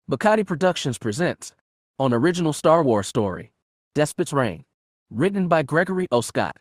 Makati Productions presents an original Star Wars story, Despot's Reign, written by Gregory O. Scott.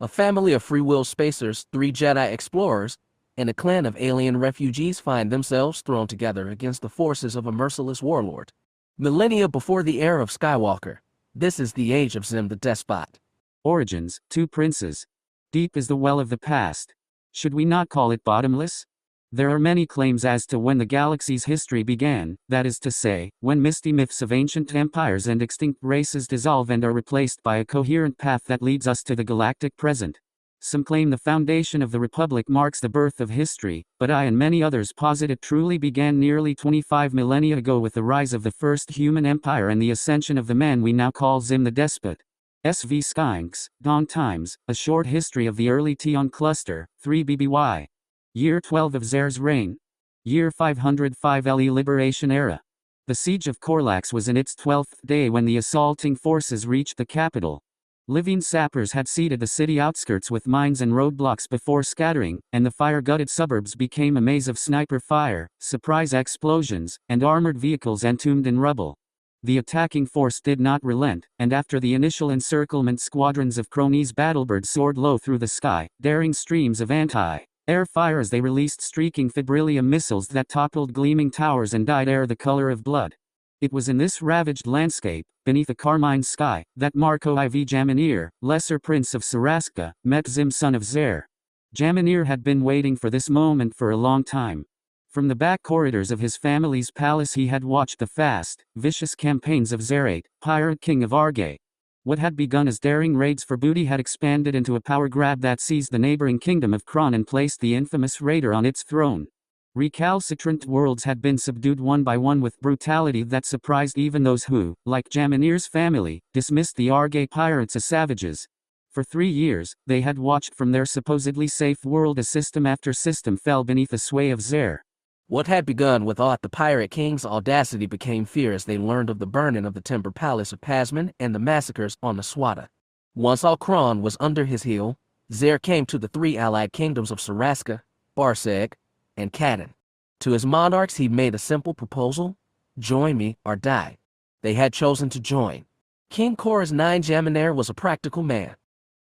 A family of free-will spacers, 3 Jedi explorers, and a clan of alien refugees find themselves thrown together against the forces of a merciless warlord. Millennia before the era of Skywalker, this is the age of Xim the Despot. Origins, 2 princes. Deep is the well of the past. Should we not call it bottomless? There are many claims as to when the galaxy's history began, that is to say, when misty myths of ancient empires and extinct races dissolve and are replaced by a coherent path that leads us to the galactic present. Some claim the foundation of the Republic marks the birth of history, but I and many others posit it truly began nearly 25 millennia ago with the rise of the first human empire and the ascension of the man we now call Xim the Despot. SV Skinks, Dawn Times, A Short History of the Early Tython Cluster, 3 BBY. Year 12 of Zer's reign. Year 505 LE Liberation Era. The siege of Corax was in its 12th day when the assaulting forces reached the capital. Living sappers had seeded the city outskirts with mines and roadblocks before scattering, and the fire-gutted suburbs became a maze of sniper fire, surprise explosions, and armored vehicles entombed in rubble. The attacking force did not relent, and after the initial encirclement, squadrons of cronies battlebirds soared low through the sky, daring streams of anti-air fire as they released streaking fibrillum missiles that toppled gleaming towers and dyed air the color of blood. It was in this ravaged landscape, beneath a carmine sky, that Marco IV Jaminir, lesser prince of Saraska, met Xim son of Zer. Jaminir had been waiting for this moment for a long time. From the back corridors of his family's palace he had watched the fast, vicious campaigns of Zerate, pirate king of Arge. What had begun as daring raids for booty had expanded into a power grab that seized the neighboring kingdom of Kron and placed the infamous raider on its throne. Recalcitrant worlds had been subdued one by one with brutality that surprised even those who, like Jaminir's family, dismissed the Arge pirates as savages. For 3 years, they had watched from their supposedly safe world as system after system fell beneath the sway of Zer. What had begun with the pirate king's audacity became fear as they learned of the burning of the Timber Palace of Pasman and the massacres on the Swata. Once all Kron was under his heel, Zer came to the 3 allied kingdoms of Saraska, Barseg, and Catan. To his monarchs he made a simple proposal: join me or die. They had chosen to join. King Corax IX Jaminir was a practical man.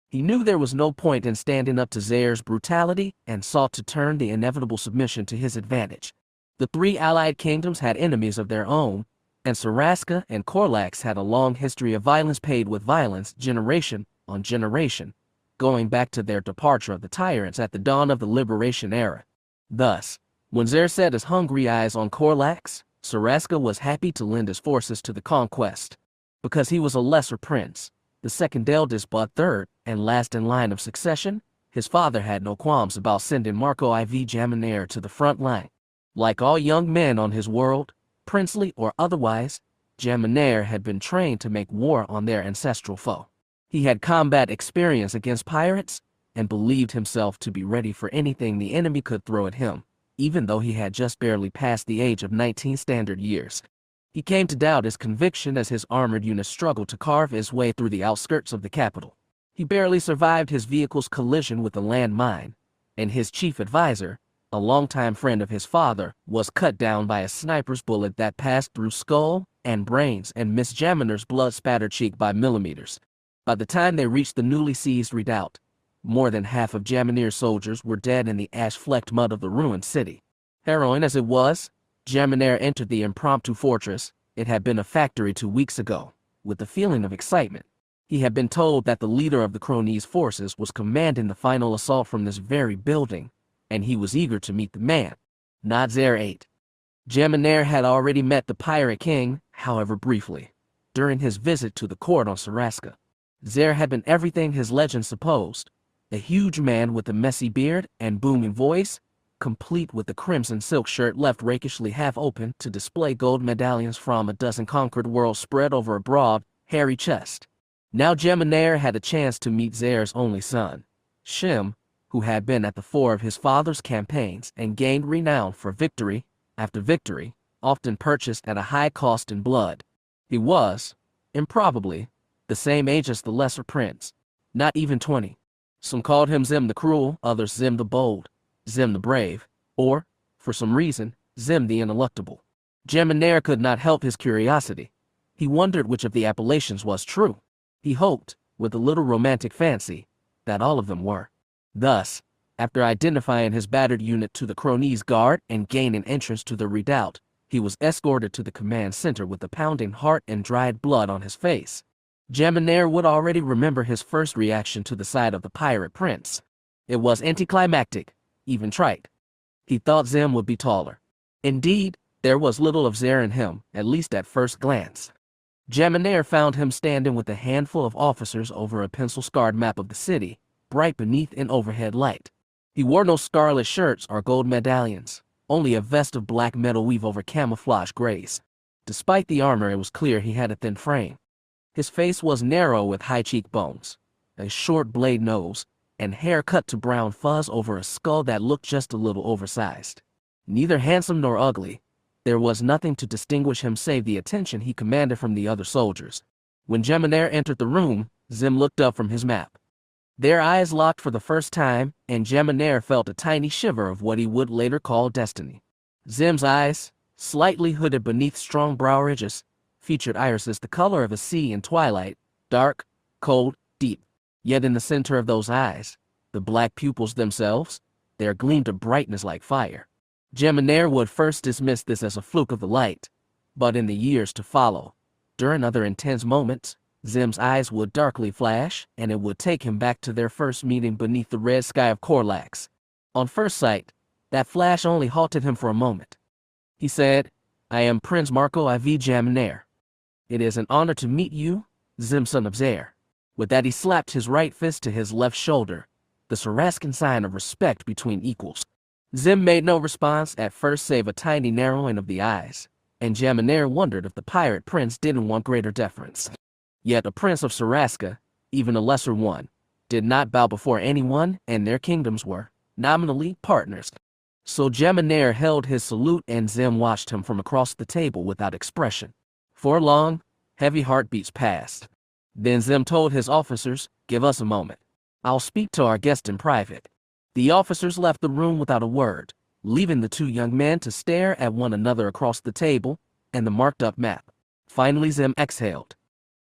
He knew there was no point in standing up to Zer's brutality and sought to turn the inevitable submission to his advantage. The 3 allied kingdoms had enemies of their own, and Saraska and Corax had a long history of violence paid with violence generation on generation, going back to their departure of the tyrants at the dawn of the Liberation Era. Thus, when Zer set his hungry eyes on Corax, Saraska was happy to lend his forces to the conquest. Because he was a lesser prince, the second eldest but third and last in line of succession, his father had no qualms about sending Marco IV Jaminir to the front line. Like all young men on his world, princely or otherwise, Jaminir had been trained to make war on their ancestral foe. He had combat experience against pirates and believed himself to be ready for anything the enemy could throw at him, even though he had just barely passed the age of 19 standard years. He came to doubt his conviction as his armored unit struggled to carve his way through the outskirts of the capital. He barely survived his vehicle's collision with a landmine, and his chief advisor, a longtime friend of his father, was cut down by a sniper's bullet that passed through skull and brains and missed Jaminir's blood-spattered cheek by millimeters. By the time they reached the newly seized redoubt, more than half of Jaminir's soldiers were dead in the ash-flecked mud of the ruined city. Harrowing as it was, Jaminir entered the impromptu fortress. It had been a factory 2 weeks ago, with a feeling of excitement. He had been told that the leader of the cronies' forces was commanding the final assault from this very building, and he was eager to meet the man, not Zer 8. Jaminir had already met the pirate king, however briefly, during his visit to the court on Saraska. Zer had been everything his legend supposed: a huge man with a messy beard and booming voice, complete with a crimson silk shirt left rakishly half open to display gold medallions from a dozen conquered worlds spread over a broad, hairy chest. Now Jaminir had a chance to meet Zer's only son, Xim, who had been at the fore of his father's campaigns and gained renown for victory after victory, often purchased at a high cost in blood. He was, improbably, the same age as the lesser prince, not even 20. Some called him Xim the Cruel, others Xim the Bold, Xim the Brave, or, for some reason, Xim the Ineluctable. Geminaire could not help his curiosity. He wondered which of the appellations was true. He hoped, with a little romantic fancy, that all of them were. Thus, after identifying his battered unit to the Cronies guard and gaining entrance to the redoubt, he was escorted to the command center with a pounding heart and dried blood on his face. Geminaire would already remember his first reaction to the sight of the pirate prince. It was anticlimactic, even trite. He thought Xim would be taller. Indeed, there was little of Xer in him, at least at first glance. Geminaire found him standing with a handful of officers over a pencil-scarred map of the city, bright beneath an overhead light. He wore no scarlet shirts or gold medallions, only a vest of black metal weave over camouflage grays. Despite the armor, it was clear he had a thin frame. His face was narrow with high cheekbones, a short blade nose, and hair cut to brown fuzz over a skull that looked just a little oversized. Neither handsome nor ugly, there was nothing to distinguish him save the attention he commanded from the other soldiers. When Geminaire entered the room, Xim looked up from his map. Their eyes locked for the first time, and Geminaire felt a tiny shiver of what he would later call destiny. Xim's eyes, slightly hooded beneath strong brow ridges, featured irises the color of a sea in twilight, dark, cold, deep. Yet in the center of those eyes, the black pupils themselves, there gleamed a brightness like fire. Geminaire would first dismiss this as a fluke of the light, but in the years to follow, during other intense moments, Xim's eyes would darkly flash, and it would take him back to their first meeting beneath the red sky of Corax. On first sight, that flash only halted him for a moment. He said, "I am Prince Marco IV Geminaire. It is an honor to meet you, Xim son of Xer." With that he slapped his right fist to his left shoulder, the Sarrascan sign of respect between equals. Xim made no response at first save a tiny narrowing of the eyes, and Geminaire wondered if the pirate prince didn't want greater deference. Yet a prince of Sarrasca, even a lesser one, did not bow before anyone, and their kingdoms were, nominally, partners. So Geminaire held his salute and Xim watched him from across the table without expression. For long, heavy heartbeats passed. Then Xim told his officers, "Give us a moment. I'll speak to our guest in private." The officers left the room without a word, leaving the two young men to stare at one another across the table and the marked-up map. Finally Xim exhaled.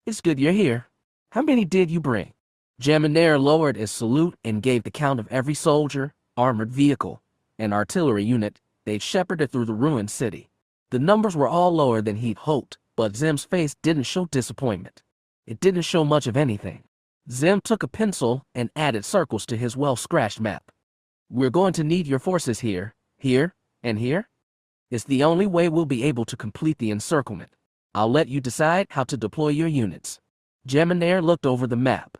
"It's good you're here. How many did you bring?" Geminaire lowered his salute and gave the count of every soldier, armored vehicle, and artillery unit they'd shepherded through the ruined city. The numbers were all lower than he'd hoped, but Xim's face didn't show disappointment. It didn't show much of anything. Xim took a pencil and added circles to his well-scratched map. "We're going to need your forces here, here, and here. It's the only way we'll be able to complete the encirclement. I'll let you decide how to deploy your units." Geminaire looked over the map.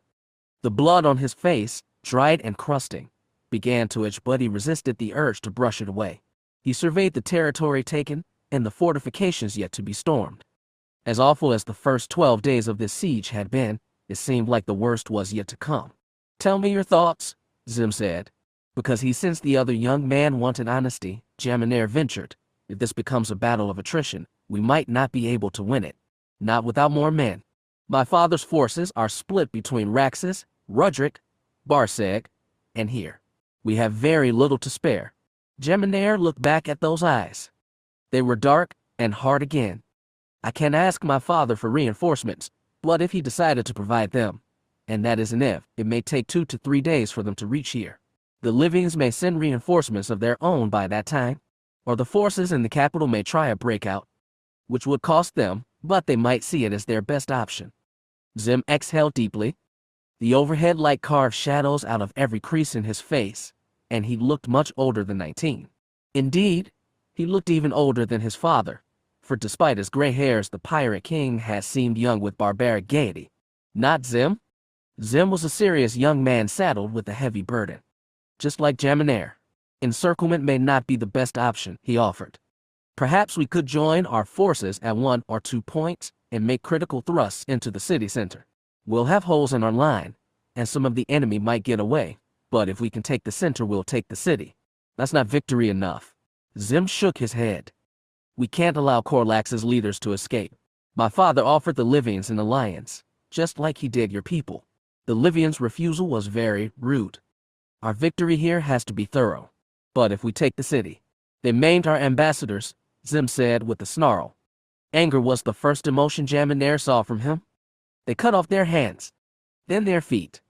The blood on his face, dried and crusting, began to itch, but he resisted the urge to brush it away. He surveyed the territory taken and the fortifications yet to be stormed. As awful as the first 12 days of this siege had been, it seemed like the worst was yet to come. "Tell me your thoughts," Xim said. Because he sensed the other young man wanted honesty, Geminaire ventured, "If this becomes a battle of attrition, we might not be able to win it. Not without more men. My father's forces are split between Raxus, Rudrick, Barseg, and here. We have very little to spare." Geminaire looked back at those eyes. They were dark and hard again. "I can ask my father for reinforcements, but if he decided to provide them, and that is an if, it may take 2 to 3 days for them to reach here. The Livians may send reinforcements of their own by that time, or the forces in the capital may try a breakout, which would cost them, but they might see it as their best option." Xim exhaled deeply. The overhead light carved shadows out of every crease in his face, and he looked much older than 19. Indeed, he looked even older than his father, for despite his gray hairs, the pirate king had seemed young with barbaric gaiety. Not Xim. Xim was a serious young man saddled with a heavy burden. Just like Geminaire, encirclement may not be the best option, he offered. "Perhaps we could join our forces at 1 or 2 points and make critical thrusts into the city center. We'll have holes in our line, and some of the enemy might get away, but if we can take the center, we'll take the city. That's not victory enough." Xim shook his head. "We can't allow Corax's leaders to escape. My father offered the Livians an alliance, just like he did your people. The Livians' refusal was very rude. Our victory here has to be thorough. But if we take the city..." They maimed our ambassadors, Xim said with a snarl. Anger was the first emotion Jaminar saw from him. They cut off their hands, then their feet.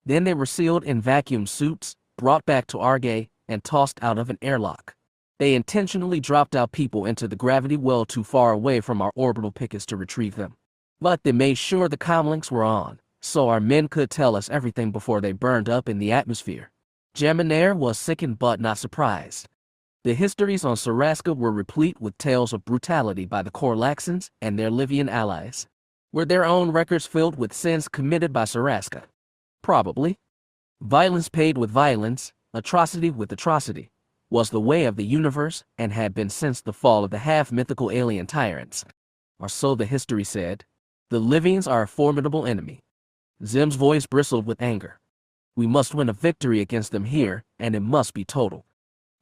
Then they were sealed in vacuum suits, brought back to Arge, and tossed out of an airlock. They intentionally dropped our people into the gravity well too far away from our orbital pickets to retrieve them. But they made sure the comlinks were on, so our men could tell us everything before they burned up in the atmosphere. Jaminar was sickened but not surprised. The histories on Saraska were replete with tales of brutality by the Coraxans and their Livian allies. Were their own records filled with sins committed by Saraska? Probably. Violence paid with violence, atrocity with atrocity, was the way of the universe and had been since the fall of the half-mythical alien tyrants. Or so the history said. The Livians are a formidable enemy. Xim's voice bristled with anger. We must win a victory against them here, and it must be total.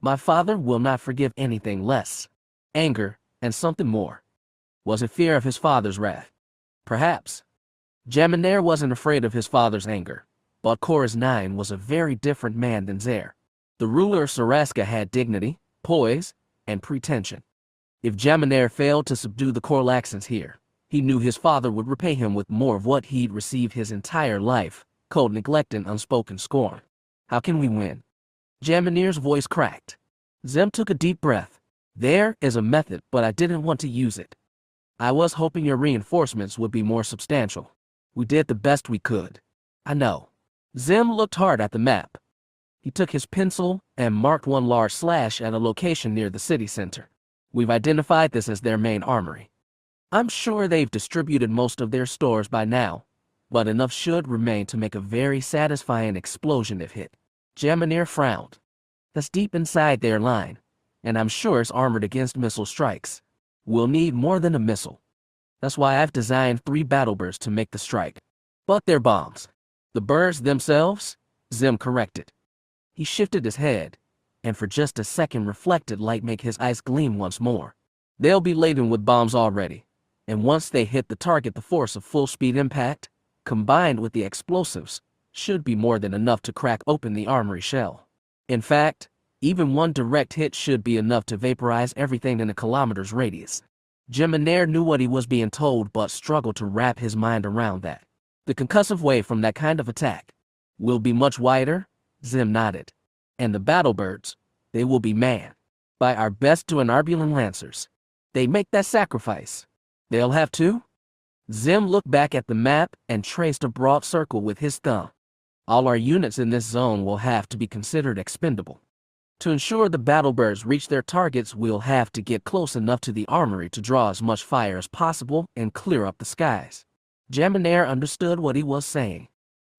My father will not forgive anything less. Anger, and something more. Was it fear of his father's wrath? Perhaps. Jaminar wasn't afraid of his father's anger, but Corax 9 was a very different man than Zer. The ruler of Saraska had dignity, poise, and pretension. If Jaminar failed to subdue the Coraxans here, he knew his father would repay him with more of what he'd received his entire life, cold neglect and unspoken scorn. How can we win? Jaminar's voice cracked. Xim took a deep breath. There is a method, but I didn't want to use it. I was hoping your reinforcements would be more substantial. We did the best we could. I know. Xim looked hard at the map. He took his pencil and marked one large slash at a location near the city center. We've identified this as their main armory. I'm sure they've distributed most of their stores by now, but enough should remain to make a very satisfying explosion if hit. Jaminar frowned. That's deep inside their line, and I'm sure it's armored against missile strikes. We'll need more than a missile. That's why I've designed 3 battle birds to make the strike. But they're bombs. The birds themselves? Xim corrected. He shifted his head, and for just a second reflected light make his eyes gleam once more. They'll be laden with bombs already, and once they hit the target, the force of full-speed impact, combined with the explosives, should be more than enough to crack open the armory shell. In fact, even one direct hit should be enough to vaporize everything in a kilometer's radius. Jaminar knew what he was being told but struggled to wrap his mind around that. The concussive wave from that kind of attack will be much wider, Xim nodded. And the battle birds, they will be manned by our best Duinarbulan lancers. They make that sacrifice. They'll have to? Xim looked back at the map and traced a broad circle with his thumb. All our units in this zone will have to be considered expendable. To ensure the battle birds reach their targets, we'll have to get close enough to the armory to draw as much fire as possible and clear up the skies. Jaminar understood what he was saying.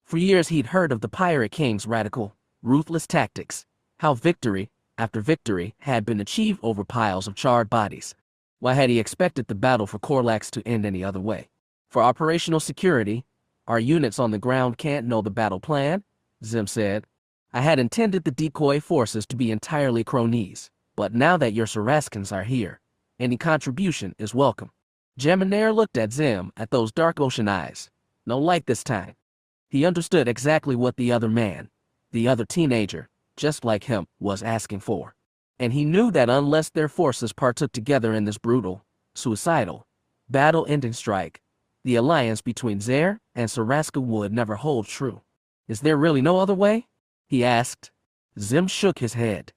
For years he'd heard of the Pirate King's radical, ruthless tactics, how victory after victory had been achieved over piles of charred bodies. Why had he expected the battle for Corax to end any other way? For operational security, our units on the ground can't know the battle plan, Xim said. I had intended the decoy forces to be entirely cronies, but now that your Saraskans are here, any contribution is welcome. Jaminar looked at Xim at those dark ocean eyes. No light this time. He understood exactly what the other man, the other teenager, just like him, was asking for. And he knew that unless their forces partook together in this brutal, suicidal, battle-ending strike, the alliance between Zer and Saraska would never hold true. Is there really no other way? He asked. Xim shook his head.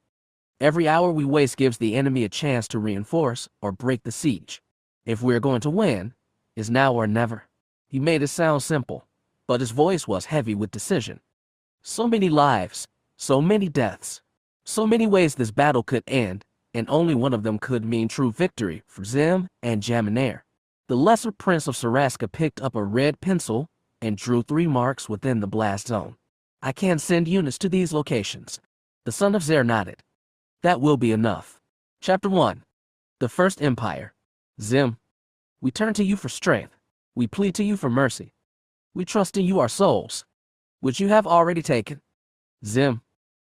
Every hour we waste gives the enemy a chance to reinforce or break the siege. If we're going to win, it's now or never. He made it sound simple, but his voice was heavy with decision. So many lives, so many deaths, so many ways this battle could end, and only one of them could mean true victory for Xim and Jaminar. The lesser prince of Saraska picked up a red pencil and drew 3 marks within the blast zone. I can send units to these locations. The son of Zer nodded. That will be enough. Chapter 1. The First Empire. Xim, we turn to you for strength. We plead to you for mercy. We trust in you our souls, which you have already taken. Xim,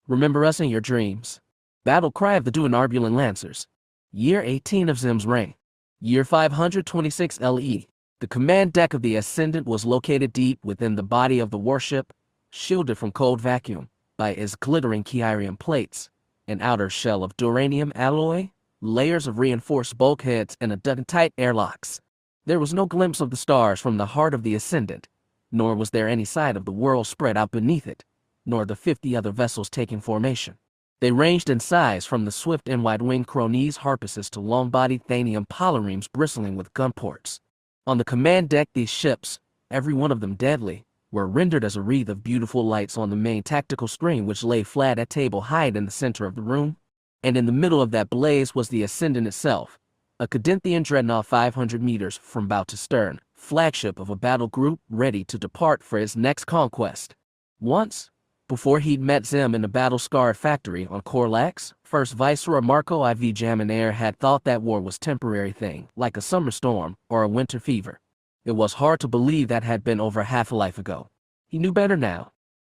remember us in your dreams. Battle cry of the Duinarbulan Lancers. Year 18 of Xim's reign. Year 526 LE. The command deck of the Ascendant was located deep within the body of the warship, shielded from cold vacuum by its glittering Kyrian plates, an outer shell of duranium alloy, layers of reinforced bulkheads, and tight airlocks. There was no glimpse of the stars from the heart of the Ascendant, nor was there any sight of the world spread out beneath it, nor the 50 other vessels taking formation. They ranged in size from the swift and wide-winged Cronese harpises to long-bodied Thanium polyremes bristling with gun ports. On the command deck, these ships, every one of them deadly, were rendered as a wreath of beautiful lights on the main tactical screen which lay flat at table height in the center of the room. And in the middle of that blaze was the Ascendant itself, a Cadenthian dreadnought 500 meters from bow to stern, flagship of a battle group ready to depart for its next conquest. Once, before he'd met Xim in the battle-scarred factory on Corax, First Viceroy Marco IV Jaminair had thought that war was a temporary thing, like a summer storm or a winter fever. It was hard to believe that had been over half a life ago. He knew better now.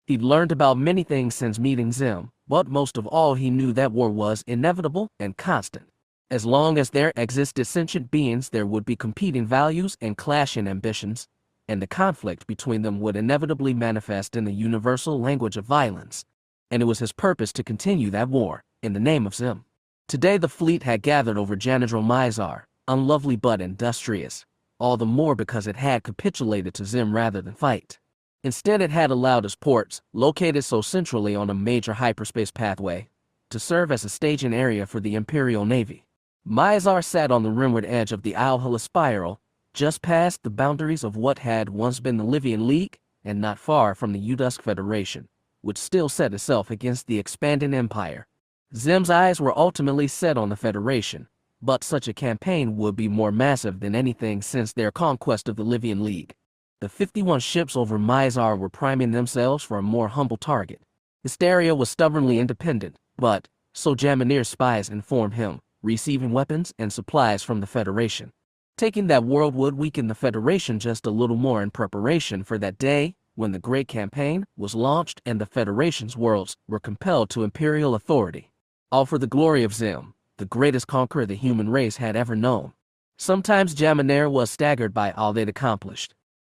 He'd learned about many things since meeting Xim, but most of all he knew that war was inevitable and constant. As long as there existed sentient beings, there would be competing values and clashing ambitions, and the conflict between them would inevitably manifest in the universal language of violence. And it was his purpose to continue that war, in the name of Xim. Today the fleet had gathered over Janadril Mizar, unlovely but industrious, all the more because it had capitulated to Xim rather than fight. Instead it had allowed its ports, located so centrally on a major hyperspace pathway, to serve as a staging area for the Imperial Navy. Mizar sat on the rimward edge of the Alhala spiral, just past the boundaries of what had once been the Livian League, and not far from the Udusk Federation, which still set itself against the expanding empire. Xim's eyes were ultimately set on the Federation, but such a campaign would be more massive than anything since their conquest of the Livian League. The 51 ships over Mizar were priming themselves for a more humble target. Esteria was stubbornly independent, but, so Jaminair's spies informed him, receiving weapons and supplies from the Federation. Taking that world would weaken the Federation just a little more in preparation for that day when the Great Campaign was launched and the Federation's worlds were compelled to Imperial authority. All for the glory of Xim, the greatest conqueror the human race had ever known. Sometimes Jaminair was staggered by all they'd accomplished.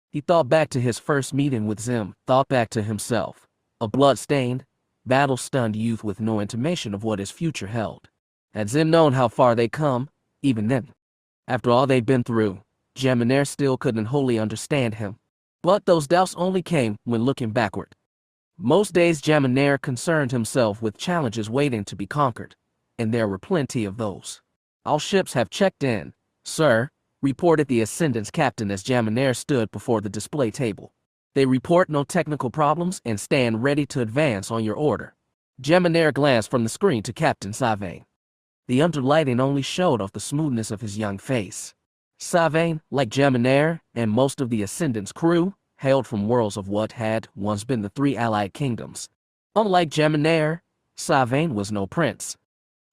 He thought back to his first meeting with Xim, thought back to himself, a blood-stained, battle-stunned youth with no intimation of what his future held. Had Xim known how far they'd come, even then? After all they'd been through, Jaminair still couldn't wholly understand him. But those doubts only came when looking backward. Most days Jaminair concerned himself with challenges waiting to be conquered, and there were plenty of those. "All ships have checked in, sir," reported the Ascendant's captain as Jaminair stood before the display table. "They report no technical problems and stand ready to advance on your order." Jaminair glanced from the screen to Captain Savain. The underlighting only showed off the smoothness of his young face. Savain, like Jaminair and most of the Ascendant's crew, hailed from worlds of what had once been the three allied kingdoms. Unlike Jaminair, Savain was no prince.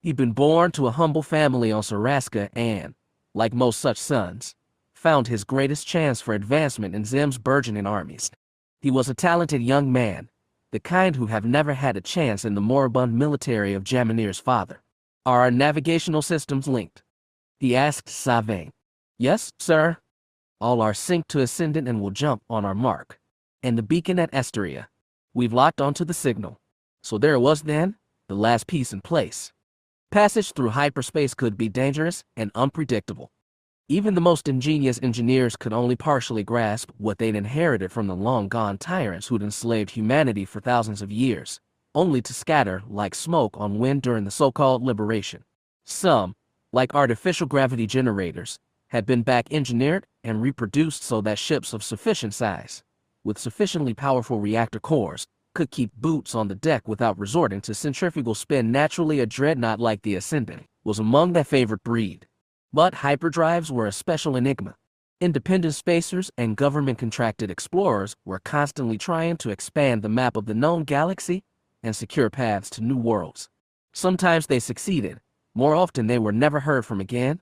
He'd been born to a humble family on Saraska and, like most such sons, found his greatest chance for advancement in Xim's burgeoning armies. He was a talented young man, the kind who have never had a chance in the moribund military of Jaminair's father. "Are our navigational systems linked?" he asked Savain. "Yes, sir. All are synced to Ascendant and will jump on our mark. And the beacon at Esteria. We've locked onto the signal." So there it was then, the last piece in place. Passage through hyperspace could be dangerous and unpredictable. Even the most ingenious engineers could only partially grasp what they'd inherited from the long-gone tyrants who'd enslaved humanity for thousands of years, only to scatter like smoke on wind during the so-called liberation. Some, like artificial gravity generators, had been back-engineered and reproduced so that ships of sufficient size, with sufficiently powerful reactor cores, could keep boots on the deck without resorting to centrifugal spin. Naturally, a dreadnought like the Ascendant was among that favorite breed. But hyperdrives were a special enigma. Independent spacers and government-contracted explorers were constantly trying to expand the map of the known galaxy and secure paths to new worlds. Sometimes they succeeded, more often they were never heard from again.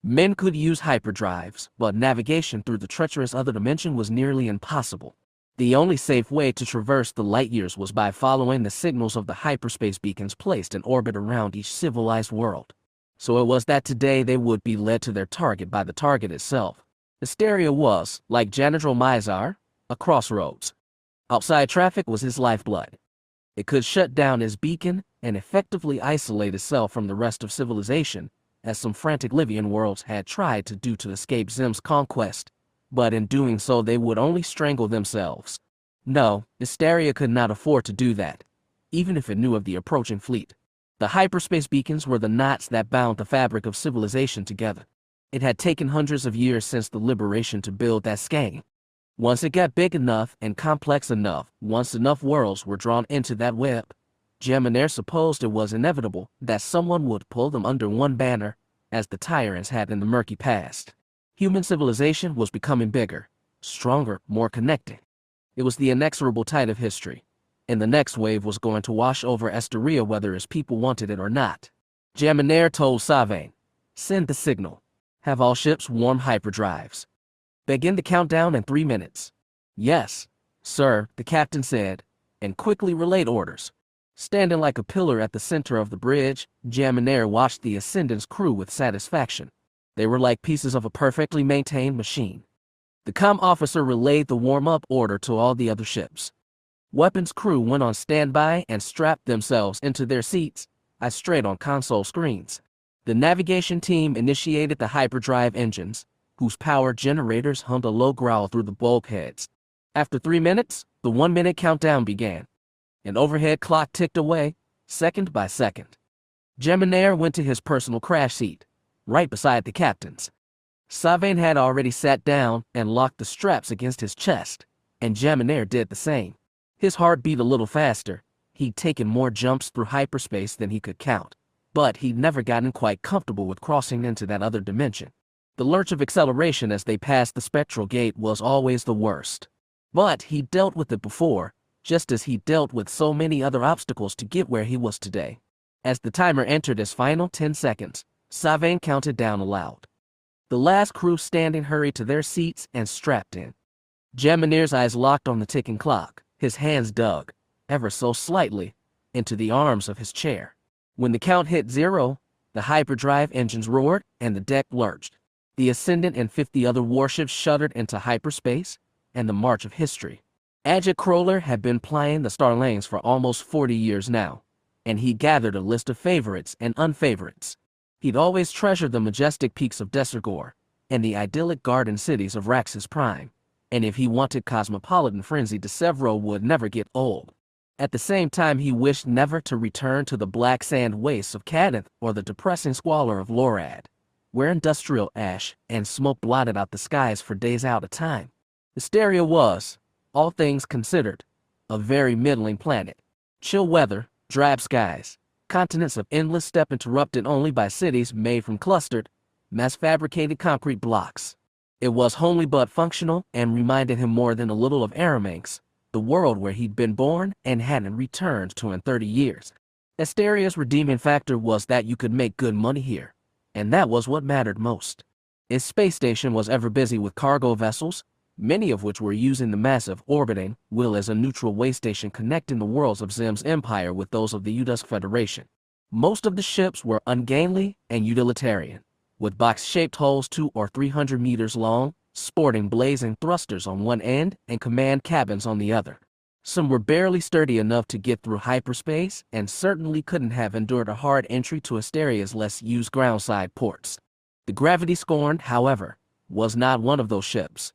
Men could use hyperdrives, but navigation through the treacherous other dimension was nearly impossible. The only safe way to traverse the light years was by following the signals of the hyperspace beacons placed in orbit around each civilized world. So it was that today they would be led to their target by the target itself. Esteria was, like Janadril Mizar, a crossroads. Outside traffic was his lifeblood. It could shut down his beacon and effectively isolate itself from the rest of civilization, as some frantic Livian worlds had tried to do to escape Xim's conquest, but in doing so they would only strangle themselves. No, Esteria could not afford to do that, even if it knew of the approaching fleet. The hyperspace beacons were the knots that bound the fabric of civilization together. It had taken hundreds of years since the liberation to build that skein. Once it got big enough and complex enough, once enough worlds were drawn into that web, Geminair supposed it was inevitable that someone would pull them under one banner, as the tyrants had in the murky past. Human civilization was becoming bigger, stronger, more connected. It was the inexorable tide of history, and the next wave was going to wash over Esteria whether his people wanted it or not. Geminair told Savain, "Send the signal. Have all ships warm hyperdrives. Begin the countdown in 3 minutes." "Yes, sir," the captain said, and quickly relayed orders. Standing like a pillar at the center of the bridge, Geminair watched the Ascendant's crew with satisfaction. They were like pieces of a perfectly maintained machine. The comm officer relayed the warm-up order to all the other ships. Weapons crew went on standby and strapped themselves into their seats, eyes straight on console screens. The navigation team initiated the hyperdrive engines, whose power generators hummed a low growl through the bulkheads. After 3 minutes, the 1-minute countdown began. An overhead clock ticked away, second by second. Geminair went to his personal crash seat, right beside the captain's. Savain had already sat down and locked the straps against his chest, and Geminair did the same. His heart beat a little faster. He'd taken more jumps through hyperspace than he could count, but he'd never gotten quite comfortable with crossing into that other dimension. The lurch of acceleration as they passed the spectral gate was always the worst. But he dealt with it before, just as he dealt with so many other obstacles to get where he was today. As the timer entered its final 10 seconds, Savain counted down aloud. The last crew standing hurried to their seats and strapped in. Geminair's eyes locked on the ticking clock. His hands dug, ever so slightly, into the arms of his chair. When the count hit 0, the hyperdrive engines roared and the deck lurched. The Ascendant and 50 other warships shuddered into hyperspace and the march of history. Ajit Kroller had been plying the Starlanes for almost 40 years now, and he gathered a list of favorites and unfavorites. He'd always treasured the majestic peaks of Desergor and the idyllic garden cities of Raxus Prime, and if he wanted cosmopolitan frenzy, Deceive would never get old. At the same time, he wished never to return to the black sand wastes of Cadath or the depressing squalor of Lorad, where industrial ash and smoke blotted out the skies for days out of time. Esteria was, all things considered, a very middling planet. Chill weather, drab skies, continents of endless steppe interrupted only by cities made from clustered, mass-fabricated concrete blocks. It was homely but functional and reminded him more than a little of Aramanx, the world where he'd been born and hadn't returned to in 30 years. Esteria's redeeming factor was that you could make good money here, and that was what mattered most. Its space station was ever busy with cargo vessels, many of which were using the massive orbiting wheel as a neutral way station connecting the worlds of Xim's empire with those of the Udusk Federation. Most of the ships were ungainly and utilitarian, with box-shaped hulls 200 or 300 meters long, sporting blazing thrusters on one end and command cabins on the other. Some were barely sturdy enough to get through hyperspace and certainly couldn't have endured a hard entry to Asteria's less used groundside ports. The Gravity Scorn, however, was not one of those ships.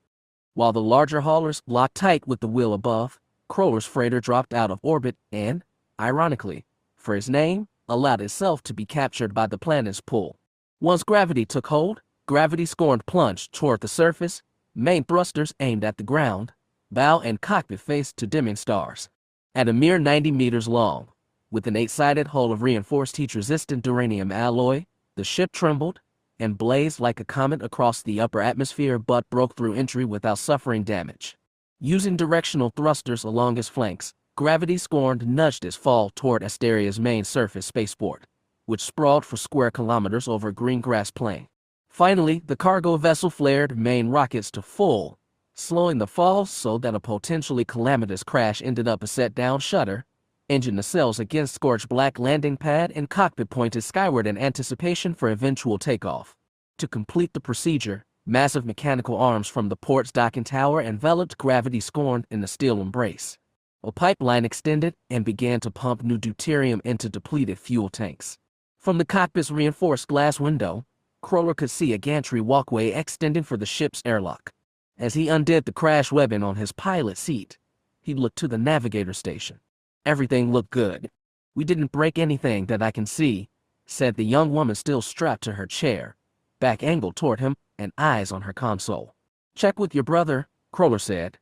While the larger haulers locked tight with the wheel above, Kroller's freighter dropped out of orbit and, ironically, for his name, allowed itself to be captured by the planet's pull. Once gravity took hold, Gravity Scorn plunged toward the surface, main thrusters aimed at the ground, bow and cockpit faced to dimming stars. At a mere 90 meters long, with an 8-sided hull of reinforced heat-resistant duranium alloy, the ship trembled and blazed like a comet across the upper atmosphere but broke through entry without suffering damage. Using directional thrusters along its flanks, Gravity Scorn nudged its fall toward Asteria's main surface spaceport, which sprawled for square kilometers over a green grass plain. Finally, the cargo vessel flared main rockets to full, slowing the fall so that a potentially calamitous crash ended up a set-down shutter, engine nacelles against scorched black landing pad and cockpit pointed skyward in anticipation for eventual takeoff. To complete the procedure, massive mechanical arms from the port's docking tower enveloped Gravity Scorn in a steel embrace. A pipeline extended and began to pump new deuterium into depleted fuel tanks. From the cockpit's reinforced glass window, Crawler could see a gantry walkway extending for the ship's airlock. As he undid the crash webbing on his pilot seat, he looked to the navigator station. Everything looked good. We didn't break anything that I can see, said the young woman still strapped to her chair, back angled toward him and eyes on her console. Check with your brother, Crawler said.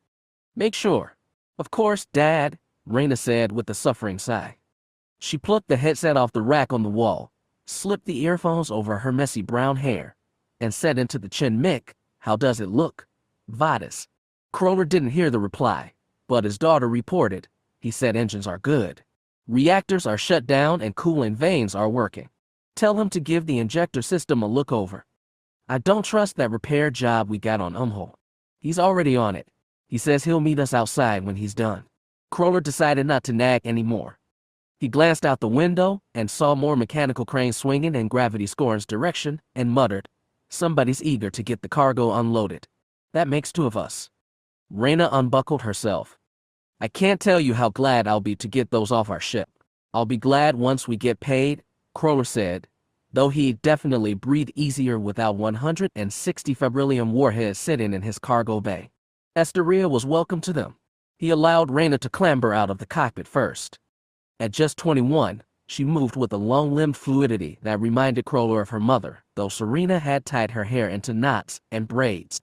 Make sure. Of course, Dad, Raina said with a suffering sigh. She plucked the headset off the rack on the wall, slipped the earphones over her messy brown hair, and said into the chin mic, how does it look? Vadis. Crawler didn't hear the reply, but his daughter reported. He said engines are good. Reactors are shut down and cooling vanes are working. Tell him to give the injector system a look over. I don't trust that repair job we got on Umhol. He's already on it. He says he'll meet us outside when he's done. Crawler decided not to nag anymore. He glanced out the window and saw more mechanical cranes swinging in Gravity Scorn's direction and muttered, somebody's eager to get the cargo unloaded. That makes two of us. Raina unbuckled herself. I can't tell you how glad I'll be to get those off our ship. I'll be glad once we get paid, Crawler said, though he'd definitely breathe easier without 160 Fabrilium warheads sitting in his cargo bay. Esteria was welcome to them. He allowed Raina to clamber out of the cockpit first. At just 21, she moved with a long-limbed fluidity that reminded Crawler of her mother, though Serena had tied her hair into knots and braids.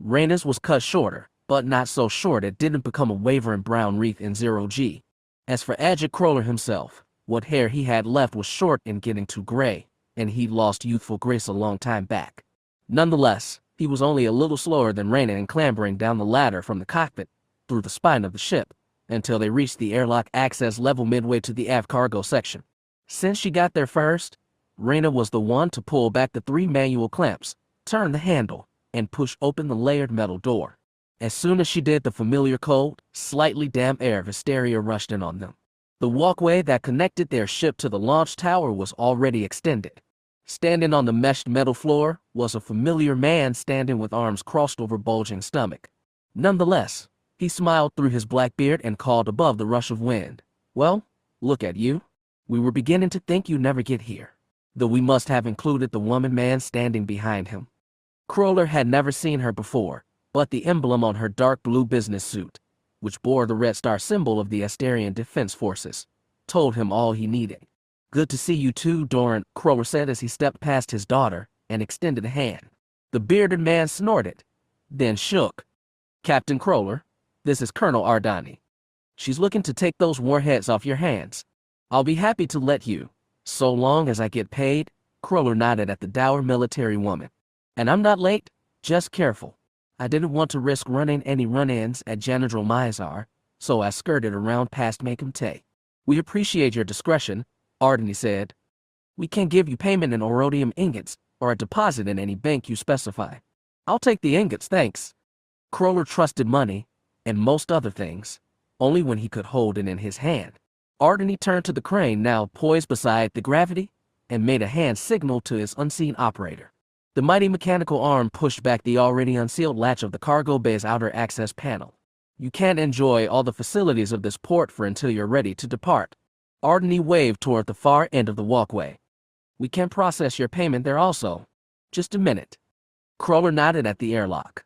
Raina's was cut shorter, but not so short it didn't become a wavering brown wreath in 0G. As for Adjutant Crawler himself, what hair he had left was short and getting too gray, and he'd lost youthful grace a long time back. Nonetheless, he was only a little slower than Raina in clambering down the ladder from the cockpit, through the spine of the ship, until they reached the airlock access level midway to the aft cargo section. Since she got there first, Raina was the one to pull back the 3 manual clamps, turn the handle, and push open the layered metal door. As soon as she did, the familiar cold, slightly damp air of Esteria rushed in on them. The walkway that connected their ship to the launch tower was already extended. Standing on the meshed metal floor was a familiar man standing with arms crossed over bulging stomach. Nonetheless, he smiled through his black beard and called above the rush of wind. Well, look at you. We were beginning to think you'd never get here. Though we must have included the woman-man standing behind him. Crawler had never seen her before, but the emblem on her dark blue business suit, which bore the red star symbol of the Asterian Defense Forces, told him all he needed. Good to see you too, Doran, Crawler said as he stepped past his daughter and extended a hand. The bearded man snorted, then shook. Captain Crawler, this is Colonel Ardani. She's looking to take those warheads off your hands. I'll be happy to let you, so long as I get paid, Crawler nodded at the dour military woman. And I'm not late, just careful. I didn't want to risk running any run-ins at General Mizar, so I skirted around past Makem Tay. We appreciate your discretion, Ardani said. We can give you payment in Orodium ingots, or a deposit in any bank you specify. I'll take the ingots, thanks. Crawler trusted money, and most other things, only when he could hold it in his hand. Ardani turned to the crane now poised beside the gravity, and made a hand signal to his unseen operator. The mighty mechanical arm pushed back the already unsealed latch of the cargo bay's outer access panel. You can't enjoy all the facilities of this port for until you're ready to depart. Ardani waved toward the far end of the walkway. We can process your payment there also. Just a minute. Crawler nodded at the airlock.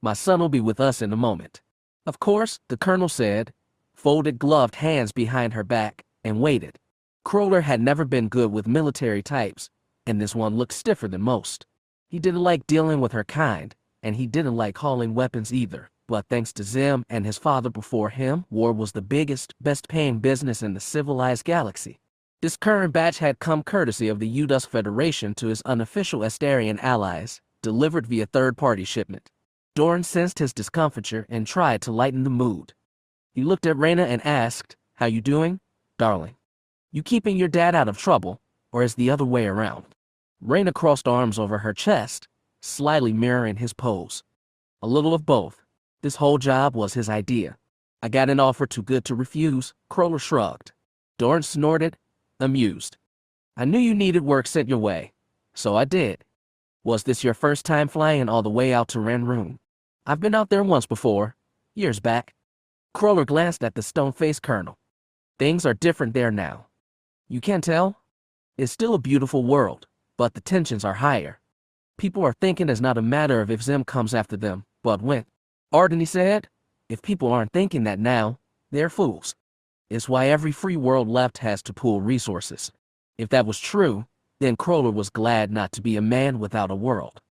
My son will be with us in a moment. Of course, the colonel said, folded gloved hands behind her back, and waited. Crawler had never been good with military types, and this one looked stiffer than most. He didn't like dealing with her kind, and he didn't like hauling weapons either. But thanks to Xim and his father before him, war was the biggest, best-paying business in the civilized galaxy. This current batch had come courtesy of the Udus Federation to his unofficial Asterian allies, delivered via third-party shipment. Doran sensed his discomfiture and tried to lighten the mood. He looked at Raina and asked, how you doing, darling? You keeping your dad out of trouble, or is the other way around? Raina crossed arms over her chest, slyly mirroring his pose. A little of both. This whole job was his idea. I got an offer too good to refuse, Crawler shrugged. Doran snorted, amused. I knew you needed work sent your way, so I did. Was this your first time flying all the way out to Renroon? I've been out there once before, years back. Crawler glanced at the stone-faced colonel. Things are different there now. You can't tell? It's still a beautiful world, but the tensions are higher. People are thinking it's not a matter of if Xim comes after them, but when. Ardeni said, if people aren't thinking that now, they're fools. It's why every free world left has to pool resources. If that was true, then Crawler was glad not to be a man without a world.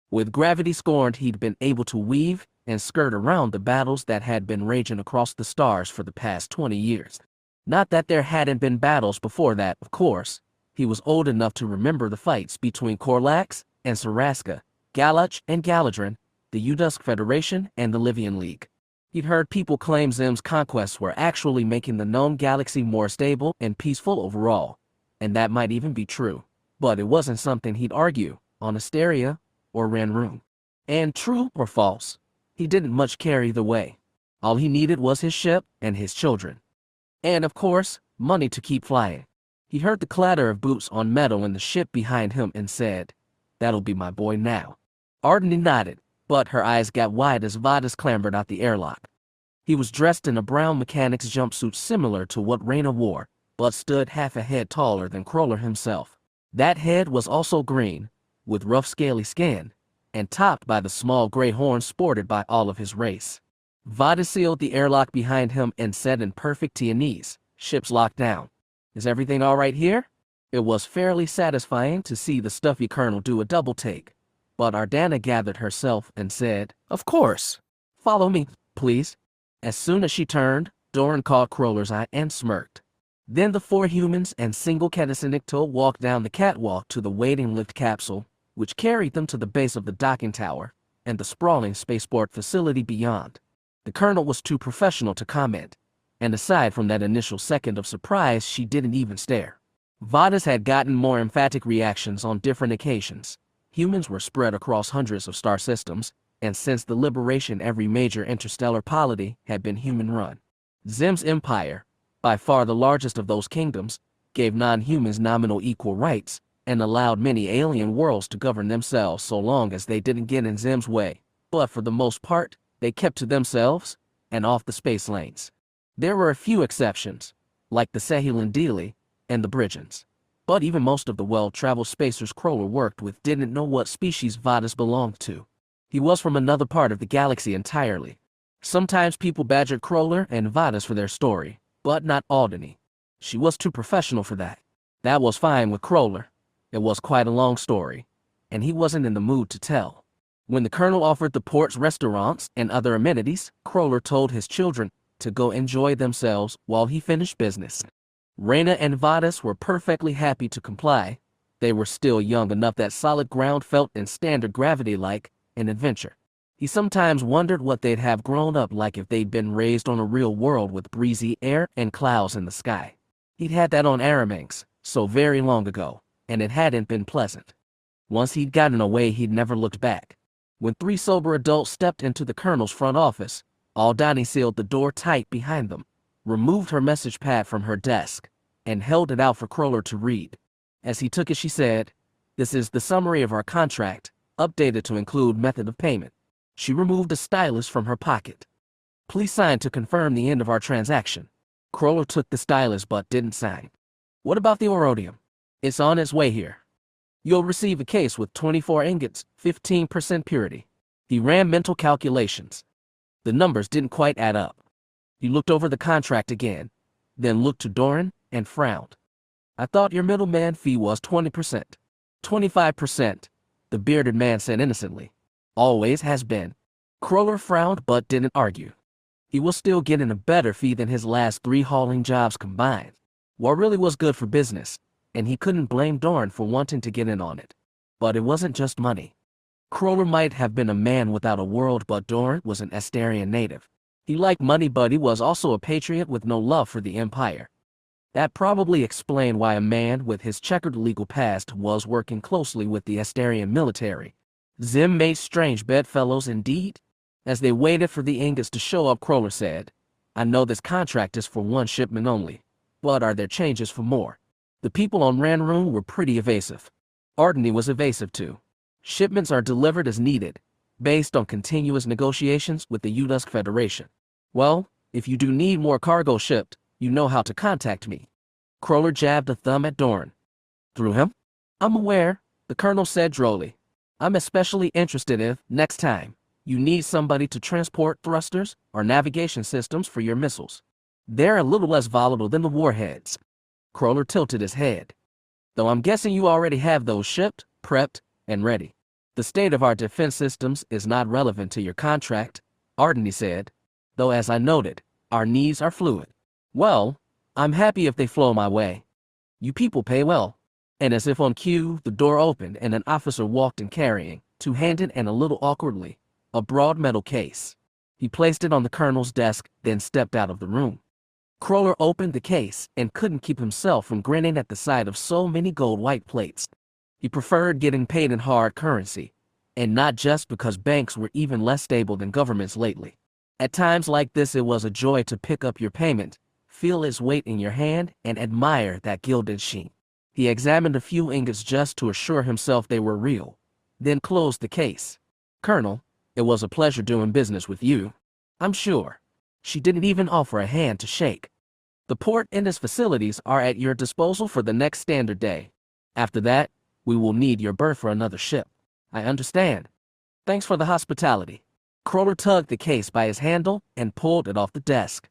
With gravity scorned, he'd been able to weave and skirt around the battles that had been raging across the stars for the past 20 years. Not that there hadn't been battles before that, of course. He was old enough to remember the fights between Corax and Saraska, Galach and Galadrin, the Udusk Federation, and the Livian League. He'd heard people claim Xim's conquests were actually making the known galaxy more stable and peaceful overall, and that might even be true. But it wasn't something he'd argue on Esteria or Ranroom. And true or false, he didn't much care either way. All he needed was his ship and his children. And of course, money to keep flying. He heard the clatter of boots on metal in the ship behind him and said, "That'll be my boy now." Ardeni nodded, but her eyes got wide as Vadas clambered out the airlock. He was dressed in a brown mechanic's jumpsuit similar to what Reyna wore, but stood half a head taller than Crawler himself. That head was also green, with rough scaly skin, and topped by the small gray horns sported by all of his race. Vadas sealed the airlock behind him and said in perfect Tianese, "Ship's locked down. Is everything all right here?" It was fairly satisfying to see the stuffy colonel do a double take, but Ardana gathered herself and said, "Of course. Follow me, please." As soon as she turned, Doran caught Crawler's eye and smirked. Then the four humans and single Katasanicto walked down the catwalk to the waiting lift capsule, which carried them to the base of the docking tower and the sprawling spaceport facility beyond. The colonel was too professional to comment, and aside from that initial second of surprise, she didn't even stare. Vadas had gotten more emphatic reactions on different occasions. Humans were spread across hundreds of star systems, and since the liberation every major interstellar polity had been human-run. Xim's empire, by far the largest of those kingdoms, gave non-humans nominal equal rights, and allowed many alien worlds to govern themselves so long as they didn't get in Xim's way, but for the most part, they kept to themselves and off the space lanes. There were a few exceptions, like the Sahilan Dili and the Bridgens. But even most of the well-traveled spacers Crawler worked with didn't know what species Vadas belonged to. He was from another part of the galaxy entirely. Sometimes people badgered Crawler and Vadas for their story, but not Ardeni. She was too professional for that. That was fine with Crawler. It was quite a long story, and he wasn't in the mood to tell. When the colonel offered the port's restaurants and other amenities, Crawler told his children to go enjoy themselves while he finished business. Reyna and Vadas were perfectly happy to comply. They were still young enough that solid ground felt in standard gravity like an adventure. He sometimes wondered what they'd have grown up like if they'd been raised on a real world with breezy air and clouds in the sky. He'd had that on Araminx so very long ago, and it hadn't been pleasant. Once he'd gotten away, he'd never looked back. When three sober adults stepped into the colonel's front office, Aldani sealed the door tight behind them, removed her message pad from her desk, and held it out for Crawler to read. As he took it, she said, "This is the summary of our contract, updated to include method of payment." She removed a stylus from her pocket. "Please sign to confirm the end of our transaction." Crawler took the stylus but didn't sign. "What about the orodium?" "It's on its way here. You'll receive a case with 24 ingots, 15% purity." He ran mental calculations. The numbers didn't quite add up. He looked over the contract again, then looked to Doran and frowned. "I thought your middleman fee was 20%. 25%, the bearded man said innocently. "Always has been." Crawler frowned but didn't argue. He was still getting a better fee than his last 3 hauling jobs combined. What really was good for business, and he couldn't blame Doran for wanting to get in on it. But it wasn't just money. Crawler might have been a man without a world, but Doran was an Esterian native. He liked money, but he was also a patriot with no love for the Empire. That probably explained why a man with his checkered legal past was working closely with the Esterian military. Xim made strange bedfellows indeed. As they waited for the ingots to show up, Crawler said, "I know this contract is for 1 shipment only, but are there changes for more?" The people on Ranroom were pretty evasive. Ardeni was evasive too. Shipments are delivered as needed, based on continuous negotiations with the Udusk Federation. "Well, if you do need more cargo shipped, you know how to contact me." Crawler jabbed a thumb at Doran. Through him? I'm aware, the colonel said drolly. I'm especially interested if, next time, you need somebody to transport thrusters or navigation systems for your missiles. They're a little less volatile than the warheads. Crawler tilted his head. Though I'm guessing you already have those shipped, prepped, and ready. The state of our defense systems is not relevant to your contract, Ardeny said, though as I noted, our needs are fluid. Well, I'm happy if they flow my way. You people pay well. And as if on cue, the door opened and an officer walked in carrying, two-handed and a little awkwardly, a broad metal case. He placed it on the colonel's desk, then stepped out of the room. Crawler opened the case and couldn't keep himself from grinning at the sight of so many gold-white plates. He preferred getting paid in hard currency, and not just because banks were even less stable than governments lately. At times like this, it was a joy to pick up your payment, feel its weight in your hand, and admire that gilded sheen. He examined a few ingots just to assure himself they were real, then closed the case. Colonel, it was a pleasure doing business with you. I'm sure. She didn't even offer a hand to shake. The port and its facilities are at your disposal for the next standard day. After that, we will need your berth for another ship. I understand. Thanks for the hospitality. Crawler tugged the case by his handle and pulled it off the desk.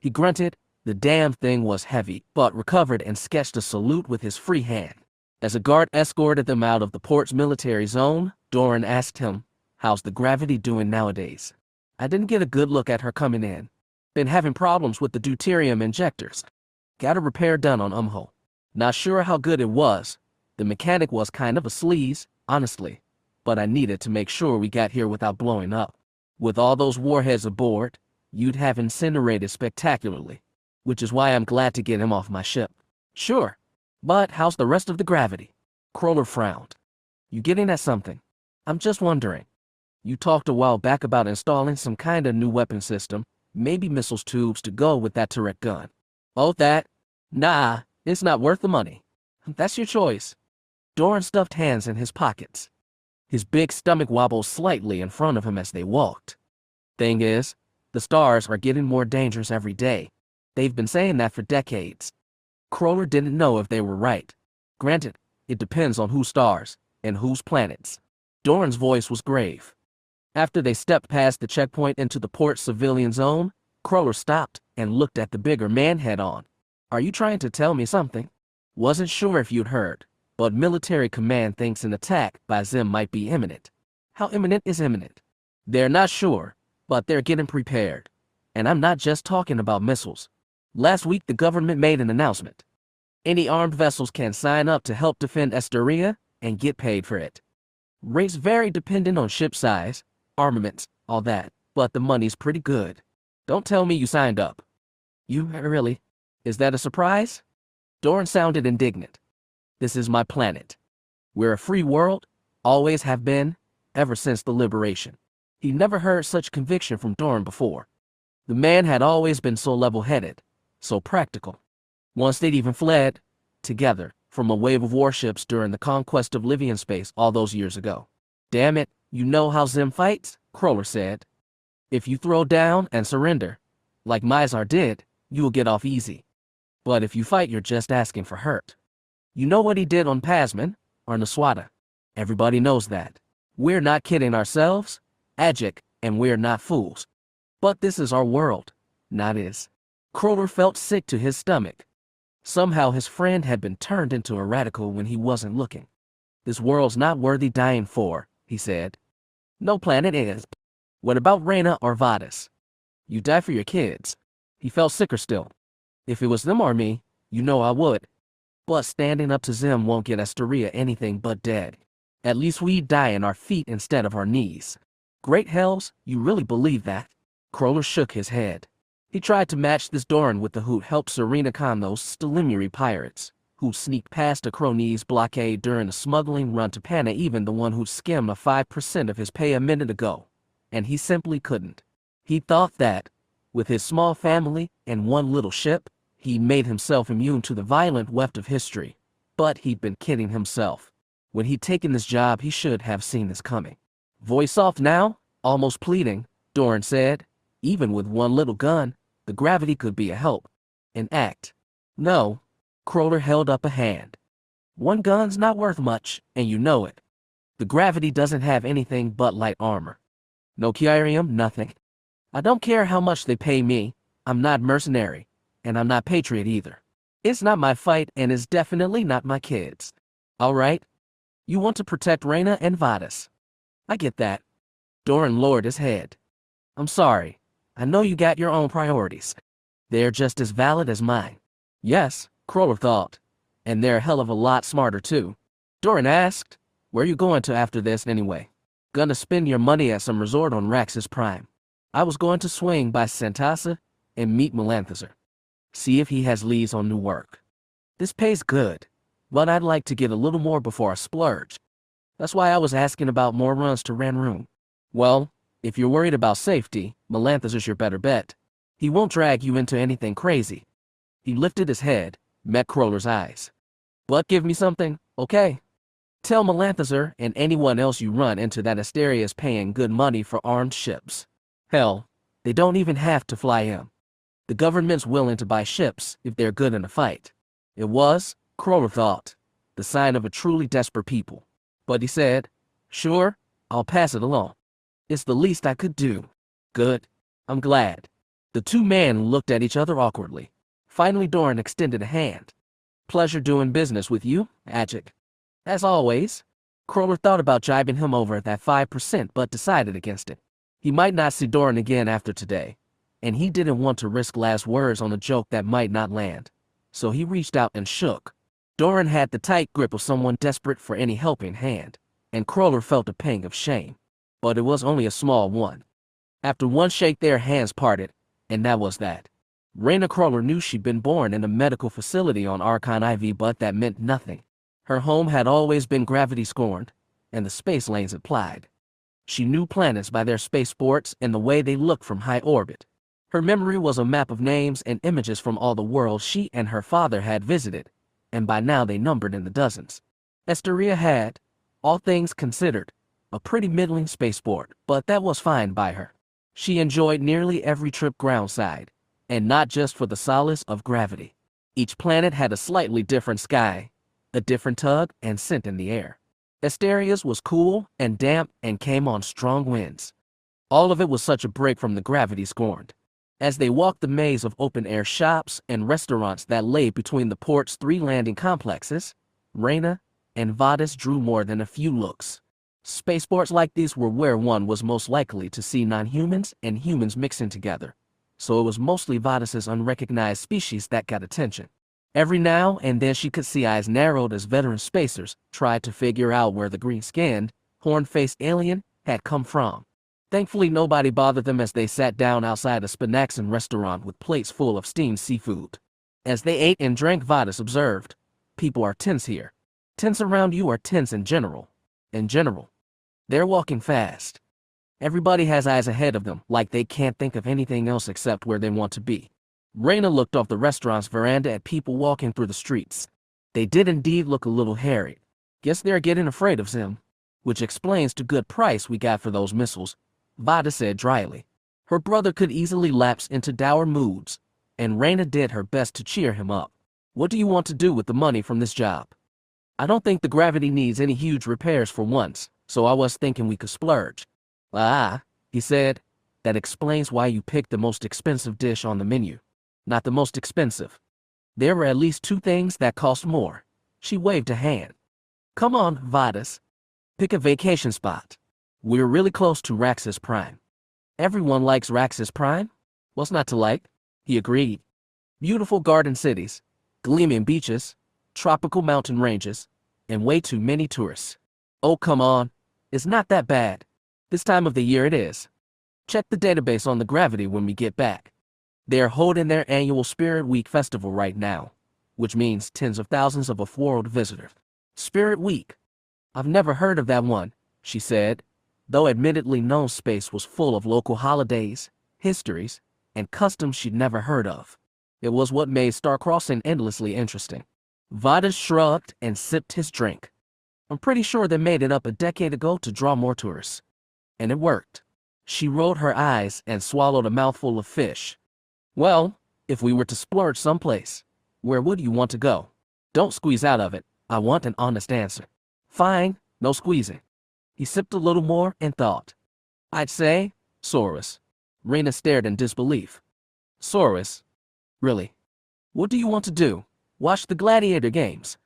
He grunted. The damn thing was heavy, but recovered and sketched a salute with his free hand. As a guard escorted them out of the port's military zone, Doran asked him, "How's the gravity doing nowadays?" I didn't get a good look at her coming in. Been having problems with the deuterium injectors. Got a repair done on Umho. Not sure how good it was. The mechanic was kind of a sleaze, honestly. But I needed to make sure we got here without blowing up. With all those warheads aboard, you'd have incinerated spectacularly. Which is why I'm glad to get him off my ship. Sure. But how's the rest of the gravity? Crawler frowned. You getting at something? I'm just wondering. You talked a while back about installing some kind of new weapon system, maybe missiles tubes to go with that turret gun. Oh, that? Nah, it's not worth the money. That's your choice. Doran stuffed hands in his pockets. His big stomach wobbled slightly in front of him as they walked. Thing is, the stars are getting more dangerous every day. They've been saying that for decades. Crawler didn't know if they were right. Granted, it depends on whose stars and whose planets. Doran's voice was grave. After they stepped past the checkpoint into the port civilian zone, Crawler stopped and looked at the bigger man head on. Are you trying to tell me something? Wasn't sure if you'd heard, but military command thinks an attack by Xim might be imminent. How imminent is imminent? They're not sure, but they're getting prepared. And I'm not just talking about missiles. Last week, the government made an announcement. Any armed vessels can sign up to help defend Esteria and get paid for it. Rates vary depending on ship size, armaments, all that, but the money's pretty good. Don't tell me you signed up. You really? Is that a surprise? Doran sounded indignant. This is my planet. We're a free world, always have been, ever since the liberation. He never heard such conviction from Doran before. The man had always been so level-headed. So practical. Once they'd even fled, together, from a wave of warships during the conquest of Livian space all those years ago. Damn it, you know how Xim fights? Crawler said. If you throw down and surrender, like Mizar did, you'll get off easy. But if you fight, you're just asking for hurt. You know what he did on Pasman, or Naswada. Everybody knows that. We're not kidding ourselves, Ajik, and we're not fools. But this is our world, not his. Crawler felt sick to his stomach. Somehow his friend had been turned into a radical when he wasn't looking. This world's not worthy dying for, he said. No planet is. What about Reyna or Vadis? You die for your kids. He felt sicker still. If it was them or me, you know I would. But standing up to Xim won't get Esteria anything but dead. At least we'd die in our feet instead of our knees. Great hells, you really believe that? Crawler shook his head. He tried to match this Doran with the who'd helped Serena con those Stelimiri pirates, who'd sneaked past a Cronies blockade during a smuggling run to Pana, even the one who'd skimmed a 5% of his pay a minute ago. And he simply couldn't. He thought that, with his small family and one little ship, he made himself immune to the violent weft of history. But he'd been kidding himself. When he'd taken this job, he should have seen this coming. Voice soft now, almost pleading, Doran said. Even with one little gun, the gravity could be a help. An act. No. Crawler held up a hand. One gun's not worth much, and you know it. The gravity doesn't have anything but light armor. No kyrium, nothing. I don't care how much they pay me. I'm not mercenary, and I'm not patriot either. It's not my fight, and it's definitely not my kids. All right? You want to protect Reyna and Vadis. I get that. Doran lowered his head. I'm sorry. I know you got your own priorities. They're just as valid as mine. Yes, Crawler thought. And they're a hell of a lot smarter too. Doran asked, where you going to after this anyway? Gonna spend your money at some resort on Raxus Prime. I was going to swing by Santasa and meet Melanthazar. See if he has leads on new work. This pays good, but I'd like to get a little more before I splurge. That's why I was asking about more runs to Ranroom. Well, if you're worried about safety, Melanthazar's your better bet. He won't drag you into anything crazy. He lifted his head, met Crawler's eyes. But give me something, okay? Tell Melanthazar and anyone else you run into that Esteria is paying good money for armed ships. Hell, they don't even have to fly him. The government's willing to buy ships if they're good in a fight. It was, Crawler thought, the sign of a truly desperate people. But he said, sure, I'll pass it along. It's the least I could do. Good. I'm glad. The two men looked at each other awkwardly. Finally, Doran extended a hand. Pleasure doing business with you, Ajik. As always. Crawler thought about jibing him over at that 5% but decided against it. He might not see Doran again after today, and he didn't want to risk last words on a joke that might not land. So he reached out and shook. Doran had the tight grip of someone desperate for any helping hand, and Crawler felt a pang of shame. But it was only a small one. After one shake their hands parted, and that was that. Reyna Crawler knew she'd been born in a medical facility on Archon IV, but that meant nothing. Her home had always been gravity-scorned, and the space lanes applied. She knew planets by their spaceports and the way they looked from high orbit. Her memory was a map of names and images from all the worlds she and her father had visited, and by now they numbered in the dozens. Esteria had, all things considered, a pretty middling spaceport, but that was fine by her. She enjoyed nearly every trip groundside, and not just for the solace of gravity. Each planet had a slightly different sky, a different tug and scent in the air. Esteria's was cool and damp and came on strong winds. All of it was such a break from the gravity scorned. As they walked the maze of open-air shops and restaurants that lay between the port's three landing complexes, Reyna and Vadis drew more than a few looks. Spaceports like these were where one was most likely to see non-humans and humans mixing together, so it was mostly Vadis's unrecognized species that got attention. Every now and then she could see eyes narrowed as veteran spacers tried to figure out where the green-skinned, horn-faced alien had come from. Thankfully, nobody bothered them as they sat down outside a Spinaxan restaurant with plates full of steamed seafood. As they ate and drank, Vadis observed, people are tense here. Tense around you are tense in general. In general. They're walking fast. Everybody has eyes ahead of them, like they can't think of anything else except where they want to be. Reyna looked off the restaurant's veranda at people walking through the streets. They did indeed look a little harried. Guess they're getting afraid of Xim. Which explains the good price we got for those missiles, Vada said dryly. Her brother could easily lapse into dour moods, and Reyna did her best to cheer him up. What do you want to do with the money from this job? I don't think the gravity needs any huge repairs for once, so I was thinking we could splurge. Ah, he said, that explains why you picked the most expensive dish on the menu. Not the most expensive. There were at least two things that cost more. She waved a hand. Come on, Vadis. Pick a vacation spot. We're really close to Raxus Prime. Everyone likes Raxus Prime. What's not to like? He agreed. Beautiful garden cities, gleaming beaches, tropical mountain ranges, and way too many tourists. Oh, come on. It's not that bad. This time of the year it is. Check the database on the gravity when we get back. They're holding their annual Spirit Week festival right now, which means tens of thousands of off-world visitors. Spirit Week. I've never heard of that one, she said, though admittedly no space was full of local holidays, histories, and customs she'd never heard of. It was what made Star Crossing endlessly interesting. Vadis shrugged and sipped his drink. I'm pretty sure they made it up a decade ago to draw more tourists. And it worked. She rolled her eyes and swallowed a mouthful of fish. Well, if we were to splurge someplace, where would you want to go? Don't squeeze out of it, I want an honest answer. Fine, no squeezing. He sipped a little more and thought. I'd say, Saurus. Reyna stared in disbelief. Saurus? Really? What do you want to do? Watch the gladiator games?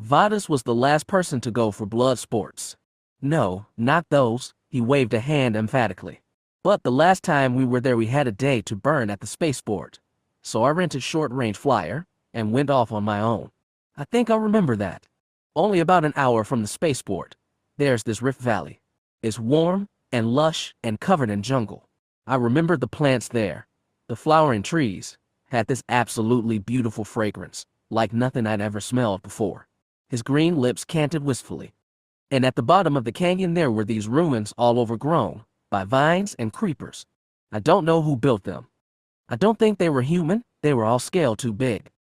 Vadas was the last person to go for blood sports. No, not those, he waved a hand emphatically. But the last time we were there we had a day to burn at the spaceport. So I rented short-range flyer and went off on my own. I think I'll remember that. Only about an hour from the spaceport, there's this Rift Valley. It's warm and lush and covered in jungle. I remembered the plants there. The flowering trees had this absolutely beautiful fragrance, like nothing I'd ever smelled before. His green lips canted wistfully. And at the bottom of the canyon there were these ruins all overgrown by vines and creepers. I don't know who built them. I don't think they were human, they were all scaled too big.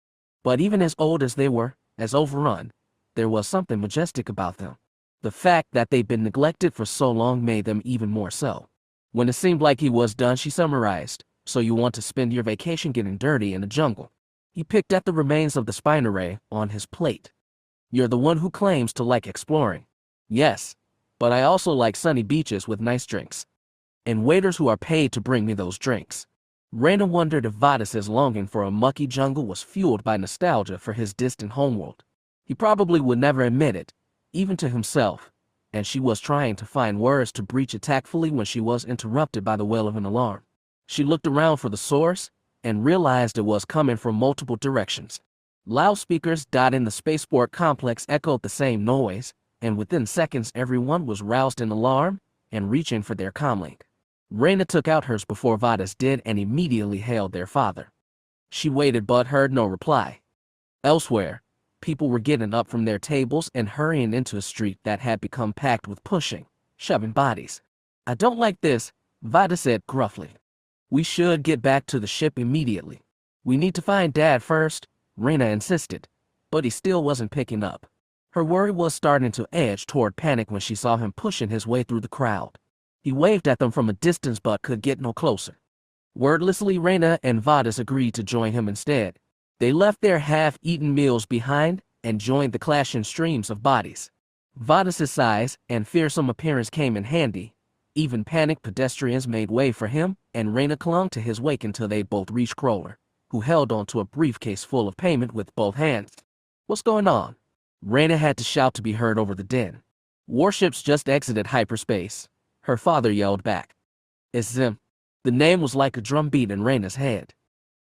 But even as old as they were, as overrun, there was something majestic about them. The fact that they'd been neglected for so long made them even more so. When it seemed like he was done, she summarized, so you want to spend your vacation getting dirty in the jungle. He picked at the remains of the spine array on his plate. You're the one who claims to like exploring. Yes, but I also like sunny beaches with nice drinks. And waiters who are paid to bring me those drinks. Reyna wondered if Vadas's longing for a mucky jungle was fueled by nostalgia for his distant homeworld. He probably would never admit it, even to himself, and she was trying to find words to breach it tactfully when she was interrupted by the wail of an alarm. She looked around for the source and realized it was coming from multiple directions. Loudspeakers dotting the spaceport complex echoed the same noise, and within seconds everyone was roused in alarm and reaching for their comlink. Reyna took out hers before Vadas did and immediately hailed their father. She waited but heard no reply. Elsewhere, people were getting up from their tables and hurrying into a street that had become packed with pushing, shoving bodies. I don't like this, Vadas said gruffly. We should get back to the ship immediately. We need to find Dad first, Reyna insisted, but he still wasn't picking up. Her worry was starting to edge toward panic when she saw him pushing his way through the crowd. He waved at them from a distance but could get no closer. Wordlessly, Reyna and Vadas agreed to join him instead. They left their half-eaten meals behind and joined the clashing streams of bodies. Vadas's size and fearsome appearance came in handy. Even panicked pedestrians made way for him, and Reyna clung to his wake until they both reached Crawler, who held onto a briefcase full of payment with both hands. What's going on? Reyna had to shout to be heard over the din. Warships just exited hyperspace. Her father yelled back. It's Xim. The name was like a drumbeat in Reyna's head.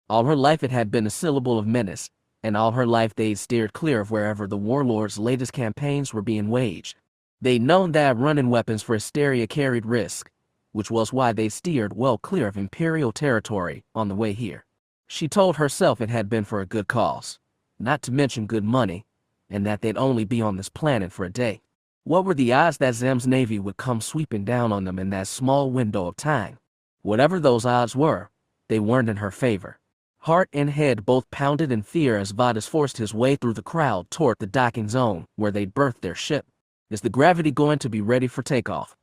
All her life it had been a syllable of menace, and all her life they'd steered clear of wherever the warlord's latest campaigns were being waged. They'd known that running weapons for Esteria carried risk, which was why they steered well clear of Imperial territory on the way here. She told herself it had been for a good cause, not to mention good money, and that they'd only be on this planet for a day. What were the odds that Xim's navy would come sweeping down on them in that small window of time? Whatever those odds were, they weren't in her favor. Heart and head both pounded in fear as Vadas forced his way through the crowd toward the docking zone where they'd berthed their ship. Is the gravity going to be ready for takeoff?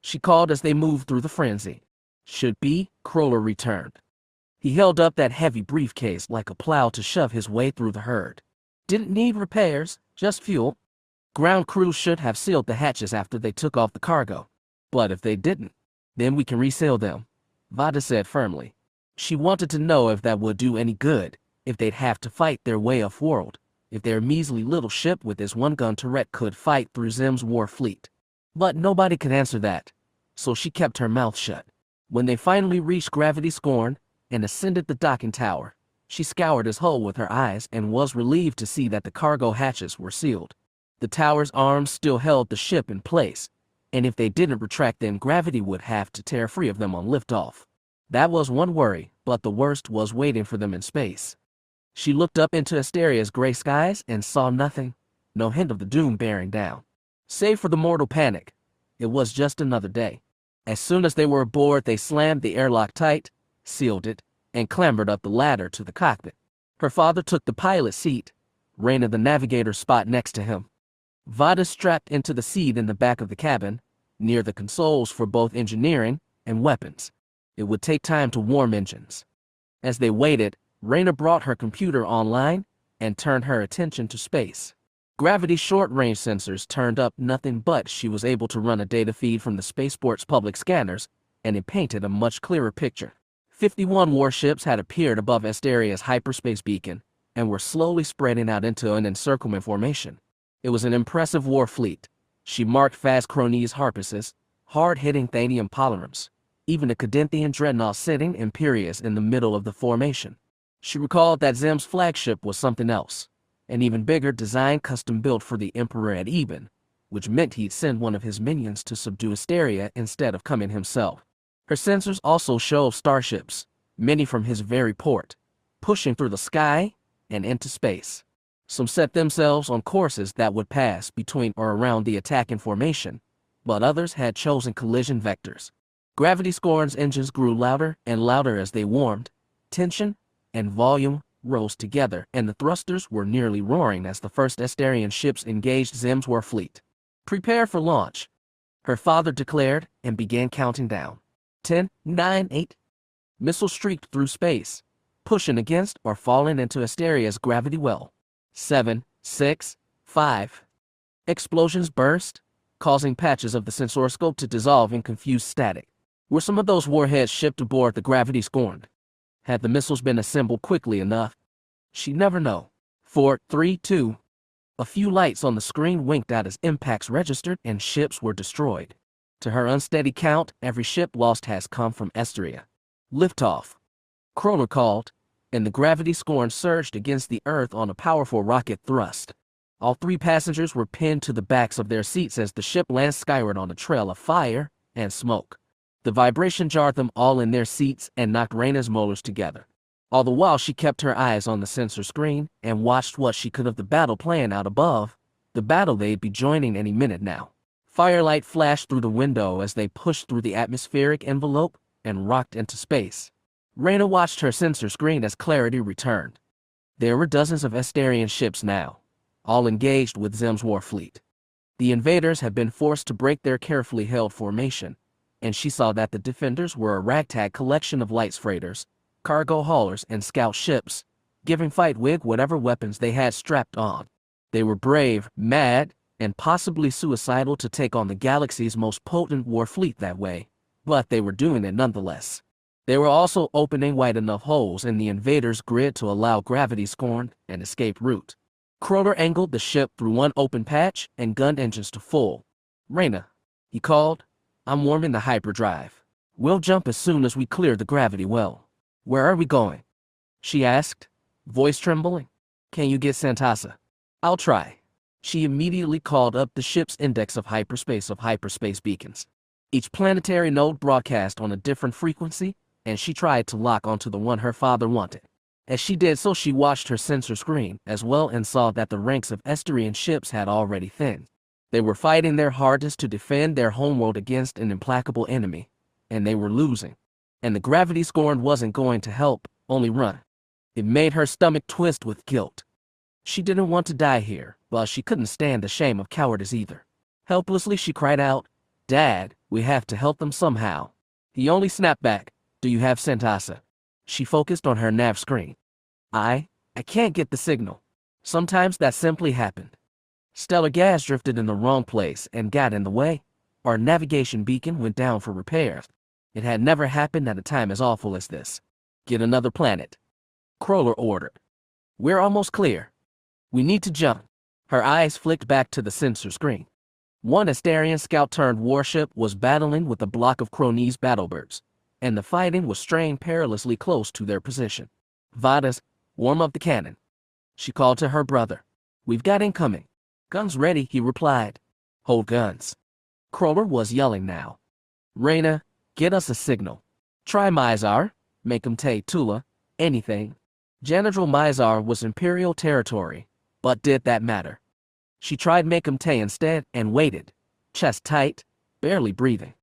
She called as they moved through the frenzy. Should be, Crawler returned. He held up that heavy briefcase like a plow to shove his way through the herd. Didn't need repairs, just fuel. Ground crew should have sealed the hatches after they took off the cargo. But if they didn't, then we can reseal them, Vadas said firmly. She wanted to know if that would do any good, if they'd have to fight their way off-world, if their measly little ship with its one-gun turret could fight through Xim's war fleet. But nobody could answer that, so she kept her mouth shut. When they finally reached Gravity Scorn and ascended the docking tower, she scoured his hull with her eyes and was relieved to see that the cargo hatches were sealed. The tower's arms still held the ship in place, and if they didn't retract then gravity would have to tear free of them on liftoff. That was one worry, but the worst was waiting for them in space. She looked up into Esteria's gray skies and saw nothing, no hint of the doom bearing down. Save for the mortal panic, it was just another day. As soon as they were aboard, they slammed the airlock tight, sealed it, and clambered up the ladder to the cockpit. Her father took the pilot seat, Reyna the navigator's spot next to him. Vadas strapped into the seat in the back of the cabin, near the consoles for both engineering and weapons. It would take time to warm engines. As they waited, Reyna brought her computer online and turned her attention to space. Gravity short-range sensors turned up nothing but she was able to run a data feed from the spaceport's public scanners, and it painted a much clearer picture. 51 warships had appeared above Esteria's hyperspace beacon, and were slowly spreading out into an encirclement formation. It was an impressive war fleet. She marked fast Cronese harpuses, hard-hitting Thanium polyrams, even a Cadenthian dreadnought sitting Imperius in the middle of the formation. She recalled that Xim's flagship was something else, an even bigger design custom-built for the Emperor at Eben, which meant he'd send one of his minions to subdue Esteria instead of coming himself. Her sensors also showed starships, many from his very port, pushing through the sky and into space. Some set themselves on courses that would pass between or around the attacking formation, but others had chosen collision vectors. Gravity Scorn's engines grew louder and louder as they warmed. Tension and volume rose together, and the thrusters were nearly roaring as the first Esterian ships engaged Xim's war fleet. "Prepare for launch," her father declared and began counting down. 10, 9, 8. Missiles streaked through space, pushing against or falling into Esteria's gravity well. 7, 6, 5. Explosions burst, causing patches of the sensorscope to dissolve in confused static. Were some of those warheads shipped aboard the Gravity Scorn? Had the missiles been assembled quickly enough? She'd never know. 4, 3, 2. A few lights on the screen winked out as impacts registered and ships were destroyed. To her unsteady count, every ship lost has come from Esteria. "Liftoff," Kroner called, and the Gravity Scorn surged against the Earth on a powerful rocket thrust. All 3 passengers were pinned to the backs of their seats as the ship landed skyward on a trail of fire and smoke. The vibration jarred them all in their seats and knocked Reyna's molars together. All the while she kept her eyes on the sensor screen and watched what she could of the battle playing out above, the battle they'd be joining any minute now. Firelight flashed through the window as they pushed through the atmospheric envelope and rocked into space. Reyna watched her sensor screen as clarity returned. There were dozens of Esterian ships now, all engaged with Xim's war fleet. The invaders had been forced to break their carefully held formation, and she saw that the defenders were a ragtag collection of lights freighters, cargo haulers, and scout ships, giving fight with whatever weapons they had strapped on. They were brave, mad, and possibly suicidal to take on the galaxy's most potent war fleet that way, but they were doing it nonetheless. They were also opening wide enough holes in the invaders' grid to allow Gravity Scorn an escape route. Kroner angled the ship through one open patch and gunned engines to full. "Reyna," he called, "I'm warming the hyperdrive. We'll jump as soon as we clear the gravity well." "Where are we going?" she asked, voice trembling. "Can you get Santasa?" "I'll try." She immediately called up the ship's index of hyperspace beacons. Each planetary node broadcast on a different frequency, and she tried to lock onto the one her father wanted. As she did so, she watched her sensor screen as well and saw that the ranks of Esterian ships had already thinned. They were fighting their hardest to defend their homeworld against an implacable enemy, and they were losing. And the Gravity Scorn wasn't going to help, only run. It made her stomach twist with guilt. She didn't want to die here, but she couldn't stand the shame of cowardice either. Helplessly she cried out, "Dad, we have to help them somehow." He only snapped back, "Do you have Santasa?" She focused on her nav screen. I can't get the signal." Sometimes that simply happened. Stellar gas drifted in the wrong place and got in the way. Our navigation beacon went down for repairs. It had never happened at a time as awful as this. "Get another planet," Kroner ordered. "We're almost clear. We need to jump." Her eyes flicked back to the sensor screen. One Esterian scout-turned-warship was battling with a block of Cronese battlebirds, and the fighting was straying perilously close to their position. "Vadas, warm up the cannon," she called to her brother. "We've got incoming." "Guns ready," he replied. "Hold guns." Kroner was yelling now. "Reyna, get us a signal. Try Mizar, Mekumte Tula, anything." General Mizar was Imperial territory, but did that matter? She tried Mekumte instead and waited, chest tight, barely breathing.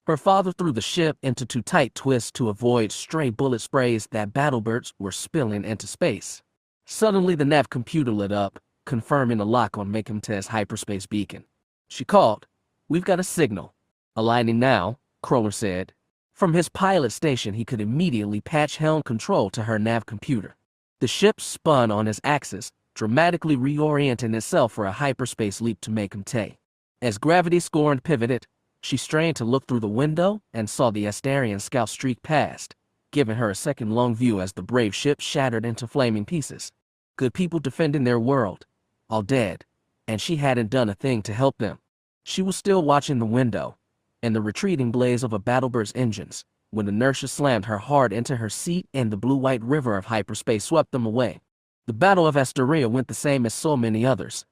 Her father threw the ship into two tight twists to avoid stray bullet sprays that battlebirds were spilling into space. Suddenly the nav computer lit up, confirming a lock on Mekumte's hyperspace beacon. She called, "We've got a signal." "Aligning now," Kroner said. From his pilot station he could immediately patch helm control to her nav computer. The ship spun on its axis, dramatically reorienting itself for a hyperspace leap to make him tay. As gravity scorn pivoted, she strained to look through the window and saw the Esterian scout streak past, giving her a second-long view as the brave ship shattered into flaming pieces. Good people defending their world, all dead, and she hadn't done a thing to help them. She was still watching the window and the retreating blaze of a battlebird's engines when inertia slammed her hard into her seat and the blue-white river of hyperspace swept them away. The Battle of Esteria went the same as so many others.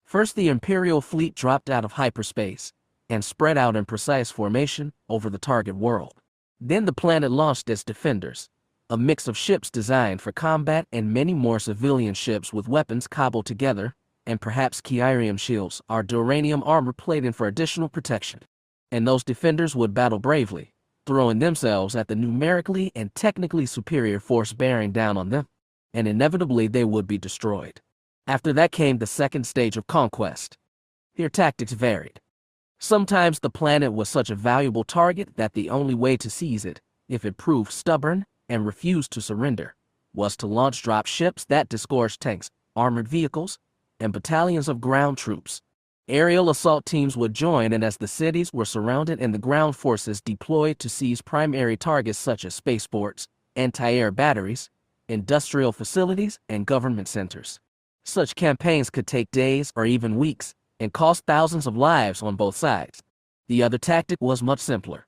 First, the Imperial fleet dropped out of hyperspace and spread out in precise formation over the target world. Then the planet launched its defenders, a mix of ships designed for combat and many more civilian ships with weapons cobbled together, and perhaps Kyrium shields or duranium armor plated for additional protection. And those defenders would battle bravely, throwing themselves at the numerically and technically superior force bearing down on them, and inevitably they would be destroyed. After that came the second stage of conquest. Here tactics varied. Sometimes the planet was such a valuable target that the only way to seize it, if it proved stubborn and refused to surrender, was to launch drop ships that disgorged tanks, armored vehicles, and battalions of ground troops. Aerial assault teams would join, and as the cities were surrounded and the ground forces deployed to seize primary targets such as spaceports, anti-air batteries, industrial facilities, and government centers. Such campaigns could take days or even weeks and cost thousands of lives on both sides. The other tactic was much simpler.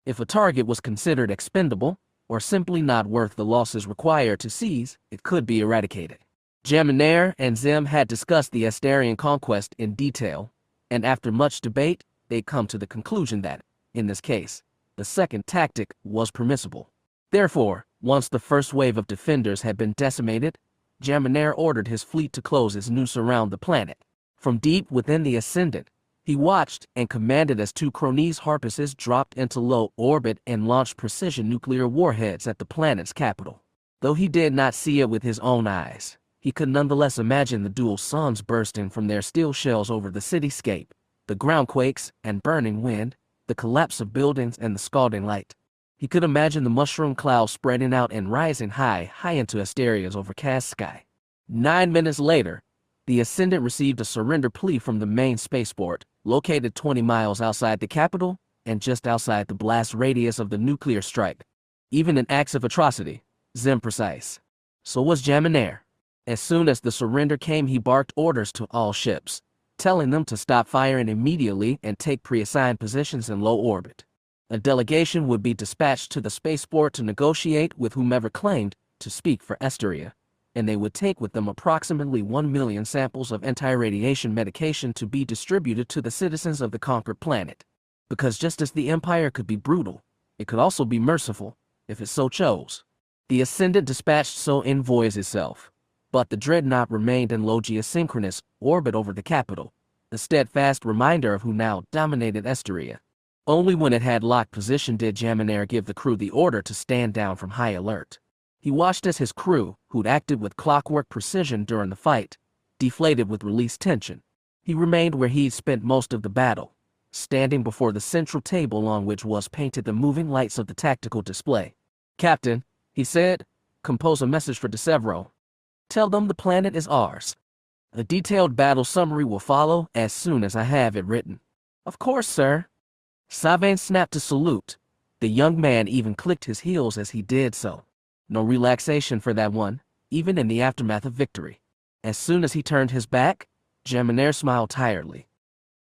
If a target was considered expendable or simply not worth the losses required to seize, it could be eradicated. Jamenair and Xim had discussed the Esterian conquest in detail, and after much debate, they'd come to the conclusion that, in this case, the second tactic was permissible. Therefore, once the first wave of defenders had been decimated, Jamenair ordered his fleet to close its noose around the planet. From deep within the Ascendant, he watched and commanded as two Cronese harpises dropped into low orbit and launched precision nuclear warheads at the planet's capital. Though he did not see it with his own eyes, he could nonetheless imagine the dual suns bursting from their steel shells over the cityscape, the groundquakes and burning wind, the collapse of buildings and the scalding light. He could imagine the mushroom clouds spreading out and rising high into Esteria's overcast sky. 9 minutes later, the Ascendant received a surrender plea from the main spaceport, located 20 miles outside the capital and just outside the blast radius of the nuclear strike. Even in acts of atrocity, Xim precise. So was Jamenair. As soon as the surrender came, he barked orders to all ships, telling them to stop firing immediately and take pre-assigned positions in low orbit. A delegation would be dispatched to the spaceport to negotiate with whomever claimed to speak for Esteria, and they would take with them approximately 1 million samples of anti-radiation medication to be distributed to the citizens of the conquered planet. Because just as the Empire could be brutal, it could also be merciful, if it so chose. The Ascendant dispatched so envoys itself, but the Dreadnought remained in low geosynchronous orbit over the capital, a steadfast reminder of who now dominated Esteria. Only when it had locked position did Jamenair give the crew the order to stand down from high alert. He watched as his crew, who'd acted with clockwork precision during the fight, deflated with released tension. He remained where he'd spent most of the battle, standing before the central table on which was painted the moving lights of the tactical display. "Captain," he said, "compose a message for Decisive. Tell them the planet is ours. A detailed battle summary will follow as soon as I have it written." "Of course, sir." Savain snapped to salute. The young man even clicked his heels as he did so. No relaxation for that one, even in the aftermath of victory. As soon as he turned his back, Jamenair smiled tiredly.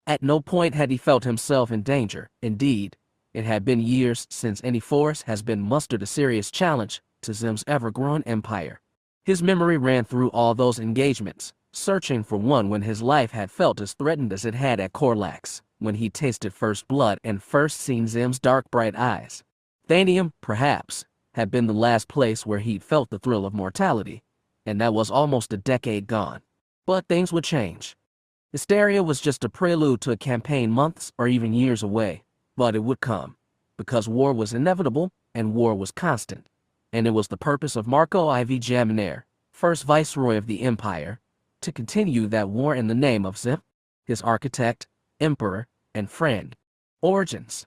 At no point had he felt himself in danger. Indeed, it had been years since any force has been mustered a serious challenge to Xim's ever-growing empire. His memory ran through all those engagements, searching for one when his life had felt as threatened as it had at Corax, when he tasted first blood and first seen Xim's dark bright eyes. Thanium, perhaps, had been the last place where he'd felt the thrill of mortality, and that was almost a decade gone. But things would change. Esteria was just a prelude to a campaign months or even years away, but it would come, because war was inevitable and war was constant, and it was the purpose of Marco IV Jamenair, first viceroy of the empire, to continue that war in the name of Xim, his architect, emperor, and friend. Origins.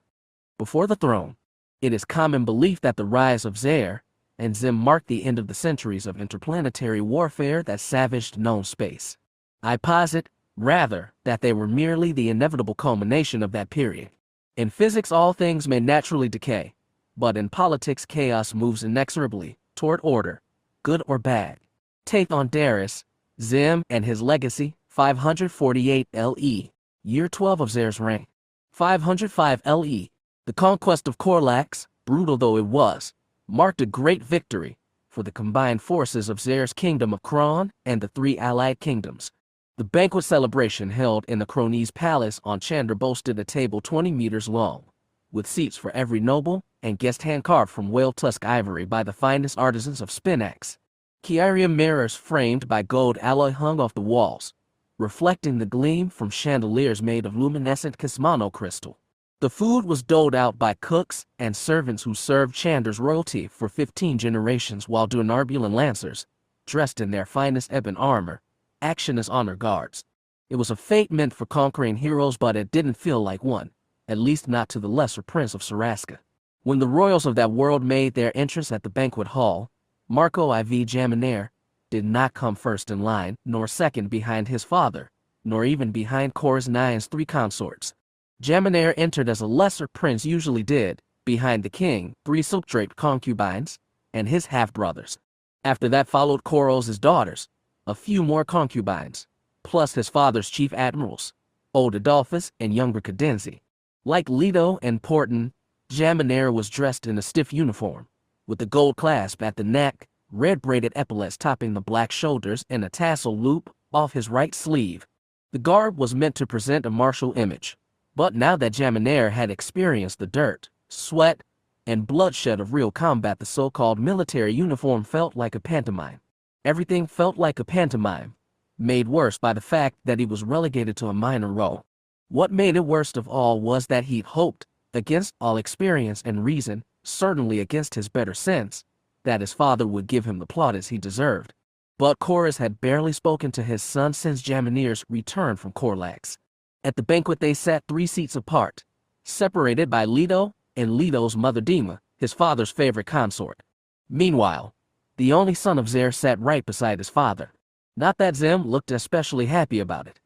Before the throne, it is common belief that the rise of Zaire, and Xim marked the end of the centuries of interplanetary warfare that savaged known space. I posit, rather, that they were merely the inevitable culmination of that period. In physics, all things may naturally decay, but in politics, chaos moves inexorably toward order, good or bad. Tython Darius, Xim and his legacy, 548 LE, year 12 of Zair's reign. 505 LE, the conquest of Corax, brutal though it was, marked a great victory for the combined forces of Zair's kingdom of Kron and the three allied kingdoms. The banquet celebration held in the Cronies Palace on Chandra boasted a table 20 meters long, with seats for every noble and guest hand-carved from whale tusk ivory by the finest artisans of Spinax. Kyria mirrors framed by gold alloy hung off the walls, reflecting the gleam from chandeliers made of luminescent Kismano crystal. The food was doled out by cooks and servants who served Chandra's royalty for 15 generations, while Dunarbulan lancers, dressed in their finest ebon armor, action as honor guards. It was a fate meant for conquering heroes, but it didn't feel like one, at least not to the lesser prince of Saraska. When the royals of that world made their entrance at the banquet hall, Marco IV Jaminair did not come first in line, nor second behind his father, nor even behind Chorus IX's three consorts. Jaminair entered as a lesser prince usually did, behind the king, three silk-draped concubines, and his half-brothers. After that followed Koros' daughters, a few more concubines, plus his father's chief admirals, old Adolphus and younger Cadenzi. Like Leto and Porton, Jaminair was dressed in a stiff uniform, with a gold clasp at the neck, red braided epaulets topping the black shoulders, and a tassel loop off his right sleeve. The garb was meant to present a martial image, but now that Jaminair had experienced the dirt, sweat, and bloodshed of real combat, the so-called military uniform felt like a pantomime. Everything felt like a pantomime, made worse by the fact that he was relegated to a minor role. What made it worst of all was that he'd hoped, against all experience and reason, certainly against his better sense, that his father would give him the plaudits he deserved. But Chorus had barely spoken to his son since Jaminair's return from Corax. At the banquet they sat 3 seats apart, separated by Leto and Leto's mother Dima, his father's favorite consort. Meanwhile, the only son of Zair sat right beside his father. Not that Xim looked especially happy about it.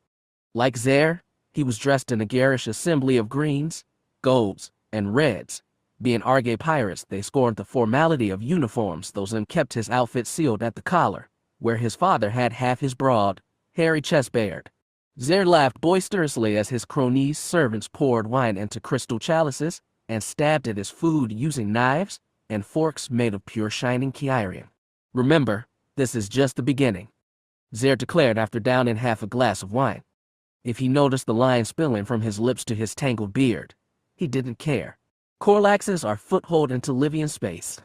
Like Zair, he was dressed in a garish assembly of greens, golds, and reds. Being Arge pirates, they scorned the formality of uniforms, though Xim kept his outfit sealed at the collar, where his father had half his broad, hairy chest bared. Zair laughed boisterously as his cronies' servants poured wine into crystal chalices and stabbed at his food using knives and forks made of pure shining Kyrian. "Remember, this is just the beginning," Zair declared after downing half a glass of wine. If he noticed the line spilling from his lips to his tangled beard, he didn't care. Corlaxes are foothold into Livian space.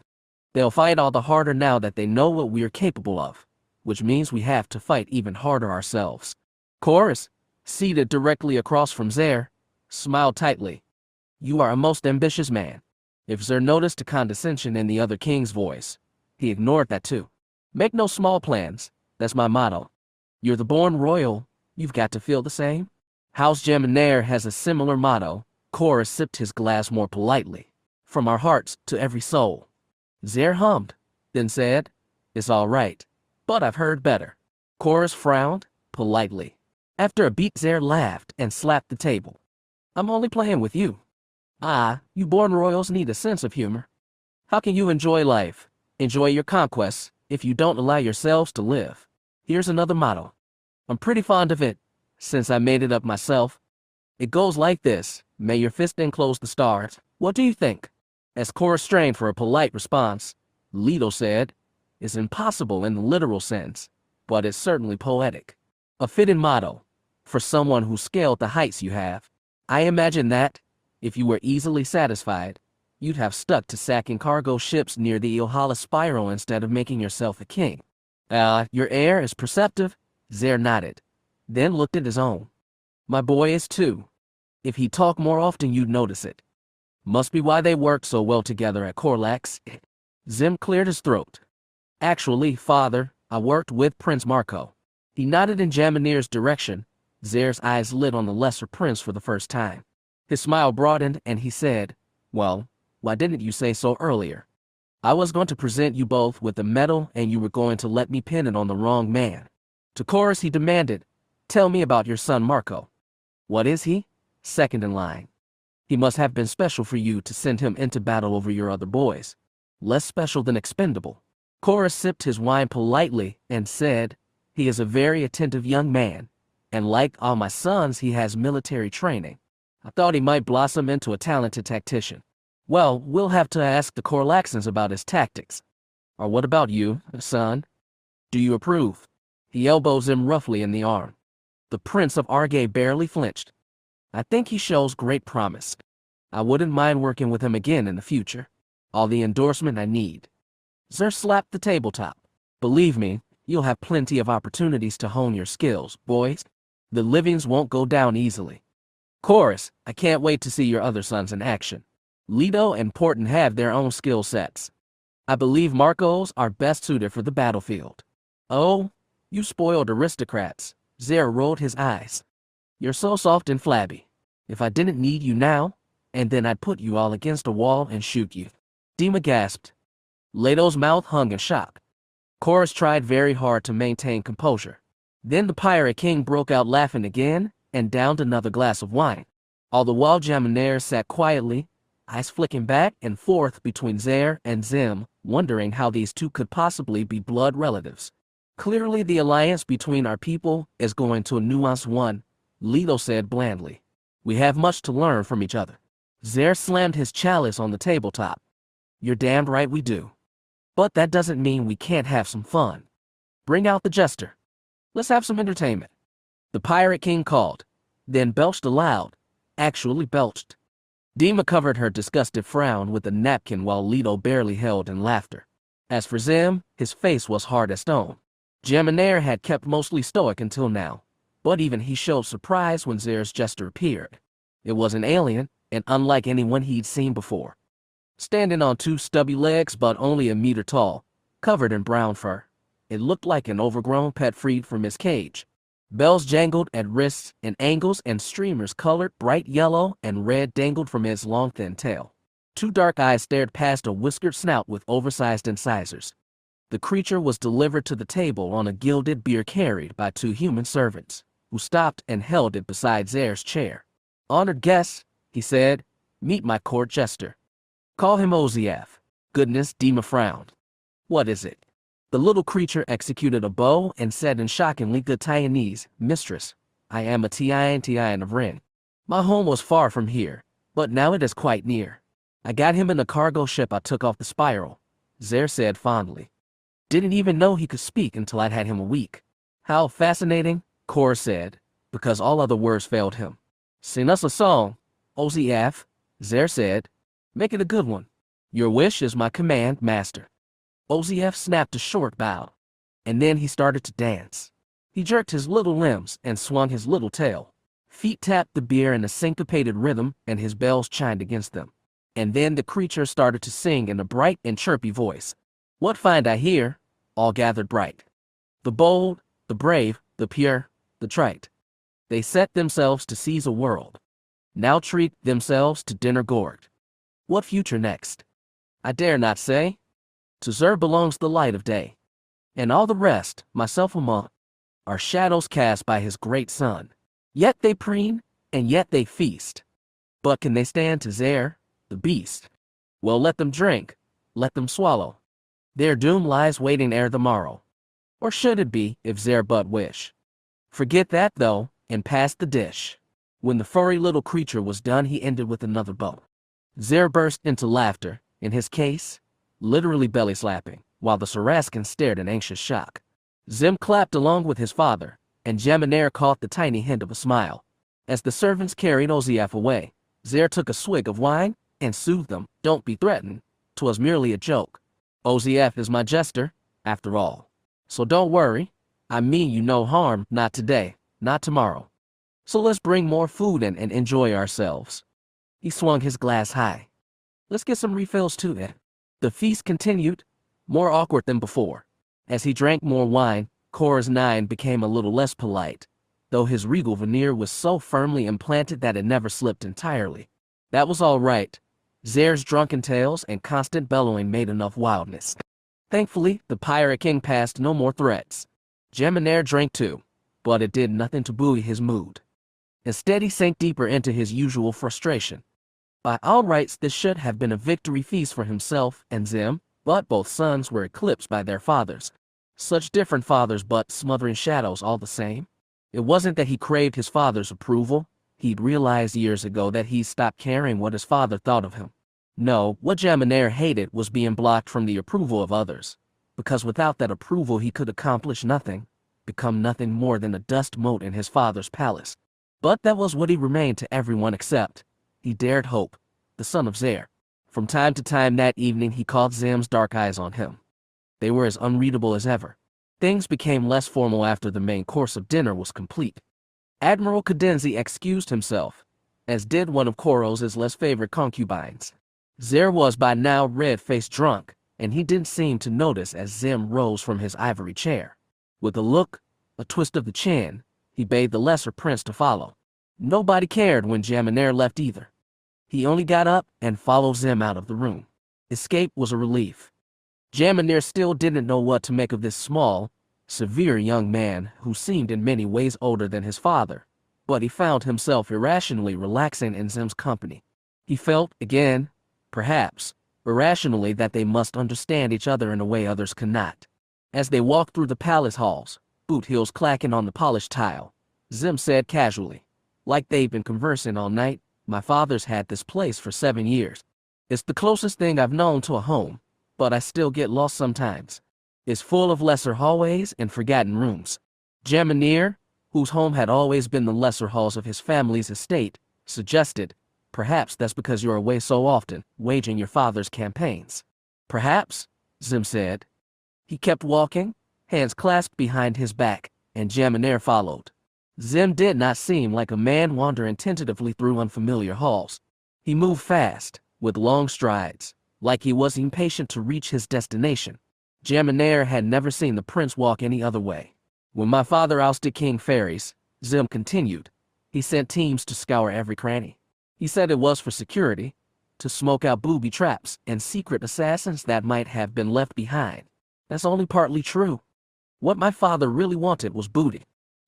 They'll fight all the harder now that they know what we're capable of, which means we have to fight even harder ourselves. Chorus, seated directly across from Zair, smiled tightly. "You are a most ambitious man." If Zair noticed the condescension in the other king's voice, he ignored that too. "Make no small plans, that's my motto. You're the born royal, you've got to feel the same." House Jaminair has a similar motto. Chorus sipped his glass more politely. "From our hearts to every soul." Zair hummed, then said, "It's all right, but I've heard better." Chorus frowned, politely. After a beat, Zair laughed and slapped the table. "I'm only playing with you. Ah, you born royals need a sense of humor. How can you enjoy life, enjoy your conquests, if you don't allow yourselves to live? Here's another motto. I'm pretty fond of it, since I made it up myself. It goes like this: may your fist enclose the stars. What do you think?" As Chorus strained for a polite response, Leto said, "It's impossible in the literal sense, but it's certainly poetic. A fitting motto for someone who scaled the heights you have. I imagine that, if you were easily satisfied, you'd have stuck to sacking cargo ships near the Ilhala Spiral instead of making yourself a king." Your air is perceptive," Zair nodded, then looked at his own. "My boy is too. If he'd talk more often, you'd notice it. Must be why they worked so well together at Corax." Xim cleared his throat. "Actually, father, I worked with Prince Marco." He nodded in Jaminair's direction. Zair's eyes lit on the lesser prince for the first time. His smile broadened and he said, "Well, why didn't you say so earlier?" I was going to present you both with a medal and you were going to let me pin it on the wrong man. To Chorus he demanded, tell me about your son Marco. What is he? Second in line. He must have been special for you to send him into battle over your other boys. Less special than expendable. Chorus sipped his wine politely and said, he is a very attentive young man, and like all my sons he has military training. I thought he might blossom into a talented tactician. Well, we'll have to ask the Corlaxans about his tactics. Or what about you, son? Do you approve? He elbows him roughly in the arm. The Prince of Argay barely flinched. I think he shows great promise. I wouldn't mind working with him again in the future. All the endorsement I need. Zer slapped the tabletop. Believe me, you'll have plenty of opportunities to hone your skills, boys. The livings won't go down easily. Chorus, I can't wait to see your other sons in action. Leto and Porton have their own skill sets. I believe Marco's are best suited for the battlefield. Oh, you spoiled aristocrats. Zer rolled his eyes. You're so soft and flabby. If I didn't need you now, and then I'd put you all against a wall and shoot you. Dima gasped. Leto's mouth hung in shock. Chorus tried very hard to maintain composure. Then the Pirate King broke out laughing again and downed another glass of wine. All the while Jaminar sat quietly, eyes flicking back and forth between Zer and Xim, wondering how these two could possibly be blood relatives. Clearly the alliance between our people is going to a nuanced one, Leto said blandly. We have much to learn from each other. Zer slammed his chalice on the tabletop. You're damned right we do. But that doesn't mean we can't have some fun. Bring out the jester. Let's have some entertainment. The Pirate King called, then belched aloud, actually belched. Dima covered her disgusted frown with a napkin while Leto barely held in laughter. As for Xim, his face was hard as stone. Jaminar had kept mostly stoic until now, but even he showed surprise when Zer's jester appeared. It was an alien, and unlike anyone he'd seen before. Standing on two stubby legs but only a meter tall, covered in brown fur, it looked like an overgrown pet freed from his cage. Bells jangled at wrists and ankles and streamers colored bright yellow and red dangled from his long thin tail. Two dark eyes stared past a whiskered snout with oversized incisors. The creature was delivered to the table on a gilded bier carried by two human servants, who stopped and held it beside Zer's chair. Honored guests, he said, meet my court jester. Call him Oziaf. Goodness, Dima frowned. What is it? The little creature executed a bow and said in shockingly good Taiwanese, Mistress, I am a Tian of Ren. My home was far from here, but now it is quite near. I got him in a cargo ship I took off the spiral, Zer said fondly. Didn't even know he could speak until I'd had him a week. How fascinating, Cor said, because all other words failed him. Sing us a song, Oziaf, Zer said. Make it a good one. Your wish is my command, master. Oziaf snapped a short bow, and then he started to dance. He jerked his little limbs and swung his little tail. Feet tapped the bier in a syncopated rhythm and his bells chimed against them. And then the creature started to sing in a bright and chirpy voice. What find I here? All gathered bright. The bold, the brave, the pure, the trite. They set themselves to seize a world. Now treat themselves to dinner gourd. What future next? I dare not say. To Zer belongs the light of day. And all the rest, myself among, are shadows cast by his great sun. Yet they preen, and yet they feast. But can they stand to Zer, the beast? Well, let them drink, let them swallow. Their doom lies waiting ere the morrow. Or should it be, if Zer but wish? Forget that, though, and pass the dish. When the furry little creature was done, he ended with another bow. Zer burst into laughter, in his case, literally belly slapping, while the Sarascan stared in anxious shock. Xim clapped along with his father, and Jaminar caught the tiny hint of a smile. As the servants carried Oziaf away, Zer took a swig of wine and soothed them. Don't be threatened. 'Twas merely a joke. Oziaf is my jester, after all. So don't worry. I mean you no harm, not today, not tomorrow. So let's bring more food in and enjoy ourselves. He swung his glass high. Let's get some refills too then. The feast continued, more awkward than before. As he drank more wine, Cora's 9 became a little less polite, though his regal veneer was so firmly implanted that it never slipped entirely. That was all right, Zare's drunken tales and constant bellowing made enough wildness. Thankfully, the Pirate King passed no more threats. Geminaire drank too, but it did nothing to buoy his mood. Instead, he sank deeper into his usual frustration. By all rights, this should have been a victory feast for himself and Xim, but both sons were eclipsed by their fathers. Such different fathers, but smothering shadows all the same. It wasn't that he craved his father's approval. He'd realized years ago that he'd stopped caring what his father thought of him. No, what Geminaire hated was being blocked from the approval of others, because without that approval he could accomplish nothing, become nothing more than a dust mote in his father's palace. But that was what he remained to everyone except, he dared hope, the son of Zare. From time to time that evening he caught Xim's dark eyes on him. They were as unreadable as ever. Things became less formal after the main course of dinner was complete. Admiral Cadenzi excused himself, as did one of Coros's less favorite concubines. Zare was by now red-faced drunk, and he didn't seem to notice as Xim rose from his ivory chair. With a look, a twist of the chin, he bade the lesser prince to follow. Nobody cared when Geminaire left either. He only got up and followed Xim out of the room. Escape was a relief. Geminaire still didn't know what to make of this small, severe young man who seemed in many ways older than his father, but he found himself irrationally relaxing in Xim's company. He felt, again, perhaps, irrationally that they must understand each other in a way others cannot. As they walked through the palace halls, boot heels clacking on the polished tile, Xim said casually, like they've been conversing all night, my father's had this place for 7 years. It's the closest thing I've known to a home, but I still get lost sometimes. It's full of lesser hallways and forgotten rooms. Geminaire, whose home had always been the lesser halls of his family's estate, suggested, perhaps that's because you're away so often, waging your father's campaigns. Perhaps, Xim said. He kept walking, hands clasped behind his back, and Geminaire followed. Xim did not seem like a man wandering tentatively through unfamiliar halls. He moved fast, with long strides, like he was impatient to reach his destination. Geminaire had never seen the prince walk any other way. When my father ousted King Ferries, Xim continued, he sent teams to scour every cranny. He said it was for security, to smoke out booby traps and secret assassins that might have been left behind. That's only partly true. What my father really wanted was booty.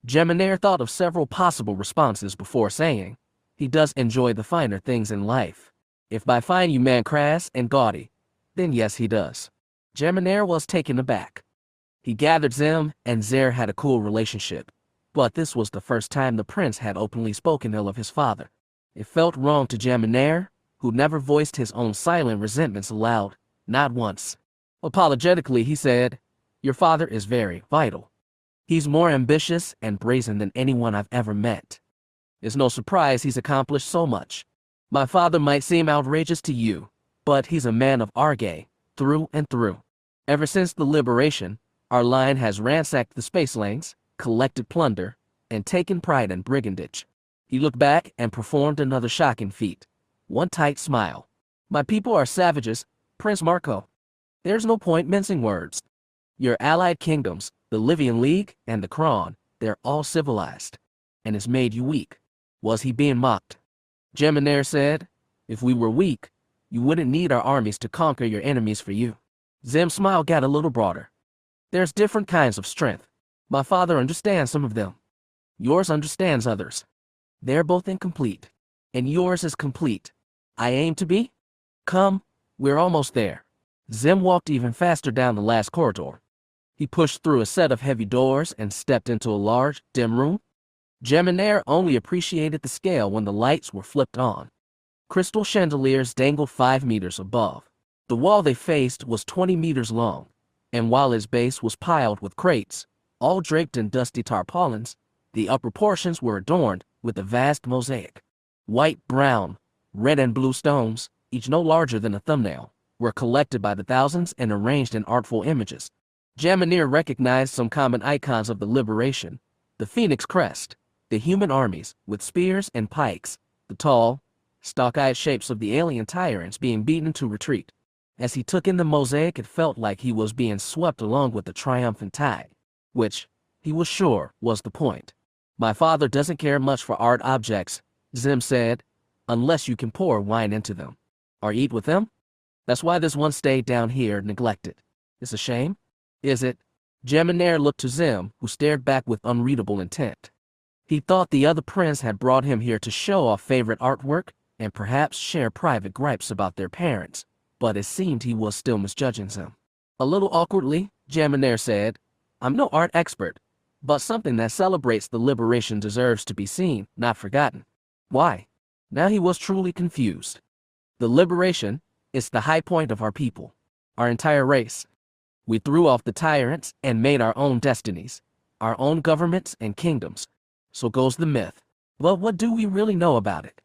Geminaire thought of several possible responses before saying, he does enjoy the finer things in life. If by fine you mean crass and gaudy, then yes he does. Geminaire was taken aback. He gathered Xim and Zare had a cool relationship, but this was the first time the prince had openly spoken ill of his father. It felt wrong to Geminaire, who never voiced his own silent resentments aloud, not once. Apologetically he said, your father is very vital. He's more ambitious and brazen than anyone I've ever met. It's no surprise he's accomplished so much. My father might seem outrageous to you, but he's a man of Arge, through and through. Ever since the liberation, our line has ransacked the space lanes, collected plunder, and taken pride in brigandage. He looked back and performed another shocking feat. One tight smile. My people are savages, Prince Marco. There's no point mincing words. Your allied kingdoms, the Livian League and the Kron, they're all civilized. And it's made you weak. Was he being mocked? Geminaire said, if we were weak, you wouldn't need our armies to conquer your enemies for you. Xim's smile got a little broader. There's different kinds of strength. My father understands some of them. Yours understands others. They're both incomplete. And yours is complete. I aim to be? Come, we're almost there. Xim walked even faster down the last corridor. He pushed through a set of heavy doors and stepped into a large, dim room. Geminaire only appreciated the scale when the lights were flipped on. Crystal chandeliers dangled 5 meters above. The wall they faced was 20 meters long, and while its base was piled with crates, all draped in dusty tarpaulins, the upper portions were adorned with a vast mosaic. White, brown, red and blue stones, each no larger than a thumbnail, were collected by the thousands and arranged in artful images. Geminaire recognized some common icons of the liberation, the phoenix crest, the human armies with spears and pikes, the tall, stalk-eyed shapes of the alien tyrants being beaten to retreat. As he took in the mosaic, it felt like he was being swept along with the triumphant tide, which, he was sure, was the point. My father doesn't care much for art objects, Xim said, unless you can pour wine into them. or eat with them? That's why this one stayed down here neglected. It's a shame? Is it? Geminaire looked to Xim, who stared back with unreadable intent. He thought the other prince had brought him here to show off favorite artwork and perhaps share private gripes about their parents, but it seemed he was still misjudging him. A little awkwardly, Geminaire said, I'm no art expert, but something that celebrates the liberation deserves to be seen, not forgotten. Why? Now he was truly confused. The liberation is the high point of our people, our entire race. We threw off the tyrants and made our own destinies, our own governments and kingdoms. So goes the myth. Well, what do we really know about it?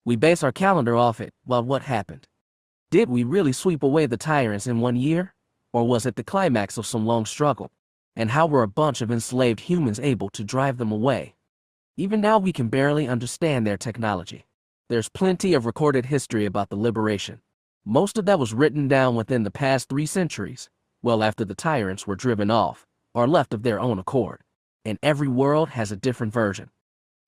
We base our calendar off it. Well, what happened? Did we really sweep away the tyrants in 1 year? Or was it the climax of some long struggle? And how were a bunch of enslaved humans able to drive them away? Even now we can barely understand their technology. There's plenty of recorded history about the liberation. Most of that was written down within the past 3 centuries, well after the tyrants were driven off, or left of their own accord. And every world has a different version.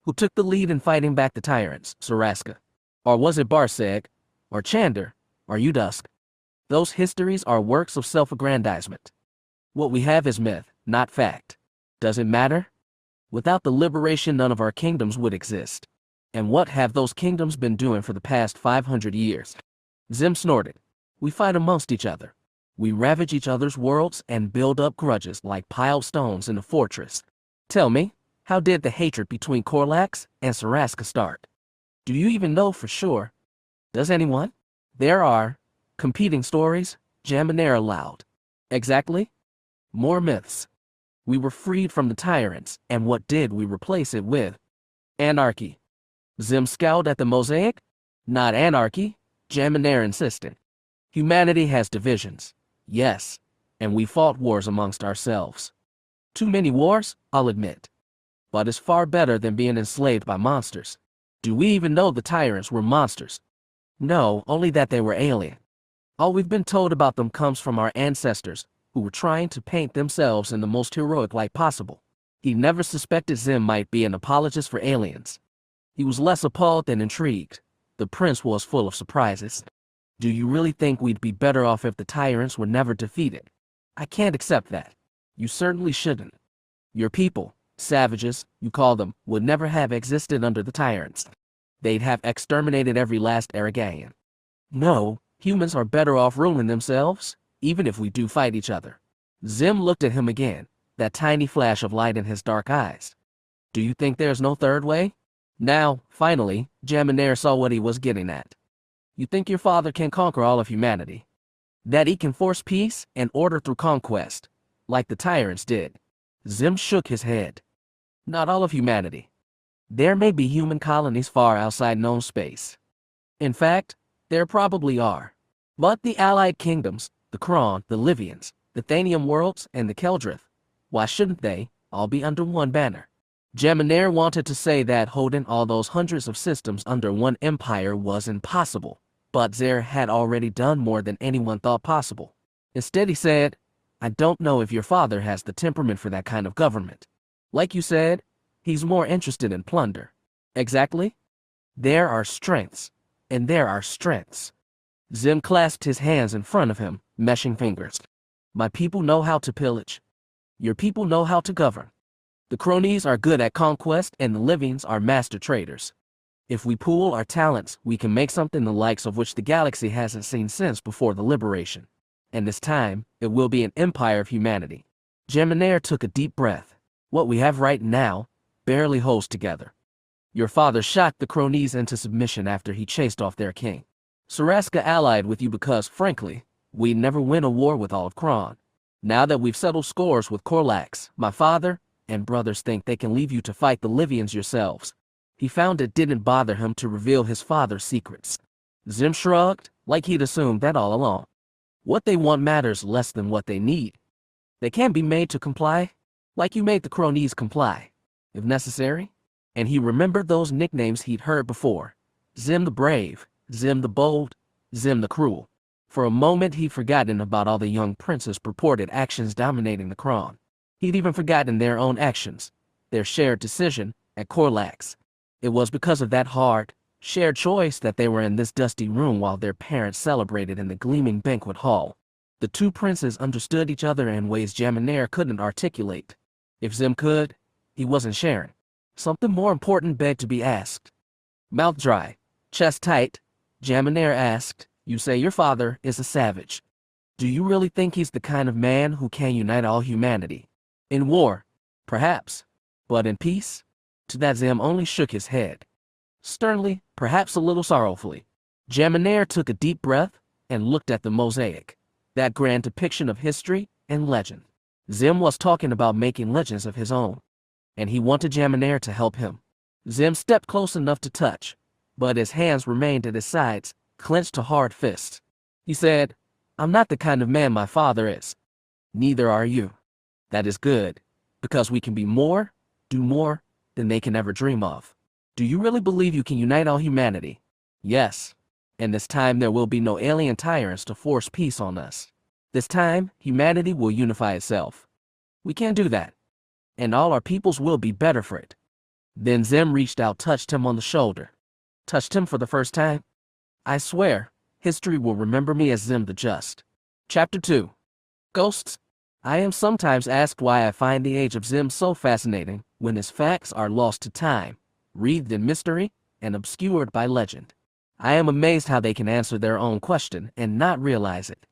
Who took the lead in fighting back the tyrants, Saraska? Or was it Barseg? Or Chander? Or Udusk? Those histories are works of self-aggrandizement. What we have is myth, not fact. Does it matter? Without the liberation, none of our kingdoms would exist. And what have those kingdoms been doing for the past 500 years? Xim snorted. We fight amongst each other. We ravage each other's worlds and build up grudges like piled stones in a fortress. Tell me, how did the hatred between Corax and Saraska start? Do you even know for sure? Does anyone? There are competing stories, Geminaire allowed. Exactly? More myths. We were freed from the tyrants, and what did we replace it with? Anarchy. Xim scowled at the mosaic. Not anarchy, Geminaire insisted. Humanity has divisions. Yes, and we fought wars amongst ourselves. Too many wars, I'll admit. But it's far better than being enslaved by monsters. Do we even know the tyrants were monsters? No, only that they were alien. All we've been told about them comes from our ancestors, who were trying to paint themselves in the most heroic light possible. He never suspected Xim might be an apologist for aliens. He was less appalled than intrigued. The prince was full of surprises. Do you really think we'd be better off if the tyrants were never defeated? I can't accept that. You certainly shouldn't. Your people, savages, you call them, would never have existed under the tyrants. They'd have exterminated every last Aragayan. No, humans are better off ruling themselves, even if we do fight each other. Xim looked at him again, that tiny flash of light in his dark eyes. Do you think there's no third way? Now, finally, Geminaire saw what he was getting at. You think your father can conquer all of humanity? That he can force peace and order through conquest, like the tyrants did? Xim shook his head. Not all of humanity. There may be human colonies far outside known space. In fact, there probably are. But the allied kingdoms, the Kron, the Livians, the Thanium worlds, and the Keldrith, why shouldn't they all be under one banner? Geminaire wanted to say that holding all those hundreds of systems under one empire was impossible, but Zer had already done more than anyone thought possible. Instead he said, I don't know if your father has the temperament for that kind of government. Like you said, he's more interested in plunder. Exactly. There are strengths, and there are strengths. Xim clasped his hands in front of him, meshing fingers. My people know how to pillage. Your people know how to govern. The cronies are good at conquest and the livings are master traders. If we pool our talents, we can make something the likes of which the galaxy hasn't seen since before the liberation. And this time, it will be an empire of humanity. Geminaire took a deep breath. What we have right now barely holds together. Your father shocked the cronies into submission after he chased off their king. Saraska allied with you because, frankly, we'd never win a war with all of Kron. Now that we've settled scores with Corax, my father and brothers think they can leave you to fight the Livians yourselves. He found it didn't bother him to reveal his father's secrets. Xim shrugged, like he'd assumed that all along. What they want matters less than what they need. They can be made to comply, like you made the cronies comply, if necessary. And he remembered those nicknames he'd heard before. Xim the Brave, Xim the Bold, Xim the Cruel. For a moment he'd forgotten about all the young prince's purported actions dominating the Kron. He'd even forgotten their own actions, their shared decision at Corax. It was because of that hard, shared choice that they were in this dusty room while their parents celebrated in the gleaming banquet hall. The two princes understood each other in ways Jaminar couldn't articulate. If Xim could, he wasn't sharing. Something more important begged to be asked. Mouth dry, chest tight, Jaminar asked, "You say your father is a savage. Do you really think he's the kind of man who can unite all humanity? In war, perhaps, but in peace?" To that Xim only shook his head. Sternly, perhaps a little sorrowfully, Jaminar took a deep breath and looked at the mosaic, that grand depiction of history and legend. Xim was talking about making legends of his own, and he wanted Jaminar to help him. Xim stepped close enough to touch, but his hands remained at his sides, clenched to hard fists. He said, "I'm not the kind of man my father is. Neither are you. That is good, because we can be more, do more, than they can ever dream of. Do you really believe you can unite all humanity?" "Yes. And this time there will be no alien tyrants to force peace on us. This time, humanity will unify itself. We can do that. And all our peoples will be better for it." Then Xim reached out, touched him on the shoulder. Touched him for the first time. I swear, history will remember me as Xim the Just. Chapter 2. Ghosts. I am sometimes asked why I find the age of Xim so fascinating when his facts are lost to time, wreathed in mystery, and obscured by legend. I am amazed how they can answer their own question and not realize it.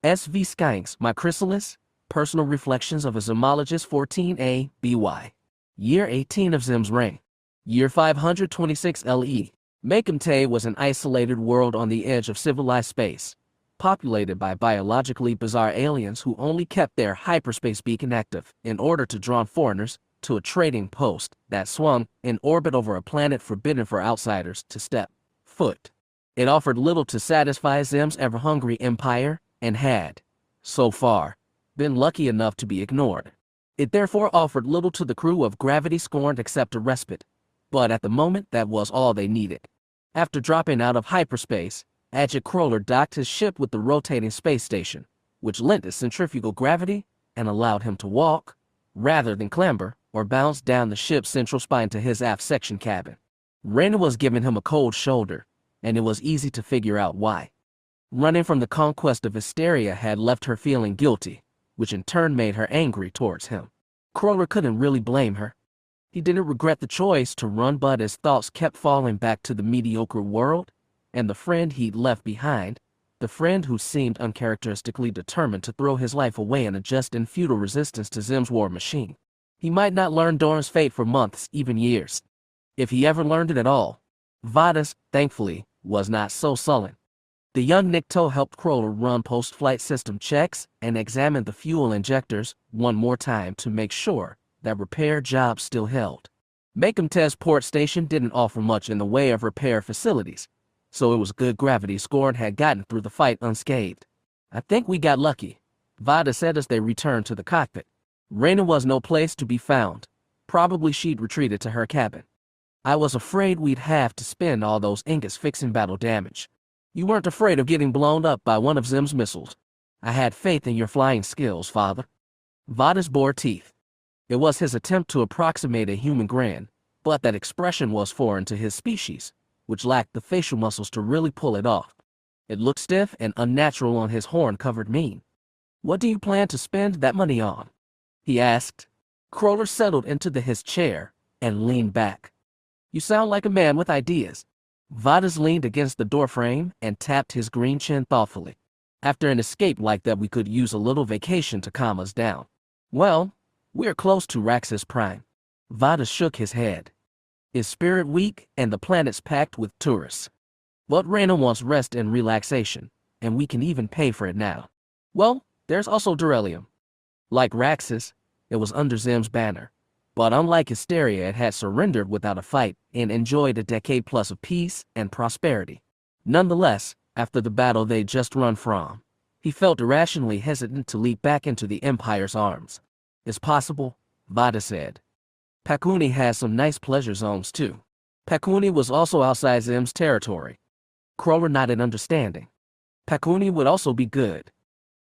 S.V. Skynk's My Chrysalis, Personal Reflections of a Zymologist 14a, B.Y. Year 18 of Xim's reign. Year 526 LE. Makumte was an isolated world on the edge of civilized space, populated by biologically bizarre aliens who only kept their hyperspace beacon active in order to draw foreigners to a trading post that swung in orbit over a planet forbidden for outsiders to step foot. It offered little to satisfy Xim's ever-hungry empire and had, so far, been lucky enough to be ignored. It therefore offered little to the crew of Gravity Scorned except a respite, but at the moment that was all they needed. After dropping out of hyperspace, Ajit Kroller docked his ship with the rotating space station, which lent it centrifugal gravity and allowed him to walk, rather than clamber or bounce down the ship's central spine to his aft section cabin. Reyna was giving him a cold shoulder, and it was easy to figure out why. Running from the conquest of Esteria had left her feeling guilty, which in turn made her angry towards him. Kroller couldn't really blame her. He didn't regret the choice to run, but his thoughts kept falling back to the mediocre world and the friend he'd left behind, the friend who seemed uncharacteristically determined to throw his life away in a just and futile resistance to Xim's war machine. He might not learn Doran's fate for months, even years, if he ever learned it at all. Vadas, thankfully, was not so sullen. The young Nikto helped Kroller run post-flight system checks and examine the fuel injectors one more time to make sure that repair jobs still held. Makumte's port station didn't offer much in the way of repair facilities, so it was good Gravity Scorn had gotten through the fight unscathed. "I think we got lucky," Vada said as they returned to the cockpit. Reyna was no place to be found. Probably she'd retreated to her cabin. "I was afraid we'd have to spend all those ingots fixing battle damage. You weren't afraid of getting blown up by one of Xim's missiles. I had faith in your flying skills, father." Vadas bore teeth. It was his attempt to approximate a human grin, but that expression was foreign to his species, which lacked the facial muscles to really pull it off. It looked stiff and unnatural on his horn-covered mane. "What do you plan to spend that money on?" he asked. Kroller settled into his chair and leaned back. "You sound like a man with ideas." Vadas leaned against the doorframe and tapped his green chin thoughtfully. "After an escape like that, we could use a little vacation to calm us down." "Well, we're close to Raxus Prime." Vadas shook his head. "His spirit weak and the planet's packed with tourists. But Reyna wants rest and relaxation, and we can even pay for it now. Well, there's also Durelium. Like Raxus, it was under Xim's banner. But unlike Esteria, it had surrendered without a fight and enjoyed a decade plus of peace and prosperity. Nonetheless, after the battle they'd just run from, he felt irrationally hesitant to leap back into the Empire's arms. "It's possible," Vada said. "Pakuni has some nice pleasure zones too." Pakuni was also outside Xim's territory. Kroller nodded understanding. "Pakuni would also be good.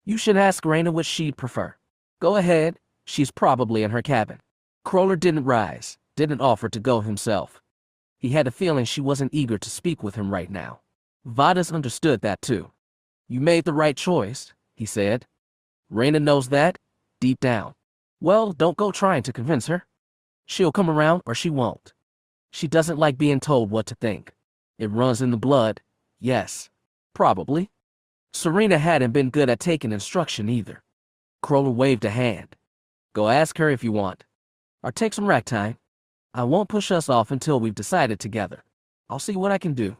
You should ask Reyna what she'd prefer." "Go ahead, she's probably in her cabin." Kroller didn't rise, didn't offer to go himself. He had a feeling she wasn't eager to speak with him right now. Vadas understood that too. You made the right choice, he said. Reyna knows that, deep down. Well, don't go trying to convince her. She'll come around or she won't. She doesn't like being told what to think. It runs in the blood, yes. Probably. Serena hadn't been good at taking instruction either. Crowler waved a hand. Go ask her if you want. Or take some rack time. I won't push us off until we've decided together. I'll see what I can do.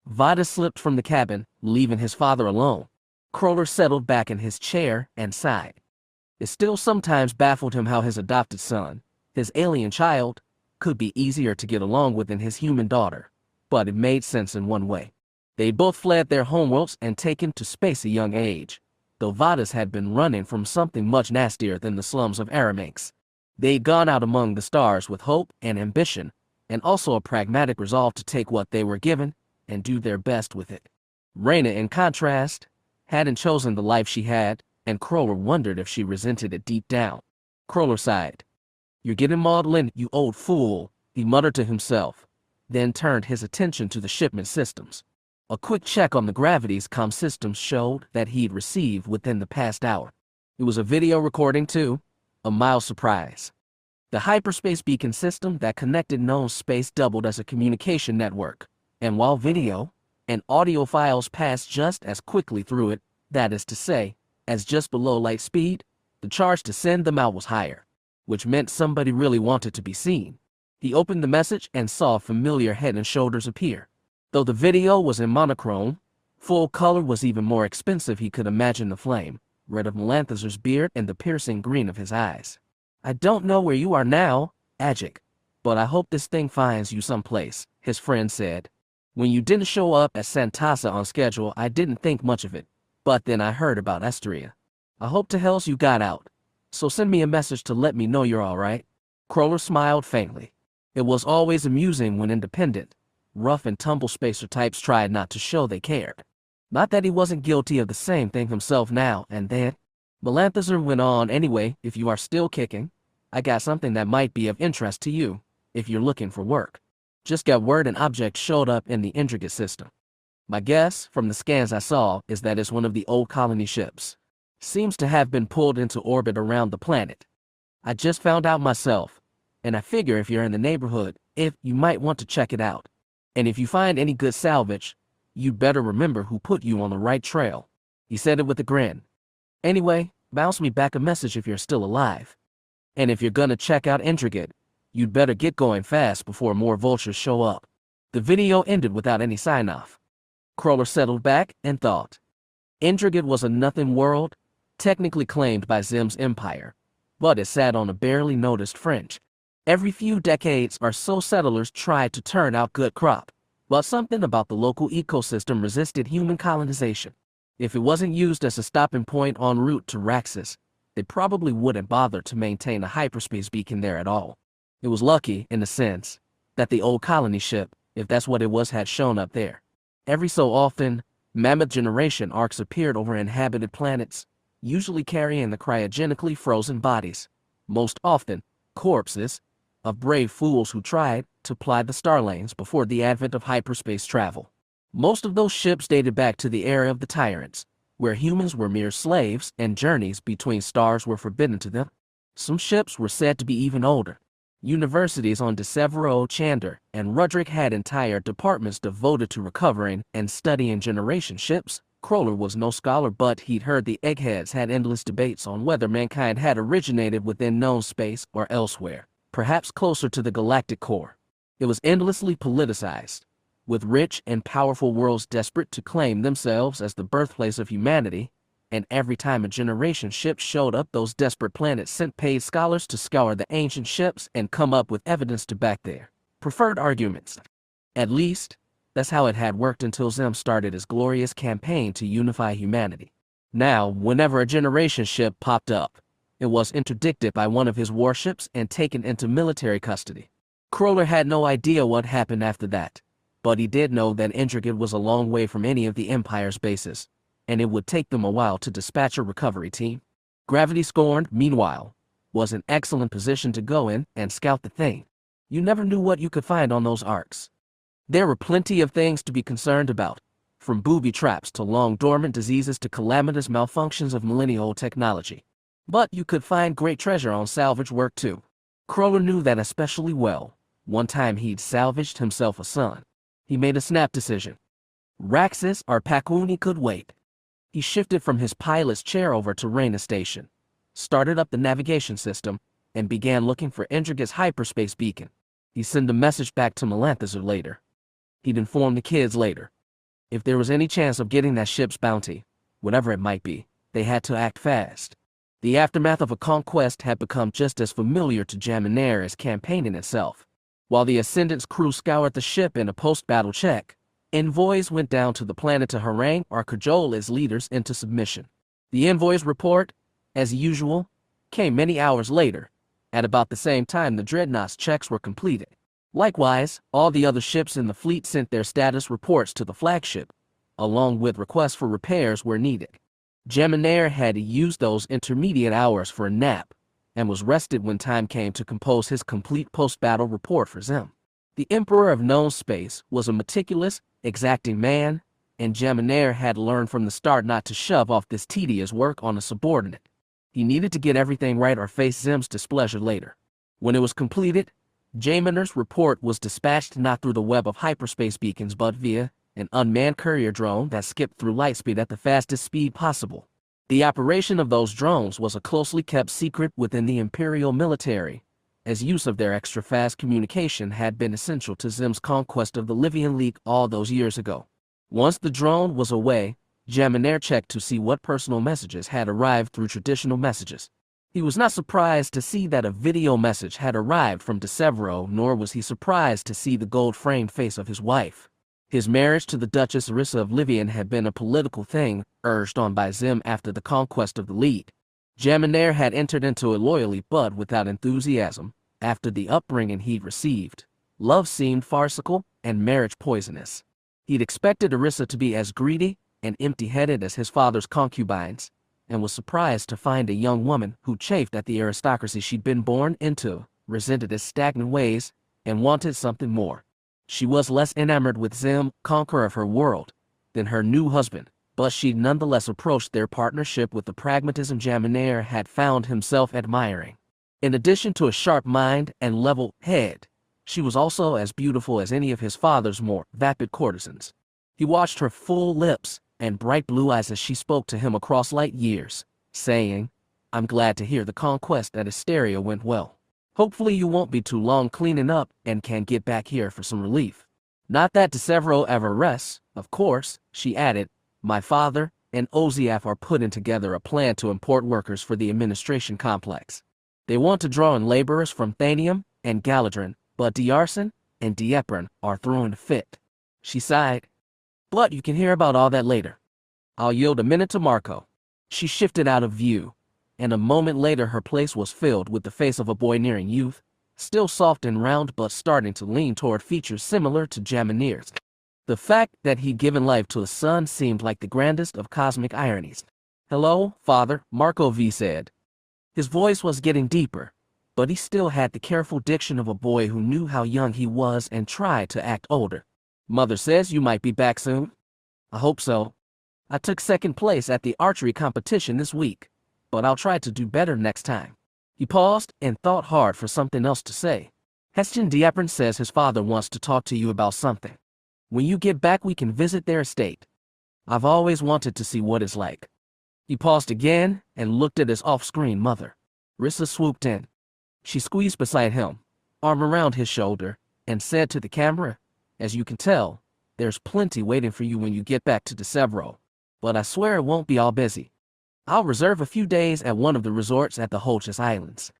Vada slipped from the cabin, leaving his father alone. Crowler settled back in his chair and sighed. It still sometimes baffled him how his adopted son, his alien child, could be easier to get along with than his human daughter. But it made sense in one way. They both fled their homeworlds and taken to space at a young age, though Vadas had been running from something much nastier than the slums of Araminx. They'd gone out among the stars with hope and ambition, and also a pragmatic resolve to take what they were given and do their best with it. Reyna, in contrast, hadn't chosen the life she had, and Crowler wondered if she resented it deep down. Crowler sighed. You're getting maudlin, you old fool, he muttered to himself, then turned his attention to the shipment systems. A quick check on the gravity's comm systems showed that he'd received within the past hour. It was a video recording too, a mild surprise. The hyperspace beacon system that connected known space doubled as a communication network, and while video and audio files passed just as quickly through it, that is to say, as just below light speed, the charge to send them out was higher, which meant somebody really wanted to be seen. He opened the message and saw a familiar head and shoulders appear. Though the video was in monochrome, full color was even more expensive. He could imagine the flame, red of Melanthazer's beard and the piercing green of his eyes. I don't know where you are now, Ajik, but I hope this thing finds you someplace, his friend said. When you didn't show up at Santasa on schedule, I didn't think much of it, but then I heard about Esteria. I hope to hells you got out, so send me a message to let me know you're all right. Crowler smiled faintly. It was always amusing when independent, rough and tumble spacer types tried not to show they cared. Not that he wasn't guilty of the same thing himself now and then. Melanthazer went on, anyway, if you are still kicking, I got something that might be of interest to you, if you're looking for work. Just got word an object showed up in the Interrogation system. My guess, from the scans I saw, is that it's one of the old colony ships. Seems to have been pulled into orbit around the planet. I just found out myself, and I figure if you're in the neighborhood, you might want to check it out. And if you find any good salvage, you'd better remember who put you on the right trail. He said it with a grin. Anyway, bounce me back a message if you're still alive. And if you're gonna check out Interrogate, you'd better get going fast before more vultures show up. The video ended without any sign-off. Crowler settled back and thought. Interrogate was a nothing world, technically claimed by Xim's empire, but it sat on a barely noticed fringe. Every few decades or so settlers tried to turn out good crop, but something about the local ecosystem resisted human colonization. If it wasn't used as a stopping point en route to Raxus, they probably wouldn't bother to maintain a hyperspace beacon there at all. It was lucky, in a sense, that the old colony ship, if that's what it was, had shown up there. Every so often, mammoth generation arcs appeared over inhabited planets, usually carrying the cryogenically frozen bodies, most often corpses, of brave fools who tried to ply the star lanes before the advent of hyperspace travel. Most of those ships dated back to the era of the Tyrants, where humans were mere slaves and journeys between stars were forbidden to them. Some ships were said to be even older. Universities on Deceive, Chander, and Rudrick had entire departments devoted to recovering and studying generation ships. Crowler was no scholar, but he'd heard the eggheads had endless debates on whether mankind had originated within known space or elsewhere, perhaps closer to the galactic core. It was endlessly politicized, with rich and powerful worlds desperate to claim themselves as the birthplace of humanity, and every time a generation ship showed up, those desperate planets sent paid scholars to scour the ancient ships and come up with evidence to back their preferred arguments. At least, that's how it had worked until Xim started his glorious campaign to unify humanity. Now, whenever a generation ship popped up, it was interdicted by one of his warships and taken into military custody. Crowler had no idea what happened after that, but he did know that Interrogate was a long way from any of the Empire's bases, and it would take them a while to dispatch a recovery team. Gravity Scorn, meanwhile, was an excellent position to go in and scout the thing. You never knew what you could find on those arcs. There were plenty of things to be concerned about, from booby traps to long-dormant diseases to calamitous malfunctions of millennial technology. But you could find great treasure on salvage work too. Crowler knew that especially well. One time he'd salvaged himself a son. He made a snap decision. Raxus or Pakuni could wait. He shifted from his pilot's chair over to Reyna Station, started up the navigation system, and began looking for Endriga's hyperspace beacon. He'd send a message back to Melanthazar later. He'd inform the kids later. If there was any chance of getting that ship's bounty, whatever it might be, they had to act fast. The aftermath of a conquest had become just as familiar to Jaminair as campaigning itself. While the Ascendant's crew scoured the ship in a post-battle check, envoys went down to the planet to harangue or cajole its leaders into submission. The envoy's report, as usual, came many hours later, at about the same time the Dreadnought's checks were completed. Likewise, all the other ships in the fleet sent their status reports to the flagship, along with requests for repairs where needed. Jaminair had used those intermediate hours for a nap, and was rested when time came to compose his complete post-battle report for Xim. The Emperor of known space was a meticulous, exacting man, and Jaminair had learned from the start not to shove off this tedious work on a subordinate. He needed to get everything right or face Xim's displeasure later. When it was completed, Jaminair's report was dispatched not through the web of hyperspace beacons but via an unmanned courier drone that skipped through lightspeed at the fastest speed possible. The operation of those drones was a closely kept secret within the Imperial military, as use of their extra-fast communication had been essential to Xim's conquest of the Livian League all those years ago. Once the drone was away, Jaminair checked to see what personal messages had arrived through traditional messages. He was not surprised to see that a video message had arrived from Decisive, nor was he surprised to see the gold-framed face of his wife. His marriage to the Duchess Orissa of Livian had been a political thing, urged on by Xim after the conquest of the League. Jaminair had entered into it loyally but without enthusiasm. After the upbringing he'd received, love seemed farcical and marriage poisonous. He'd expected Orissa to be as greedy and empty-headed as his father's concubines, and was surprised to find a young woman who chafed at the aristocracy she'd been born into, resented its stagnant ways, and wanted something more. She was less enamored with Xim, conqueror of her world, than her new husband, but she nonetheless approached their partnership with the pragmatism Jaminair had found himself admiring. In addition to a sharp mind and level head, she was also as beautiful as any of his father's more vapid courtesans. He watched her full lips and bright blue eyes as she spoke to him across light years, saying, "I'm glad to hear the conquest at Esteria went well. Hopefully you won't be too long cleaning up and can get back here for some relief. Not that Decisive ever rests, of course," she added. "My father and Oziaf are putting together a plan to import workers for the administration complex. They want to draw in laborers from Thanium and Galadrin, but Diarson and Diepern are throwing a fit." She sighed. "But you can hear about all that later. I'll yield a minute to Marco." She shifted out of view, and a moment later her place was filled with the face of a boy nearing youth, still soft and round but starting to lean toward features similar to Jaminair's. The fact that he'd given life to a son seemed like the grandest of cosmic ironies. "Hello, Father," Marco V said. His voice was getting deeper, but he still had the careful diction of a boy who knew how young he was and tried to act older. "Mother says you might be back soon." "I hope so. I took second place at the archery competition this week, but I'll try to do better next time." He paused and thought hard for something else to say. "Hestian Diepern says his father wants to talk to you about something. When you get back we can visit their estate. I've always wanted to see what it's like." He paused again and looked at his off-screen mother. Rissa swooped in. She squeezed beside him, arm around his shoulder, and said to the camera, "As you can tell, there's plenty waiting for you when you get back to Decisive, but I swear it won't be all busy. I'll reserve a few days at one of the resorts at the Holchus Islands.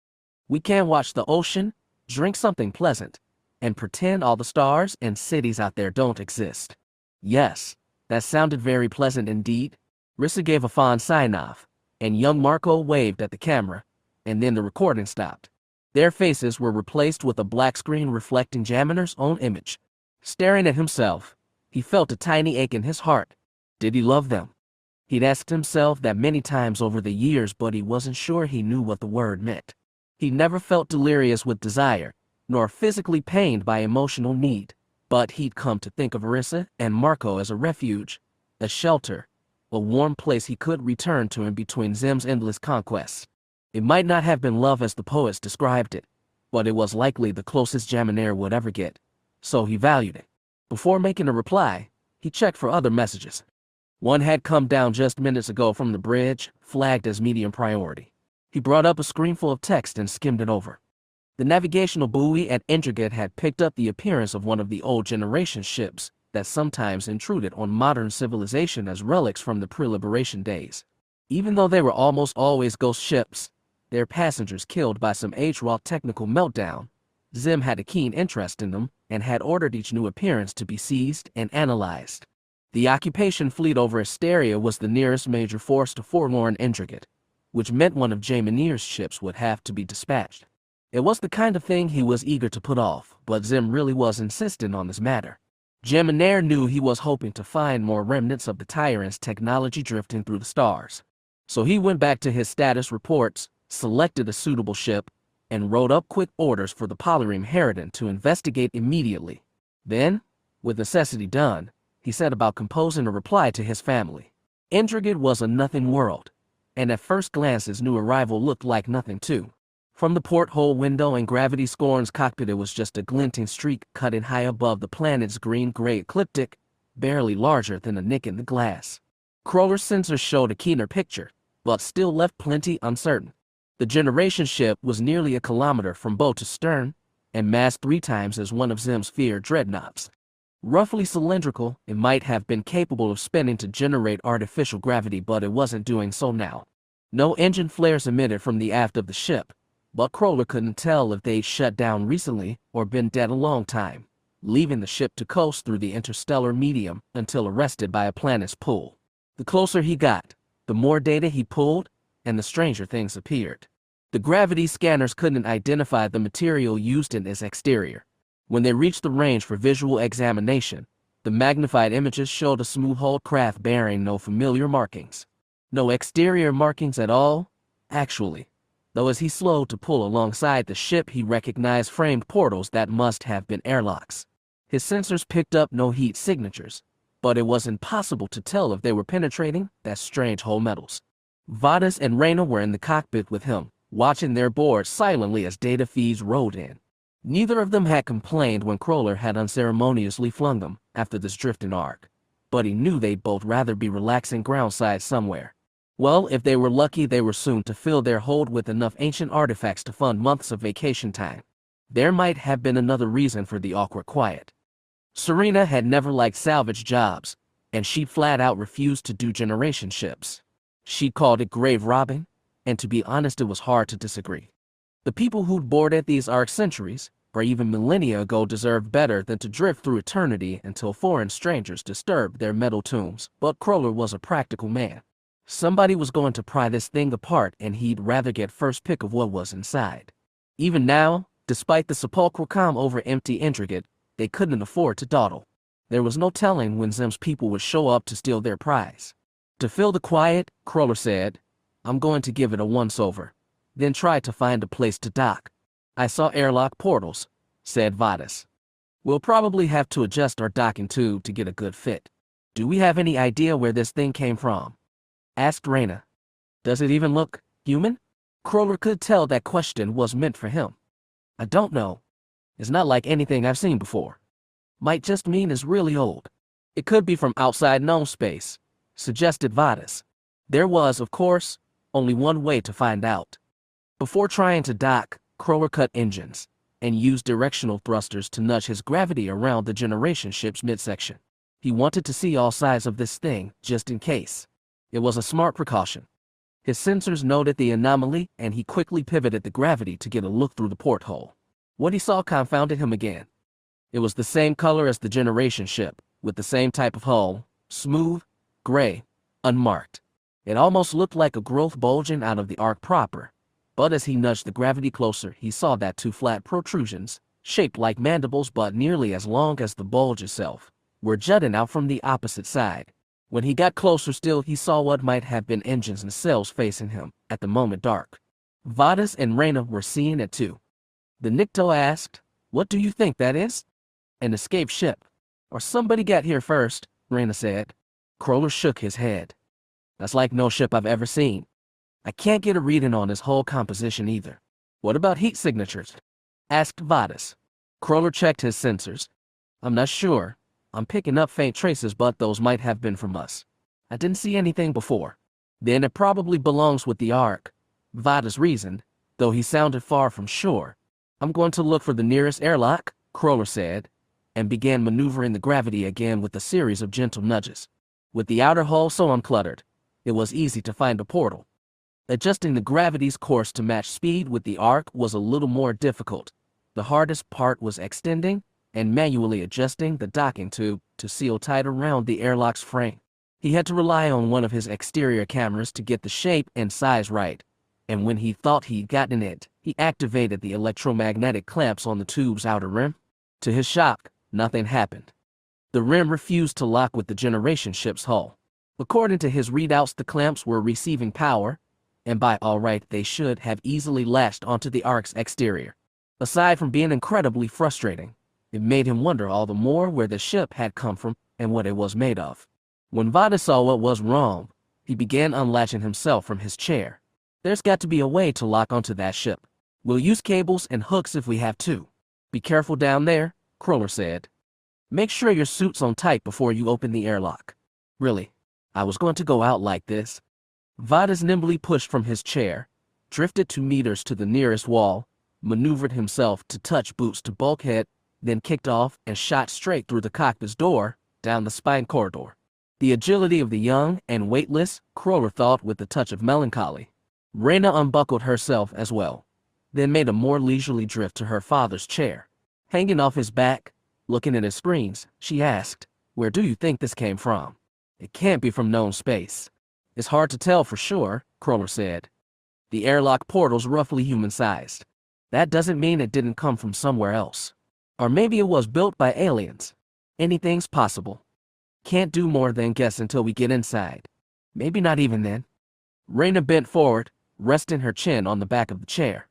We can watch the ocean, drink something pleasant, and pretend all the stars and cities out there don't exist." Yes, that sounded very pleasant indeed. Rissa gave a fond sign-off, and young Marco waved at the camera, and then the recording stopped. Their faces were replaced with a black screen reflecting Jaminair's own image. Staring at himself, he felt a tiny ache in his heart. Did he love them? He'd asked himself that many times over the years, but he wasn't sure he knew what the word meant. He never felt delirious with desire, nor physically pained by emotional need. But he'd come to think of Orissa and Marco as a refuge, a shelter, a warm place he could return to in between Xim's endless conquests. It might not have been love as the poets described it, but it was likely the closest Jaminar would ever get, so he valued it. Before making a reply, he checked for other messages. One had come down just minutes ago from the bridge, flagged as medium priority. He brought up a screenful of text and skimmed it over. The navigational buoy at Interrogate had picked up the appearance of one of the old generation ships that sometimes intruded on modern civilization as relics from the pre-liberation days. Even though they were almost always ghost ships, their passengers killed by some age-wrought technical meltdown, Xim had a keen interest in them and had ordered each new appearance to be seized and analyzed. The occupation fleet over Esteria was the nearest major force to forlorn Interrogate, which meant one of Jaminir's ships would have to be dispatched. It was the kind of thing he was eager to put off, but Xim really was insistent on this matter. Jaminar knew he was hoping to find more remnants of the tyrant's technology drifting through the stars. So he went back to his status reports, selected a suitable ship, and wrote up quick orders for the Polyrim Harridan to investigate immediately. Then, with necessity done, he set about composing a reply to his family. Interrogate was a nothing world, and at first glance his new arrival looked like nothing too. From the porthole window in Gravity Scorn's cockpit it was just a glinting streak cutting high above the planet's green-gray ecliptic, barely larger than a nick in the glass. Crawler's sensors showed a keener picture, but still left plenty uncertain. The generation ship was nearly a kilometer from bow to stern, and massed 3 times as one of Xim's feared dreadnoughts. Roughly cylindrical, it might have been capable of spinning to generate artificial gravity, but it wasn't doing so now. No engine flares emitted from the aft of the ship, but Crawler couldn't tell if they'd shut down recently or been dead a long time, leaving the ship to coast through the interstellar medium until arrested by a planet's pull. The closer he got, the more data he pulled, and the stranger things appeared. The gravity scanners couldn't identify the material used in its exterior. When they reached the range for visual examination, the magnified images showed a smooth-hulled craft bearing no familiar markings. No exterior markings at all, actually. Though as he slowed to pull alongside the ship he recognized framed portals that must have been airlocks. His sensors picked up no heat signatures, but it was impossible to tell if they were penetrating that strange hull metals. Vadas and Reyna were in the cockpit with him, watching their boards silently as data feeds rolled in. Neither of them had complained when Crawler had unceremoniously flung them after this drifting arc, but he knew they'd both rather be relaxing groundside somewhere. Well, if they were lucky, they were soon to fill their hold with enough ancient artifacts to fund months of vacation time. There might have been another reason for the awkward quiet. Serena had never liked salvage jobs, and she flat out refused to do generation ships. She called it grave robbing, and to be honest, it was hard to disagree. The people who'd boarded these arcs centuries, or even millennia ago, deserved better than to drift through eternity until foreign strangers disturbed their metal tombs, but Crawler was a practical man. Somebody was going to pry this thing apart, and he'd rather get first pick of what was inside. Even now, despite the sepulchral calm over empty Interrogate, they couldn't afford to dawdle. There was no telling when Xim's people would show up to steal their prize. To fill the quiet, Crawler said, "I'm going to give it a once-over, then try to find a place to dock." "I saw airlock portals," said Vadas. "We'll probably have to adjust our docking tube to get a good fit." "Do we have any idea where this thing came from?" asked Reyna. "Does it even look human?" Crawler could tell that question was meant for him. "I don't know. It's not like anything I've seen before. Might just mean it's really old. It could be from outside known space," suggested Vadas. There was, of course, only one way to find out. Before trying to dock, Crawler cut engines and used directional thrusters to nudge his gravity around the generation ship's midsection. He wanted to see all sides of this thing, just in case. It was a smart precaution. His sensors noted the anomaly, and he quickly pivoted the gravity to get a look through the porthole. What he saw confounded him again. It was the same color as the generation ship, with the same type of hull, smooth, gray, unmarked. It almost looked like a growth bulging out of the arc proper, but as he nudged the gravity closer, he saw that 2 flat protrusions, shaped like mandibles but nearly as long as the bulge itself, were jutting out from the opposite side. When he got closer still, he saw what might have been engines and cells facing him, at the moment dark. Vadas and Reyna were seeing it too. The Nikto asked, "What do you think that is?" An escape ship. Or somebody got here first, Reyna said. Crawler shook his head. That's like no ship I've ever seen. I can't get a reading on his whole composition either. What about heat signatures? Asked Vadis. Crawler checked his sensors. I'm not sure. I'm picking up faint traces, but those might have been from us. I didn't see anything before. Then it probably belongs with the Ark, Vadis reasoned, though he sounded far from sure. I'm going to look for the nearest airlock, Crawler said, and began maneuvering the gravity again with a series of gentle nudges. With the outer hull so uncluttered, it was easy to find a portal. Adjusting the gravity's course to match speed with the Ark was a little more difficult. The hardest part was extending and manually adjusting the docking tube to seal tight around the airlock's frame. He had to rely on one of his exterior cameras to get the shape and size right, and when he thought he'd gotten it, he activated the electromagnetic clamps on the tube's outer rim. To his shock, nothing happened. The rim refused to lock with the generation ship's hull. According to his readouts, the clamps were receiving power, and by all right they should have easily latched onto the Ark's exterior. Aside from being incredibly frustrating, it made him wonder all the more where the ship had come from and what it was made of. When Vadis saw what was wrong, he began unlatching himself from his chair. There's got to be a way to lock onto that ship. We'll use cables and hooks if we have to. Be careful down there, Crawler said. Make sure your suit's on tight before you open the airlock. Really, I was going to go out like this. Vadis nimbly pushed from his chair, drifted 2 meters to the nearest wall, maneuvered himself to touch boots to bulkhead, then kicked off and shot straight through the cockpit's door, down the spine corridor. The agility of the young and weightless, Crawler thought with a touch of melancholy. Reyna unbuckled herself as well, then made a more leisurely drift to her father's chair. Hanging off his back, looking at his screens, she asked, "Where do you think this came from?" "It can't be from known space." "It's hard to tell for sure," Crawler said. "The airlock portal's roughly human-sized. That doesn't mean it didn't come from somewhere else. Or maybe it was built by aliens. Anything's possible. Can't do more than guess until we get inside. Maybe not even then." Reyna bent forward, resting her chin on the back of the chair.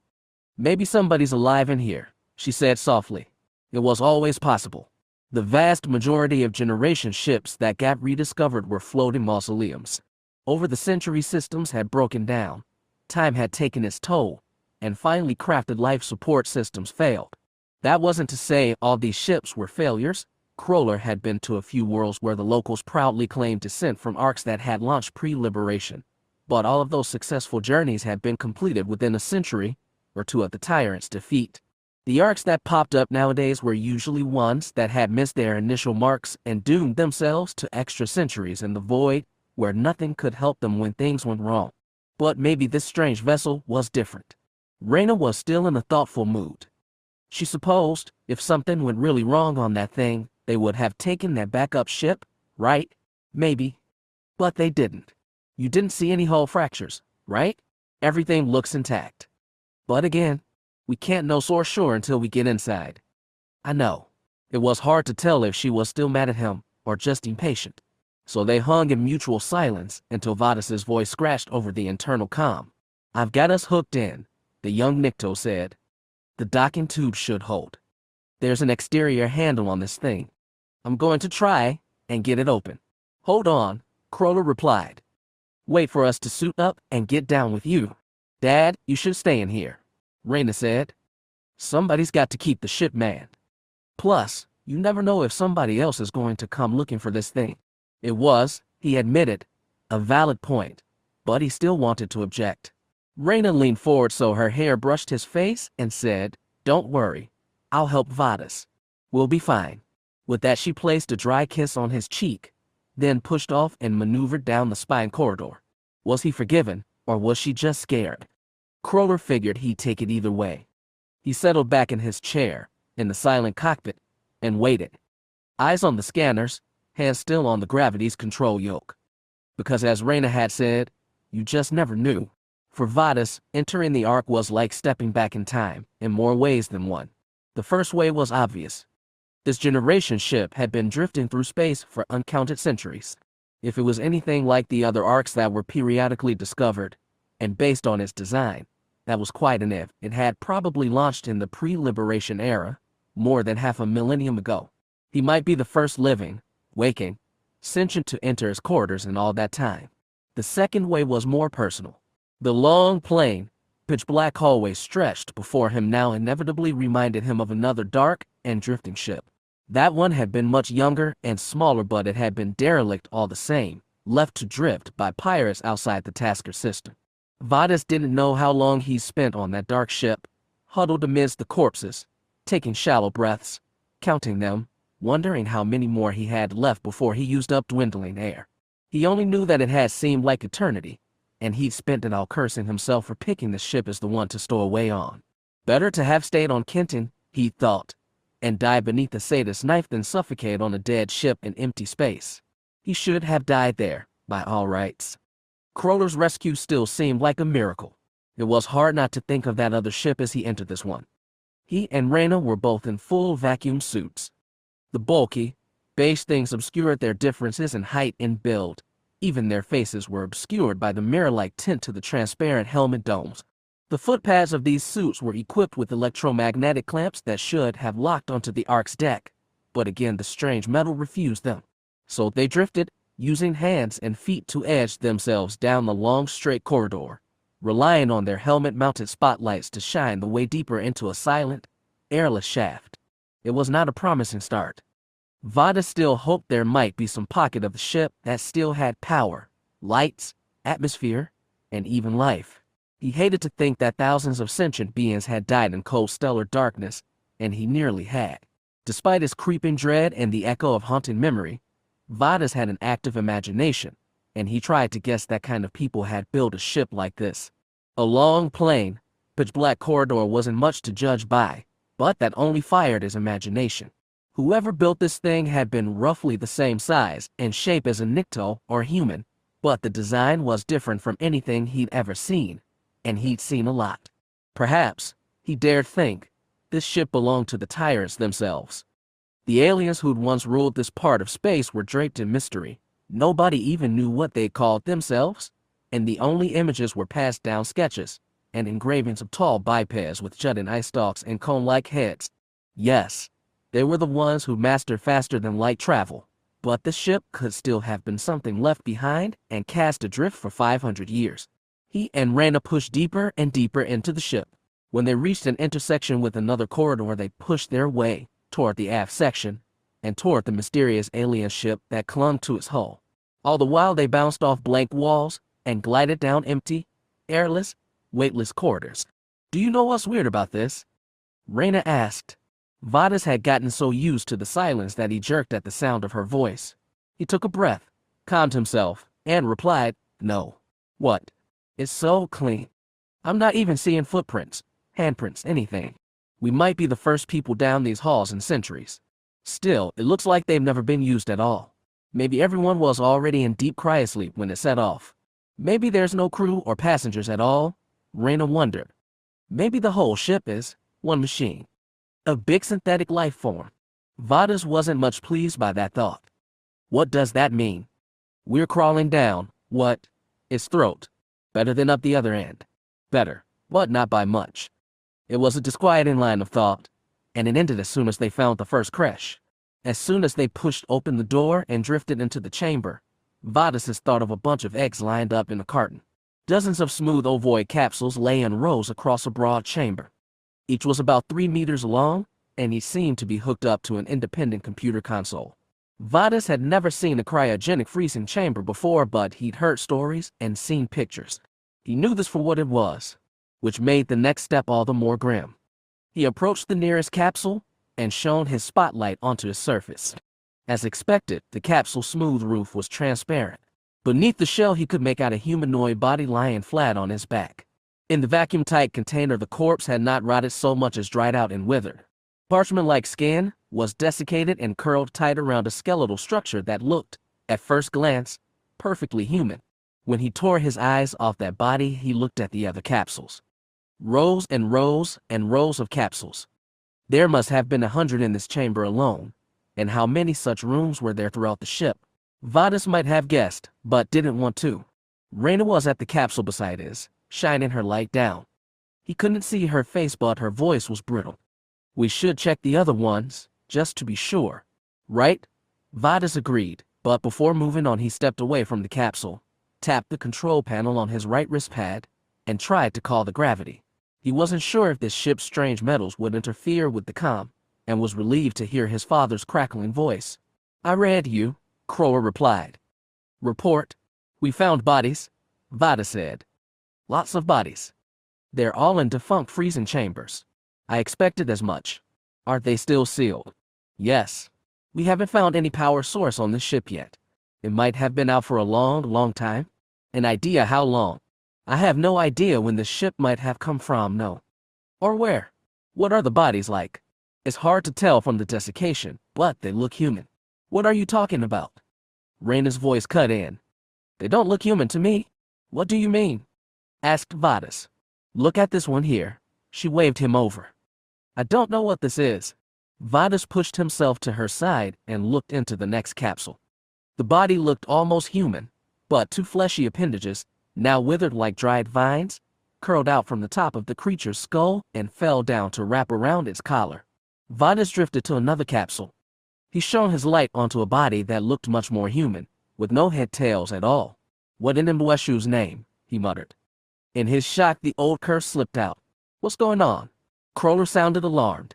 "Maybe somebody's alive in here," she said softly. It was always possible. The vast majority of generation ships that got rediscovered were floating mausoleums. Over the centuries, systems had broken down. Time had taken its toll, and finally crafted life support systems failed. That wasn't to say all these ships were failures. Crawler had been to a few worlds where the locals proudly claimed descent from arcs that had launched pre-liberation. But all of those successful journeys had been completed within a century or two of the tyrant's defeat. The arcs that popped up nowadays were usually ones that had missed their initial marks and doomed themselves to extra centuries in the void where nothing could help them when things went wrong. But maybe this strange vessel was different. Reyna was still in a thoughtful mood. She supposed, if something went really wrong on that thing, they would have taken that backup ship, right? Maybe. But they didn't. You didn't see any hull fractures, right? Everything looks intact. But again, we can't know for sure until we get inside. I know. It was hard to tell if she was still mad at him or just impatient. So they hung in mutual silence until Vadis's voice scratched over the internal comm. "I've got us hooked in," the young Nikto said. "The docking tube should hold. There's an exterior handle on this thing. I'm going to try and get it open." "Hold on," Crawler replied. "Wait for us to suit up and get down with you." "Dad, you should stay in here," Reyna said. "Somebody's got to keep the ship manned. Plus, you never know if somebody else is going to come looking for this thing." It was, he admitted, a valid point, but he still wanted to object. Reyna leaned forward so her hair brushed his face and said, "Don't worry, I'll help Vadis. We'll be fine." With that, she placed a dry kiss on his cheek, then pushed off and maneuvered down the spine corridor. Was he forgiven, or was she just scared? Crawler figured he'd take it either way. He settled back in his chair, in the silent cockpit, and waited. Eyes on the scanners, hands still on the gravity's control yoke. Because as Reyna had said, you just never knew. For Vadis, entering the Ark was like stepping back in time, in more ways than one. The first way was obvious. This generation ship had been drifting through space for uncounted centuries. If it was anything like the other arcs that were periodically discovered, and based on its design, that was quite an if. It had probably launched in the pre-liberation era, more than half a millennium ago. He might be the first living, waking, sentient to enter his corridors in all that time. The second way was more personal. The long, plain, pitch-black hallway stretched before him now inevitably reminded him of another dark and drifting ship. That one had been much younger and smaller, but it had been derelict all the same, left to drift by pirates outside the Tasker system. Vadas didn't know how long he spent on that dark ship, huddled amidst the corpses, taking shallow breaths, counting them, wondering how many more he had left before he used up dwindling air. He only knew that it had seemed like eternity, and he'd spent it all cursing himself for picking the ship as the one to stow away on. Better to have stayed on Kenton, he thought, and die beneath a sadist's knife than suffocate on a dead ship in empty space. He should have died there, by all rights. Crowler's rescue still seemed like a miracle. It was hard not to think of that other ship as he entered this one. He and Reyna were both in full vacuum suits. The bulky, beige things obscured their differences in height and build. Even their faces were obscured by the mirror-like tint to the transparent helmet domes. The footpads of these suits were equipped with electromagnetic clamps that should have locked onto the Ark's deck, but again the strange metal refused them. So they drifted, using hands and feet to edge themselves down the long straight corridor, relying on their helmet-mounted spotlights to shine the way deeper into a silent, airless shaft. It was not a promising start. Vada still hoped there might be some pocket of the ship that still had power, lights, atmosphere, and even life. He hated to think that thousands of sentient beings had died in cold stellar darkness, and he nearly had. Despite his creeping dread and the echo of haunting memory, Vadas had an active imagination, and he tried to guess that kind of people had built a ship like this. A long, plain, pitch-black corridor wasn't much to judge by, but that only fired his imagination. Whoever built this thing had been roughly the same size and shape as a Nikto or human, but the design was different from anything he'd ever seen, and he'd seen a lot. Perhaps, he dared think, this ship belonged to the tyrants themselves. The aliens who'd once ruled this part of space were draped in mystery. Nobody even knew what they called themselves, and the only images were passed down sketches and engravings of tall bipeds with jutting eye stalks and cone-like heads. Yes, they were the ones who mastered faster than light travel, but the ship could still have been something left behind and cast adrift for 500 years. He and Reyna pushed deeper and deeper into the ship. When they reached an intersection with another corridor, they pushed their way toward the aft section and toward the mysterious alien ship that clung to its hull. All the while they bounced off blank walls and glided down empty, airless, weightless corridors. "Do you know what's weird about this?" Reyna asked. Vadas had gotten so used to the silence that he jerked at the sound of her voice. He took a breath, calmed himself, and replied, "No." "What?" "It's so clean. I'm not even seeing footprints, handprints, anything. We might be the first people down these halls in centuries. Still, it looks like they've never been used at all. Maybe everyone was already in deep cryosleep when it set off. Maybe there's no crew or passengers at all," Reyna wondered. "Maybe the whole ship is one machine. A big synthetic life form." Vadas wasn't much pleased by that thought. "What does that mean?" "We're crawling down, what? Its throat. Better than up the other end." "Better, but not by much." It was a disquieting line of thought, and it ended as soon as they found the first creche. As soon as they pushed open the door and drifted into the chamber, Vadas thought of a bunch of eggs lined up in a carton. Dozens of smooth ovoid capsules lay in rows across a broad chamber. Each was about 3 meters long, and he seemed to be hooked up to an independent computer console. Vadas had never seen a cryogenic freezing chamber before, but he'd heard stories and seen pictures. He knew this for what it was, which made the next step all the more grim. He approached the nearest capsule and shone his spotlight onto its surface. As expected, the capsule's smooth roof was transparent. Beneath the shell, he could make out a humanoid body lying flat on his back. In the vacuum-tight container, the corpse had not rotted so much as dried out and withered. Parchment-like skin was desiccated and curled tight around a skeletal structure that looked, at first glance, perfectly human. When he tore his eyes off that body, he looked at the other capsules. Rows and rows and rows of capsules. There must have been 100 in this chamber alone, and how many such rooms were there throughout the ship? Vadas might have guessed, but didn't want to. Reyna was at the capsule beside his, shining her light down. He couldn't see her face, but her voice was brittle. "We should check the other ones, just to be sure." Right? Vadas agreed, but before moving on he stepped away from the capsule, tapped the control panel on his right wrist pad, and tried to call the gravity. He wasn't sure if this ship's strange metals would interfere with the comm, and was relieved to hear his father's crackling voice. "I read you," Crower replied. "Report. We found bodies," Vada said. "Lots of bodies. They're all in defunct freezing chambers. I expected as much. Are they still sealed?" "Yes. We haven't found any power source on this ship yet. It might have been out for a long time. An idea how long? I have no idea when the ship might have come from, no. Or where. What are the bodies like? It's hard to tell from the desiccation, but they look human." "What are you talking about?" Raina's voice cut in. "They don't look human to me." "What do you mean?" asked Vadas. "Look at this one here." She waved him over. "I don't know what this is." Vadas pushed himself to her side and looked into the next capsule. The body looked almost human, but two fleshy appendages, now withered like dried vines, curled out from the top of the creature's skull and fell down to wrap around its collar. Vadas drifted to another capsule. He shone his light onto a body that looked much more human, with no head tails at all. "What in Mbweshu's name?" he muttered. In his shock, the old curse slipped out. "What's going on?" Crowler sounded alarmed.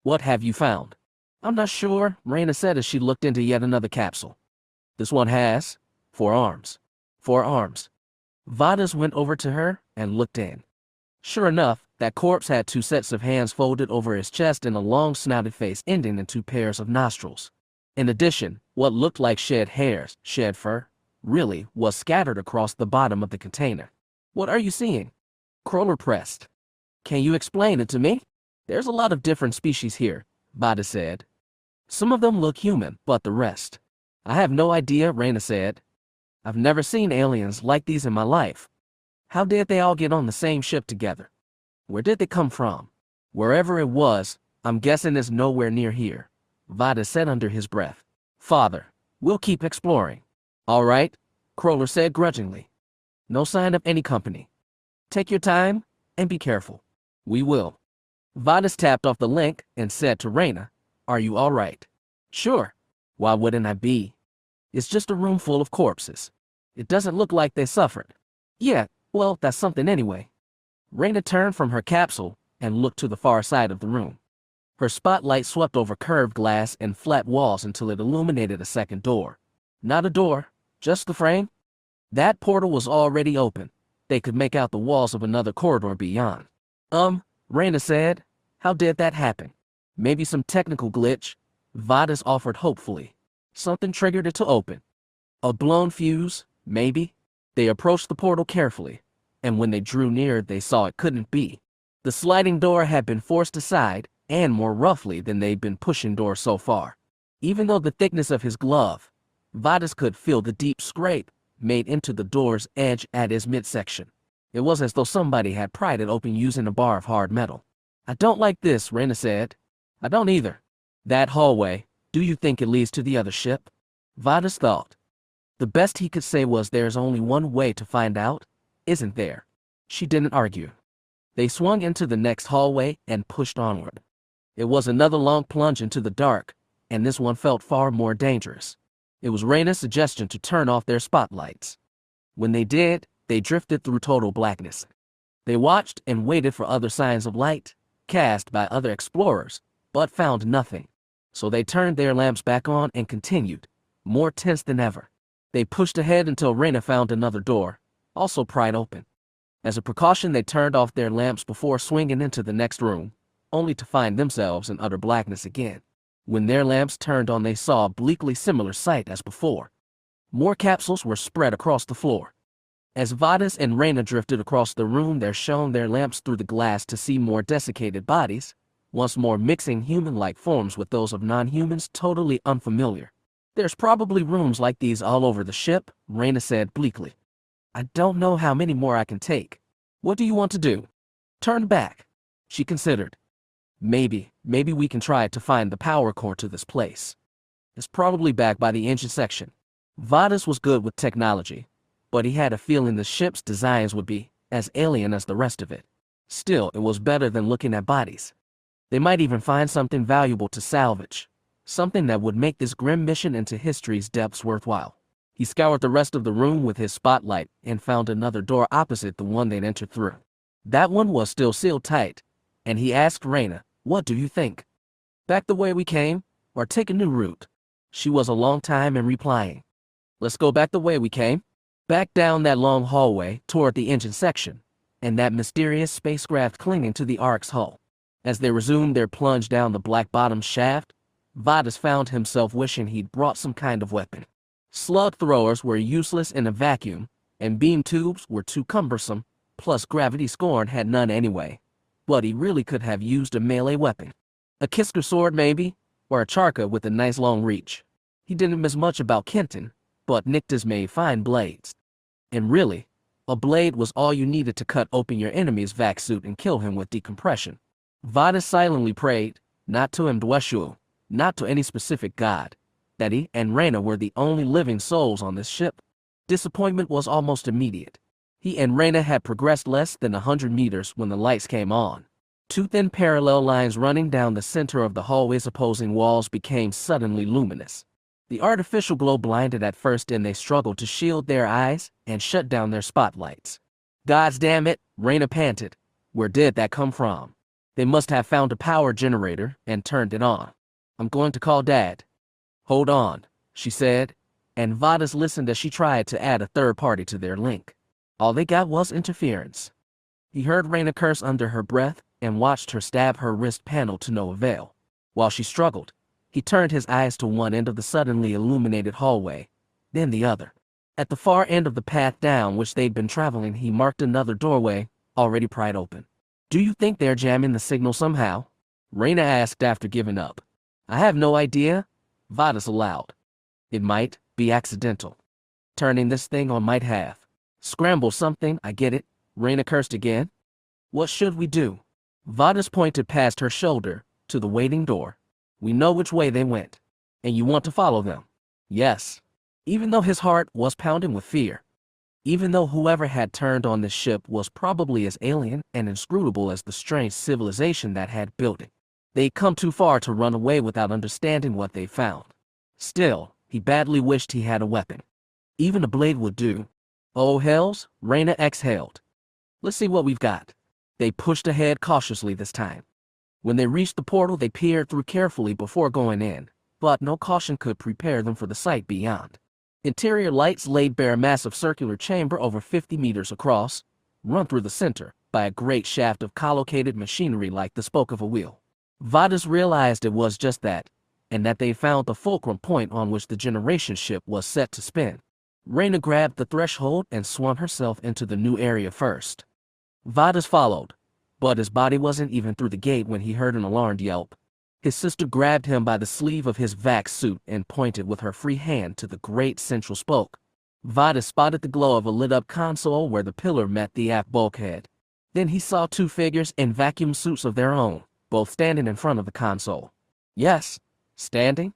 "What have you found?" "I'm not sure," Raina said as she looked into yet another capsule. "This one has 4 arms. 4 arms." Vadas went over to her and looked in. Sure enough, that corpse had 2 sets of hands folded over his chest and a long snouted face ending in 2 pairs of nostrils. In addition, what looked like shed hairs, shed fur, really was scattered across the bottom of the container. "What are you seeing?" Crowler pressed. "Can you explain it to me?" "There's a lot of different species here," Vadas said. "Some of them look human, but the rest." "I have no idea," Raina said. "I've never seen aliens like these in my life. How did they all get on the same ship together? Where did they come from?" "Wherever it was, I'm guessing it's nowhere near here," Vadas said under his breath. "Father, we'll keep exploring." "All right," Crowler said grudgingly. "No sign of any company. Take your time and be careful." "We will." Vadas tapped off the link and said to Raina, "Are you all right?" "Sure. Why wouldn't I be? It's just a room full of corpses. It doesn't look like they suffered." "Yeah, well, that's something anyway." Raina turned from her capsule and looked to the far side of the room. Her spotlight swept over curved glass and flat walls until it illuminated a second door. Not a door, just the frame. That portal was already open. They could make out the walls of another corridor beyond. Raina said. "How did that happen?" "Maybe some technical glitch," Vadas offered hopefully. "Something triggered it to open. A blown fuse, maybe." They approached the portal carefully, and when they drew near, they saw it couldn't be. The sliding door had been forced aside, and more roughly than they'd been pushing doors so far. Even though the thickness of his glove, Vadas could feel the deep scrape made into the door's edge at its midsection. It was as though somebody had pried it open using a bar of hard metal. "I don't like this," Raina said. "I don't either." "That hallway, do you think it leads to the other ship?" Vadas thought. The best he could say was there's only one way to find out, isn't there? She didn't argue. They swung into the next hallway and pushed onward. It was another long plunge into the dark, and this one felt far more dangerous. It was Raina's suggestion to turn off their spotlights. When they did, they drifted through total blackness. They watched and waited for other signs of light, cast by other explorers, but found nothing. So they turned their lamps back on and continued, more tense than ever. They pushed ahead until Raina found another door, also pried open. As a precaution, they turned off their lamps before swinging into the next room, only to find themselves in utter blackness again. When their lamps turned on, they saw a bleakly similar sight as before. More capsules were spread across the floor. As Vadas and Raina drifted across the room, they shone their lamps through the glass to see more desiccated bodies, once more mixing human-like forms with those of non-humans totally unfamiliar. "There's probably rooms like these all over the ship," Raina said bleakly. "I don't know how many more I can take. What do you want to do?" "Turn back," she considered. Maybe we can try to find the power core to this place. It's probably back by the engine section." Vadas was good with technology, but he had a feeling the ship's designs would be as alien as the rest of it. Still, it was better than looking at bodies. They might even find something valuable to salvage. something that would make this grim mission into history's depths worthwhile. He scoured the rest of the room with his spotlight and found another door opposite the one they'd entered through. That one was still sealed tight, and he asked Reyna, "What do you think? Back the way we came, or take a new route?" She was a long time in replying. "Let's go back the way we came." Back down that long hallway toward the engine section, and that mysterious spacecraft clinging to the Ark's hull. As they resumed their plunge down the black-bottomed shaft, Vadas found himself wishing he'd brought some kind of weapon. Slug throwers were useless in a vacuum, and beam tubes were too cumbersome, plus gravity scorn had none anyway. But he really could have used a melee weapon. A Kisker sword maybe, or a charka with a nice long reach. He didn't miss much about Kenton, but Nictus made fine blades. And really, a blade was all you needed to cut open your enemy's vac suit and kill him with decompression. Vadas silently prayed, not to Mdweshu, not to any specific god, that he and Reyna were the only living souls on this ship. Disappointment was almost immediate. He and Reyna had progressed less than 100 meters when the lights came on. Two thin parallel lines running down the center of the hallway's opposing walls became suddenly luminous. The artificial glow blinded at first, and they struggled to shield their eyes and shut down their spotlights. "Gods damn it," Reyna panted. "Where did that come from? They must have found a power generator and turned it on. I'm going to call Dad." "Hold on," she said, and Vadas listened as she tried to add a third party to their link. All they got was interference. He heard Reyna curse under her breath and watched her stab her wrist panel to no avail. While she struggled, he turned his eyes to one end of the suddenly illuminated hallway, then the other. At the far end of the path down which they'd been traveling, he marked another doorway, already pried open. "Do you think they're jamming the signal somehow?" Reyna asked after giving up. "I have no idea," Vadas allowed. "It might be accidental. Turning this thing on might have. Scramble something, I get it," Reyna cursed again. "What should we do?" Vadas pointed past her shoulder to the waiting door. "We know which way they went. And you want to follow them?" "Yes." Even though his heart was pounding with fear. Even though whoever had turned on this ship was probably as alien and inscrutable as the strange civilization that had built it. They'd come too far to run away without understanding what they found. Still, he badly wished he had a weapon. Even a blade would do. "Oh hells," Reyna exhaled. "Let's see what we've got." They pushed ahead cautiously this time. When they reached the portal, they peered through carefully before going in, but no caution could prepare them for the sight beyond. Interior lights laid bare a massive circular chamber over 50 meters across, run through the center by a great shaft of collocated machinery like the spoke of a wheel. Vadas realized it was just that, and that they found the fulcrum point on which the generation ship was set to spin. Reyna grabbed the threshold and swung herself into the new area first. Vadas followed, but his body wasn't even through the gate when he heard an alarmed yelp. His sister grabbed him by the sleeve of his vac suit and pointed with her free hand to the great central spoke. Vadas spotted the glow of a lit-up console where the pillar met the aft bulkhead. Then he saw two figures in vacuum suits of their own, both standing in front of the console. Yes, standing.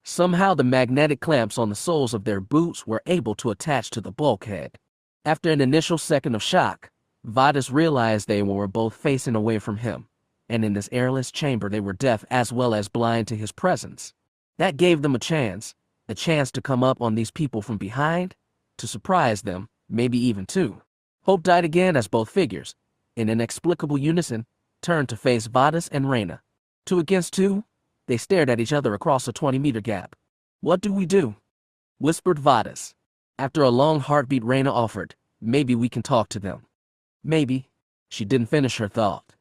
Somehow the magnetic clamps on the soles of their boots were able to attach to the bulkhead. After an initial second of shock, Vadas realized they were both facing away from him, and in this airless chamber they were deaf as well as blind to his presence. That gave them a chance to come up on these people from behind, to surprise them, maybe even two. Hope died again as both figures, in inexplicable unison, turned to face Vadas and Reyna. 2 against 2, they stared at each other across a 20-meter gap. "What do we do?" whispered Vadas. After a long heartbeat, Reyna offered, "Maybe we can talk to them." Maybe. She didn't finish her thought.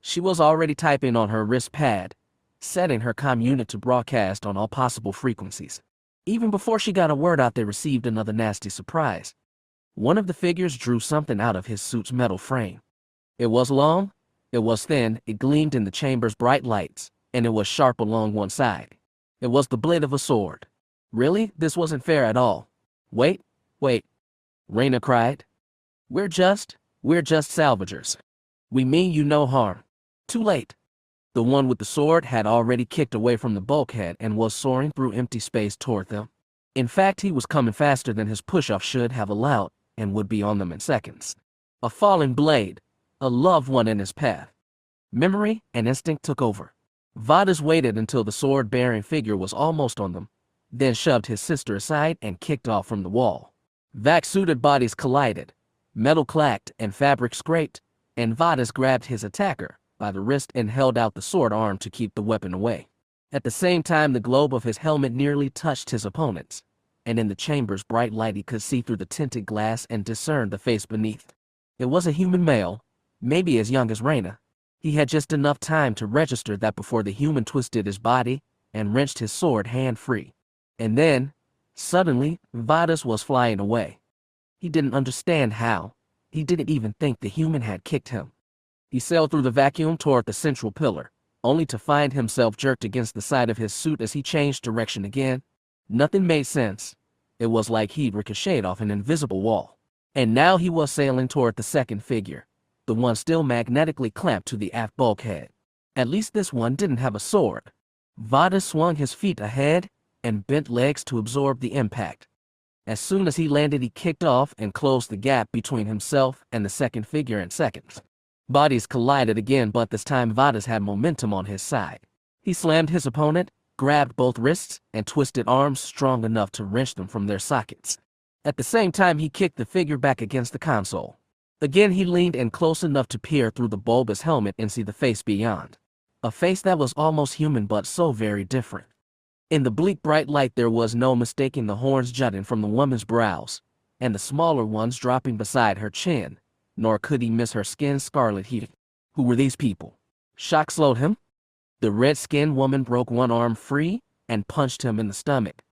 She was already typing on her wrist pad, setting her comm unit to broadcast on all possible frequencies. Even before she got a word out, they received another nasty surprise. One of the figures drew something out of his suit's metal frame. It was long, it was thin, it gleamed in the chamber's bright lights, and it was sharp along one side. It was the blade of a sword. Really? This wasn't fair at all. Wait, Reyna cried. We're just salvagers. We mean you no harm." Too late. The one with the sword had already kicked away from the bulkhead and was soaring through empty space toward them. In fact, he was coming faster than his push-off should have allowed, and would be on them in seconds. A falling blade, a loved one in his path. Memory and instinct took over. Vadas waited until the sword-bearing figure was almost on them, then shoved his sister aside and kicked off from the wall. Vac-suited bodies collided, metal clacked and fabric scraped, and Vadas grabbed his attacker by the wrist and held out the sword arm to keep the weapon away. At the same time, the globe of his helmet nearly touched his opponent's, and in the chamber's bright light he could see through the tinted glass and discern the face beneath. It was a human male, maybe as young as Reyna. He had just enough time to register that before the human twisted his body and wrenched his sword hand free. And then, suddenly, Vadas was flying away. He didn't understand how. He didn't even think the human had kicked him. He sailed through the vacuum toward the central pillar, only to find himself jerked against the side of his suit as he changed direction again. Nothing made sense. It was like he'd ricocheted off an invisible wall. And now he was sailing toward the second figure, the one still magnetically clamped to the aft bulkhead. At least this one didn't have a sword. Vadas swung his feet ahead and bent legs to absorb the impact. As soon as he landed, he kicked off and closed the gap between himself and the second figure in seconds. Bodies collided again, but this time Vadas had momentum on his side. He slammed his opponent, grabbed both wrists, and twisted arms strong enough to wrench them from their sockets. At the same time, he kicked the figure back against the console. Again, he leaned in close enough to peer through the bulbous helmet and see the face beyond. A face that was almost human but so very different. In the bleak bright light there was no mistaking the horns jutting from the woman's brows, and the smaller ones dropping beside her chin, nor could he miss her skin's scarlet heat. Who were these people? Shock slowed him. The red-skinned woman broke one arm free and punched him in the stomach.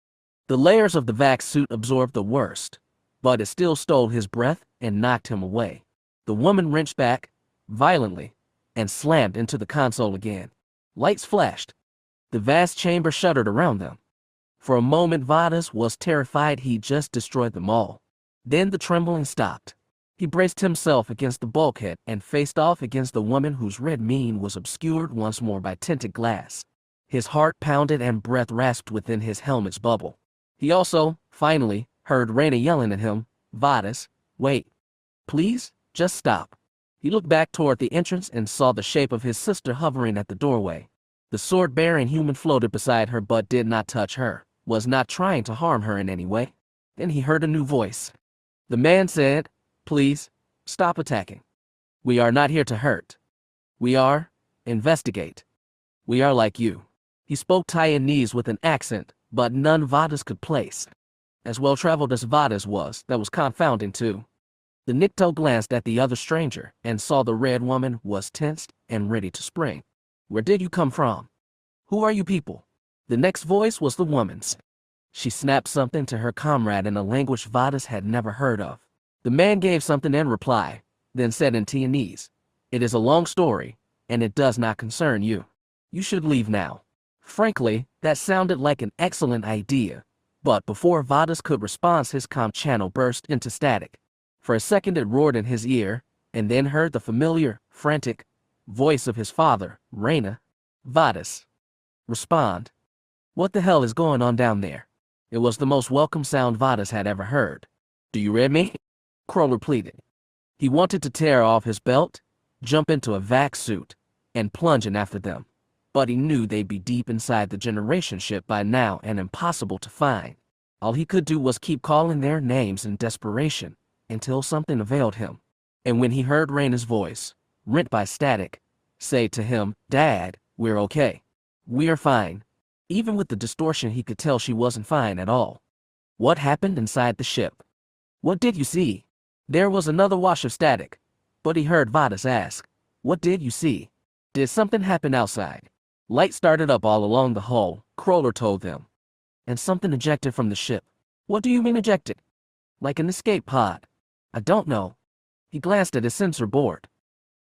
The layers of the vac suit absorbed the worst, but it still stole his breath and knocked him away. The woman wrenched back, violently, and slammed into the console again. Lights flashed. The vast chamber shuddered around them. For a moment Vadas was terrified he'd just destroyed them all. Then the trembling stopped. He braced himself against the bulkhead and faced off against the woman whose red mien was obscured once more by tinted glass. His heart pounded and breath rasped within his helmet's bubble. He also, finally, heard Reyna yelling at him, "Vadas, wait. Please, just stop." He looked back toward the entrance and saw the shape of his sister hovering at the doorway. The sword-bearing human floated beside her but did not touch her, was not trying to harm her in any way. Then he heard a new voice. The man said, "Please, stop attacking. We are not here to hurt. We are, investigate. We are like you." He spoke Taiwanese with an accent, but none Vadas could place. As well-traveled as Vadas was, that was confounding too. The Nikto glanced at the other stranger and saw the red woman was tensed and ready to spring. "Where did you come from? Who are you people?" The next voice was the woman's. She snapped something to her comrade in a language Vadas had never heard of. The man gave something in reply, then said in Taiwanese, "It is a long story, and it does not concern you. You should leave now." Frankly, that sounded like an excellent idea, but before Vadas could respond, his comm channel burst into static. For a second it roared in his ear, and then heard the familiar, frantic voice of his father, Reyna. "Vadas, respond. What the hell is going on down there?" It was the most welcome sound Vadas had ever heard. "Do you read me?" Crawler pleaded. He wanted to tear off his belt, jump into a vac suit, and plunge in after them. But he knew they'd be deep inside the generation ship by now and impossible to find. All he could do was keep calling their names in desperation, until something availed him. And when he heard Reyna's voice, rent by static, say to him, "Dad, we're okay. We're fine." Even with the distortion he could tell she wasn't fine at all. What happened inside the ship? What did you see? There was another wash of static, but he heard Vadas ask, "What did you see? Did something happen outside?" Light started up all along the hull, Crawler told them. "And something ejected from the ship." "What do you mean ejected?" "Like an escape pod." "I don't know." He glanced at his sensor board.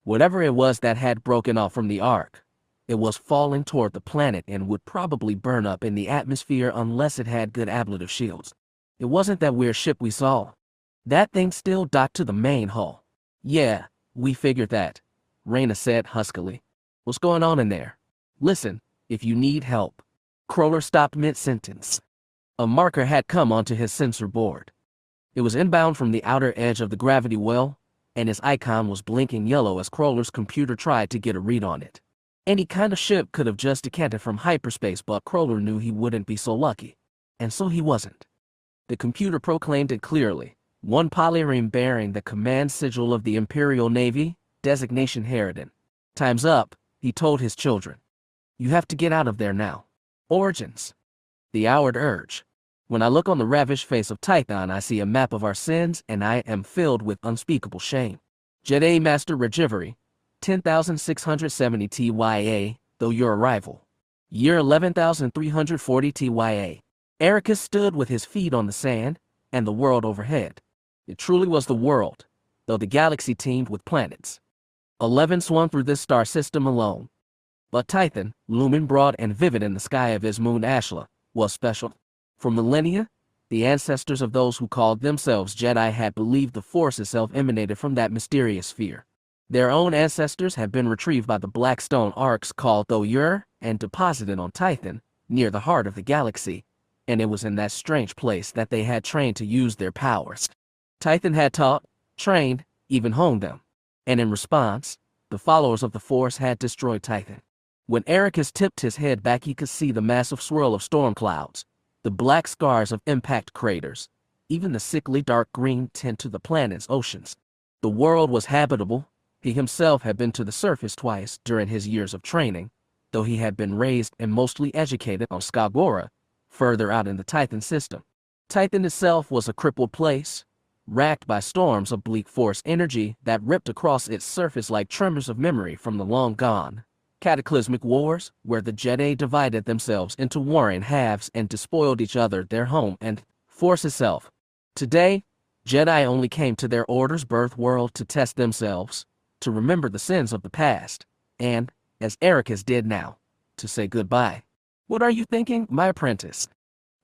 Whatever it was that had broken off from the Ark, it was falling toward the planet and would probably burn up in the atmosphere unless it had good ablative shields. It wasn't that weird ship we saw. That thing still docked to the main hull. "Yeah, we figured that," Reyna said huskily. "What's going on in there? Listen, if you need help." Crawler stopped mid-sentence. A marker had come onto his sensor board. It was inbound from the outer edge of the gravity well, and his icon was blinking yellow as Crawler's computer tried to get a read on it. Any kind of ship could have just decanted from hyperspace, but Kroller knew he wouldn't be so lucky. And so he wasn't. The computer proclaimed it clearly. One polyreme bearing the command sigil of the Imperial Navy, designation Harridan. Time's up, he told his children. You have to get out of there now. Origins. The hour'd urge. When I look on the ravished face of Tython, I see a map of our sins, and I am filled with unspeakable shame. Jedi Master Regivery, 10,670 TYA, though your arrival. Year 11,340 TYA. Ericus stood with his feet on the sand, and the world overhead. It truly was the world, though the galaxy teemed with planets. 11 swung through this star system alone. But Tython, looming broad and vivid in the sky of his moon Ashla, was special. For millennia, the ancestors of those who called themselves Jedi had believed the Force itself emanated from that mysterious sphere. Their own ancestors had been retrieved by the black stone arcs called Thoyur and deposited on Tython, near the heart of the galaxy, and it was in that strange place that they had trained to use their powers. Tython had taught, trained, even honed them, and in response, the followers of the Force had destroyed Tython. When Ericus tipped his head back, he could see the massive swirl of storm clouds, the black scars of impact craters, even the sickly dark green tint to the planet's oceans. The world was habitable. He himself had been to the surface twice during his years of training, though he had been raised and mostly educated on Skywalker, further out in the Tython system. Tython itself was a crippled place, racked by storms of bleak force energy that ripped across its surface like tremors of memory from the long-gone cataclysmic wars, where the Jedi divided themselves into warring halves and despoiled each other their home and Force itself. Today, Jedi only came to their Order's birth world to test themselves, to remember the sins of the past, and, as Ericus did now, to say goodbye. What are you thinking, my apprentice?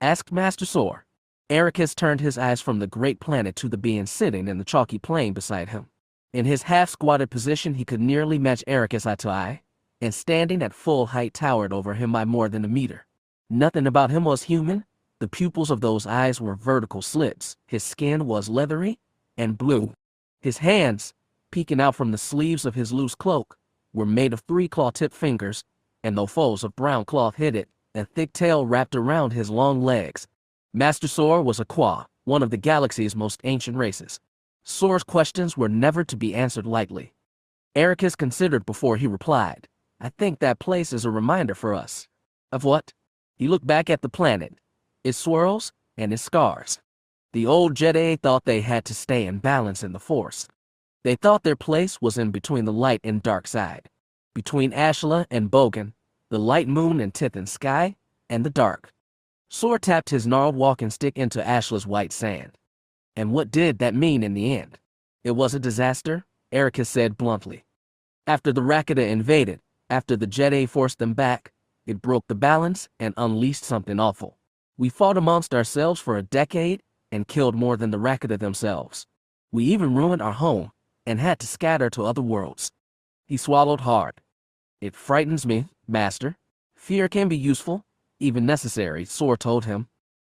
Asked Master Sor. Ericus turned his eyes from the great planet to the being sitting in the chalky plain beside him. In his half-squatted position, he could nearly match Ericus eye to eye, and standing at full height towered over him by more than a meter. Nothing about him was human. The pupils of those eyes were vertical slits. His skin was leathery and blue. His hands, peeking out from the sleeves of his loose cloak, were made of 3 claw-tipped fingers, and though folds of brown cloth hid it, a thick tail wrapped around his long legs. Master Sor was a Qua, one of the galaxy's most ancient races. Sor's questions were never to be answered lightly. Ericus considered before he replied. I think that place is a reminder for us. Of what? He looked back at the planet, its swirls, and its scars. The old Jedi thought they had to stay in balance in the Force. They thought their place was in between the light and dark side. Between Ashla and Bogan, the light moon and Tython sky, and the dark. Sor tapped his gnarled walking stick into Ashla's white sand. And what did that mean in the end? It was a disaster, Ericus said bluntly. After the Rakata invaded, after the Jedi forced them back, it broke the balance and unleashed something awful. We fought amongst ourselves for a decade and killed more than the Rakata themselves. We even ruined our home and had to scatter to other worlds. He swallowed hard. It frightens me, Master. Fear can be useful, even necessary, Sor told him.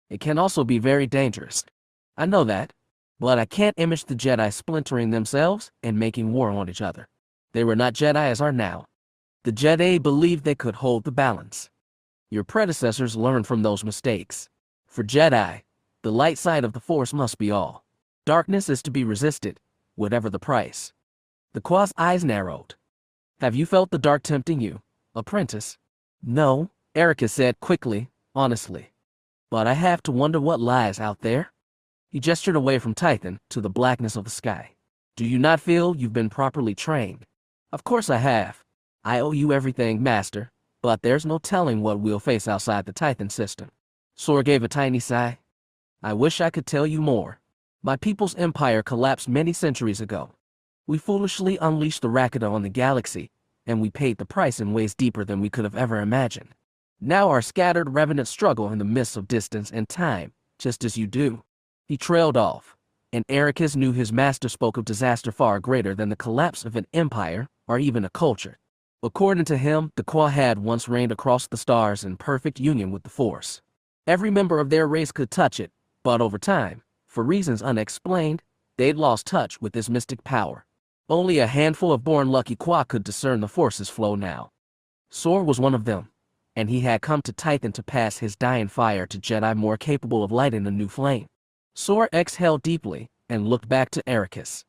It can also be very dangerous. I know that, but I can't image the Jedi splintering themselves and making war on each other. They were not Jedi as are now. The Jedi believed they could hold the balance. Your predecessors learned from those mistakes. For Jedi, the light side of the Force must be all. Darkness is to be resisted, whatever the price. The Qua's eyes narrowed. Have you felt the dark tempting you, apprentice? No, Ericus said quickly, honestly. But I have to wonder what lies out there. He gestured away from Tython to the blackness of the sky. Do you not feel you've been properly trained? Of course I have. I owe you everything, Master, but there's no telling what we'll face outside the Tython system. Sor gave a tiny sigh. I wish I could tell you more. My people's empire collapsed many centuries ago. We foolishly unleashed the Rakata on the galaxy, and we paid the price in ways deeper than we could have ever imagined. Now our scattered revenants struggle in the midst of distance and time, just as you do. He trailed off, and Ericus knew his master spoke of disaster far greater than the collapse of an empire or even a culture. According to him, the Qua had once reigned across the stars in perfect union with the Force. Every member of their race could touch it, but over time, for reasons unexplained, they'd lost touch with this mystic power. Only a handful of born lucky Qua could discern the Force's flow now. Sor was one of them, and he had come to Tython to pass his dying fire to Jedi more capable of lighting a new flame. Sor exhaled deeply and looked back to Ericus.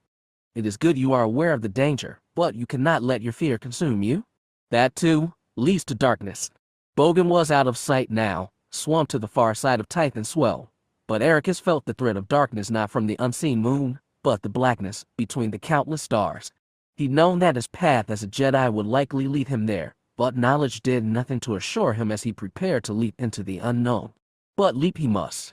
It is good you are aware of the danger, but you cannot let your fear consume you. That, too, leads to darkness. Bogan was out of sight now, swum to the far side of Tython's swell, but Ericus felt the threat of darkness not from the unseen moon, but the blackness between the countless stars. He'd known that his path as a Jedi would likely lead him there, but knowledge did nothing to assure him as he prepared to leap into the unknown. But leap he must.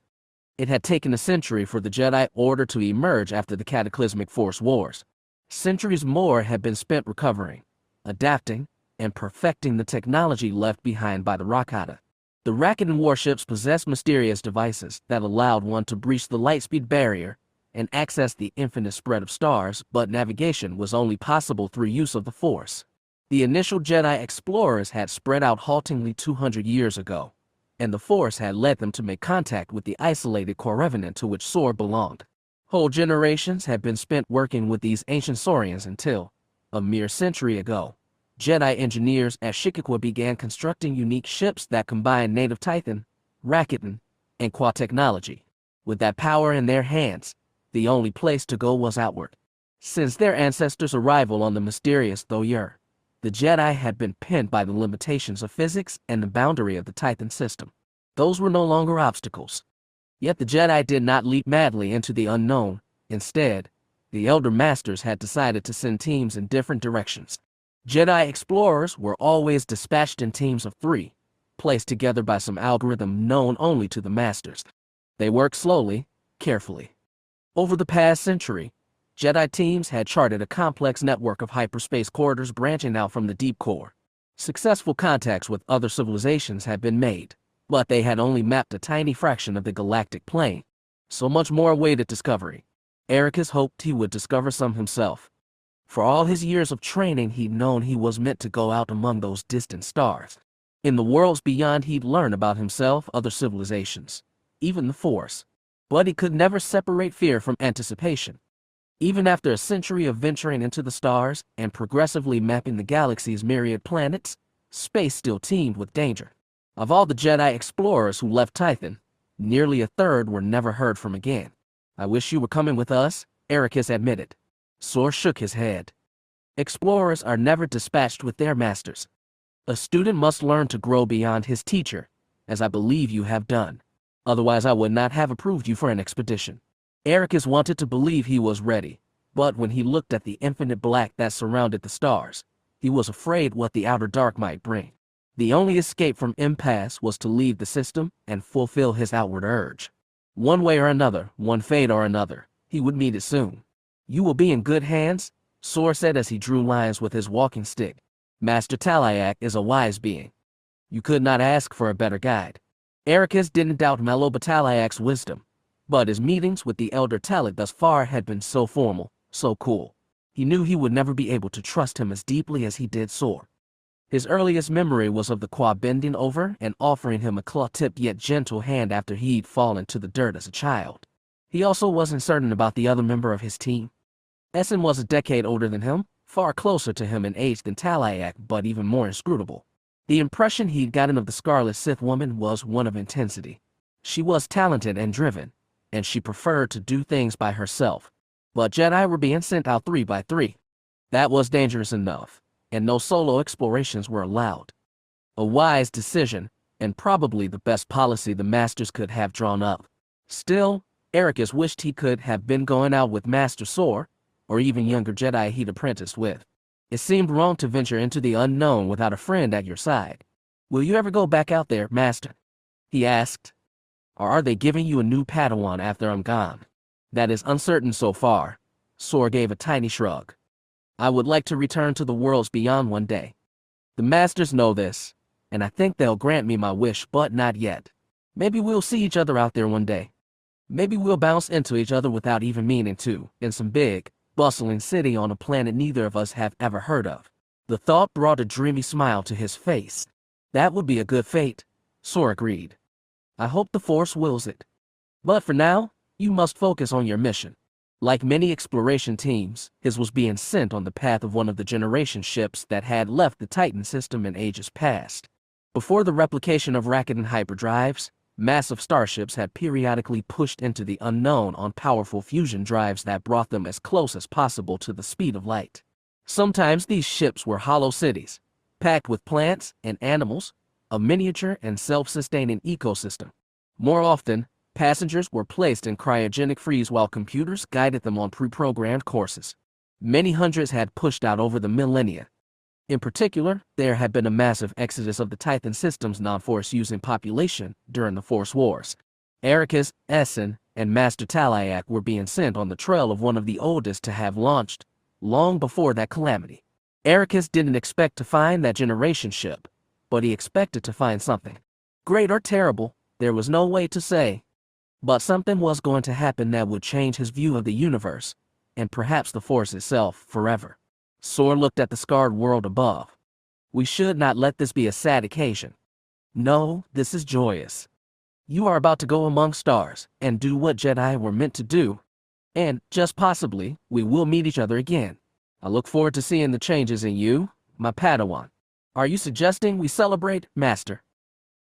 It had taken a century for the Jedi Order to emerge after the cataclysmic Force Wars. Centuries more had been spent recovering, adapting, and perfecting the technology left behind by the Rakata. The Rakatan warships possessed mysterious devices that allowed one to breach the lightspeed barrier and access the infinite spread of stars, but navigation was only possible through use of the Force. The initial Jedi explorers had spread out haltingly 200 years ago, and the Force had led them to make contact with the isolated core revenant to which Sor belonged. Whole generations had been spent working with these ancient Saurians until, a mere century ago, Jedi engineers at Shikikwa began constructing unique ships that combined native Tython, Rakatan, and Qua technology. With that power in their hands, the only place to go was outward. Since their ancestors' arrival on the mysterious Thoyer, the Jedi had been pinned by the limitations of physics and the boundary of the Tython system. Those were no longer obstacles. Yet the Jedi did not leap madly into the unknown. Instead, the Elder Masters had decided to send teams in different directions. Jedi explorers were always dispatched in teams of 3, placed together by some algorithm known only to the Masters. They worked slowly, carefully. Over the past century, Jedi teams had charted a complex network of hyperspace corridors branching out from the deep core. Successful contacts with other civilizations had been made, but they had only mapped a tiny fraction of the galactic plane. So much more awaited discovery. Ericus hoped he would discover some himself. For all his years of training, he'd known he was meant to go out among those distant stars. In the worlds beyond, he'd learn about himself, other civilizations, even the Force. But he could never separate fear from anticipation. Even after a century of venturing into the stars and progressively mapping the galaxy's myriad planets, space still teemed with danger. Of all the Jedi explorers who left Tython, nearly a third were never heard from again. I wish you were coming with us, Ericus admitted. Sor shook his head. Explorers are never dispatched with their masters. A student must learn to grow beyond his teacher, as I believe you have done. Otherwise I would not have approved you for an expedition. Ericus wanted to believe he was ready, but when he looked at the infinite black that surrounded the stars, he was afraid what the outer dark might bring. The only escape from impasse was to leave the system and fulfill his outward urge. One way or another, one fate or another, he would meet it soon. You will be in good hands, Sor said as he drew lines with his walking stick. Master Talayak is a wise being. You could not ask for a better guide. Ericus didn't doubt Meloba Talayak's wisdom, but his meetings with the Elder Talat thus far had been so formal, so cool. He knew he would never be able to trust him as deeply as he did Sor. His earliest memory was of the Qua bending over and offering him a claw-tipped yet gentle hand after he'd fallen to the dirt as a child. He also wasn't certain about the other member of his team. Essen was a decade older than him, far closer to him in age than Talayak, but even more inscrutable. The impression he'd gotten of the Scarlet Sith woman was one of intensity. She was talented and driven, and she preferred to do things by herself. But Jedi were being sent out 3 by 3. That was dangerous enough, and no solo explorations were allowed. A wise decision, and probably the best policy the Masters could have drawn up. Still, Ericus wished he could have been going out with Master Sor, or even younger Jedi he'd apprenticed with. It seemed wrong to venture into the unknown without a friend at your side. Will you ever go back out there, Master? He asked. Or are they giving you a new Padawan after I'm gone? That is uncertain so far. Sor gave a tiny shrug. I would like to return to the worlds beyond one day. The Masters know this, and I think they'll grant me my wish, but not yet. Maybe we'll see each other out there one day. Maybe we'll bounce into each other without even meaning to, in some big, bustling city on a planet neither of us have ever heard of. The thought brought a dreamy smile to his face. That would be a good fate, Sor agreed. I hope the Force wills it. But for now, you must focus on your mission. Like many exploration teams, his was being sent on the path of one of the generation ships that had left the Titan system in ages past. Before the replication of Rakuten hyperdrives, massive starships had periodically pushed into the unknown on powerful fusion drives that brought them as close as possible to the speed of light. Sometimes these ships were hollow cities, packed with plants and animals, a miniature and self-sustaining ecosystem. More often, passengers were placed in cryogenic freeze while computers guided them on pre-programmed courses. Many hundreds had pushed out over the millennia. In particular, there had been a massive exodus of the Tython system's non-force using population during the Force Wars. Ericus, Essen, and Master Taliak were being sent on the trail of one of the oldest to have launched, long before that calamity. Ericus didn't expect to find that generation ship, but he expected to find something. Great or terrible, there was no way to say. But something was going to happen that would change his view of the universe, and perhaps the Force itself, forever. Sor looked at the scarred world above. We should not let this be a sad occasion. No, this is joyous. You are about to go among stars, and do what Jedi were meant to do. And, just possibly, we will meet each other again. I look forward to seeing the changes in you, my Padawan. Are you suggesting we celebrate, Master?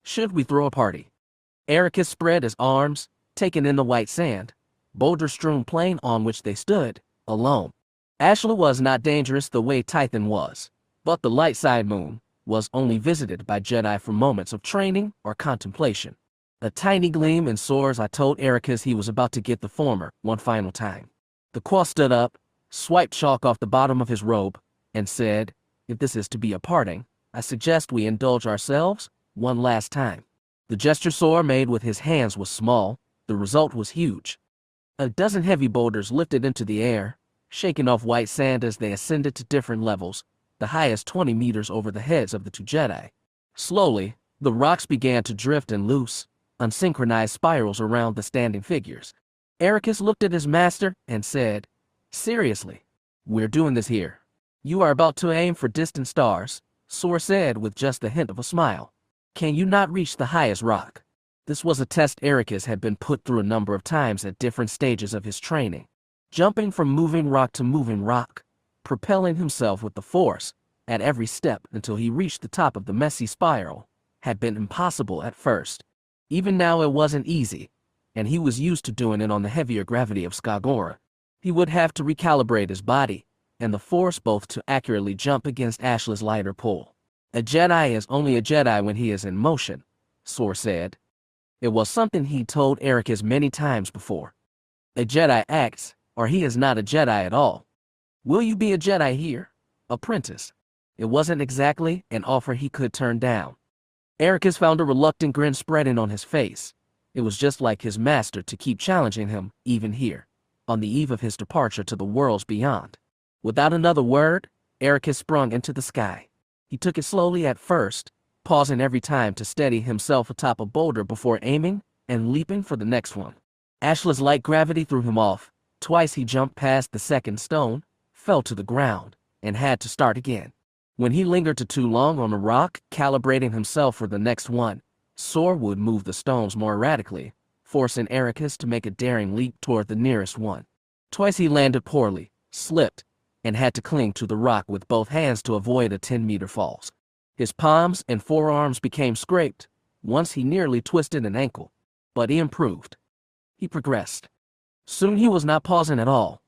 Should we throw a party? Ericus spread his arms, taking in the white sand, boulder-strewn plain on which they stood, alone. Ashla was not dangerous the way Tython was, but the light side moon was only visited by Jedi for moments of training or contemplation. A tiny gleam in Sor's I told Ericus he was about to get the former one final time. The Qua stood up, swiped chalk off the bottom of his robe, and said, if this is to be a parting, I suggest we indulge ourselves one last time. The gesture Sor made with his hands was small, the result was huge. A dozen heavy boulders lifted into the air, shaking off white sand as they ascended to different levels, the highest 20 meters over the heads of the two Jedi. Slowly, the rocks began to drift in loose, unsynchronized spirals around the standing figures. Ericus looked at his master and said, seriously, we're doing this here. You are about to aim for distant stars, Sor said with just the hint of a smile. Can you not reach the highest rock? This was a test Ericus had been put through a number of times at different stages of his training. Jumping from moving rock to moving rock, propelling himself with the Force at every step until he reached the top of the messy spiral, had been impossible at first. Even now it wasn't easy, and he was used to doing it on the heavier gravity of Skywalker. He would have to recalibrate his body and the Force both to accurately jump against Ashla's lighter pull. A Jedi is only a Jedi when he is in motion, Sor said. It was something he told Ericus many times before. A Jedi acts, or he is not a Jedi at all. Will you be a Jedi here, apprentice? It wasn't exactly an offer he could turn down. Ericus found a reluctant grin spreading on his face. It was just like his master to keep challenging him, even here, on the eve of his departure to the worlds beyond. Without another word, Ericus sprung into the sky. He took it slowly at first, pausing every time to steady himself atop a boulder before aiming and leaping for the next one. Ashla's light gravity threw him off. Twice he jumped past the second stone, fell to the ground, and had to start again. When he lingered too long on a rock, calibrating himself for the next one, Sor would move the stones more erratically, forcing Ericus to make a daring leap toward the nearest one. Twice he landed poorly, slipped, and had to cling to the rock with both hands to avoid a 10-meter fall. His palms and forearms became scraped. Once he nearly twisted an ankle, but he improved. He progressed. Soon he was not pausing at all.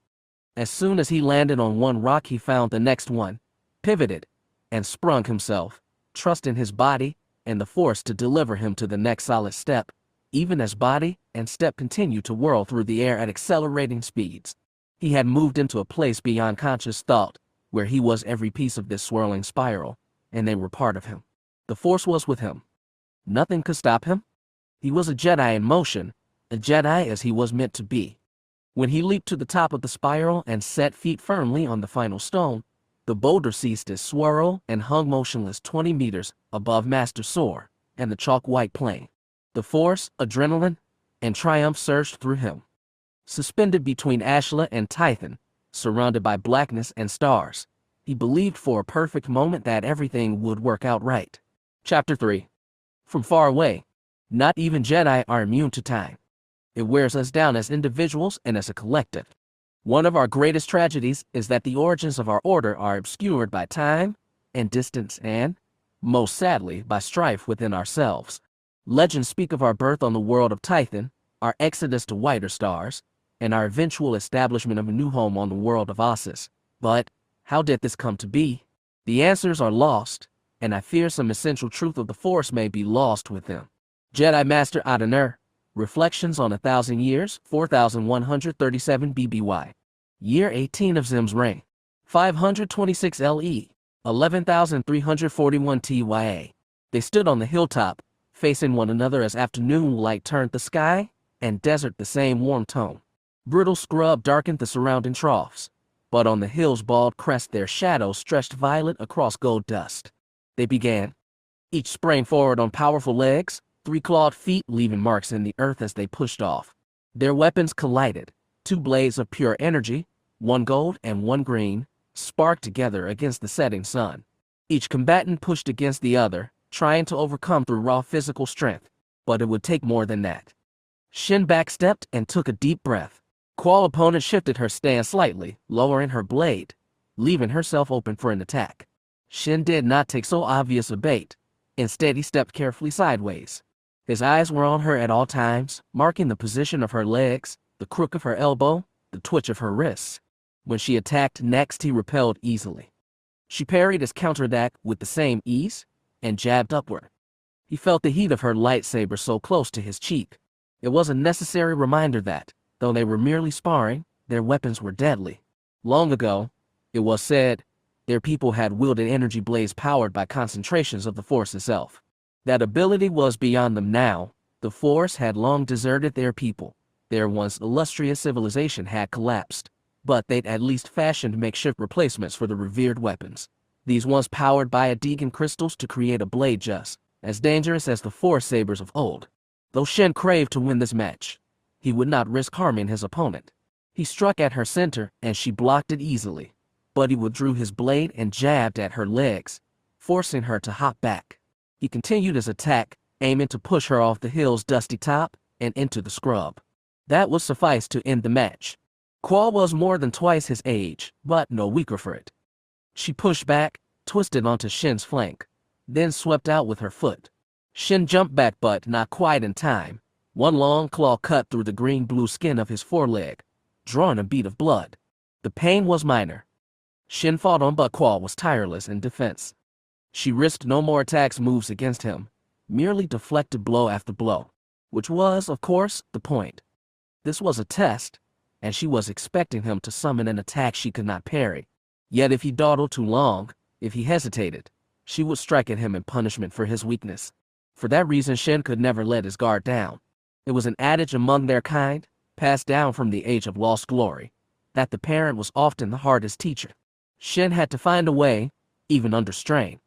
As soon as he landed on one rock, he found the next one, pivoted, and sprung himself, trusting his body and the Force to deliver him to the next solid step, even as body and step continued to whirl through the air at accelerating speeds. He had moved into a place beyond conscious thought, where he was every piece of this swirling spiral, and they were part of him. The Force was with him. Nothing could stop him. He was a Jedi in motion, a Jedi as he was meant to be. When he leaped to the top of the spiral and set feet firmly on the final stone, the boulder ceased its swirl and hung motionless 20 meters above Master Sor and the chalk-white plain. The Force, adrenaline, and triumph surged through him. Suspended between Ashla and Tython, surrounded by blackness and stars, he believed for a perfect moment that everything would work out right. Chapter 3. From far away, not even Jedi are immune to time. It wears us down as individuals and as a collective. One of our greatest tragedies is that the origins of our order are obscured by time and distance and, most sadly, by strife within ourselves. Legends speak of our birth on the world of Tython, our exodus to whiter stars, and our eventual establishment of a new home on the world of Ossus. But how did this come to be? The answers are lost, and I fear some essential truth of the Force may be lost with them. Jedi Master Adoner, Reflections on 1,000 Years, 4137 BBY. Year 18 of Xim's reign. 526 LE, 11,341 TYA. They stood on the hilltop, facing one another as afternoon light turned the sky and desert the same warm tone. Brittle scrub darkened the surrounding troughs, but on the hill's bald crest their shadows stretched violet across gold dust. They began. Each sprang forward on powerful legs, 3 clawed feet leaving marks in the earth as they pushed off. Their weapons collided. 2 blades of pure energy, one gold and one green, sparked together against the setting sun. Each combatant pushed against the other, trying to overcome through raw physical strength, but it would take more than that. Xin backstepped and took a deep breath. Qual opponent shifted her stance slightly, lowering her blade, leaving herself open for an attack. Xin did not take so obvious a bait. Instead, he stepped carefully sideways. His eyes were on her at all times, marking the position of her legs, the crook of her elbow, the twitch of her wrists. When she attacked next, he repelled easily. She parried his counterattack with the same ease and jabbed upward. He felt the heat of her lightsaber so close to his cheek. It was a necessary reminder that, though they were merely sparring, their weapons were deadly. Long ago, it was said, their people had wielded energy blades powered by concentrations of the Force itself. That ability was beyond them now. The Force had long deserted their people. Their once illustrious civilization had collapsed, but they'd at least fashioned makeshift replacements for the revered weapons. These ones powered by Adegan crystals to create a blade just as dangerous as the Force sabers of old. Though Xin craved to win this match, he would not risk harming his opponent. He struck at her center and she blocked it easily, but he withdrew his blade and jabbed at her legs, forcing her to hop back. He continued his attack, aiming to push her off the hill's dusty top and into the scrub. That would suffice to end the match. Qual was more than twice his age, but no weaker for it. She pushed back, twisted onto Xin's flank, then swept out with her foot. Xin jumped back but not quite in time. One long claw cut through the green-blue skin of his foreleg, drawing a bead of blood. The pain was minor. Xin fought on but Qual was tireless in defense. She risked no more attacks moves against him, merely deflected blow after blow, which was, of course, the point. This was a test, and she was expecting him to summon an attack she could not parry. Yet if he dawdled too long, if he hesitated, she would strike at him in punishment for his weakness. For that reason, Xin could never let his guard down. It was an adage among their kind, passed down from the age of lost glory, that the parent was often the hardest teacher. Xin had to find a way, even under strain.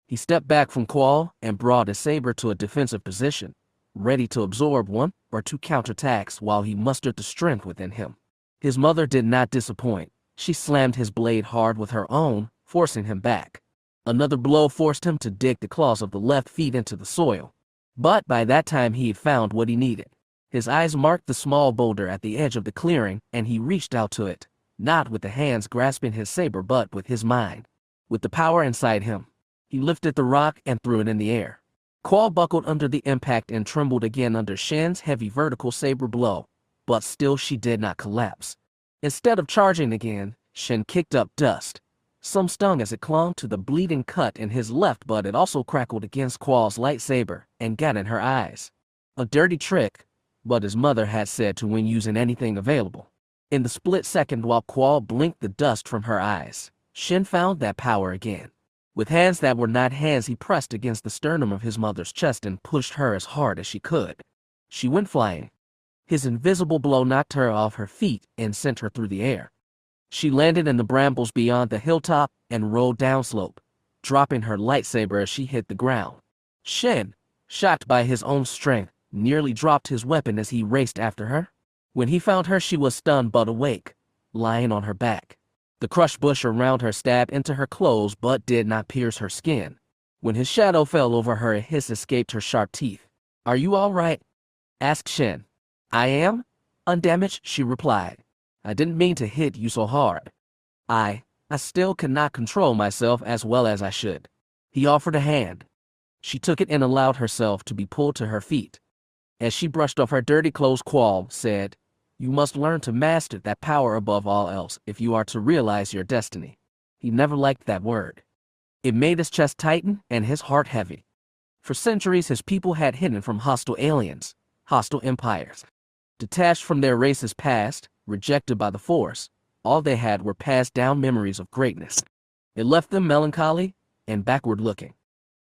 He stepped back from Qual and brought his saber to a defensive position, ready to absorb 1 or 2 counterattacks while he mustered the strength within him. His mother did not disappoint. She slammed his blade hard with her own, forcing him back. Another blow forced him to dig the claws of the left feet into the soil. But by that time he had found what he needed. His eyes marked the small boulder at the edge of the clearing, and he reached out to it, not with the hands grasping his saber but with his mind. With the power inside him, he lifted the rock and threw it in the air. Qual buckled under the impact and trembled again under Xin's heavy vertical saber blow, but still she did not collapse. Instead of charging again, Xin kicked up dust. Some stung as it clung to the bleeding cut in his left, but it also crackled against Qual's lightsaber and got in her eyes. A dirty trick, but his mother had said to when using anything available. In the split second while Qual blinked the dust from her eyes, Xin found that power again. With hands that were not hands, he pressed against the sternum of his mother's chest and pushed her as hard as she could. She went flying. His invisible blow knocked her off her feet and sent her through the air. She landed in the brambles beyond the hilltop and rolled downslope, dropping her lightsaber as she hit the ground. Xin, shocked by his own strength, nearly dropped his weapon as he raced after her. When he found her, she was stunned but awake, lying on her back. The crushed bush around her stabbed into her clothes but did not pierce her skin. When his shadow fell over her, a hiss escaped her sharp teeth. "Are you all right?" asked Xin. "I am, undamaged," she replied. I didn't mean to hit you so hard. I still cannot control myself as well as I should. He offered a hand. She took it and allowed herself to be pulled to her feet. As she brushed off her dirty clothes, Qual said, "You must learn to master that power above all else if you are to realize your destiny." He never liked that word. It made his chest tighten and his heart heavy. For centuries, his people had hidden from hostile aliens, hostile empires. Detached from their race's past, rejected by the Force, all they had were passed down memories of greatness. It left them melancholy and backward-looking.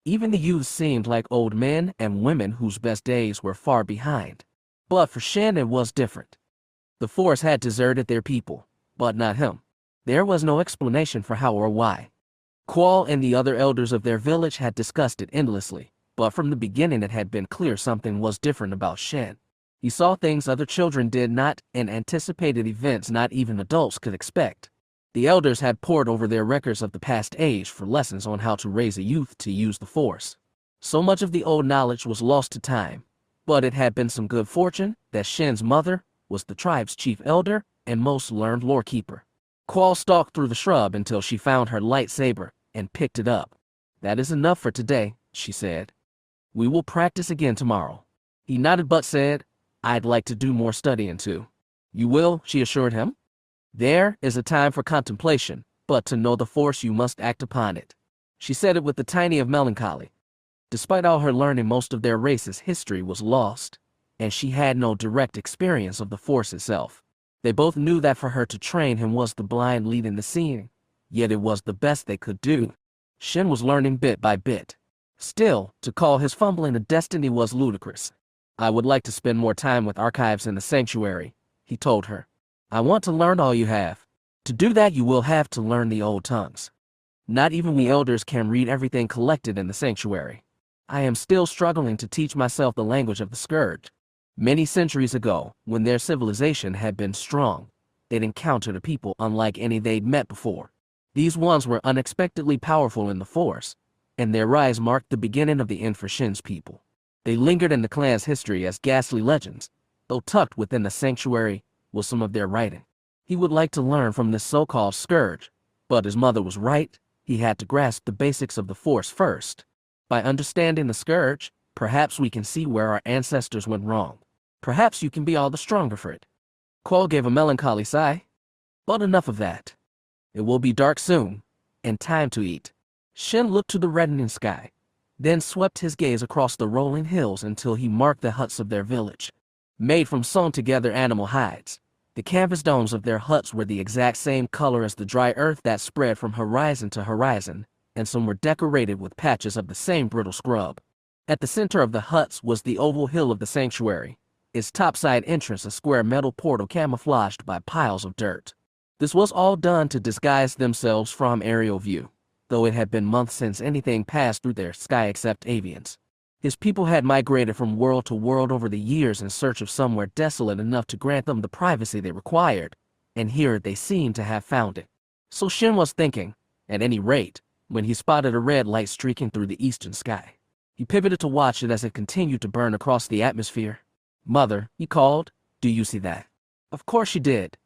Even the youths seemed like old men and women whose best days were far behind. But for Shin it was different. The Force had deserted their people, but not him. There was no explanation for how or why. Qual and the other elders of their village had discussed it endlessly, but from the beginning it had been clear something was different about Shin. He saw things other children did not and anticipated events not even adults could expect. The elders had pored over their records of the past age for lessons on how to raise a youth to use the Force. So much of the old knowledge was lost to time, but it had been some good fortune that Shin's mother was the tribe's chief elder and most learned lorekeeper. Qual stalked through the shrub until she found her lightsaber and picked it up. "That is enough for today," she said. "We will practice again tomorrow." He nodded but said, "I'd like to do more studying too." "You will," she assured him. "There is a time for contemplation, but to know the Force you must act upon it." She said it with a tiny of melancholy. Despite all her learning, most of their race's history was lost, and she had no direct experience of the Force itself. They both knew that for her to train him was the blind leading the seeing, yet it was the best they could do. Shin was learning bit by bit. Still, to call his fumbling a destiny was ludicrous. "I would like to spend more time with archives in the sanctuary," he told her. "I want to learn all you have. To do that you will have to learn the old tongues. Not even we elders can read everything collected in the sanctuary. I am still struggling to teach myself the language of the Scourge." Many centuries ago, when their civilization had been strong, they'd encountered a people unlike any they'd met before. These ones were unexpectedly powerful in the Force, and their rise marked the beginning of the end for Shin's people. They lingered in the clan's history as ghastly legends, though tucked within the sanctuary was some of their writing. He would like to learn from this so-called Scourge, but his mother was right. He had to grasp the basics of the Force first. By understanding the Scourge, perhaps we can see where our ancestors went wrong. Perhaps you can be all the stronger for it. Qual gave a melancholy sigh. But enough of that. It will be dark soon, and time to eat. Shin looked to the reddening sky, then swept his gaze across the rolling hills until he marked the huts of their village. Made from sewn-together animal hides, the canvas domes of their huts were the exact same color as the dry earth that spread from horizon to horizon, and some were decorated with patches of the same brittle scrub. At the center of the huts was the oval hill of the sanctuary, its topside entrance a square metal portal camouflaged by piles of dirt. This was all done to disguise themselves from aerial view, though it had been months since anything passed through their sky except avians. His people had migrated from world to world over the years in search of somewhere desolate enough to grant them the privacy they required, and here they seemed to have found it. So Shin was thinking, at any rate, when he spotted a red light streaking through the eastern sky. He pivoted to watch it as it continued to burn across the atmosphere. "Mother," he called, "do you see that?" Of course she did.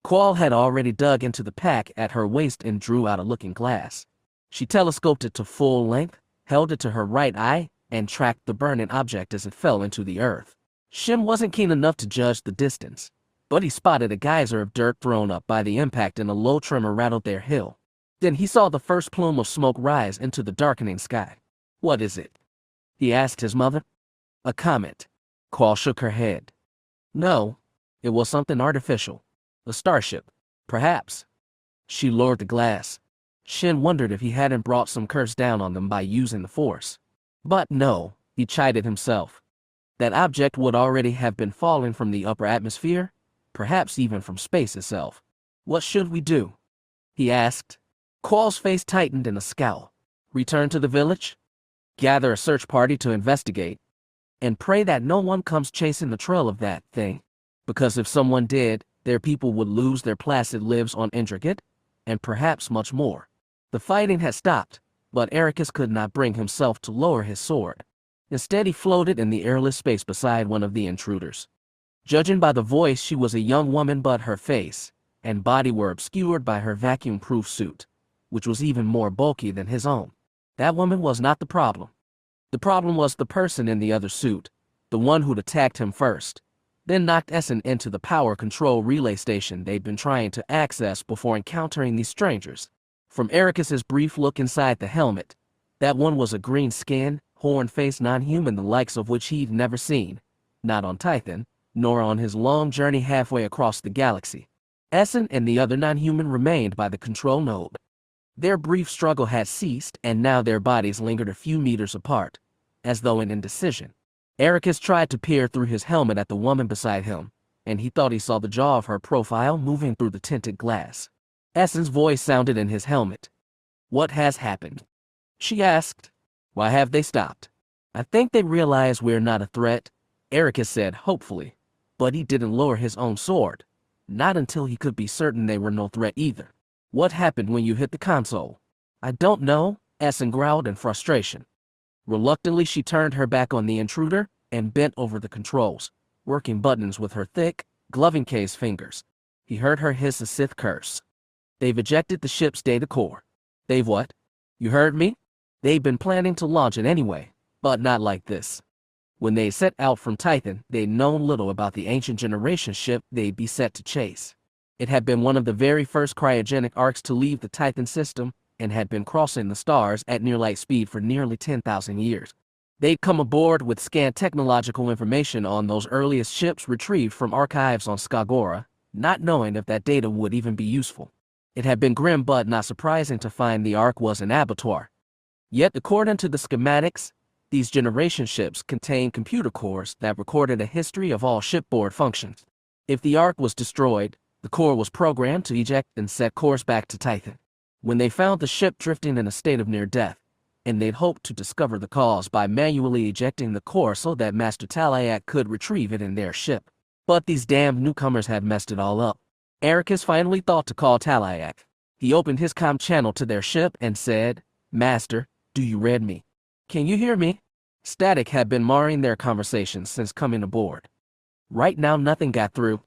Qual had already dug into the pack at her waist and drew out a looking glass. She telescoped it to full length, held it to her right eye, and tracked the burning object as it fell into the earth. Shin wasn't keen enough to judge the distance, but he spotted a geyser of dirt thrown up by the impact and a low tremor rattled their hill. Then he saw the first plume of smoke rise into the darkening sky. "What is it?" he asked his mother. "A comet." Qual shook her head. "No, it was something artificial. A starship, perhaps." She lowered the glass. Shin wondered if he hadn't brought some curse down on them by using the Force. But no, he chided himself. That object would already have been falling from the upper atmosphere, perhaps even from space itself. "What should we do?" he asked. Qual's face tightened in a scowl. "Return to the village? Gather a search party to investigate? And pray that no one comes chasing the trail of that thing? Because if someone did, their people would lose their placid lives on Intricate, and perhaps much more." The fighting had stopped, but Ericus could not bring himself to lower his sword. Instead he floated in the airless space beside one of the intruders. Judging by the voice, she was a young woman, but her face and body were obscured by her vacuum-proof suit, which was even more bulky than his own. That woman was not the problem. The problem was the person in the other suit, the one who'd attacked him first, then knocked Essen into the power control relay station they'd been trying to access before encountering these strangers. From Ericus's brief look inside the helmet, that one was a green-skinned, horn-faced non-human the likes of which he'd never seen, not on Tython, nor on his long journey halfway across the galaxy. Essen and the other non-human remained by the control node. Their brief struggle had ceased, and now their bodies lingered a few meters apart, as though in indecision. Ericus tried to peer through his helmet at the woman beside him, and he thought he saw the jaw of her profile moving through the tinted glass. Essen's voice sounded in his helmet. "What has happened?" she asked. "Why have they stopped?" "I think they realize we're not a threat," Ericus said hopefully, but he didn't lower his own sword. Not until he could be certain they were no threat either. "What happened when you hit the console?" "I don't know," Essen growled in frustration. Reluctantly, she turned her back on the intruder and bent over the controls, working buttons with her thick, glove-encased fingers. He heard her hiss a Sith curse. "They've ejected the ship's data core." "They've what?" "You heard me? They've been planning to launch it anyway, but not like this." When they set out from Tython, they'd known little about the ancient generation ship they'd be set to chase. It had been one of the very first cryogenic arcs to leave the Tython system and had been crossing the stars at near light speed for nearly 10,000 years. They'd come aboard with scant technological information on those earliest ships retrieved from archives on Skywalker, not knowing if that data would even be useful. It had been grim but not surprising to find the ark was an abattoir. Yet, according to the schematics, these generation ships contained computer cores that recorded a history of all shipboard functions. If the ark was destroyed, the core was programmed to eject and set course back to Tython. When they found the ship drifting in a state of near death, and they'd hoped to discover the cause by manually ejecting the core so that Master Talayak could retrieve it in their ship. But these damned newcomers had messed it all up. Ericus finally thought to call Talayak. He opened his comm channel to their ship and said, "Master, do you read me? Can you hear me?" Static had been marring their conversations since coming aboard. Right now nothing got through.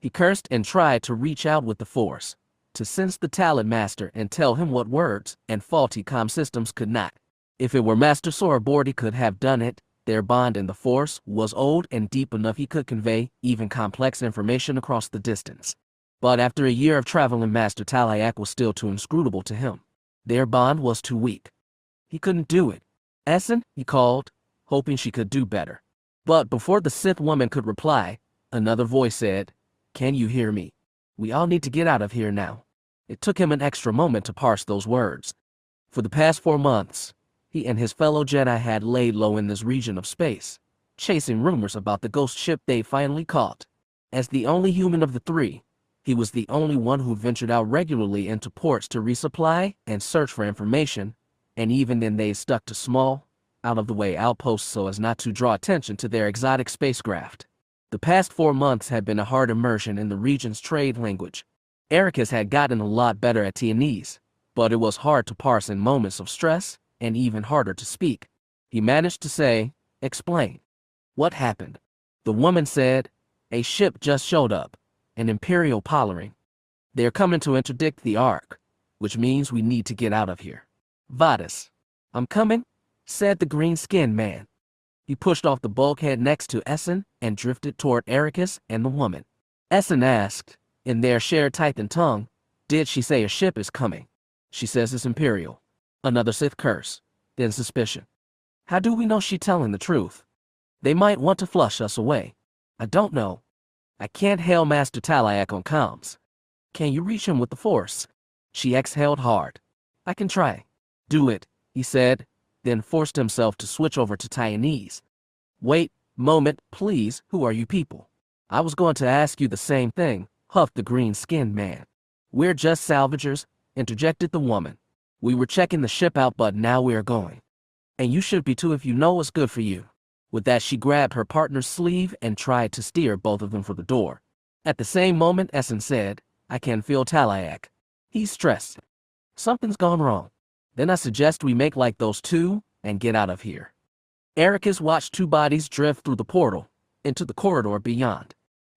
He cursed and tried to reach out with the Force, to sense the Talon Master and tell him what words and faulty comm systems could not. If it were Master Sora aboard, he could have done it. Their bond in the Force was old and deep enough he could convey even complex information across the distance. But after a year of traveling, Master Talayak was still too inscrutable to him. Their bond was too weak. He couldn't do it. "Essen," he called, hoping she could do better. But before the Sith woman could reply, another voice said, "Can you hear me? We all need to get out of here now." It took him an extra moment to parse those words. For the past 4 months, he and his fellow Jedi had laid low in this region of space, chasing rumors about the ghost ship they finally caught. As the only human of the three, he was the only one who ventured out regularly into ports to resupply and search for information, and even then they stuck to small, out-of-the-way outposts so as not to draw attention to their exotic spacecraft. The past 4 months had been a hard immersion in the region's trade language. Ericus had gotten a lot better at Tianese, but it was hard to parse in moments of stress, and even harder to speak. He managed to say, "Explain. What happened?" The woman said, "A ship just showed up, an Imperial Pollering. They're coming to interdict the Ark, which means we need to get out of here." "Vadis." "I'm coming," said the green-skinned man. He pushed off the bulkhead next to Essen and drifted toward Ericus and the woman. Essen asked, in their shared Tython tongue, "Did she say a ship is coming?" "She says it's Imperial." Another Sith curse, then suspicion. "How do we know she's telling the truth? They might want to flush us away." "I don't know. I can't hail Master Talayak on comms." "Can you reach him with the Force?" She exhaled hard. "I can try." "Do it," he said, then forced himself to switch over to Tianese. "Wait, moment, please, who are you people?" "I was going to ask you the same thing," huffed the green-skinned man. "We're just salvagers," interjected the woman. "We were checking the ship out, but now we are going. And you should be too if you know what's good for you." With that, she grabbed her partner's sleeve and tried to steer both of them for the door. At the same moment, Essen said, "I can feel Talayak. He's stressed. Something's gone wrong. Then I suggest we make like those two and get out of here." Ericus watched 2 bodies drift through the portal into the corridor beyond.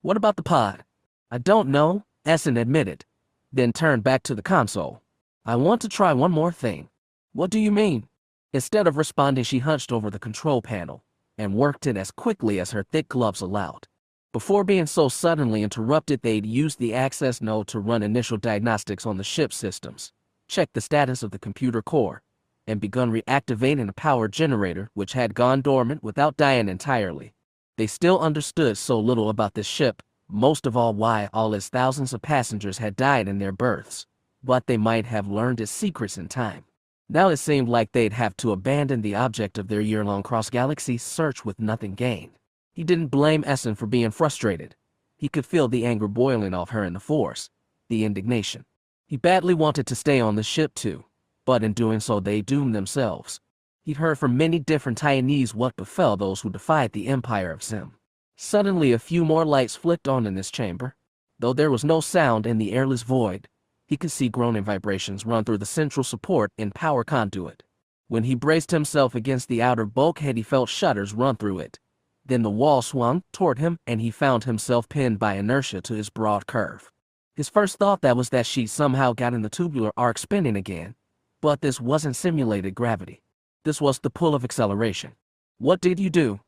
What about the pod? I don't know, Essen admitted, then turned back to the console. I want to try one more thing. What do you mean? Instead of responding, she hunched over the control panel and worked it as quickly as her thick gloves allowed. Before being so suddenly interrupted, they'd used the access node to run initial diagnostics on the ship's systems, checked the status of the computer core, and begun reactivating a power generator which had gone dormant without dying entirely. They still understood so little about this ship, most of all why all its thousands of passengers had died in their berths, but they might have learned its secrets in time. Now it seemed like they'd have to abandon the object of their year-long cross-galaxy search with nothing gained. He didn't blame Essen for being frustrated. He could feel the anger boiling off her in the Force, the indignation. He badly wanted to stay on the ship too, but in doing so they doomed themselves. He'd heard from many different Taiwanese what befell those who defied the Empire of Xim. Suddenly a few more lights flicked on in this chamber. Though there was no sound in the airless void, he could see groaning vibrations run through the central support and power conduit. When he braced himself against the outer bulkhead, he felt shudders run through it. Then the wall swung toward him and he found himself pinned by inertia to his broad curve. His first thought was that she'd somehow gotten the tubular arc spinning again. But this wasn't simulated gravity. This was the pull of acceleration. What did you do?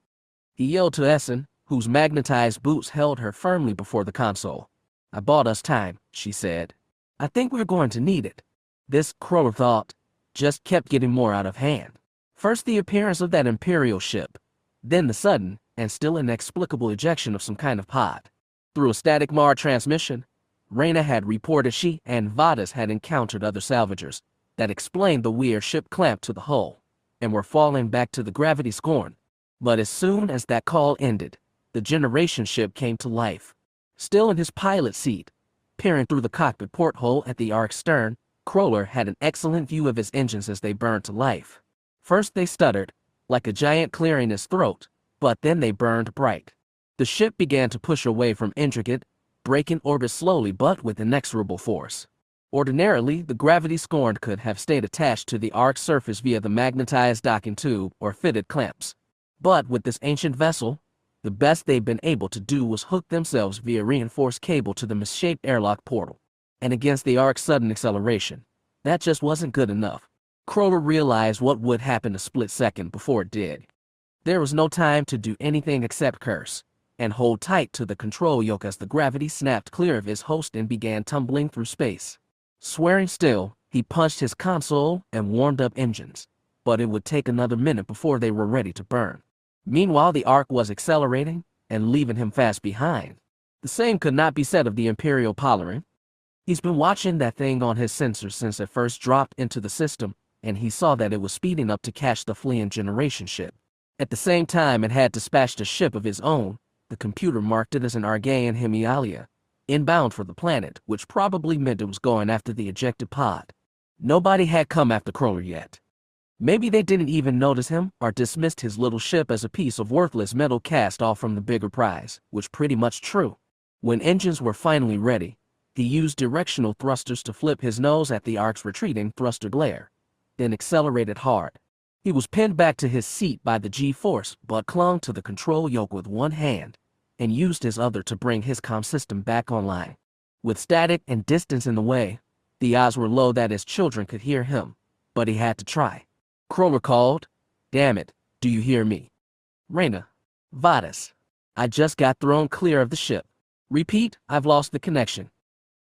He yelled to Essen, whose magnetized boots held her firmly before the console. I bought us time, she said. I think we're going to need it. This, Crower thought, just kept getting more out of hand. First the appearance of that Imperial ship, then the sudden and still inexplicable ejection of some kind of pod. Through a static MAR transmission, Reyna had reported she and Vadas had encountered other salvagers. That explained the weird ship clamped to the hull, and were falling back to the gravity scorn. But as soon as that call ended, the generation ship came to life. Still in his pilot seat, peering through the cockpit porthole at the Ark's stern, Kroller had an excellent view of his engines as they burned to life. First they stuttered, like a giant clearing his throat, but then they burned bright. The ship began to push away from intricate, breaking orbit slowly but with inexorable force. Ordinarily, the gravity scorn could have stayed attached to the Ark's surface via the magnetized docking tube or fitted clamps. But with this ancient vessel, the best they'd been able to do was hook themselves via reinforced cable to the misshaped airlock portal. And against the Ark's sudden acceleration, that just wasn't good enough. Kroller realized what would happen a split second before it did. There was no time to do anything except curse and hold tight to the control yoke as the gravity snapped clear of his host and began tumbling through space. Swearing still, he punched his console and warmed up engines, but it would take another minute before they were ready to burn. Meanwhile, the Ark was accelerating and leaving him fast behind. The same could not be said of the Imperial Polarin. He's been watching that thing on his sensors since it first dropped into the system, and he saw that it was speeding up to catch the fleeing generation ship. At the same time, it had dispatched a ship of its own. The computer marked it as an Argaean Hemialia, inbound for the planet, which probably meant it was going after the ejected pod. Nobody had come after Kroller yet. Maybe they didn't even notice him or dismissed his little ship as a piece of worthless metal cast off from the bigger prize, which pretty much true. When engines were finally ready, he used directional thrusters to flip his nose at the Ark's retreating thruster glare, then accelerated hard. He was pinned back to his seat by the G-force, but clung to the control yoke with one hand and used his other to bring his comm system back online. With static and distance in the way, the odds were low that his children could hear him, but he had to try. Kroller called, "Damn it, do you hear me? Reyna, Vadas, I just got thrown clear of the ship. Repeat, I've lost the connection.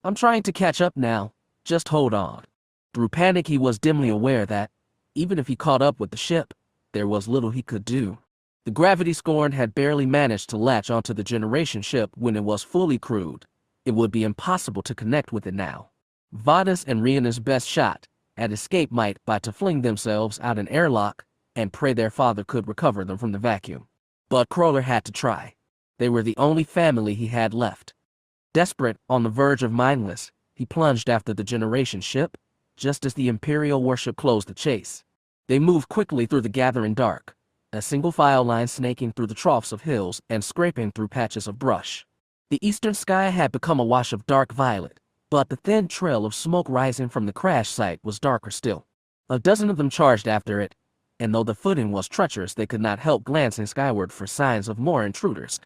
I'm trying to catch up now, just hold on." Through panic he was dimly aware that, even if he caught up with the ship, there was little he could do. The gravity scorn had barely managed to latch onto the generation ship when it was fully crewed. It would be impossible to connect with it now. Vadas and Reyna's best shot at escape might be to fling themselves out an airlock and pray their father could recover them from the vacuum. But Kroller had to try. They were the only family he had left. Desperate, on the verge of mindless, he plunged after the generation ship, just as the Imperial warship closed the chase. They moved quickly through the gathering dark, a single file line snaking through the troughs of hills and scraping through patches of brush. The eastern sky had become a wash of dark violet, but the thin trail of smoke rising from the crash site was darker still. A dozen of them charged after it, and though the footing was treacherous, they could not help glancing skyward for signs of more intruders.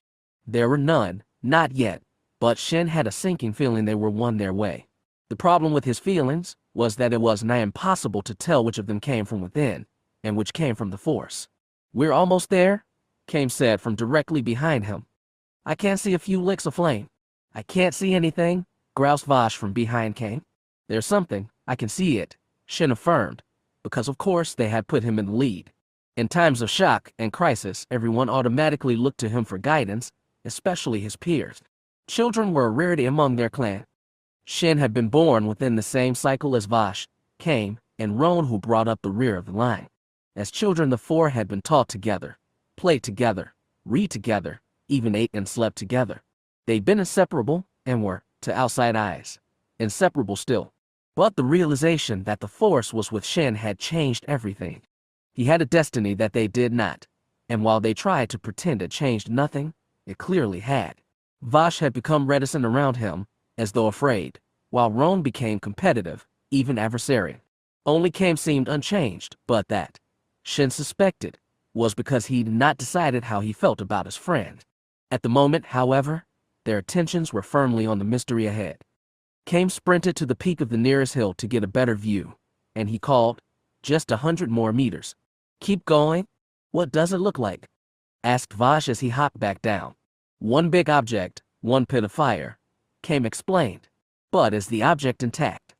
There were none, Not yet, but Shin had a sinking feeling they were on their way. The problem with his feelings was that it was nigh impossible to tell which of them came from within, and which came from the Force. "We're almost there," Kame said from directly behind him. "I can't see a few licks of flame." "I can't see anything," groused Vash from behind Kame. "There's something, I can see it," Shin affirmed, because of course they had put him in the lead. In times of shock and crisis, everyone automatically looked to him for guidance, especially his peers. Children were a rarity among their clan. Shin had been born within the same cycle as Vash, Kame, and Roan, who brought up the rear of the line. As children, the four had been taught together, played together, read together, even ate and slept together. They'd been inseparable and were, to outside eyes, inseparable still. But the realization that the Force was with Shin had changed everything. He had a destiny that they did not, and while they tried to pretend it changed nothing, it clearly had. Vash had become reticent around him, as though afraid, while Roan became competitive, even adversarial. Only Kame seemed unchanged, but that, Shin suspected, was because he'd not decided how he felt about his friend. At the moment, however, their attentions were firmly on the mystery ahead. Kame sprinted to the peak of the nearest hill to get a better view, and he called, "Just 100 more meters." "Keep going? What does it look like?" asked Vash as he hopped back down. "One big object, one pit of fire," Kame explained. "But is the object intact?"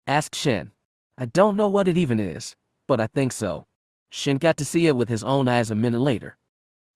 asked Shin. "I don't know what it even is, but I think so." Shin got to see it with his own eyes a minute later.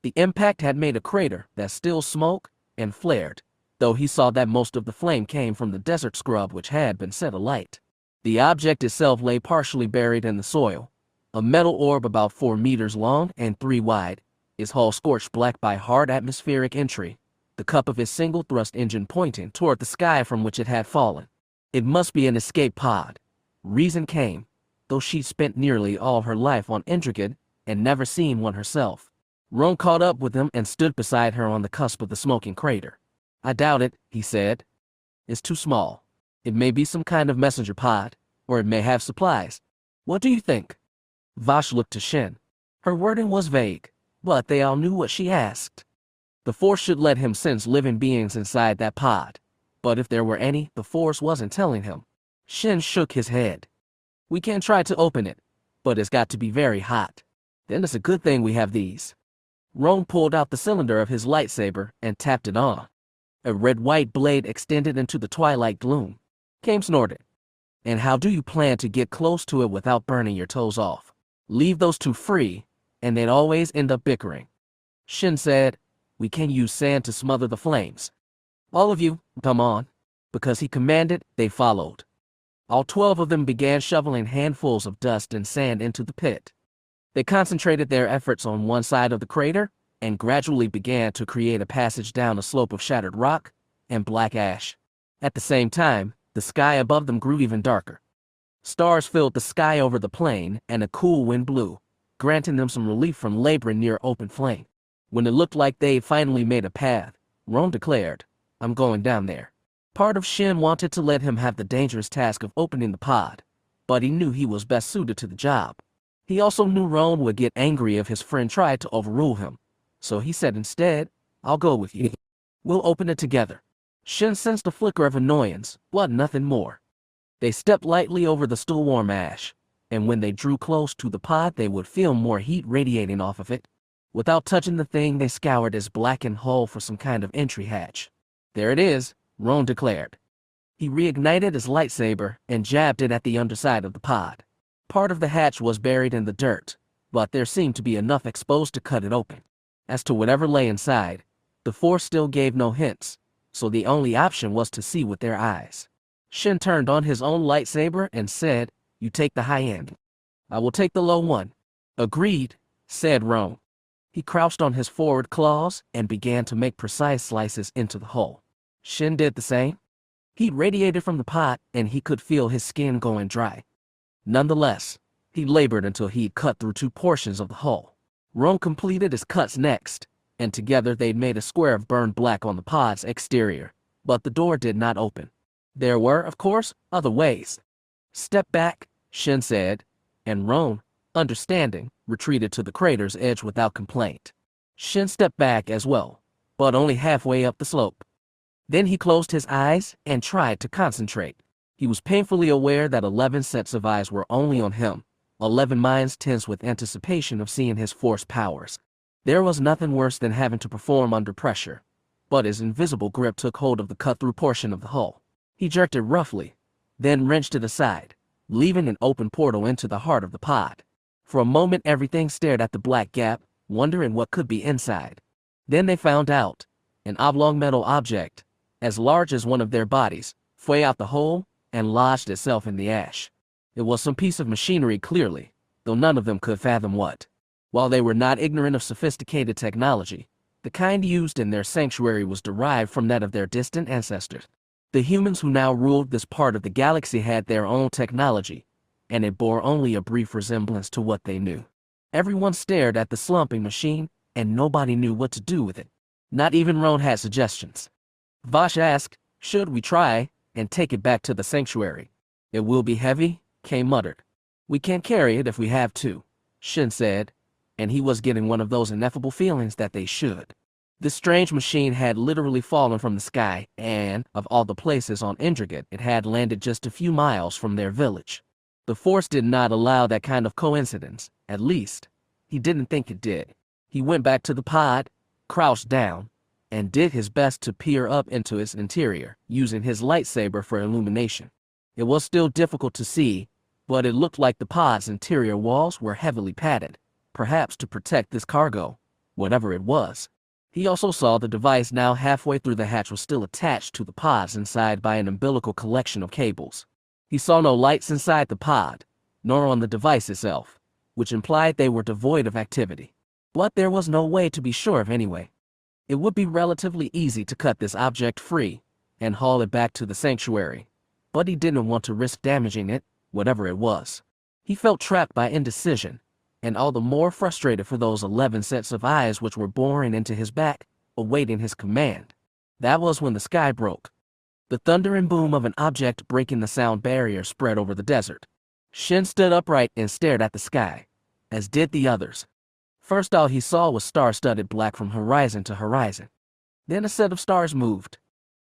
The impact had made a crater that still smoked and flared, though he saw that most of the flame came from the desert scrub which had been set alight. The object itself lay partially buried in the soil, a metal orb about 4 meters long and 3 wide, its hull scorched black by hard atmospheric entry, the cup of its single-thrust engine pointing toward the sky from which it had fallen. It must be an escape pod, reasoned Kame, though she'd spent nearly all her life on Interrogation and never seen one herself. Roan caught up with him and stood beside her on the cusp of the smoking crater. "I doubt it," he said. "It's too small. It may be some kind of messenger pod, or it may have supplies. What do you think?" Vash looked to Shin. Her wording was vague, but they all knew what she asked. The Force should let him sense living beings inside that pod, but if there were any, the Force wasn't telling him. Shin shook his head. "We can try to open it, but it's got to be very hot. Then it's a good thing we have these." Roan pulled out the cylinder of his lightsaber and tapped it on. A red-white blade extended into the twilight gloom. Kame snorted. "And how do you plan to get close to it without burning your toes off?" "Leave those two free, and they'd always end up bickering." Shin said, "We can use sand to smother the flames. All of you, come on." Because he commanded, they followed. All 12 of them began shoveling handfuls of dust and sand into the pit. They concentrated their efforts on one side of the crater and gradually began to create a passage down a slope of shattered rock and black ash. At the same time, the sky above them grew even darker. Stars filled the sky over the plain, and a cool wind blew, granting them some relief from laboring near open flame. When it looked like they'd finally made a path, Roan declared, "I'm going down there." Part of Shin wanted to let him have the dangerous task of opening the pod, but he knew he was best suited to the job. He also knew Roan would get angry if his friend tried to overrule him, so he said instead, "I'll go with you. We'll open it together." Shin sensed a flicker of annoyance, but nothing more. They stepped lightly over the still warm ash, and when they drew close to the pod they would feel more heat radiating off of it. Without touching the thing, they scoured its blackened hull for some kind of entry hatch. "There it is," Roan declared. He reignited his lightsaber and jabbed it at the underside of the pod. Part of the hatch was buried in the dirt, but there seemed to be enough exposed to cut it open. As to whatever lay inside, the Force still gave no hints, so the only option was to see with their eyes. Shin turned on his own lightsaber and said, "You take the high end. I will take the low one." "Agreed," said Roan. He crouched on his forward claws and began to make precise slices into the hull. Shin did the same. Heat radiated from the pot, and he could feel his skin going dry. Nonetheless, he labored until he'd cut through 2 portions of the hull. Roan completed his cuts next, and together they'd made a square of burned black on the pod's exterior, but the door did not open. There were, of course, other ways. "Step back," Shin said, and Roan, understanding, retreated to the crater's edge without complaint. Shin stepped back as well, but only halfway up the slope. Then he closed his eyes and tried to concentrate. He was painfully aware that 11 sets of eyes were only on him, 11 minds tense with anticipation of seeing his force powers. There was nothing worse than having to perform under pressure, but his invisible grip took hold of the cut-through portion of the hull. He jerked it roughly, then wrenched it aside, leaving an open portal into the heart of the pod. For a moment everything stared at the black gap, wondering what could be inside. Then they found out. An oblong metal object, as large as one of their bodies, flew out the hole and lodged itself in the ash. It was some piece of machinery clearly, though none of them could fathom what. While they were not ignorant of sophisticated technology, the kind used in their sanctuary was derived from that of their distant ancestors. The humans who now ruled this part of the galaxy had their own technology, and it bore only a brief resemblance to what they knew. Everyone stared at the slumping machine, and nobody knew what to do with it. Not even Roan had suggestions. Vosh asked, "Should we try and take it back to the sanctuary?" "It will be heavy," Kay muttered. "We can't carry it if we have to," Shin said, and he was getting one of those ineffable feelings that they should. This strange machine had literally fallen from the sky, and, of all the places on Interrogate, it had landed just a few miles from their village. The Force did not allow that kind of coincidence, at least, he didn't think it did. He went back to the pod, crouched down, and did his best to peer up into its interior, using his lightsaber for illumination. It was still difficult to see, but it looked like the pod's interior walls were heavily padded, perhaps to protect this cargo, whatever it was. He also saw the device now halfway through the hatch was still attached to the pods inside by an umbilical collection of cables. He saw no lights inside the pod, nor on the device itself, which implied they were devoid of activity. But there was no way to be sure of anyway. It would be relatively easy to cut this object free and haul it back to the sanctuary, but he didn't want to risk damaging it, whatever it was. He felt trapped by indecision, and all the more frustrated for those 11 sets of eyes which were boring into his back, awaiting his command. That was when the sky broke. The thunder and boom of an object breaking the sound barrier spread over the desert. Shin stood upright and stared at the sky, as did the others. First all he saw was star-studded black from horizon to horizon. Then a set of stars moved.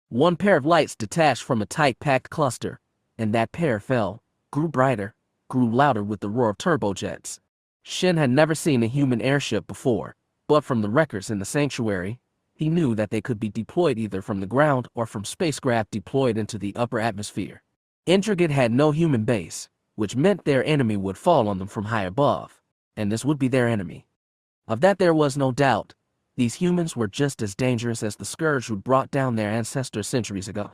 One pair of lights detached from a tight-packed cluster, and that pair fell, grew brighter, grew louder with the roar of turbojets. Shin had never seen a human airship before, but from the records in the sanctuary, he knew that they could be deployed either from the ground or from spacecraft deployed into the upper atmosphere. Interrogate had no human base, which meant their enemy would fall on them from high above, and this would be their enemy. Of that there was no doubt. These humans were just as dangerous as the scourge who brought down their ancestors centuries ago.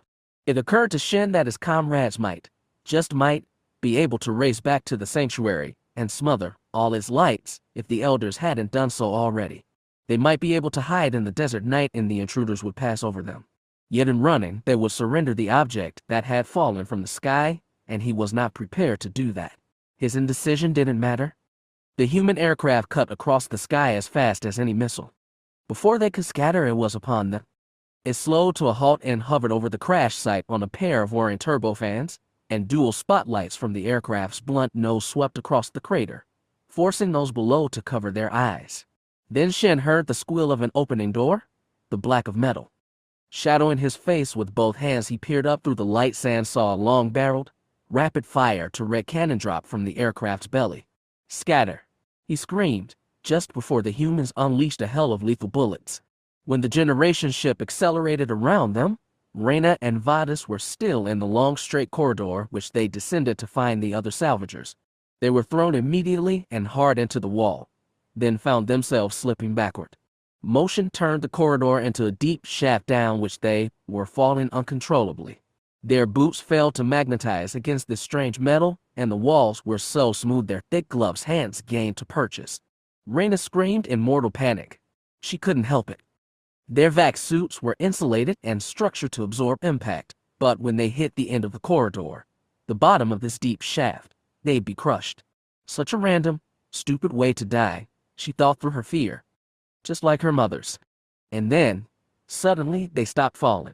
It occurred to Shin that his comrades might, just might, be able to race back to the sanctuary and smother all its lights if the elders hadn't done so already. They might be able to hide in the desert night and the intruders would pass over them. Yet in running, they would surrender the object that had fallen from the sky, and he was not prepared to do that. His indecision didn't matter. The human aircraft cut across the sky as fast as any missile. Before they could scatter, it was upon them. It slowed to a halt and hovered over the crash site on a pair of whirring turbofans, and dual spotlights from the aircraft's blunt nose swept across the crater, forcing those below to cover their eyes. Then Shin heard the squeal of an opening door, the black of metal. Shadowing his face with both hands, he peered up through the light sand, saw a long-barreled, rapid-fire turret cannon drop from the aircraft's belly. "Scatter!" he screamed, just before the humans unleashed a hail of lethal bullets. When the generation ship accelerated around them, Reyna and Vadis were still in the long straight corridor which they descended to find the other salvagers. They were thrown immediately and hard into the wall, then found themselves slipping backward. Motion turned the corridor into a deep shaft down which they were falling uncontrollably. Their boots failed to magnetize against this strange metal, and the walls were so smooth their thick gloves hands gained to purchase. Reyna screamed in mortal panic. She couldn't help it. Their vac suits were insulated and structured to absorb impact, but when they hit the end of the corridor, the bottom of this deep shaft, they'd be crushed. Such a random, stupid way to die, she thought through her fear, just like her mother's. And then, suddenly, they stopped falling.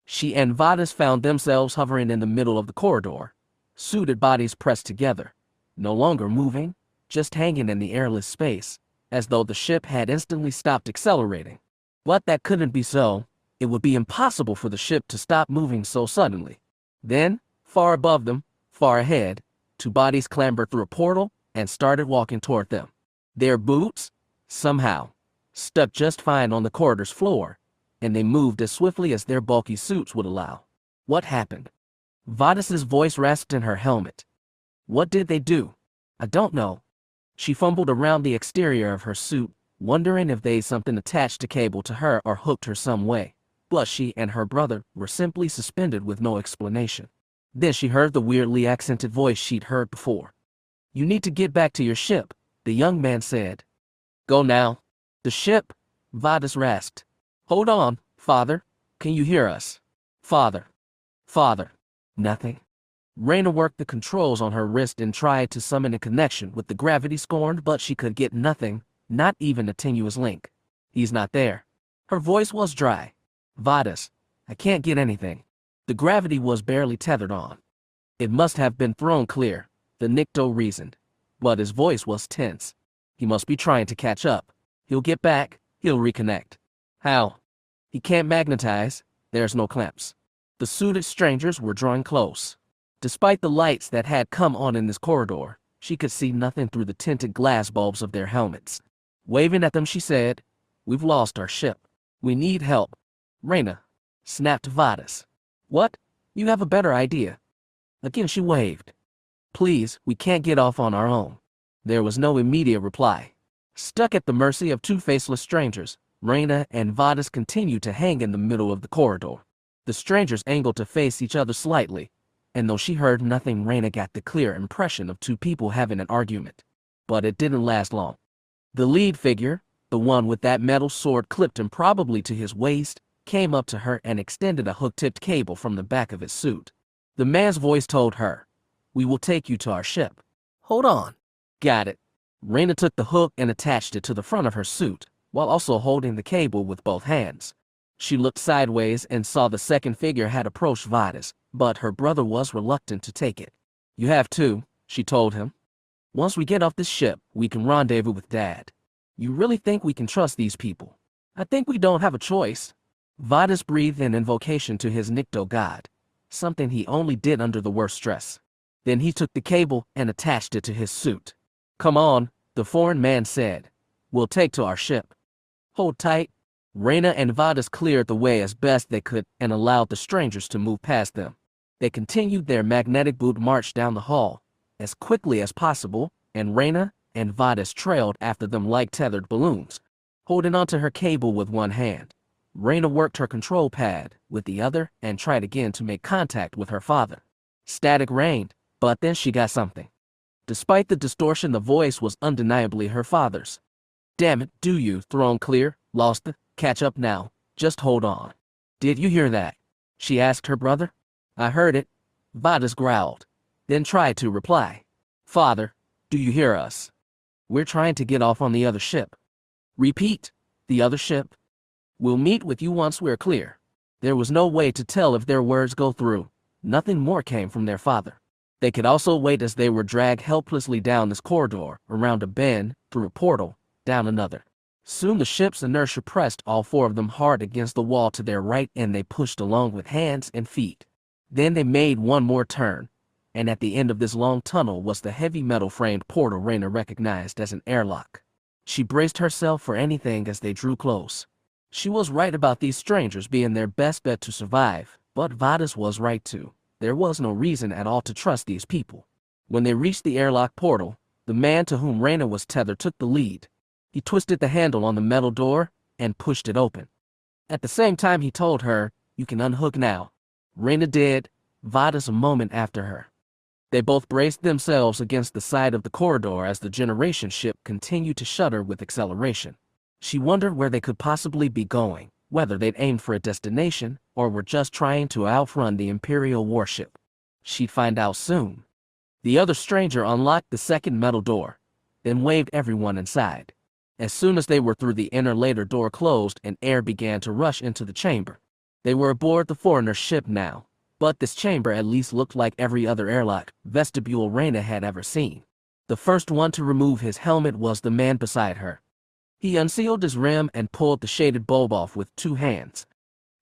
She and Vadis found themselves hovering in the middle of the corridor, suited bodies pressed together, no longer moving, just hanging in the airless space, as though the ship had instantly stopped accelerating. But that couldn't be so. It would be impossible for the ship to stop moving so suddenly. Then, far above them, far ahead, two bodies clambered through a portal and started walking toward them. Their boots, somehow, stuck just fine on the corridor's floor, and they moved as swiftly as their bulky suits would allow. What happened? Vadis's voice rasped in her helmet. What did they do? I don't know. She fumbled around the exterior of her suit, wondering if they'd something attached to cable to her or hooked her some way. But she and her brother were simply suspended with no explanation. Then she heard the weirdly accented voice she'd heard before. You need to get back to your ship, the young man said. Go now. The ship? Vadis rasped. Hold on, father. Can you hear us? Father. Father. Nothing. Raina worked the controls on her wrist and tried to summon a connection with the gravity scorn, but she could get nothing, not even a tenuous link. He's not there. Her voice was dry. Vadis, I can't get anything. The gravity was barely tethered on. It must have been thrown clear, the Nikto reasoned. But his voice was tense. He must be trying to catch up. He'll get back, he'll reconnect. How? He can't magnetize, there's no clamps. The suited strangers were drawing close. Despite the lights that had come on in this corridor, she could see nothing through the tinted glass bulbs of their helmets. Waving at them, she said, We've lost our ship. We need help. Raina, snapped Vadis. What? You have a better idea. Again she waved. Please, we can't get off on our own. There was no immediate reply. Stuck at the mercy of two faceless strangers, Raina and Vadis continued to hang in the middle of the corridor. The strangers angled to face each other slightly, and though she heard nothing, Raina got the clear impression of two people having an argument. But it didn't last long. The lead figure, the one with that metal sword clipped improbably to his waist, came up to her and extended a hook-tipped cable from the back of his suit. The man's voice told her, We will take you to our ship. Hold on. Got it. Raina took the hook and attached it to the front of her suit, while also holding the cable with both hands. She looked sideways and saw the second figure had approached Vadis, but her brother was reluctant to take it. You have to, she told him. Once we get off this ship, we can rendezvous with Dad. You really think we can trust these people? I think we don't have a choice. Vadis breathed an invocation to his Nikto god, something he only did under the worst stress. Then he took the cable and attached it to his suit. Come on, the foreign man said. We'll take to our ship. Hold tight. Raina and Vadis cleared the way as best they could and allowed the strangers to move past them. They continued their magnetic boot march down the hall as quickly as possible, and Raina and Vadis trailed after them like tethered balloons, holding onto her cable with one hand. Raina worked her control pad with the other and tried again to make contact with her father. Static reigned, but then she got something. Despite the distortion, the voice was undeniably her father's. Damn it, do you, thrown clear, lost it, catch up now, just hold on. Did you hear that? She asked her brother. I heard it, Vadis growled, then tried to reply. Father, do you hear us? We're trying to get off on the other ship. Repeat, the other ship. We'll meet with you once we're clear. There was no way to tell if their words go through. Nothing more came from their father. They could also wait as they were dragged helplessly down this corridor, around a bend, through a portal, down another. Soon the ship's inertia pressed all four of them hard against the wall to their right, and they pushed along with hands and feet. Then they made one more turn, and at the end of this long tunnel was the heavy metal-framed portal Raina recognized as an airlock. She braced herself for anything as they drew close. She was right about these strangers being their best bet to survive, but Vadis was right too. There was no reason at all to trust these people. When they reached the airlock portal, the man to whom Raina was tethered took the lead. He twisted the handle on the metal door and pushed it open. At the same time he told her, You can unhook now. Raina did, Vadis a moment after her. They both braced themselves against the side of the corridor as the generation ship continued to shudder with acceleration. She wondered where they could possibly be going, whether they'd aimed for a destination or were just trying to outrun the Imperial warship. She'd find out soon. The other stranger unlocked the second metal door, then waved everyone inside. As soon as they were through, the inner later door closed and air began to rush into the chamber. They were aboard the foreigner's ship now, but this chamber at least looked like every other airlock vestibule Raina had ever seen. The first one to remove his helmet was the man beside her. He unsealed his rim and pulled the shaded bulb off with 2 hands.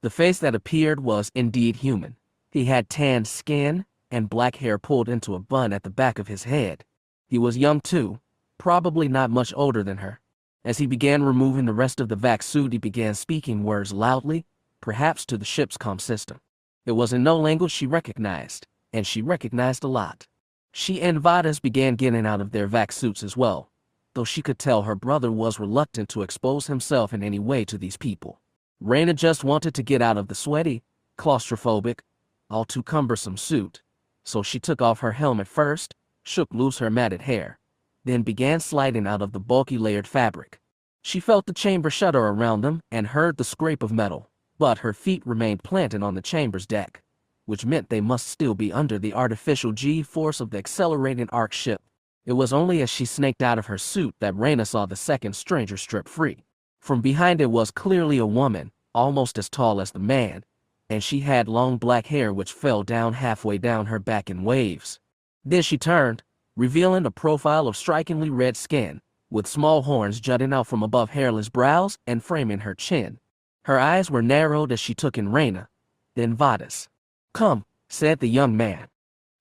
The face that appeared was indeed human. He had tanned skin and black hair pulled into a bun at the back of his head. He was young too, probably not much older than her. As he began removing the rest of the vac suit, he began speaking words loudly, perhaps to the ship's comm system. It was in no language she recognized, and she recognized a lot. She and Vadas began getting out of their vac suits as well, though she could tell her brother was reluctant to expose himself in any way to these people. Reyna just wanted to get out of the sweaty, claustrophobic, all too cumbersome suit, so she took off her helmet first, shook loose her matted hair, then began sliding out of the bulky layered fabric. She felt the chamber shudder around them and heard the scrape of metal, but her feet remained planted on the chamber's deck, which meant they must still be under the artificial G-force of the accelerating arc ship. It was only as she snaked out of her suit that Reyna saw the second stranger strip free. From behind it was clearly a woman, almost as tall as the man, and she had long black hair which fell down halfway down her back in waves. Then she turned, revealing a profile of strikingly red skin, with small horns jutting out from above hairless brows and framing her chin. Her eyes were narrowed as she took in Reyna, then Vadas. "Come," said the young man.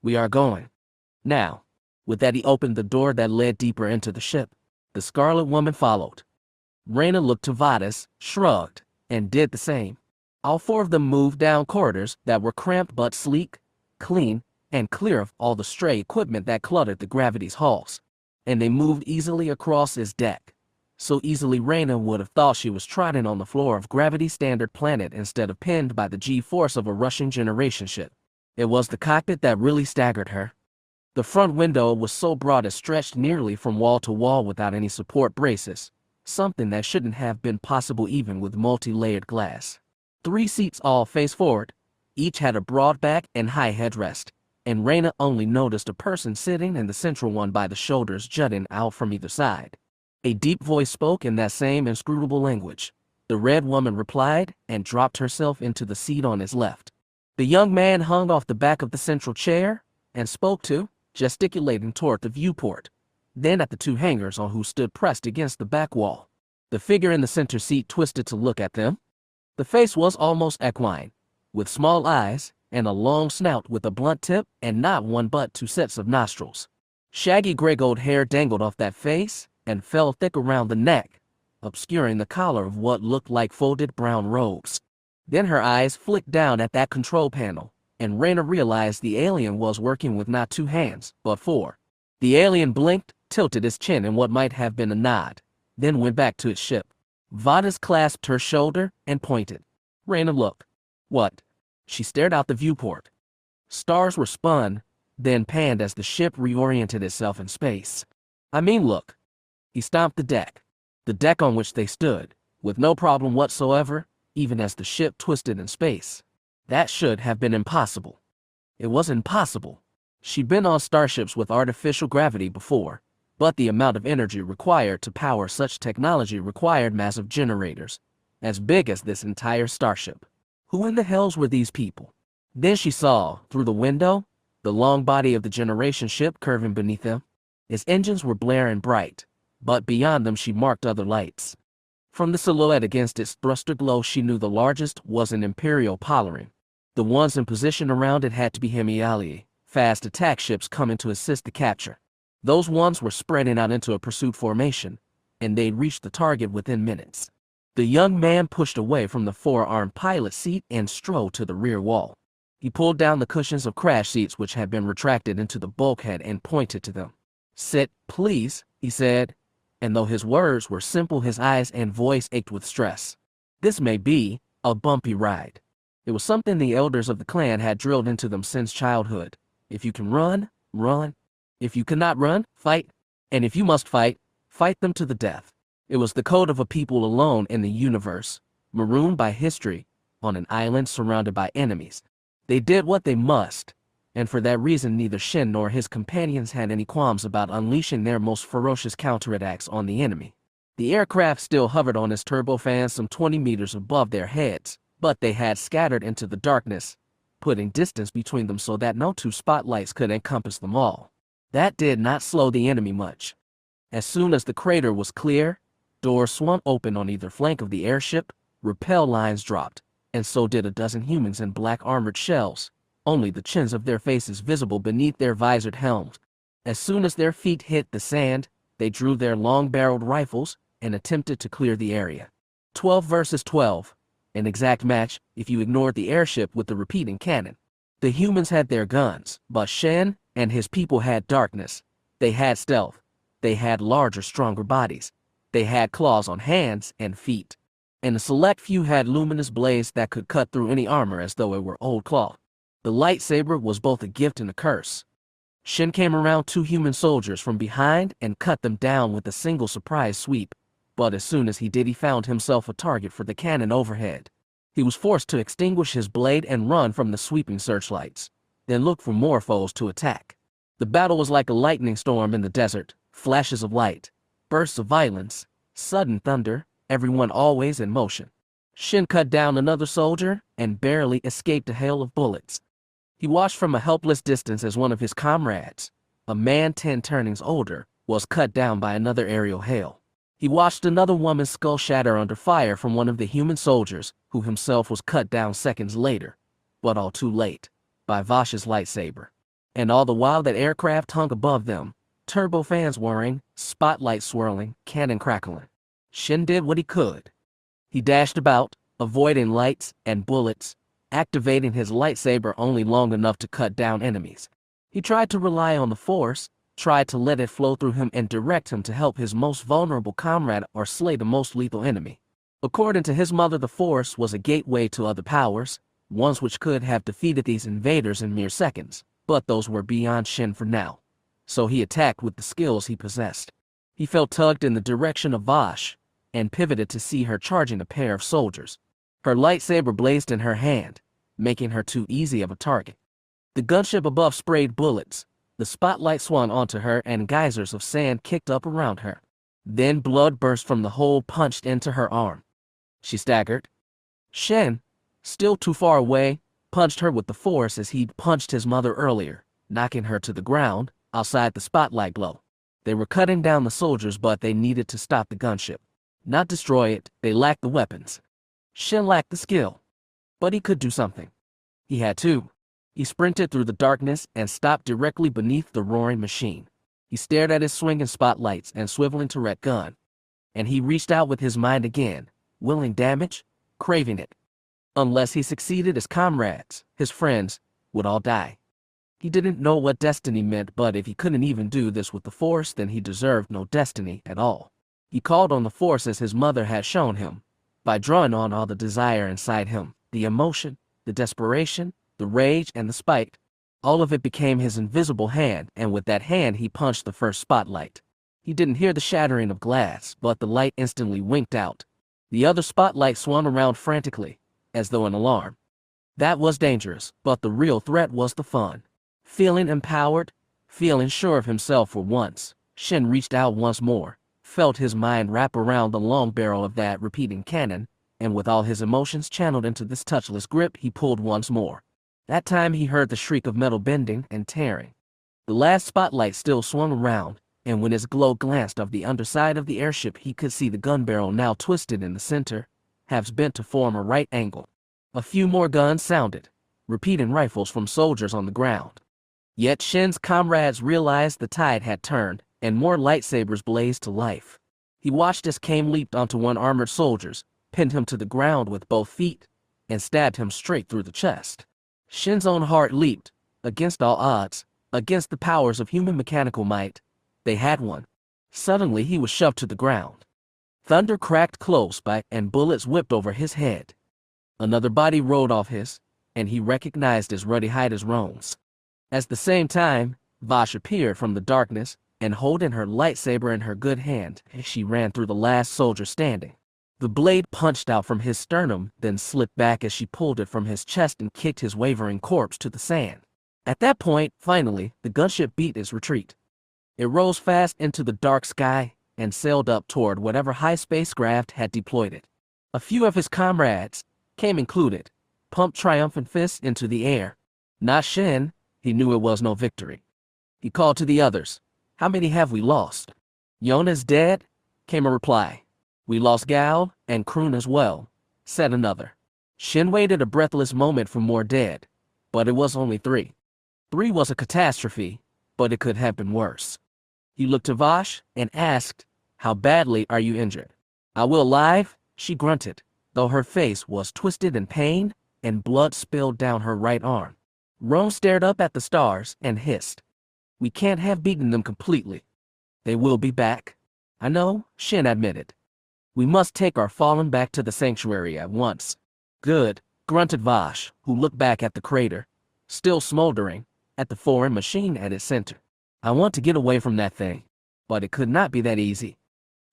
"We are going." Now. With that he opened the door that led deeper into the ship. The Scarlet Woman followed. Reyna looked to Vadas, shrugged, and did the same. All 4 of them moved down corridors that were cramped but sleek, clean, and clear of all the stray equipment that cluttered the gravity's halls. And they moved easily across its deck. So easily Reyna would have thought she was trotting on the floor of Gravity's standard planet instead of pinned by the G-force of a rushing generation ship. It was the cockpit that really staggered her. The front window was so broad it stretched nearly from wall to wall without any support braces, something that shouldn't have been possible even with multi-layered glass. 3 seats all faced forward. Each had a broad back and high headrest, and Reyna only noticed a person sitting in the central one by the shoulders jutting out from either side. A deep voice spoke in that same inscrutable language. The red woman replied and dropped herself into the seat on his left. The young man hung off the back of the central chair and spoke to, gesticulating toward the viewport, then at the 2 hangers on who stood pressed against the back wall. The figure in the center seat twisted to look at them. The face was almost equine, with small eyes and a long snout with a blunt tip and not 1 but 2 sets of nostrils. Shaggy gray gold hair dangled off that face and fell thick around the neck, obscuring the collar of what looked like folded brown robes. Then her eyes flicked down at that control panel, and Reyna realized the alien was working with not 2 hands, but 4. The alien blinked, tilted its chin in what might have been a nod, then went back to its ship. Vadas clasped her shoulder and pointed. "Reyna, look." "What?" She stared out the viewport. Stars were spun, then panned as the ship reoriented itself in space. "I mean, look." He stomped the deck on which they stood, with no problem whatsoever, even as the ship twisted in space. That should have been impossible. It was impossible. She'd been on starships with artificial gravity before, but the amount of energy required to power such technology required massive generators, as big as this entire starship. Who in the hells were these people? Then she saw, through the window, the long body of the generation ship curving beneath them. Its engines were blaring bright, but beyond them she marked other lights. From the silhouette against its thruster glow she knew the largest was an Imperial polarium. The ones in position around it had to be Hemiali, fast attack ships coming to assist the capture. Those ones were spreading out into a pursuit formation, and they'd reach the target within minutes. The young man pushed away from the 4-armed pilot seat and strode to the rear wall. He pulled down the cushions of crash seats which had been retracted into the bulkhead and pointed to them. "Sit, please," he said, and though his words were simple his eyes and voice ached with stress. This may be a bumpy ride. It was something the elders of the clan had drilled into them since childhood. If you can run, run. If you cannot run, fight. And if you must fight, fight them to the death. It was the code of a people alone in the universe, marooned by history, on an island surrounded by enemies. They did what they must, and for that reason neither Shin nor his companions had any qualms about unleashing their most ferocious counterattacks on the enemy. The aircraft still hovered on its turbofans some 20 meters above their heads, but they had scattered into the darkness, putting distance between them so that no 2 spotlights could encompass them all. That did not slow the enemy much. As soon as the crater was clear, Doors swung open on either flank of the airship, rappel lines dropped, and so did a dozen humans in black armored shells, only the chins of their faces visible beneath their visored helms. As soon as their feet hit the sand, they drew their long-barreled rifles and attempted to clear the area. 12 versus 12, an exact match if you ignored the airship with the repeating cannon. The humans had their guns, but Shen and his people had darkness. They had stealth. They had larger, stronger bodies. They had claws on hands and feet. And a select few had luminous blades that could cut through any armor as though it were old cloth. The lightsaber was both a gift and a curse. Shen came around 2 human soldiers from behind and cut them down with a single surprise sweep, but as soon as he did, he found himself a target for the cannon overhead. He was forced to extinguish his blade and run from the sweeping searchlights, then look for more foes to attack. The battle was like a lightning storm in the desert, flashes of light, bursts of violence, sudden thunder, everyone always in motion. Shen cut down another soldier and barely escaped a hail of bullets. He watched from a helpless distance as one of his comrades, a man 10 turnings older, was cut down by another aerial hail. He watched another woman's skull shatter under fire from one of the human soldiers, who himself was cut down seconds later, but all too late, by Vash's lightsaber. And all the while that aircraft hung above them, turbofans whirring, spotlights swirling, cannon crackling. Shen did what he could. He dashed about, avoiding lights and bullets, activating his lightsaber only long enough to cut down enemies. He tried to rely on the Force, tried to let it flow through him and direct him to help his most vulnerable comrade or slay the most lethal enemy. According to his mother, the Force was a gateway to other powers, ones which could have defeated these invaders in mere seconds, but those were beyond Shen for now. So he attacked with the skills he possessed. He felt tugged in the direction of Vash, and pivoted to see her charging a pair of soldiers. Her lightsaber blazed in her hand, making her too easy of a target. The gunship above sprayed bullets. The spotlight swung onto her and geysers of sand kicked up around her. Then blood burst from the hole punched into her arm. She staggered. Shen, still too far away, punched her with the force as he'd punched his mother earlier, knocking her to the ground, outside the spotlight glow. They were cutting down the soldiers, but they needed to stop the gunship. Not destroy it, they lacked the weapons. Shen lacked the skill. But he could do something. He had to. He sprinted through the darkness and stopped directly beneath the roaring machine. He stared at his swinging spotlights and swiveling turret gun. And he reached out with his mind again, willing damage, craving it. Unless he succeeded, his comrades, his friends, would all die. He didn't know what destiny meant, but if he couldn't even do this with the Force, then he deserved no destiny at all. He called on the Force as his mother had shown him, by drawing on all the desire inside him, the emotion, the desperation, the rage, and the spite. All of it became his invisible hand, and with that hand he punched the first spotlight. He didn't hear the shattering of glass, but the light instantly winked out. The other spotlight swung around frantically, as though in alarm. That was dangerous, but the real threat was the fun. Feeling empowered, feeling sure of himself for once, Shen reached out once more, felt his mind wrap around the long barrel of that repeating cannon, and with all his emotions channeled into this touchless grip, he pulled once more. That time he heard the shriek of metal bending and tearing. The last spotlight still swung around, and when his glow glanced off the underside of the airship, he could see the gun barrel now twisted in the center, halves bent to form a right angle. A few more guns sounded, repeating rifles from soldiers on the ground. Yet Shen's comrades realized the tide had turned, and more lightsabers blazed to life. He watched as Kame leaped onto one armored soldiers, pinned him to the ground with both feet, and stabbed him straight through the chest. Shen's own heart leaped. Against all odds, against the powers of human mechanical might, they had one. Suddenly he was shoved to the ground. Thunder cracked close by, and bullets whipped over his head. Another body rolled off his, and he recognized his ruddy hide as Rome's. At the same time, Vash appeared from the darkness, and holding her lightsaber in her good hand, she ran through the last soldier standing. The blade punched out from his sternum, then slipped back as she pulled it from his chest and kicked his wavering corpse to the sand. At that point, finally, the gunship beat its retreat. It rose fast into the dark sky and sailed up toward whatever high spacecraft had deployed it. A few of his comrades, Kame included, pumped triumphant fists into the air. Not Shen, he knew it was no victory. He called to the others, "How many have we lost?" "Yona's dead," came a reply. We lost Gal and Kroon as well, said another. Shin waited a breathless moment for more dead, but it was only 3. 3 was a catastrophe, but it could have been worse. He looked to Vash and asked, "How badly are you injured?" "I will live," she grunted, though her face was twisted in pain and blood spilled down her right arm. Rome stared up at the stars and hissed, "We can't have beaten them completely. They will be back." "I know," Shin admitted. "We must take our fallen back to the sanctuary at once." "Good," grunted Vash, who looked back at the crater, still smoldering, at the foreign machine at its center. "I want to get away from that thing, but it could not be that easy."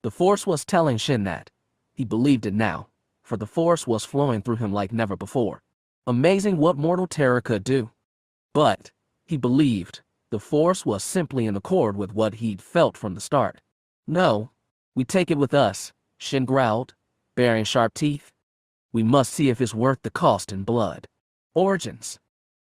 The Force was telling Shin that. He believed it now, for the Force was flowing through him like never before. Amazing what mortal terror could do. But, he believed, the Force was simply in accord with what he'd felt from the start. "No, we take it with us," Shin growled, baring sharp teeth. "We must see if it's worth the cost in blood." Origins.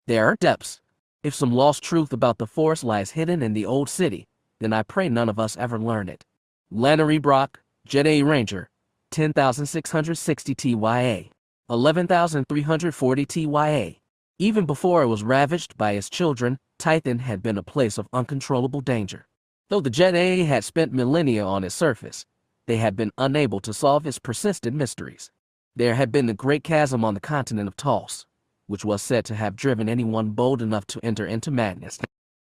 There are depths. If some lost truth about the Force lies hidden in the old city, then I pray none of us ever learn it. Lannery Brock, Jedi Ranger, 10,660 TYA, 11,340 TYA. Even before it was ravaged by its children, Tython had been a place of uncontrollable danger. Though the Jedi had spent millennia on its surface, they had been unable to solve its persistent mysteries. There had been the great chasm on the continent of Tals, which was said to have driven anyone bold enough to enter into madness.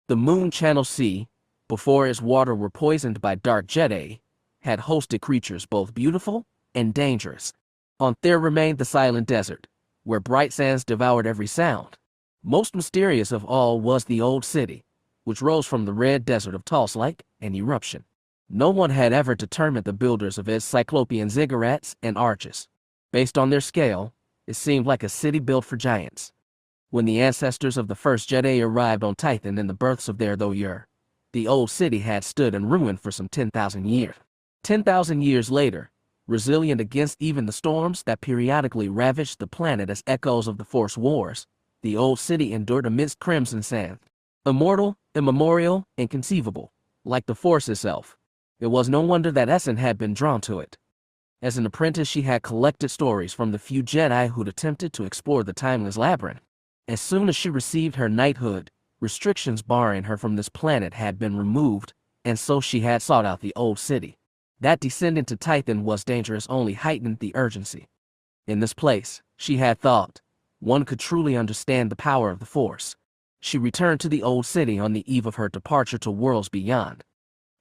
The Moon Channel Sea, before its water were poisoned by dark Jedi, had hosted creatures both beautiful and dangerous. On there remained the silent desert, where bright sands devoured every sound. Most mysterious of all was the old city, which rose from the red desert of Tals like an eruption. No one had ever determined the builders of its cyclopean ziggurats and arches. Based on their scale, it seemed like a city built for giants. When the ancestors of the first Jedi arrived on Tython in the births of their Thoyur, the old city had stood in ruin for some 10,000 years. 10,000 years later, resilient against even the storms that periodically ravaged the planet as echoes of the Force Wars, the old city endured amidst crimson sand. Immortal, immemorial, inconceivable, like the Force itself. It was no wonder that Essen had been drawn to it. As an apprentice, she had collected stories from the few Jedi who'd attempted to explore the timeless labyrinth. As soon as she received her knighthood, restrictions barring her from this planet had been removed, and so she had sought out the old city. That descending to Tython was dangerous only heightened the urgency. In this place, she had thought, one could truly understand the power of the Force. She returned to the old city on the eve of her departure to worlds beyond.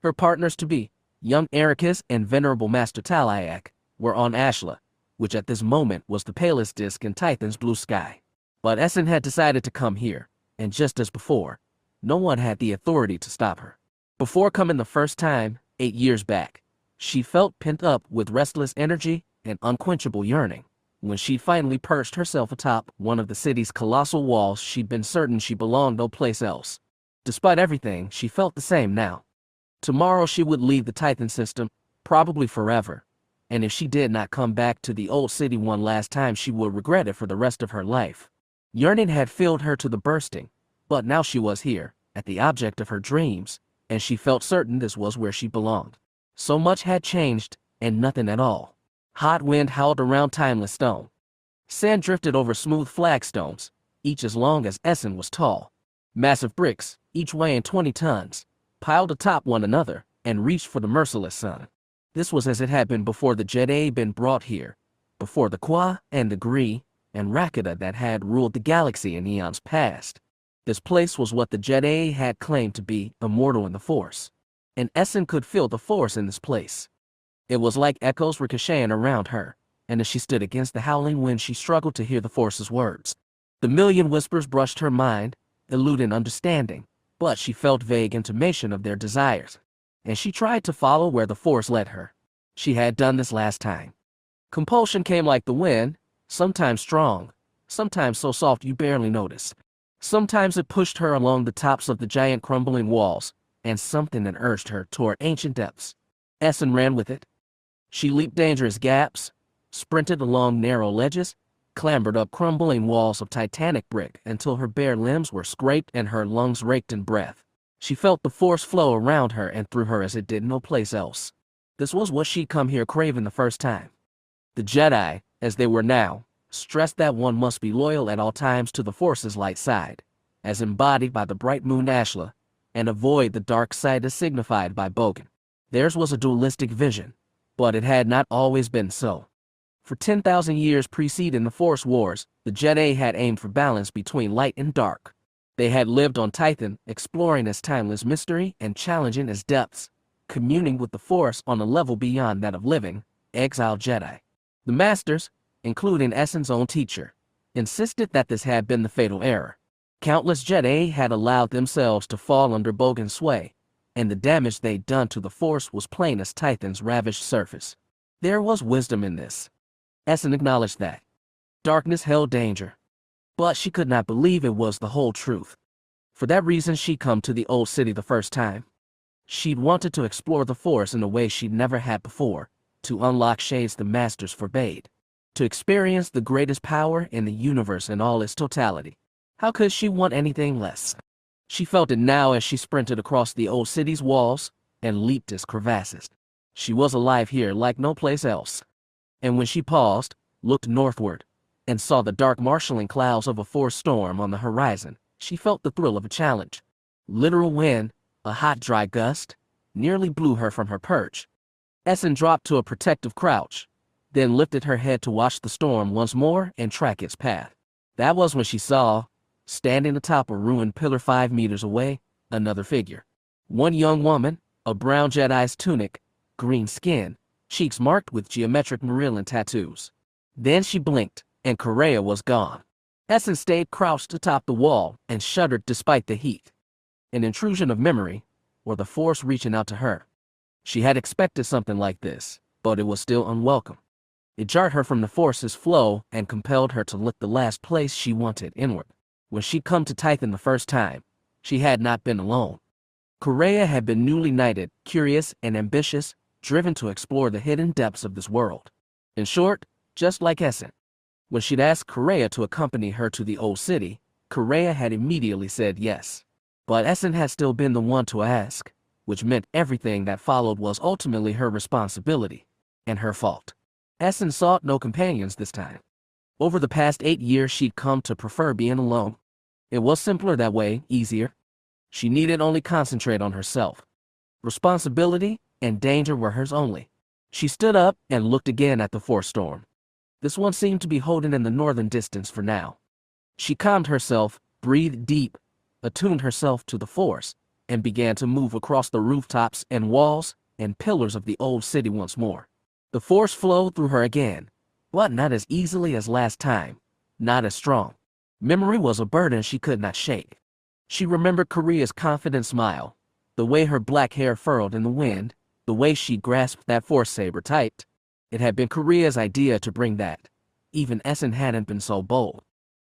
Her partners-to-be, young Ericus and venerable Master Taliak, were on Ashla, which at this moment was the palest disk in Tython's blue sky. But Essen had decided to come here, and just as before, no one had the authority to stop her. Before coming the first time, 8 years back, she felt pent up with restless energy and unquenchable yearning. When she finally perched herself atop one of the city's colossal walls, she'd been certain she belonged no place else. Despite everything, she felt the same now. Tomorrow she would leave the Tython system, probably forever, and if she did not come back to the old city one last time, she would regret it for the rest of her life. Yearning had filled her to the bursting, but now she was here, at the object of her dreams, and she felt certain this was where she belonged. So much had changed, and nothing at all. Hot wind howled around timeless stone. Sand drifted over smooth flagstones, each as long as Essen was tall. Massive bricks, each weighing 20 tons, piled atop one another, and reached for the merciless sun. This was as it had been before the Jedi been brought here, before the Qua and the Gree and Rakata that had ruled the galaxy in eons past. This place was what the Jedi had claimed to be immortal in the Force, and Essen could feel the Force in this place. It was like echoes ricocheting around her, and as she stood against the howling wind, she struggled to hear the Force's words. The million whispers brushed her mind, eluding understanding, but she felt vague intimation of their desires, and she tried to follow where the Force led her. She had done this last time. Compulsion came like the wind, sometimes strong, sometimes so soft you barely notice. Sometimes it pushed her along the tops of the giant crumbling walls, and something that urged her toward ancient depths. Essen ran with it. She leaped dangerous gaps, sprinted along narrow ledges, clambered up crumbling walls of titanic brick until her bare limbs were scraped and her lungs raked in breath. She felt the Force flow around her and through her as it did no place else. This was what she'd come here craving the first time. The Jedi, as they were now, stressed that one must be loyal at all times to the Force's light side, as embodied by the bright moon Ashla, and avoid the dark side as signified by Bogan. Theirs was a dualistic vision, but it had not always been so. For 10,000 years preceding the Force Wars, the Jedi had aimed for balance between light and dark. They had lived on Tython, exploring its timeless mystery and challenging its depths, communing with the Force on a level beyond that of living, exiled Jedi. The Masters, including Essen's own teacher, insisted that this had been the fatal error. Countless Jedi had allowed themselves to fall under Bogan's sway, and the damage they'd done to the Force was plain as Tython's ravished surface. There was wisdom in this. Essen acknowledged that. Darkness held danger. But she could not believe it was the whole truth. For that reason she'd come to the old city the first time. She'd wanted to explore the Force in a way she'd never had before, to unlock shades the Masters forbade, to experience the greatest power in the universe in all its totality. How could she want anything less? She felt it now as she sprinted across the old city's walls and leaped its crevasses. She was alive here like no place else. And when she paused, looked northward, and saw the dark marshalling clouds of a Force storm on the horizon, she felt the thrill of a challenge. Literal wind, a hot dry gust, nearly blew her from her perch. Essen dropped to a protective crouch, then lifted her head to watch the storm once more and track its path. That was when she saw, standing atop a ruined pillar 5 meters away, another figure. One young woman, a brown Jedi's tunic, green skin, cheeks marked with geometric Marillion tattoos. Then she blinked, and Correa was gone. Essen stayed crouched atop the wall and shuddered despite the heat. An intrusion of memory, or the Force reaching out to her. She had expected something like this, but it was still unwelcome. It jarred her from the Force's flow and compelled her to look the last place she wanted, inward. When she'd come to Tython the first time, she had not been alone. Correa had been newly knighted, curious and ambitious, driven to explore the hidden depths of this world. In short, just like Essen. When she'd asked Correa to accompany her to the old city, Correa had immediately said yes. But Essen had still been the one to ask, which meant everything that followed was ultimately her responsibility, and her fault. Essen sought no companions this time. Over the past 8 years she'd come to prefer being alone. It was simpler that way, easier. She needed only concentrate on herself. Responsibility and danger were hers only. She stood up and looked again at the Force storm. This one seemed to be holding in the northern distance for now. She calmed herself, breathed deep, attuned herself to the Force, and began to move across the rooftops and walls and pillars of the old city once more. The Force flowed through her again, but not as easily as last time, not as strong. Memory was a burden she could not shake. She remembered Correa's confident smile, the way her black hair furled in the wind, the way she grasped that Force saber tight. It had been Correa's idea to bring that. Even Essen hadn't been so bold.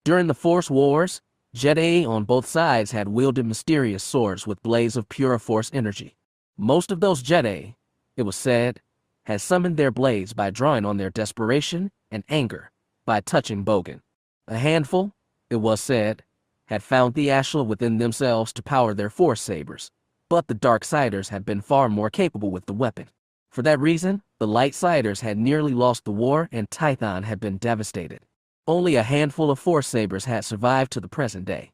During the Force Wars, Jedi on both sides had wielded mysterious swords with blades of pure Force energy. Most of those Jedi, it was said, had summoned their blades by drawing on their desperation and anger, by touching Bogan. A handful, it was said, had found the Ashla within themselves to power their Force sabers, but the Darksiders had been far more capable with the weapon. For that reason, the Lightsiders had nearly lost the war and Tython had been devastated. Only a handful of Force sabers had survived to the present day.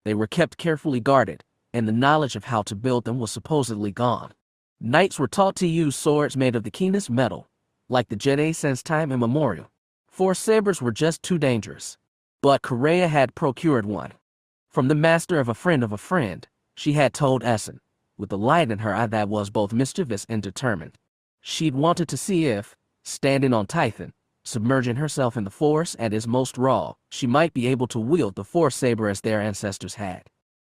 They were kept carefully guarded, and the knowledge of how to build them was supposedly gone. Knights were taught to use swords made of the keenest metal, like the Jedi since time immemorial. Force sabers were just too dangerous. But Correa had procured one. From the master of a friend, she had told Essen, with a light in her eye that was both mischievous and determined. She'd wanted to see if, standing on Tython, submerging herself in the Force at its most raw, she might be able to wield the Force saber as their ancestors had.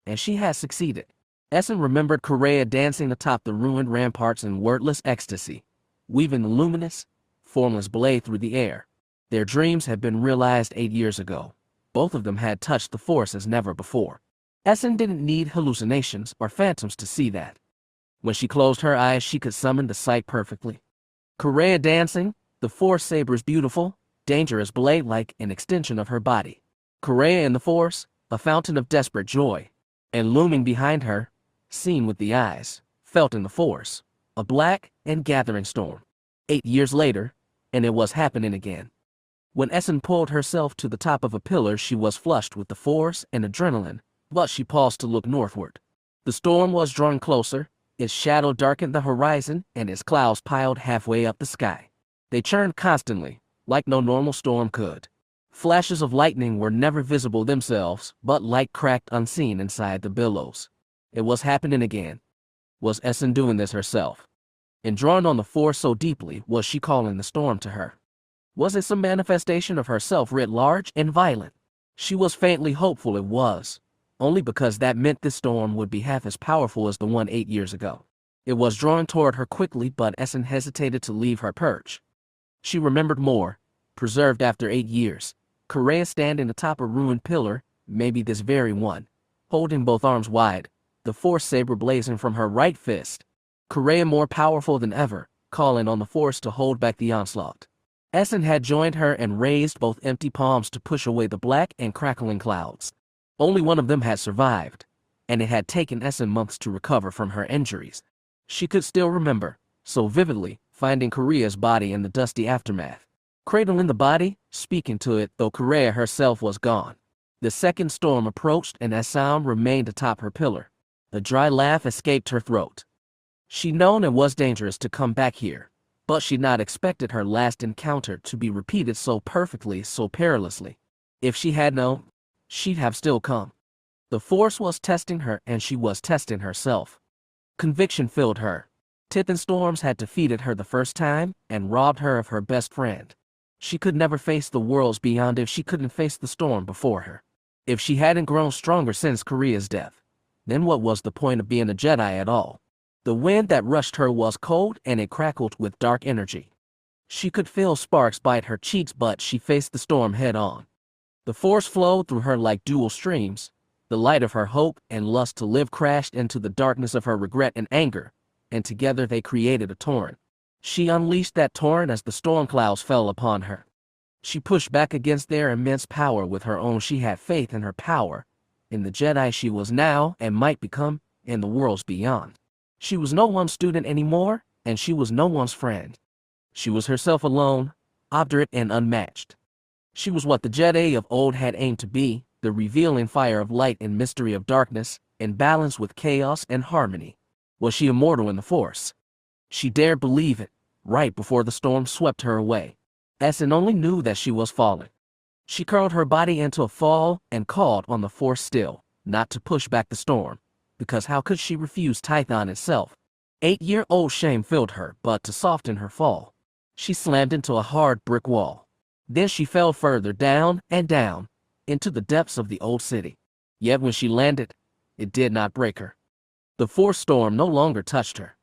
And she had succeeded. Essen remembered Correa dancing atop the ruined ramparts in wordless ecstasy, weaving the luminous, formless blade through the air. Their dreams had been realized 8 years ago. Both of them had touched the Force as never before. Essen didn't need hallucinations or phantoms to see that. When she closed her eyes, she could summon the sight perfectly. Correa dancing, the Force saber's beautiful, dangerous blade like an extension of her body. Correa in the Force, a fountain of desperate joy. And looming behind her, seen with the eyes, felt in the Force, A black and gathering storm. 8 years later, and it was happening again. When Essen pulled herself to the top of a pillar, she was flushed with the force and adrenaline, but she paused to look northward. The storm was drawing closer, its shadow darkened the horizon, and its clouds piled halfway up the sky. They churned constantly, like no normal storm could. Flashes of lightning were never visible themselves, but light cracked unseen inside the billows. It was happening again. Was Essen doing this herself? And drawing on the force so deeply, was she calling the storm to her? Was it some manifestation of herself writ large and violent? She was faintly hopeful it was, only because that meant this storm would be half as powerful as the one 8 years ago. It was drawing toward her quickly, but Essen hesitated to leave her perch. She remembered more, preserved after 8 years. Corax standing atop a ruined pillar, maybe this very one, holding both arms wide, the force saber blazing from her right fist. Corax more powerful than ever, calling on the force to hold back the onslaught. Essen had joined her and raised both empty palms to push away the black and crackling clouds. Only one of them had survived, and it had taken Essen months to recover from her injuries. She could still remember, so vividly, finding Corax's body in the dusty aftermath. Cradling the body, speaking to it, though Corax herself was gone. The second storm approached, and Essen remained atop her pillar. A dry laugh escaped her throat. She'd known it was dangerous to come back here, but she'd not expected her last encounter to be repeated so perfectly, so perilously. If she had known, she'd have still come. The force was testing her, and she was testing herself. Conviction filled her. Tython storms had defeated her the first time and robbed her of her best friend. She could never face the worlds beyond if she couldn't face the storm before her. If she hadn't grown stronger since Corax's death, then what was the point of being a Jedi at all? The wind that rushed her was cold, and it crackled with dark energy. She could feel sparks bite her cheeks, but she faced the storm head on. The force flowed through her like dual streams. The light of her hope and lust to live crashed into the darkness of her regret and anger, and together they created a torrent. She unleashed that torrent as the storm clouds fell upon her. She pushed back against their immense power with her own. She had faith in her power, in the Jedi she was now and might become, in the worlds beyond. She was no one's student anymore, and she was no one's friend. She was herself alone, obdurate and unmatched. She was what the Jedi of old had aimed to be, the revealing fire of light and mystery of darkness, in balance with chaos and harmony. Was she immortal in the Force? She dared believe it, right before the storm swept her away. Essen only knew that she was falling. She curled her body into a fall and called on the Force still, not to push back the storm, because how could she refuse Tython itself? 8-year-old shame filled her, but to soften her fall, she slammed into a hard brick wall. Then she fell further down and down, into the depths of the old city. Yet when she landed, it did not break her. The Force storm no longer touched her.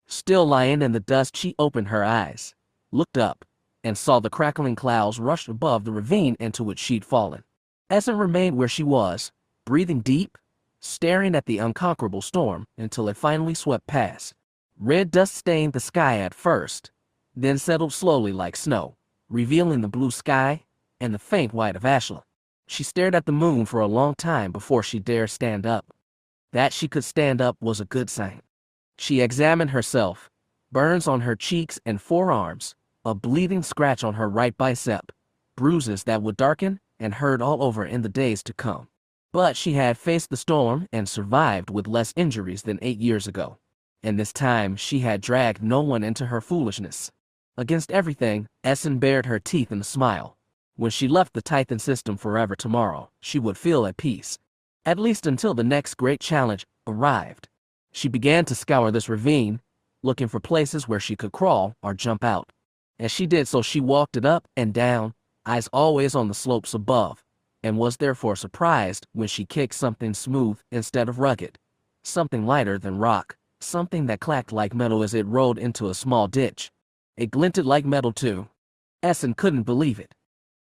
Still lying in the dust, she opened her eyes, looked up, and saw the crackling clouds rush above the ravine into which she'd fallen. Essen remained where she was, breathing deep, staring at the unconquerable storm until it finally swept past. Red dust stained the sky at first, then settled slowly like snow, revealing the blue sky and the faint white of Ashla. She stared at the moon for a long time before she dared stand up. That she could stand up was a good sign. She examined herself, burns on her cheeks and forearms, a bleeding scratch on her right bicep, bruises that would darken and hurt all over in the days to come. But she had faced the storm and survived with less injuries than 8 years ago. And this time she had dragged no one into her foolishness. Against everything, Essen bared her teeth in a smile. When she left the Tython system forever tomorrow, she would feel at peace. At least until the next great challenge arrived. She began to scour this ravine, looking for places where she could crawl or jump out. As she did so, she walked it up and down, eyes always on the slopes above, and was therefore surprised when she kicked something smooth instead of rugged, something lighter than rock, something that clacked like metal as it rolled into a small ditch. It glinted like metal too. Essen couldn't believe it.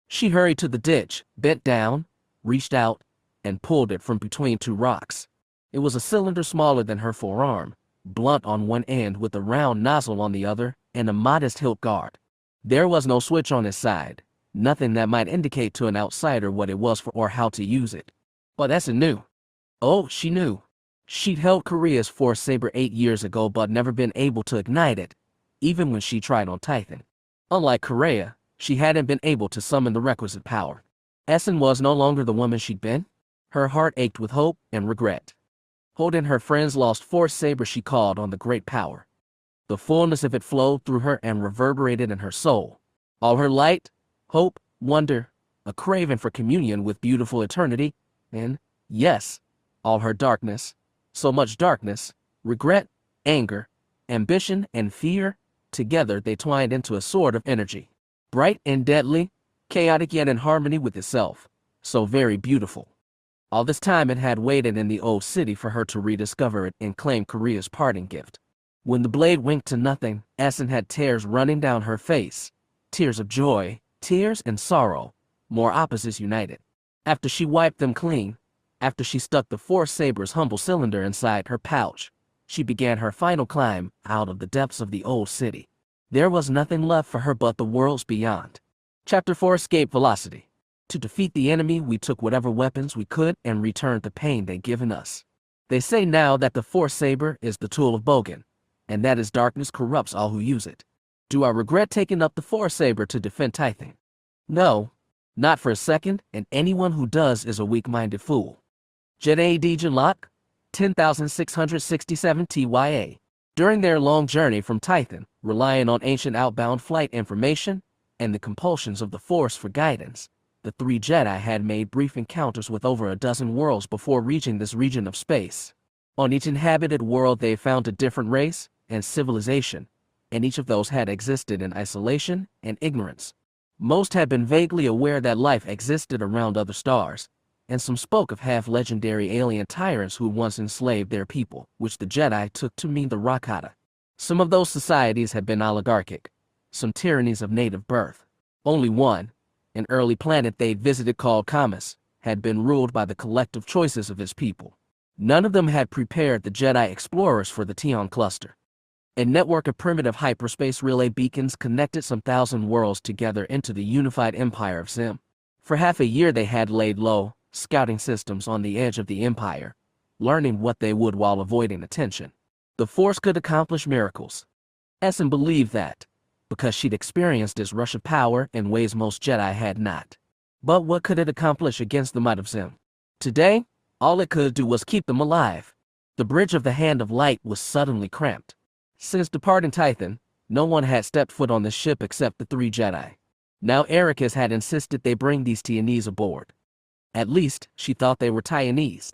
She hurried to the ditch, bent down, reached out, and pulled it from between two rocks. It was a cylinder smaller than her forearm, blunt on one end with a round nozzle on the other, and a modest hilt guard. There was no switch on its side, nothing that might indicate to an outsider what it was for or how to use it. But Essen knew. Oh, she knew. She'd held Korea's Force Saber 8 years ago but never been able to ignite it, even when she tried on Tython. Unlike Korea, she hadn't been able to summon the requisite power. Essen was no longer the woman she'd been. Her heart ached with hope and regret. Holding her friend's lost Force Saber, she called on the great power. The fullness of it flowed through her and reverberated in her soul. All her light, hope, wonder, a craving for communion with beautiful eternity, and, yes, all her darkness, so much darkness, regret, anger, ambition, and fear, together they twined into a sword of energy. Bright and deadly, chaotic yet in harmony with itself, so very beautiful. All this time it had waited in the old city for her to rediscover it and claim Korea's parting gift. When the blade winked to nothing, Essen had tears running down her face. Tears of joy, tears and sorrow, more opposites united. After she wiped them clean, after she stuck the Force Saber's humble cylinder inside her pouch, she began her final climb out of the depths of the old city. There was nothing left for her but the worlds beyond. Chapter 4: Escape Velocity. To defeat the enemy, we took whatever weapons we could and returned the pain they'd given us. They say now that the Force Saber is the tool of Bogan, and that its darkness corrupts all who use it. Do I regret taking up the Force Saber to defend Tython? No, not for a second, and anyone who does is a weak-minded fool. Jedi Order, 10,667 TYA. During their long journey from Tython, relying on ancient outbound flight information and the compulsions of the Force for guidance, the three Jedi had made brief encounters with over a dozen worlds before reaching this region of space. On each inhabited world they found a different race and civilization, and each of those had existed in isolation and ignorance. Most had been vaguely aware that life existed around other stars, and some spoke of half-legendary alien tyrants who once enslaved their people, which the Jedi took to mean the Rakata. Some of those societies had been oligarchic, some tyrannies of native birth. Only one, an early planet they'd visited called Camus, had been ruled by the collective choices of its people. None of them had prepared the Jedi explorers for the Tython cluster. A network of primitive hyperspace relay beacons connected some thousand worlds together into the unified empire of Xim. For half a year they had laid low, scouting systems on the edge of the empire, learning what they would while avoiding attention. The Force could accomplish miracles. Essen believed that, because she'd experienced its rush of power in ways most Jedi had not. But what could it accomplish against the might of Xim? Today, all it could do was keep them alive. The bridge of the Hand of Light was suddenly cramped. Since departing Tython, no one had stepped foot on the ship except the three Jedi. Now Ericus had insisted they bring these Tyanese aboard. At least, she thought they were Tyanese.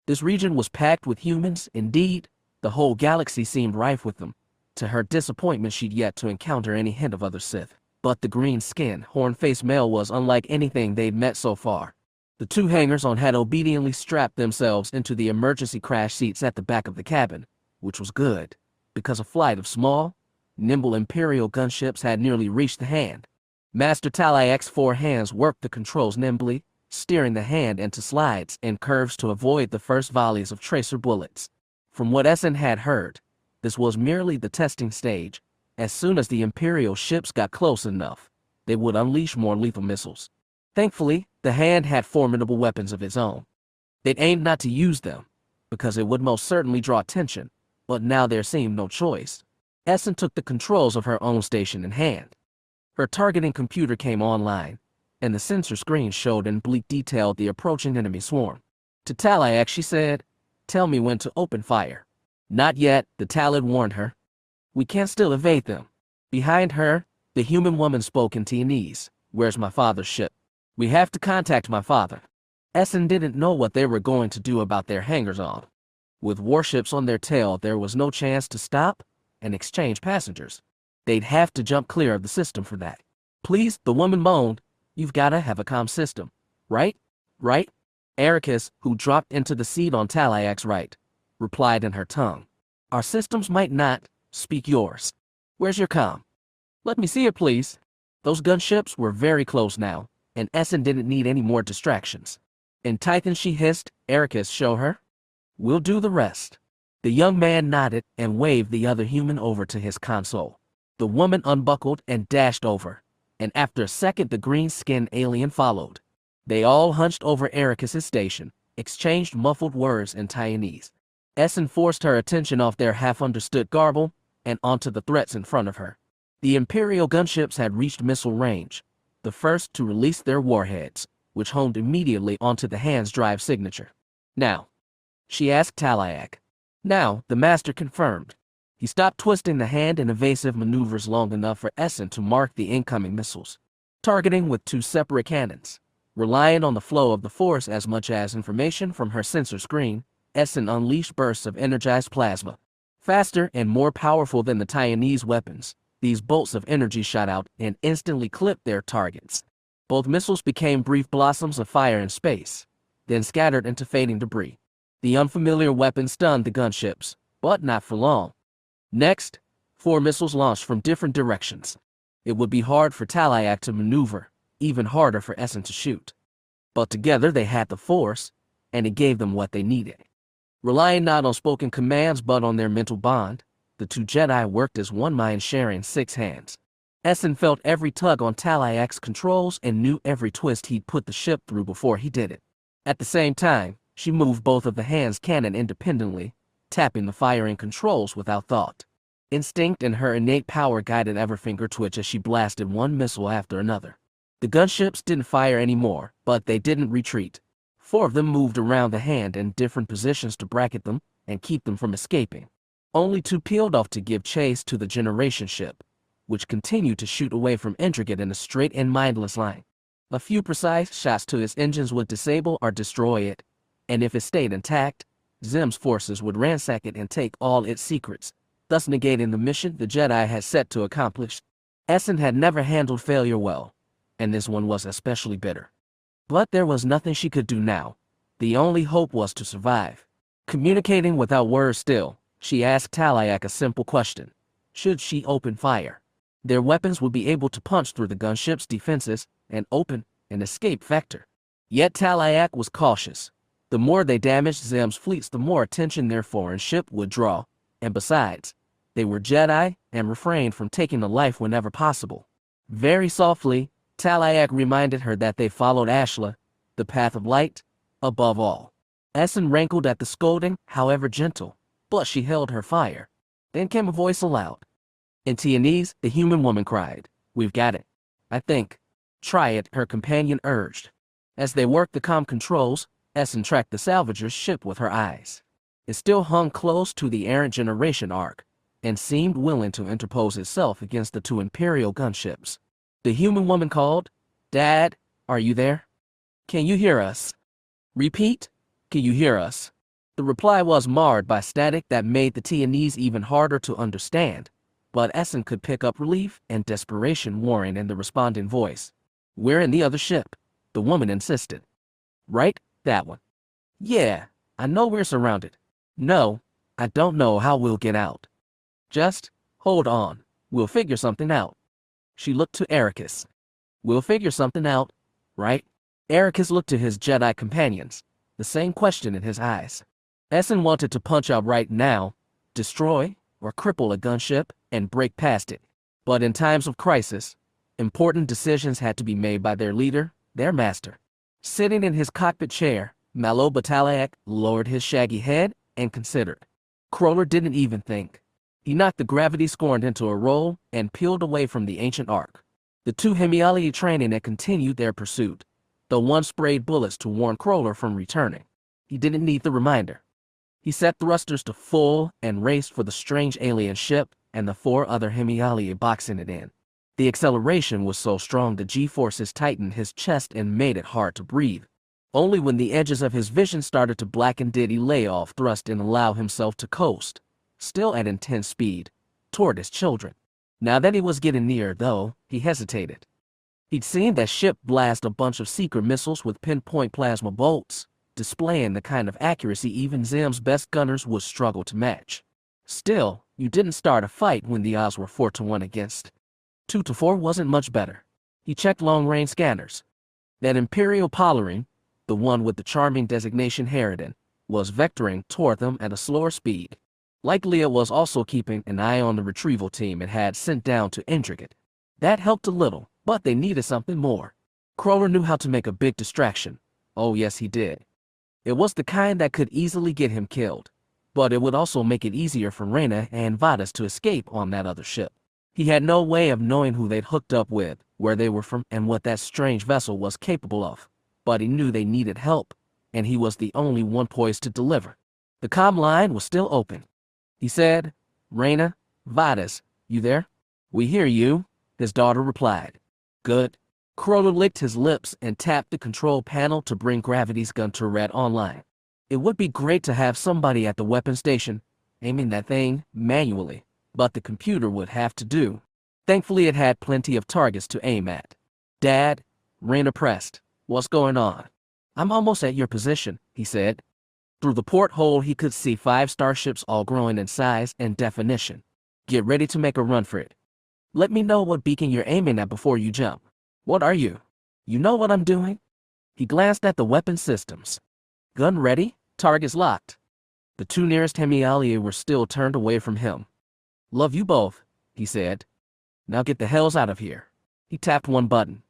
This region was packed with humans, indeed, the whole galaxy seemed rife with them. To her disappointment, she'd yet to encounter any hint of other Sith. But the green-skinned, horn-faced male was unlike anything they'd met so far. The two hangers-on had obediently strapped themselves into the emergency crash seats at the back of the cabin, which was good, because a flight of small, nimble Imperial gunships had nearly reached the Hand. Master Talayak's four hands worked the controls nimbly, steering the Hand into slides and curves to avoid the first volleys of tracer bullets. From what Essen had heard, this was merely the testing stage. As soon as the Imperial ships got close enough, they would unleash more lethal missiles. Thankfully, the Hand had formidable weapons of its own. They'd aimed not to use them, because it would most certainly draw attention, but now there seemed no choice. Essen took the controls of her own station in hand. Her targeting computer came online, and the sensor screen showed in bleak detail the approaching enemy swarm. To Talayak she said, "Tell me when to open fire." "Not yet," the Talid warned her. "We can't still evade them." Behind her, the human woman spoke in Tyanese. "Where's my father's ship? We have to contact my father." Essen didn't know what they were going to do about their hangers-on. With warships on their tail, there was no chance to stop and exchange passengers. They'd have to jump clear of the system for that. "Please," the woman moaned, "you've gotta have a comm system. Right? Right?" Ericus, who dropped into the seat on Talayak's right, replied in her tongue. "Our systems might not. Speak yours. Where's your comm?" "Let me see it, please." Those gunships were very close now, and Essen didn't need any more distractions. In Tython she hissed, "Ericus, show her. We'll do the rest." The young man nodded and waved the other human over to his console. The woman unbuckled and dashed over, and after a second the green-skinned alien followed. They all hunched over Ericus's station, exchanged muffled words in Tyanese. Essen forced her attention off their half-understood garble and onto the threats in front of her. The Imperial gunships had reached missile range, the first to release their warheads, which homed immediately onto the hand's drive signature. Now, she asked Talayak. Now, the master confirmed. He stopped twisting the hand in evasive maneuvers long enough for Essen to mark the incoming missiles, targeting with 2 separate cannons. Relying on the flow of the Force as much as information from her sensor screen, Essen unleashed bursts of energized plasma. Faster and more powerful than the Taiwanese weapons, these bolts of energy shot out and instantly clipped their targets. Both missiles became brief blossoms of fire in space, then scattered into fading debris. The unfamiliar weapon stunned the gunships, but not for long. Next, 4 missiles launched from different directions. It would be hard for Talayak to maneuver, even harder for Essen to shoot. But together they had the Force, and it gave them what they needed. Relying not on spoken commands but on their mental bond, the 2 Jedi worked as one mind sharing 6 hands. Essen felt every tug on Talayak's controls and knew every twist he'd put the ship through before he did it. At the same time, she moved both of the hand's cannon independently, tapping the firing controls without thought. Instinct and her innate power guided every finger twitch as she blasted one missile after another. The gunships didn't fire anymore, but they didn't retreat. 4 of them moved around the hand in different positions to bracket them and keep them from escaping. Only 2 peeled off to give chase to the Generation ship, which continued to shoot away from Interrogate in a straight and mindless line. A few precise shots to its engines would disable or destroy it, and if it stayed intact, Xim's forces would ransack it and take all its secrets, thus negating the mission the Jedi had set to accomplish. Essen had never handled failure well, and this one was especially bitter. But there was nothing she could do now. The only hope was to survive. Communicating without words still, she asked Talayak a simple question. Should she open fire? Their weapons would be able to punch through the gunship's defenses and open an escape vector. Yet Talayak was cautious. The more they damaged Xim's fleets, the more attention their foreign ship would draw, and besides, they were Jedi and refrained from taking a life whenever possible. Very softly, Talayak reminded her that they followed Ashla, the path of light, above all. Essen rankled at the scolding, however gentle, but she held her fire. Then came a voice aloud. In Taiwanese, the human woman cried, "We've got it." "I think." "Try it," her companion urged. As they worked the comm controls, Essen tracked the salvager's ship with her eyes. It still hung close to the errant Generation arc, and seemed willing to interpose itself against the 2 Imperial gunships. The human woman called, "Dad, are you there? Can you hear us?" "Repeat, can you hear us?" The reply was marred by static that made the Taiwanese even harder to understand, but Essen could pick up relief and desperation warring in the responding voice. "We're in the other ship," the woman insisted. "Right, that one." "Yeah, I know we're surrounded." "No, I don't know how we'll get out." "Just hold on, we'll figure something out." She looked to Ericus. "We'll figure something out, right?" Ericus looked to his Jedi companions, the same question in his eyes. Essen wanted to punch out right now, destroy or cripple a gunship and break past it. But in times of crisis, important decisions had to be made by their leader, their master. Sitting in his cockpit chair, Malo Batalayak lowered his shaggy head and considered. Crawler didn't even think. He knocked the gravity scorn into a roll and peeled away from the ancient ark. The 2 Hemiali training had continued their pursuit, though one sprayed bullets to warn Crawler from returning. He didn't need the reminder. He set thrusters to full and raced for the strange alien ship and the 4 other Hemiali boxing it in. The acceleration was so strong the G-forces tightened his chest and made it hard to breathe. Only when the edges of his vision started to blacken did he lay off thrust and allow himself to coast, still at intense speed, toward his children. Now that he was getting near, though, he hesitated. He'd seen that ship blast a bunch of secret missiles with pinpoint plasma bolts, displaying the kind of accuracy even Xim's best gunners would struggle to match. Still, you didn't start a fight when the odds were 4-1 against. 2-4 wasn't much better. He checked long-range scanners. That Imperial Pollarine, the one with the charming designation Harridan, was vectoring toward them at a slower speed. Likely it was also keeping an eye on the retrieval team it had sent down to Interrogate. That helped a little, but they needed something more. Crawler knew how to make a big distraction. Oh yes, he did. It was the kind that could easily get him killed. but it would also make it easier for Reyna and Vadas to escape on that other ship. He had no way of knowing who they'd hooked up with, where they were from, and what that strange vessel was capable of, but he knew they needed help, and he was the only one poised to deliver. The comm line was still open. He said, "Reyna, Vadas, you there?" "We hear you," his daughter replied. "Good." Crowler licked his lips and tapped the control panel to bring Gravity's gun turret online. It would be great to have somebody at the weapon station, aiming that thing manually, but the computer would have to do. Thankfully, it had plenty of targets to aim at. "Dad," Reyna pressed. "What's going on?" "I'm almost at your position," he said. Through the porthole, he could see 5 starships all growing in size and definition. "Get ready to make a run for it. Let me know what beacon you're aiming at before you jump." "What are you?" "You know what I'm doing?" He glanced at the weapon systems. "Gun ready, targets locked." The 2 nearest Hemialia were still turned away from him. "Love you both," he said. "Now get the hells out of here." He tapped one button.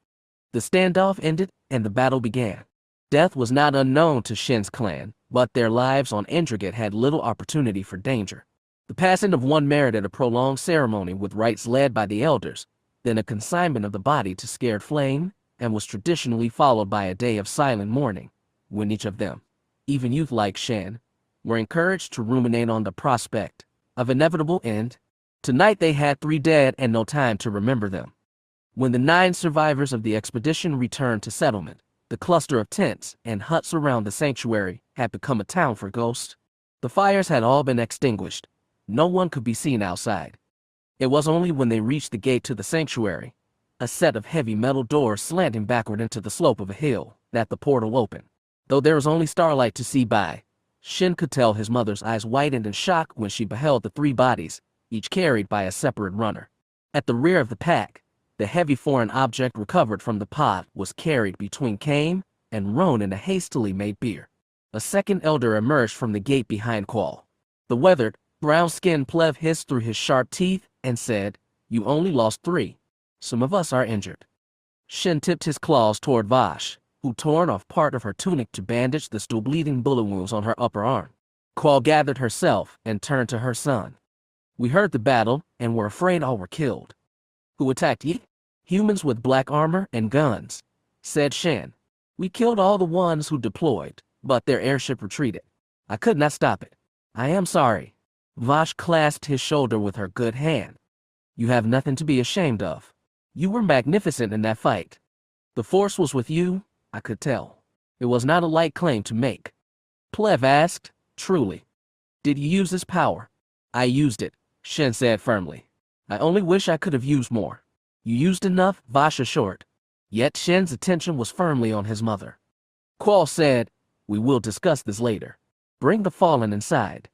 The standoff ended, and the battle began. Death was not unknown to Shin's clan, but their lives on Interrogate had little opportunity for danger. The passing of one merited a prolonged ceremony with rites led by the elders, then a consignment of the body to scared flame, and was traditionally followed by a day of silent mourning, when each of them, even youth like Shin, were encouraged to ruminate on the prospect of inevitable end. Tonight they had 3 dead and no time to remember them. When the 9 survivors of the expedition returned to settlement, the cluster of tents and huts around the sanctuary had become a town for ghosts. The fires had all been extinguished. No one could be seen outside. It was only when they reached the gate to the sanctuary, a set of heavy metal doors slanting backward into the slope of a hill, that the portal opened. Though there was only starlight to see by, Shin could tell his mother's eyes widened in shock when she beheld the 3 bodies, each carried by a separate runner. At the rear of the pack, the heavy foreign object recovered from the pod was carried between Kame and Roan in a hastily made bier. A second elder emerged from the gate behind Qual. The weathered, brown-skinned pleb hissed through his sharp teeth and said, "You only lost 3. Some of us are injured." Shin tipped his claws toward Vash, who torn off part of her tunic to bandage the still bleeding bullet wounds on her upper arm. Qual gathered herself and turned to her son. "We heard the battle and were afraid all were killed." "Who attacked ye?" "Humans with black armor and guns," said Shin. "We killed all the ones who deployed, but their airship retreated. I could not stop it. I am sorry." Vash clasped his shoulder with her good hand. "You have nothing to be ashamed of. You were magnificent in that fight. The Force was with you, I could tell." It was not a light claim to make. Plev asked, "Truly? Did you use this power?" "I used it," Shin said firmly. "I only wish I could have used more." "You used enough," Vash assured. Yet Shin's attention was firmly on his mother. Qual said, "We will discuss this later. Bring the fallen inside.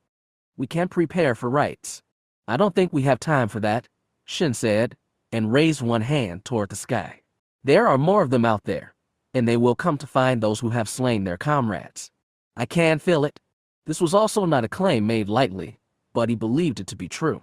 We can prepare for rites." "I don't think we have time for that," Shin said, and raised one hand toward the sky. "There are more of them out there, and they will come to find those who have slain their comrades. I can feel it." This was also not a claim made lightly, but he believed it to be true.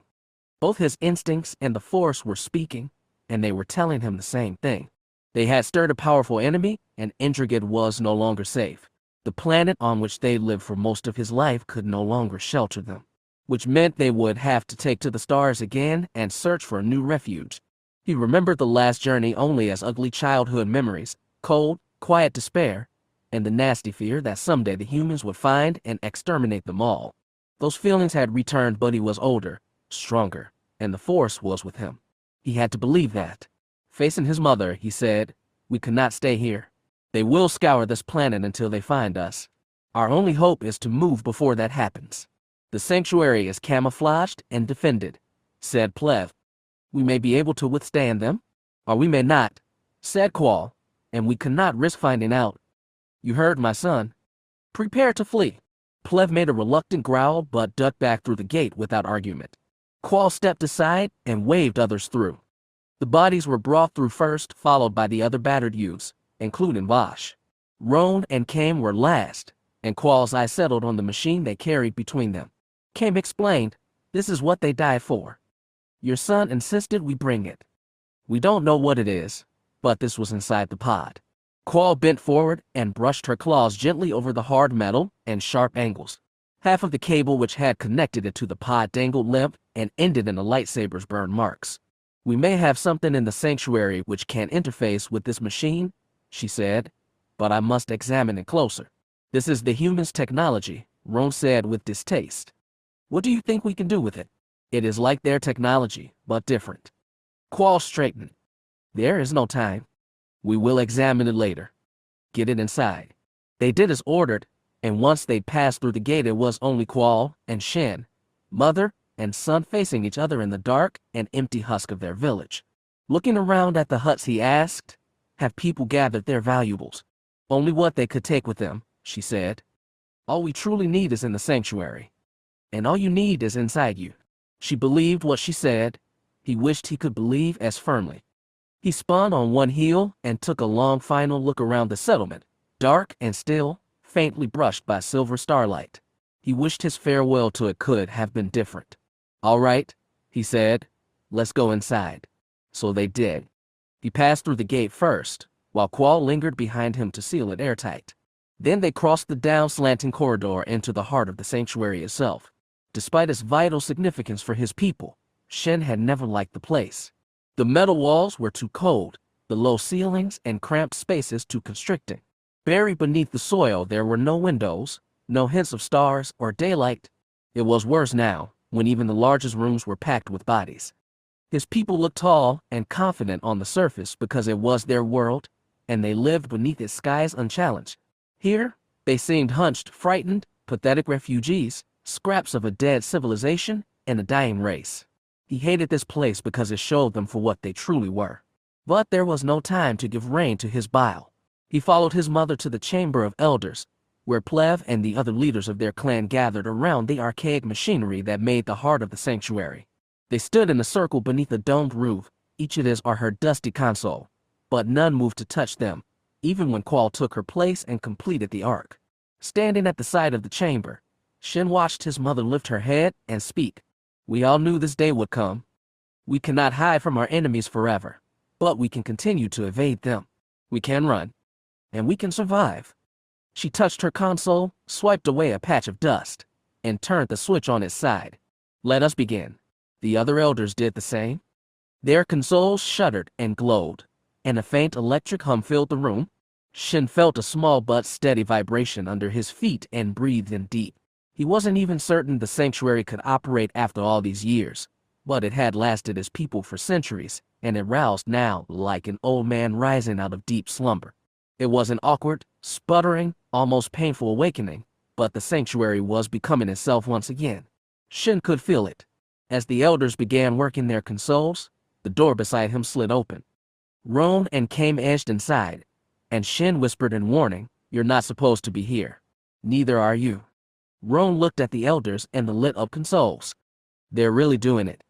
Both his instincts and the Force were speaking, and they were telling him the same thing. They had stirred a powerful enemy, and Interrogate was no longer safe. The planet on which they lived for most of his life could no longer shelter them, which meant they would have to take to the stars again and search for a new refuge. He remembered the last journey only as ugly childhood memories, cold, quiet despair, and the nasty fear that someday the humans would find and exterminate them all. Those feelings had returned, but he was older, stronger, and the Force was with him. He had to believe that. Facing his mother, he said, "We cannot stay here. They will scour this planet until they find us. Our only hope is to move before that happens. The sanctuary is camouflaged and defended," said Plev. "We may be able to withstand them, or we may not," said Qual, "and we cannot risk finding out. You heard, my son. Prepare to flee." Plev made a reluctant growl but ducked back through the gate without argument. Qual stepped aside and waved others through. The bodies were brought through first, followed by the other battered youths, including Vash. Roan and Kame were last, and Qual's eye settled on the machine they carried between them. Kame explained, "This is what they died for. Your son insisted we bring it. We don't know what it is, but this was inside the pod." Qual bent forward and brushed her claws gently over the hard metal and sharp angles. Half of the cable which had connected it to the pod dangled limp and ended in the lightsaber's burn marks. "We may have something in the sanctuary which can interface with this machine," she said, "but I must examine it closer." "This is the humans' technology," Roan said with distaste. "What do you think we can do with it?" "It is like their technology, but different." Qual straightened. "There is no time. We will examine it later. Get it inside." They did as ordered, and once they passed through the gate it was only Qual and Shin, mother and son, facing each other in the dark and empty husk of their village. Looking around at the huts, he asked, "Have people gathered their valuables?" "Only what they could take with them," she said. "All we truly need is in the sanctuary. And all you need is inside you." She believed what she said. He wished he could believe as firmly. He spun on one heel and took a long final look around the settlement, dark and still, faintly brushed by silver starlight. He wished his farewell to it could have been different. "All right," he said, "let's go inside." So they did. He passed through the gate first, while Qual lingered behind him to seal it airtight. Then they crossed the down-slanting corridor into the heart of the sanctuary itself. Despite its vital significance for his people, Shin had never liked the place. The metal walls were too cold, the low ceilings and cramped spaces too constricting. Buried beneath the soil there were no windows, no hints of stars or daylight. It was worse now, when even the largest rooms were packed with bodies. His people looked tall and confident on the surface because it was their world, and they lived beneath its skies unchallenged. Here, they seemed hunched, frightened, pathetic refugees, scraps of a dead civilization and a dying race. He hated this place because it showed them for what they truly were. But there was no time to give rein to his bile. He followed his mother to the Chamber of Elders, where Plev and the other leaders of their clan gathered around the archaic machinery that made the heart of the sanctuary. They stood in a circle beneath a domed roof, each of his or her dusty console, but none moved to touch them, even when Qual took her place and completed the arc. Standing at the side of the chamber, Shin watched his mother lift her head and speak. "We all knew this day would come. We cannot hide from our enemies forever, but we can continue to evade them. We can run, and we can survive." She touched her console, swiped away a patch of dust, and turned the switch on its side. "Let us begin." The other elders did the same. Their consoles shuddered and glowed, and a faint electric hum filled the room. Shin felt a small but steady vibration under his feet and breathed in deep. He wasn't even certain the sanctuary could operate after all these years, but it had lasted his people for centuries, and it roused now like an old man rising out of deep slumber. It was an awkward, sputtering, almost painful awakening, but the sanctuary was becoming itself once again. Shin could feel it. As the elders began working their consoles, the door beside him slid open. Roan and Kame edged inside, and Shin whispered in warning, "You're not supposed to be here. Neither are you." Roan looked at the elders and the lit-up consoles. "They're really doing it.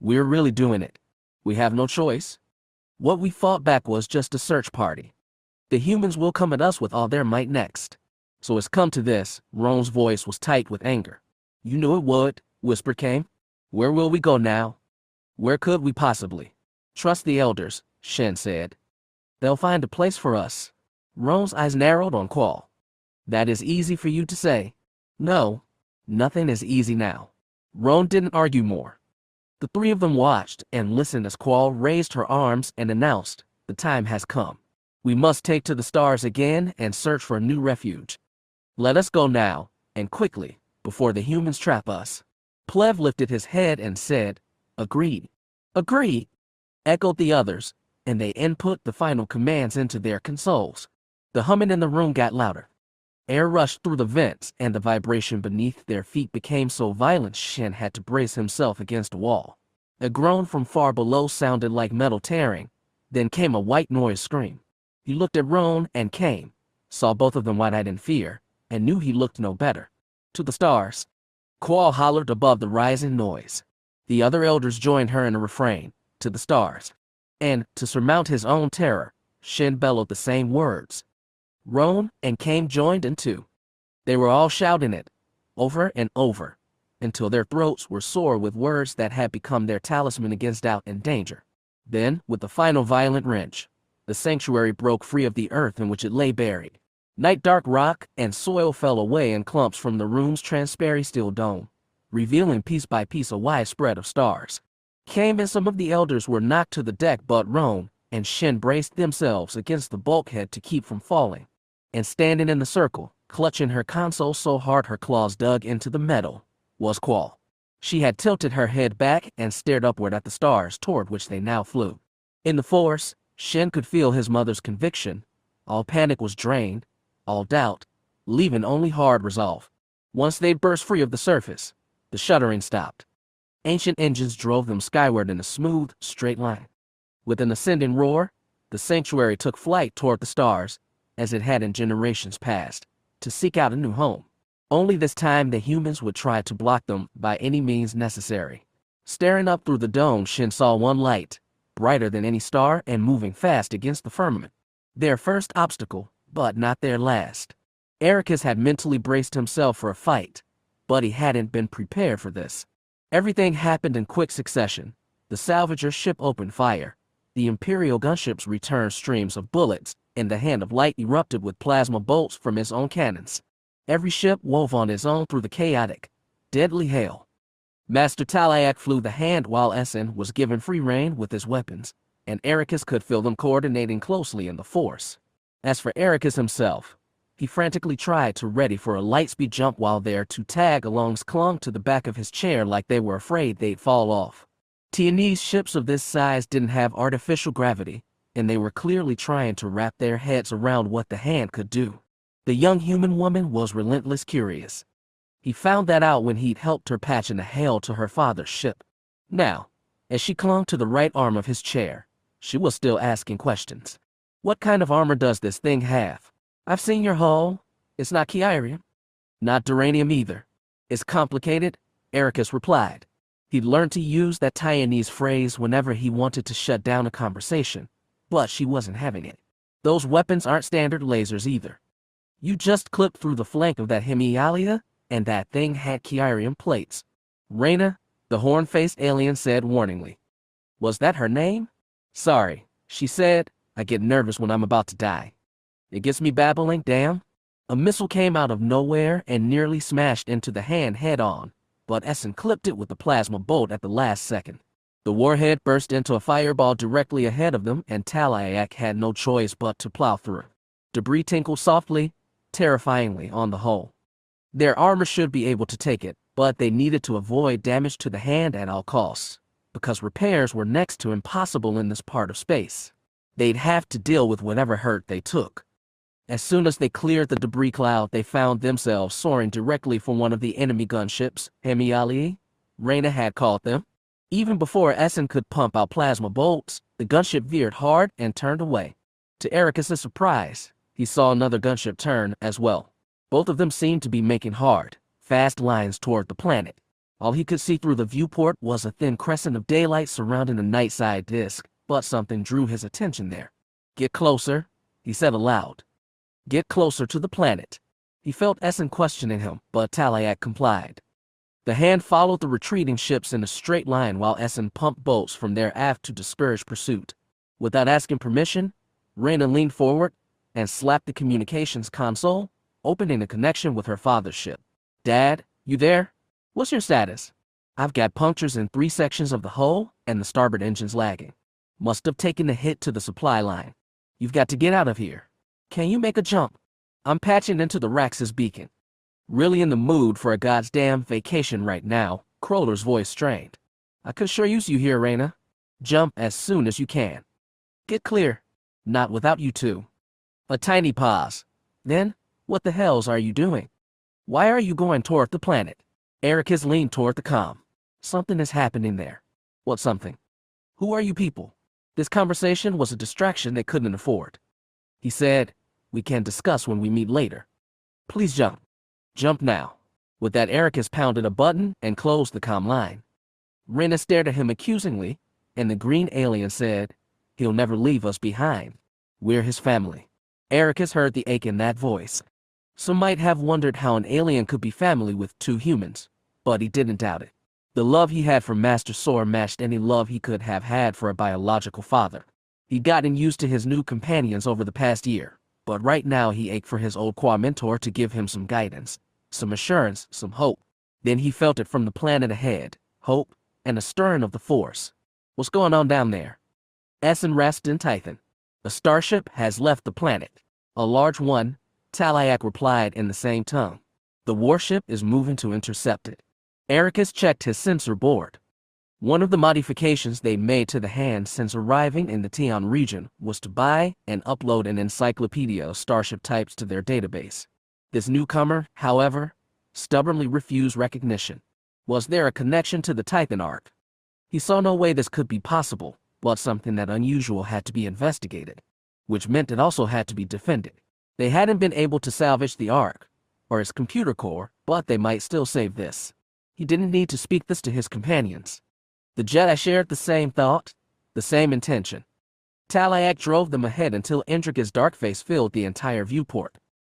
We're really doing it. We have no choice. What we fought back was just a search party. The humans will come at us with all their might next. So it's come to this." Roan's voice was tight with anger. "You knew it would," whispered Kame. "Where will we go now? Where could we possibly?" "Trust the elders," Shin said. "They'll find a place for us." Roan's eyes narrowed on Qual. "That is easy for you to say." "No, nothing is easy now." Roan didn't argue more. The three of them watched and listened as Qual raised her arms and announced, "The time has come. We must take to the stars again and search for a new refuge. Let us go now, and quickly, before the humans trap us." Plev lifted his head and said, "Agreed." "Agreed," echoed the others, and they input the final commands into their consoles. The humming in the room got louder. Air rushed through the vents, and the vibration beneath their feet became so violent Shin had to brace himself against a wall. A groan from far below sounded like metal tearing, then came a white noise scream. He looked at Roan and Kame, saw both of them wide-eyed in fear, and knew he looked no better. "To the stars," Qual hollered above the rising noise. The other elders joined her in a refrain, "To the stars." And, to surmount his own terror, Shin bellowed the same words. Roan and Kame joined in too. They were all shouting it, over and over, until their throats were sore with words that had become their talisman against doubt and danger. Then, with the final violent wrench, the sanctuary broke free of the earth in which it lay buried. Night dark rock and soil fell away in clumps from the room's transparent steel dome, revealing piece by piece a wide spread of stars. Came and some of the elders were knocked to the deck, but Roan and Shin braced themselves against the bulkhead to keep from falling. And standing in the circle, clutching her console so hard her claws dug into the metal, was Qual. She had tilted her head back and stared upward at the stars toward which they now flew. In the force, Shin could feel his mother's conviction. All panic was drained, all doubt, leaving only hard resolve. Once they'd burst free of the surface, the shuddering stopped. Ancient engines drove them skyward in a smooth, straight line. With an ascending roar, the sanctuary took flight toward the stars, as it had in generations past, to seek out a new home. Only this time the humans would try to block them by any means necessary. Staring up through the dome, Shin saw one light, brighter than any star and moving fast against the firmament. Their first obstacle, but not their last. Ericus had mentally braced himself for a fight, but he hadn't been prepared for this. Everything happened in quick succession. The salvager ship opened fire. The Imperial gunships returned streams of bullets, and the hand of light erupted with plasma bolts from its own cannons. Every ship wove on its own through the chaotic, deadly hail. Master Talayak flew the hand while Essen was given free rein with his weapons, and Ericus could feel them coordinating closely in the force. As for Ericus himself, he frantically tried to ready for a lightspeed jump while their two tag-alongs clung to the back of his chair like they were afraid they'd fall off. Tianese ships of this size didn't have artificial gravity, and they were clearly trying to wrap their heads around what the hand could do. The young human woman was relentless curious. He found that out when he'd helped her patch in the hail to her father's ship. Now, as she clung to the right arm of his chair, she was still asking questions. What kind of armor does this thing have? I've seen your hull. It's not Kyrium. Not Duranium either. It's complicated, Ericus replied. He'd learned to use that Taiwanese phrase whenever he wanted to shut down a conversation, but she wasn't having it. Those weapons aren't standard lasers either. You just clipped through the flank of that Hemialia, and that thing had Kyrium plates. Reyna, the horn-faced alien said warningly. Was that her name? Sorry, she said. I get nervous when I'm about to die. It gets me babbling, damn. A missile came out of nowhere and nearly smashed into the hand head-on, but Essen clipped it with a plasma bolt at the last second. The warhead burst into a fireball directly ahead of them, and Talayak had no choice but to plow through. Debris tinkled softly, terrifyingly on the hull. Their armor should be able to take it, but they needed to avoid damage to the hand at all costs, because repairs were next to impossible in this part of space. They'd have to deal with whatever hurt they took. As soon as they cleared the debris cloud, they found themselves soaring directly for one of the enemy gunships, Hemialia. Reyna had called them. Even before Essen could pump out plasma bolts, the gunship veered hard and turned away. To Ericus' surprise, he saw another gunship turn as well. Both of them seemed to be making hard, fast lines toward the planet. All he could see through the viewport was a thin crescent of daylight surrounding the night-side disk, but something drew his attention there. Get closer, he said aloud. Get closer to the planet. He felt Essen questioning him, but Talayak complied. The hand followed the retreating ships in a straight line while Essen pumped bolts from their aft to discourage pursuit. Without asking permission, Reyna leaned forward and slapped the communications console, opening a connection with her father's ship. Dad, you there? What's your status? I've got punctures in 3 sections of the hull, and the starboard engine's lagging. Must have taken a hit to the supply line. You've got to get out of here. Can you make a jump? I'm patching into the Rax's beacon. Really in the mood for a goddamn vacation right now, Crowler's voice strained. I could sure use you here, Reyna. Jump as soon as you can. Get clear. Not without you two. A tiny pause. Then, what the hells are you doing? Why are you going toward the planet? Ericus leaned toward the comm. Something is happening there. What something? Who are you people? This conversation was a distraction they couldn't afford. He said, we can discuss when we meet later. Please jump. Jump now. With that, Ericus pounded a button and closed the comm line. Reyna stared at him accusingly, and the green alien said, he'll never leave us behind. We're his family. Ericus heard the ache in that voice. Some might have wondered how an alien could be family with 2 humans, but he didn't doubt it. The love he had for Master Sor matched any love he could have had for a biological father. He'd gotten used to his new companions over the past year, But right now he ached for his old Qua mentor to give him some guidance, some assurance, some hope. Then he felt it from the planet ahead, hope, and a stirring of the Force. What's going on down there? Essen rasped in Tython. A starship has left the planet. A large one, Talayak replied in the same tongue. The warship is moving to intercept it. Ericus checked his sensor board. One of the modifications they made to the hand since arriving in the Tion region was to buy and upload an encyclopedia of starship types to their database. This newcomer, however, stubbornly refused recognition. Was there a connection to the Tython arc? He saw no way this could be possible, but something that unusual had to be investigated, which meant it also had to be defended. They hadn't been able to salvage the arc, or its computer core, but they might still save this. He didn't need to speak this to his companions. The Jedi shared the same thought, the same intention. Talayak drove them ahead until Indrika's dark face filled the entire viewport.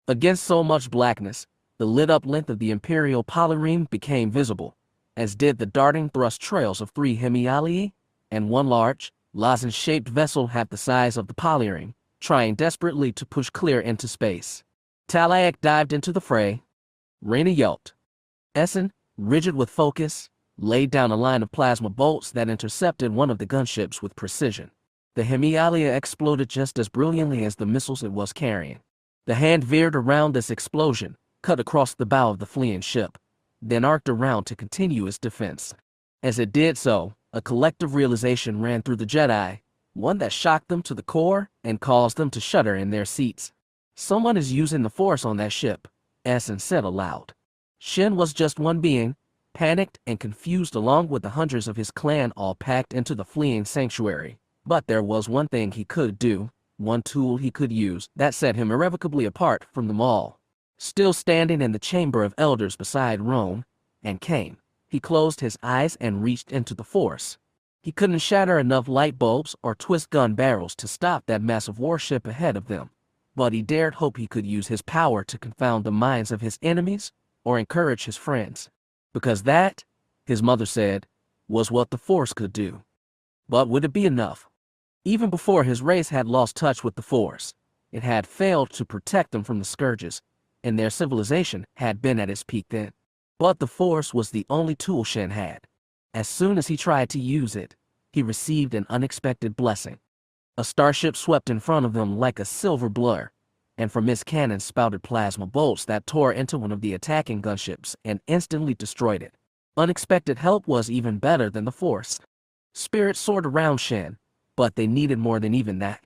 Against so much blackness, the lit-up length of the Imperial polyreme became visible, as did the darting thrust trails of 3 Hemialii, and one large, lozenge-shaped vessel half the size of the polyreme, trying desperately to push clear into space. Talayak dived into the fray. Reyna yelped. Essen, rigid with focus, laid down a line of plasma bolts that intercepted one of the gunships with precision. The Hemialia exploded just as brilliantly as the missiles it was carrying. The hand veered around this explosion, cut across the bow of the fleeing ship, then arced around to continue its defense. As it did so, a collective realization ran through the Jedi, one that shocked them to the core and caused them to shudder in their seats. Someone is using the Force on that ship, Essen said aloud. Shin was just one being, panicked and confused along with the hundreds of his clan all packed into the fleeing sanctuary. But there was one thing he could do, one tool he could use that set him irrevocably apart from them all. Still standing in the chamber of elders beside Rome and Cain, he closed his eyes and reached into the Force. He couldn't shatter enough light bulbs or twist gun barrels to stop that massive warship ahead of them, but he dared hope he could use his power to confound the minds of his enemies or encourage his friends. Because that, his mother said, was what the Force could do. But would it be enough? Even before his race had lost touch with the Force, it had failed to protect them from the scourges, and their civilization had been at its peak then. But the Force was the only tool Shin had. As soon as he tried to use it, he received an unexpected blessing. A starship swept in front of them like a silver blur, and from its cannon spouted plasma bolts that tore into one of the attacking gunships and instantly destroyed it. Unexpected help was even better than the Force. Spirits soared around Shin, but they needed more than even that.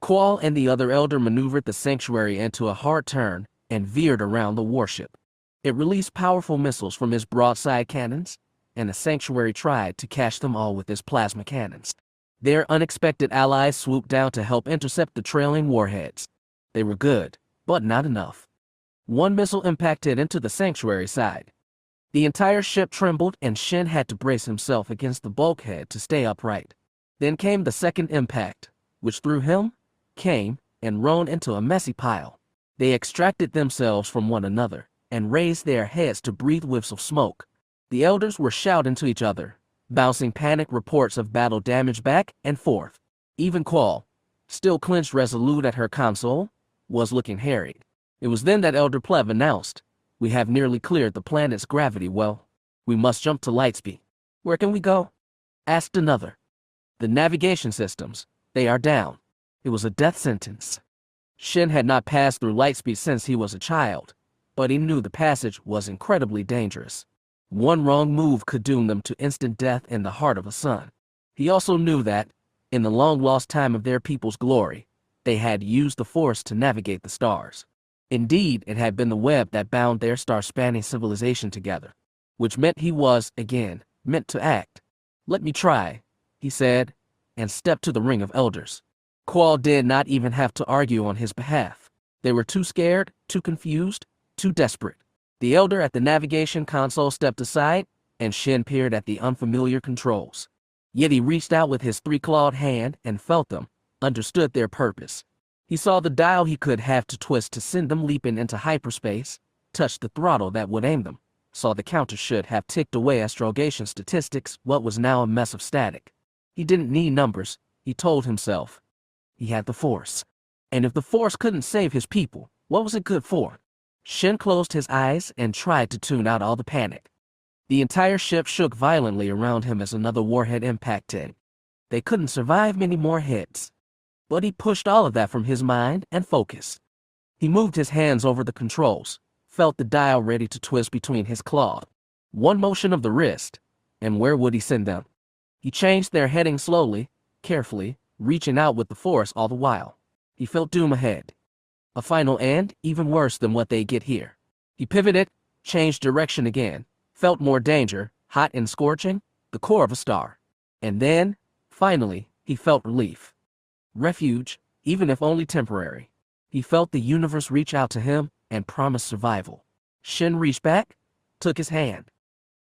Qual and the other elder maneuvered the sanctuary into a hard turn and veered around the warship. It released powerful missiles from its broadside cannons, and the sanctuary tried to catch them all with its plasma cannons. Their unexpected allies swooped down to help intercept the trailing warheads. They were good, but not enough. One missile impacted into the sanctuary side. The entire ship trembled and Shin had to brace himself against the bulkhead to stay upright. Then came the second impact, which threw him, Cain, and Roan into a messy pile. They extracted themselves from one another and raised their heads to breathe whiffs of smoke. The elders were shouting to each other, bouncing panic reports of battle damage back and forth. Even Qual, still clenched resolute at her console, was looking harried. It was then that Elder Pleb announced, "We have nearly cleared the planet's gravity well. We must jump to lightspeed." "Where can we go?" asked another. "The navigation systems. They are down." It was a death sentence. Shin had not passed through lightspeed since he was a child, but he knew the passage was incredibly dangerous. One wrong move could doom them to instant death in the heart of a sun. He also knew that, in the long-lost time of their people's glory, they had used the Force to navigate the stars. Indeed, it had been the web that bound their star-spanning civilization together, which meant he was, again, meant to act. "Let me try," he said, and stepped to the ring of elders. Qual did not even have to argue on his behalf. They were too scared, too confused, too desperate. The elder at the navigation console stepped aside, and Shin peered at the unfamiliar controls. Yet he reached out with his 3-clawed hand and felt them, understood their purpose. He saw the dial he could have to twist to send them leaping into hyperspace, touched the throttle that would aim them, saw the counter should have ticked away astrogation statistics, what was now a mess of static. He didn't need numbers, he told himself. He had the Force. And if the Force couldn't save his people, what was it good for? Shin closed his eyes and tried to tune out all the panic. The entire ship shook violently around him as another warhead impacted. They couldn't survive many more hits. But he pushed all of that from his mind and focused. He moved his hands over the controls, felt the dial ready to twist between his claws. One motion of the wrist, and where would he send them? He changed their heading slowly, carefully, reaching out with the Force all the while. He felt doom ahead. A final end, even worse than what they get here. He pivoted, changed direction again, felt more danger, hot and scorching, the core of a star. And then, finally, he felt relief. Refuge, even if only temporary. He felt the universe reach out to him and promise survival. Shin reached back, took his hand.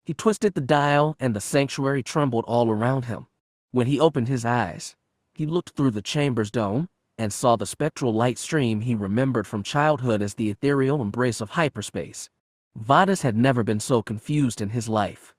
He twisted the dial and the sanctuary trembled all around him. When he opened his eyes, he looked through the chamber's dome and saw the spectral light stream he remembered from childhood as the ethereal embrace of hyperspace. Vadis had never been so confused in his life.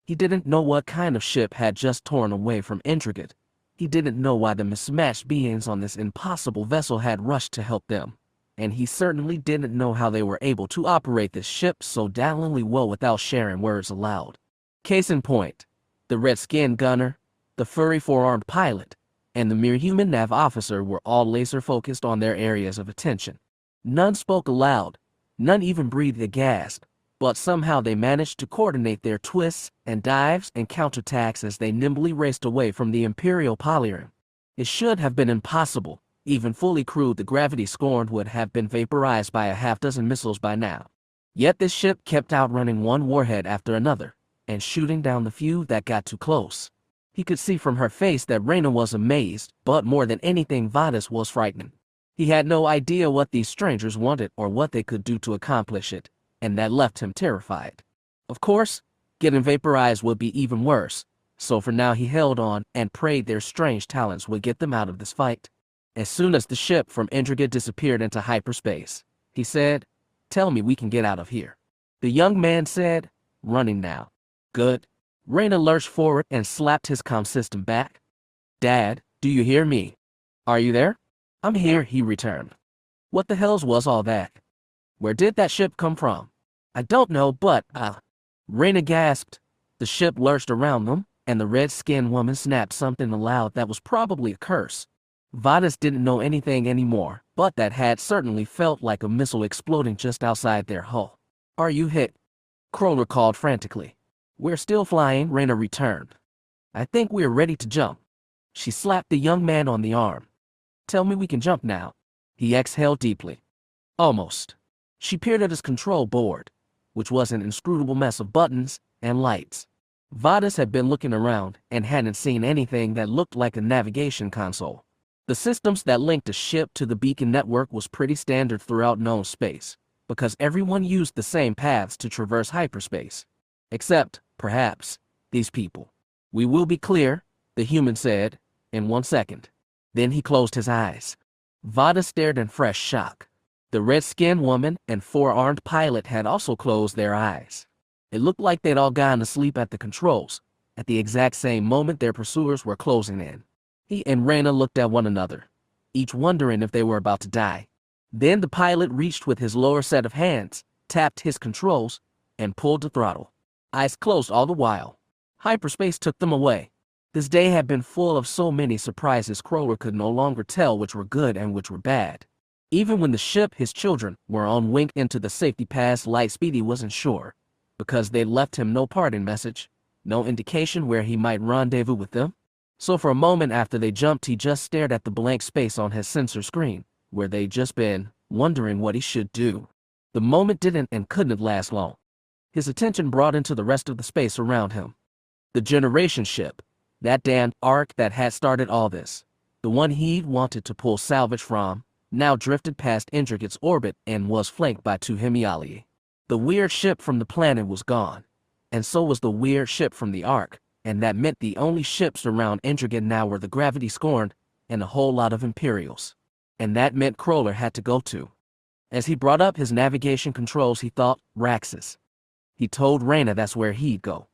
He didn't know what kind of ship had just torn away from Interrogate. He didn't know why the mismatched beings on this impossible vessel had rushed to help them. And he certainly didn't know how they were able to operate this ship so dazzlingly well without sharing words aloud. Case in point, the red-skinned gunner, the furry four-armed pilot, and the mere human nav officer were all laser-focused on their areas of attention. None spoke aloud, none even breathed a gasp, but somehow they managed to coordinate their twists and dives and counterattacks as they nimbly raced away from the Imperial polyron. It should have been impossible. Even fully crewed, the gravity scorned would have been vaporized by a half-dozen missiles by now. Yet this ship kept outrunning one warhead after another, and shooting down the few that got too close. He could see from her face that Reyna was amazed, but more than anything Vadis was frightened. He had no idea what these strangers wanted or what they could do to accomplish it, and that left him terrified. Of course, getting vaporized would be even worse, so for now he held on and prayed their strange talents would get them out of this fight. As soon as the ship from Interrogate disappeared into hyperspace, he said, "Tell me we can get out of here." The young man said, "Running now." "Good." Reyna lurched forward and slapped his comm system back. "Dad, do you hear me? Are you there?" "I'm here," he returned. "What the hells was all that? Where did that ship come from?" "I don't know, but, Reyna gasped. The ship lurched around them, and the red-skinned woman snapped something aloud that was probably a curse. Vadis didn't know anything anymore, but that had certainly felt like a missile exploding just outside their hull. "Are you hit?" Kroller called frantically. "We're still flying," Reyna returned. "I think we're ready to jump." She slapped the young man on the arm. "Tell me we can jump now." He exhaled deeply. "Almost." She peered at his control board, which was an inscrutable mess of buttons and lights. Vadis had been looking around and hadn't seen anything that looked like a navigation console. The systems that linked the ship to the beacon network was pretty standard throughout known space, because everyone used the same paths to traverse hyperspace. Except, perhaps, these people. "We will be clear," the human said, in 1 second. Then he closed his eyes. Vada stared in fresh shock. The red-skinned woman and four-armed pilot had also closed their eyes. It looked like they'd all gone to sleep at the controls, at the exact same moment their pursuers were closing in. He and Reyna looked at one another, each wondering if they were about to die. Then the pilot reached with his lower set of hands, tapped his controls, and pulled the throttle. Eyes closed all the while. Hyperspace took them away. This day had been full of so many surprises Kroller could no longer tell which were good and which were bad. Even when the ship his children were on winked into the safety past lightspeed, he wasn't sure, because they'd left him no parting message, no indication where he might rendezvous with them. So for a moment after they jumped, he just stared at the blank space on his sensor screen, where they'd just been, wondering what he should do. The moment didn't and couldn't last long. His attention brought into the rest of the space around him. The generation ship, that damned ark that had started all this, the one he'd wanted to pull salvage from, now drifted past Interrogate's orbit and was flanked by 2 Hemialia. The weird ship from the planet was gone, and so was the weird ship from the ark. And that meant the only ships around Interrogate now were the gravity scorned and a whole lot of Imperials. And that meant Kroller had to go too. As he brought up his navigation controls, he thought, Raxus. He told Reyna that's where he'd go.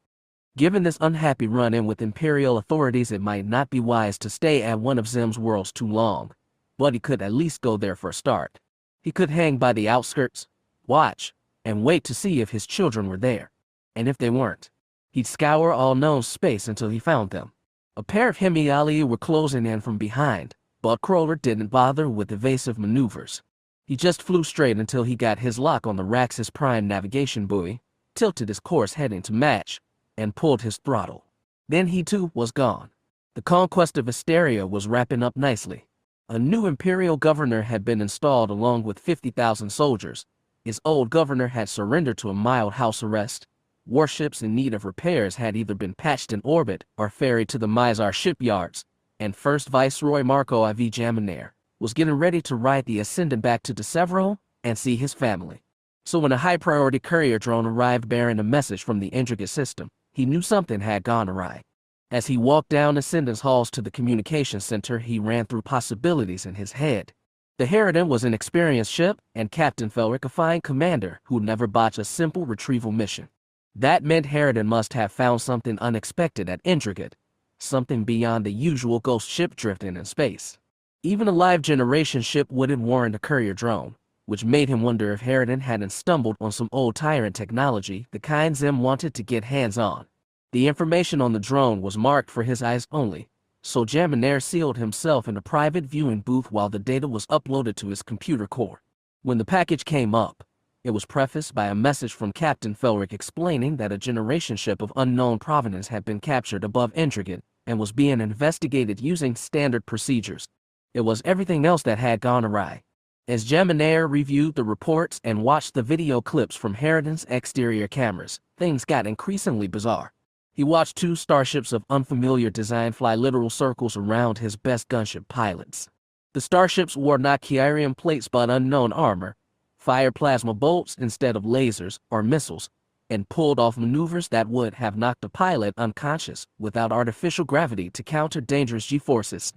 Given this unhappy run-in with Imperial authorities, it might not be wise to stay at one of Xim's worlds too long. but he could at least go there for a start. He could hang by the outskirts, watch, and wait to see if his children were there. And if they weren't, he'd scour all known space until he found them. A pair of Hemiali were closing in from behind, but Crawler didn't bother with evasive maneuvers. He just flew straight until he got his lock on the Raxus Prime navigation buoy, tilted his course heading to match, and pulled his throttle. Then he too was gone. The conquest of Esteria was wrapping up nicely. A new Imperial governor had been installed along with 50,000 soldiers. His old governor had surrendered to a mild house arrest. Warships in need of repairs had either been patched in orbit or ferried to the Mizar shipyards, and First Viceroy Marco IV Jaminair was getting ready to ride the Ascendant back to Decisive and see his family. So when a high-priority courier drone arrived bearing a message from the Interrogation system, he knew something had gone awry. As he walked down Ascendant's halls to the communication center, he ran through possibilities in his head. The Harridan was an experienced ship, and Captain Felric a fine commander who never botched a simple retrieval mission. That meant Harridan must have found something unexpected at Interrogate, something beyond the usual ghost ship drifting in space. Even a live generation ship wouldn't warrant a courier drone, which made him wonder if Harridan hadn't stumbled on some old tyrant technology, the kind Xim wanted to get hands on. The information on the drone was marked for his eyes only, so Jaminair sealed himself in a private viewing booth while the data was uploaded to his computer core. When the package came up, it was prefaced by a message from Captain Felric explaining that a generation ship of unknown provenance had been captured above Interrogate and was being investigated using standard procedures. It was everything else that had gone awry. As Jaminair reviewed the reports and watched the video clips from Harridan's exterior cameras, things got increasingly bizarre. He watched two starships of unfamiliar design fly literal circles around his best gunship pilots. The starships wore not Kyrian plates but unknown armor, fired plasma bolts instead of lasers or missiles, and pulled off maneuvers that would have knocked a pilot unconscious without artificial gravity to counter dangerous G-forces.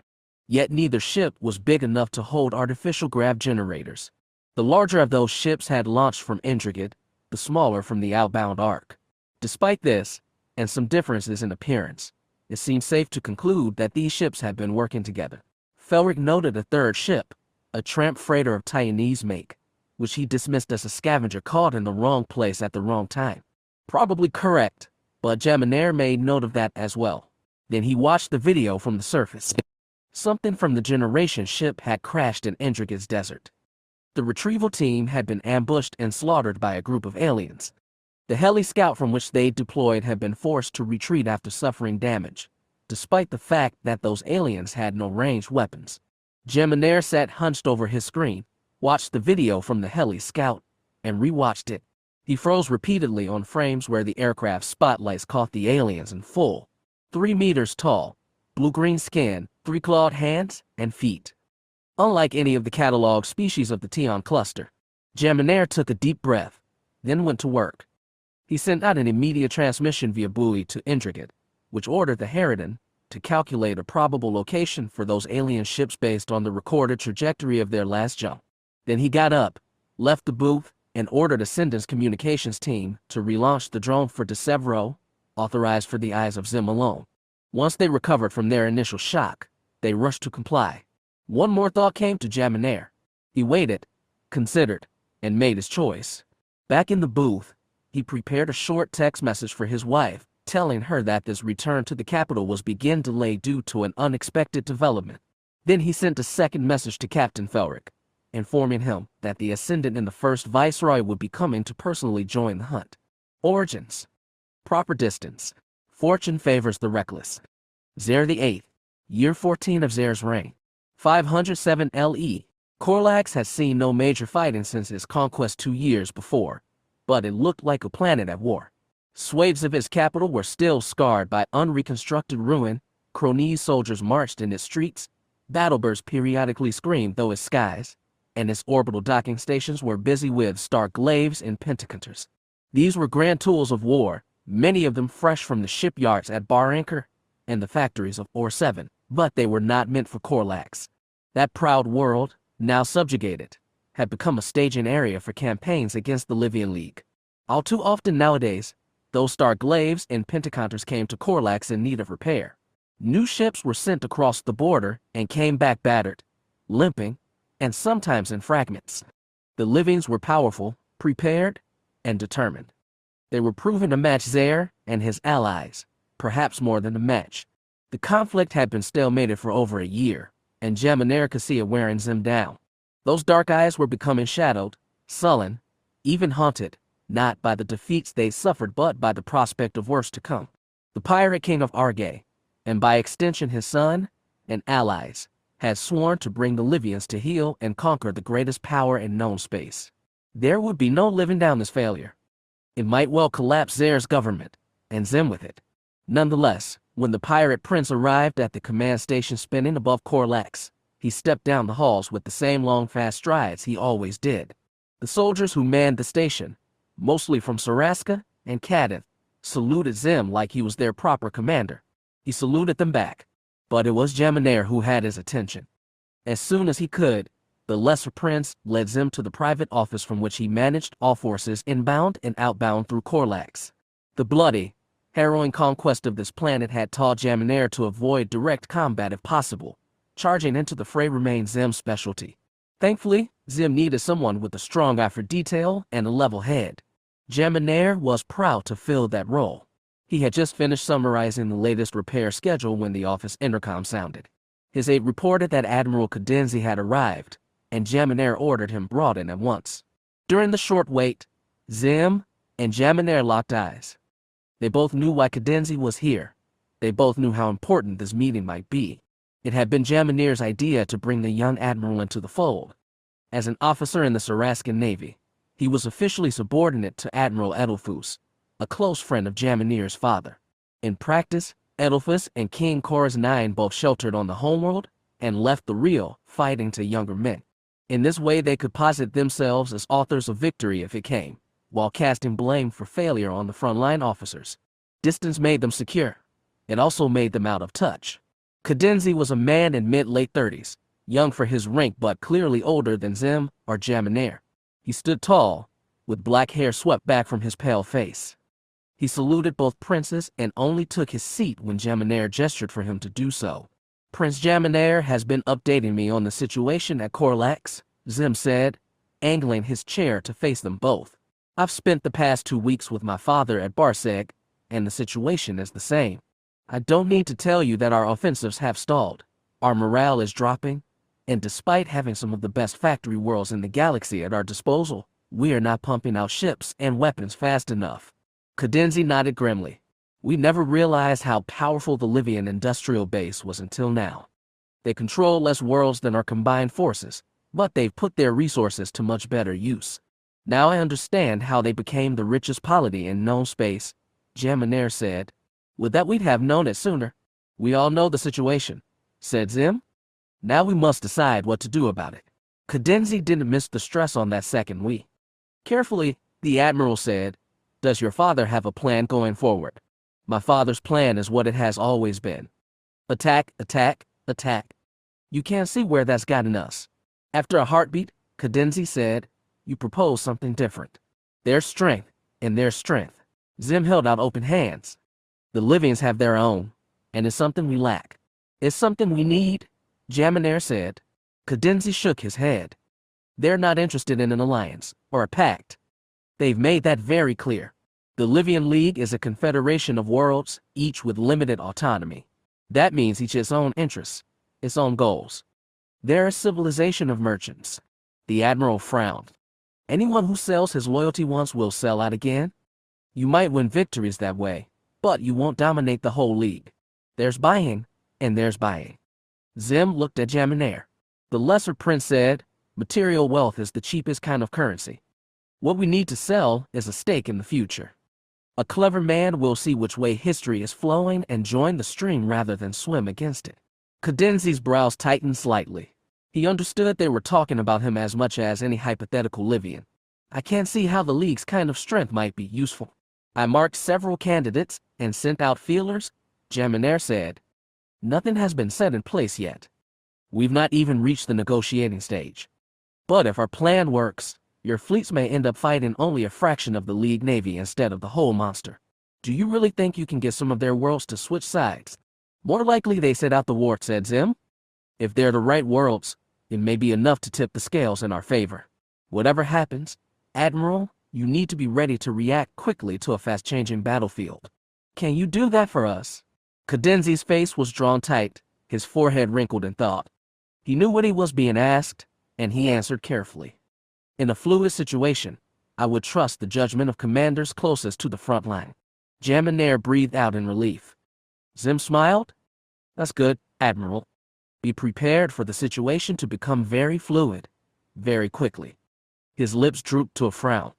Yet neither ship was big enough to hold artificial grav generators. The larger of those ships had launched from Interrogate, the smaller from the outbound arc. Despite this, and some differences in appearance, it seemed safe to conclude that these ships had been working together. Felric noted a third ship, a tramp freighter of Taiwanese make, which he dismissed as a scavenger caught in the wrong place at the wrong time. Probably correct, but Jaminair made note of that as well. Then he watched the video from the surface. Something from the generation ship had crashed in Interrogate's desert. The retrieval team had been ambushed and slaughtered by a group of aliens. The heli scout from which they deployed had been forced to retreat after suffering damage, despite the fact that those aliens had no ranged weapons. Jaminair sat hunched over his screen, watched the video from the heli scout, and rewatched it. He froze repeatedly on frames where the aircraft spotlights caught the aliens in full. 3 meters tall, blue-green skin, 3 clawed hands and feet. Unlike any of the catalog species of the Tython cluster, Jaminair took a deep breath, then went to work. He sent out an immediate transmission via buoy to Interrogate, which ordered the Harridan to calculate a probable location for those alien ships based on the recorded trajectory of their last jump. Then he got up, left the booth, and ordered Ascendant's communications team to relaunch the drone for Decisive, authorized for the eyes of Xim alone. Once they recovered from their initial shock, they rushed to comply. One more thought came to Jaminair. He waited, considered, and made his choice. Back in the booth, he prepared a short text message for his wife, telling her that this return to the capital was being delayed due to an unexpected development. Then he sent a second message to Captain Felric, informing him that the Ascendant and the First Viceroy would be coming to personally join the hunt. Origins. Proper distance. Fortune favors the reckless. Xer the 8th, year 14 of Xer's reign. 507 LE. Corax has seen no major fighting since his conquest 2 years before, but it looked like a planet at war. Swathes of its capital were still scarred by unreconstructed ruin, Cronese soldiers marched in its streets, battlebirds periodically screamed through its skies, and its orbital docking stations were busy with star glaives and pentacounters. These were grand tools of war, many of them fresh from the shipyards at Bar Anchor and the factories of Or 7, but they were not meant for Corax. That proud world, now subjugated, had become a staging area for campaigns against the Livian League. All too often nowadays, those star glaives and pentacounters came to Corax in need of repair. New ships were sent across the border and came back battered, limping, and sometimes in fragments. The Livians were powerful, prepared, and determined. They were proven to match Zer and his allies, perhaps more than a match. The conflict had been stalemated for over a year, and Jamener could see it wearing Xim down. Those dark eyes were becoming shadowed, sullen, even haunted, not by the defeats they suffered but by the prospect of worse to come. The pirate king of Arge, and by extension his son and allies, had sworn to bring the Livians to heal and conquer the greatest power in known space. There would be no living down this failure. It might well collapse Zer's government, and Xim with it. Nonetheless, when the pirate prince arrived at the command station spinning above Corax, he stepped down the halls with the same long fast strides he always did. The soldiers who manned the station, mostly from Saraska and Kadith, saluted Xim like he was their proper commander. He saluted them back, but it was Jamener who had his attention. As soon as he could, the lesser prince led Xim to the private office from which he managed all forces inbound and outbound through Corax. The bloody, harrowing conquest of this planet had taught Jamener to avoid direct combat if possible. Charging into the fray remained Xim's specialty. Thankfully, Xim needed someone with a strong eye for detail and a level head. Jamener was proud to fill that role. He had just finished summarizing the latest repair schedule when the office intercom sounded. His aide reported that Admiral Cadenzi had arrived, and Jamener ordered him brought in at once. During the short wait, Xim and Jamener locked eyes. They both knew why Cadenzi was here. They both knew how important this meeting might be. It had been Jamener's idea to bring the young admiral into the fold. As an officer in the Sarascan Navy, he was officially subordinate to Admiral Edelfus, a close friend of Jamener's father. In practice, Edelfus and King Coraz IX both sheltered on the homeworld and left the real fighting to younger men. In this way, they could posit themselves as authors of victory if it came, while casting blame for failure on the frontline officers. Distance made them secure. It also made them out of touch. Cadenzi was a man in mid-late 30s, young for his rank but clearly older than Xim or Jamener. He stood tall, with black hair swept back from his pale face. He saluted both princes and only took his seat when Jamener gestured for him to do so. Prince Jamener has been updating me on the situation at Corax, Xim said, angling his chair to face them both. I've spent the past 2 weeks with my father at Barseg, and the situation is the same. I don't need to tell you that our offensives have stalled. Our morale is dropping, and despite having some of the best factory worlds in the galaxy at our disposal, we are not pumping out ships and weapons fast enough. Cadenzi nodded grimly. We never realized how powerful the Livian industrial base was until now. They control less worlds than our combined forces, but they've put their resources to much better use. Now I understand how they became the richest polity in known space, Jamener said. Would that we'd have known it sooner. We all know the situation, said Xim. Now we must decide what to do about it. Cadenzi didn't miss the stress on that second we. Carefully, the Admiral said, does your father have a plan going forward? My father's plan is what it has always been. Attack, attack, attack. You can't see where that's gotten us. After a heartbeat, Cadenzi said, you propose something different. There's strength, and there's strength. Xim held out open hands. The Livians have their own, and it's something we lack. It's something we need, Jamener said. Cadenzi shook his head. They're not interested in an alliance, or a pact. They've made that very clear. The Livian League is a confederation of worlds, each with limited autonomy. That means each its own interests, its own goals. They're a civilization of merchants. The Admiral frowned. Anyone who sells his loyalty once will sell out again. You might win victories that way, but you won't dominate the whole league. There's buying, and there's buying. Xim looked at Jamener. The lesser prince said, material wealth is the cheapest kind of currency. What we need to sell is a stake in the future. A clever man will see which way history is flowing and join the stream rather than swim against it. Cadenzi's brows tightened slightly. He understood they were talking about him as much as any hypothetical Livian. I can't see how the League's kind of strength might be useful. I marked several candidates and sent out feelers, Jamener said. Nothing has been set in place yet. We've not even reached the negotiating stage. But if our plan works, your fleets may end up fighting only a fraction of the League Navy instead of the whole monster. Do you really think you can get some of their worlds to switch sides? More likely they sit out the war, said Xim. If they're the right worlds, It may be enough to tip the scales in our favor. Whatever happens, Admiral, you need to be ready to react quickly to a fast-changing battlefield. Can you do that for us? Cadenzi's face was drawn tight, his forehead wrinkled in thought. He knew what he was being asked, and he answered carefully. In a fluid situation, I would trust the judgment of commanders closest to the front line. Jameneer breathed out in relief. Xim smiled. That's good, Admiral. Be prepared for the situation to become very fluid, very quickly. His lips drooped to a frown.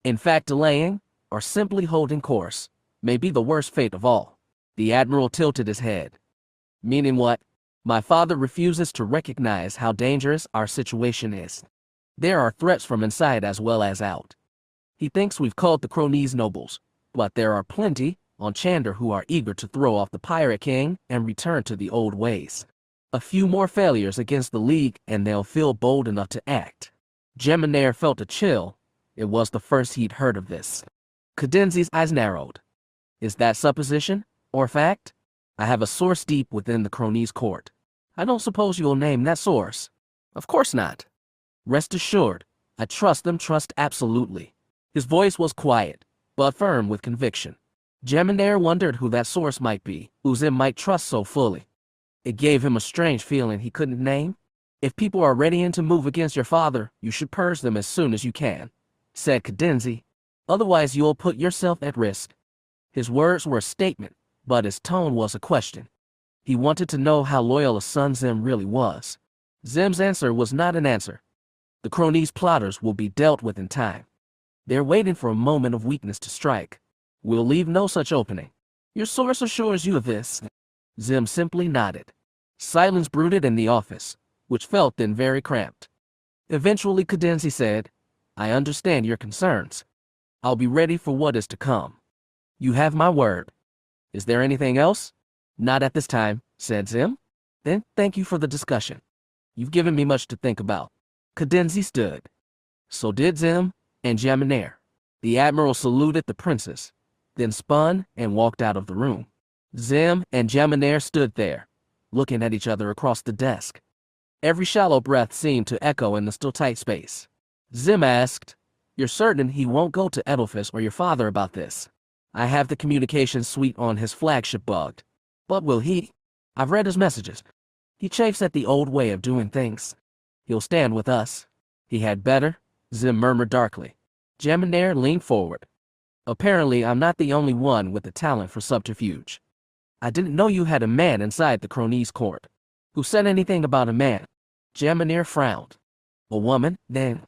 In fact, delaying, or simply holding course, may be the worst fate of all. The Admiral tilted his head. Meaning what? My father refuses to recognize how dangerous our situation is. There are threats from inside as well as out. He thinks we've called the Cronese nobles, but there are plenty on Chandor who are eager to throw off the Pirate King and return to the old ways. A few more failures against the League and they'll feel bold enough to act. Jameneer felt a chill. It was the first he'd heard of this. Cadenzi's eyes narrowed. Is that supposition, or fact? I have a source deep within the Cronese court. I don't suppose you'll name that source. Of course not. Rest assured, I trust them, trust absolutely. His voice was quiet, but firm with conviction. Jameneer wondered who that source might be, who Xim might trust so fully. It gave him a strange feeling he couldn't name. If people are readying to move against your father, you should purge them as soon as you can, said Cadenzi. Otherwise you'll put yourself at risk. His words were a statement, but his tone was a question. He wanted to know how loyal a son Xim really was. Xim's answer was not an answer. The Cronese plotters will be dealt with in time. They're waiting for a moment of weakness to strike. We'll leave no such opening. Your source assures you of this. Xim simply nodded. Silence brooded in the office, which felt then very cramped. Eventually Cadenzi said, I understand your concerns. I'll be ready for what is to come. You have my word. Is there anything else? Not at this time, said Xim. Then thank you for the discussion. You've given me much to think about. Cadenzi stood. So did Xim and Jameneer. The Admiral saluted the princes, then spun and walked out of the room. Xim and Jameneer stood there, looking at each other across the desk. Every shallow breath seemed to echo in the still tight space. Xim asked, You're certain he won't go to Edelphus or your father about this? I have the communication suite on his flagship bugged. But will he? I've read his messages. He chafes at the old way of doing things. He'll stand with us. He had better, Xim murmured darkly. Jameneer leaned forward. Apparently I'm not the only one with the talent for subterfuge. I didn't know you had a man inside the Cronese court. Who said anything about a man? Jameneer frowned. A woman, then?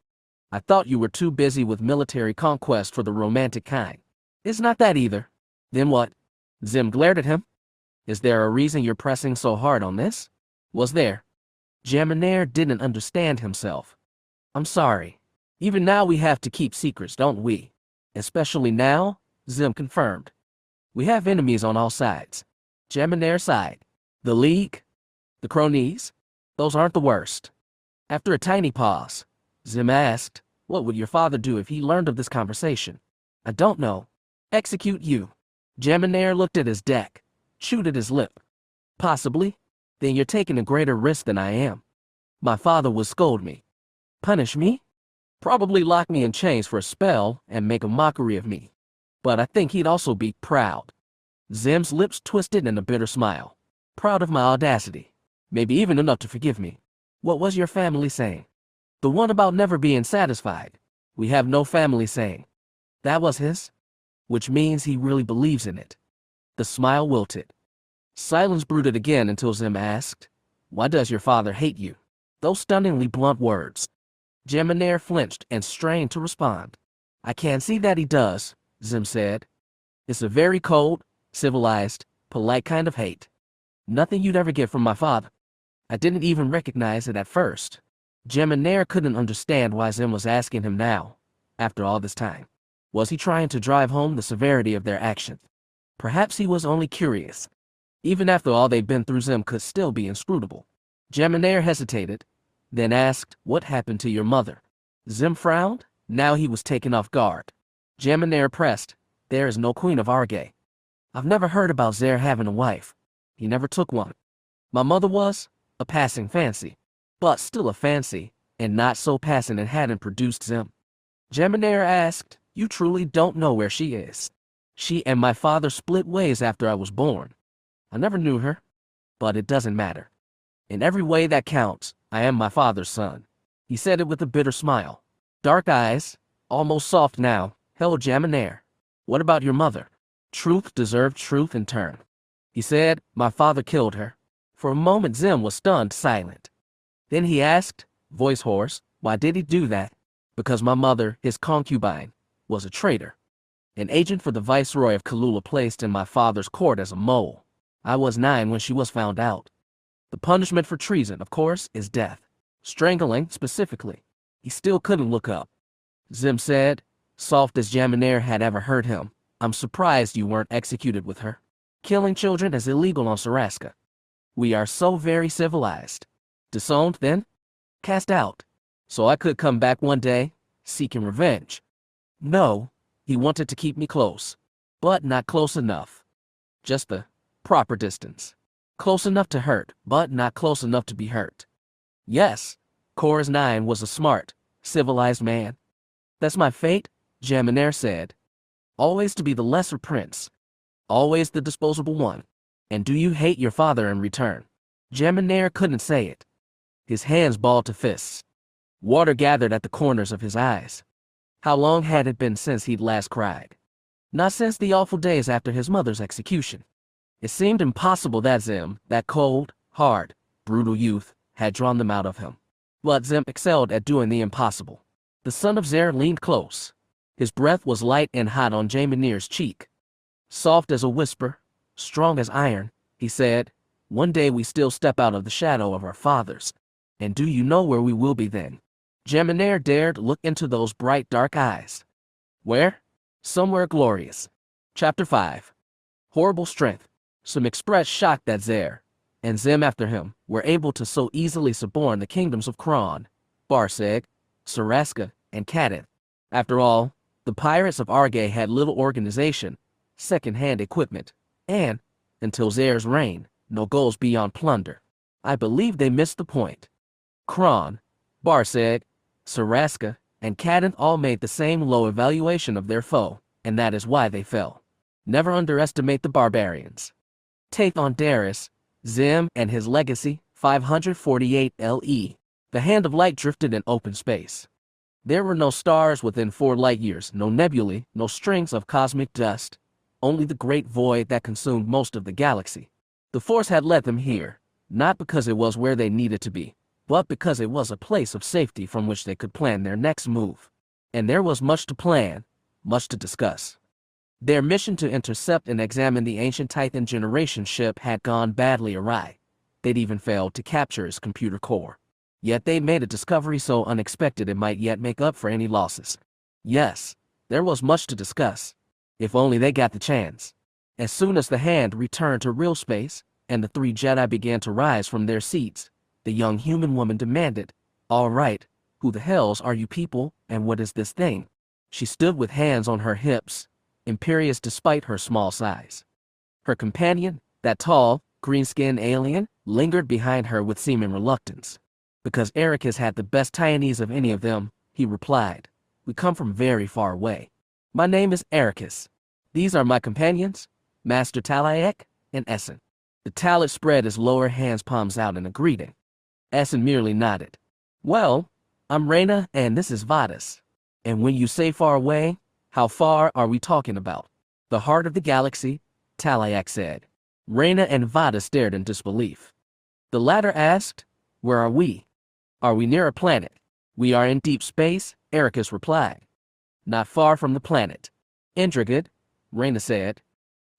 I thought you were too busy with military conquest for the romantic kind. It's not that either. Then what? Xim glared at him. Is there a reason you're pressing so hard on this? Was there? Jameneer didn't understand himself. I'm sorry. Even now we have to keep secrets, don't we? Especially now, Xim confirmed. We have enemies on all sides. Jameneer sighed. The League? The Cronese? Those aren't the worst. After a tiny pause, Xim asked, What would your father do if he learned of this conversation? I don't know. Execute you. Jameneer looked at his deck, chewed at his lip. Possibly. Then you're taking a greater risk than I am. My father would scold me. Punish me? Probably lock me in chains for a spell and make a mockery of me. But I think he'd also be proud. Xim's lips twisted in a bitter smile. Proud of my audacity. Maybe even enough to forgive me. What was your family saying? The one about never being satisfied. We have no family saying. That was his? Which means he really believes in it. The smile wilted. Silence brooded again until Xim asked, Why does your father hate you? Those stunningly blunt words. Jameneer flinched and strained to respond. I can't see that he does, Xim said. It's a very cold, civilized, polite kind of hate. Nothing you'd ever get from my father. I didn't even recognize it at first. Jameneer couldn't understand why Xim was asking him now, after all this time. Was he trying to drive home the severity of their actions? Perhaps he was only curious. Even after all they'd been through, Xim could still be inscrutable. Jameneer hesitated, then asked, What happened to your mother? Xim frowned. Now he was taken off guard. Jameneer pressed, There is no Queen of Arge. I've never heard about Xer having a wife. He never took one. My mother was a passing fancy. but still a fancy, and not so passing and hadn't produced Xim. Geminair asked, "You truly don't know where she is?" "She and my father split ways after I was born. I never knew her, but it doesn't matter. In every way that counts, I am my father's son." He said it with a bitter smile. Dark eyes, almost soft now, held Geminair. "What about your mother?" "Truth deserved truth in turn." He said, "My father killed her." For a moment Xim was stunned silent. Then he asked, voice hoarse, "Why did he do that?" "Because my mother, his concubine, was a traitor. An agent for the Viceroy of Kalula placed in my father's court as a mole. I was 9 when she was found out. The punishment for treason, of course, is death. Strangling, specifically." He still couldn't look up. Xim said, soft as Geminair had ever heard him, "I'm surprised you weren't executed with her. Killing children is illegal on Saraska. We are so very civilized." "Disowned, then?" "Cast out. So I could come back one day, seeking revenge." "No, he wanted to keep me close, but not close enough. Just the proper distance. Close enough to hurt, but not close enough to be hurt." "Yes, Corax 9 was a smart, civilized man." "That's my fate," Geminair said. "Always to be the lesser prince. Always the disposable one. And do you hate your father in return?" Geminair couldn't say it. His hands balled to fists. Water gathered at the corners of his eyes. How long had it been since he'd last cried? Not since the awful days after his mother's execution. It seemed impossible that Xim, that cold, hard, brutal youth, had drawn them out of him. But Xim excelled at doing the impossible. The son of Zer leaned close. His breath was light and hot on Geminair's cheek. Soft as a whisper, strong as iron, he said, "One day we still step out of the shadow of our fathers. And do you know where we will be then?" Geminair dared look into those bright dark eyes. "Where?" "Somewhere glorious." Chapter 5. Horrible strength. Some expressed shock that Zer, and Xim after him, were able to so easily suborn the kingdoms of Kron, Barseg, Saraska, and Katath. After all, the pirates of Arge had little organization, second-hand equipment, and, until Zer's reign, no goals beyond plunder. I believe they missed the point. Kron, Barseg, Saraska, and Katath all made the same low evaluation of their foe, and that is why they fell. Never underestimate the barbarians. Tython Darius, Xim and his legacy, 548 LE. The hand of light drifted in open space. There were no stars within 4 light years, no nebulae, no strings of cosmic dust, only the great void that consumed most of the galaxy. The Force had led them here, not because it was where they needed to be, but because it was a place of safety from which they could plan their next move. And there was much to plan, much to discuss. Their mission to intercept and examine the ancient Tython generation ship had gone badly awry. They'd even failed to capture its computer core. Yet they'd made a discovery so unexpected it might yet make up for any losses. Yes, there was much to discuss. If only they got the chance. As soon as the hand returned to real space, and the 3 Jedi began to rise from their seats, the young human woman demanded, "All right, who the hells are you people, and what is this thing?" She stood with hands on her hips, imperious despite her small size. Her companion, that tall, green-skinned alien, lingered behind her with seeming reluctance. "Because Ericus had the best Taiwanese of any of them," he replied. "We come from very far away. My name is Ericus. These are my companions, Master Talayak and Essen." The Talat spread his lower hand's palms out in a greeting. Essen merely nodded. "Well, I'm Reyna and this is Vadis. And when you say far away, how far are we talking about?" "The heart of the galaxy," Talayak said. Reyna and Vadis stared in disbelief. The latter asked, "Where are we? Are we near a planet?" "We are in deep space," Ericus replied. "Not far from the planet." "Intrigued," Reyna said.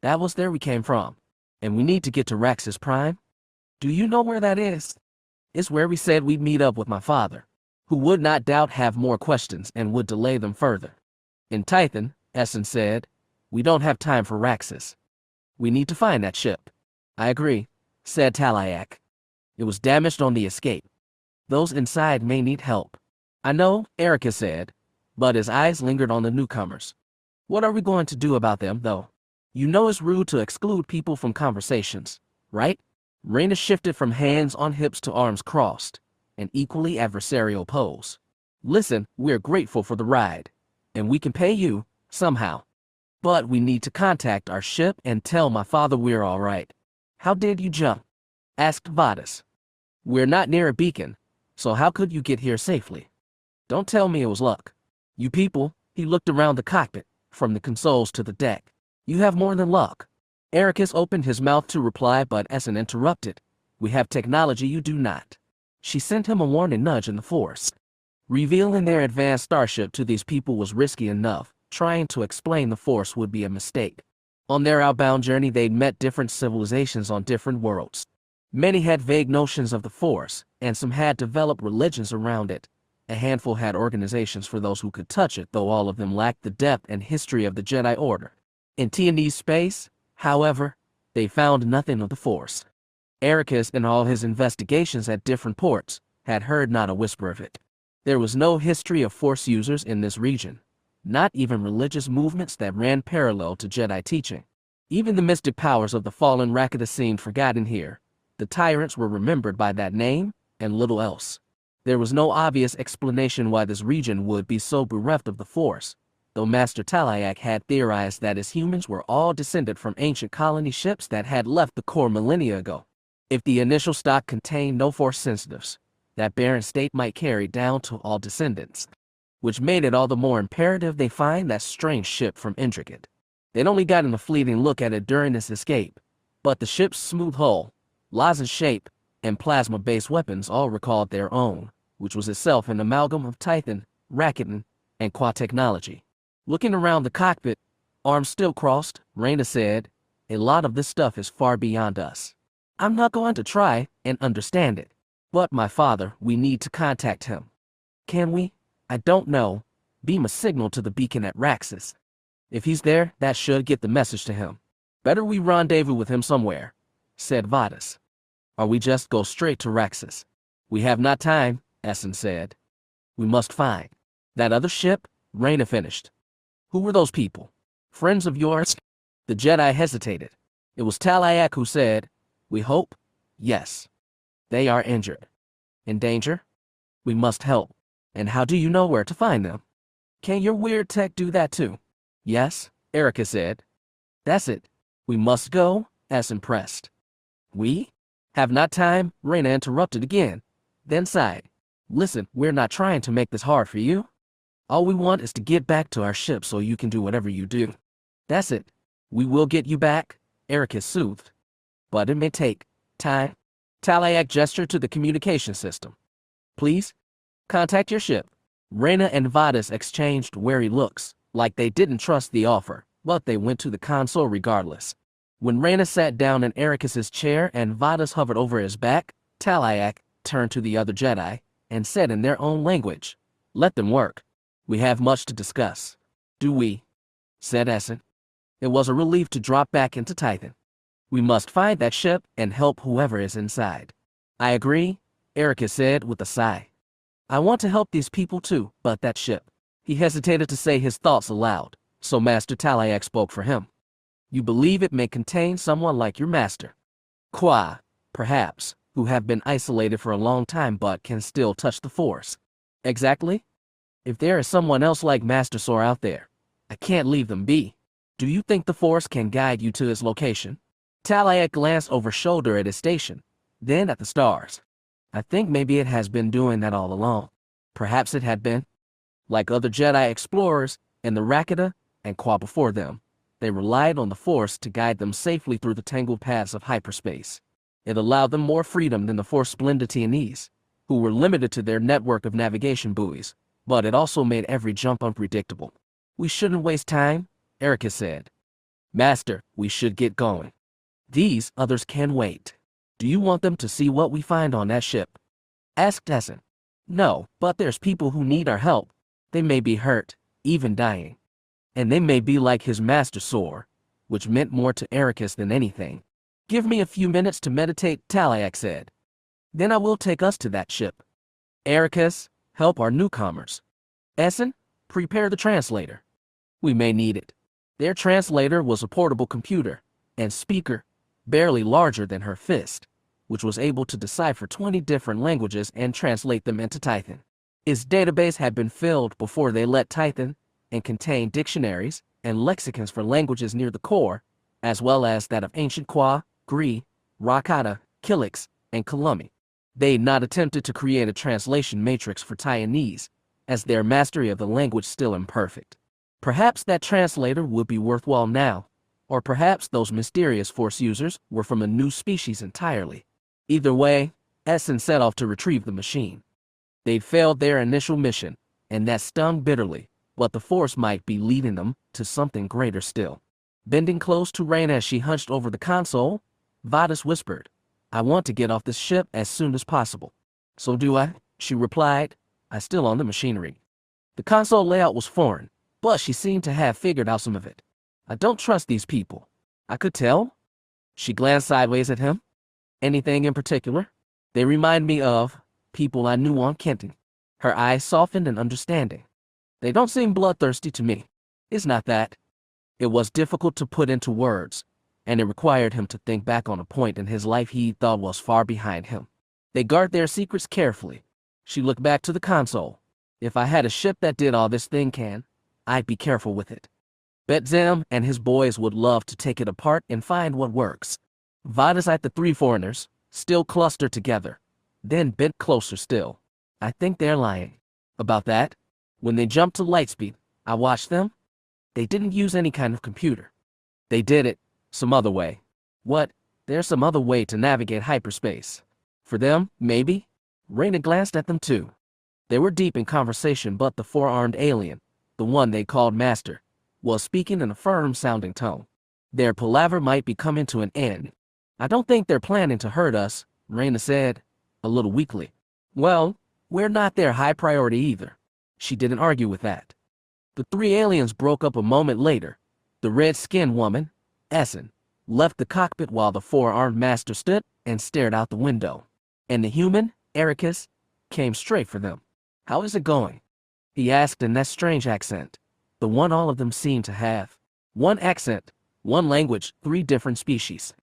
"That was there we came from. And we need to get to Raxus Prime." "Do you know where that is?" "It's where we said we'd meet up with my father, who would not doubt have more questions and would delay them further." "In Tython," Essen said, "we don't have time for Raxus. We need to find that ship." "I agree," said Talayak. "It was damaged on the escape. Those inside may need help." "I know," Erica said, but his eyes lingered on the newcomers. "What are we going to do about them, though? You know it's rude to exclude people from conversations, right?" Reyna shifted from hands on hips to arms crossed. an equally adversarial pose. Listen, we're grateful for the ride, and we can pay you, somehow. But we need to contact our ship and tell my father we're all right. How did you jump? Asked Vadis. We're not near a beacon, so how could you get here safely? Don't tell me it was luck. You people, he looked around the cockpit, from the consoles to the deck. You have more than luck. Ericus opened his mouth to reply, but Essen interrupted. We have technology you do not. She sent him a warning nudge in the Force. Revealing their advanced starship to these people was risky enough. Trying to explain the Force would be a mistake. On their outbound journey, they'd met different civilizations on different worlds. Many had vague notions of the Force, and some had developed religions around it. A handful had organizations for those who could touch it, though all of them lacked the depth and history of the Jedi Order. In T&E's space, however, they found nothing of the Force. Ericus, in all his investigations at different ports, had heard not a whisper of it. There was no history of Force users in this region, not even religious movements that ran parallel to Jedi teaching. Even the mystic powers of the fallen Rakata seemed forgotten here. The tyrants were remembered by that name, and little else. There was no obvious explanation why this region would be so bereft of the Force, though Master Talayak had theorized that his humans were all descended from ancient colony ships that had left the core millennia ago. If the initial stock contained no Force sensitives, that barren state might carry down to all descendants, which made it all the more imperative they find that strange ship from Intricate. They'd only gotten a fleeting look at it during its escape, but the ship's smooth hull, lozenge shape, and plasma-based weapons all recalled their own, which was itself an amalgam of Tython, Rakatan, and Qua technology. Looking around the cockpit, arms still crossed, Raina said, a lot of this stuff is far beyond us. I'm not going to try and understand it. But my father, we need to contact him. Can we? I don't know. Beam a signal to the beacon at Raxus. If he's there, that should get the message to him. Better we rendezvous with him somewhere, said Vadis. Or we just go straight to Raxus. We have not time, Essen said. We must find that other ship, Raina finished. Who were those people? Friends of yours? The Jedi hesitated. It was Talayak who said, we hope? Yes. They are injured. In danger? We must help. And how do you know where to find them? Can your weird tech do that too? Yes, Erica said. That's it. We must go, Essen pressed. We? Have not time, Raina interrupted again, then sighed. Listen, we're not trying to make this hard for you. All we want is to get back to our ship so you can do whatever you do. That's it. We will get you back, Erica soothed. But it may take time. Talayak gestured to the communication system. Please, contact your ship. Raina and Vadis exchanged wary looks, like they didn't trust the offer, but they went to the console regardless. When Raina sat down in Ericus's chair and Vadis hovered over his back, Talayak turned to the other Jedi and said in their own language, let them work. We have much to discuss. Do we? Said Essen. It was a relief to drop back into Tython. We must find that ship and help whoever is inside. I agree, Erica said with a sigh. I want to help these people too, but that ship. He hesitated to say his thoughts aloud, so Master Talayak spoke for him. You believe it may contain someone like your master? Qua, perhaps, who have been isolated for a long time but can still touch the Force. Exactly? If there is someone else like Master Sor out there, I can't leave them be. Do you think the Force can guide you to his location? Talayak glanced over shoulder at his station, then at the stars. I think maybe it has been doing that all along. Perhaps it had been. Like other Jedi explorers and the Rakata and Qua before them, they relied on the Force to guide them safely through the tangled paths of hyperspace. It allowed them more freedom than the Force splendid T&Es, who were limited to their network of navigation buoys, but it also made every jump unpredictable. We shouldn't waste time, Erica said. Master, we should get going. These others can wait. Do you want them to see what we find on that ship? Asked Essen. No, but there's people who need our help. They may be hurt, even dying. And they may be like his master Sor, which meant more to Ericus than anything. Give me a few minutes to meditate, Talayak said. Then I will take us to that ship. Ericus, help our newcomers. Essen, prepare the translator. We may need it. Their translator was a portable computer and speaker, barely larger than her fist, which was able to decipher 20 different languages and translate them into Tython. Its database had been filled before they let Tython and contained dictionaries and lexicons for languages near the core, as well as that of ancient Qua, Gri, Rakata, Kilix, and Kalumi. They had not attempted to create a translation matrix for Taiwanese, as their mastery of the language still imperfect. Perhaps that translator would be worthwhile now, or perhaps those mysterious Force users were from a new species entirely. Either way, Essen set off to retrieve the machine. They'd failed their initial mission, and that stung bitterly, but the Force might be leading them to something greater still. Bending close to Raina as she hunched over the console, Vadis whispered, "I want to get off this ship as soon as possible." "So do I," she replied. "I still own the machinery." The console layout was foreign, but she seemed to have figured out some of it. "I don't trust these people. I could tell." She glanced sideways at him. "Anything in particular?" "They remind me of people I knew on Kenton." Her eyes softened in understanding. "They don't seem bloodthirsty to me." "It's not that." It was difficult to put into words, and it required him to think back on a point in his life he thought was far behind him. "They guard their secrets carefully." She looked back to the console. "If I had a ship that did all this thing can, I'd be careful with it. Bet Xim and his boys would love to take it apart and find what works." Vadis eyed the three foreigners, still clustered together, then bent closer still. "I think they're lying." "About that?" "When they jumped to lightspeed, I watched them. They didn't use any kind of computer. They did it some other way." "What?" "There's some other way to navigate hyperspace." "For them, maybe?" Raina glanced at them too. They were deep in conversation, but the four-armed alien, the one they called Master, was speaking in a firm-sounding tone. Their palaver might be coming to an end. "I don't think they're planning to hurt us," Raina said, a little weakly. "Well, we're not their high priority either." She didn't argue with that. The three aliens broke up a moment later. The red-skinned woman, Essen, left the cockpit while the four-armed Master stood and stared out the window. And the human, Ericus, came straight for them. "How is it going?" he asked in that strange accent, the one all of them seemed to have. One accent, one language, three different species.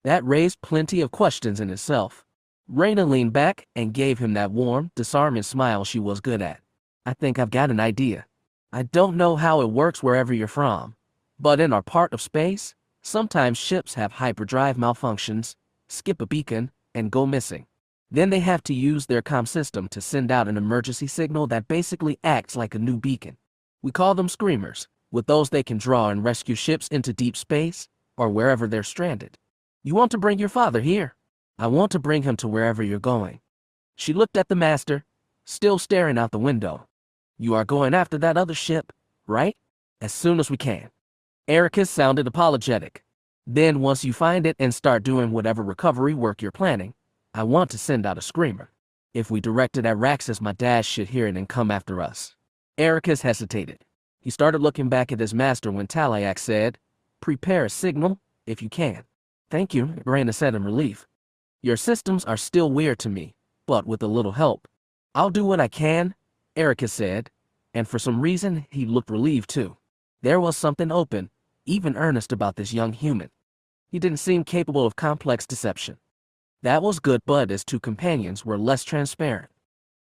That raised plenty of questions in itself. Raina leaned back and gave him that warm, disarming smile she was good at. "I think I've got an idea. I don't know how it works wherever you're from, but in our part of space, sometimes ships have hyperdrive malfunctions, skip a beacon, and go missing. Then they have to use their comm system to send out an emergency signal that basically acts like a new beacon. We call them screamers. With those they can draw and rescue ships into deep space, or wherever they're stranded. You want to bring your father here? I want to bring him to wherever you're going." She looked at the Master, still staring out the window. "You are going after that other ship, right?" "As soon as we can." Ericus sounded apologetic. "Then once you find it and start doing whatever recovery work you're planning, I want to send out a screamer. If we direct it at Raxus, my dad should hear it and come after us." Ericus hesitated. He started looking back at his Master when Talayak said, "Prepare a signal, if you can." "Thank you," Raina said in relief. "Your systems are still weird to me, but with a little help." "I'll do what I can," Ericus said, and for some reason he looked relieved too. There was something open, even earnest about this young human. He didn't seem capable of complex deception. That was good, but his two companions were less transparent.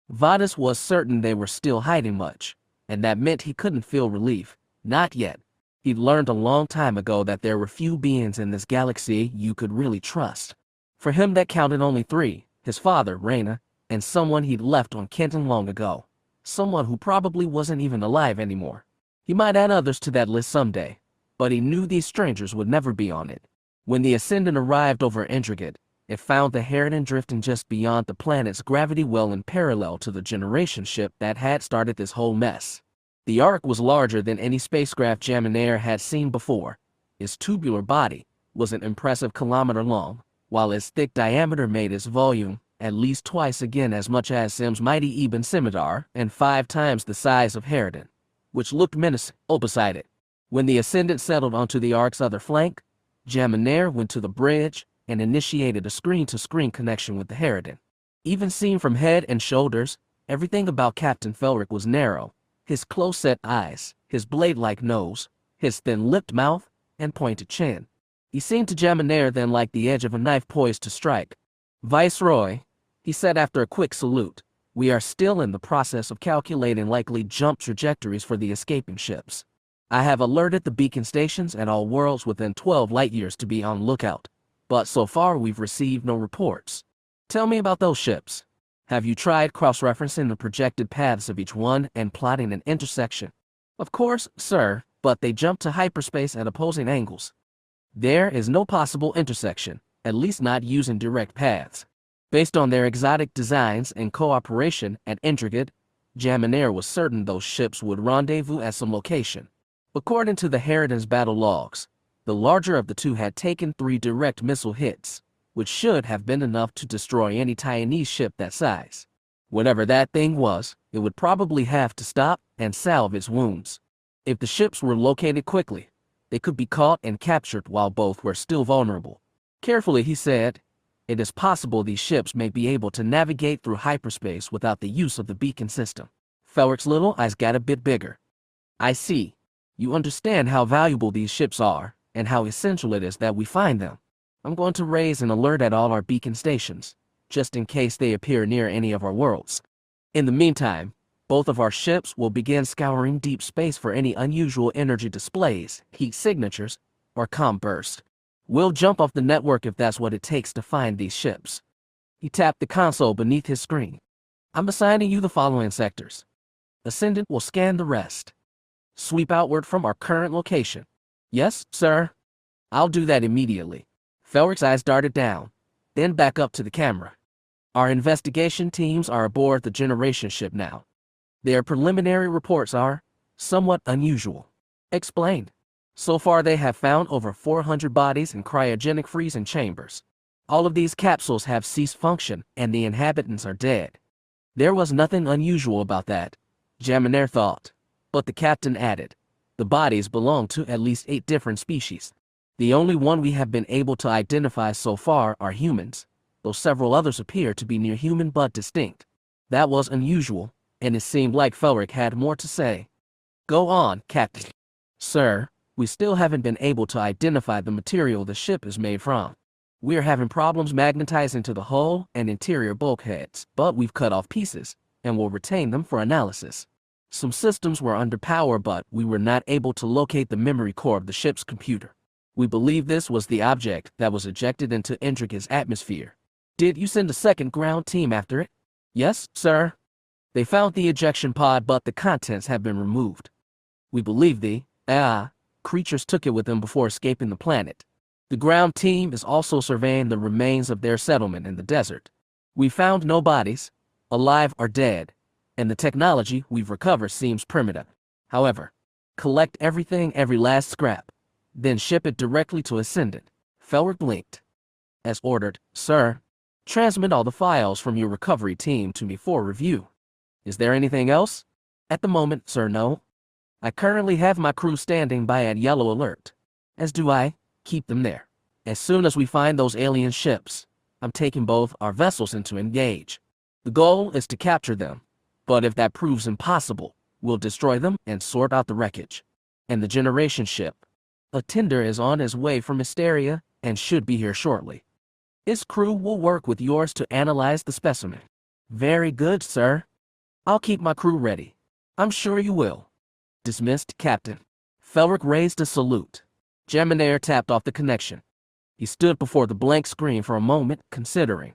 Vadis was certain they were still hiding much, and that meant he couldn't feel relief. Not yet. He'd learned a long time ago that there were few beings in this galaxy you could really trust. For him that counted only three, his father, Raina, and someone he'd left on Kenton long ago. Someone who probably wasn't even alive anymore. He might add others to that list someday, but he knew these strangers would never be on it. When the Ascendant arrived over Interrogation, it found the Harridan drifting just beyond the planet's gravity well in parallel to the generation ship that had started this whole mess. The arc was larger than any spacecraft Jaminar had seen before. Its tubular body was an impressive kilometer long, while its thick diameter made its volume at least twice again as much as Xim's mighty Ebon Scimitar and 5 times the size of Harridan, which looked menacing beside it. When the Ascendant settled onto the arc's other flank, Jaminar went to the bridge and initiated a screen-to-screen connection with the Harridan. Even seen from head and shoulders, everything about Captain Felric was narrow. His close-set eyes, his blade-like nose, his thin-lipped mouth, and pointed chin. He seemed to Jaminar then like the edge of a knife poised to strike. Viceroy, he said after a quick salute, we are still in the process of calculating likely jump trajectories for the escaping ships. I have alerted the beacon stations at all worlds within 12 light years to be on lookout, but so far we've received no reports. Tell me about those ships. Have you tried cross-referencing the projected paths of each one and plotting an intersection? Of course, sir, but they jump to hyperspace at opposing angles. There is no possible intersection, at least not using direct paths. Based on their exotic designs and cooperation at Intricate, Jaminar was certain those ships would rendezvous at some location. According to the Harridan's battle logs, the larger of the two had taken 3 direct missile hits, which should have been enough to destroy any Taiwanese ship that size. Whatever that thing was, it would probably have to stop and salve its wounds. If the ships were located quickly, they could be caught and captured while both were still vulnerable. Carefully, he said, it is possible these ships may be able to navigate through hyperspace without the use of the beacon system. Felrick's little eyes got a bit bigger. I see. You understand how valuable these ships are, and how essential it is that we find them. I'm going to raise an alert at all our beacon stations, just in case they appear near any of our worlds. In the meantime, both of our ships will begin scouring deep space for any unusual energy displays, heat signatures, or comm bursts. We'll jump off the network if that's what it takes to find these ships. He tapped the console beneath his screen. I'm assigning you the following sectors. Ascendant will scan the rest. Sweep outward from our current location. Yes, sir. I'll do that immediately. Felrick's eyes darted down, then back up to the camera. Our investigation teams are aboard the generation ship now. Their preliminary reports are somewhat unusual. Explained. So far they have found over 400 bodies in cryogenic freezing chambers. All of these capsules have ceased function and the inhabitants are dead. There was nothing unusual about that, Jaminar thought. But the captain added, the bodies belong to at least 8 different species. The only one we have been able to identify so far are humans, though several others appear to be near human but distinct. That was unusual, and it seemed like Felrick had more to say. Go on, Captain. Sir, we still haven't been able to identify the material the ship is made from. We're having problems magnetizing to the hull and interior bulkheads, but we've cut off pieces, and will retain them for analysis. Some systems were under power, but we were not able to locate the memory core of the ship's computer. We believe this was the object that was ejected into Intricate's atmosphere. Did you send a second ground team after it? Yes, sir. They found the ejection pod, but the contents have been removed. We believe the creatures took it with them before escaping the planet. The ground team is also surveying the remains of their settlement in the desert. We found no bodies, alive or dead, and the technology we've recovered seems primitive. However, collect everything, every last scrap, then ship it directly to Ascendant. Felrick blinked. As ordered, sir. Transmit all the files from your recovery team to me for review. Is there anything else? At the moment, sir, no. I currently have my crew standing by at yellow alert. As do I. Keep them there. As soon as we find those alien ships, I'm taking both our vessels in to engage. The goal is to capture them, but if that proves impossible, we'll destroy them and sort out the wreckage. And the generation ship. A tender is on his way from Esteria and should be here shortly. His crew will work with yours to analyze the specimen. Very good, sir. I'll keep my crew ready. I'm sure you will. Dismissed, Captain. Felrick raised a salute. Jaminar tapped off the connection. He stood before the blank screen for a moment, considering.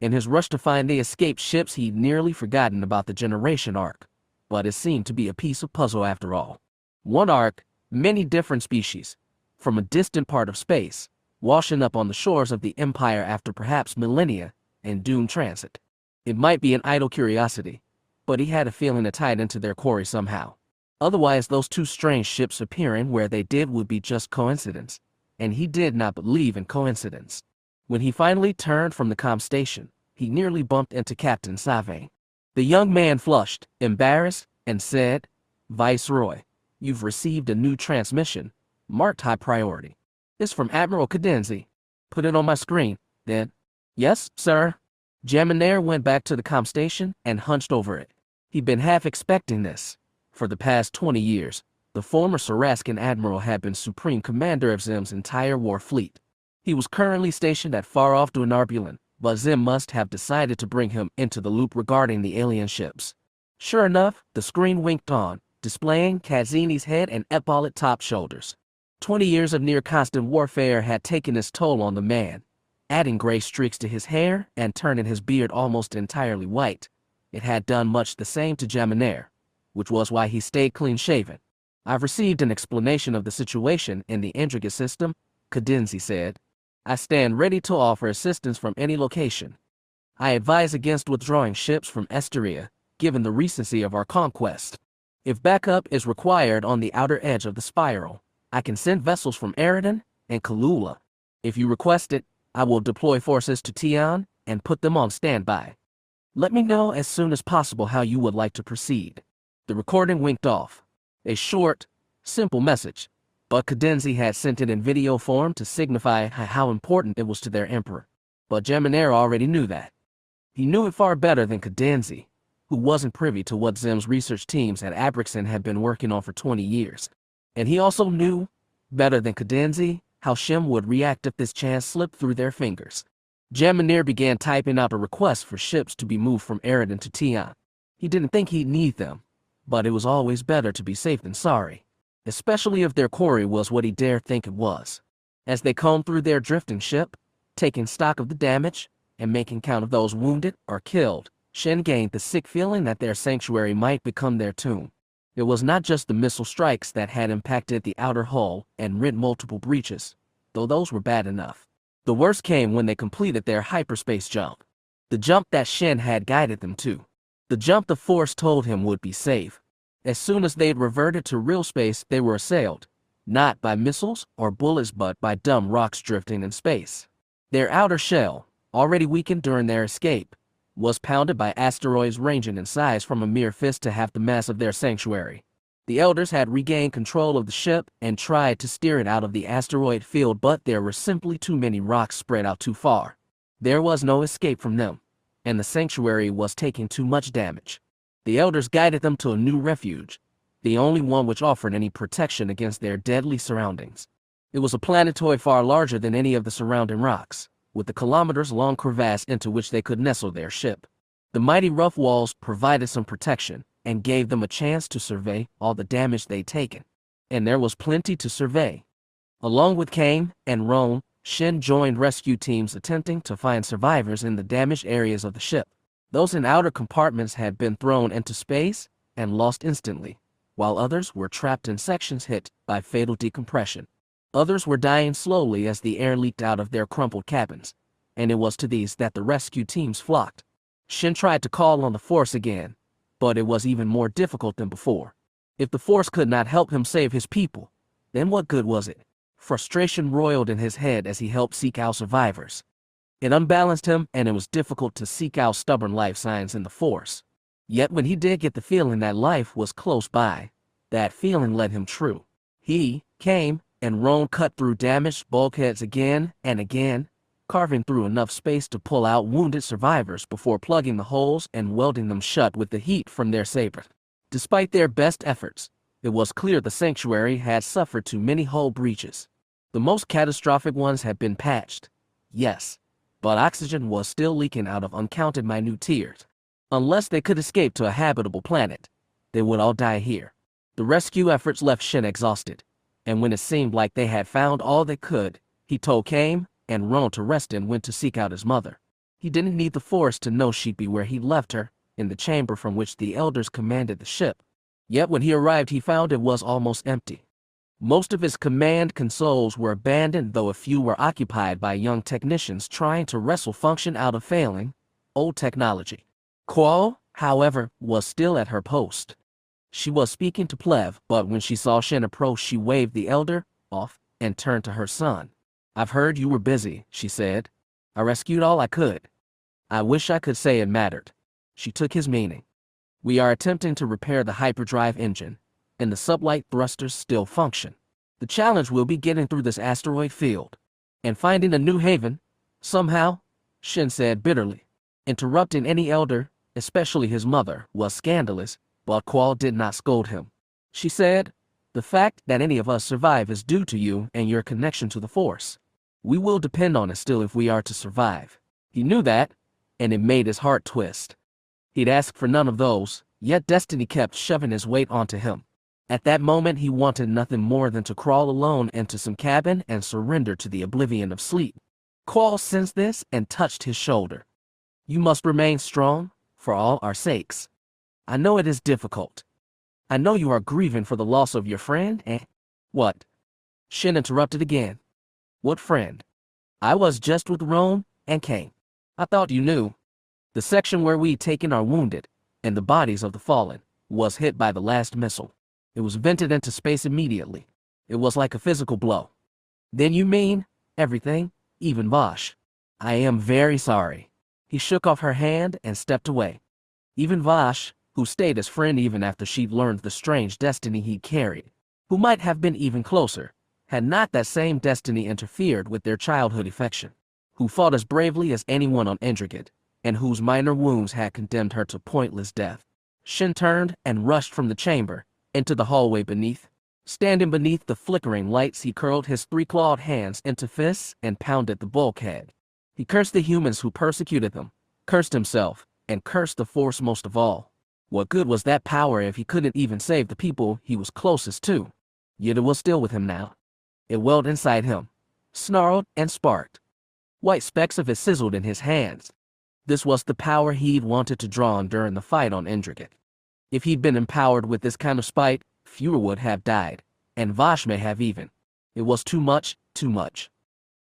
In his rush to find the escaped ships, he'd nearly forgotten about the generation arc. But it seemed to be a piece of puzzle after all. One arc, many different species, from a distant part of space, washing up on the shores of the Empire after perhaps millennia, and doomed transit. It might be an idle curiosity, but he had a feeling it tied into their quarry somehow. Otherwise, those 2 strange ships appearing where they did would be just coincidence, and he did not believe in coincidence. When he finally turned from the comm station, he nearly bumped into Captain Savain. The young man flushed, embarrassed, and said, Viceroy, you've received a new transmission, marked high priority. It's from Admiral Cadenzi. Put it on my screen, then. Yes, sir. Jaminar went back to the comm station and hunched over it. He'd been half expecting this. For the past 20 years, the former Sarascan admiral had been supreme commander of Xim's entire war fleet. He was currently stationed at far-off Dunarbulan, but Xim must have decided to bring him into the loop regarding the alien ships. Sure enough, the screen winked on, displaying Kazini's head and epaulet top shoulders. 20 years of near-constant warfare had taken its toll on the man, adding gray streaks to his hair and turning his beard almost entirely white. It had done much the same to Geminair, which was why he stayed clean-shaven. I've received an explanation of the situation in the Interrogation system, Cadenzi said. I stand ready to offer assistance from any location. I advise against withdrawing ships from Esteria, given the recency of our conquest. If backup is required on the outer edge of the spiral, I can send vessels from Eridan and Kalula. If you request it, I will deploy forces to Tython and put them on standby. Let me know as soon as possible how you would like to proceed. The recording winked off. A short, simple message, but Cadenzi had sent it in video form to signify how important it was to their emperor. But Geminair already knew that. He knew it far better than Cadenzi, who wasn't privy to what Xim's research teams at Abrixen had been working on for 20 years. And he also knew, better than Cadenzi, how Xim would react if this chance slipped through their fingers. Geminair began typing out a request for ships to be moved from Eridan to Tython. He didn't think he'd need them, but it was always better to be safe than sorry, especially if their quarry was what he dared think it was. As they combed through their drifting ship, taking stock of the damage and making count of those wounded or killed, Shin gained the sick feeling that their sanctuary might become their tomb. It was not just the missile strikes that had impacted the outer hull and rid multiple breaches, though those were bad enough. The worst came when they completed their hyperspace jump. The jump that Shin had guided them to. The jump the Force told him would be safe. As soon as they'd reverted to real space, they were assailed, not by missiles or bullets but by dumb rocks drifting in space. Their outer shell, already weakened during their escape, was pounded by asteroids ranging in size from a mere fist to half the mass of their sanctuary. The elders had regained control of the ship and tried to steer it out of the asteroid field, but there were simply too many rocks spread out too far. There was no escape from them, and the sanctuary was taking too much damage. The elders guided them to a new refuge, the only one which offered any protection against their deadly surroundings. It was a planetoid far larger than any of the surrounding rocks, with a kilometers-long crevasse into which they could nestle their ship. The mighty rough walls provided some protection and gave them a chance to survey all the damage they'd taken. And there was plenty to survey. Along with Kane and Roan, Shin joined rescue teams attempting to find survivors in the damaged areas of the ship. Those in outer compartments had been thrown into space and lost instantly, while others were trapped in sections hit by fatal decompression. Others were dying slowly as the air leaked out of their crumpled cabins, and it was to these that the rescue teams flocked. Shin tried to call on the Force again, but it was even more difficult than before. If the Force could not help him save his people, then what good was it? Frustration roiled in his head as he helped seek out survivors. It unbalanced him, and it was difficult to seek out stubborn life signs in the Force. Yet when he did get the feeling that life was close by, that feeling led him true. He came, and Roan cut through damaged bulkheads again and again, carving through enough space to pull out wounded survivors before plugging the holes and welding them shut with the heat from their sabers. Despite their best efforts, it was clear the sanctuary had suffered too many hull breaches. The most catastrophic ones had been patched, yes, but oxygen was still leaking out of uncounted minute tears. Unless they could escape to a habitable planet, they would all die here. The rescue efforts left Shin exhausted, and when it seemed like they had found all they could, he told Kame and Roan to rest and went to seek out his mother. He didn't need the Force to know she'd be where he left her, in the chamber from which the elders commanded the ship. Yet when he arrived, he found it was almost empty. Most of his command consoles were abandoned, though a few were occupied by young technicians trying to wrestle function out of failing old technology. Qual, however, was still at her post. She was speaking to Plev, but when she saw Shin approach, she waved the elder off and turned to her son. "I've heard you were busy," she said. "I rescued all I could. I wish I could say it mattered." She took his meaning. "We are attempting to repair the hyperdrive engine, and the sublight thrusters still function. The challenge will be getting through this asteroid field and finding a new haven, somehow," Shin said bitterly. Interrupting any elder, especially his mother, was scandalous, but Qual did not scold him. She said, "The fact that any of us survive is due to you and your connection to the Force. We will depend on it still if we are to survive. He knew that, and it made his heart twist. He'd asked for none of those, yet destiny kept shoving his weight onto him. At that moment he wanted nothing more than to crawl alone into some cabin and surrender to the oblivion of sleep. Qual sensed this and touched his shoulder. You must remain strong, for all our sakes. I know it is difficult. I know you are grieving for the loss of your friend, and... What? Shin interrupted again. What friend? I was just with Rome and came. I thought you knew. The section where we'd taken our wounded, and the bodies of the fallen, was hit by the last missile. It was vented into space immediately. It was like a physical blow. Then you mean everything, even Vosh? I am very sorry. He shook off her hand and stepped away. Even Vosh, who stayed his friend even after she'd learned the strange destiny he carried, who might have been even closer, had not that same destiny interfered with their childhood affection, who fought as bravely as anyone on Interrogate, and whose minor wounds had condemned her to pointless death. Shin turned and rushed from the chamber, into the hallway beneath. Standing beneath the flickering lights, he curled his three-clawed hands into fists and pounded the bulkhead. He cursed the humans who persecuted them, cursed himself, and cursed the Force most of all. What good was that power if he couldn't even save the people he was closest to? Yet it was still with him now. It welled inside him, snarled and sparked. White specks of it sizzled in his hands. This was the power he'd wanted to draw on during the fight on Interrogate. If he'd been empowered with this kind of spite, fewer would have died, and Vosh may have even. It was too much, too much.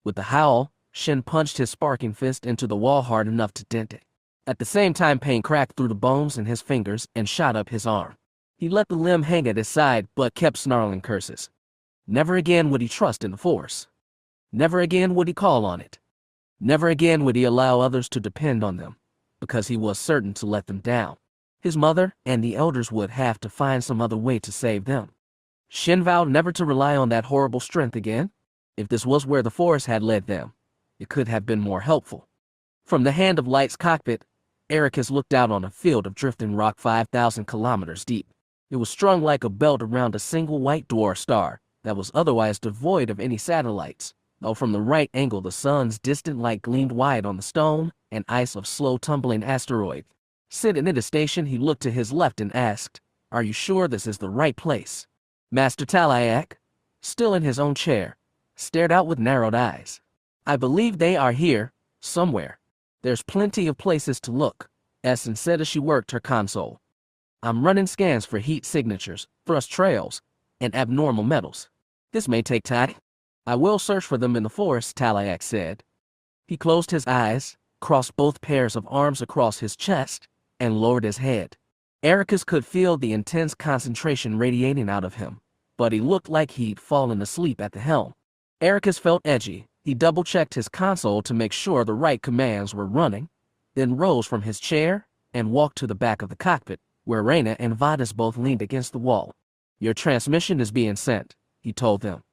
With a howl, Shin punched his sparking fist into the wall hard enough to dent it. At the same time, pain cracked through the bones in his fingers and shot up his arm. He let the limb hang at his side, but kept snarling curses. Never again would he trust in the Force. Never again would he call on it. Never again would he allow others to depend on them, because he was certain to let them down. His mother and the elders would have to find some other way to save them. Shin vowed never to rely on that horrible strength again. If this was where the Force had led them, it could have been more helpful. From the Hand of Light's cockpit, Ericus looked out on a field of drifting rock 5,000 kilometers deep. It was strung like a belt around a single white dwarf star that was otherwise devoid of any satellites, though from the right angle the sun's distant light gleamed wide on the stone and ice of slow-tumbling asteroid. Sitting at a station, he looked to his left and asked, "Are you sure this is the right place?" Master Talaiak, still in his own chair, stared out with narrowed eyes. "I believe they are here, somewhere. There's plenty of places to look," Essen said as she worked her console. "I'm running scans for heat signatures, thrust trails, and abnormal metals. This may take time. I will search for them in the forest," Talaiak said. He closed his eyes, crossed both pairs of arms across his chest, and lowered his head. Ericus could feel the intense concentration radiating out of him, but he looked like he'd fallen asleep at the helm. Ericus felt edgy. He double-checked his console to make sure the right commands were running, then rose from his chair and walked to the back of the cockpit, where Reyna and Vadis both leaned against the wall. "Your transmission is being sent," he told them.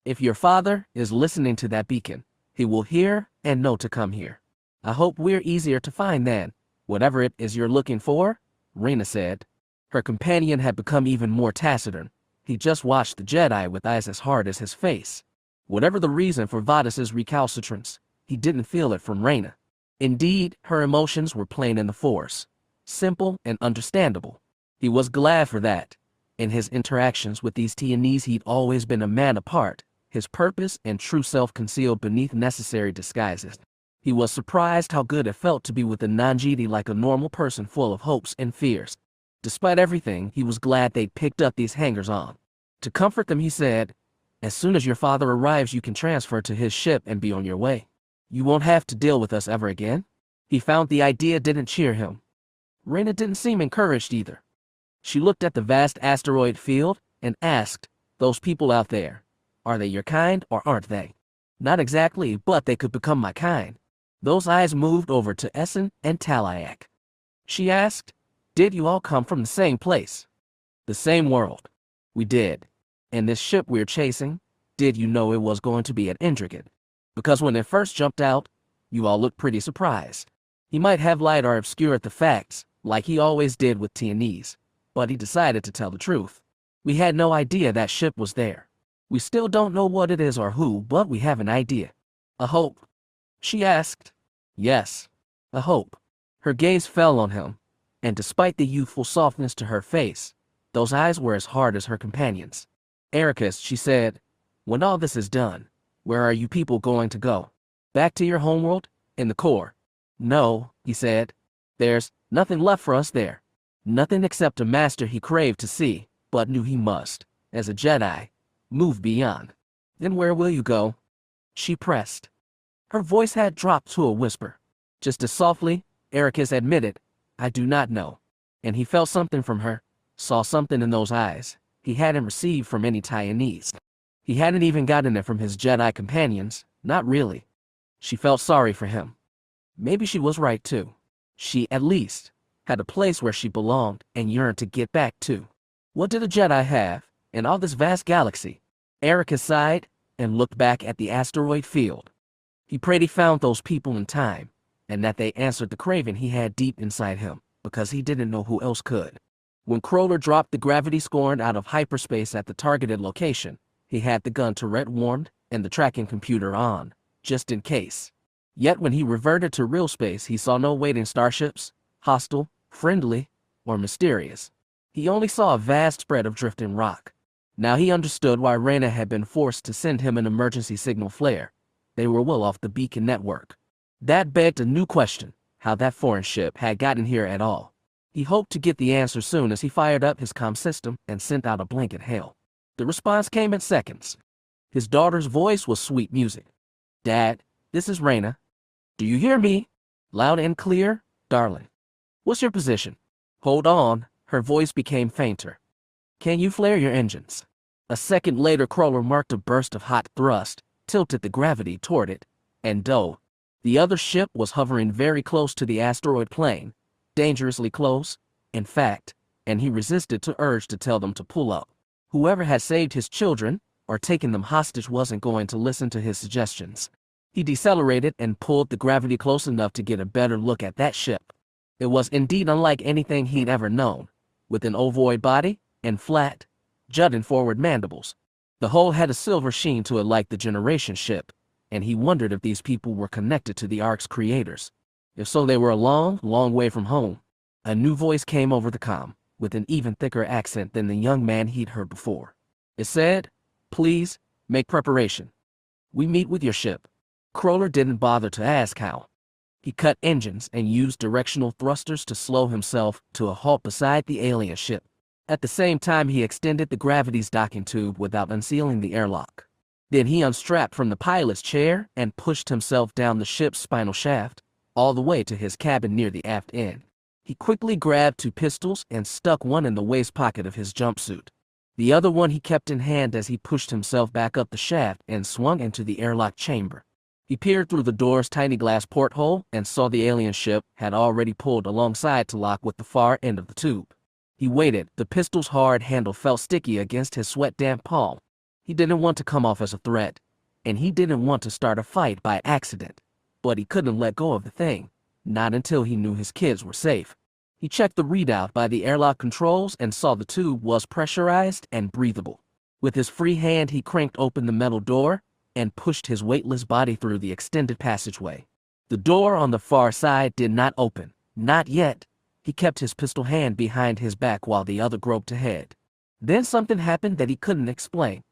"If your father is listening to that beacon, he will hear and know to come here. I hope we're easier to find than whatever it is you're looking for," Reyna said. Her companion had become even more taciturn. He just watched the Jedi with eyes as hard as his face. Whatever the reason for Vadis's recalcitrance, he didn't feel it from Reyna. Indeed, her emotions were plain in the Force, simple and understandable. He was glad for that. In his interactions with these Tianese, he'd always been a man apart, his purpose and true self concealed beneath necessary disguises. He was surprised how good it felt to be with a non-Jedi like a normal person full of hopes and fears. Despite everything, he was glad they'd picked up these hangers-on. To comfort them, he said, "As soon as your father arrives, you can transfer to his ship and be on your way. You won't have to deal with us ever again." He found the idea didn't cheer him. Reyna didn't seem encouraged either. She looked at the vast asteroid field and asked, "Those people out there, are they your kind or aren't they?" "Not exactly, but they could become my kind." Those eyes moved over to Essen and Talaiak. She asked, "Did you all come from the same place?" "The same world." "We did. And this ship we're chasing, did you know it was going to be at Interrogate? Because when it first jumped out, you all looked pretty surprised." He might have lied or obscured the facts, like he always did with Tianese, but he decided to tell the truth. "We had no idea that ship was there. We still don't know what it is or who, but we have an idea." "A hope?" she asked. Yes. A hope. Her gaze fell on him, and despite the youthful softness to her face, those eyes were as hard as her companions. Ericus, she said, when all this is done, where are you people going to go? Back to your homeworld? In the core? No, he said. There's nothing left for us there. Nothing except a master he craved to see, but knew he must, as a Jedi, move beyond. Then where will you go? She pressed. Her voice had dropped to a whisper. Just as softly, Ericus admitted, I do not know. And he felt something from her, saw something in those eyes he hadn't received from any Taiwanese. He hadn't even gotten it from his Jedi companions, not really. She felt sorry for him. Maybe she was right too. She, at least, had a place where she belonged and yearned to get back to. What did a Jedi have in all this vast galaxy? Ericus sighed and looked back at the asteroid field. He prayed he found those people in time, and that they answered the craving he had deep inside him, because he didn't know who else could. When Crawler dropped the gravity scorn out of hyperspace at the targeted location, he had the gun turret warmed and the tracking computer on, just in case. Yet when he reverted to real space, he saw no waiting starships, hostile, friendly, or mysterious. He only saw a vast spread of drifting rock. Now he understood why Reyna had been forced to send him an emergency signal flare. They were well off the beacon network. That begged a new question, how that foreign ship had gotten here at all. He hoped to get the answer soon as he fired up his comm system and sent out a blanket hail. The response came in seconds. His daughter's voice was sweet music. Dad, this is Reyna. Do you hear me? Loud and clear, darling. What's your position? Hold on, her voice became fainter. Can you flare your engines? A second later, Crawler marked a burst of hot thrust, tilted the gravity toward it, and the other ship was hovering very close to the asteroid plane, dangerously close, in fact, and he resisted the urge to tell them to pull up. Whoever had saved his children, or taken them hostage, wasn't going to listen to his suggestions. He decelerated and pulled the gravity close enough to get a better look at that ship. It was indeed unlike anything he'd ever known, with an ovoid body and flat, jutting forward mandibles. The hull had a silver sheen to it like the Generation ship, and he wondered if these people were connected to the Ark's creators. If so, they were a long, long way from home. A new voice came over the comm, with an even thicker accent than the young man he'd heard before. It said, please, make preparation. We meet with your ship. Crawler didn't bother to ask how. He cut engines and used directional thrusters to slow himself to a halt beside the alien ship. At the same time, he extended the gravity's docking tube without unsealing the airlock. Then he unstrapped from the pilot's chair and pushed himself down the ship's spinal shaft, all the way to his cabin near the aft end. He quickly grabbed 2 pistols and stuck one in the waist pocket of his jumpsuit. The other one he kept in hand as he pushed himself back up the shaft and swung into the airlock chamber. He peered through the door's tiny glass porthole and saw the alien ship had already pulled alongside to lock with the far end of the tube. He waited. The pistol's hard handle felt sticky against his sweat-damp palm. He didn't want to come off as a threat, and he didn't want to start a fight by accident. But he couldn't let go of the thing, not until he knew his kids were safe. He checked the readout by the airlock controls and saw the tube was pressurized and breathable. With his free hand, he cranked open the metal door and pushed his weightless body through the extended passageway. The door on the far side did not open, not yet. He kept his pistol hand behind his back while the other groped ahead. Then something happened that he couldn't explain.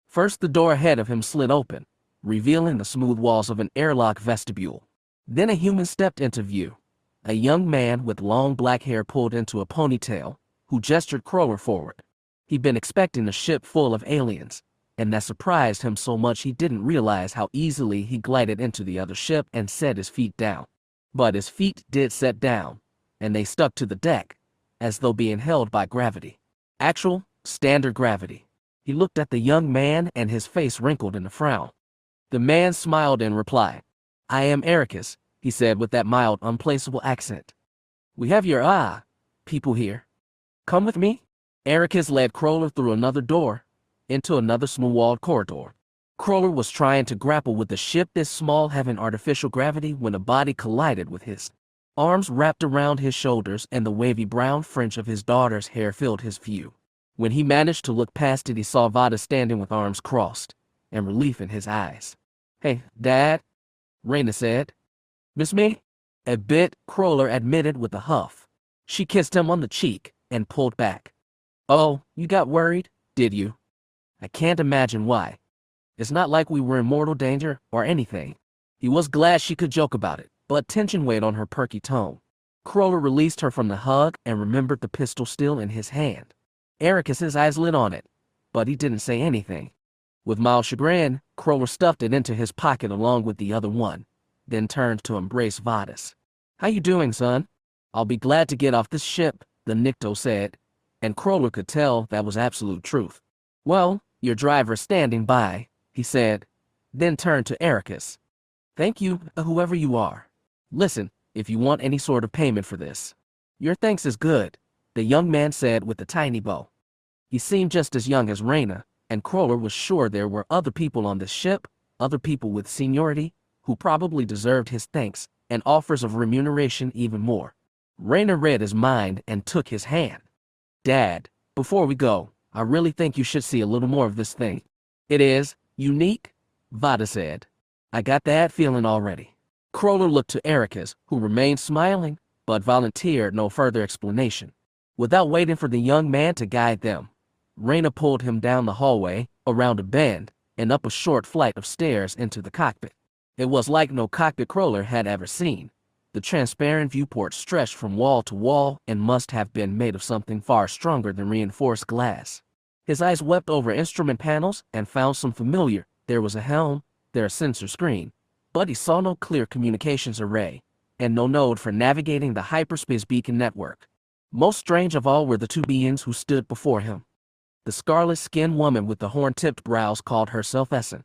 First, the door ahead of him slid open, revealing the smooth walls of an airlock vestibule. Then a human stepped into view. A young man with long black hair pulled into a ponytail, who gestured Crawler forward. He'd been expecting a ship full of aliens, and that surprised him so much he didn't realize how easily he glided into the other ship and set his feet down. But his feet did set down, and they stuck to the deck, as though being held by gravity. Actual, standard gravity. He looked at the young man and his face wrinkled in a frown. The man smiled in reply. I am Ericus, he said with that mild, unplaceable accent. We have your, people here. Come with me. Ericus led Crawler through another door, into another smooth-walled corridor. Crawler was trying to grapple with the ship this small having artificial gravity when a body collided with his. Arms wrapped around his shoulders and the wavy brown fringe of his daughter's hair filled his view. When he managed to look past it, he saw Vada standing with arms crossed and relief in his eyes. Hey, Dad, Reyna said. Miss me? A bit, Crawler admitted with a huff. She kissed him on the cheek and pulled back. Oh, you got worried, did you? I can't imagine why. It's not like we were in mortal danger or anything. He was glad she could joke about it, but tension weighed on her perky tone. Crawler released her from the hug and remembered the pistol still in his hand. Ericus's eyes lit on it, but he didn't say anything. With mild chagrin, Crawler stuffed it into his pocket along with the other one, then turned to embrace Vadis. How you doing, son? I'll be glad to get off this ship, the Nikto said, and Crawler could tell that was absolute truth. Well, your driver's standing by, he said, then turned to Ericus. Thank you, whoever you are. Listen, if you want any sort of payment for this. Your thanks is good, the young man said with a tiny bow. He seemed just as young as Reyna, and Crawler was sure there were other people on this ship, other people with seniority, who probably deserved his thanks and offers of remuneration even more. Reyna read his mind and took his hand. Dad, before we go, I really think you should see a little more of this thing. It is unique, Vada said. I got that feeling already. Crawler looked to Ericus, who remained smiling, but volunteered no further explanation. Without waiting for the young man to guide them, Reyna pulled him down the hallway, around a bend, and up a short flight of stairs into the cockpit. It was like no cockpit Crawler had ever seen. The transparent viewport stretched from wall to wall and must have been made of something far stronger than reinforced glass. His eyes swept over instrument panels and found some familiar. There was a helm, there a sensor screen, but he saw no clear communications array, and no node for navigating the hyperspace beacon network. Most strange of all were the two beings who stood before him. The scarlet-skinned woman with the horn-tipped brows called herself Essen.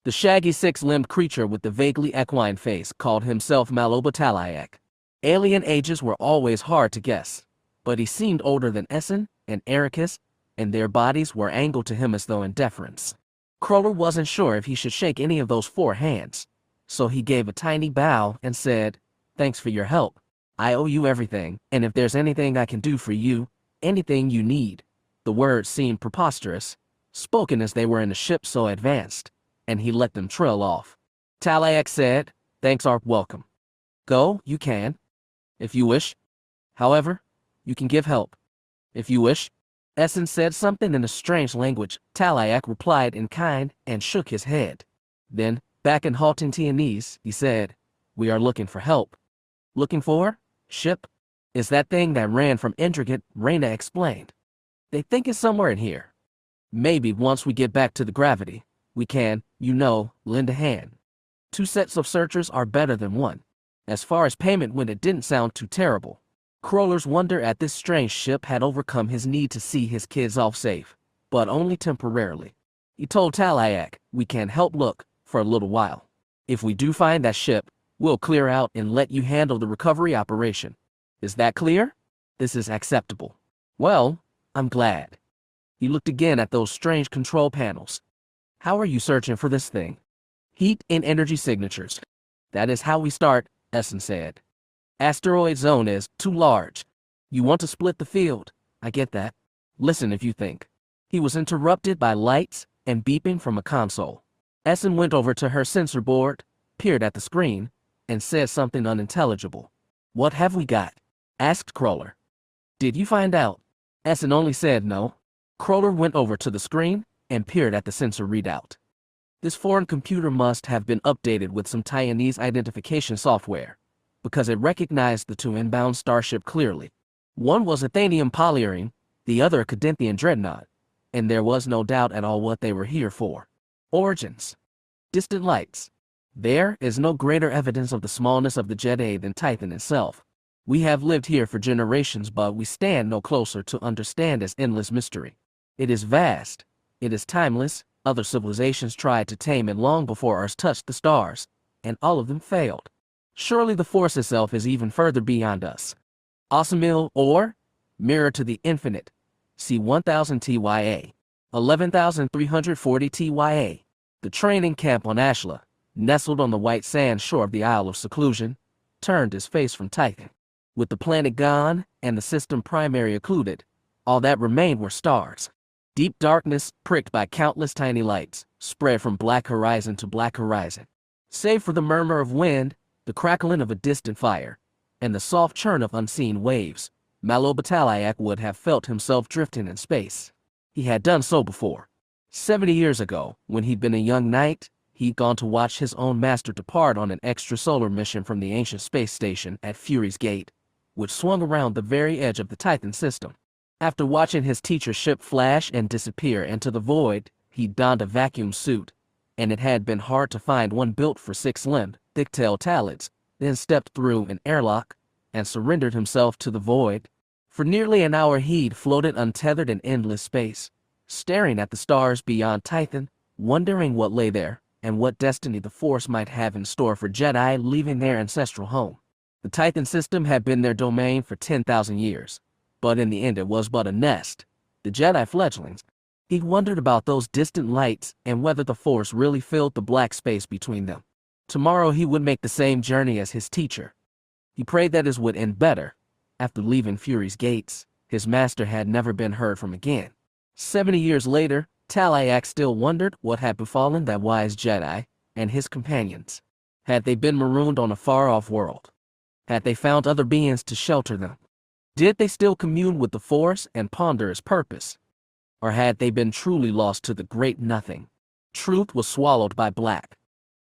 The shaggy six-limbed creature with the vaguely equine face called himself Malobatalayak. Alien ages were always hard to guess, but he seemed older than Essen and Ericus, and their bodies were angled to him as though in deference. Crawler wasn't sure if he should shake any of those four hands, so he gave a tiny bow and said, "Thanks for your help. I owe you everything, and if there's anything I can do for you, anything you need." The words seemed preposterous, spoken as they were in a ship so advanced, and he let them trail off. Talayak said, "Thanks are welcome. Go, you can, if you wish. However, you can give help, if you wish." Essen said something in a strange language. Talayak replied in kind and shook his head. Then, back in halting Tianese, he said, "We are looking for help." "Looking for? Ship? Is that thing that ran from Intricate," Reyna explained. "They think it's somewhere in here. Maybe once we get back to the gravity, we can, lend a hand. 2 sets of searchers are better than 1. As far as payment went, it didn't sound too terrible." Crawler's wonder at this strange ship had overcome his need to see his kids off safe, but only temporarily. He told Talayak, "We can help look for a little while. If we do find that ship, we'll clear out and let you handle the recovery operation. Is that clear? This is acceptable. Well, I'm glad." He looked again at those strange control panels. "How are you searching for this thing?" "Heat and energy signatures. That is how we start," Essen said. "Asteroid zone is too large. You want to split the field. I get that. Listen if you think." He was interrupted by lights and beeping from a console. Essen went over to her sensor board, peered at the screen, and said something unintelligible. "What have we got?" asked Crawler. "Did you find out?" Essen only said no. Crawler went over to the screen and peered at the sensor readout. This foreign computer must have been updated with some Taiwanese identification software, because it recognized the 2 inbound starship clearly. One was a Thanium Polyarine, the other a Cadenthian dreadnought, and there was no doubt at all what they were here for. Origins. Distant lights. There is no greater evidence of the smallness of the Jedi than Tython itself. We have lived here for generations, but we stand no closer to understand its endless mystery. It is vast. It is timeless. Other civilizations tried to tame it long before ours touched the stars, and all of them failed. Surely the Force itself is even further beyond us. Asamil, or Mirror to the Infinite. See 1000 TYA. 11,340 TYA. The training camp on Ashla, nestled on the white sand shore of the Isle of Seclusion, turned his face from Tython. With the planet gone and the system primary occluded, all that remained were stars. Deep darkness, pricked by countless tiny lights, spread from black horizon to black horizon. Save for the murmur of wind the crackling of a distant fire, and the soft churn of unseen waves, Talaiak would have felt himself drifting in space. He had done so before. 70 years ago, when he'd been a young knight, he'd gone to watch his own master depart on an extrasolar mission from the ancient space station at Fury's Gate, which swung around the very edge of the Tython system. After watching his teacher's ship flash and disappear into the void, he'd donned a vacuum suit, and it had been hard to find one built for six-limbed, thick-tailed Talids, then stepped through an airlock and surrendered himself to the void. For nearly an hour he'd floated untethered in endless space, staring at the stars beyond Tython, wondering what lay there, and what destiny the Force might have in store for Jedi leaving their ancestral home. The Tython system had been their domain for 10,000 years, but in the end it was but a nest. The Jedi fledglings. He wondered about those distant lights and whether the Force really filled the black space between them. Tomorrow he would make the same journey as his teacher. He prayed that his would end better. After leaving Fury's gates, his master had never been heard from again. 70 years later, Talaiak still wondered what had befallen that wise Jedi and his companions. Had they been marooned on a far-off world? Had they found other beings to shelter them? Did they still commune with the Force and ponder its purpose? Or had they been truly lost to the great nothing? Truth was swallowed by black.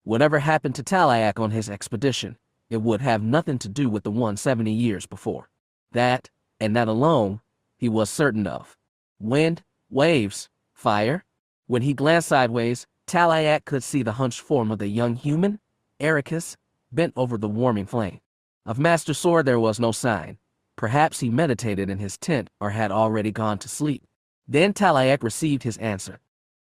Whatever happened to Talaiak on his expedition, it would have nothing to do with the one 70 years before. That, and that alone, he was certain of. Wind, waves, fire. When he glanced sideways, Talaiak could see the hunched form of the young human, Ericus, bent over the warming flame. Of Master Sor there was no sign. Perhaps he meditated in his tent or had already gone to sleep. Then Talaiak received his answer.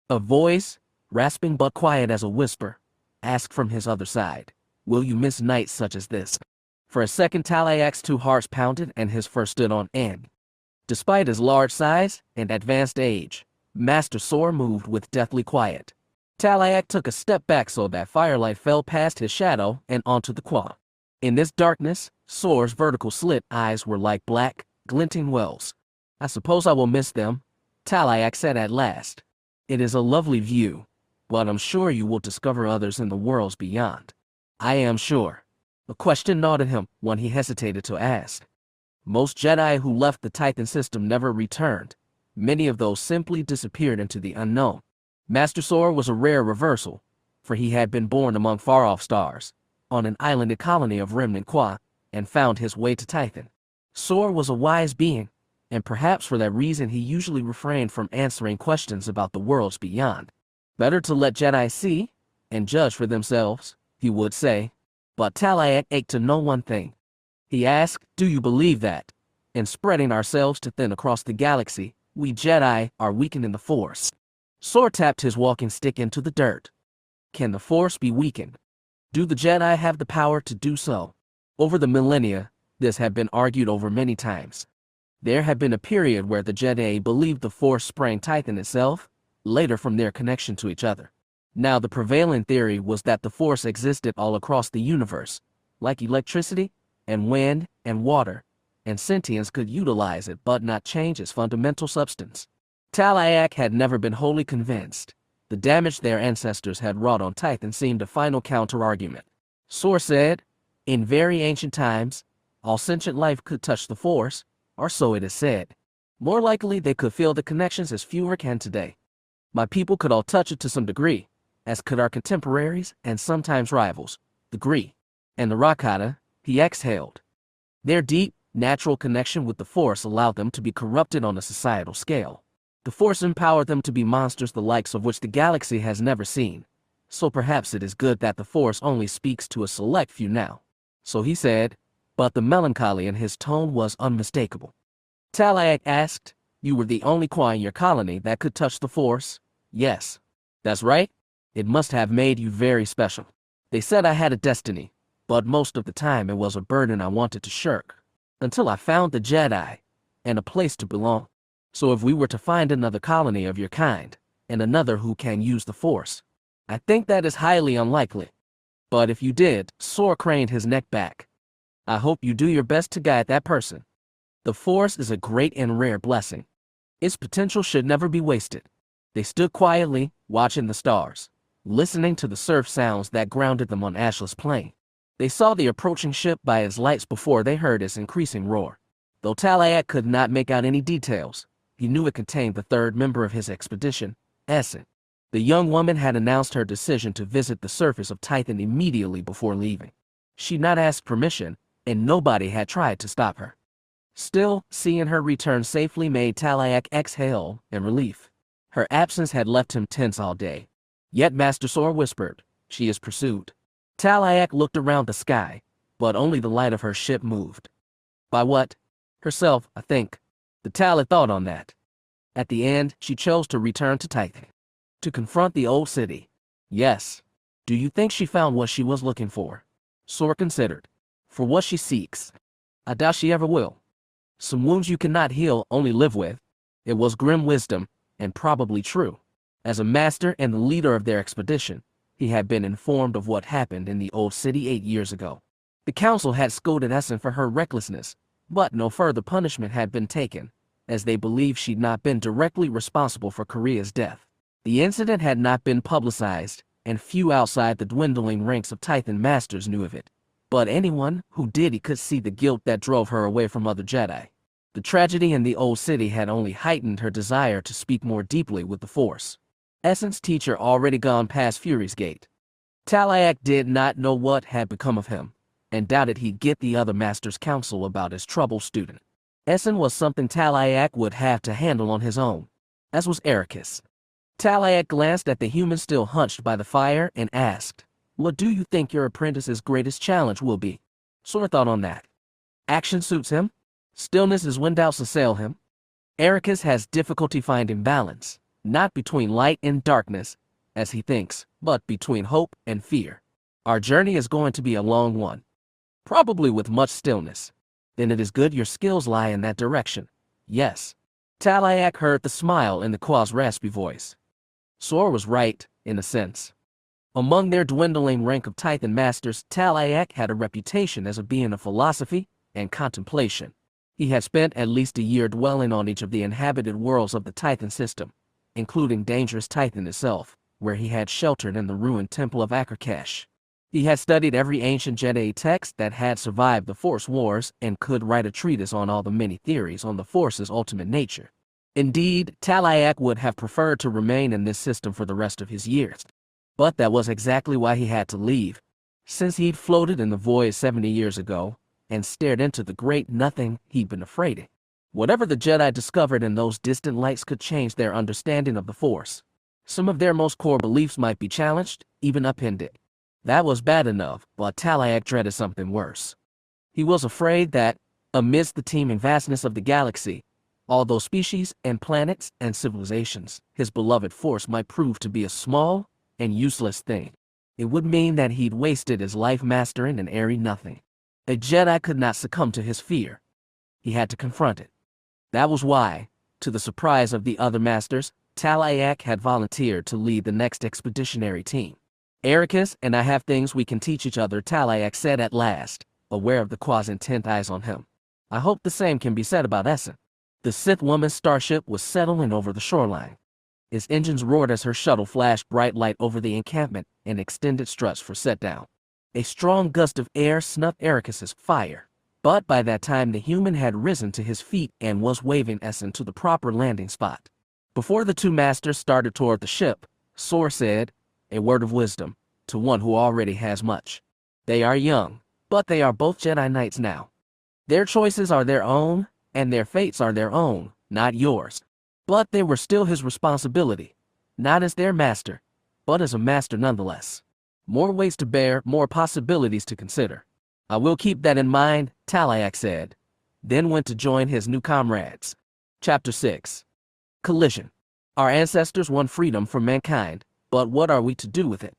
A voice, rasping but quiet as a whisper, asked from his other side, "Will you miss nights such as this?" For a second Talaiak's two hearts pounded and his fur stood on end. Despite his large size and advanced age, Master Sor moved with deathly quiet. Talaiak took a step back so that firelight fell past his shadow and onto the quad. In this darkness, Sor's vertical slit eyes were like black, glinting wells. "I suppose I will miss them," Talaiak said at last. "It is a lovely view, but I'm sure you will discover others in the worlds beyond." "I am sure." A question gnawed at him, one he hesitated to ask. Most Jedi who left the Tython system never returned. Many of those simply disappeared into the unknown. Master Sor was a rare reversal, for he had been born among far-off stars, on an islanded colony of remnant Qua, and found his way to Tython. Sor was a wise being, and perhaps for that reason he usually refrained from answering questions about the worlds beyond. Better to let Jedi see and judge for themselves, he would say. But Talaiak ached to know one thing. He asked, "Do you believe that, in spreading ourselves too thin across the galaxy, we Jedi are weakening the Force?" Sor tapped his walking stick into the dirt. "Can the Force be weakened? Do the Jedi have the power to do so?" Over the millennia, this had been argued over many times. There had been a period where the Jedi believed the Force sprang Tython itself, later from their connection to each other. Now the prevailing theory was that the Force existed all across the universe, like electricity, and wind, and water, and sentience could utilize it but not change its fundamental substance. Talaiak had never been wholly convinced. The damage their ancestors had wrought on Tython seemed a final counter-argument. Sor said, "In very ancient times, all sentient life could touch the Force, or so it is said. More likely they could feel the connections as fewer can today. My people could all touch it to some degree, as could our contemporaries and sometimes rivals, degree. And the Rakata," he exhaled. "Their deep, natural connection with the Force allowed them to be corrupted on a societal scale. The Force empowered them to be monsters the likes of which the galaxy has never seen. So perhaps it is good that the Force only speaks to a select few now." So he said, but the melancholy in his tone was unmistakable. Talaiak asked, "You were the only Qua in your colony that could touch the Force?" "Yes." "That's right. It must have made you very special. They said I had a destiny, but most of the time it was a burden I wanted to shirk, until I found the Jedi, and a place to belong. So if we were to find another colony of your kind, and another who can use the Force, I think that is highly unlikely. But if you did," Sor craned his neck back, "I hope you do your best to guide that person. The Force is a great and rare blessing. Its potential should never be wasted." They stood quietly, watching the stars, listening to the surf sounds that grounded them on Ashless Plain. They saw the approaching ship by its lights before they heard its increasing roar. Though Talayak could not make out any details, he knew it contained the third member of his expedition, Essen. The young woman had announced her decision to visit the surface of Tython immediately before leaving. She'd not asked permission, and nobody had tried to stop her. Still, seeing her return safely made Talayak exhale in relief. Her absence had left him tense all day. Yet Master Sor whispered, "She is pursued." Talayak looked around the sky, but only the light of her ship moved. By what? Herself, I think. The Tal had thought on that. At the end, she chose to return to Tython. To confront the old city. Yes. Do you think she found what she was looking for? Sor considered. For what she seeks. I doubt she ever will. Some wounds you cannot heal, only live with. It was grim wisdom, and probably true. As a master and the leader of their expedition, he had been informed of what happened in the old city 8 years ago. The council had scolded Essen for her recklessness, but no further punishment had been taken, as they believed she'd not been directly responsible for Korea's death. The incident had not been publicized, and few outside the dwindling ranks of Tython masters knew of it. But anyone who did, he could see the guilt that drove her away from other Jedi. The tragedy in the old city had only heightened her desire to speak more deeply with the Force. Essen's teacher already gone past Fury's Gate. Talayak did not know what had become of him, and doubted he'd get the other master's counsel about his troubled student. Essen was something Talayak would have to handle on his own, as was Ericus. Talayak glanced at the human still hunched by the fire and asked, "What do you think your apprentice's greatest challenge will be?" Sor thought on that. Action suits him. Stillness is when doubts assail him. Ericus has difficulty finding balance, not between light and darkness, as he thinks, but between hope and fear. Our journey is going to be a long one, probably with much stillness. Then it is good your skills lie in that direction. Yes. Talayak heard the smile in the Qua's raspy voice. Sor was right, in a sense. Among their dwindling rank of Tython masters, Talayak had a reputation as a being of philosophy and contemplation. He had spent at least a year dwelling on each of the inhabited worlds of the Tython system, including dangerous Tython itself, where he had sheltered in the ruined temple of Akarkash. He had studied every ancient Jedi text that had survived the Force Wars and could write a treatise on all the many theories on the Force's ultimate nature. Indeed, Talayak would have preferred to remain in this system for the rest of his years. But that was exactly why he had to leave, since he'd floated in the void 70 years ago and stared into the great nothing he'd been afraid of. Whatever the Jedi discovered in those distant lights could change their understanding of the Force. Some of their most core beliefs might be challenged, even upended. That was bad enough, but Talayak dreaded something worse. He was afraid that, amidst the teeming vastness of the galaxy, all those species and planets and civilizations, his beloved Force might prove to be a small and useless thing. It would mean that he'd wasted his life mastering an airy nothing. A Jedi could not succumb to his fear. He had to confront it. That was why, to the surprise of the other masters, Talayak had volunteered to lead the next expeditionary team. "Ericus and I have things we can teach each other," Talayak said at last, aware of the Qua's intent eyes on him. "I hope the same can be said about Essen." The Sith woman's starship was settling over the shoreline. Its engines roared as her shuttle flashed bright light over the encampment and extended struts for set-down. A strong gust of air snuffed Ericus's fire, but by that time the human had risen to his feet and was waving Essen to the proper landing spot. Before the two masters started toward the ship, Sor said, "A word of wisdom, to one who already has much. They are young, but they are both Jedi Knights now. Their choices are their own, and their fates are their own, not yours. But they were still his responsibility, not as their master, but as a master nonetheless. More weights to bear, more possibilities to consider." "I will keep that in mind," Talayak said, then went to join his new comrades. Chapter 6. Collision. Our ancestors won freedom for mankind, but what are we to do with it?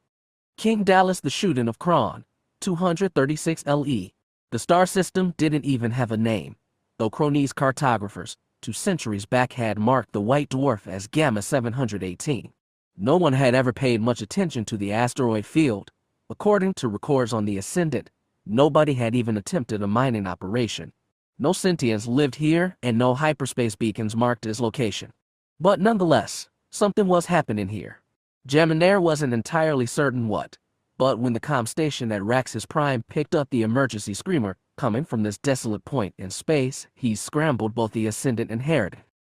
King Dallas the Shooting of Kron, 236 LE. The star system didn't even have a name, though Kronese cartographers, 2 centuries back, had marked the white dwarf as Gamma 718. No one had ever paid much attention to the asteroid field. According to records on the Ascendant, nobody had even attempted a mining operation. No sentients lived here, and no hyperspace beacons marked its location. But nonetheless, something was happening here. Jaminair wasn't entirely certain what. But when the comm station at Raxus Prime picked up the emergency screamer coming from this desolate point in space, he scrambled both the Ascendant and Herod.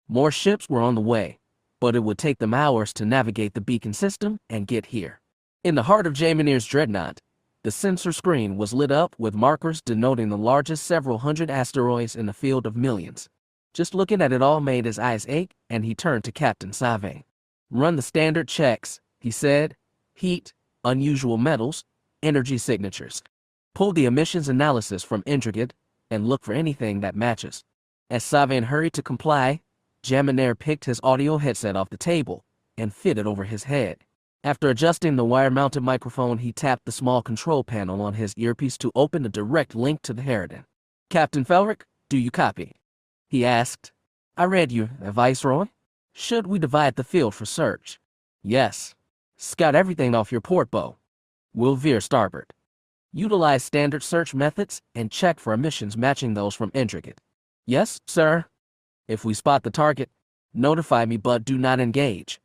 More ships were on the way, but it would take them hours to navigate the beacon system and get here. In the heart of Jaminir's dreadnought, the sensor screen was lit up with markers denoting the largest several hundred asteroids in a field of millions. Just looking at it all made his eyes ache, and he turned to Captain Save. "Run the standard checks," he said. "Heat, unusual metals, energy signatures. Pull the emissions analysis from Interrogate and look for anything that matches." As Save hurried to comply, Jaminir picked his audio headset off the table and fitted over his head. After adjusting the wire-mounted microphone, he tapped the small control panel on his earpiece to open a direct link to the Harridan. "Captain Felric, do you copy?" he asked. "I read you, Viceroy. Should we divide the field for search?" "Yes. Scout everything off your port bow. We'll veer starboard. Utilize standard search methods and check for emissions matching those from Interrogate." "Yes, sir." "If we spot the target, notify me, but do not engage.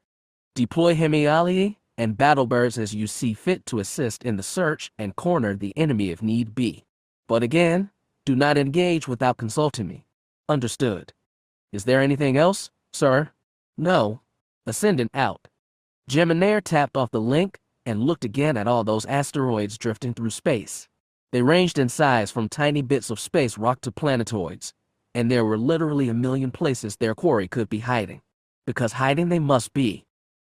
Deploy Hemiali and battlebirds as you see fit to assist in the search and corner the enemy if need be. But again, do not engage without consulting me. Understood. Is there anything else, sir?" "No." Ascendant out. Jaminir tapped off the link and looked again at all those asteroids drifting through space. They ranged in size from tiny bits of space rock to planetoids, and there were literally a million places their quarry could be hiding. Because hiding they must be.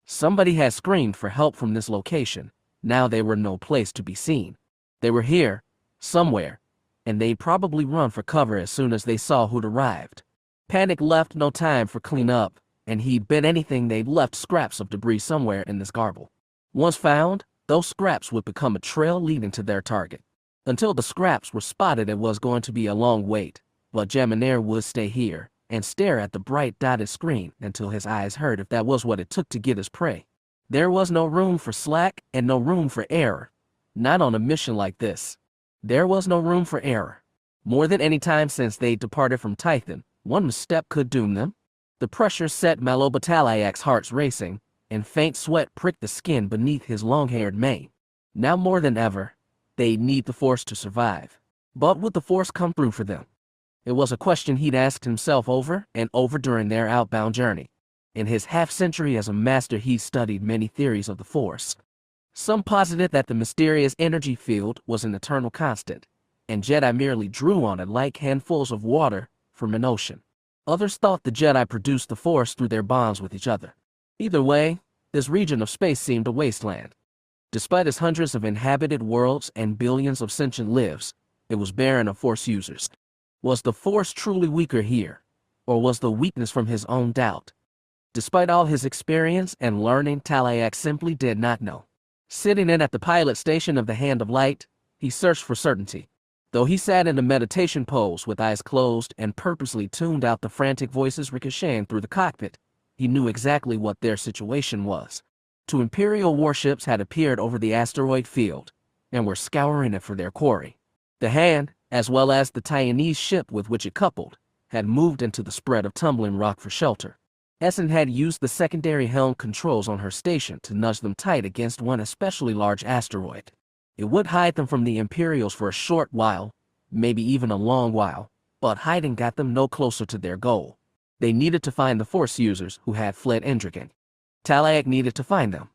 Somebody had screamed for help from this location. Now they were no place to be seen. They were here, somewhere, and they'd probably run for cover as soon as they saw who'd arrived. Panic left no time for cleanup, and he'd bet anything they'd left scraps of debris somewhere in this garble. Once found, those scraps would become a trail leading to their target. Until the scraps were spotted, it was going to be a long wait, but Jaminir would stay here and stare at the bright dotted screen until his eyes hurt if that was what it took to get his prey. There was no room for slack and no room for error. Not on a mission like this. There was no room for error. More than any time since they departed from Tython, one misstep could doom them. The pressure set Malobataliak's hearts racing, and faint sweat pricked the skin beneath his long-haired mane. Now more than ever, they'd need the Force to survive. But would the Force come through for them? It was a question he'd asked himself over and over during their outbound journey. In his half-century as a master, he'd studied many theories of the Force. Some posited that the mysterious energy field was an eternal constant, and Jedi merely drew on it like handfuls of water from an ocean. Others thought the Jedi produced the Force through their bonds with each other. Either way, this region of space seemed a wasteland. Despite its hundreds of inhabited worlds and billions of sentient lives, it was barren of Force users. Was the Force truly weaker here, or was the weakness from his own doubt? Despite all his experience and learning, Talayak simply did not know. Sitting in at the pilot station of the Hand of Light, he searched for certainty. Though he sat in a meditation pose with eyes closed and purposely tuned out the frantic voices ricocheting through the cockpit, he knew exactly what their situation was. Two Imperial warships had appeared over the asteroid field and were scouring it for their quarry. The Hand, as well as the Taiwanese ship with which it coupled, had moved into the spread of tumbling rock for shelter. Essen had used the secondary helm controls on her station to nudge them tight against one especially large asteroid. It would hide them from the Imperials for a short while, maybe even a long while, but hiding got them no closer to their goal. They needed to find the Force users who had fled Interrogate. Talayak needed to find them.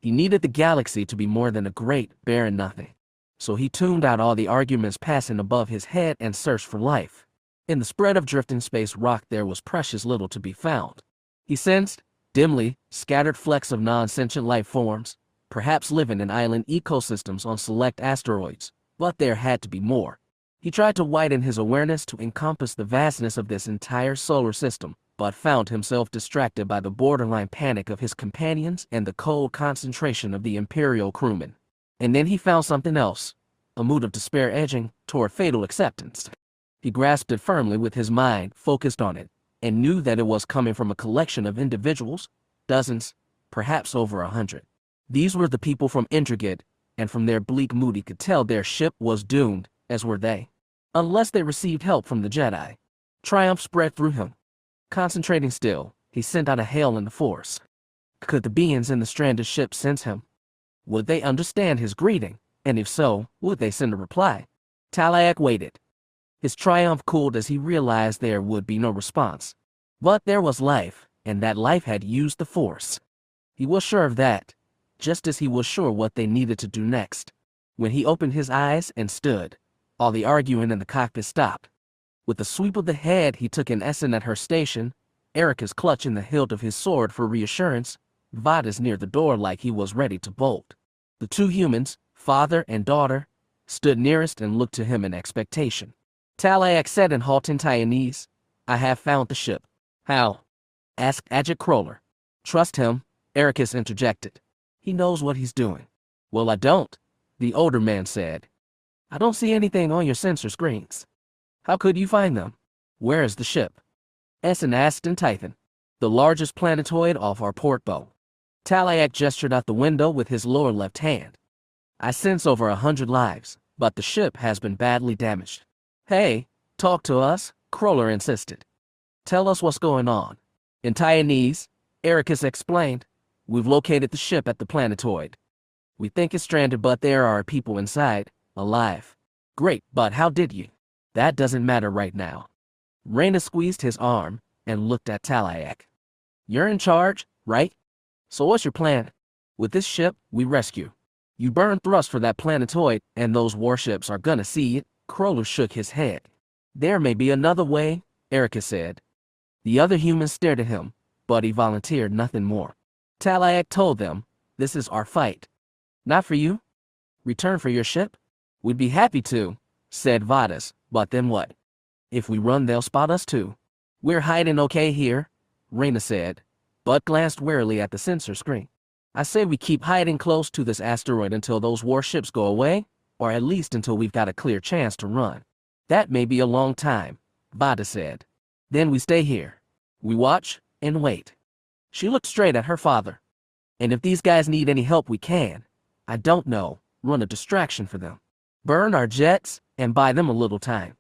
He needed the galaxy to be more than a great, barren nothing. So he tuned out all the arguments passing above his head and searched for life. In the spread of drifting space rock there was precious little to be found. He sensed, dimly, scattered flecks of non-sentient life forms, perhaps living in island ecosystems on select asteroids, but there had to be more. He tried to widen his awareness to encompass the vastness of this entire solar system, but found himself distracted by the borderline panic of his companions and the cold concentration of the Imperial crewmen. And then he found something else, a mood of despair edging toward fatal acceptance. He grasped it firmly with his mind focused on it, and knew that it was coming from a collection of individuals, dozens, perhaps over 100. These were the people from Interrogate, and from their bleak mood he could tell their ship was doomed, as were they. Unless they received help from the Jedi. Triumph spread through him. Concentrating still, he sent out a hail in the Force. Could the beings in the stranded ship sense him? Would they understand his greeting? And if so, would they send a reply? Talayak waited. His triumph cooled as he realized there would be no response. But there was life, and that life had used the Force. He was sure of that, just as he was sure what they needed to do next. When he opened his eyes and stood, all the arguing in the cockpit stopped. With a sweep of the head, he took an Essen at her station, Ericus clutching the hilt of his sword for reassurance, Vadis near the door like he was ready to bolt. The two humans, father and daughter, stood nearest and looked to him in expectation. Talayak said in halting Taiwanese, "I have found the ship." "How?" asked Ajit Kroller. "Trust him," Ericus interjected. "He knows what he's doing." "Well, I don't," the older man said. "I don't see anything on your sensor screens." "How could you find them?" "Where is the ship?" Essen asked in Tython. "The largest planetoid off our port bow." Talayak gestured out the window with his lower left hand. "I sense over 100 lives, but the ship has been badly damaged." "Hey, talk to us," Kroller insisted. "Tell us what's going on." In Taiwanese, Ericus explained, "We've located the ship at the planetoid. We think it's stranded, but there are people inside, alive." "Great, but how did you?" "That doesn't matter right now." Reyna squeezed his arm and looked at Talayak. "You're in charge, right? So what's your plan?" "With this ship, we rescue. You burn thrust for that planetoid, and those warships are gonna see it." Kroller shook his head. "There may be another way," Ericus said. The other humans stared at him, but he volunteered nothing more. Talayak told them, "This is our fight. Not for you. Return for your ship?" "We'd be happy to," said Vadis, "but then what? If we run, they'll spot us too." "We're hiding okay here," Reyna said, but glanced warily at the sensor screen. "I say we keep hiding close to this asteroid until those warships go away, or at least until we've got a clear chance to run." "That may be a long time," Vadis said. "Then we stay here. We watch and wait." She looked straight at her father. "And if these guys need any help, we can, I don't know, run a distraction for them. Burn our jets and buy them a little time."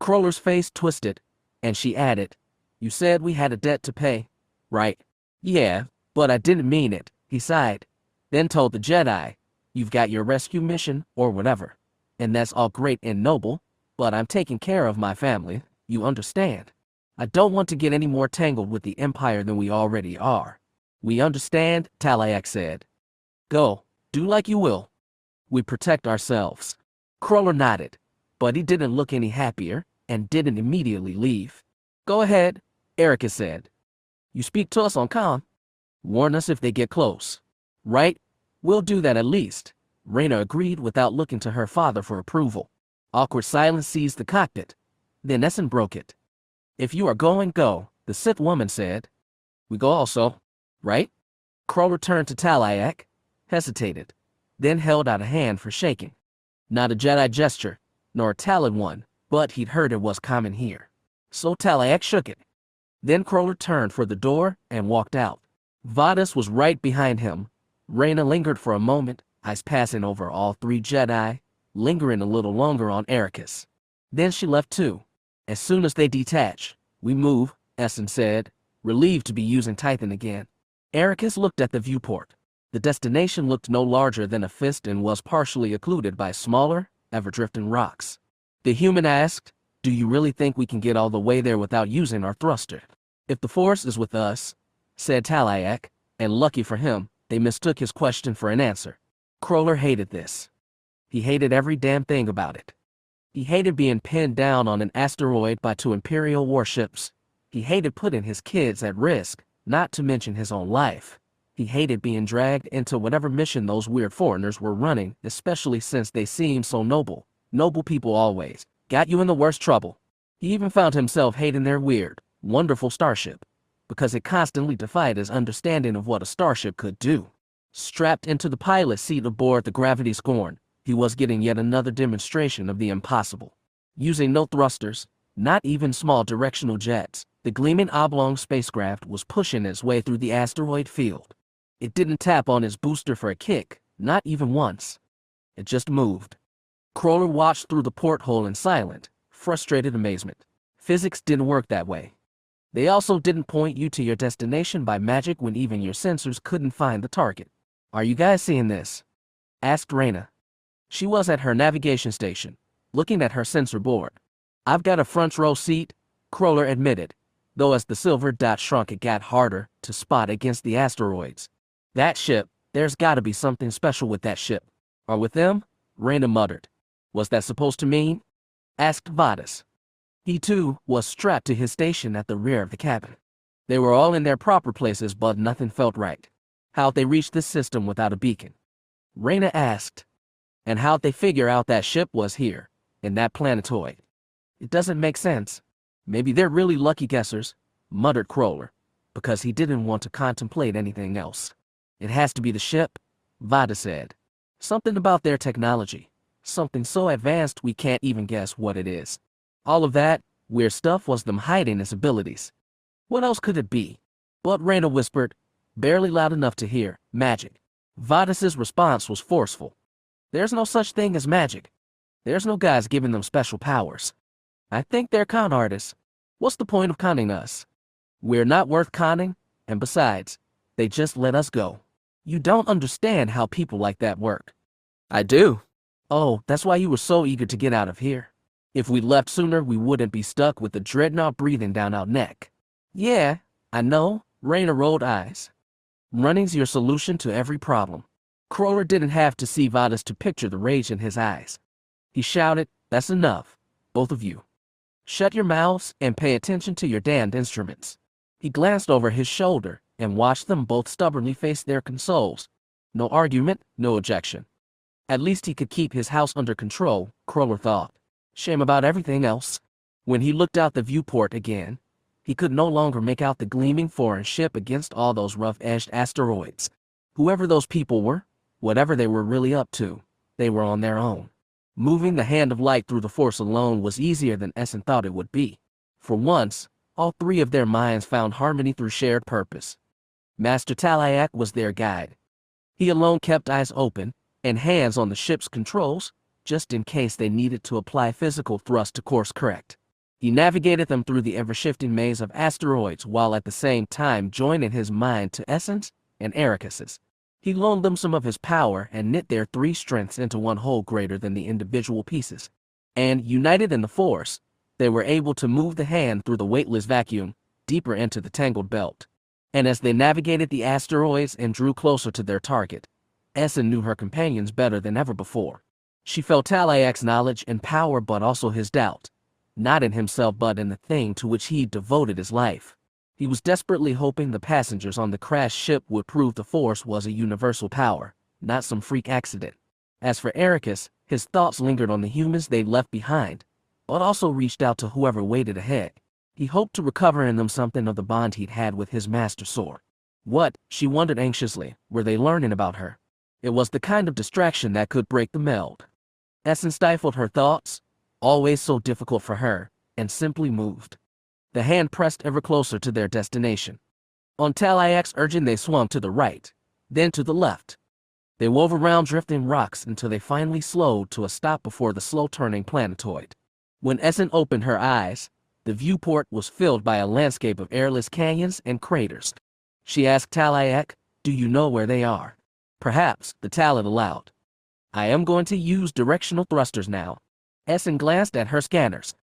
Kroller's face twisted, and she added, "You said we had a debt to pay, right?" "Yeah, but I didn't mean it," he sighed, then told the Jedi, "You've got your rescue mission, or whatever, and that's all great and noble, but I'm taking care of my family, you understand? I don't want to get any more tangled with the Empire than we already are." "We understand," Talayak said. "Go, do like you will. We protect ourselves." Kroller nodded, but he didn't look any happier, and didn't immediately leave. "Go ahead," Ericus said. "You speak to us on comm. Warn us if they get close." "Right, we'll do that at least," Reyna agreed without looking to her father for approval. Awkward silence seized the cockpit. Then Essen broke it. "If you are going, go," the Sith woman said. "We go also, right?" Kroller turned to Talayak, hesitated, then held out a hand for shaking. Not a Jedi gesture, nor a Talon one, but he'd heard it was common here. So Talayak shook it. Then Kroller turned for the door and walked out. Vadis was right behind him. Reyna lingered for a moment, eyes passing over all three Jedi, lingering a little longer on Ericus. Then she left too. "As soon as they detach, we move," Essen said, relieved to be using Tython again. Ericus looked at the viewport. The destination looked no larger than a fist and was partially occluded by smaller, ever-drifting rocks. The human asked, "Do you really think we can get all the way there without using our thruster?" "If the Force is with us," said Talayak, and lucky for him, they mistook his question for an answer. Kroller hated this. He hated every damn thing about it. He hated being pinned down on an asteroid by two Imperial warships. He hated putting his kids at risk, not to mention his own life. He hated being dragged into whatever mission those weird foreigners were running, especially since they seemed so noble. Noble people always got you in the worst trouble. He even found himself hating their weird, wonderful starship, because it constantly defied his understanding of what a starship could do. Strapped into the pilot seat aboard the Gravity Scorn, he was getting yet another demonstration of the impossible. Using no thrusters, not even small directional jets, the gleaming oblong spacecraft was pushing its way through the asteroid field. It didn't tap on its booster for a kick, not even once. It just moved. Kroller watched through the porthole in silent, frustrated amazement. Physics didn't work that way. They also didn't point you to your destination by magic when even your sensors couldn't find the target. "Are you guys seeing this?" asked Reyna. She was at her navigation station, looking at her sensor board. I've got a front row seat, Crawler admitted, though as the silver dot shrunk it got harder to spot against the asteroids. That ship, there's gotta be something special with that ship. Or with them? Reyna muttered. What's that supposed to mean? Asked Vadis. He too was strapped to his station at the rear of the cabin. They were all in their proper places, but nothing felt right. How'd they reach this system without a beacon? Reyna asked. And how'd they figure out that ship was here, in that planetoid? It doesn't make sense. Maybe they're really lucky guessers, muttered Crawler, because he didn't want to contemplate anything else. It has to be the ship, Vada said. Something about their technology. Something so advanced we can't even guess what it is. All of that weird stuff was them hiding its abilities. What else could it be? But Reyna whispered, barely loud enough to hear, magic. Vadis's response was forceful. There's no such thing as magic. There's no guys giving them special powers. I think they're con artists. What's the point of conning us? We're not worth conning, and besides, they just let us go. You don't understand how people like that work. I do. Oh, that's why you were so eager to get out of here. If we left sooner, we wouldn't be stuck with the dreadnought breathing down our neck. Yeah, I know, Reyna rolled eyes. Running's your solution to every problem. Crawler didn't have to see Vadis to picture the rage in his eyes. He shouted, that's enough, both of you. Shut your mouths and pay attention to your damned instruments. He glanced over his shoulder and watched them both stubbornly face their consoles. No argument, no objection. At least he could keep his house under control, Crawler thought. Shame about everything else. When he looked out the viewport again, he could no longer make out the gleaming foreign ship against all those rough-edged asteroids. Whoever those people were, whatever they were really up to, they were on their own. Moving the hand of light through the Force alone was easier than Essen thought it would be. For once, all three of their minds found harmony through shared purpose. Master Talayak was their guide. He alone kept eyes open and hands on the ship's controls, just in case they needed to apply physical thrust to course correct. He navigated them through the ever-shifting maze of asteroids while at the same time joining his mind to Essen's and Ericus's. He loaned them some of his power and knit their three strengths into one whole greater than the individual pieces. And, united in the Force, they were able to move the hand through the weightless vacuum, deeper into the tangled belt. And as they navigated the asteroids and drew closer to their target, Essen knew her companions better than ever before. She felt Talayak's knowledge and power, but also his doubt. Not in himself, but in the thing to which he devoted his life. He was desperately hoping the passengers on the crashed ship would prove the Force was a universal power, not some freak accident. As for Ericus, his thoughts lingered on the humans they'd left behind, but also reached out to whoever waited ahead. He hoped to recover in them something of the bond he'd had with his master sword. What, she wondered anxiously, were they learning about her? It was the kind of distraction that could break the meld. Essen stifled her thoughts, always so difficult for her, and simply moved. The hand pressed ever closer to their destination. On Talayak's urging, they swung to the right, then to the left. They wove around drifting rocks until they finally slowed to a stop before the slow-turning planetoid. When Essen opened her eyes, the viewport was filled by a landscape of airless canyons and craters. She asked Talayak, do you know where they are? Perhaps, the Talat allowed. I am going to use directional thrusters now. Essen glanced at her scanners.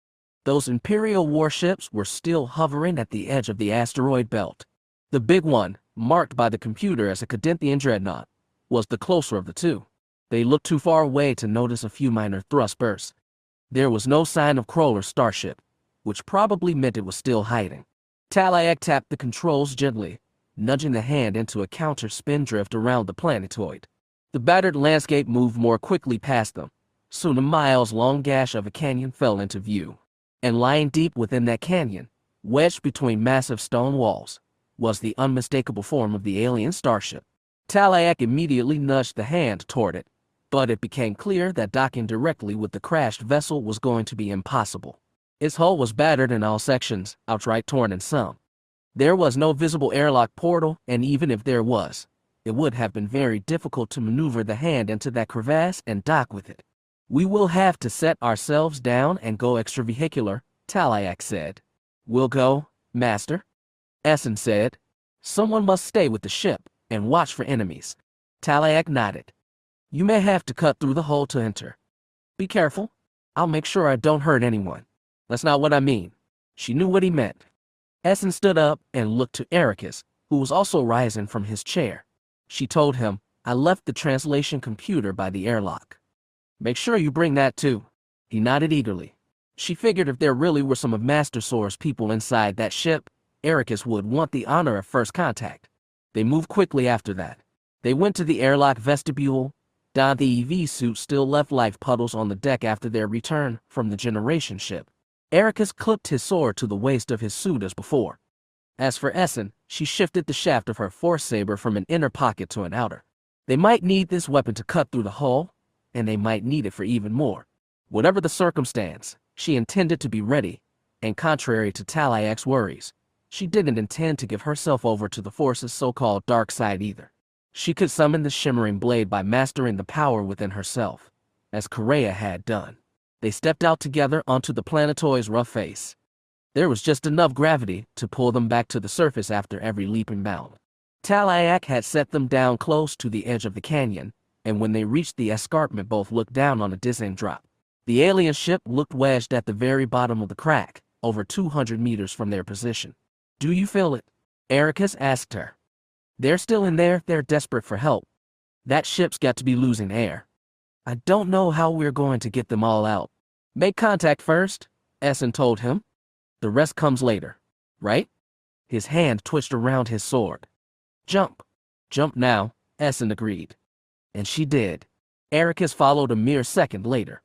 Those Imperial warships were still hovering at the edge of the asteroid belt. The big one, marked by the computer as a Cadenthian dreadnought, was the closer of the two. They looked too far away to notice a few minor thrust bursts. There was no sign of Crawler's starship, which probably meant it was still hiding. Talayak tapped the controls gently, nudging the hand into a counter-spin drift around the planetoid. The battered landscape moved more quickly past them. Soon a miles-long gash of a canyon fell into view. And lying deep within that canyon, wedged between massive stone walls, was the unmistakable form of the alien starship. Talayak immediately nudged the hand toward it, but it became clear that docking directly with the crashed vessel was going to be impossible. Its hull was battered in all sections, outright torn in some. There was no visible airlock portal, and even if there was, it would have been very difficult to maneuver the hand into that crevasse and dock with it. We will have to set ourselves down and go extravehicular, Talayak said. We'll go, Master. Essen said. Someone must stay with the ship and watch for enemies. Talayak nodded. You may have to cut through the hole to enter. Be careful. I'll make sure I don't hurt anyone. That's not what I mean. She knew what he meant. Essen stood up and looked to Ericus, who was also rising from his chair. She told him, I left the translation computer by the airlock. Make sure you bring that too. He nodded eagerly. She figured if there really were some of Master Soar's people inside that ship, Ericus would want the honor of first contact. They moved quickly after that. They went to the airlock vestibule. Don the EV suit still left life puddles on the deck after their return from the generation ship. Ericus clipped his sword to the waist of his suit as before. As for Essen, she shifted the shaft of her force saber from an inner pocket to an outer. They might need this weapon to cut through the hull, and they might need it for even more. Whatever the circumstance, she intended to be ready, and contrary to Talayak's worries, she didn't intend to give herself over to the Force's so-called dark side either. She could summon the shimmering blade by mastering the power within herself, as Correa had done. They stepped out together onto the planetoid's rough face. There was just enough gravity to pull them back to the surface after every leaping bound. Talayak had set them down close to the edge of the canyon, and when they reached the escarpment both looked down on a dizzying drop. The alien ship looked wedged at the very bottom of the crack, over 200 meters from their position. Do you feel it? Ericus asked her. They're still in there, they're desperate for help. That ship's got to be losing air. I don't know how we're going to get them all out. Make contact first, Essen told him. The rest comes later, right? His hand twitched around his sword. Jump. Jump now, Essen agreed. And she did. Ericus followed a mere second later.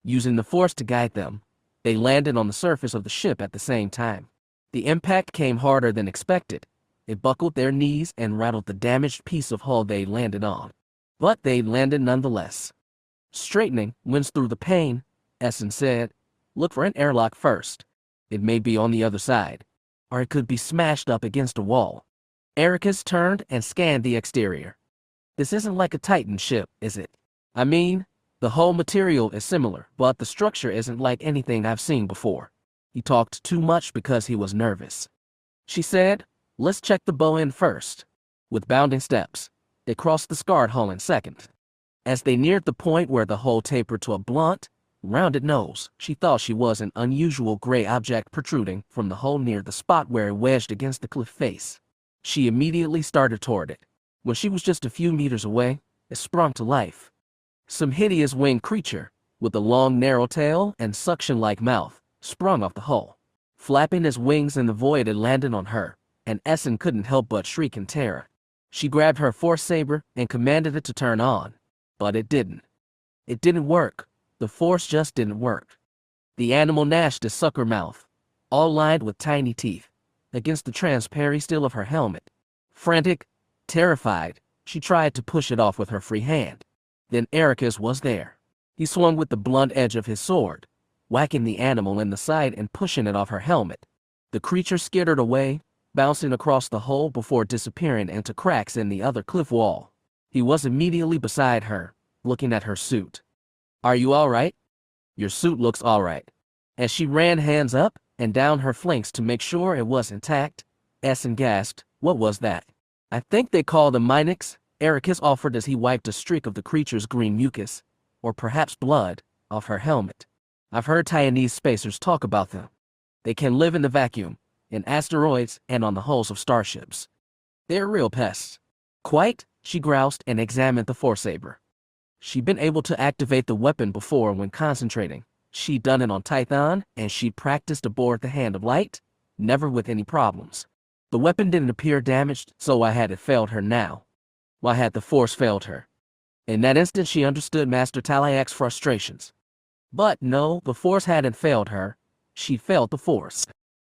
Using the force to guide them, they landed on the surface of the ship at the same time. The impact came harder than expected. It buckled their knees and rattled the damaged piece of hull they landed on. But they landed nonetheless. Straightening winds through the pain, Essen said. Look for an airlock first. It may be on the other side, or it could be smashed up against a wall. Ericus turned and scanned the exterior. This isn't like a Titan ship, is it? I mean, the hull material is similar, but the structure isn't like anything I've seen before. He talked too much because he was nervous. She said, let's check the bow end first. With bounding steps, they crossed the scarred hull in second. As they neared the point where the hull tapered to a blunt, rounded nose, she thought she was an unusual gray object protruding from the hull near the spot where it wedged against the cliff face. She immediately started toward it. When she was just a few meters away, it sprung to life. Some hideous winged creature, with a long narrow tail and suction-like mouth, sprung off the hull. Flapping his wings in the void, it landed on her, and Essen couldn't help but shriek in terror. She grabbed her force saber and commanded it to turn on, but it didn't. It didn't work. The force just didn't work. The animal gnashed its sucker mouth, all lined with tiny teeth, against the transparent steel of her helmet. Frantic, terrified, she tried to push it off with her free hand. Then Ericus was there. He swung with the blunt edge of his sword, whacking the animal in the side and pushing it off her helmet. The creature skittered away, bouncing across the hull before disappearing into cracks in the other cliff wall. He was immediately beside her, looking at her suit. Are you all right? Your suit looks all right. As she ran hands up and down her flanks to make sure it was intact, Essen gasped, what was that? I think they call them Mynix, Ericus offered as he wiped a streak of the creature's green mucus, or perhaps blood, off her helmet. I've heard Taiwanese spacers talk about them. They can live in the vacuum, in asteroids, and on the hulls of starships. They're real pests. Quite, she groused and examined the force saber. She'd been able to activate the weapon before when concentrating. She'd done it on Tython, and she'd practiced aboard the Hand of Light, never with any problems. The weapon didn't appear damaged, so why had it failed her now? Why had the force failed her? In that instant she understood Master Talayak's frustrations. But no, the force hadn't failed her. She failed the force.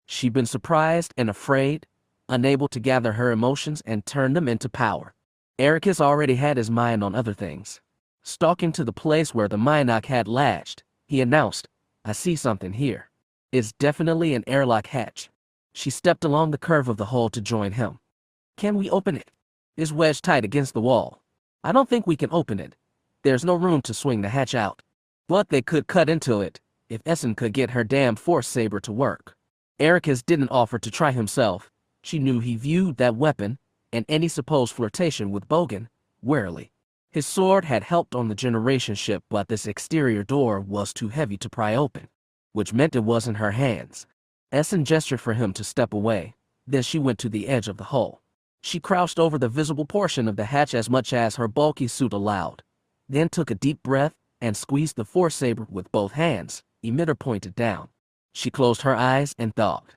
She'd been surprised and afraid, unable to gather her emotions and turn them into power. Ericus already had his mind on other things. Stalking to the place where the Mynock had latched, he announced, I see something here. It's definitely an airlock hatch. She stepped along the curve of the hull to join him. Can we open it? It's wedged tight against the wall. I don't think we can open it. There's no room to swing the hatch out. But they could cut into it, if Essen could get her damn force saber to work. Ericus didn't offer to try himself. She knew he viewed that weapon, and any supposed flirtation with Bogan, warily. His sword had helped on the generation ship, but this exterior door was too heavy to pry open, which meant it was in her hands. Essen gestured for him to step away. Then she went to the edge of the hull. She crouched over the visible portion of the hatch as much as her bulky suit allowed, then took a deep breath and squeezed the force saber with both hands, emitter pointed down. She closed her eyes and thought.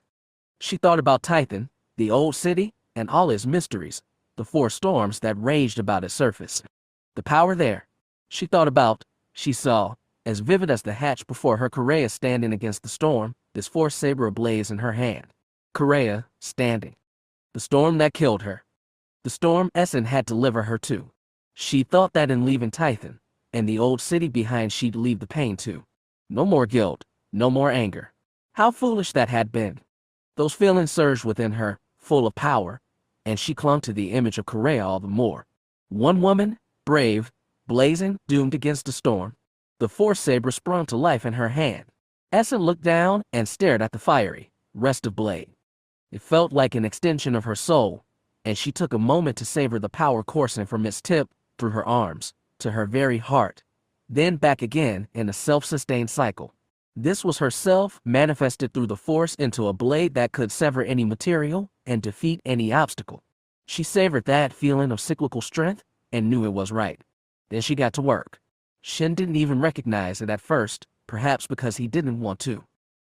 She thought about Tython, the old city, and all its mysteries, the four storms that raged about its surface. The power there. She thought about, she saw, as vivid as the hatch before her, Correa standing against the storm, this force saber ablaze in her hand. Correa, standing. The storm that killed her. The storm Essen had to deliver her to. She thought that in leaving Tython and the old city behind, she'd leave the pain too. No more guilt, no more anger. How foolish that had been. Those feelings surged within her, full of power, and she clung to the image of Correa all the more. One woman, brave, blazing, doomed against the storm. The force saber sprung to life in her hand. Essen looked down and stared at the fiery, restive blade. It felt like an extension of her soul, and she took a moment to savor the power coursing from its tip through her arms to her very heart, then back again in a self-sustained cycle. This was herself manifested through the force into a blade that could sever any material and defeat any obstacle. She savored that feeling of cyclical strength and knew it was right. Then she got to work. Shin didn't even recognize it at first, perhaps because he didn't want to.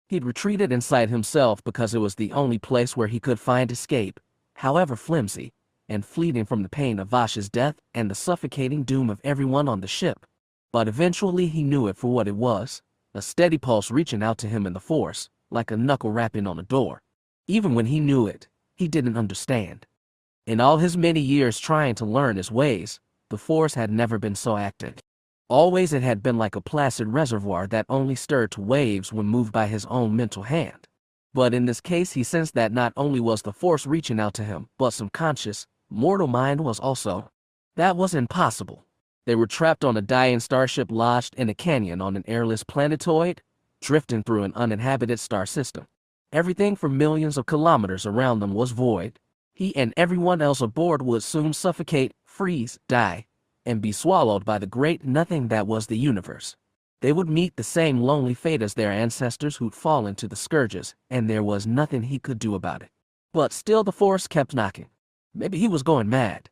He'd retreated inside himself because it was the only place where he could find escape, however flimsy, and fleeting from the pain of Vash's death and the suffocating doom of everyone on the ship. But eventually he knew it for what it was, a steady pulse reaching out to him in the force, like a knuckle rapping on a door. Even when he knew it, he didn't understand. In all his many years trying to learn its ways, the force had never been so active. Always it had been like a placid reservoir that only stirred to waves when moved by his own mental hand. But in this case he sensed that not only was the force reaching out to him, but some conscious, mortal mind was also. That was impossible. They were trapped on a dying starship lodged in a canyon on an airless planetoid, drifting through an uninhabited star system. Everything for millions of kilometers around them was void. He and everyone else aboard would soon suffocate, freeze, die, and be swallowed by the great nothing that was the universe. They would meet the same lonely fate as their ancestors who'd fallen to the scourges, and there was nothing he could do about it. But still the force kept knocking. Maybe he was going mad.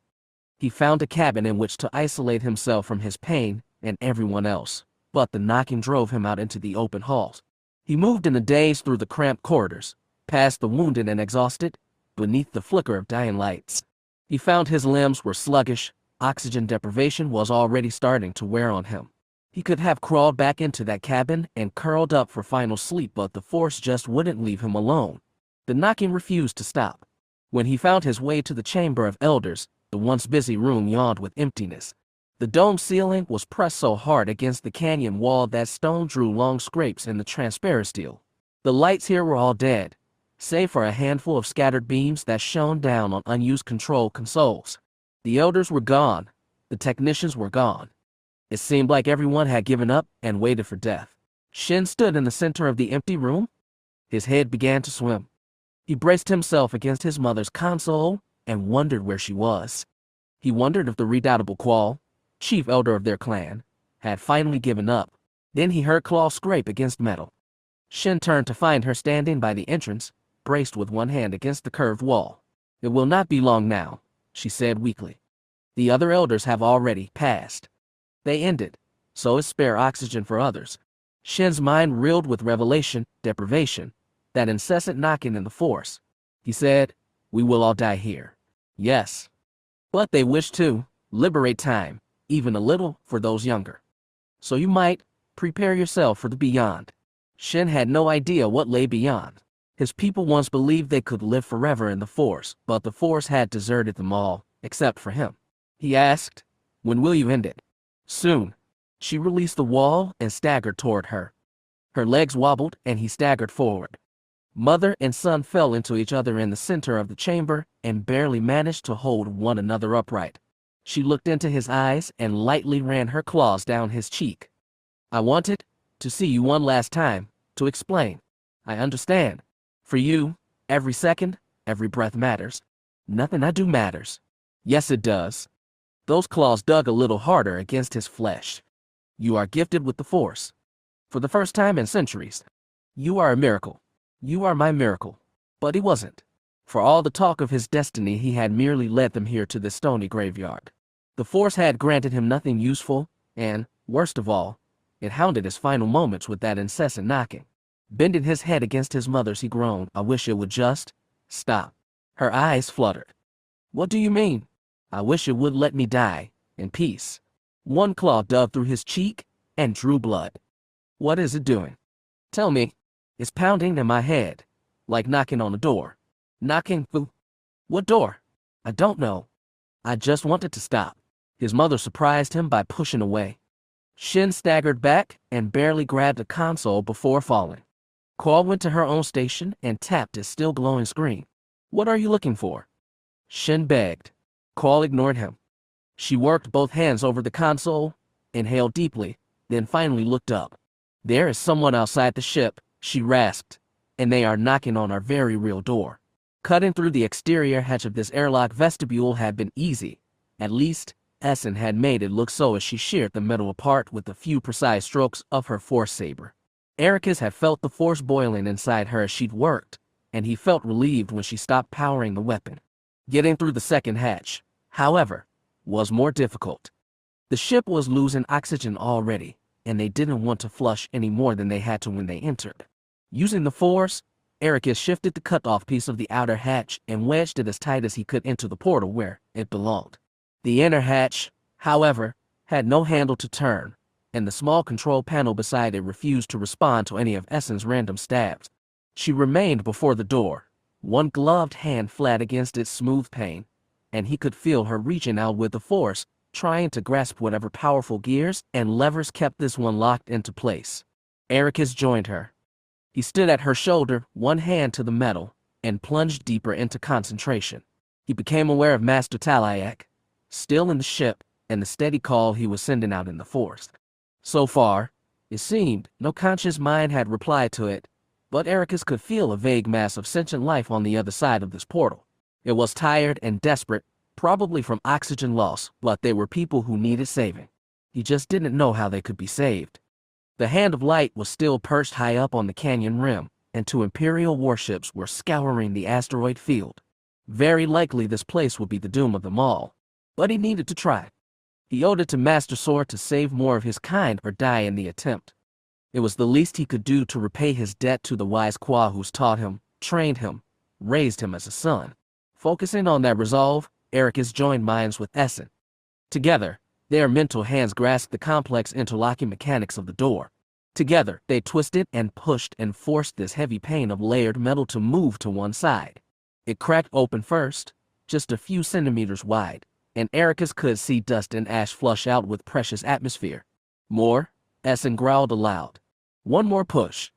He found a cabin in which to isolate himself from his pain and everyone else, but the knocking drove him out into the open halls. He moved in a daze through the cramped corridors, past the wounded and exhausted, beneath the flicker of dying lights. He found his limbs were sluggish, oxygen deprivation was already starting to wear on him. He could have crawled back into that cabin and curled up for final sleep, but the force just wouldn't leave him alone. The knocking refused to stop. When he found his way to the chamber of elders, the once busy room yawned with emptiness. The dome ceiling was pressed so hard against the canyon wall that stone drew long scrapes in the transparent steel. The lights here were all dead, save for a handful of scattered beams that shone down on unused control consoles. The elders were gone. The technicians were gone. It seemed like everyone had given up and waited for death. Shin stood in the center of the empty room. His head began to swim. He braced himself against his mother's console and wondered where she was. He wondered if the redoubtable Qual, chief elder of their clan, had finally given up. Then he heard claws scrape against metal. Shin turned to find her standing by the entrance, braced with one hand against the curved wall. "It will not be long now," she said weakly. "The other elders have already passed. They ended, so is spare oxygen for others." Shin's mind reeled with revelation, deprivation, that incessant knocking in the force. He said, "We will all die here." Yes. But they wish to liberate time, even a little, for those younger. So you might prepare yourself for the beyond. Shin had no idea what lay beyond. His people once believed they could live forever in the force, but the force had deserted them all, except for him. He asked, "When will you end it?" "Soon." She released the wall and staggered toward her. Her legs wobbled and he staggered forward. Mother and son fell into each other in the center of the chamber and barely managed to hold one another upright. She looked into his eyes and lightly ran her claws down his cheek. "I wanted to see you one last time, to explain. I understand. For you, every second, every breath matters. Nothing I do matters." "Yes, it does." Those claws dug a little harder against his flesh. You are gifted with the Force. For the first time in centuries. You are a miracle. You are my miracle. But he wasn't. For all the talk of his destiny, he had merely led them here to this stony graveyard. The Force had granted him nothing useful, and, worst of all, it hounded his final moments with that incessant knocking. Bending his head against his mother's, he groaned, "I wish it would just stop." Her eyes fluttered. "What do you mean?" "I wish it would let me die, in peace." One claw dug through his cheek and drew blood. "What is it doing? Tell me." "It's pounding in my head, like knocking on a door." "Knocking who? What door?" "I don't know. I just want it to stop." His mother surprised him by pushing away. Shin staggered back and barely grabbed a console before falling. Qual went to her own station and tapped his still glowing screen. "What are you looking for?" Shin begged. Qual ignored him. She worked both hands over the console, inhaled deeply, then finally looked up. "There is someone outside the ship," she rasped, "and they are knocking on our very real door." Cutting through the exterior hatch of this airlock vestibule had been easy. At least, Essen had made it look so as she sheared the metal apart with a few precise strokes of her force saber. Ericus had felt the force boiling inside her as she'd worked, and he felt relieved when she stopped powering the weapon. Getting through the second hatch, however, was more difficult. The ship was losing oxygen already, and they didn't want to flush any more than they had to when they entered. Using the force, Ericus shifted the cut-off piece of the outer hatch and wedged it as tight as he could into the portal where it belonged. The inner hatch, however, had no handle to turn, and the small control panel beside it refused to respond to any of Essen's random stabs. She remained before the door, one gloved hand flat against its smooth pane, and he could feel her reaching out with the force, trying to grasp whatever powerful gears and levers kept this one locked into place. Ericus joined her. He stood at her shoulder, one hand to the metal, and plunged deeper into concentration. He became aware of Master Talaiak, still in the ship, and the steady call he was sending out in the force. So far, it seemed, no conscious mind had replied to it, but Ericus could feel a vague mass of sentient life on the other side of this portal. It was tired and desperate, probably from oxygen loss, but they were people who needed saving. He just didn't know how they could be saved. The Hand of Light was still perched high up on the canyon rim, and two Imperial warships were scouring the asteroid field. Very likely this place would be the doom of them all, but he needed to try. He owed it to Master Sword to save more of his kind or die in the attempt. It was the least he could do to repay his debt to the wise Qua who's taught him, trained him, raised him as a son. Focusing on that resolve, Ericus joined minds with Essen. Together, their mental hands grasped the complex interlocking mechanics of the door. Together, they twisted and pushed and forced this heavy pane of layered metal to move to one side. It cracked open first, just a few centimeters wide, and Ericus could see dust and ash flush out with precious atmosphere. "More," Essen growled aloud. "One more push."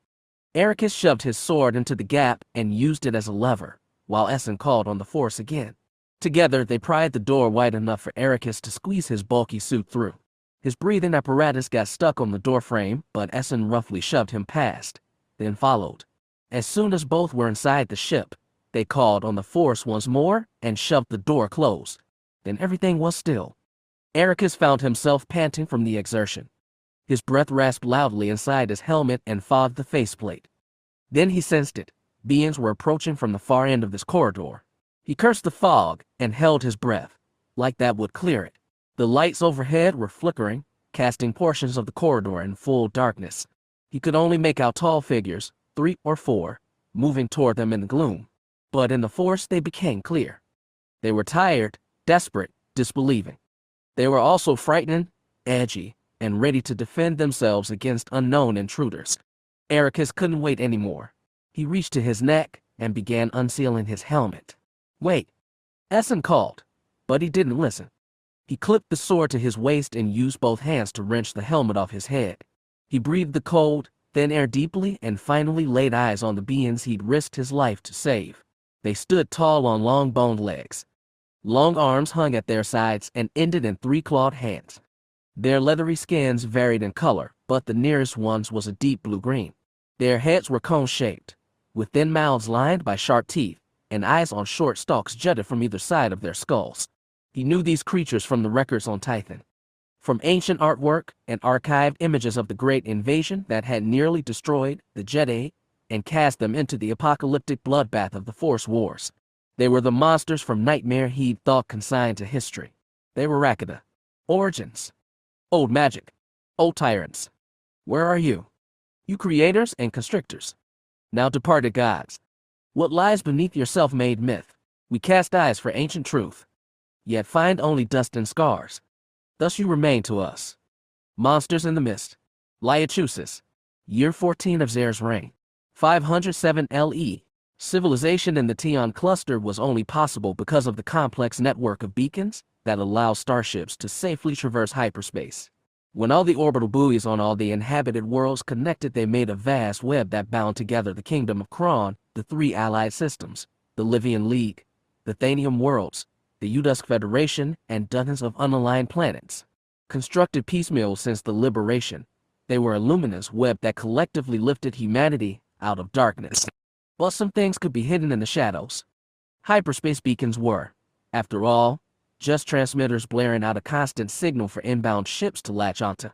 Ericus shoved his sword into the gap and used it as a lever, while Essen called on the force again. Together, they pried the door wide enough for Ericus to squeeze his bulky suit through. His breathing apparatus got stuck on the doorframe, but Essen roughly shoved him past, then followed. As soon as both were inside the ship, they called on the force once more and shoved the door closed. Then everything was still. Ericus found himself panting from the exertion. His breath rasped loudly inside his helmet and fogged the faceplate. Then he sensed it. Beings were approaching from the far end of this corridor. He cursed the fog and held his breath, like that would clear it. The lights overhead were flickering, casting portions of the corridor in full darkness. He could only make out tall figures, 3 or 4, moving toward them in the gloom. But in the force they became clear. They were tired, desperate, disbelieving. They were also frightened, edgy, and ready to defend themselves against unknown intruders. Ericus couldn't wait anymore. He reached to his neck and began unsealing his helmet. "Wait," Essen called, but he didn't listen. He clipped the sword to his waist and used both hands to wrench the helmet off his head. He breathed the cold, thin air deeply and finally laid eyes on the beings he'd risked his life to save. They stood tall on long boned legs. Long arms hung at their sides and ended in 3 clawed hands. Their leathery skins varied in color, but the nearest one's was a deep blue-green. Their heads were cone-shaped, with thin mouths lined by sharp teeth, and eyes on short stalks jutted from either side of their skulls. He knew these creatures from the records on Tython, from ancient artwork and archived images of the great invasion that had nearly destroyed the Jedi and cast them into the apocalyptic bloodbath of the Force Wars. They were the monsters from nightmare he'd thought consigned to history. They were Rakata. Origins. Old magic. Old tyrants. Where are you? You creators and constrictors. Now departed gods. What lies beneath your self-made myth? We cast eyes for ancient truth, yet find only dust and scars. Thus you remain to us. Monsters in the mist. Liachusis. Year 14 of Zare's reign. 507 LE. Civilization in the Tython cluster was only possible because of the complex network of beacons that allow starships to safely traverse hyperspace. When all the orbital buoys on all the inhabited worlds connected, they made a vast web that bound together the kingdom of Kron, the three allied systems, the Livian League, the Thanium worlds, the Udusk Federation, and dozens of unaligned planets. Constructed piecemeal since the liberation, they were a luminous web that collectively lifted humanity out of darkness. But some things could be hidden in the shadows. Hyperspace beacons were, after all, just transmitters blaring out a constant signal for inbound ships to latch onto.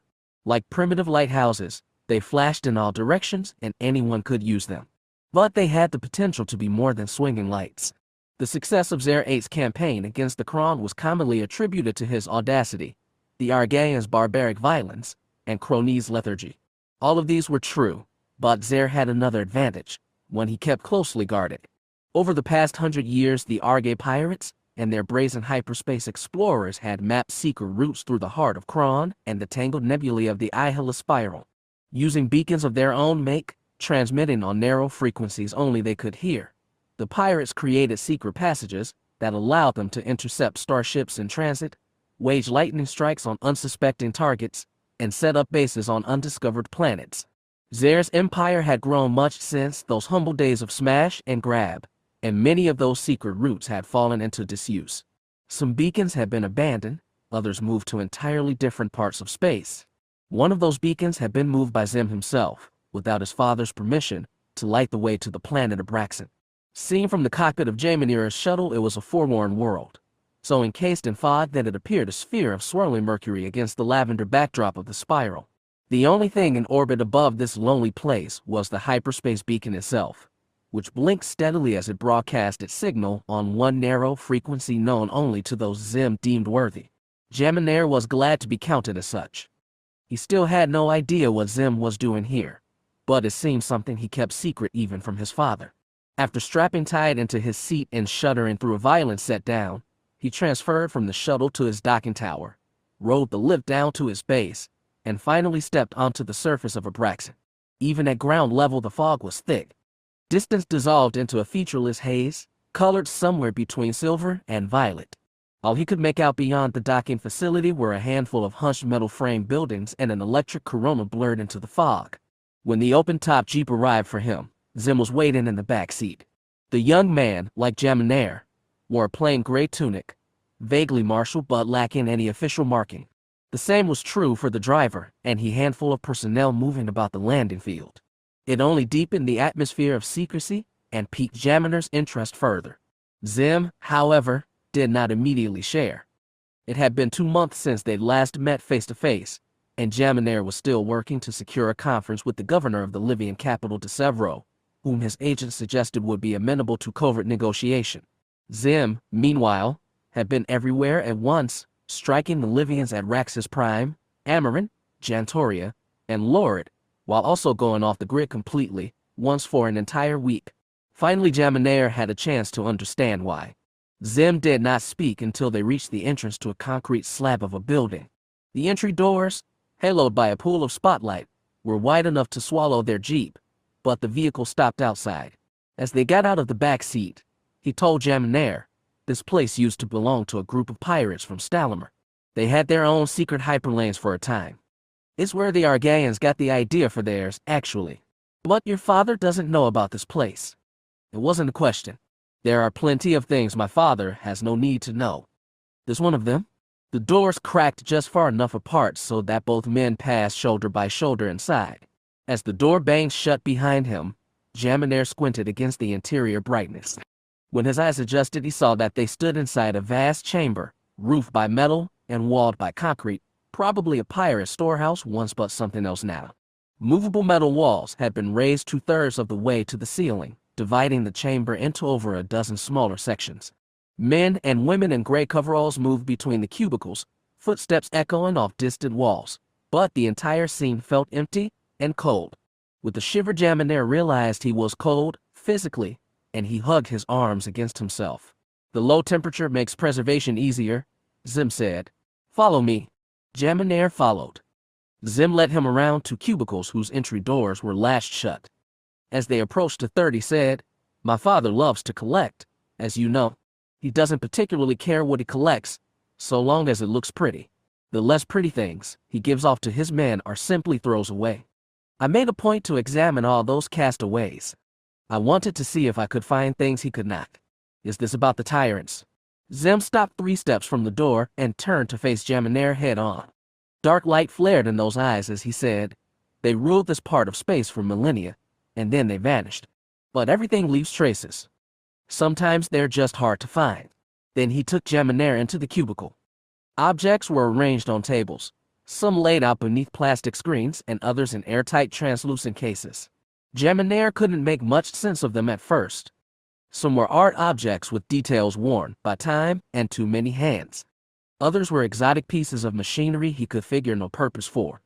Like primitive lighthouses, they flashed in all directions and anyone could use them. But they had the potential to be more than swinging lights. The success of Zare VIII's campaign against the Kron was commonly attributed to his audacity, the Argaeans' barbaric violence, and Cronies' lethargy. All of these were true, but Zare had another advantage, one he kept closely guarded. Over the past 100 years, the Argae pirates and their brazen hyperspace explorers had mapped secret routes through the heart of Kron and the tangled nebulae of the Ihela spiral. Using beacons of their own make, transmitting on narrow frequencies only they could hear, the pirates created secret passages that allowed them to intercept starships in transit, wage lightning strikes on unsuspecting targets, and set up bases on undiscovered planets. Zare's empire had grown much since those humble days of smash and grab, and many of those secret routes had fallen into disuse. Some beacons had been abandoned, others moved to entirely different parts of space. One of those beacons had been moved by Xim himself, without his father's permission, to light the way to the planet Abraxan. Seen from the cockpit of Jaminira's shuttle, it was a forlorn world, so encased in fog that it appeared a sphere of swirling mercury against the lavender backdrop of the spiral. The only thing in orbit above this lonely place was the hyperspace beacon itself, which blinked steadily as it broadcast its signal on one narrow frequency known only to those Xim deemed worthy. Jaminir was glad to be counted as such. He still had no idea what Xim was doing here, but it seemed something he kept secret even from his father. After strapping tight into his seat and shuddering through a violent set-down, he transferred from the shuttle to his docking tower, rode the lift down to his base, and finally stepped onto the surface of Abraxan. Even at ground level, the fog was thick. Distance dissolved into a featureless haze, colored somewhere between silver and violet. All he could make out beyond the docking facility were a handful of hunched metal frame buildings and an electric corona blurred into the fog. When the open-top Jeep arrived for him, Xim was waiting in the back seat. The young man, like Jaminir, wore a plain gray tunic, vaguely martial but lacking any official marking. The same was true for the driver and a handful of personnel moving about the landing field. It only deepened the atmosphere of secrecy and piqued Jaminir's interest further. Xim, however, did not immediately share. It had been 2 months since they'd last met face-to-face, and Jaminir was still working to secure a conference with the governor of the Livian capital Decisive, whom his agent suggested would be amenable to covert negotiation. Xim, meanwhile, had been everywhere at once, striking the Livians at Raxus Prime, Amarin, Jantoria, and Lord, while also going off the grid completely, once for an entire week. Finally, Jaminir had a chance to understand why. Xim did not speak until they reached the entrance to a concrete slab of a building. The entry doors, haloed by a pool of spotlight, were wide enough to swallow their Jeep, but the vehicle stopped outside. As they got out of the back seat, he told Jaminir, this place used to belong to a group of pirates from Stalamer. They had their own secret hyperlanes for a time. It's where the Argaeans got the idea for theirs, actually. But your father doesn't know about this place. It wasn't a question. There are plenty of things my father has no need to know. This one of them? The doors cracked just far enough apart so that both men passed shoulder by shoulder inside. As the door banged shut behind him, Jaminir squinted against the interior brightness. When his eyes adjusted, he saw that they stood inside a vast chamber, roofed by metal and walled by concrete, probably a pirate storehouse once but something else now. Movable metal walls had been raised 2/3 of the way to the ceiling, dividing the chamber into over a dozen smaller sections. Men and women in gray coveralls moved between the cubicles, footsteps echoing off distant walls, but the entire scene felt empty and cold. With a shiver, Jaminar realized he was cold, physically, and he hugged his arms against himself. The low temperature makes preservation easier, Xim said. Follow me. Jaminar followed. Xim led him around to cubicles whose entry doors were lashed shut. As they approached, the 30 said, My father loves to collect, as you know. He doesn't particularly care what he collects, so long as it looks pretty. The less pretty things he gives off to his men or simply throws away. I made a point to examine all those castaways. I wanted to see if I could find things he could not. Is this about the tyrants? Xim stopped 3 steps from the door and turned to face Jaminar head on. Dark light flared in those eyes as he said, They ruled this part of space for millennia, and then they vanished. But everything leaves traces. Sometimes they're just hard to find. Then he took Jaminar into the cubicle. Objects were arranged on tables, some laid out beneath plastic screens and others in airtight translucent cases. Jaminar couldn't make much sense of them at first. Some were art objects with details worn by time and too many hands. Others were exotic pieces of machinery he could figure no purpose for.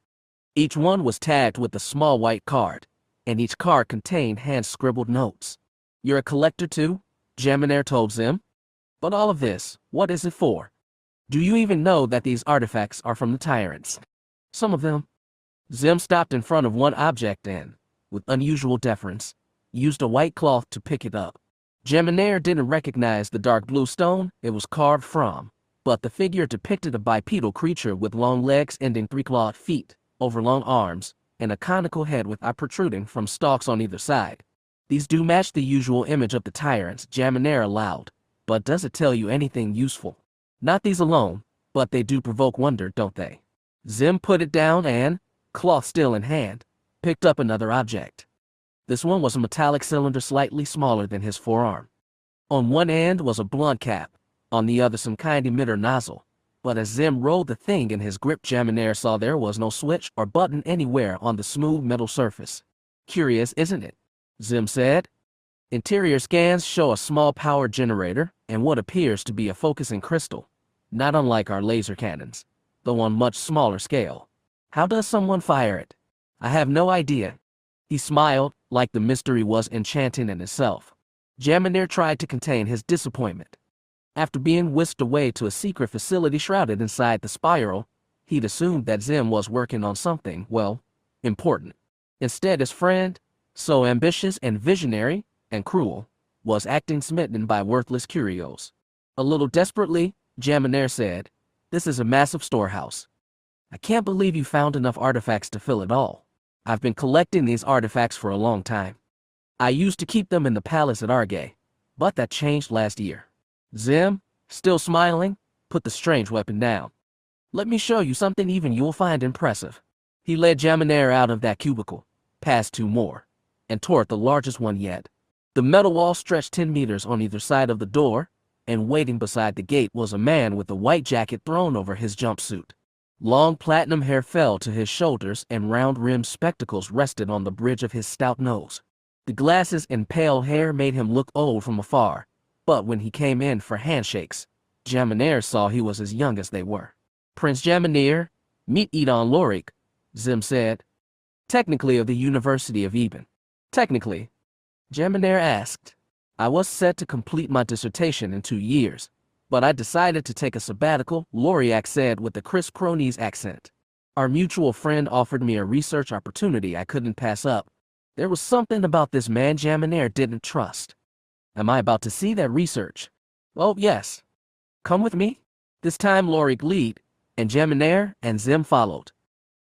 Each one was tagged with a small white card, and each card contained hand-scribbled notes. You're a collector too? Jaminar told Xim. But all of this, what is it for? Do you even know that these artifacts are from the tyrants? Some of them. Xim stopped in front of one object and, with unusual deference, used a white cloth to pick it up. Jaminar didn't recognize the dark blue stone it was carved from, but the figure depicted a bipedal creature with long legs ending 3 clawed feet, overlong arms, and a conical head with eye protruding from stalks on either side. These do match the usual image of the tyrants, Jaminar allowed, but does it tell you anything useful? Not these alone, but they do provoke wonder, don't they? Xim put it down and, cloth still in hand, picked up another object. This one was a metallic cylinder slightly smaller than his forearm. On one end was a blunt cap, on the other some kind emitter nozzle. But as Xim rolled the thing in his grip, Jaminar saw there was no switch or button anywhere on the smooth metal surface. Curious, isn't it? Xim said. Interior scans show a small power generator and what appears to be a focusing crystal, not unlike our laser cannons, though on much smaller scale. How does someone fire it? I have no idea. He smiled, like the mystery was enchanting in itself. Jaminar tried to contain his disappointment. After being whisked away to a secret facility shrouded inside the spiral, he'd assumed that Xim was working on something, well, important. Instead, his friend, so ambitious and visionary and cruel, was acting smitten by worthless curios. A little desperately, Jaminar said, This is a massive storehouse. I can't believe you found enough artifacts to fill it all. I've been collecting these artifacts for a long time. I used to keep them in the palace at Argay, but that changed last year. Xim, still smiling, put the strange weapon down. Let me show you something even you'll find impressive. He led Jaminar out of that cubicle, past 2 more, and toward the largest one yet. The metal wall stretched 10 meters on either side of the door, and waiting beside the gate was a man with a white jacket thrown over his jumpsuit. Long platinum hair fell to his shoulders and round-rimmed spectacles rested on the bridge of his stout nose. The glasses and pale hair made him look old from afar, but when he came in for handshakes, Jaminar saw he was as young as they were. Prince Jaminar, meet Edon Lorik, Xim said. Technically of the University of Eben. Technically, Jaminar asked. I was set to complete my dissertation in 2 years, but I decided to take a sabbatical, Loriak said with a crisp Cronese accent. Our mutual friend offered me a research opportunity I couldn't pass up. There was something about this man Jaminar didn't trust. Am I about to see that research? Oh, yes. Come with me. This time Lorik lead, and Jaminar and Xim followed.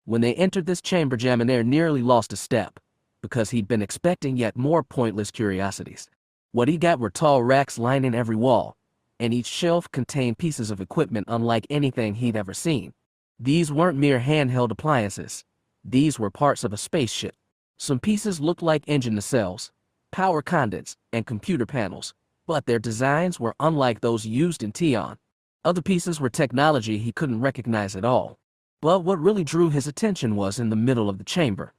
When they entered this chamber, Jaminar nearly lost a step, because he'd been expecting yet more pointless curiosities. What he got were tall racks lining every wall, and each shelf contained pieces of equipment unlike anything he'd ever seen. These weren't mere handheld appliances. These were parts of a spaceship. Some pieces looked like engine nacelles, power conduits, and computer panels, but their designs were unlike those used in Tython. Other pieces were technology he couldn't recognize at all. But what really drew his attention was in the middle of the chamber.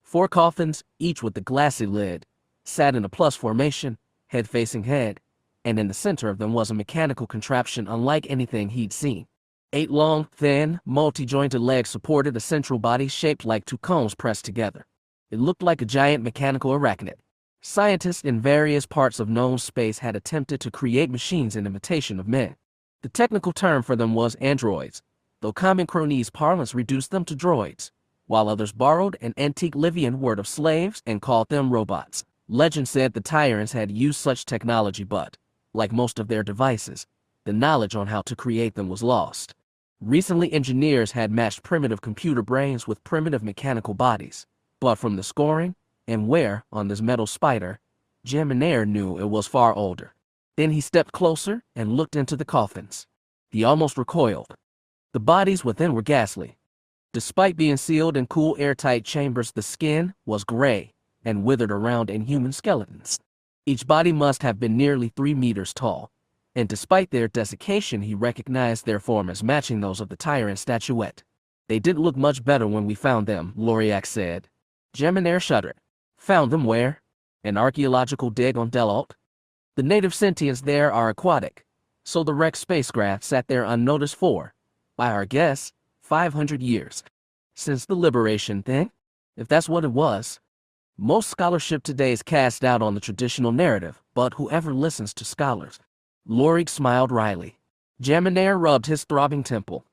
4 coffins, each with a glassy lid, sat in a plus formation, head facing head, and in the center of them was a mechanical contraption unlike anything he'd seen. 8 long, thin, multi-jointed legs supported a central body shaped like 2 cones pressed together. It looked like a giant mechanical arachnid. Scientists in various parts of known space had attempted to create machines in imitation of men. The technical term for them was androids, though common Cronese parlance reduced them to droids, while others borrowed an antique Livian word of slaves and called them robots. Legend said the Tyrants had used such technology but, like most of their devices, the knowledge on how to create them was lost. Recently, engineers had matched primitive computer brains with primitive mechanical bodies, but from the scoring and wear on this metal spider, Xim knew it was far older. Then he stepped closer and looked into the coffins. He almost recoiled. The bodies within were ghastly. Despite being sealed in cool, airtight chambers, the skin was gray and withered around inhuman skeletons. Each body must have been nearly 3 meters tall, and despite their desiccation, he recognized their form as matching those of the tyrant statuette. They didn't look much better when we found them, Loriak said. Xim shuddered. Found them where? An archaeological dig on Delalt? The native sentients there are aquatic, so the wrecked spacecraft sat there unnoticed for, by our guess, 500 years. Since the liberation thing? If that's what it was. Most scholarship today is cast out on the traditional narrative, but whoever listens to scholars. Lorik smiled wryly. Xim rubbed his throbbing temple.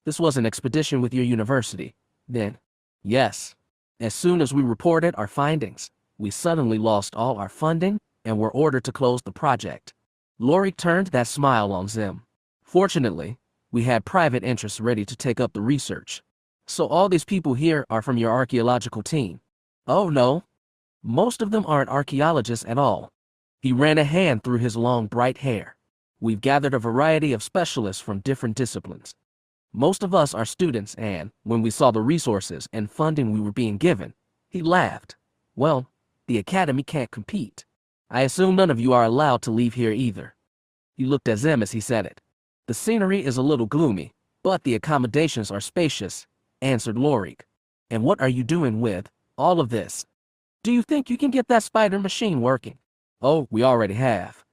This was an expedition with your university, then? Yes. As soon as we reported our findings, we suddenly lost all our funding and were ordered to close the project. Lorik turned that smile on Xim. Fortunately, we had private interests ready to take up the research. So all these people here are from your archaeological team? Oh no. Most of them aren't archaeologists at all. He ran a hand through his long bright hair. We've gathered a variety of specialists from different disciplines. Most of us are students and, when we saw the resources and funding we were being given, he laughed. Well, the academy can't compete. I assume none of you are allowed to leave here either. He looked at Xim as he said it. The scenery is a little gloomy, but the accommodations are spacious, answered Lorik. And what are you doing with all of this? Do you think you can get that spider machine working? Oh, we already have.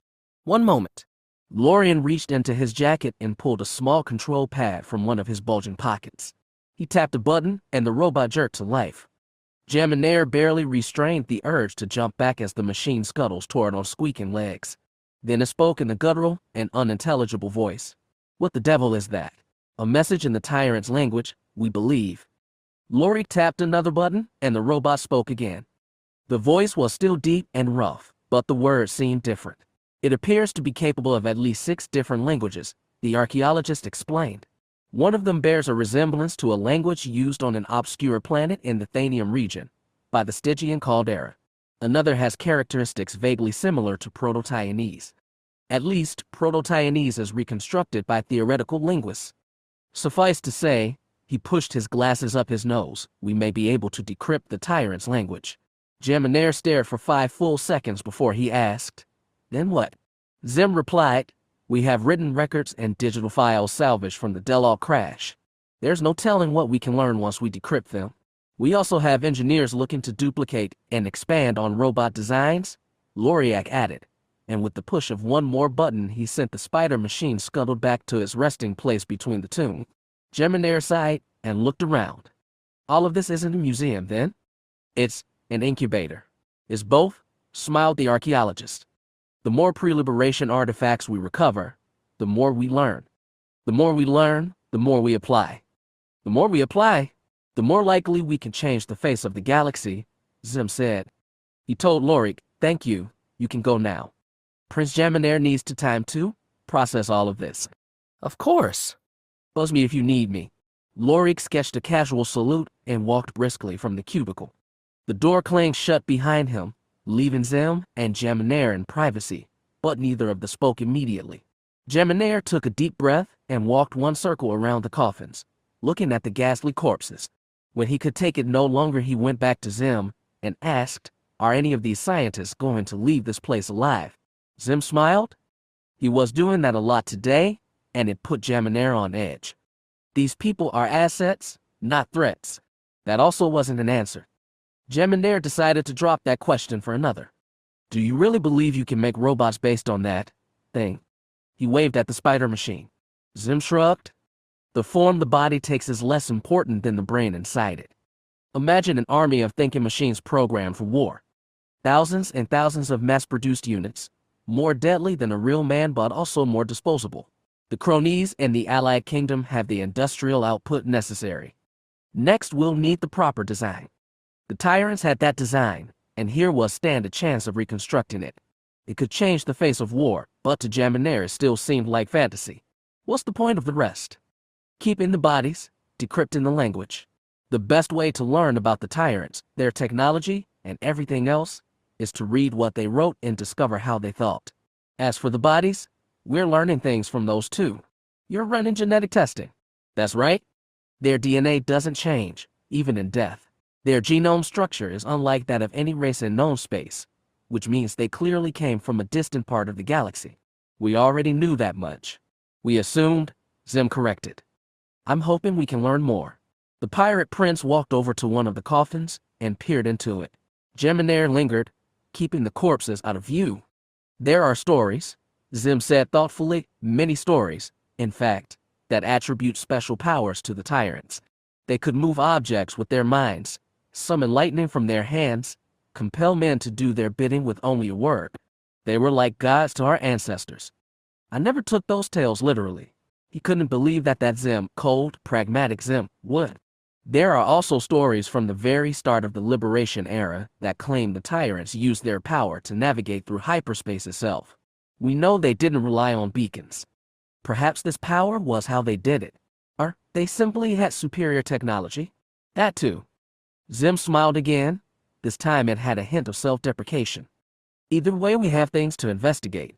One moment. Lorian reached into his jacket and pulled a small control pad from one of his bulging pockets. He tapped a button, and the robot jerked to life. Xim barely restrained the urge to jump back as the machine scuttles toward on squeaking legs. Then it spoke in a guttural and unintelligible voice. What the devil is that? A message in the tyrant's language, we believe. Lorik tapped another button, and the robot spoke again. The voice was still deep and rough, but the words seemed different. It appears to be capable of at least 6 different languages, the archaeologist explained. One of them bears a resemblance to a language used on an obscure planet in the Thanium region, by the Stygian caldera. Another has characteristics vaguely similar to Proto-Taiwanese. At least, Proto-Taiwanese is reconstructed by theoretical linguists. Suffice to say, he pushed his glasses up his nose, we may be able to decrypt the tyrant's language. Xim stared for 5 full seconds before he asked, Then what? Xim replied, We have written records and digital files salvaged from the Delalt crash. There's no telling what we can learn once we decrypt them. We also have engineers looking to duplicate and expand on robot designs, Loriak added, and with the push of one more button he sent the spider machine scuttled back to its resting place between the two. Xim sighed and looked around. All of this isn't a museum, then? It's an incubator. It's both, smiled the archaeologist. The more pre-liberation artifacts we recover, the more we learn. The more we learn, the more we apply. The more we apply, the more likely we can change the face of the galaxy, Xim said. He told Lorik, Thank you, you can go now. Prince Xim needs time to process all of this. Of course. Buzz me if you need me. Lorik sketched a casual salute and walked briskly from the cubicle. The door clanged shut behind him, leaving Xim and Xim in privacy, but neither of them spoke immediately. Xim took a deep breath and walked one circle around the coffins, looking at the ghastly corpses. When he could take it no longer, he went back to Xim and asked, Are any of these scientists going to leave this place alive? Xim smiled. He was doing that a lot today, and it put Jaminar on edge. These people are assets, not threats. That also wasn't an answer. Jaminar decided to drop that question for another. Do you really believe you can make robots based on that thing? He waved at the spider machine. Xim shrugged. The form the body takes is less important than the brain inside it. Imagine an army of thinking machines programmed for war. Thousands and thousands of mass-produced units, more deadly than a real man but also more disposable. The cronies and the Allied Kingdom have the industrial output necessary. Next, we'll need the proper design. The tyrants had that design, and here was stand a chance of reconstructing it. It could change the face of war, but to Jaminar it still seemed like fantasy. What's the point of the rest? Keeping the bodies, decrypting the language. The best way to learn about the tyrants, their technology, and everything else, is to read what they wrote and discover how they thought. As for the bodies, we're learning things from those too. You're running genetic testing. That's right. Their DNA doesn't change, even in death. Their genome structure is unlike that of any race in known space, which means they clearly came from a distant part of the galaxy. We already knew that much. We assumed, Xim corrected. I'm hoping we can learn more. The pirate prince walked over to one of the coffins and peered into it. Jaminar lingered, keeping the corpses out of view. There are stories, Xim said thoughtfully, many stories, in fact, that attribute special powers to the tyrants. They could move objects with their minds, summon lightning from their hands, compel men to do their bidding with only a word. They were like gods to our ancestors. I never took those tales literally. He couldn't believe that Xim, cold, pragmatic Xim, would. There are also stories from the very start of the Liberation era that claim the tyrants used their power to navigate through hyperspace itself. We know they didn't rely on beacons. Perhaps this power was how they did it. Or they simply had superior technology. That too. Xim smiled again. This time it had a hint of self-deprecation. Either way, we have things to investigate.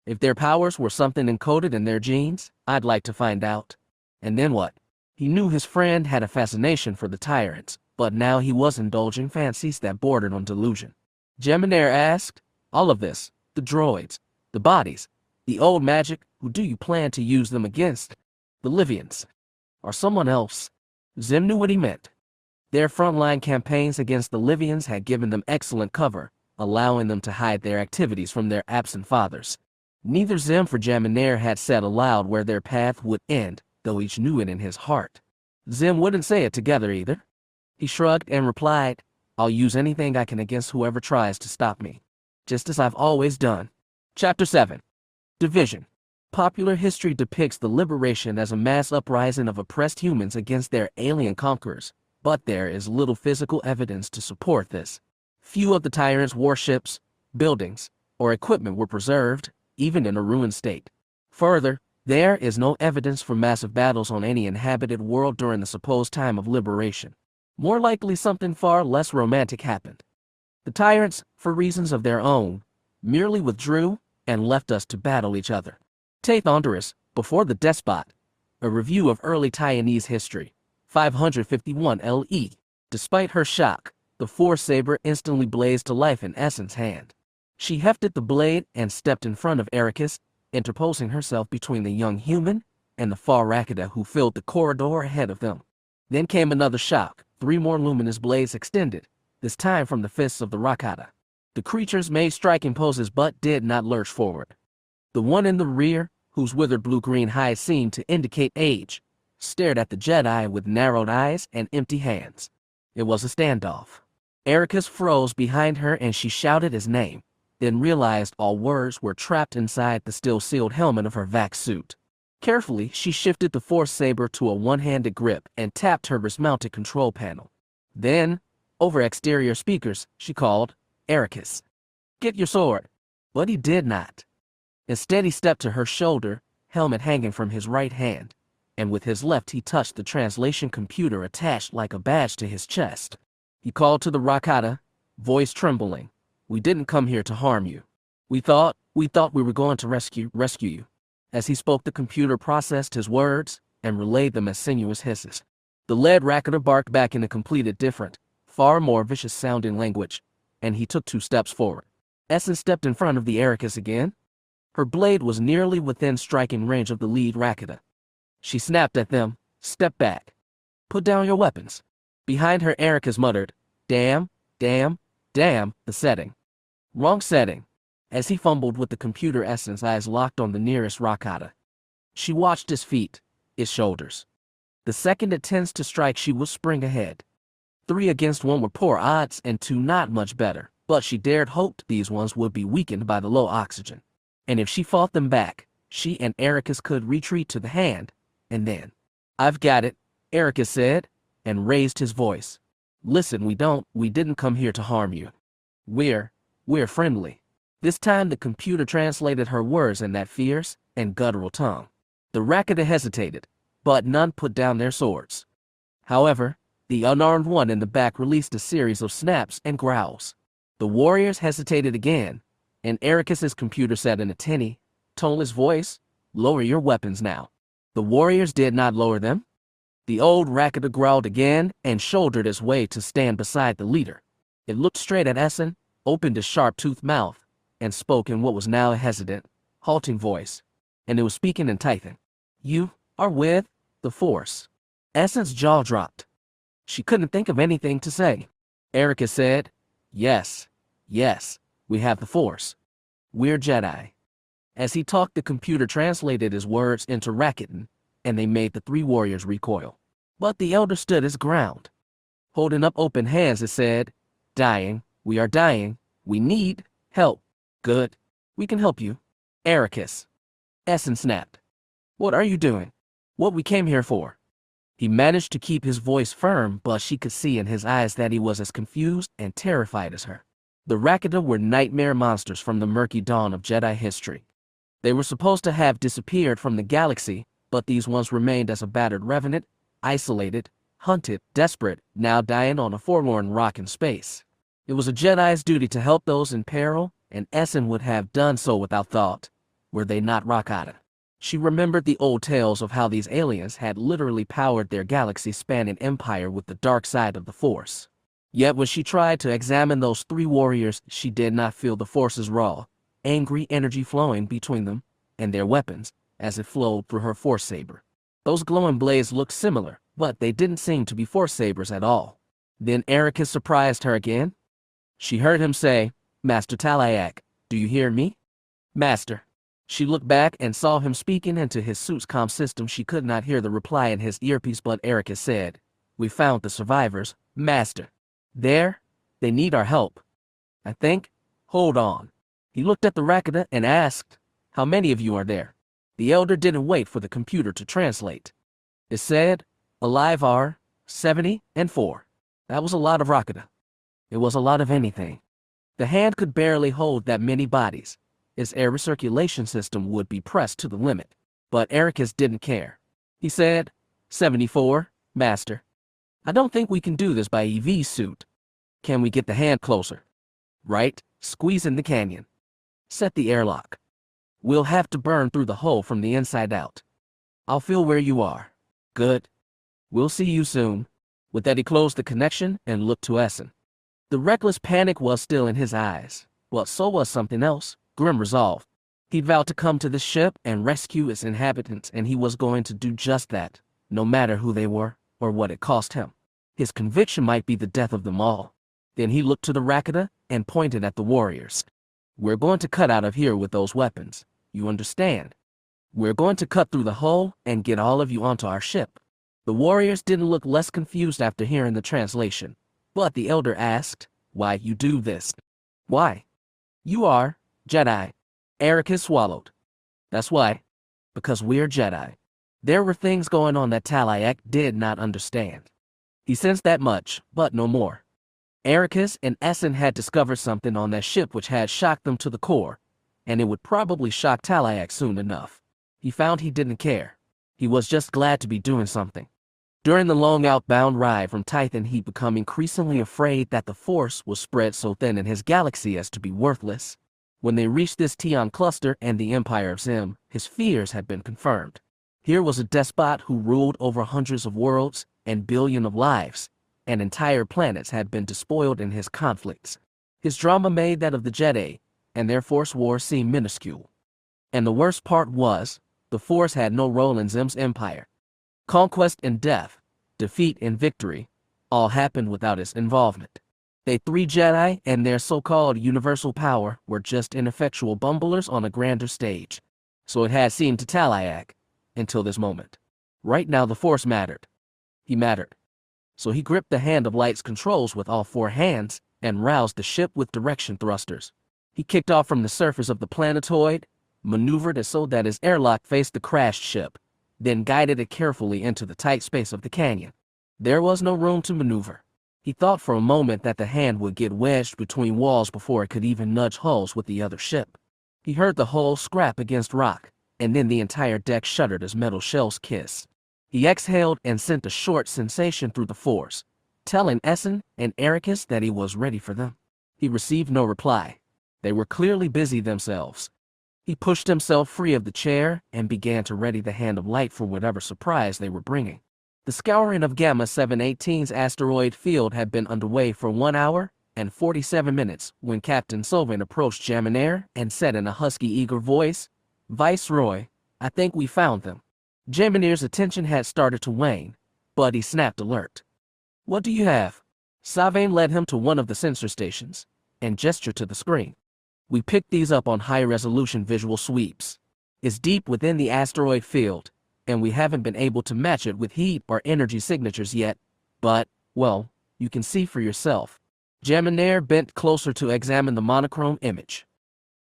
If their powers were something encoded in their genes, I'd like to find out. And then what? He knew his friend had a fascination for the tyrants, but now he was indulging fancies that bordered on delusion. Jaminar asked, all of this, the droids, the bodies, the old magic, who do you plan to use them against? The Livians. Or someone else? Xim knew what he meant. Their frontline campaigns against the Livians had given them excellent cover, allowing them to hide their activities from their absent fathers. Neither Xim or Jaminar had said aloud where their path would end, though each knew it in his heart. Xim wouldn't say it together either. He shrugged and replied, I'll use anything I can against whoever tries to stop me. Just as I've always done. Chapter 7. Division. Popular history depicts the liberation as a mass uprising of oppressed humans against their alien conquerors, but there is little physical evidence to support this. Few of the tyrants' warships, buildings, or equipment were preserved, even in a ruined state. Further, there is no evidence for massive battles on any inhabited world during the supposed time of liberation. More likely something far less romantic happened. The tyrants, for reasons of their own, merely withdrew and left us to battle each other. Tython, before the Despot, a review of early Taiwanese history, 551 LE. Despite her shock, the force saber instantly blazed to life in Essen's hand. She hefted the blade and stepped in front of Ericus, interposing herself between the young human and the far Rakata who filled the corridor ahead of them. Then came another shock. 3 more luminous blades extended, this time from the fists of the Rakata. The creatures made striking poses but did not lurch forward. The one in the rear, whose withered blue-green hide seemed to indicate age, stared at the Jedi with narrowed eyes and empty hands. It was a standoff. Ericus froze behind her and she shouted his name, then realized all words were trapped inside the still-sealed helmet of her vac suit. Carefully, she shifted the force saber to a one-handed grip and tapped her wrist-mounted control panel. Then, over exterior speakers, she called, Ericus, get your sword. But he did not. Instead, he stepped to her shoulder, helmet hanging from his right hand, and with his left he touched the translation computer attached like a badge to his chest. He called to the Rakata, voice trembling, we didn't come here to harm you. We thought we were going to rescue you. As he spoke, the computer processed his words and relayed them as sinuous hisses. The lead Rakata barked back in a completely different, far more vicious-sounding language, and he took 2 steps forward. Essen stepped in front of the Ericus again. Her blade was nearly within striking range of the lead Rakata. She snapped at them. Step back. Put down your weapons. Behind her, Ericus muttered, damn, damn, damn, the setting. Wrong setting. As he fumbled with the computer, Essen's eyes locked on the nearest Rakata. She watched his feet, his shoulders. The second it tends to strike, she will spring ahead. 3 against 1 were poor odds, and 2 not much better, but she dared hope these ones would be weakened by the low oxygen. And if she fought them back, she and Ericus could retreat to the hand, and then. I've got it, Ericus said, and raised his voice. Listen, we didn't come here to harm you. We're friendly. This time the computer translated her words in that fierce and guttural tongue. The Rakata hesitated, but none put down their swords. However, the unarmed one in the back released a series of snaps and growls. The warriors hesitated again, and Ericus's computer said in a tinny, toneless voice, lower your weapons now. The warriors did not lower them. The old Rakata growled again and shouldered his way to stand beside the leader. It looked straight at Essen, opened a sharp-toothed mouth, and spoke in what was now a hesitant, halting voice. And it was speaking in Tython. You are with the Force. Essen's jaw dropped. She couldn't think of anything to say. Ericus said, yes, we have the Force. We're Jedi. As he talked, the computer translated his words into Rakatan, and they made the 3 warriors recoil. But the elder stood his ground. Holding up open hands, it said, dying, we are dying, we need help. Good, we can help you. Ericus. Essen snapped. What are you doing? What we came here for? He managed to keep his voice firm, but she could see in his eyes that he was as confused and terrified as her. The Rakata were nightmare monsters from the murky dawn of Jedi history. They were supposed to have disappeared from the galaxy, but these ones remained as a battered revenant, isolated, hunted, desperate, now dying on a forlorn rock in space. It was a Jedi's duty to help those in peril, and Essen would have done so without thought, were they not Rakata. She remembered the old tales of how these aliens had literally powered their galaxy-spanning empire with the dark side of the Force. Yet when she tried to examine those 3 warriors, she did not feel the Force's raw, angry energy flowing between them and their weapons as it flowed through her Force saber. Those glowing blades looked similar, but they didn't seem to be Force sabers at all. Then Ericus surprised her again. She heard him say, Master Talayak, do you hear me? Master. She looked back and saw him speaking into his suit's comm system. She could not hear the reply in his earpiece, but Ericus said, we found the survivors, Master. They need our help. I think. Hold on. He looked at the Rakata and asked, how many of you are there? The elder didn't wait for the computer to translate. It said, alive are 74. That was a lot of Rakata. It was a lot of anything. The hand could barely hold that many bodies. Its air recirculation system would be pressed to the limit. But Ericus didn't care. He said, 74, Master. I don't think we can do this by EV suit. Can we get the hand closer? Right, squeeze in the canyon. Set the airlock. We'll have to burn through the hole from the inside out. I'll feel where you are. Good. We'll see you soon. With that, he closed the connection and looked to Essen. The reckless panic was still in his eyes, but so was something else. Grim resolve. He'd vowed to come to the ship and rescue its inhabitants, and he was going to do just that, no matter who they were or what it cost him. His conviction might be the death of them all. Then he looked to the Rakata and pointed at the warriors. We're going to cut out of here with those weapons. You understand? We're going to cut through the hole and get all of you onto our ship. The warriors didn't look less confused after hearing the translation, but the elder asked, why you do this? Why? You are Jedi. Ericus swallowed. That's why. Because we're Jedi. There were things going on that Talayak did not understand. He sensed that much, but no more. Ericus and Essen had discovered something on that ship which had shocked them to the core, and it would probably shock Talayak soon enough. He found he didn't care. He was just glad to be doing something. During the long outbound ride from Tython, he'd become increasingly afraid that the Force was spread so thin in his galaxy as to be worthless. When they reached this Tython cluster and the Empire of Xim, his fears had been confirmed. Here was a despot who ruled over hundreds of worlds and billions of lives, and entire planets had been despoiled in his conflicts. His drama made that of the Jedi and their Force wars seem minuscule. And the worst part was, the Force had no role in Xim's empire. Conquest and death, defeat and victory, all happened without its involvement. They three Jedi and their so-called universal power were just ineffectual bumblers on a grander stage. So it had seemed to Talayak, until this moment. Right now the Force mattered. He mattered. So he gripped the hand of light's controls with all four hands and roused the ship with direction thrusters. He kicked off from the surface of the planetoid, maneuvered it so that his airlock faced the crashed ship, then guided it carefully into the tight space of the canyon. There was no room to maneuver. He thought for a moment that the hand would get wedged between walls before it could even nudge hulls with the other ship. He heard the hull scrap against rock, and then the entire deck shuddered as metal shells kissed. He exhaled and sent a short sensation through the Force, telling Essen and Ericus that he was ready for them. He received no reply. They were clearly busy themselves. He pushed himself free of the chair and began to ready the hand of light for whatever surprise they were bringing. The scouring of Gamma 718's asteroid field had been underway for 1 hour and 47 minutes when Captain Sylvan approached Jaminair and said in a husky, eager voice, "Viceroy, I think we found them." Jaminair's attention had started to wane, but he snapped alert. "What do you have?" Sylvain led him to one of the sensor stations and gestured to the screen. "We picked these up on high-resolution visual sweeps. It's deep within the asteroid field, and we haven't been able to match it with heat or energy signatures yet, but, well, you can see for yourself." Jaminair bent closer to examine the monochrome image.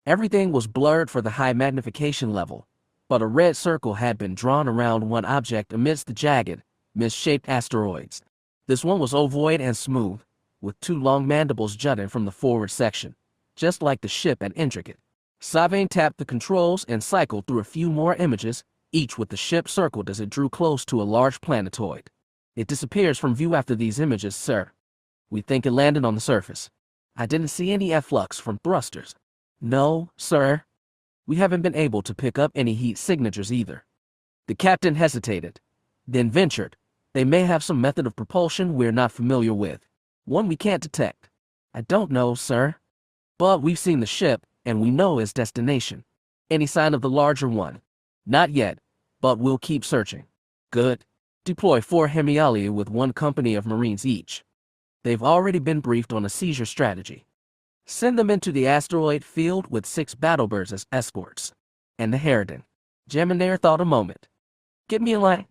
Everything was blurred for the high magnification level, but a red circle had been drawn around one object amidst the jagged, misshaped asteroids. This one was ovoid and smooth, with two long mandibles jutting from the forward section, just like the ship at Intricate. Sylvain tapped the controls and cycled through a few more images, each with the ship circled as it drew close to a large planetoid. "It disappears from view after these images, sir. We think it landed on the surface. I didn't see any efflux from thrusters." "No, sir. We haven't been able to pick up any heat signatures either." The captain hesitated, then ventured, "They may have some method of propulsion we're not familiar with. One we can't detect." "I don't know, sir. But we've seen the ship, and we know its destination." "Any sign of the larger one?" "Not yet, but we'll keep searching." "Good. Deploy 4 Hemialia with 1 company of Marines each. They've already been briefed on a seizure strategy. Send them into the asteroid field with 6 battlebirds as escorts. And the Harridan." Jaminair thought a moment. "Get me a line."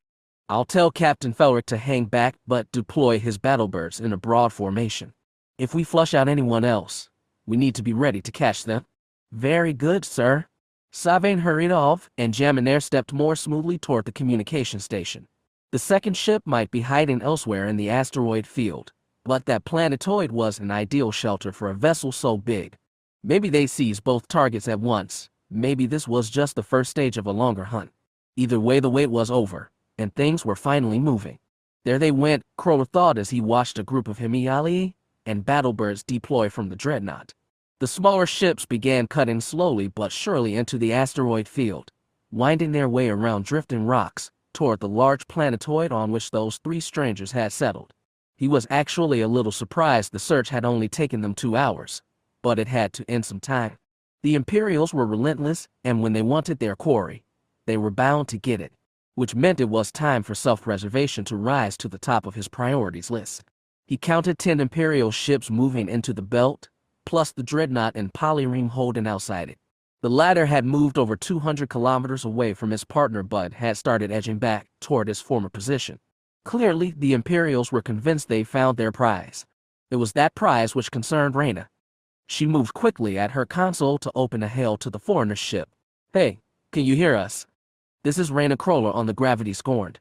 "I'll tell Captain Felric to hang back but deploy his battlebirds in a broad formation. If we flush out anyone else, we need to be ready to catch them." "Very good, sir." Sylvain hurried off, and Jaminair stepped more smoothly toward the communication station. The second ship might be hiding elsewhere in the asteroid field, but that planetoid was an ideal shelter for a vessel so big. Maybe they seized both targets at once. Maybe this was just the first stage of a longer hunt. Either way, the wait was over, and things were finally moving. There they went, Crowler thought as he watched a group of Hemiali and battlebirds deploy from the dreadnought. The smaller ships began cutting slowly but surely into the asteroid field, winding their way around drifting rocks toward the large planetoid on which those 3 strangers had settled. He was actually a little surprised the search had only taken them 2 hours, but it had to end some time. The Imperials were relentless, and when they wanted their quarry, they were bound to get it, which meant it was time for self-preservation to rise to the top of his priorities list. He counted 10 Imperial ships moving into the belt, plus the dreadnought and polyreme holding outside it. The latter had moved over 200 kilometers away from his partner but had started edging back toward his former position. Clearly, the Imperials were convinced they found their prize. It was that prize which concerned Reyna. She moved quickly at her console to open a hail to the foreigner's ship. "Hey, can you hear us? This is Reyna Kroller on the Gravity Scorned.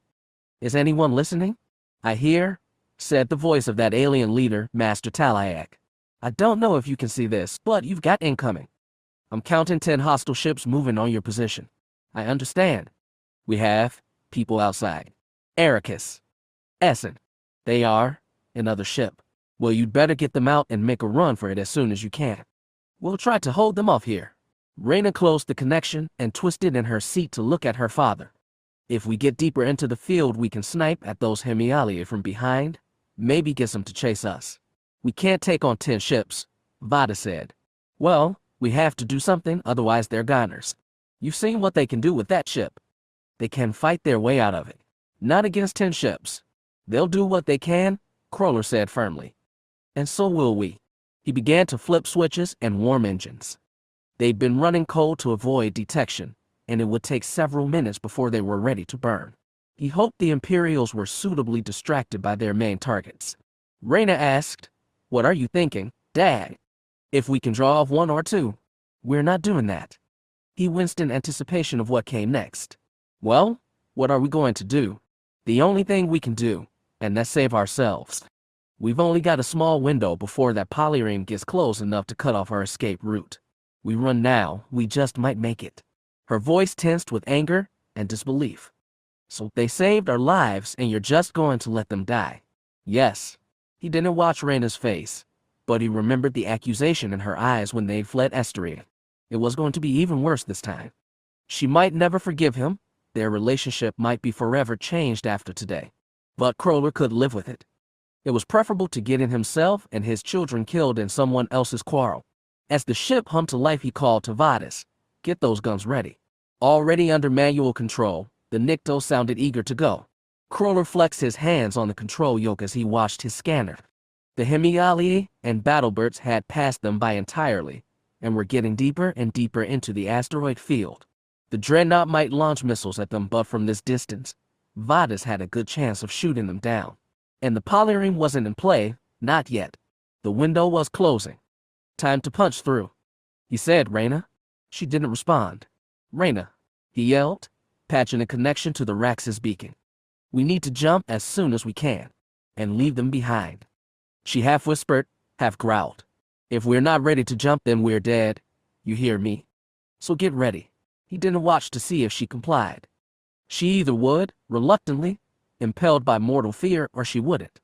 Is anyone listening?" "I hear," said the voice of that alien leader, Master Talayak. "I don't know if you can see this, but you've got incoming. I'm counting 10 hostile ships moving on your position." "I understand. We have people outside. Ericus. Essen. They are another ship. Well, you'd better get them out and make a run for it as soon as you can. We'll try to hold them off here." Reyna closed the connection and twisted in her seat to look at her father. "If we get deeper into the field, we can snipe at those Hemialia from behind, maybe get them to chase us. We can't take on 10 ships," Vada said. "Well, we have to do something, otherwise they're goners." You've seen what they can do with that ship. They can fight their way out of it. Not against 10 ships. They'll do what they can, Crawler said firmly. And so will we. He began to flip switches and warm engines. They'd been running cold to avoid detection, and it would take several minutes before they were ready to burn. He hoped the Imperials were suitably distracted by their main targets. Reyna asked, "What are you thinking, Dad? If we can draw off 1 or 2, we're not doing that." He winced in anticipation of what came next. "Well, what are we going to do? The only thing we can do, and that's save ourselves. We've only got a small window before that polyreme gets close enough to cut off our escape route. We run now, we just might make it." Her voice tensed with anger and disbelief. "So they saved our lives and you're just going to let them die?" "Yes." He didn't watch Reyna's face, but he remembered the accusation in her eyes when they fled Esteria. It was going to be even worse this time. She might never forgive him. Their relationship might be forever changed after today. But Crawler could live with it. It was preferable to getting himself and his children killed in someone else's quarrel. As the ship hummed to life, he called to Vadis, "Get those guns ready." Already under manual control, the Nikto sounded eager to go. Crawler flexed his hands on the control yoke as he watched his scanner. The Hemiali and Battlebirds had passed them by entirely, and were getting deeper and deeper into the asteroid field. The Dreadnought might launch missiles at them, but from this distance, Vadis had a good chance of shooting them down. And the polyreme wasn't in play, not yet. The window was closing. "Time to punch through," he said. "Reyna?" She didn't respond. "Reyna," he yelled, patching a connection to the Rax's beacon. "We need to jump as soon as we can, and leave them behind." She half whispered, half growled. "If we're not ready to jump, then we're dead. You hear me? So get ready." He didn't watch to see if she complied. She either would, reluctantly, impelled by mortal fear, or she wouldn't.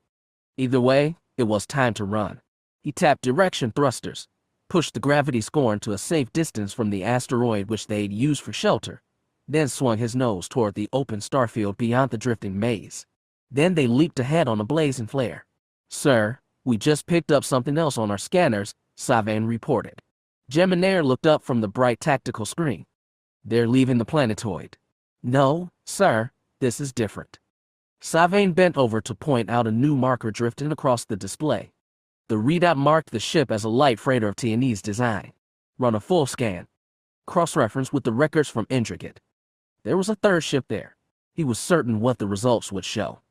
Either way, it was time to run. He tapped direction thrusters, pushed the gravity scorn to a safe distance from the asteroid which they'd used for shelter, then swung his nose toward the open starfield beyond the drifting maze. Then they leaped ahead on a blazing flare. "Sir, we just picked up something else on our scanners," Savain reported. Geminair looked up from the bright tactical screen. "They're leaving the planetoid." "No, sir, this is different." Savain bent over to point out a new marker drifting across the display. The readout marked the ship as a light freighter of Tianese design. Run a full scan. Cross-reference with the records from Interrogate. There was a third ship there. He was certain what the results would show.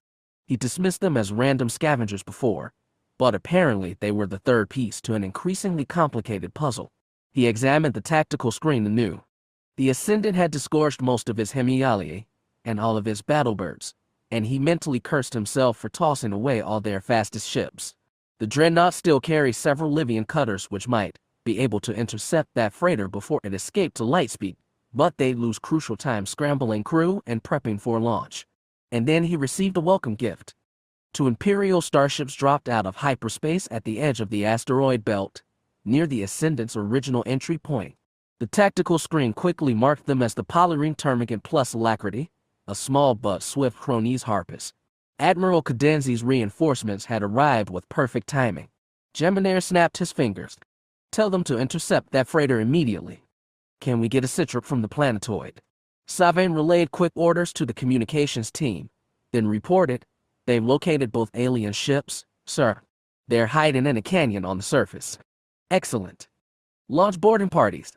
He dismissed them as random scavengers before, but apparently they were the third piece to an increasingly complicated puzzle. He examined the tactical screen anew. The Ascendant had disgorged most of his Hemiali and all of his Battlebirds, and he mentally cursed himself for tossing away all their fastest ships. The Dreadnought still carries several Livian cutters which might be able to intercept that freighter before it escaped to lightspeed, but they'd lose crucial time scrambling crew and prepping for launch. And then he received a welcome gift. 2 Imperial starships dropped out of hyperspace at the edge of the asteroid belt, near the Ascendant's original entry point. The tactical screen quickly marked them as the Polyrene Termagant plus Alacrity, a small but swift Chronese Harpist. Admiral Cadenzi's reinforcements had arrived with perfect timing. Geminair snapped his fingers. "Tell them to intercept that freighter immediately. Can we get a sitrep from the planetoid?" Savain relayed quick orders to the communications team, then reported, "They've located both alien ships, sir. They're hiding in a canyon on the surface." "Excellent. Launch boarding parties.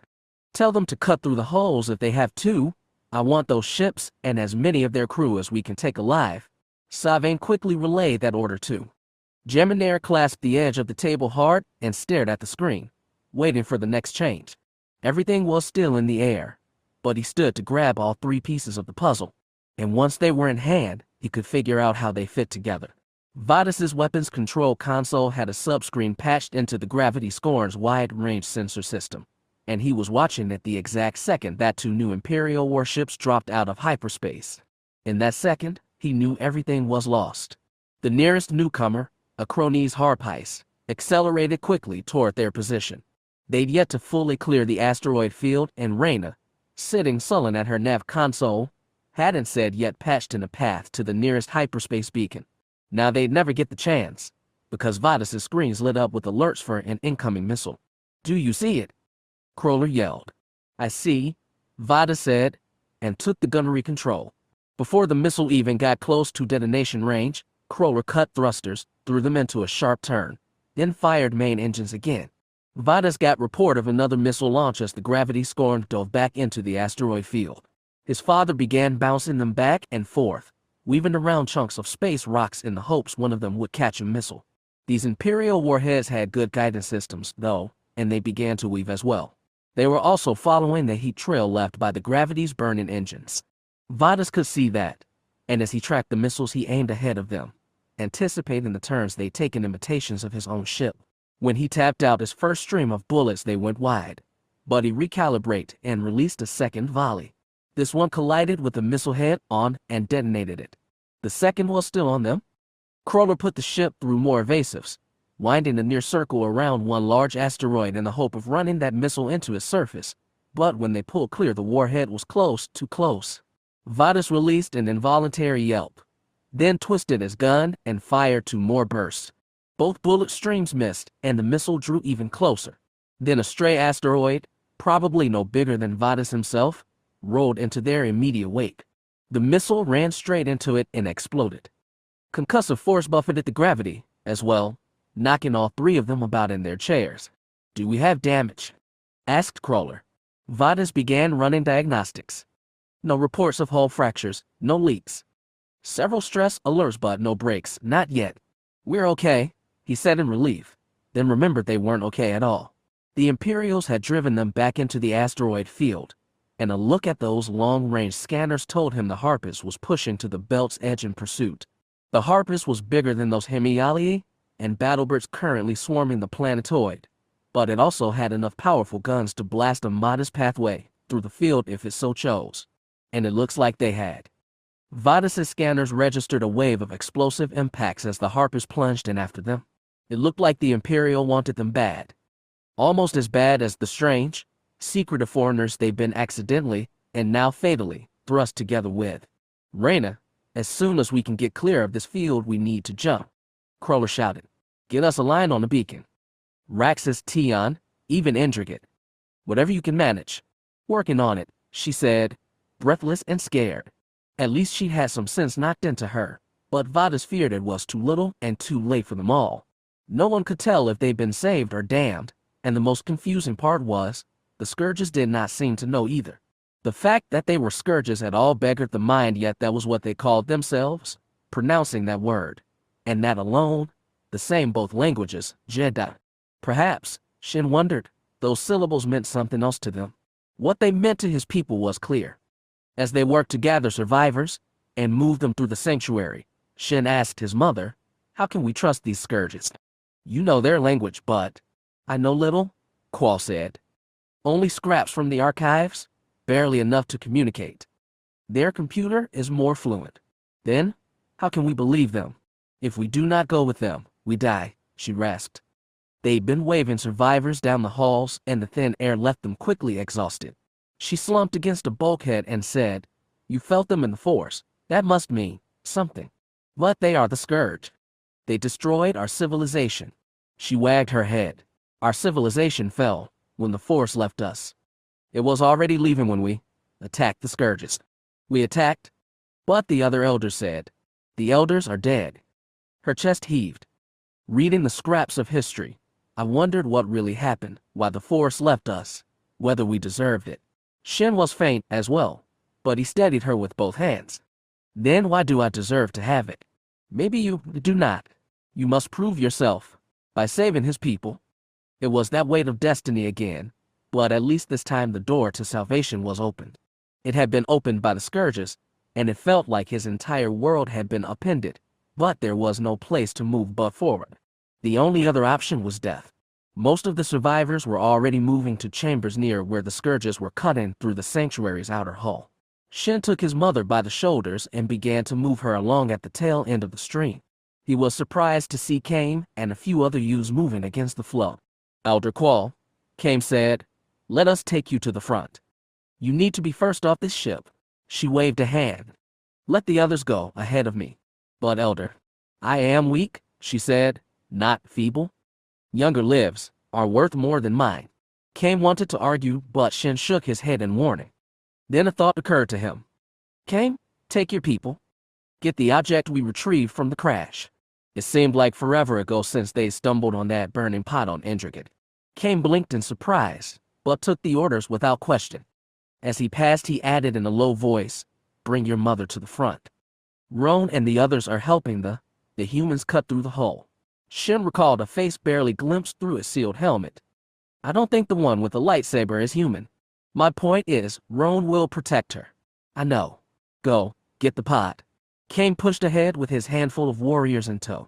Tell them to cut through the holes if they have to. I want those ships and as many of their crew as we can take alive." Savain quickly relayed that order too. Geminair clasped the edge of the table hard and stared at the screen, waiting for the next change. Everything was still in the air, but he stood to grab all 3 pieces of the puzzle, and once they were in hand, he could figure out how they fit together. Vadis's weapons control console had a subscreen patched into the Gravity Scorn's wide-range sensor system, and he was watching at the exact second that 2 new Imperial warships dropped out of hyperspace. In that second, he knew everything was lost. The nearest newcomer, a Chronese Harpist, accelerated quickly toward their position. They'd yet to fully clear the asteroid field, and Reyna, sitting sullen at her nav console, hadn't said yet patched in a path to the nearest hyperspace beacon. Now they'd never get the chance, because Vadis's screens lit up with alerts for an incoming missile. "Do you see it?" Crawler yelled. "I see," Vada said, and took the gunnery control. Before the missile even got close to detonation range, Crawler cut thrusters, threw them into a sharp turn, then fired main engines again. Vada's got report of another missile launch as the gravity scorn dove back into the asteroid field. His father began bouncing them back and forth, weaving around chunks of space rocks in the hopes one of them would catch a missile. These Imperial warheads had good guidance systems, though, and they began to weave as well. They were also following the heat trail left by the gravity's burning engines. Vadas could see that, and as he tracked the missiles he aimed ahead of them, anticipating the turns they'd take in imitations of his own ship. When he tapped out his first stream of bullets they went wide, but he recalibrated and released a second volley. This one collided with the missile head on and detonated it. The second was still on them. Crawler put the ship through more evasives, winding a near circle around one large asteroid in the hope of running that missile into its surface, but when they pulled clear the warhead was close, too close. Vadas released an involuntary yelp, then twisted his gun and fired 2 more bursts. Both bullet streams missed, and the missile drew even closer. Then a stray asteroid, probably no bigger than Vadas himself, rolled into their immediate wake. The missile ran straight into it and exploded. Concussive force buffeted the gravity, as well, knocking all 3 of them about in their chairs. "Do we have damage?" asked Crawler. Vadas began running diagnostics. No reports of hull fractures, no leaks. Several stress alerts but no breaks, not yet. "We're okay," he said in relief, then remembered they weren't okay at all. The Imperials had driven them back into the asteroid field, and a look at those long-range scanners told him the Harpist was pushing to the belt's edge in pursuit. The Harpist was bigger than those Hemialii and battlebirds currently swarming the planetoid, but it also had enough powerful guns to blast a modest pathway through the field if it so chose, and it looks like they had. Vadas's scanners registered a wave of explosive impacts as the Harpist plunged in after them. It looked like the Imperial wanted them bad. Almost as bad as the strange, secretive foreigners they've been accidentally, and now fatally, thrust together with. "Reyna, as soon as we can get clear of this field we need to jump," Crawler shouted. "Get us a line on the beacon." Raxus Tython, even intricate. "Whatever you can manage." "Working on it," she said, breathless and scared. At least she had some sense knocked into her, but Vadas feared it was too little and too late for them all. No one could tell if they'd been saved or damned, and the most confusing part was, the Scourges did not seem to know either. The fact that they were Scourges at all beggared the mind, yet that was what they called themselves, pronouncing that word, and that alone, the same both languages, Jedi. Perhaps, Shin wondered, those syllables meant something else to them. What they meant to his people was clear. As they worked to gather survivors and move them through the sanctuary, Shin asked his mother, "How can we trust these Scourges?" "You know their language, but..." "I know little," Qual said. "Only scraps from the archives, barely enough to communicate. Their computer is more fluent. Then, how can we believe them? If we do not go with them, we die," she rasped. They'd been waving survivors down the halls, and the thin air left them quickly exhausted. She slumped against a bulkhead and said, "You felt them in the Force. That must mean something. But they are the Scourge. They destroyed our civilization." She wagged her head. "Our civilization fell when the Force left us. It was already leaving when we attacked the Scourges." "We attacked?" "But the other elders said, the elders are dead." Her chest heaved. Reading the scraps of history, I wondered what really happened, why the Force left us, whether we deserved it. Shin was faint as well, but he steadied her with both hands. "Then why do I deserve to have it?" "Maybe you do not. You must prove yourself by saving his people." It was that weight of destiny again, but at least this time the door to salvation was opened. It had been opened by the Scourges, and it felt like his entire world had been upended, but there was no place to move but forward. The only other option was death. Most of the survivors were already moving to chambers near where the Scourges were cutting through the sanctuary's outer hull. Shin took his mother by the shoulders and began to move her along at the tail end of the stream. He was surprised to see Kame and a few other youths moving against the flow. "Elder Qual," Kame said, "let us take you to the front. You need to be first off this ship." She waved a hand. "Let the others go ahead of me." "But Elder, I am weak," she said, "not feeble. Younger lives are worth more than mine." Kame wanted to argue, but Shin shook his head in warning. Then a thought occurred to him. Came, take your people. Get the object we retrieved from the crash. It seemed like forever ago since they stumbled on that burning pot on Interrogate. Came blinked in surprise, but took the orders without question. As he passed, he added in a low voice, bring your mother to the front. Roan and the others are helping the humans cut through the hull. Shin recalled a face barely glimpsed through a sealed helmet. I don't think the one with the lightsaber is human. My point is, Roan will protect her. I know. Go, get the pod. Kane pushed ahead with his handful of warriors in tow.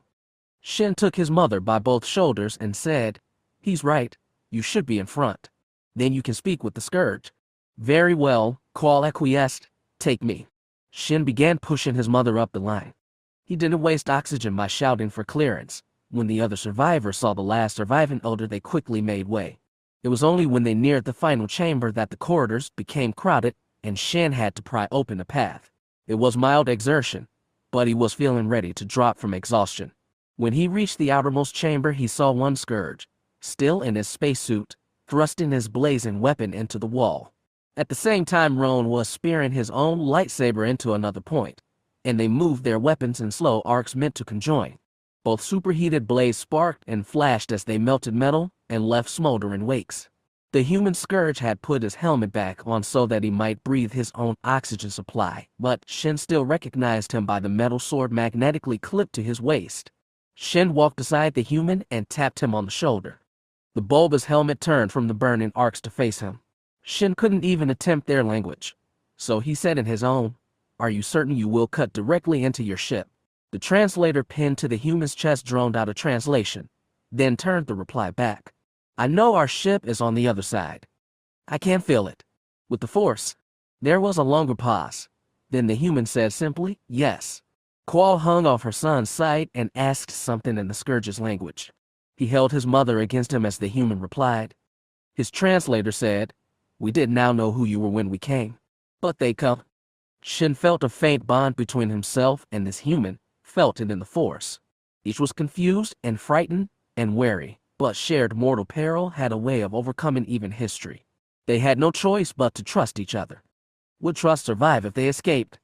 Shin took his mother by both shoulders and said, he's right, you should be in front. Then you can speak with the Scourge. Very well, Qual acquiesced, take me. Shin began pushing his mother up the line. He didn't waste oxygen by shouting for clearance. When the other survivors saw the last surviving elder, they quickly made way. It was only when they neared the final chamber that the corridors became crowded and Shin had to pry open a path. It was mild exertion, but he was feeling ready to drop from exhaustion. When he reached the outermost chamber, he saw one Scourge, still in his spacesuit, thrusting his blazing weapon into the wall. At the same time, Roan was spearing his own lightsaber into another point, and they moved their weapons in slow arcs meant to conjoin. Both superheated blades sparked and flashed as they melted metal and left smoldering wakes. The human Scourge had put his helmet back on so that he might breathe his own oxygen supply, but Shin still recognized him by the metal sword magnetically clipped to his waist. Shin walked beside the human and tapped him on the shoulder. The bulbous helmet turned from the burning arcs to face him. Shin couldn't even attempt their language, so he said in his own, "Are you certain you will cut directly into your ship?" The translator pinned to the human's chest droned out a translation, then turned the reply back. "I know our ship is on the other side. I can feel it. With the Force." There was a longer pause. Then the human said simply, "Yes." Qual hung off her son's side and asked something in the Scourge's language. He held his mother against him as the human replied. His translator said, "We did now know who you were when we came. But they come." Shin felt a faint bond between himself and this human, felt it in the Force. Each was confused and frightened and wary, but shared mortal peril had a way of overcoming even history. They had no choice but to trust each other. Would trust survive if they escaped?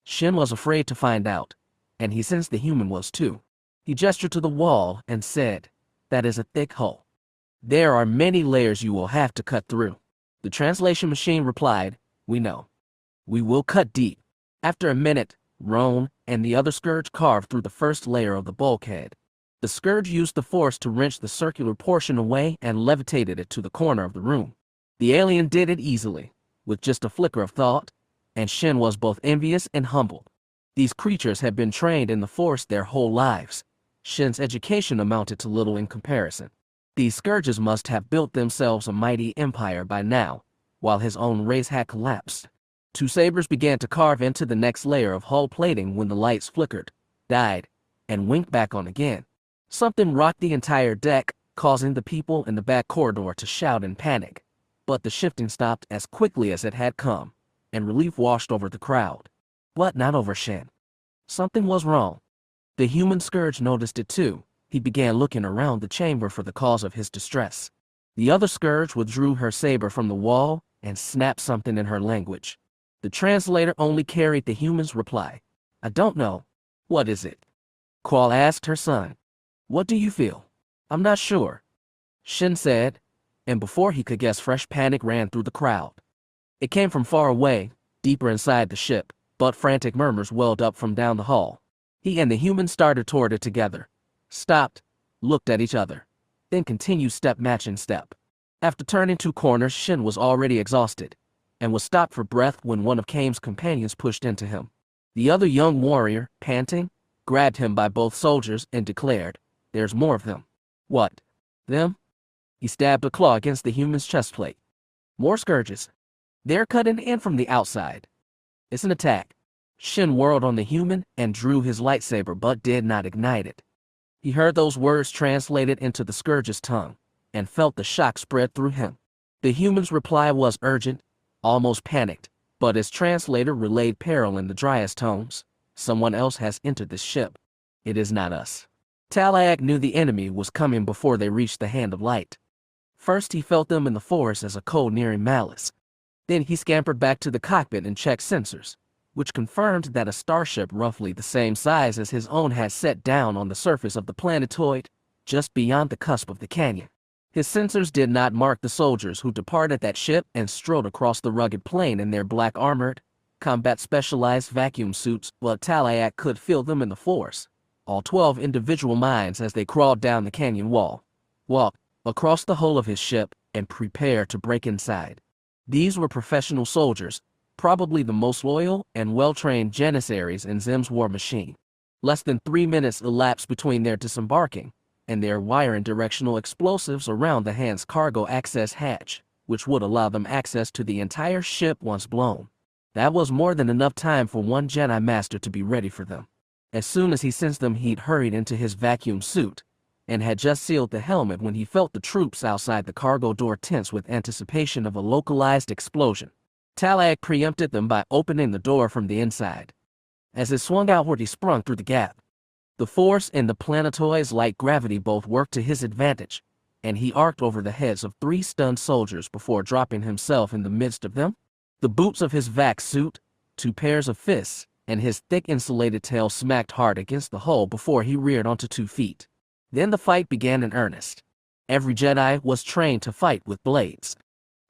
Shin was afraid to find out, and he sensed the human was too. He gestured to the wall and said, "That is a thick hull. There are many layers you will have to cut through." The translation machine replied, "We know. We will cut deep." After a minute, Roan and the other Scourge carved through the first layer of the bulkhead. The Scourge used the Force to wrench the circular portion away and levitated it to the corner of the room. The alien did it easily, with just a flicker of thought, and Shin was both envious and humbled. These creatures had been trained in the Force their whole lives. Shin's education amounted to little in comparison. These Scourges must have built themselves a mighty empire by now, while his own race had collapsed. Two sabers began to carve into the next layer of hull plating when the lights flickered, died, and winked back on again. Something rocked the entire deck, causing the people in the back corridor to shout in panic. But the shifting stopped as quickly as it had come, and relief washed over the crowd. But not over Shin. Something was wrong. The human Scourge noticed it too. He began looking around the chamber for the cause of his distress. The other Scourge withdrew her saber from the wall and snapped something in her language. The translator only carried the human's reply. "I don't know. What is it?" Qual asked her son. "What do you feel?" "I'm not sure," Shin said, and before he could guess, fresh panic ran through the crowd. It came from far away, deeper inside the ship, but frantic murmurs welled up from down the hall. He and the human started toward it together, stopped, looked at each other, then continued step matching step. After turning two corners, Shin was already exhausted, and was stopped for breath when one of Kame's companions pushed into him. The other young warrior, panting, grabbed him by both shoulders and declared, "There's more of them." "What? Them?" He stabbed a claw against the human's chest plate. "More Scourges. They're cutting in from the outside. It's an attack." Shin whirled on the human and drew his lightsaber but did not ignite it. He heard those words translated into the Scourge's tongue, and felt the shock spread through him. The human's reply was urgent, almost panicked, but his translator relayed peril in the driest tones. "Someone else has entered this ship. It is not us." Talag knew the enemy was coming before they reached the Hand of Light. First he felt them in the forest as a cold nearing malice. Then he scampered back to the cockpit and checked sensors, which confirmed that a starship roughly the same size as his own had set down on the surface of the planetoid, just beyond the cusp of the canyon. His sensors did not mark the soldiers who departed that ship and strode across the rugged plain in their black armored, combat-specialized vacuum suits, but Talayak could feel them in the force, all 12 individual minds as they crawled down the canyon wall, walked across the hull of his ship, and prepared to break inside. These were professional soldiers, probably the most loyal and well-trained Janissaries in Xim's war machine. Less than 3 minutes elapsed between their disembarking and their wiring directional explosives around the hand's cargo access hatch, which would allow them access to the entire ship once blown. That was more than enough time for one Jedi Master to be ready for them. As soon as he sensed them, he'd hurried into his vacuum suit and had just sealed the helmet when he felt the troops outside the cargo door tense with anticipation of a localized explosion. Talayak preempted them by opening the door from the inside. As it swung outward, he sprung through the gap. The force and the planetoid's light gravity both worked to his advantage, and he arced over the heads of 3 stunned soldiers before dropping himself in the midst of them. The boots of his vac suit, 2 pairs of fists, and his thick insulated tail smacked hard against the hull before he reared onto 2 feet. Then the fight began in earnest. Every Jedi was trained to fight with blades.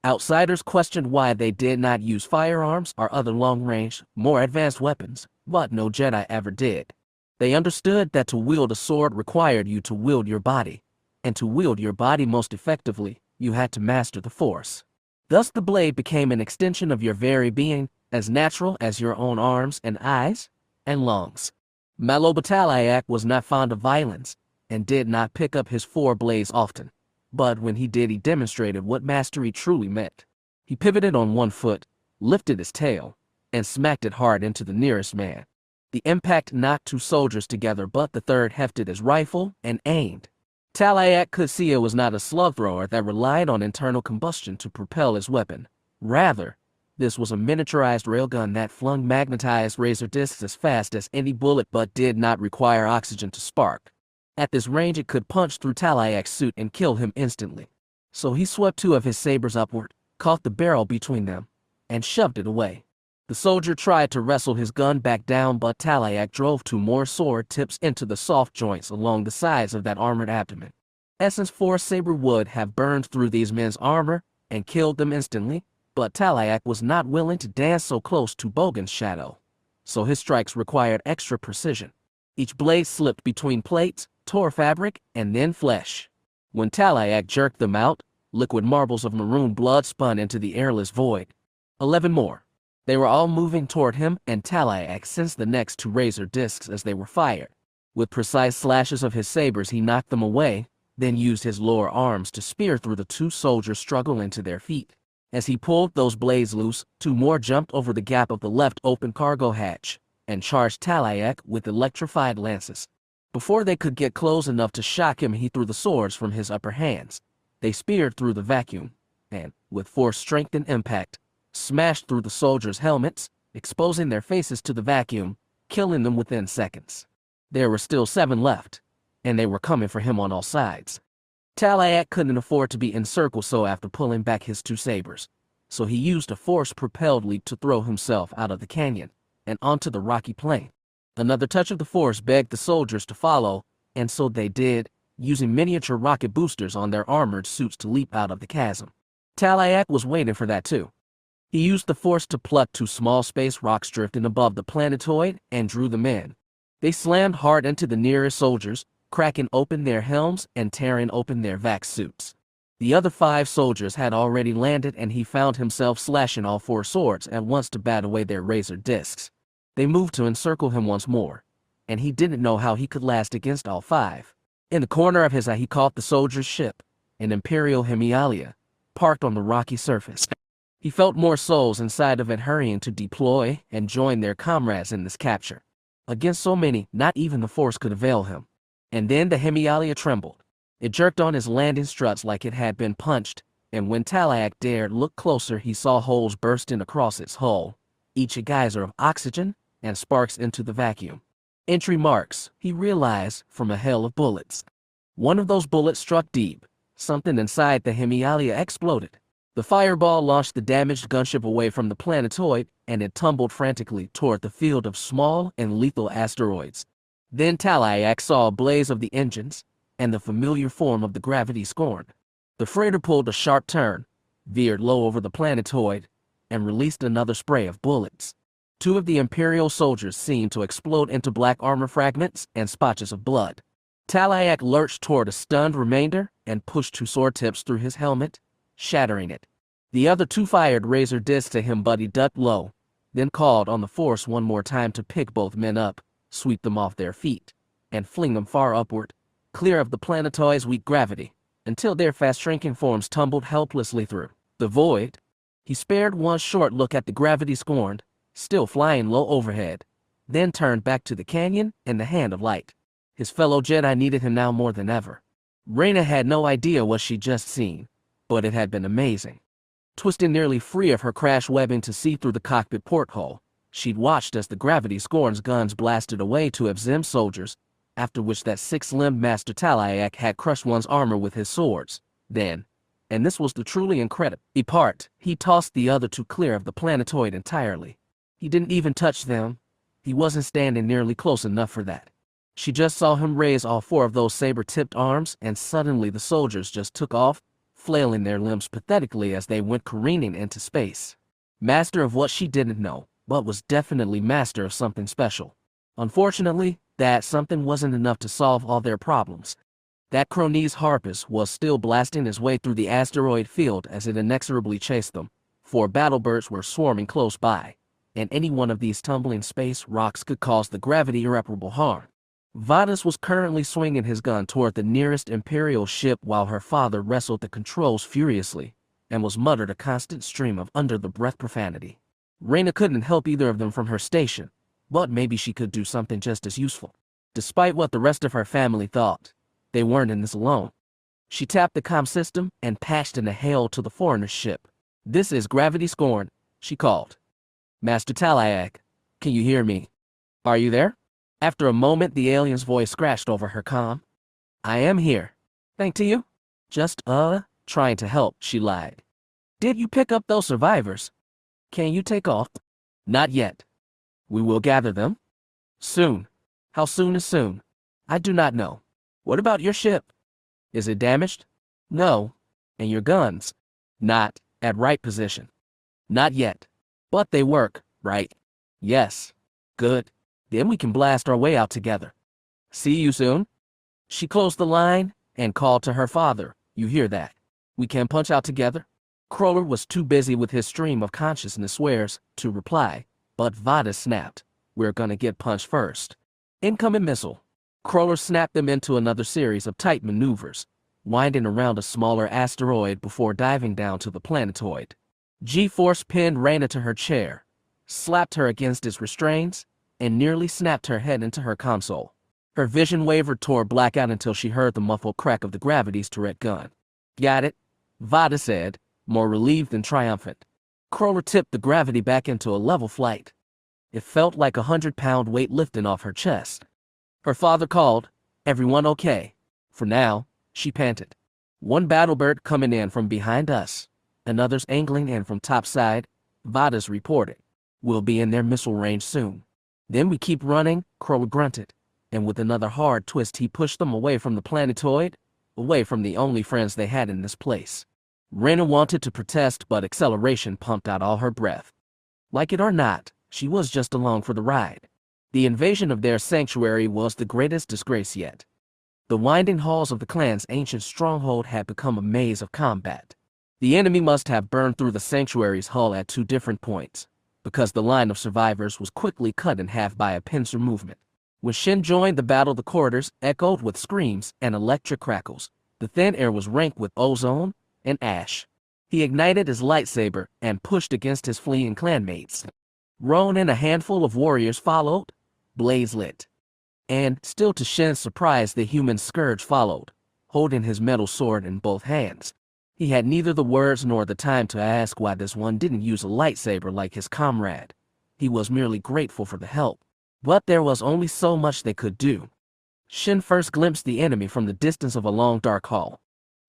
Outsiders questioned why they did not use firearms or other long-range, more advanced weapons, but no Jedi ever did. They understood that to wield a sword required you to wield your body, and to wield your body most effectively, you had to master the Force. Thus the blade became an extension of your very being, as natural as your own arms and eyes and lungs. Malobotalayak was not fond of violence, and did not pick up his 4 blades often. But when he did, he demonstrated what mastery truly meant. He pivoted on 1 foot, lifted his tail, and smacked it hard into the nearest man. The impact knocked 2 soldiers together, but the third hefted his rifle and aimed. Talayak could see it was not a slug thrower that relied on internal combustion to propel his weapon. Rather, this was a miniaturized railgun that flung magnetized razor discs as fast as any bullet but did not require oxygen to spark. At this range, it could punch through Talayak's suit and kill him instantly. So he swept 2 of his sabers upward, caught the barrel between them, and shoved it away. The soldier tried to wrestle his gun back down, but Talayak drove 2 more sword tips into the soft joints along the sides of that armored abdomen. Essence Force saber would have burned through these men's armor and killed them instantly, but Talayak was not willing to dance so close to Bogan's shadow, so his strikes required extra precision. Each blade slipped between plates, tore fabric, and then flesh. When Talayak jerked them out, liquid marbles of maroon blood spun into the airless void. 11 more. They were all moving toward him, and Talayak sensed the next 2 razor discs as they were fired. With precise slashes of his sabers, he knocked them away, then used his lower arms to spear through the 2 soldiers struggling to their feet. As he pulled those blades loose, 2 more jumped over the gap of the left open cargo hatch and charged Talayak with electrified lances. Before they could get close enough to shock him, he threw the swords from his upper hands. They speared through the vacuum, and, with force, strength, and impact, smashed through the soldiers' helmets, exposing their faces to the vacuum, killing them within seconds. There were still 7 left, and they were coming for him on all sides. Talayak couldn't afford to be encircled, so after pulling back his 2 sabers, so he used a force-propelled leap to throw himself out of the canyon and onto the rocky plain. Another touch of the Force begged the soldiers to follow, and so they did, using miniature rocket boosters on their armored suits to leap out of the chasm. Talayak was waiting for that too. He used the Force to pluck 2 small space rocks drifting above the planetoid and drew them in. They slammed hard into the nearest soldiers, cracking open their helms and tearing open their vac suits. The other 5 soldiers had already landed, and he found himself slashing all 4 swords at once to bat away their razor discs. They moved to encircle him once more, and he didn't know how he could last against all 5. In the corner of his eye, he caught the soldier's ship, an Imperial Hemialia, parked on the rocky surface. He felt more souls inside of it hurrying to deploy and join their comrades in this capture. Against so many, not even the Force could avail him. And then the Hemialia trembled. It jerked on his landing struts like it had been punched, and when Talayak dared look closer, he saw holes bursting across its hull, each a geyser of oxygen and sparks into the vacuum. Entry marks, he realized, from a hail of bullets. One of those bullets struck deep. Something inside the Hemialia exploded. The fireball launched the damaged gunship away from the planetoid, and it tumbled frantically toward the field of small and lethal asteroids. Then Talaiak saw a blaze of the engines, and the familiar form of the gravity scorn. The freighter pulled a sharp turn, veered low over the planetoid, and released another spray of bullets. Two of the Imperial soldiers seemed to explode into black armor fragments and splotches of blood. Talaiak lurched toward a stunned remainder and pushed two sword tips through his helmet, shattering it. The other two fired razor discs to him, but he ducked low, then called on the Force one more time to pick both men up, sweep them off their feet, and fling them far upward, clear of the planetoid's weak gravity, until their fast-shrinking forms tumbled helplessly through the void. He spared one short look at the gravity scorned, still flying low overhead, then turned back to the canyon and the Hand of Light. His fellow Jedi needed him now more than ever. Reyna had no idea what she'd just seen, but it had been amazing. Twisting nearly free of her crash webbing to see through the cockpit porthole, she'd watched as the gravity scorn's guns blasted away two of Xim's soldiers, after which that six-limbed Master Talaiak had crushed one's armor with his swords. Then, and this was the truly incredible part, he tossed the other two clear of the planetoid entirely. He didn't even touch them. He wasn't standing nearly close enough for that. She just saw him raise all four of those saber-tipped arms, and suddenly the soldiers just took off, flailing their limbs pathetically as they went careening into space. Master of what she didn't know, but was definitely master of something special. Unfortunately, that something wasn't enough to solve all their problems. That Cronies Harpus was still blasting his way through the asteroid field as it inexorably chased them. 4 battlebirds were swarming close by, and any one of these tumbling space rocks could cause the gravity irreparable harm. Vadis was currently swinging his gun toward the nearest Imperial ship while her father wrestled the controls furiously, and was muttered a constant stream of under-the-breath profanity. Reyna couldn't help either of them from her station, but maybe she could do something just as useful. Despite what the rest of her family thought, they weren't in this alone. She tapped the comm system and patched in a hail to the foreigner's ship. "This is Gravity Scorn," she called. "Master Talaiak, can you hear me? Are you there?" After a moment, the alien's voice scratched over her comm. "I am here. Thank to you. Just, trying to help," she lied. "Did you pick up those survivors? Can you take off?" "Not yet. We will gather them. Soon." "How soon is soon?" "I do not know." "What about your ship? Is it damaged?" "No." "And your guns?" "Not at right position." "Not yet. But they work, right?" "Yes." "Good. Then we can blast our way out together. See you soon." She closed the line and called to her father. "You hear that? We can punch out together?" Crawler was too busy with his stream of consciousness swears to reply, but Vadis snapped. "We're gonna get punched first." Incoming missile. Crawler snapped them into another series of tight maneuvers, winding around a smaller asteroid before diving down to the planetoid. G-force pinned Reyna to her chair, slapped her against its restraints, and nearly snapped her head into her console. Her vision wavered toward blackout until she heard the muffled crack of the gravity's turret gun. "Got it," Vada said, more relieved than triumphant. Crawler tipped the gravity back into a level flight. It felt like 100-pound weight lifting off her chest. Her father called, "Everyone okay?" "For now," she panted. "One battlebird coming in from behind us, and others angling in from topside," Vadas reported. "We'll be in their missile range soon." "Then we keep running," Crawler grunted, and with another hard twist he pushed them away from the planetoid, away from the only friends they had in this place. Reyna wanted to protest, but acceleration pumped out all her breath. Like it or not, she was just along for the ride. The invasion of their sanctuary was the greatest disgrace yet. The winding halls of the clan's ancient stronghold had become a maze of combat. The enemy must have burned through the sanctuary's hull at 2 different points, because the line of survivors was quickly cut in half by a pincer movement. When Shin joined the battle, the corridors echoed with screams and electric crackles. The thin air was rank with ozone and ash. He ignited his lightsaber and pushed against his fleeing clanmates. Roan and a handful of warriors followed, blaze lit. And, still to Shin's surprise, the human scourge followed, holding his metal sword in both hands. He had neither the words nor the time to ask why this one didn't use a lightsaber like his comrade. He was merely grateful for the help. But there was only so much they could do. Shin first glimpsed the enemy from the distance of a long dark hall.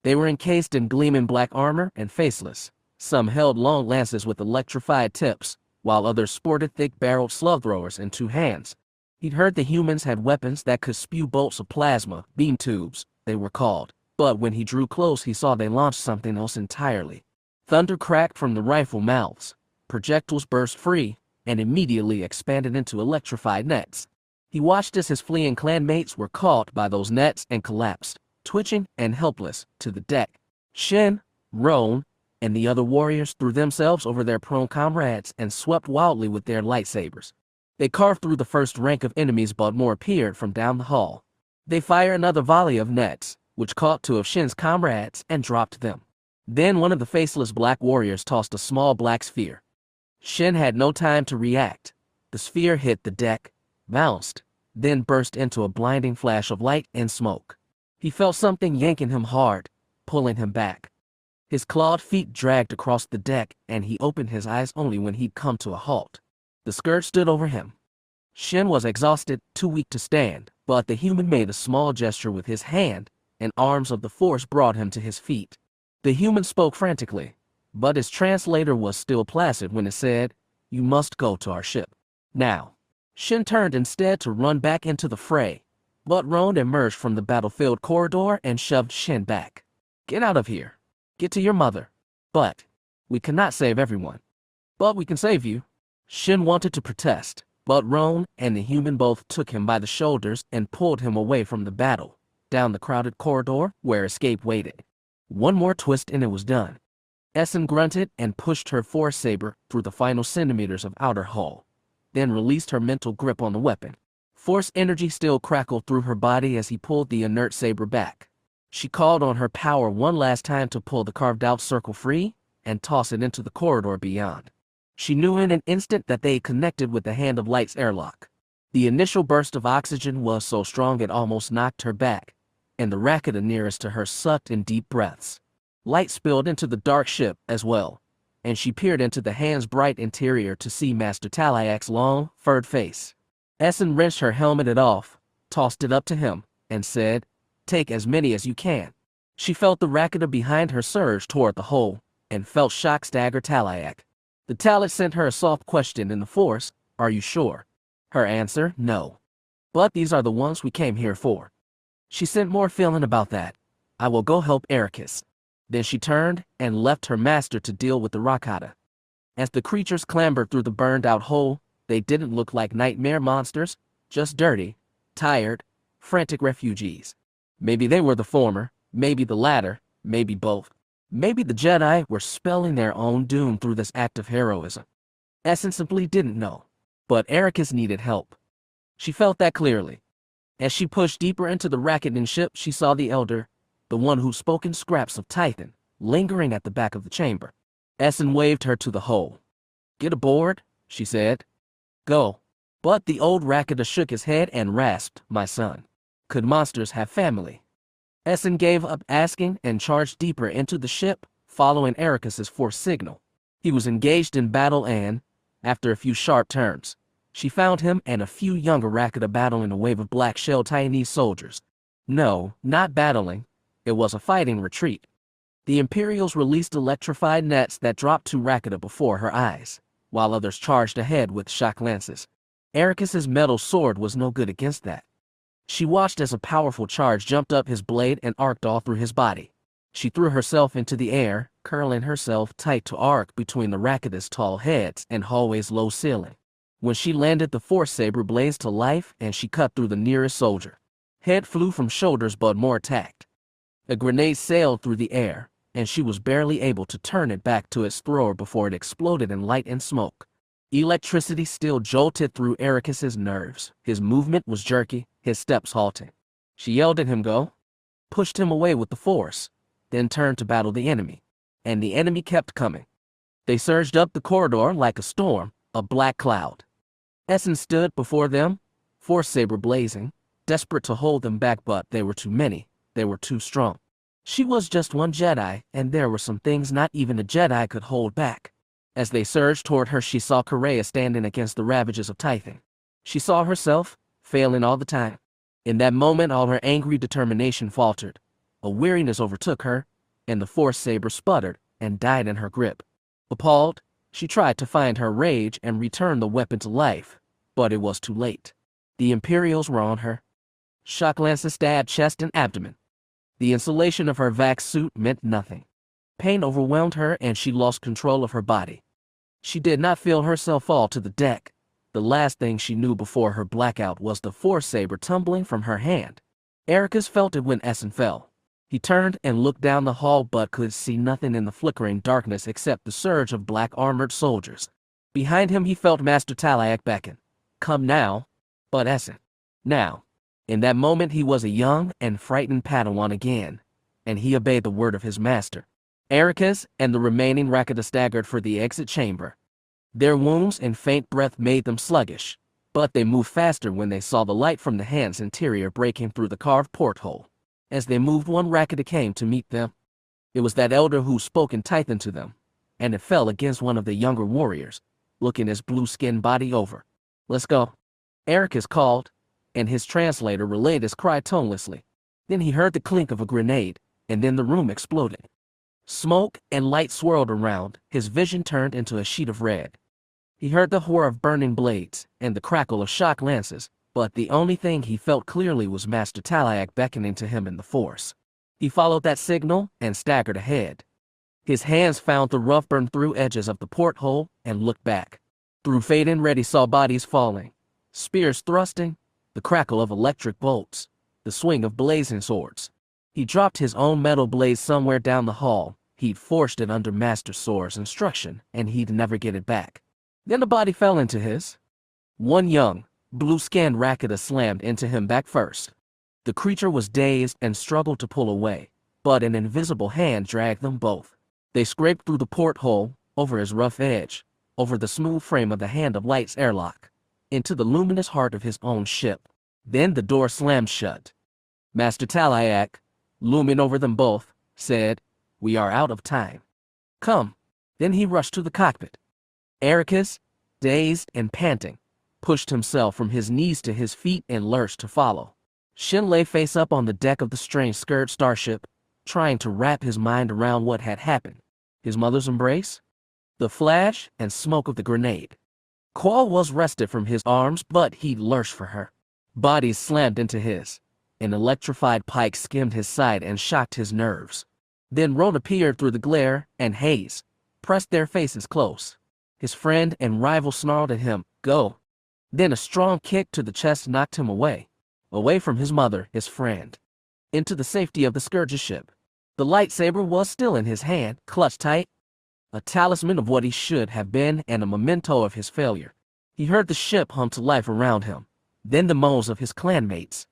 They were encased in gleaming black armor and faceless, Some held long lances with electrified tips, while others sported thick-barreled slug throwers in 2 hands. He'd heard the humans had weapons that could spew bolts of plasma, beam tubes, they were called, but when he drew close he saw they launched something else entirely. Thunder cracked from the rifle mouths, projectiles burst free, and immediately expanded into electrified nets. He watched as his fleeing clanmates were caught by those nets and collapsed, twitching and helpless, to the deck. Shin, Roan, and the other warriors threw themselves over their prone comrades and swept wildly with their lightsabers. They carved through the first rank of enemies, but more appeared from down the hall. They fired another volley of nets, which caught 2 of Shin's comrades and dropped them. Then one of the faceless black warriors tossed a small black sphere. Shin had no time to react. The sphere hit the deck, bounced, then burst into a blinding flash of light and smoke. He felt something yanking him hard, pulling him back. His clawed feet dragged across the deck, and he opened his eyes only when he'd come to a halt. The scourge stood over him. Shin was exhausted, too weak to stand, but the human made a small gesture with his hand, and arms of the force brought him to his feet. The human spoke frantically, but his translator was still placid when it said, "You must go to our ship. Now." Shin turned instead to run back into the fray, but Roan emerged from the battlefield corridor and shoved Shin back. "Get out of here. Get to your mother. But we cannot save everyone. But we can save you." Shin wanted to protest, but Roan and the human both took him by the shoulders and pulled him away from the battle, down the crowded corridor where escape waited. One more twist and it was done. Essen grunted and pushed her force saber through the final centimeters of outer hull, then released her mental grip on the weapon. Force energy still crackled through her body as he pulled the inert saber back. She called on her power one last time to pull the carved-out circle free and toss it into the corridor beyond. She knew in an instant that they connected with the Hand of Light's airlock. The initial burst of oxygen was so strong it almost knocked her back, and the Rakata nearest to her sucked in deep breaths. Light spilled into the dark ship as well, and she peered into the Hand's bright interior to see Master Talayak's long, furred face. Essen wrenched her helmet off, tossed it up to him, and said, "Take as many as you can." She felt the Rakata behind her surge toward the hole, and felt shock stagger Talayak. The Talat sent her a soft question in the Force, "Are you sure?" Her answer, "No. But these are the ones we came here for." She sent more feeling about that. "I will go help Ericus." Then she turned and left her master to deal with the Rakata. As the creatures clambered through the burned-out hole, they didn't look like nightmare monsters, just dirty, tired, frantic refugees. Maybe they were the former, maybe the latter, maybe both. Maybe the Jedi were spelling their own doom through this act of heroism. Essen simply didn't know. But Ericus needed help. She felt that clearly. As she pushed deeper into the Rakatan ship, she saw the Elder, the one who'd spoken scraps of Tython, lingering at the back of the chamber. Essen waved her to the hole. "Get aboard," she said. "Go." But the old Rakata shook his head and rasped, "My son. Could monsters have family?" Essen gave up asking and charged deeper into the ship, following Ericus's force signal. He was engaged in battle and, after a few sharp turns, she found him and a few younger Rakata battling a wave of black-shelled Taiwanese soldiers. No, not battling. It was a fighting retreat. The Imperials released electrified nets that dropped 2 Rakata before her eyes, while others charged ahead with shock lances. Ericus's metal sword was no good against that. She watched as a powerful charge jumped up his blade and arced all through his body. She threw herself into the air, curling herself tight to arc between the Rakata's tall heads and hallway's low ceiling. When she landed, the force saber blazed to life and she cut through the nearest soldier. Head flew from shoulders but more tact. A grenade sailed through the air, and she was barely able to turn it back to its thrower before it exploded in light and smoke. Electricity still jolted through Ericus's nerves. His movement was jerky, his steps halting. She yelled at him, "Go," pushed him away with the force, then turned to battle the enemy. And the enemy kept coming. They surged up the corridor like a storm, a black cloud. Essen stood before them, force saber blazing, desperate to hold them back, but they were too many, they were too strong. She was just one Jedi, and there were some things not even a Jedi could hold back. As they surged toward her, she saw Corax standing against the ravages of Tython. She saw herself, failing all the time. In that moment, all her angry determination faltered. A weariness overtook her, and the force saber sputtered, and died in her grip. Appalled, she tried to find her rage and return the weapon to life, but it was too late. The Imperials were on her. Shock lances stabbed chest and abdomen. The insulation of her vac suit meant nothing. Pain overwhelmed her and she lost control of her body. She did not feel herself fall to the deck. The last thing she knew before her blackout was the force saber tumbling from her hand. Ericus felt it when Essen fell. He turned and looked down the hall but could see nothing in the flickering darkness except the surge of black-armored soldiers. Behind him he felt Master Talayak beckon. Come now. But Essen. Now. In that moment he was a young and frightened Padawan again, and he obeyed the word of his master. Ericus and the remaining Rakata staggered for the exit chamber. Their wounds and faint breath made them sluggish, but they moved faster when they saw the light from the hand's interior breaking through the carved porthole. As they moved, one Rakata came to meet them. It was that elder who spoke in Tython to them, and it fell against one of the younger warriors, looking his blue-skinned body over. Let's go. Ericus called, and his translator relayed his cry tonelessly. Then he heard the clink of a grenade, and then the room exploded. Smoke and light swirled around, his vision turned into a sheet of red. He heard the whir of burning blades, and the crackle of shock lances, but the only thing he felt clearly was Master Talayak beckoning to him in the force. He followed that signal and staggered ahead. His hands found the rough burned-through edges of the porthole and looked back. Through fading red he saw bodies falling, spears thrusting, the crackle of electric bolts, the swing of blazing swords. He dropped his own metal blade somewhere down the hall. He'd forced it under Master Soar's instruction, and he'd never get it back. Then the body fell into his. One young, blue-skinned Rakata slammed into him back first. The creature was dazed and struggled to pull away, but an invisible hand dragged them both. They scraped through the porthole, over his rough edge, over the smooth frame of the Hand of Light's airlock, into the luminous heart of his own ship. Then the door slammed shut. Master Talayak, looming over them both, said, "We are out of time. Come." Then he rushed to the cockpit. Ericus, dazed and panting, pushed himself from his knees to his feet and lurched to follow. Shin lay face up on the deck of the strange-skirt starship, trying to wrap his mind around what had happened. His mother's embrace? The flash and smoke of the grenade. Qual was wrested from his arms, but he lurched for her. Bodies slammed into his. An electrified pike skimmed his side and shocked his nerves. Then Roan appeared through the glare, and Hayes pressed their faces close. His friend and rival snarled at him, "Go." Then a strong kick to the chest knocked him away from his mother, his friend, into the safety of the Scourge's ship. The lightsaber was still in his hand, clutched tight, a talisman of what he should have been and a memento of his failure. He heard the ship hum to life around him, then the moans of his clanmates.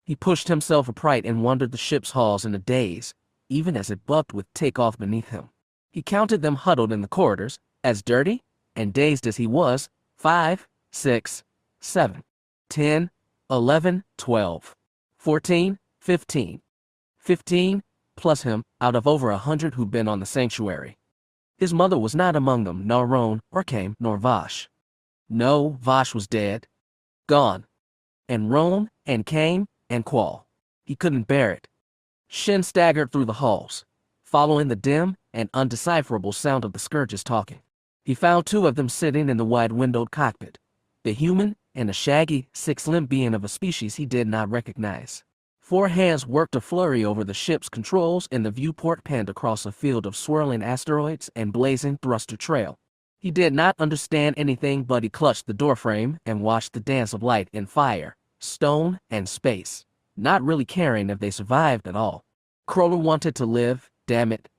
He pushed himself upright and wandered the ship's halls in a daze, even as it bucked with takeoff beneath him. He counted them huddled in the corridors, as dirty and dazed as he was, 5, 6, 7, 10, 11, 12, 14, 15. 15, plus him, out of over 100 who'd been on the sanctuary. His mother was not among them, nor Roan, or Kame, nor Vash. No, Vash was dead. Gone. And Roan, and Kame, and Qual. He couldn't bear it. Shin staggered through the halls, following the dim and undecipherable sound of the Scourges talking. He found two of them sitting in the wide-windowed cockpit, the human and a shaggy, six-limbed being of a species he did not recognize. 4 hands worked a flurry over the ship's controls, and the viewport panned across a field of swirling asteroids and blazing thruster trail. He did not understand anything, but he clutched the doorframe and watched the dance of light and fire, stone and space, not really caring if they survived at all. Crawler wanted to live, damn it.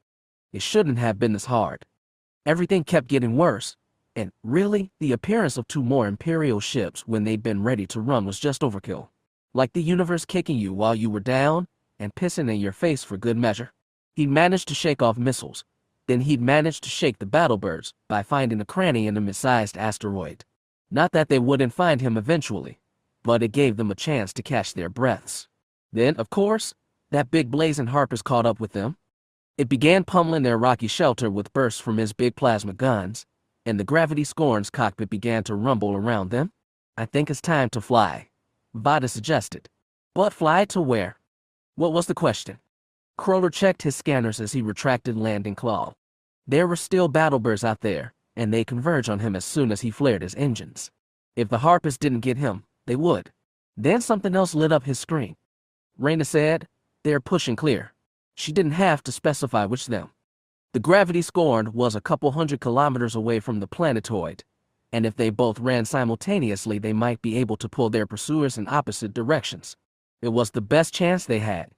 It shouldn't have been this hard. Everything kept getting worse, and really, the appearance of 2 more Imperial ships when they'd been ready to run was just overkill. Like the universe kicking you while you were down and pissing in your face for good measure. He'd managed to shake off missiles. Then he'd managed to shake the battlebirds by finding a cranny in a mid-sized asteroid. Not that they wouldn't find him eventually, but it gave them a chance to catch their breaths. Then, of course, that big blazing Harpers caught up with them. It began pummeling their rocky shelter with bursts from his big plasma guns, and the gravity Scorn's cockpit began to rumble around them. "I think it's time to fly," Vada suggested. "But fly to where?" What was the question? Crawler checked his scanners as he retracted landing claw. There were still battlebirds out there, and they converged on him as soon as he flared his engines. If the harpists didn't get him, they would. Then something else lit up his screen. Reyna said, "They're pushing clear." She didn't have to specify which them. The gravity scorn was a couple 100 kilometers away from the planetoid, and if they both ran simultaneously, they might be able to pull their pursuers in opposite directions. It was the best chance they had.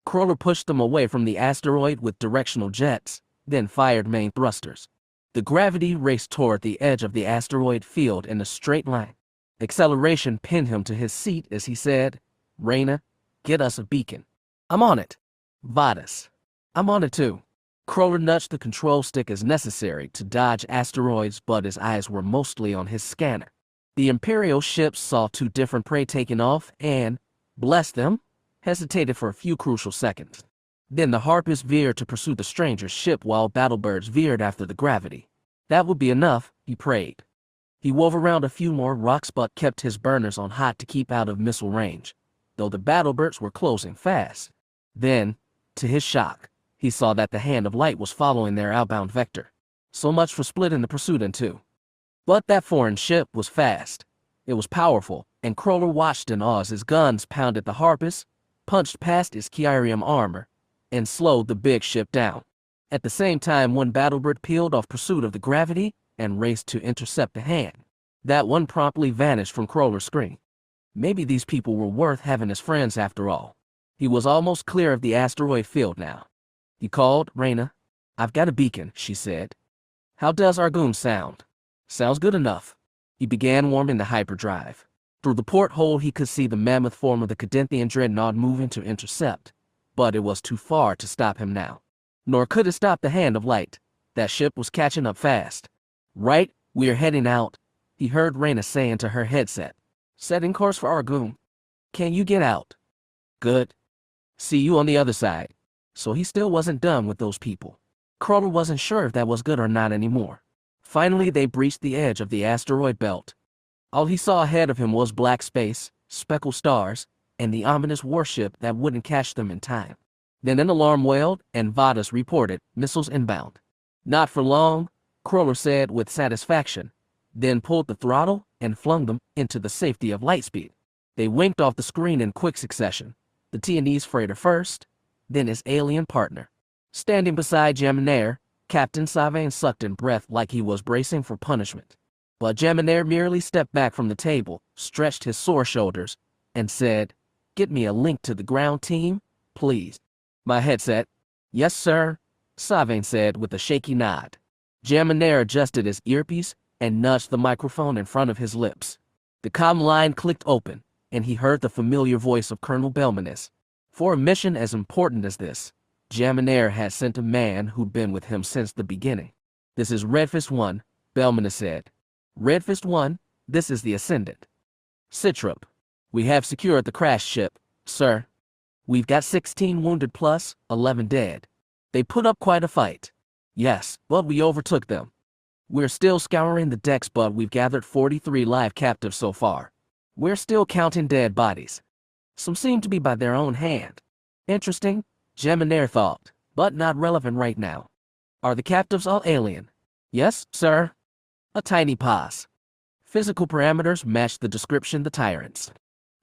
Crawler pushed them away from the asteroid with directional jets, then fired main thrusters. The gravity raced toward the edge of the asteroid field in a straight line. Acceleration pinned him to his seat as he said, "Reyna, get us a beacon." "I'm on it." "Vadas." "I'm on it too." Crawler nudged the control stick as necessary to dodge asteroids, but his eyes were mostly on his scanner. The Imperial ships saw two different prey taking off and, bless them, hesitated for a few crucial seconds. Then the harpists veered to pursue the stranger's ship while battlebirds veered after the gravity. That would be enough, he prayed. He wove around a few more rocks but kept his burners on hot to keep out of missile range, though the battlebirds were closing fast. Then, to his shock, he saw that the hand of light was following their outbound vector. So much for splitting the pursuit in two. But that foreign ship was fast. It was powerful, and Crawler watched in awe as his guns pounded the harpists, punched past its Kyrium armor, and slowed the big ship down. At the same time, one battlebird peeled off pursuit of the gravity and raced to intercept the hand. That one promptly vanished from Crawler's screen. Maybe these people were worth having as friends after all. He was almost clear of the asteroid field now. He called, "Reyna, I've got a beacon," she said. "How does Argoon sound?" "Sounds good enough." He began warming the hyperdrive. Through the porthole he could see the mammoth form of the Cadenthian dreadnought moving to intercept, but it was too far to stop him now. Nor could it stop the hand of light. That ship was catching up fast. "Right, we're heading out," he heard Reyna say into her headset. "Setting course for Argoon. Can you get out?" "Good. See you on the other side." So he still wasn't done with those people. Crawler wasn't sure if that was good or not anymore. Finally, they breached the edge of the asteroid belt. All he saw ahead of him was black space, speckled stars, and the ominous warship that wouldn't catch them in time. Then an alarm wailed, and Vadas reported, "Missiles inbound." "Not for long," Crawler said with satisfaction, then pulled the throttle and flung them into the safety of lightspeed. They winked off the screen in quick succession, the Tianese freighter first, then his alien partner. Standing beside Geminaire, Captain Savain sucked in breath like he was bracing for punishment. But Geminaire merely stepped back from the table, stretched his sore shoulders, and said, "Get me a link to the ground team, please." "My headset." "Yes, sir," Savain said with a shaky nod. Geminaire adjusted his earpiece and nudged the microphone in front of his lips. The comm line clicked open, and he heard the familiar voice of Colonel Belmanis. For a mission as important as this, Geminaire had sent a man who'd been with him since the beginning. "This is Redfist 1, Belmanis said. "Redfist 1, this is the Ascendant. Citrop, we have secured the crashed ship, sir. We've got 16 wounded plus 11 dead. They put up quite a fight." "Yes, but we overtook them. We're still scouring the decks, but we've gathered 43 live captives so far. We're still counting dead bodies. Some seem to be by their own hand." "Interesting," Geminaire thought, "but not relevant right now." "Are the captives all alien?" "Yes, sir." A tiny pause. Physical parameters matched the description the tyrants.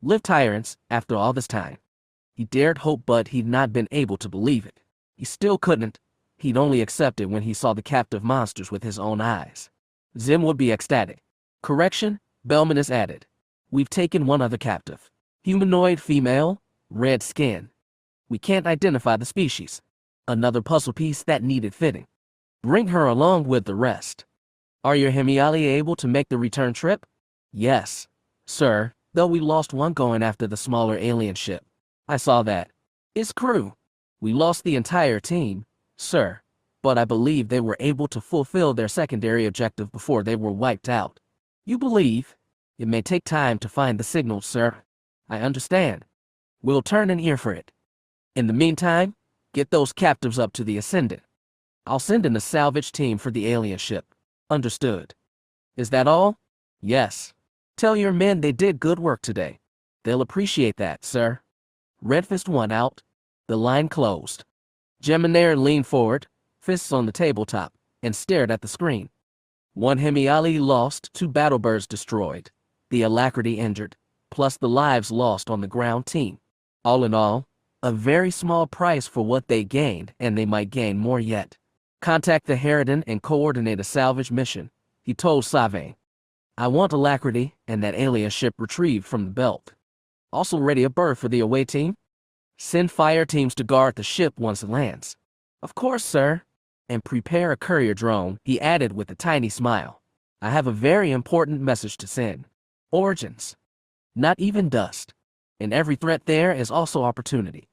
Live tyrants, after all this time. He dared hope, but he'd not been able to believe it. He still couldn't. He'd only accept it when he saw the captive monsters with his own eyes. Xim would be ecstatic. "Correction," Belmanis added. "We've taken one other captive. Humanoid female, red skin. We can't identify the species." Another puzzle piece that needed fitting. "Bring her along with the rest." "Are your Hemiali able to make the return trip?" "Yes, sir, though we lost one going after the smaller alien ship." "I saw that. Its crew." "We lost the entire team, sir, but I believe they were able to fulfill their secondary objective before they were wiped out." "You believe? It may take time to find the signal, sir." "I understand. We'll turn an ear for it. In the meantime, get those captives up to the Ascendant. I'll send in a salvage team for the alien ship." "Understood." "Is that all?" "Yes. Tell your men they did good work today. They'll appreciate that, sir." Redfist 1 out. The line closed. Geminaire leaned forward, fists on the tabletop. and stared at the screen. One Hemiali lost, 2 battlebirds destroyed, the Alacrity injured, plus the lives lost on the ground team. All in all, a very small price for what they gained, and they might gain more yet. Contact the Harridan and coordinate a salvage mission, he told Save. I want Alacrity and that alien ship retrieved from the belt. Also ready a berth for the away team? Send fire teams to guard the ship once it lands. Of course, sir. And prepare a courier drone, he added with a tiny smile. I have a very important message to send. Origins. Not even dust. In every threat there is also opportunity.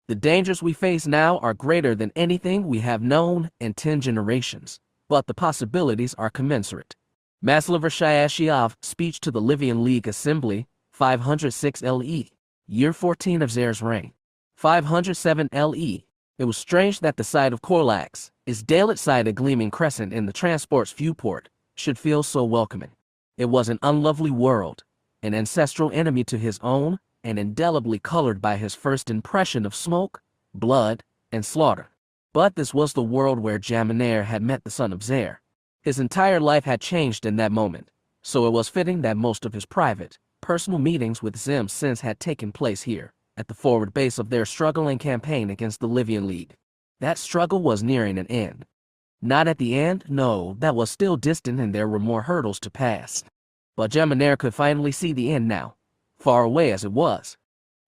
The dangers we face now are greater than anything we have known in 10 generations, but the possibilities are commensurate. Maslover Shayashiov, speech to the Livian League Assembly, 506 LE, year 14 of Zare's reign. 507 LE. It was strange that the sight of Corax, its daylit-sided gleaming crescent in the transport's viewport, should feel so welcoming. It was an unlovely world, an ancestral enemy to his own, and indelibly colored by his first impression of smoke, blood, and slaughter. But this was the world where Jaminair had met the son of Zare. His entire life had changed in that moment, so it was fitting that most of his private, personal meetings with Xim since had taken place here, at the forward base of their struggling campaign against the Livian League. That struggle was nearing an end. Not at the end, no, that was still distant and there were more hurdles to pass. But Jaminair could finally see the end now, far away as it was.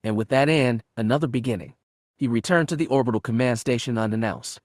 And with that end, another beginning. He returned to the orbital command station unannounced.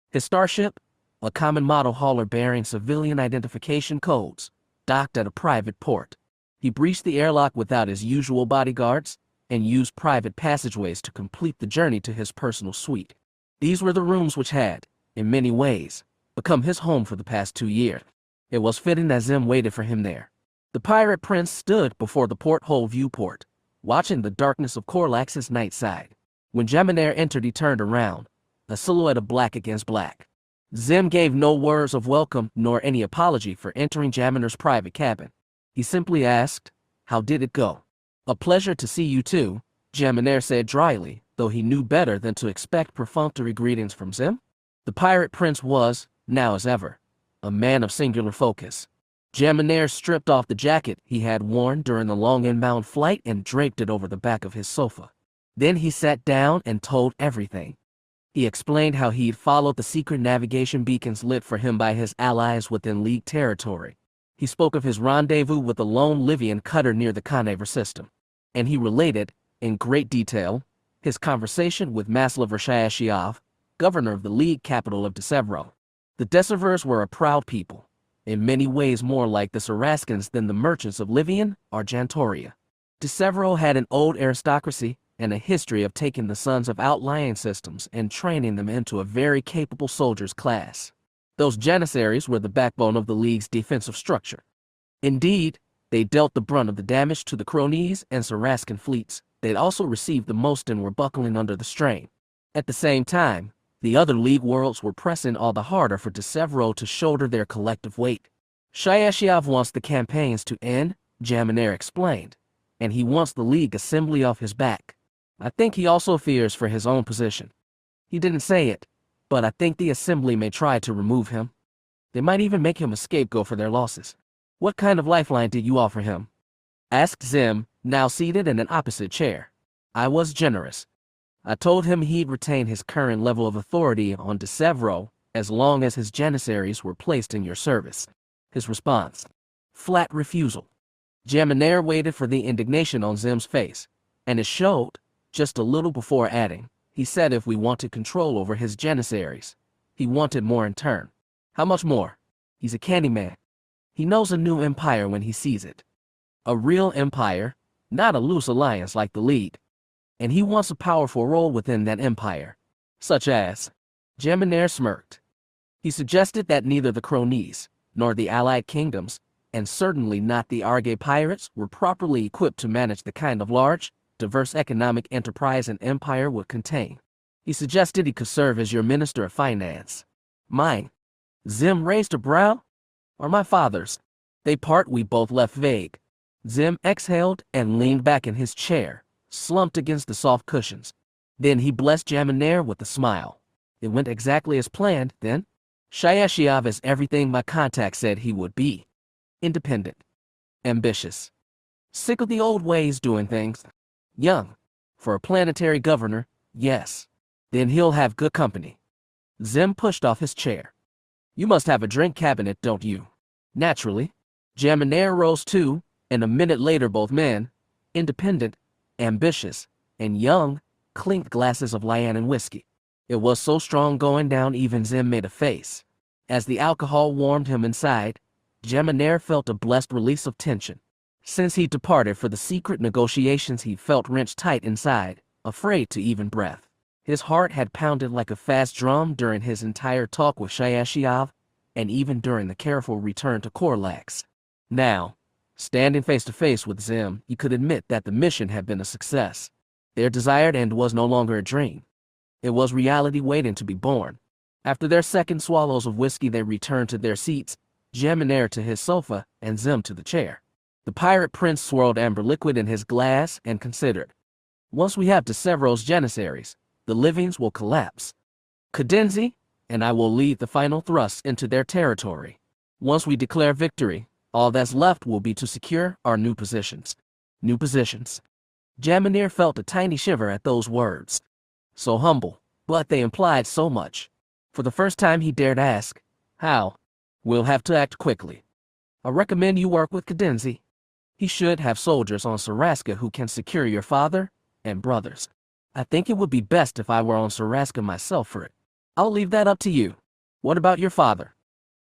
His starship, a common model hauler bearing civilian identification codes, docked at a private port. He breached the airlock without his usual bodyguards, and used private passageways to complete the journey to his personal suite. These were the rooms which had, in many ways, become his home for the past 2 years. It was fitting that Xim waited for him there. The pirate prince stood before the porthole viewport, watching the darkness of Corax's night side. When Jaminair entered, he turned around, a silhouette of black against black. Xim gave no words of welcome nor any apology for entering Jaminair's private cabin. He simply asked, "How did it go?" "A pleasure to see you too," Jaminair said dryly, though he knew better than to expect perfunctory greetings from Xim. The pirate prince was, now as ever, a man of singular focus. Jaminair stripped off the jacket he had worn during the long inbound flight and draped it over the back of his sofa. Then he sat down and told everything. He explained how he'd followed the secret navigation beacons lit for him by his allies within League territory. He spoke of his rendezvous with a lone Livian cutter near the Conaver system. And he related, in great detail, his conversation with Maslover Shayashiov, governor of the League capital of Decevro. The Decivers were a proud people, in many ways more like the Saraskans than the merchants of Livian or Jantoria. Decevro had an old aristocracy and a history of taking the sons of outlying systems and training them into a very capable soldiers class. Those Janissaries were the backbone of the League's defensive structure. Indeed, they dealt the brunt of the damage to the Cronese and Saraskan fleets. They'd also received the most and were buckling under the strain. At the same time, the other League worlds were pressing all the harder for Decevro to shoulder their collective weight. Shayashiov wants the campaigns to end, Jaminair explained, and he wants the League assembly off his back. I think he also fears for his own position. He didn't say it, but I think the assembly may try to remove him. They might even make him a scapegoat for their losses. What kind of lifeline did you offer him? Asked Xim, now seated in an opposite chair. I was generous. I told him he'd retain his current level of authority on Decevro as long as his Janissaries were placed in your service. His response: flat refusal. Jaminair waited for the indignation on Xim's face, and it showed, just a little before adding, he said if we wanted control over his Janissaries, he wanted more in turn. How much more? He's a candy man. He knows a new empire when he sees it. A real empire, not a loose alliance like the League. And he wants a powerful role within that empire, such as... Jaminair smirked. He suggested that neither the Cronese, nor the allied kingdoms, and certainly not the Arge pirates, were properly equipped to manage the kind of large, diverse economic enterprise an empire would contain. He suggested he could serve as your Minister of Finance. Mine. Xim raised a brow. Or my father's. They part we both left vague. Xim exhaled and leaned back in his chair, slumped against the soft cushions. Then he blessed Jaminair with a smile. It went exactly as planned, then. Shayashiav is everything my contact said he would be. Independent. Ambitious. Sick of the old ways doing things. Young. For a planetary governor, yes. Then he'll have good company. Xim pushed off his chair. You must have a drink cabinet, don't you? Naturally. Jaminar rose too, and a minute later both men, independent, ambitious, and young, clinked glasses of Lyannan whiskey. It was so strong going down even Xim made a face. As the alcohol warmed him inside, Jaminar felt a blessed release of tension. Since he departed for the secret negotiations, he felt wrenched tight inside, afraid to even breath. His heart had pounded like a fast drum during his entire talk with Shayashiav, and even during the careful return to Corax. Now, standing face to face with Xim, he could admit that the mission had been a success. Their desired end was no longer a dream. It was reality waiting to be born. After their second swallows of whiskey, they returned to their seats, Jaminar to his sofa, and Xim to the chair. The pirate prince swirled amber liquid in his glass and considered. Once we have Severos Janissaries, the livings will collapse. Cadenzi and I will lead the final thrust into their territory. Once we declare victory, all that's left will be to secure our new positions. New positions. Jaminar felt a tiny shiver at those words. So humble, but they implied so much. For the first time he dared ask, how? We'll have to act quickly. I recommend you work with Cadenzi. He should have soldiers on Saraska who can secure your father and brothers. I think it would be best if I were on Saraska myself for it. I'll leave that up to you. What about your father?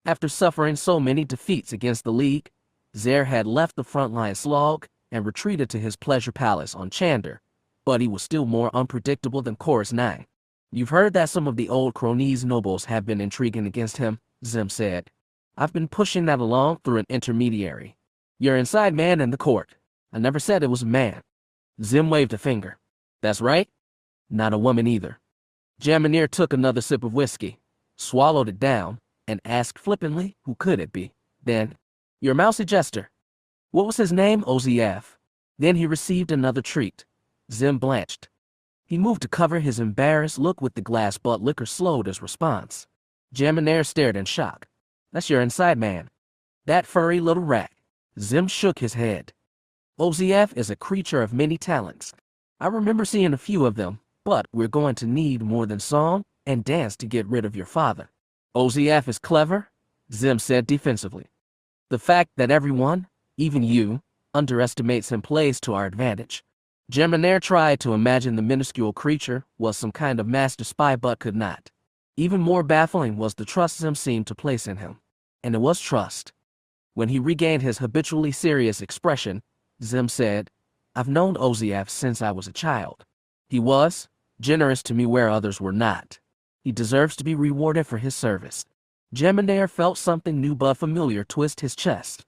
After suffering so many defeats against the League, Zer had left the frontline slog and retreated to his pleasure palace on Chandar, but he was still more unpredictable than Chorus 9. You've heard that some of the old Cronese nobles have been intriguing against him, Xim said. I've been pushing that along through an intermediary. You're inside man in the court. I never said it was a man. Xim waved a finger. That's right. Not a woman either. Jaminar took another sip of whiskey, swallowed it down, and asked flippantly, who could it be? Then, your mousy jester. What was his name? OZF. Then he received another treat. Xim blanched. He moved to cover his embarrassed look with the glass, but liquor slowed his response. Jaminar stared in shock. That's your inside man. That furry little rat. Xim shook his head. OZF is a creature of many talents. I remember seeing a few of them, but we're going to need more than song and dance to get rid of your father. OZF is clever, Xim said defensively. The fact that everyone, even you, underestimates him plays to our advantage. Jaminar tried to imagine the minuscule creature was some kind of master spy but could not. Even more baffling was the trust Xim seemed to place in him. And it was trust. When he regained his habitually serious expression, Xim said, I've known OZF since I was a child. He was generous to me where others were not. He deserves to be rewarded for his service. Jaminar felt something new but familiar twist his chest.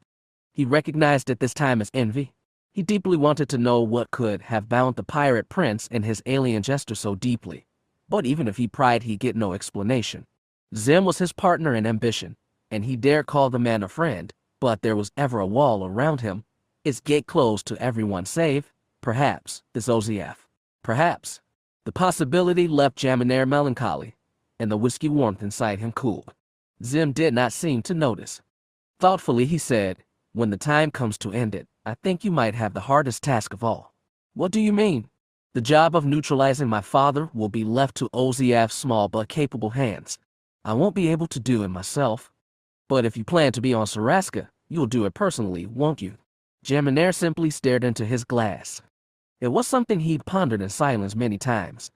He recognized it this time as envy. He deeply wanted to know what could have bound the pirate prince and his alien jester so deeply. But even if he pried, he'd get no explanation. Xim was his partner in ambition, and he dared call the man a friend, but there was ever a wall around him, its gate closed to everyone save, perhaps, this OZF. Perhaps. The possibility left Jaminar melancholy, and the whiskey warmth inside him cooled. Xim did not seem to notice. Thoughtfully he said, when the time comes to end it, I think you might have the hardest task of all. What do you mean? The job of neutralizing my father will be left to OZF's small but capable hands. I won't be able to do it myself. But if you plan to be on Saraska, you'll do it personally, won't you? Jaminar simply stared into his glass. It was something he'd pondered in silence many times.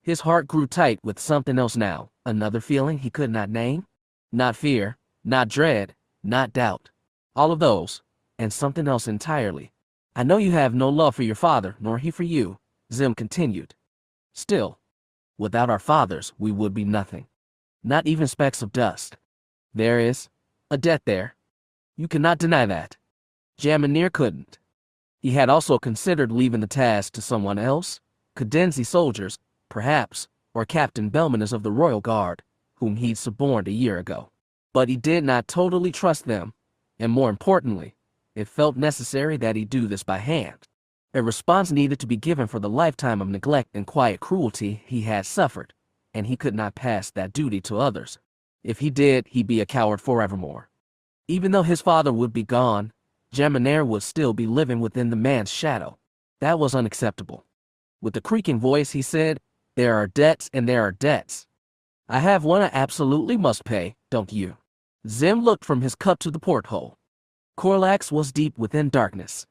His heart grew tight with something else now, another feeling he could not name. Not fear, not dread, not doubt. All of those, and something else entirely. I know you have no love for your father, nor he for you, Xim continued. Still, without our fathers, we would be nothing. Not even specks of dust. There is a debt there. You cannot deny that. Jaminar couldn't. He had also considered leaving the task to someone else, Cadenzi soldiers, perhaps, or Captain Belmanus of the Royal Guard, whom he'd suborned a year ago. But he did not totally trust them, and more importantly, it felt necessary that he do this by hand. A response needed to be given for the lifetime of neglect and quiet cruelty he had suffered, and he could not pass that duty to others. If he did, he'd be a coward forevermore. Even though his father would be gone, Jaminar would still be living within the man's shadow. That was unacceptable. With a creaking voice, he said, "There are debts and there are debts. I have one I absolutely must pay, don't you?" Xim looked from his cup to the porthole. Corax was deep within darkness.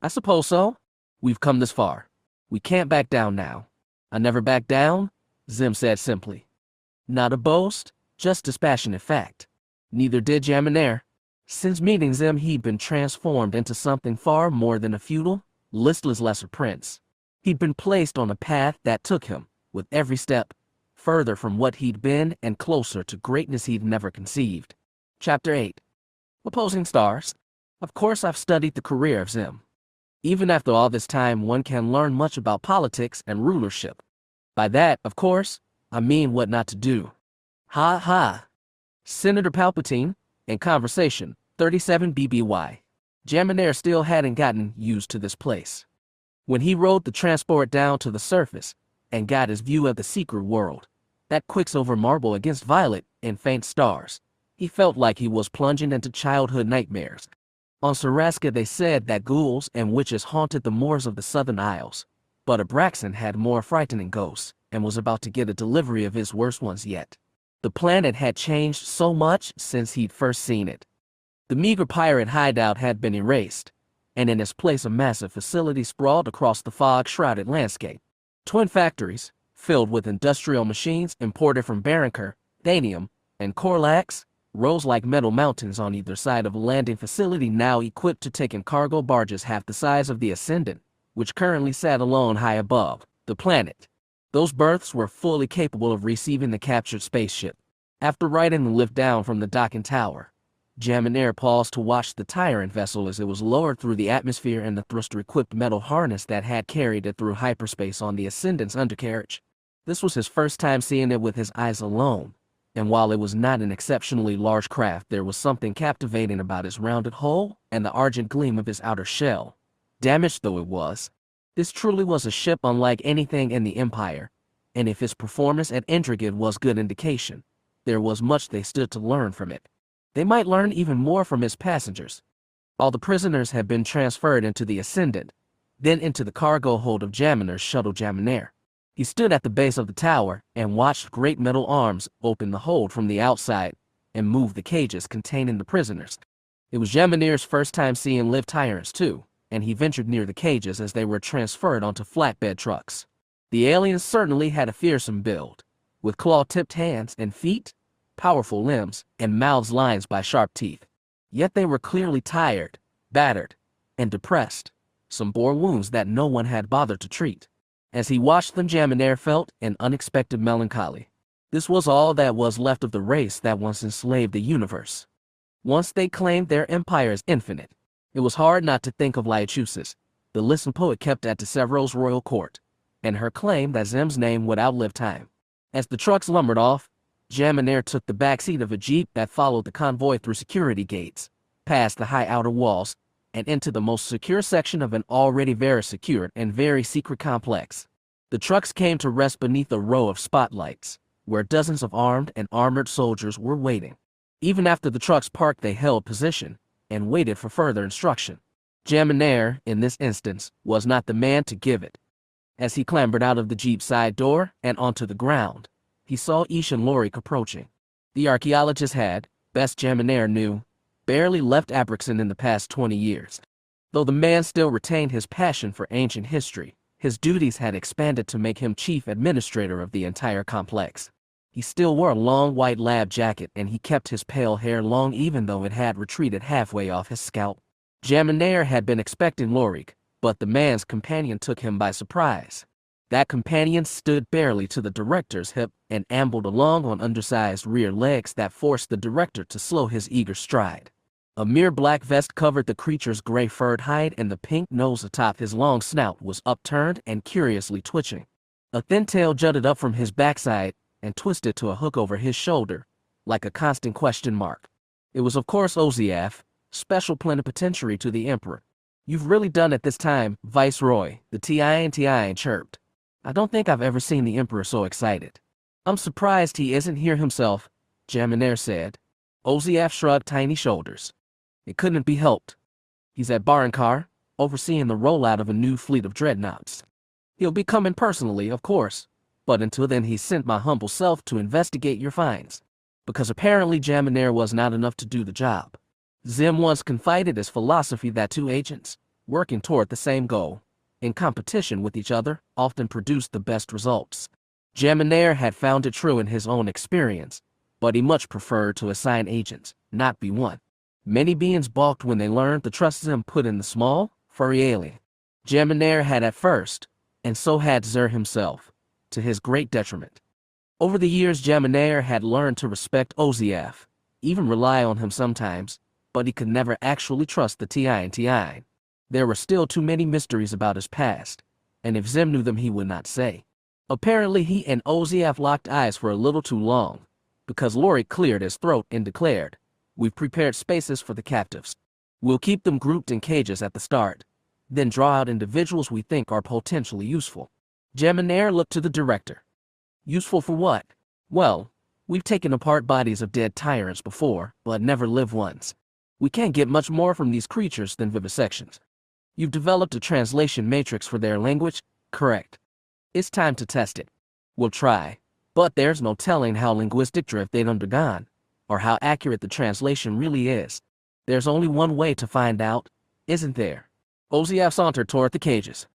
"I suppose so. We've come this far. We can't back down now." "I never back down," Xim said simply. Not a boast, just dispassionate fact. Neither did Jaminar. Since meeting Xim, he'd been transformed into something far more than a feudal, listless lesser prince. He'd been placed on a path that took him, with every step, further from what he'd been and closer to greatness he'd never conceived. Chapter 8. Opposing Stars. Of course, I've studied the career of Xim. Even after all this time, one can learn much about politics and rulership. By that, of course, I mean what not to do. Ha ha. Senator Palpatine, in Conversation, 37 BBY. Jaminar still hadn't gotten used to this place. When he rode the transport down to the surface and got his view of the secret world, that quicksilver marble against violet and faint stars, he felt like he was plunging into childhood nightmares. On Saraska they said that ghouls and witches haunted the moors of the Southern Isles, but Abraxan had more frightening ghosts and was about to get a delivery of his worst ones yet. The planet had changed so much since he'd first seen it. The meager pirate hideout had been erased, and in its place a massive facility sprawled across the fog-shrouded landscape. Twin factories, filled with industrial machines imported from Barranker, Danium, and Corax, rose like metal mountains on either side of a landing facility now equipped to take in cargo barges half the size of the Ascendant, which currently sat alone high above the planet. Those berths were fully capable of receiving the captured spaceship. After riding the lift down from the docking tower, Jaminar paused to watch the tyrant vessel as it was lowered through the atmosphere and the thruster-equipped metal harness that had carried it through hyperspace on the Ascendant's undercarriage. This was his first time seeing it with his eyes alone, and while it was not an exceptionally large craft, there was something captivating about its rounded hull and the argent gleam of its outer shell. Damaged though it was, this truly was a ship unlike anything in the Empire, and if its performance at Interrogation was good indication, there was much they stood to learn from it. They might learn even more from its passengers. All the prisoners had been transferred into the Ascendant, then into the cargo hold of Jaminar's shuttle Jaminar. He stood at the base of the tower and watched great metal arms open the hold from the outside and move the cages containing the prisoners. It was Jaminar's first time seeing live tyrants too, and he ventured near the cages as they were transferred onto flatbed trucks. The aliens certainly had a fearsome build, with claw-tipped hands and feet, powerful limbs, and mouths lined by sharp teeth. Yet they were clearly tired, battered, and depressed, some bore wounds that no one had bothered to treat. As he watched them, Jaminar felt an unexpected melancholy. This was all that was left of the race that once enslaved the universe. Once they claimed their empire as infinite, it was hard not to think of Liachusis, the listen poet kept at Deceivero's royal court, and her claim that Xim's name would outlive time. As the trucks lumbered off, Jaminar took the backseat of a jeep that followed the convoy through security gates, past the high outer walls, and into the most secure section of an already very secured and very secret complex. The trucks came to rest beneath a row of spotlights, where dozens of armed and armored soldiers were waiting. Even after the trucks parked, they held position and waited for further instruction. Jaminar, in this instance, was not the man to give it. As he clambered out of the jeep's side door and onto the ground, he saw Ish and Lorik approaching. The archaeologist had, best Jaminar knew, barely left Abraxan in the past 20 years. Though the man still retained his passion for ancient history, his duties had expanded to make him chief administrator of the entire complex. He still wore a long white lab jacket and he kept his pale hair long even though it had retreated halfway off his scalp. Jaminar had been expecting Lorik, but the man's companion took him by surprise. That companion stood barely to the director's hip and ambled along on undersized rear legs that forced the director to slow his eager stride. A mere black vest covered the creature's gray furred hide and the pink nose atop his long snout was upturned and curiously twitching. A thin tail jutted up from his backside and twisted to a hook over his shoulder, like a constant question mark. It was of course Oziaf, special plenipotentiary to the Emperor. "You've really done it this time, Viceroy," the TIN chirped. "I don't think I've ever seen the Emperor so excited." "I'm surprised he isn't here himself," Jaminair said. Oziaf shrugged tiny shoulders. It couldn't be helped. He's at Barankar, overseeing the rollout of a new fleet of dreadnoughts. He'll be coming personally, of course, but until then he sent my humble self to investigate your finds. Because apparently Jaminair was not enough to do the job. Xim once confided his philosophy that two agents, working toward the same goal, in competition with each other, often produce the best results. Jaminair had found it true in his own experience, but he much preferred to assign agents, not be one. Many beings balked when they learned the trust Xim put in the small, furry alien. Jaminair had at first, and so had Xur himself, to his great detriment. Over the years Jaminair had learned to respect Oziaf, even rely on him sometimes, but he could never actually trust the Tython. There were still too many mysteries about his past, and if Xim knew them he would not say. Apparently he and Oziaf locked eyes for a little too long, because Lorik cleared his throat and declared, "We've prepared spaces for the captives. We'll keep them grouped in cages at the start, then draw out individuals we think are potentially useful." Jaminair looked to the director. "Useful for what?" "Well, we've taken apart bodies of dead tyrants before, but never live ones. We can't get much more from these creatures than vivisections. You've developed a translation matrix for their language, correct? It's time to test it. We'll try, but there's no telling how linguistic drift they've undergone, or how accurate the translation really is. There's only one way to find out, isn't there?" Oziaf sauntered toward the cages.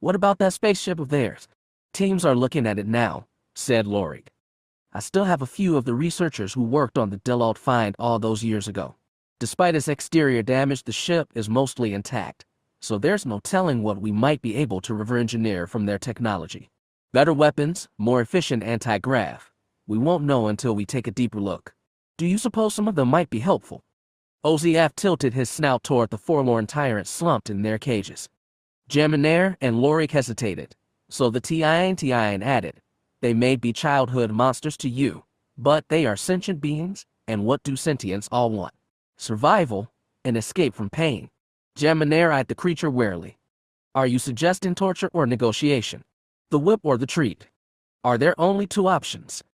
"What about that spaceship of theirs?" "Teams are looking at it now," said Lorik. "I still have a few of the researchers who worked on the Delalt find all those years ago. Despite its exterior damage, the ship is mostly intact, so there's no telling what we might be able to rever-engineer from their technology. Better weapons, more efficient anti-grav. We won't know until we take a deeper look. Do you suppose some of them might be helpful?" Oziaf tilted his snout toward the forlorn tyrants slumped in their cages. Jaminair and Lorik hesitated, so the Tython added, "They may be childhood monsters to you, but they are sentient beings, and what do sentients all want? Survival, and escape from pain." Jaminair eyed the creature warily. "Are you suggesting torture or negotiation? The whip or the treat? Are there only two options?"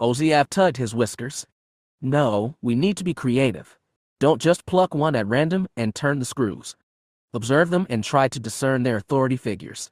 Oziaf tugged his whiskers. "No, we need to be creative. Don't just pluck one at random and turn the screws. Observe them and try to discern their authority figures.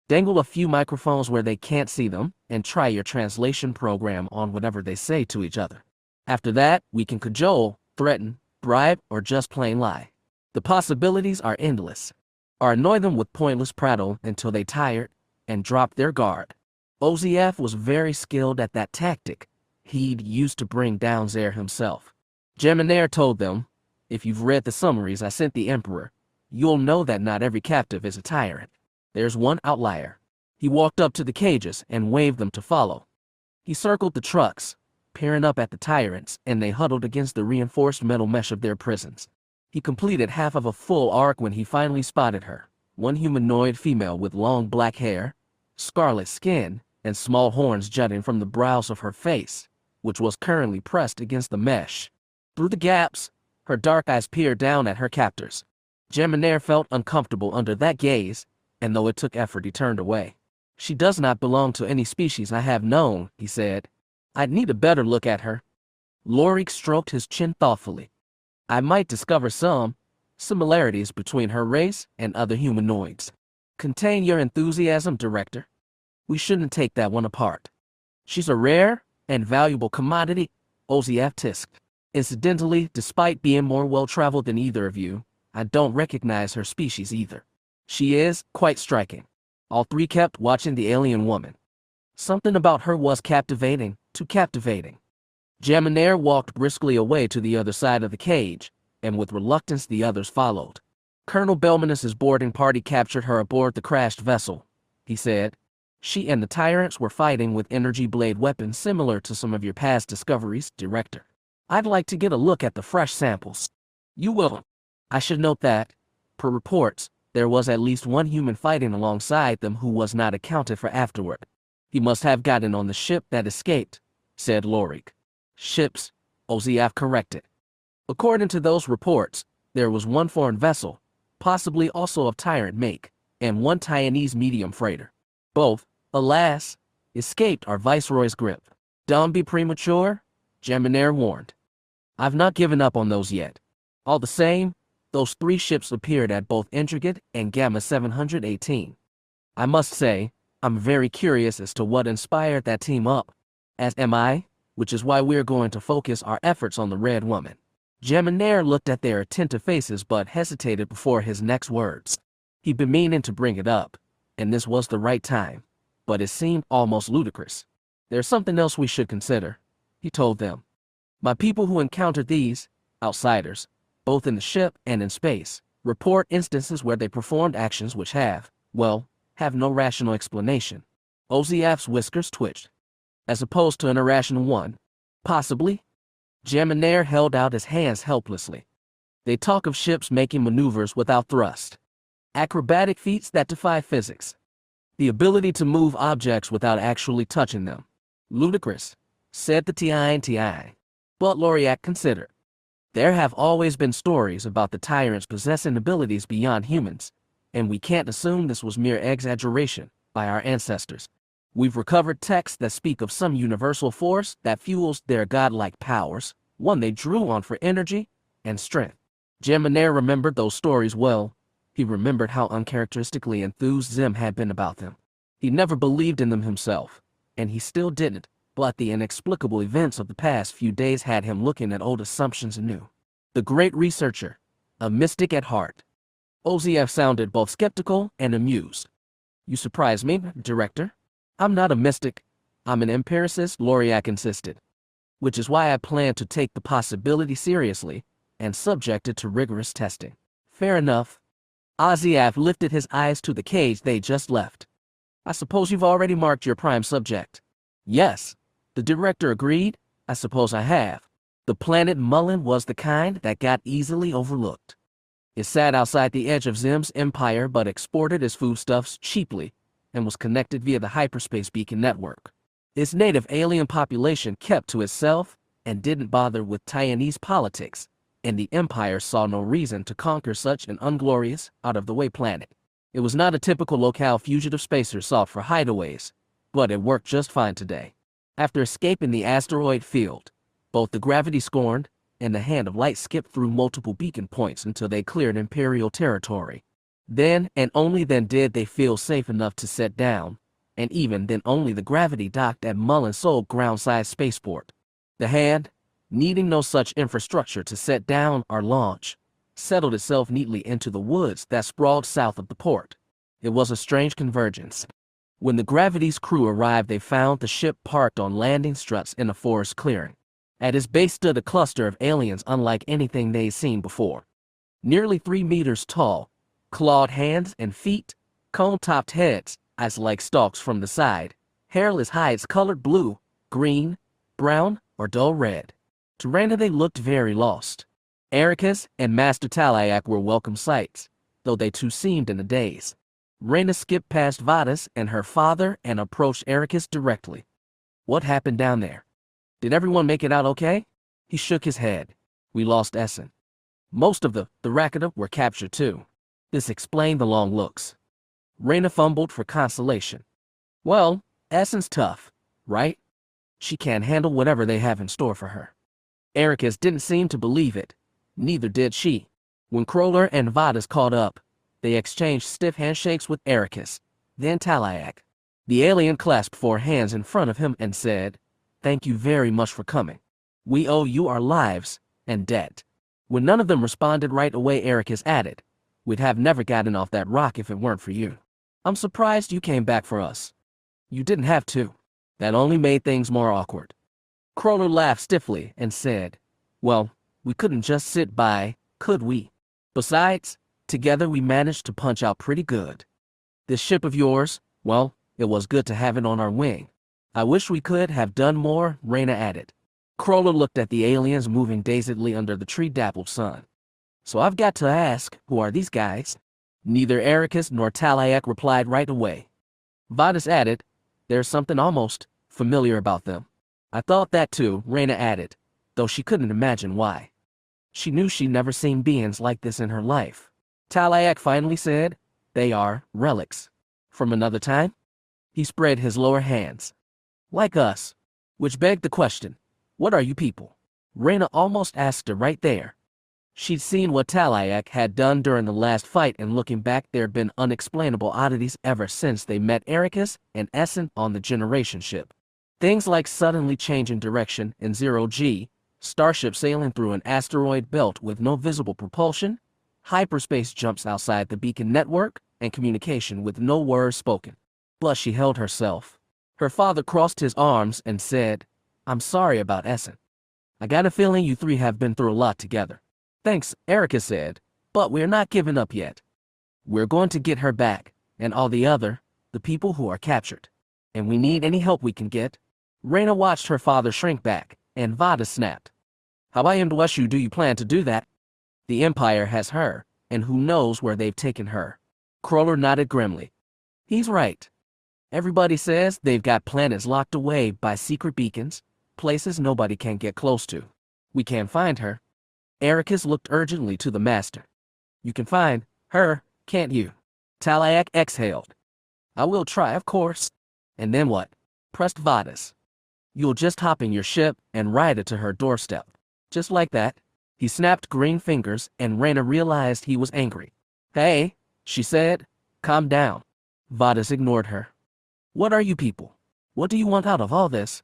Dangle a few microphones where they can't see them, and try your translation program on whatever they say to each other. After that, we can cajole, threaten, bribe, or just plain lie. The possibilities are endless. Or annoy them with pointless prattle until they tired and drop their guard." Oziaf was very skilled at that tactic. He'd used to bring down Xur himself. Jaminair told them, "If you've read the summaries I sent the Emperor, you'll know that not every captive is a tyrant. There's one outlier." He walked up to the cages and waved them to follow. He circled the trucks, peering up at the tyrants, and they huddled against the reinforced metal mesh of their prisons. He completed half of a full arc when he finally spotted her, one humanoid female with long black hair, scarlet skin, and small horns jutting from the brows of her face, which was currently pressed against the mesh. Through the gaps, her dark eyes peered down at her captors. Jaminair felt uncomfortable under that gaze, and though it took effort he turned away. "She does not belong to any species I have known," he said. "I'd need a better look at her." Lorik stroked his chin thoughtfully. "I might discover some similarities between her race and other humanoids." "Contain your enthusiasm, Director. We shouldn't take that one apart. She's a rare and valuable commodity," Oziaf tisked. "Incidentally, despite being more well-traveled than either of you, I don't recognize her species either. She is quite striking." All three kept watching the alien woman. Something about her was captivating, too captivating. Jaminair walked briskly away to the other side of the cage, and with reluctance the others followed. "Colonel Belmanus's boarding party captured her aboard the crashed vessel," he said. "She and the tyrants were fighting with energy blade weapons similar to some of your past discoveries, Director. I'd like to get a look at the fresh samples." "You will." "I should note that, per reports, there was at least one human fighting alongside them who was not accounted for afterward. He must have gotten on the ship that escaped," said Lorik. "Ships," Oziaf corrected. "According to those reports, there was one foreign vessel, possibly also of tyrant make, and one Taiwanese medium freighter. Both, alas, escaped our viceroy's grip." "Don't be premature," Geminair warned. I've not given up on those yet. All the same, those 3 ships appeared at both Intricate and Gamma 718. I must say, I'm very curious as to what inspired that team up, as am I, which is why we're going to focus our efforts on the Red Woman. Geminair looked at their attentive faces but hesitated before his next words. He'd been meaning to bring it up, and this was the right time, but it seemed almost ludicrous. There's something else we should consider, he told them. My people who encountered these outsiders, both in the ship and in space, report instances where they performed actions which have no rational explanation. Oziaf's whiskers twitched. As opposed to an irrational one. Possibly. Geminair held out his hands helplessly. They talk of ships making maneuvers without thrust. Acrobatic feats that defy physics. The ability to move objects without actually touching them. Ludicrous, said the TI. But Loriak considered. There have always been stories about the tyrants possessing abilities beyond humans, and we can't assume this was mere exaggeration by our ancestors. We've recovered texts that speak of some universal force that fuels their godlike powers, one they drew on for energy and strength. Geminair remembered those stories well. He remembered how uncharacteristically enthused Xim had been about them. He never believed in them himself, and he still didn't, but the inexplicable events of the past few days had him looking at old assumptions anew. The great researcher, a mystic at heart. Oziaf sounded both skeptical and amused. You surprise me, Director. I'm not a mystic. I'm an empiricist, Loriak insisted. Which is why I plan to take the possibility seriously and subject it to rigorous testing. Fair enough. Oziaf lifted his eyes to the cage they just left. I suppose you've already marked your prime subject. Yes, the director agreed. I suppose I have. The planet Mullen was the kind that got easily overlooked. It sat outside the edge of Xim's empire but exported its foodstuffs cheaply and was connected via the hyperspace beacon network. Its native alien population kept to itself and didn't bother with Taiwanese politics, and the Empire saw no reason to conquer such an unglorious, out-of-the-way planet. It was not a typical locale fugitive spacers sought for hideaways, but it worked just fine today. After escaping the asteroid field, both the gravity scorned and the Hand of Light skipped through multiple beacon points until they cleared Imperial territory. Then and only then did they feel safe enough to set down, and even then only the gravity docked at Mullen's sole ground-sized spaceport. The Hand, needing no such infrastructure to set down or launch, settled itself neatly into the woods that sprawled south of the port. It was a strange convergence. When the Gravity's crew arrived, they found the ship parked on landing struts in a forest clearing. At its base stood a cluster of aliens unlike anything they'd seen before. Nearly 3 meters tall, clawed hands and feet, cone-topped heads, eyes like stalks from the side, hairless hides colored blue, green, brown, or dull red. To Reyna they looked very lost. Ericus and Master Talayak were welcome sights, though they too seemed in a daze. Reyna skipped past Vadis and her father and approached Ericus directly. What happened down there? Did everyone make it out okay? He shook his head. We lost Essen. Most of the Rakata were captured too. This explained the long looks. Reyna fumbled for consolation. Well, Essen's tough, right? She can't handle whatever they have in store for her. Ericus didn't seem to believe it. Neither did she. When Kroller and Vadis caught up, they exchanged stiff handshakes with Ericus, then Talayak. The alien clasped 4 hands in front of him and said, "Thank you very much for coming. We owe you our lives and debt." When none of them responded right away, Ericus added, "We'd have never gotten off that rock if it weren't for you. I'm surprised you came back for us. You didn't have to. That only made things more awkward." Kroller laughed stiffly and said, "Well, we couldn't just sit by, could we? Besides, together we managed to punch out pretty good. This ship of yours, well, it was good to have it on our wing. I wish we could have done more," Reyna added. Kroller looked at the aliens moving dazedly under the tree-dappled sun. "So I've got to ask, who are these guys?" Neither Ericus nor Talayak replied right away. Vadis added, "There's something almost familiar about them." "I thought that too," Reyna added, though she couldn't imagine why. She knew she'd never seen beings like this in her life. Talayak finally said, "They are relics. From another time?" He spread his lower hands. "Like us." Which begged the question, What are you people? Reyna almost asked her right there. She'd seen what Talayak had done during the last fight, and looking back, there'd been unexplainable oddities ever since they met Ericus and Essen on the Generation ship. Things like suddenly changing direction in 0G, starship sailing through an asteroid belt with no visible propulsion, hyperspace jumps outside the beacon network, and communication with no words spoken. Plus, she held herself. Her father crossed his arms and said, "I'm sorry about Essen. I got a feeling you three have been through a lot together." "Thanks," Erica said, "but we're not giving up yet. We're going to get her back, and all the people who are captured. And we need any help we can get." Reyna watched her father shrink back, and Vada snapped. "How do you plan to do that? The Empire has her, and who knows where they've taken her." Crawler nodded grimly. "He's right. Everybody says they've got planets locked away by secret beacons, places nobody can get close to. We can't find her." Ericus looked urgently to the master. "You can find her, can't you?" Talayak exhaled. "I will try, of course." "And then what?" pressed Vadas. "You'll just hop in your ship and ride it to her doorstep. Just like that." He snapped green fingers, and Reyna realized he was angry. "Hey," she said, "calm down." Vadas ignored her. "What are you people? What do you want out of all this?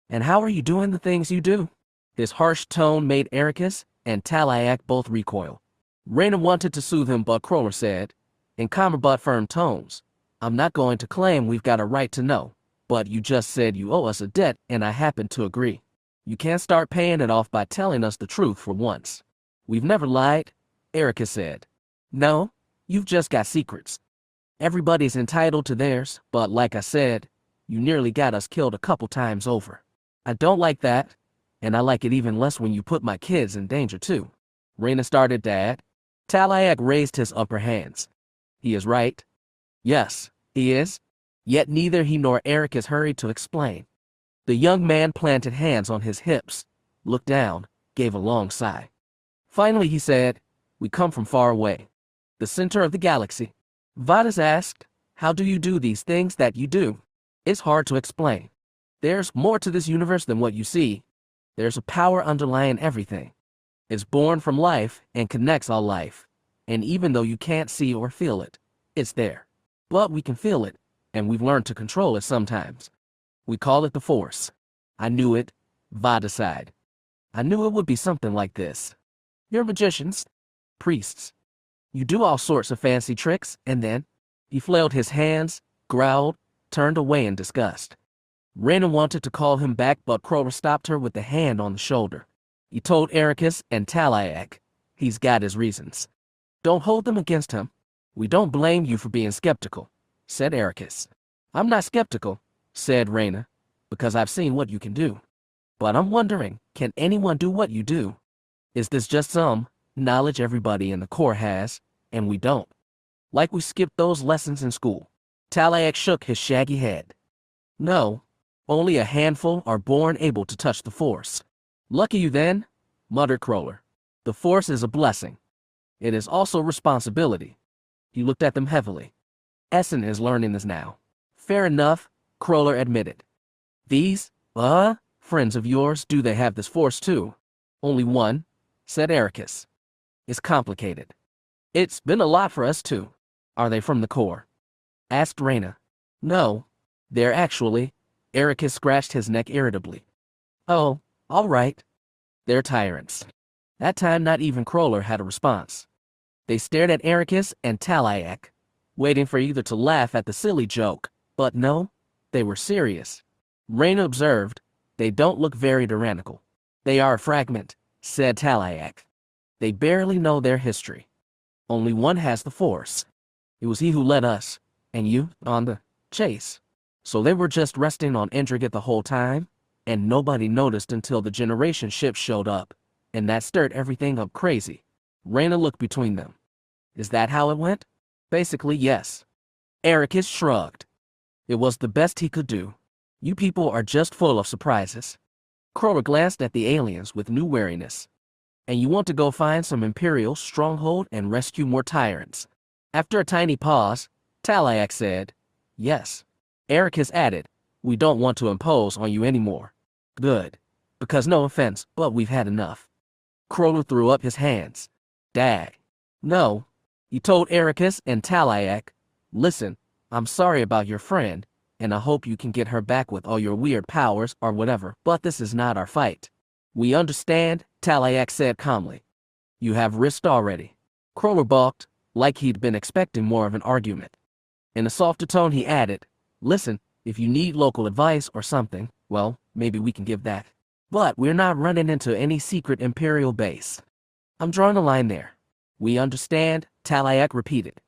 And how are you doing the things you do?" His harsh tone made Ericus and Talayak both recoil. Reyna wanted to soothe him, but Crawler said, in calmer but firm tones, "I'm not going to claim we've got a right to know, but you just said you owe us a debt, and I happen to agree. You can't start paying it off by telling us the truth for once." "We've never lied," Erica said. "No, you've just got secrets. Everybody's entitled to theirs, but like I said, you nearly got us killed a couple times over. I don't like that, and I like it even less when you put my kids in danger too." Reyna started, "Dad." Talayak raised his upper hands. "He is right." "Yes, he is." Yet neither he nor Ericus hurried to explain. The young man planted hands on his hips, looked down, gave a long sigh. Finally he said, "We come from far away. The center of the galaxy." Vadas asked, "How do you do these things that you do?" "It's hard to explain. There's more to this universe than what you see. There's a power underlying everything. It's born from life and connects all life. And even though you can't see or feel it, it's there. But we can feel it, and we've learned to control it sometimes. We call it the Force." "I knew it," Vada sighed. "I knew it would be something like this. You're magicians, priests. You do all sorts of fancy tricks, and then..." He flailed his hands, growled, turned away in disgust. Reyna wanted to call him back, but Crawler stopped her with a hand on the shoulder. He told Ericus and Talayak, "He's got his reasons. Don't hold them against him. We don't blame you for being skeptical," said Ericus. "I'm not skeptical," said Reyna, "because I've seen what you can do. But I'm wondering, can anyone do what you do? Is this just some knowledge everybody in the Corps has, and we don't? Like we skipped those lessons in school?" Talayak shook his shaggy head. "No, only a handful are born able to touch the Force." "Lucky you then," muttered Crawler. "The Force is a blessing. It is also responsibility." He looked at them heavily. "Essen is learning this now." "Fair enough," Crawler admitted. "These, friends of yours, do they have this Force too?" "Only one," said Ericus. "It's complicated. It's been a lot for us too." "Are they from the Corps?" asked Reyna. "No, they're actually..." Ericus scratched his neck irritably. "Oh, all right. They're tyrants." That time not even Crawler had a response. They stared at Ericus and Talayak, waiting for either to laugh at the silly joke, but no, they were serious. Reyna observed, "They don't look very tyrannical." "They are a fragment," said Talayak. "They barely know their history. Only one has the Force. It was he who led us, and you, on the chase. So they were just resting on Interrogate the whole time, and nobody noticed until the Generation ship showed up, and that stirred everything up crazy." Reyna looked between them. "Is that how it went?" "Basically, yes." Ericus shrugged. It was the best he could do. "You people are just full of surprises." Crawler glanced at the aliens with new wariness. "And you want to go find some Imperial stronghold and rescue more tyrants?" After a tiny pause, Talayak said, "Yes." Ericus added, "We don't want to impose on you anymore." "Good. Because no offense, but we've had enough. Crawler threw up his hands. Dag. No. He told Ericus and Taliac, listen, I'm sorry about your friend, and I hope you can get her back with all your weird powers or whatever, but this is not our fight. We understand, Taliac said calmly. You have risked already. Crawler balked, like he'd been expecting more of an argument. In a softer tone he added, listen, if you need local advice or something, well, maybe we can give that. But we're not running into any secret Imperial base. I'm drawing a line there. We understand, Taliac repeated.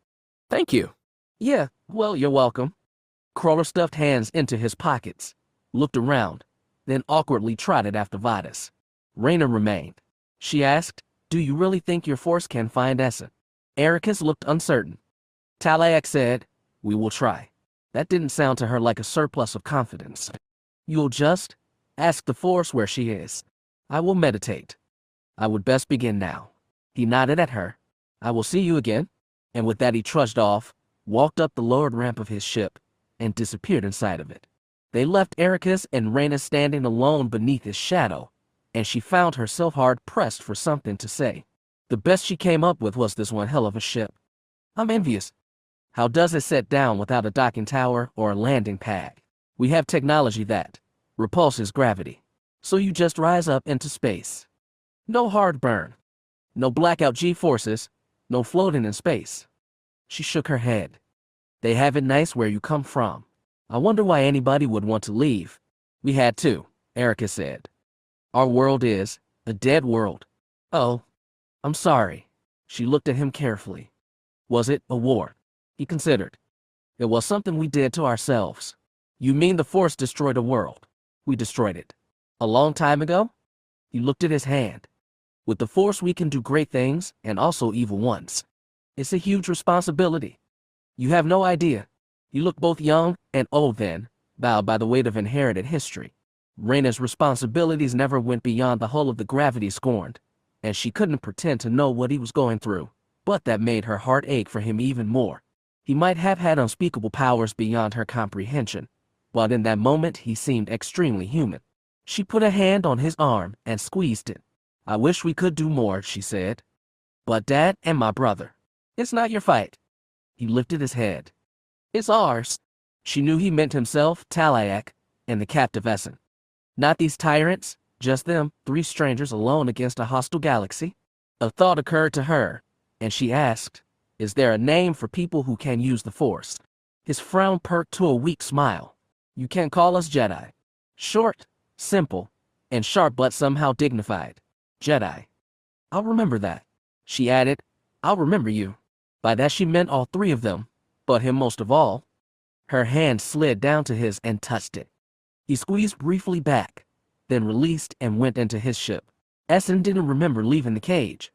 Thank you. Yeah, well, you're welcome. Crawler stuffed hands into his pockets, looked around, then awkwardly trotted after Vadis. Reyna remained. She asked, do you really think your force can find Essen? Ericus looked uncertain. Taliac said, we will try. That didn't sound to her like a surplus of confidence. You'll just ask the force where she is. I will meditate. I would best begin now. He nodded at her. I will see you again. And with that he trudged off, walked up the lowered ramp of his ship, and disappeared inside of it. They left Ericus and Reyna standing alone beneath his shadow, and she found herself hard-pressed for something to say. The best she came up with was this one hell of a ship. I'm envious. How does it set down without a docking tower or a landing pad? We have technology that repulses gravity. So you just rise up into space. No hard burn. No blackout G-forces. No floating in space. She shook her head. They have it nice where you come from. I wonder why anybody would want to leave. We had to, Erica said. Our world is a dead world. Oh, I'm sorry. She looked at him carefully. Was it a war? He considered. It was something we did to ourselves. You mean the Force destroyed a world? We destroyed it. A long time ago? He looked at his hand. With the Force we can do great things and also evil ones. It's a huge responsibility. You have no idea. You look both young and old then, bowed by the weight of inherited history. Reyna's responsibilities never went beyond the hull of the gravity scorned, and she couldn't pretend to know what he was going through, but that made her heart ache for him even more. He might have had unspeakable powers beyond her comprehension, but in that moment he seemed extremely human. She put a hand on his arm and squeezed it. I wish we could do more, she said. But Dad and my brother. It's not your fight. He lifted his head. It's ours. She knew he meant himself, Taliac, and the captive Essen. Not these tyrants, just them, three strangers alone against a hostile galaxy. A thought occurred to her, and she asked, is there a name for people who can use the Force? His frown perked to a weak smile. You can call us Jedi. Short, simple, and sharp but somehow dignified. Jedi. I'll remember that. She added, I'll remember you. By that she meant all three of them, but him most of all. Her hand slid down to his and touched it. He squeezed briefly back, then released and went into his ship. Essen didn't remember leaving the cage.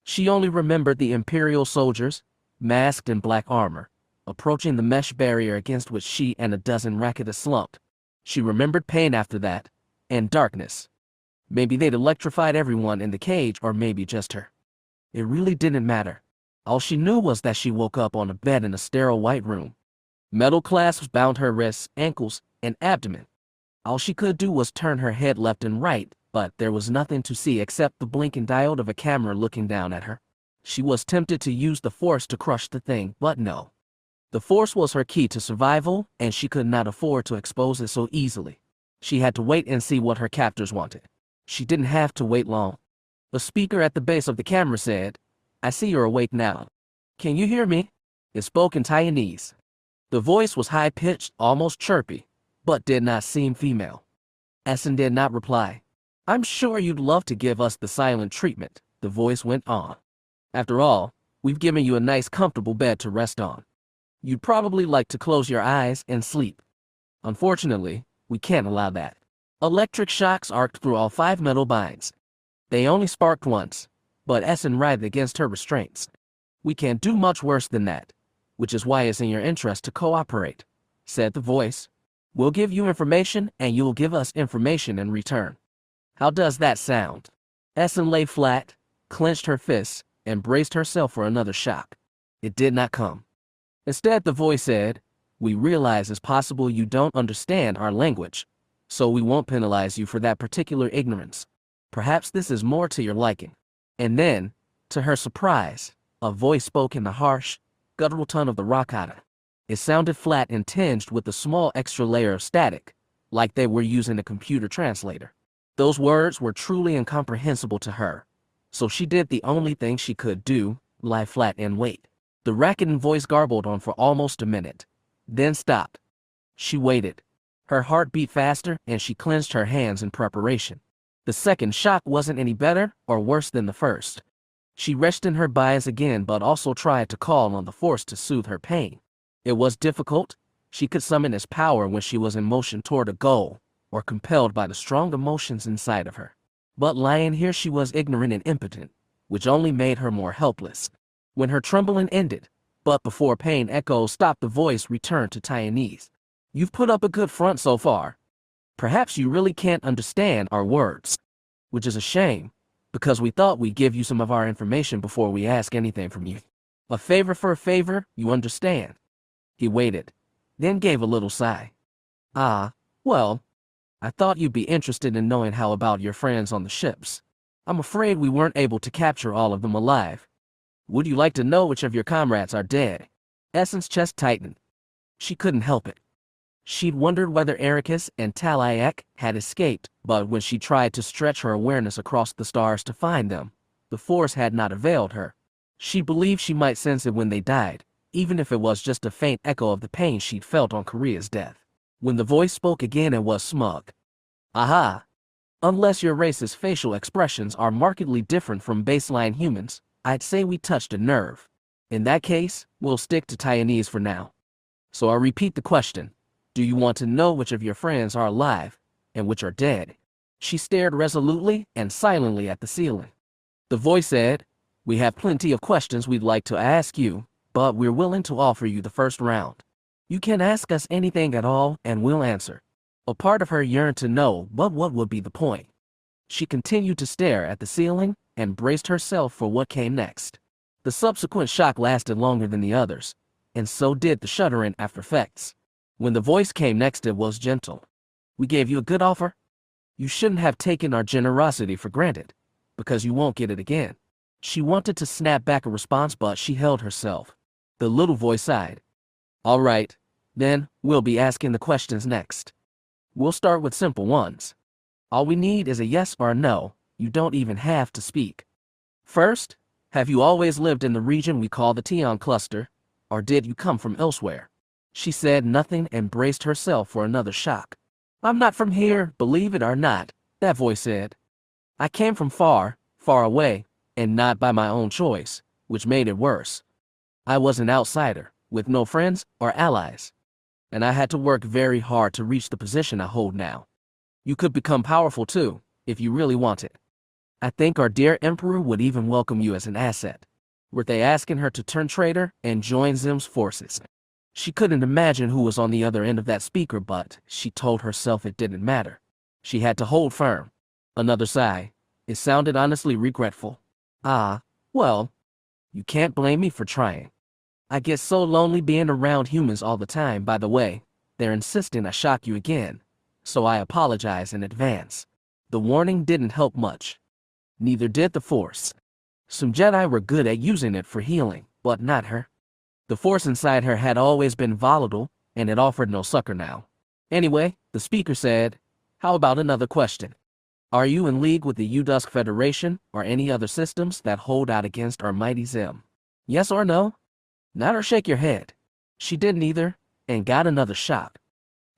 She only remembered the Imperial soldiers, masked in black armor, approaching the mesh barrier against which she and a dozen Rakata slumped. She remembered pain after that, and darkness. Maybe they'd electrified everyone in the cage or maybe just her. It really didn't matter. All she knew was that she woke up on a bed in a sterile white room. Metal clasps bound her wrists, ankles, and abdomen. All she could do was turn her head left and right, but there was nothing to see except the blinking diode of a camera looking down at her. She was tempted to use the Force to crush the thing, but no. The Force was her key to survival, and she could not afford to expose it so easily. She had to wait and see what her captors wanted. She didn't have to wait long. The speaker at the base of the camera said, I see you're awake now. Can you hear me? It spoke in Taiwanese. The voice was high-pitched, almost chirpy, but did not seem female. Essen did not reply. I'm sure you'd love to give us the silent treatment, the voice went on. After all, we've given you a nice comfortable bed to rest on. You'd probably like to close your eyes and sleep. Unfortunately, we can't allow that. Electric shocks arced through all 5 metal binds. They only sparked once, but Essen writhed against her restraints. We can't do much worse than that, which is why it's in your interest to cooperate, said the voice. We'll give you information and you'll give us information in return. How does that sound? Essen lay flat, clenched her fists, and braced herself for another shock. It did not come. Instead, the voice said, we realize it's possible you don't understand our language, so we won't penalize you for that particular ignorance. Perhaps this is more to your liking. And then, to her surprise, a voice spoke in the harsh, guttural tone of the Rakata. It sounded flat and tinged with a small extra layer of static, like they were using a computer translator. Those words were truly incomprehensible to her, so she did the only thing she could do, lie flat and wait. The racketing voice garbled on for almost a minute, then stopped. She waited. Her heart beat faster and she clenched her hands in preparation. The second shock wasn't any better or worse than the first. She rested in her bias again but also tried to call on the Force to soothe her pain. It was difficult. She could summon its power when she was in motion toward a goal, or compelled by the strong emotions inside of her. But lying here she was ignorant and impotent, which only made her more helpless. When her trembling ended, but before pain echoes stopped, the voice returned to Taiwanese. You've put up a good front so far. Perhaps you really can't understand our words, which is a shame, because we thought we'd give you some of our information before we ask anything from you. A favor for a favor, you understand. He waited, then gave a little sigh. Ah, well, I thought you'd be interested in knowing how about your friends on the ships. I'm afraid we weren't able to capture all of them alive. Would you like to know which of your comrades are dead? Essence's chest tightened. She couldn't help it. She'd wondered whether Ericus and Talayak had escaped, but when she tried to stretch her awareness across the stars to find them, the Force had not availed her. She believed she might sense it when they died, even if it was just a faint echo of the pain she'd felt on Korea's death. When the voice spoke again, it was smug. Aha! Unless your race's facial expressions are markedly different from baseline humans, I'd say we touched a nerve. In that case, we'll stick to Taiwanese for now. So I repeat the question. Do you want to know which of your friends are alive, and which are dead? She stared resolutely and silently at the ceiling. The voice said, we have plenty of questions we'd like to ask you, but we're willing to offer you the first round. You can ask us anything at all, and we'll answer. A part of her yearned to know, but what would be the point? She continued to stare at the ceiling and braced herself for what came next. The subsequent shock lasted longer than the others, and so did the shuddering after effects. When the voice came next, it was gentle. We gave you a good offer. You shouldn't have taken our generosity for granted, because you won't get it again. She wanted to snap back a response, but she held herself. The little voice sighed. All right, then, we'll be asking the questions next. We'll start with simple ones. All we need is a yes or a no. You don't even have to speak. First, have you always lived in the region we call the Tython cluster, or did you come from elsewhere? She said nothing and braced herself for another shock. I'm not from here, believe it or not, that voice said. I came from far, far away, and not by my own choice, which made it worse. I was an outsider, with no friends or allies, and I had to work very hard to reach the position I hold now. You could become powerful too, if you really wanted. I think our dear Emperor would even welcome you as an asset. Were they asking her to turn traitor and join Xim's forces? She couldn't imagine who was on the other end of that speaker, but she told herself it didn't matter. She had to hold firm. Another sigh. It sounded honestly regretful. Ah, well, you can't blame me for trying. I get so lonely being around humans all the time. By the way, they're insisting I shock you again, so I apologize in advance. The warning didn't help much. Neither did the Force. Some Jedi were good at using it for healing, but not her. The Force inside her had always been volatile, and it offered no succor now. Anyway, the speaker said, how about another question? Are you in league with the Udusk Federation or any other systems that hold out against our mighty Xim? Yes or no? Nod or shake your head. She didn't either, and got another shock.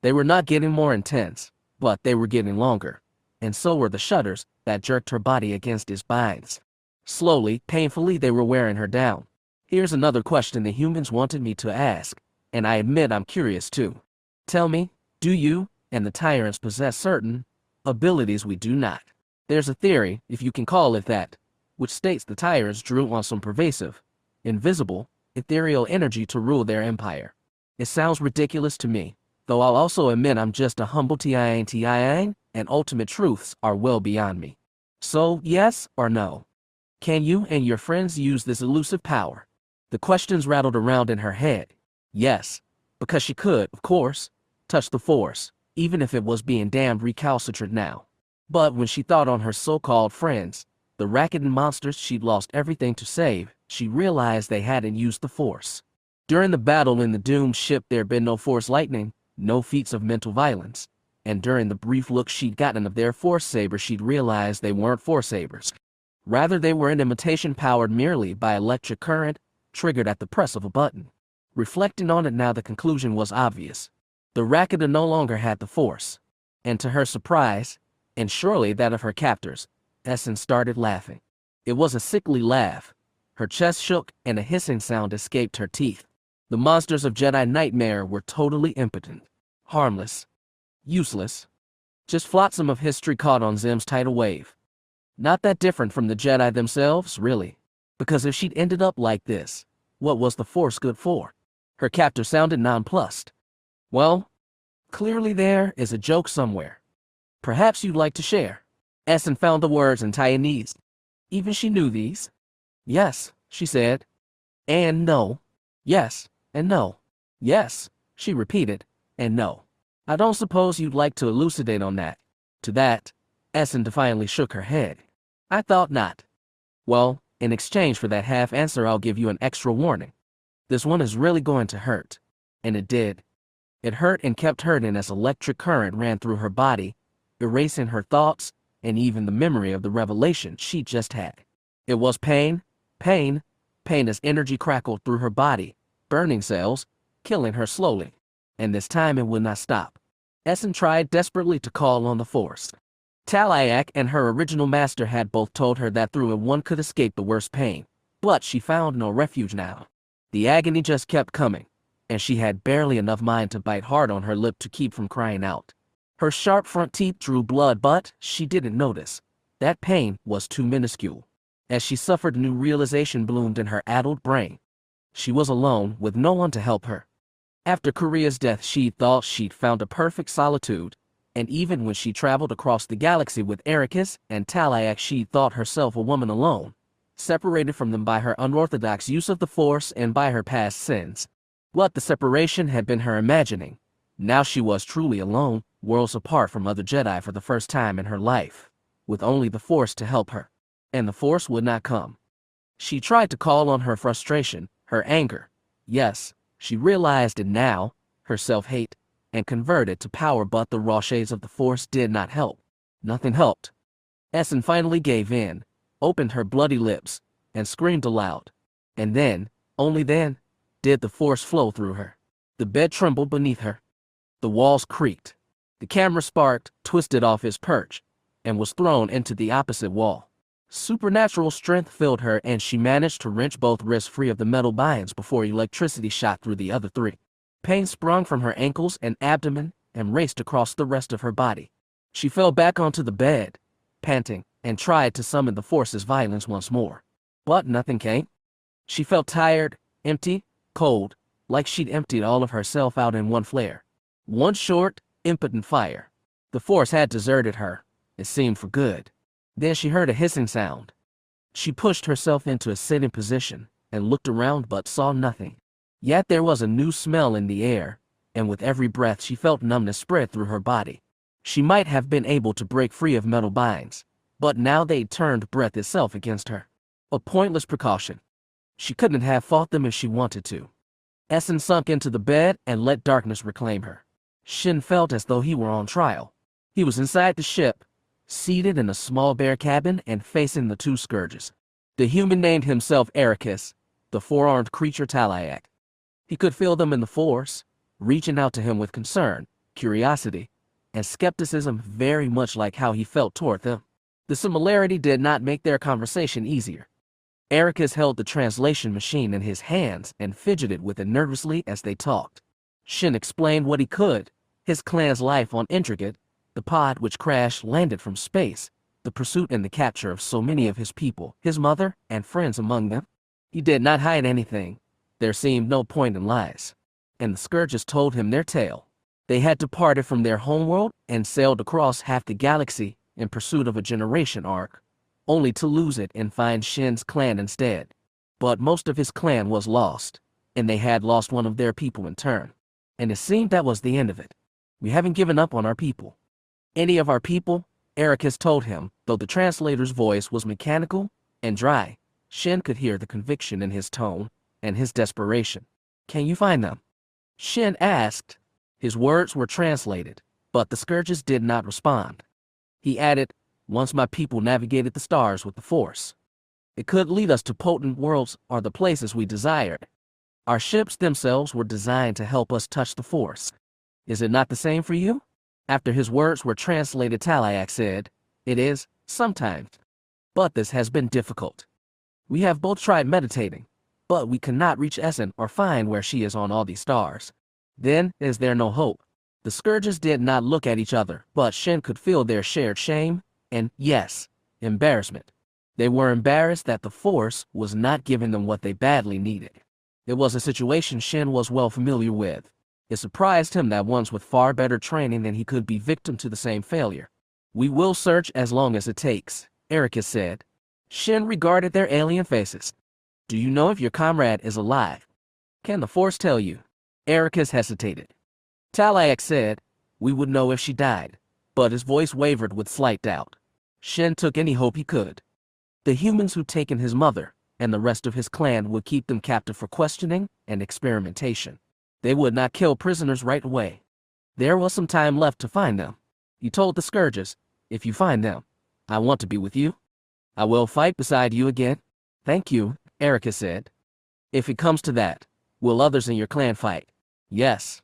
They were not getting more intense, but they were getting longer, and so were the shudders that jerked her body against his binds. Slowly, painfully, they were wearing her down. Here's another question the humans wanted me to ask, and I admit I'm curious too. Tell me, do you and the tyrants possess certain abilities we do not? There's a theory, if you can call it that, which states the tyrants drew on some pervasive, invisible, ethereal energy to rule their empire. It sounds ridiculous to me, though I'll also admit I'm just a humble TIN, and ultimate truths are well beyond me. So, yes or no? Can you and your friends use this elusive power? The questions rattled around in her head. Yes, because she could, of course, touch the Force, even if it was being damned recalcitrant now. But when she thought on her so-called friends, the racket and monsters she'd lost everything to save, she realized they hadn't used the Force. During the battle in the doomed ship there'd been no Force lightning, no feats of mental violence, and during the brief look she'd gotten of their Force sabers she'd realized they weren't Force sabers. Rather they were an imitation powered merely by electric current, triggered at the press of a button. Reflecting on it now the conclusion was obvious. The Rakata no longer had the Force. And to her surprise, and surely that of her captors, Essen started laughing. It was a sickly laugh. Her chest shook and a hissing sound escaped her teeth. The monsters of Jedi Nightmare were totally impotent, harmless, useless. Just flotsam of history caught on Xim's tidal wave. Not that different from the Jedi themselves, really. Because if she'd ended up like this, what was the Force good for? Her captor sounded nonplussed. Well, clearly there is a joke somewhere. Perhaps you'd like to share. Essen found the words in Taiwanese. Even she knew these. Yes, she said. And no. Yes, and no. Yes, she repeated, and no. I don't suppose you'd like to elucidate on that. To that, Essen defiantly shook her head. I thought not. Well, in exchange for that half answer I'll give you an extra warning. This one is really going to hurt. And it did. It hurt and kept hurting as electric current ran through her body, erasing her thoughts, and even the memory of the revelation she just had. It was pain, pain, pain as energy crackled through her body, burning cells, killing her slowly. And this time it would not stop. Essen tried desperately to call on the Force. Talayak and her original master had both told her that through it one could escape the worst pain. But she found no refuge now. The agony just kept coming, and she had barely enough mind to bite hard on her lip to keep from crying out. Her sharp front teeth drew blood, but she didn't notice. That pain was too minuscule. As she suffered, new realization bloomed in her addled brain. She was alone, with no one to help her. After Korea's death, she thought she'd found a perfect solitude, and even when she traveled across the galaxy with Ericus and Talayak, she thought herself a woman alone, separated from them by her unorthodox use of the Force and by her past sins. But the separation had been her imagining. Now she was truly alone, worlds apart from other Jedi for the first time in her life, with only the Force to help her. And the Force would not come. She tried to call on her frustration, her anger. Yes, she realized it now, her self-hate, and converted to power, but the raw shades of the Force did not help. Nothing helped. Essen finally gave in, opened her bloody lips, and screamed aloud. And then, only then, did the Force flow through her. The bed trembled beneath her. The walls creaked. The camera sparked, twisted off its perch, and was thrown into the opposite wall. Supernatural strength filled her, and she managed to wrench both wrists free of the metal binds before electricity shot through the other three. Pain sprung from her ankles and abdomen and raced across the rest of her body. She fell back onto the bed, panting, and tried to summon the Force's violence once more. But nothing came. She felt tired, empty, cold, like she'd emptied all of herself out in one flare. One short, impotent fire. The Force had deserted her, it seemed for good. Then she heard a hissing sound. She pushed herself into a sitting position and looked around but saw nothing. Yet there was a new smell in the air, and with every breath she felt numbness spread through her body. She might have been able to break free of metal binds, but now they'd turned breath itself against her. A pointless precaution. She couldn't have fought them if she wanted to. Essen sunk into the bed and let darkness reclaim her. Shin felt as though he were on trial. He was inside the ship, seated in a small bare cabin and facing the two scourges. The human named himself Ericus, the four-armed creature Talayak. He could feel them in the Force, reaching out to him with concern, curiosity, and skepticism, very much like how he felt toward them. The similarity did not make their conversation easier. Ericus held the translation machine in his hands and fidgeted with it nervously as they talked. Shin explained what he could, his clan's life on Interrogate, the pod which crash-landed from space, the pursuit and the capture of so many of his people, his mother and friends among them. He did not hide anything. There seemed no point in lies. And the Scourges told him their tale. They had departed from their homeworld and sailed across half the galaxy in pursuit of a generation arc, only to lose it and find Shin's clan instead. But most of his clan was lost, and they had lost one of their people in turn. And it seemed that was the end of it. We haven't given up on our people. Any of our people? Ericus told him, though the translator's voice was mechanical and dry. Shin could hear the conviction in his tone and his desperation. Can you find them? Shin asked. His words were translated, but the scourges did not respond. He added, once my people navigated the stars with the Force, it could lead us to potent worlds or the places we desired. Our ships themselves were designed to help us touch the Force. Is it not the same for you? After his words were translated, Talayak said, it is, sometimes. But this has been difficult. We have both tried meditating, but we cannot reach Essen or find where she is on all these stars. Then, is there no hope? The scourges did not look at each other, but Shin could feel their shared shame and, yes, embarrassment. They were embarrassed that the Force was not giving them what they badly needed. It was a situation Shin was well familiar with. It surprised him that ones with far better training than he could be victim to the same failure. We will search as long as it takes, Ericus said. Shin regarded their alien faces. Do you know if your comrade is alive? Can the Force tell you? Ericus hesitated. Talayak said, we would know if she died, but his voice wavered with slight doubt. Shin took any hope he could. The humans who'd taken his mother and the rest of his clan would keep them captive for questioning and experimentation. They would not kill prisoners right away. There was some time left to find them. He told the scourges, if you find them, I want to be with you. I will fight beside you again. Thank you, Ericus said. If it comes to that, will others in your clan fight? Yes.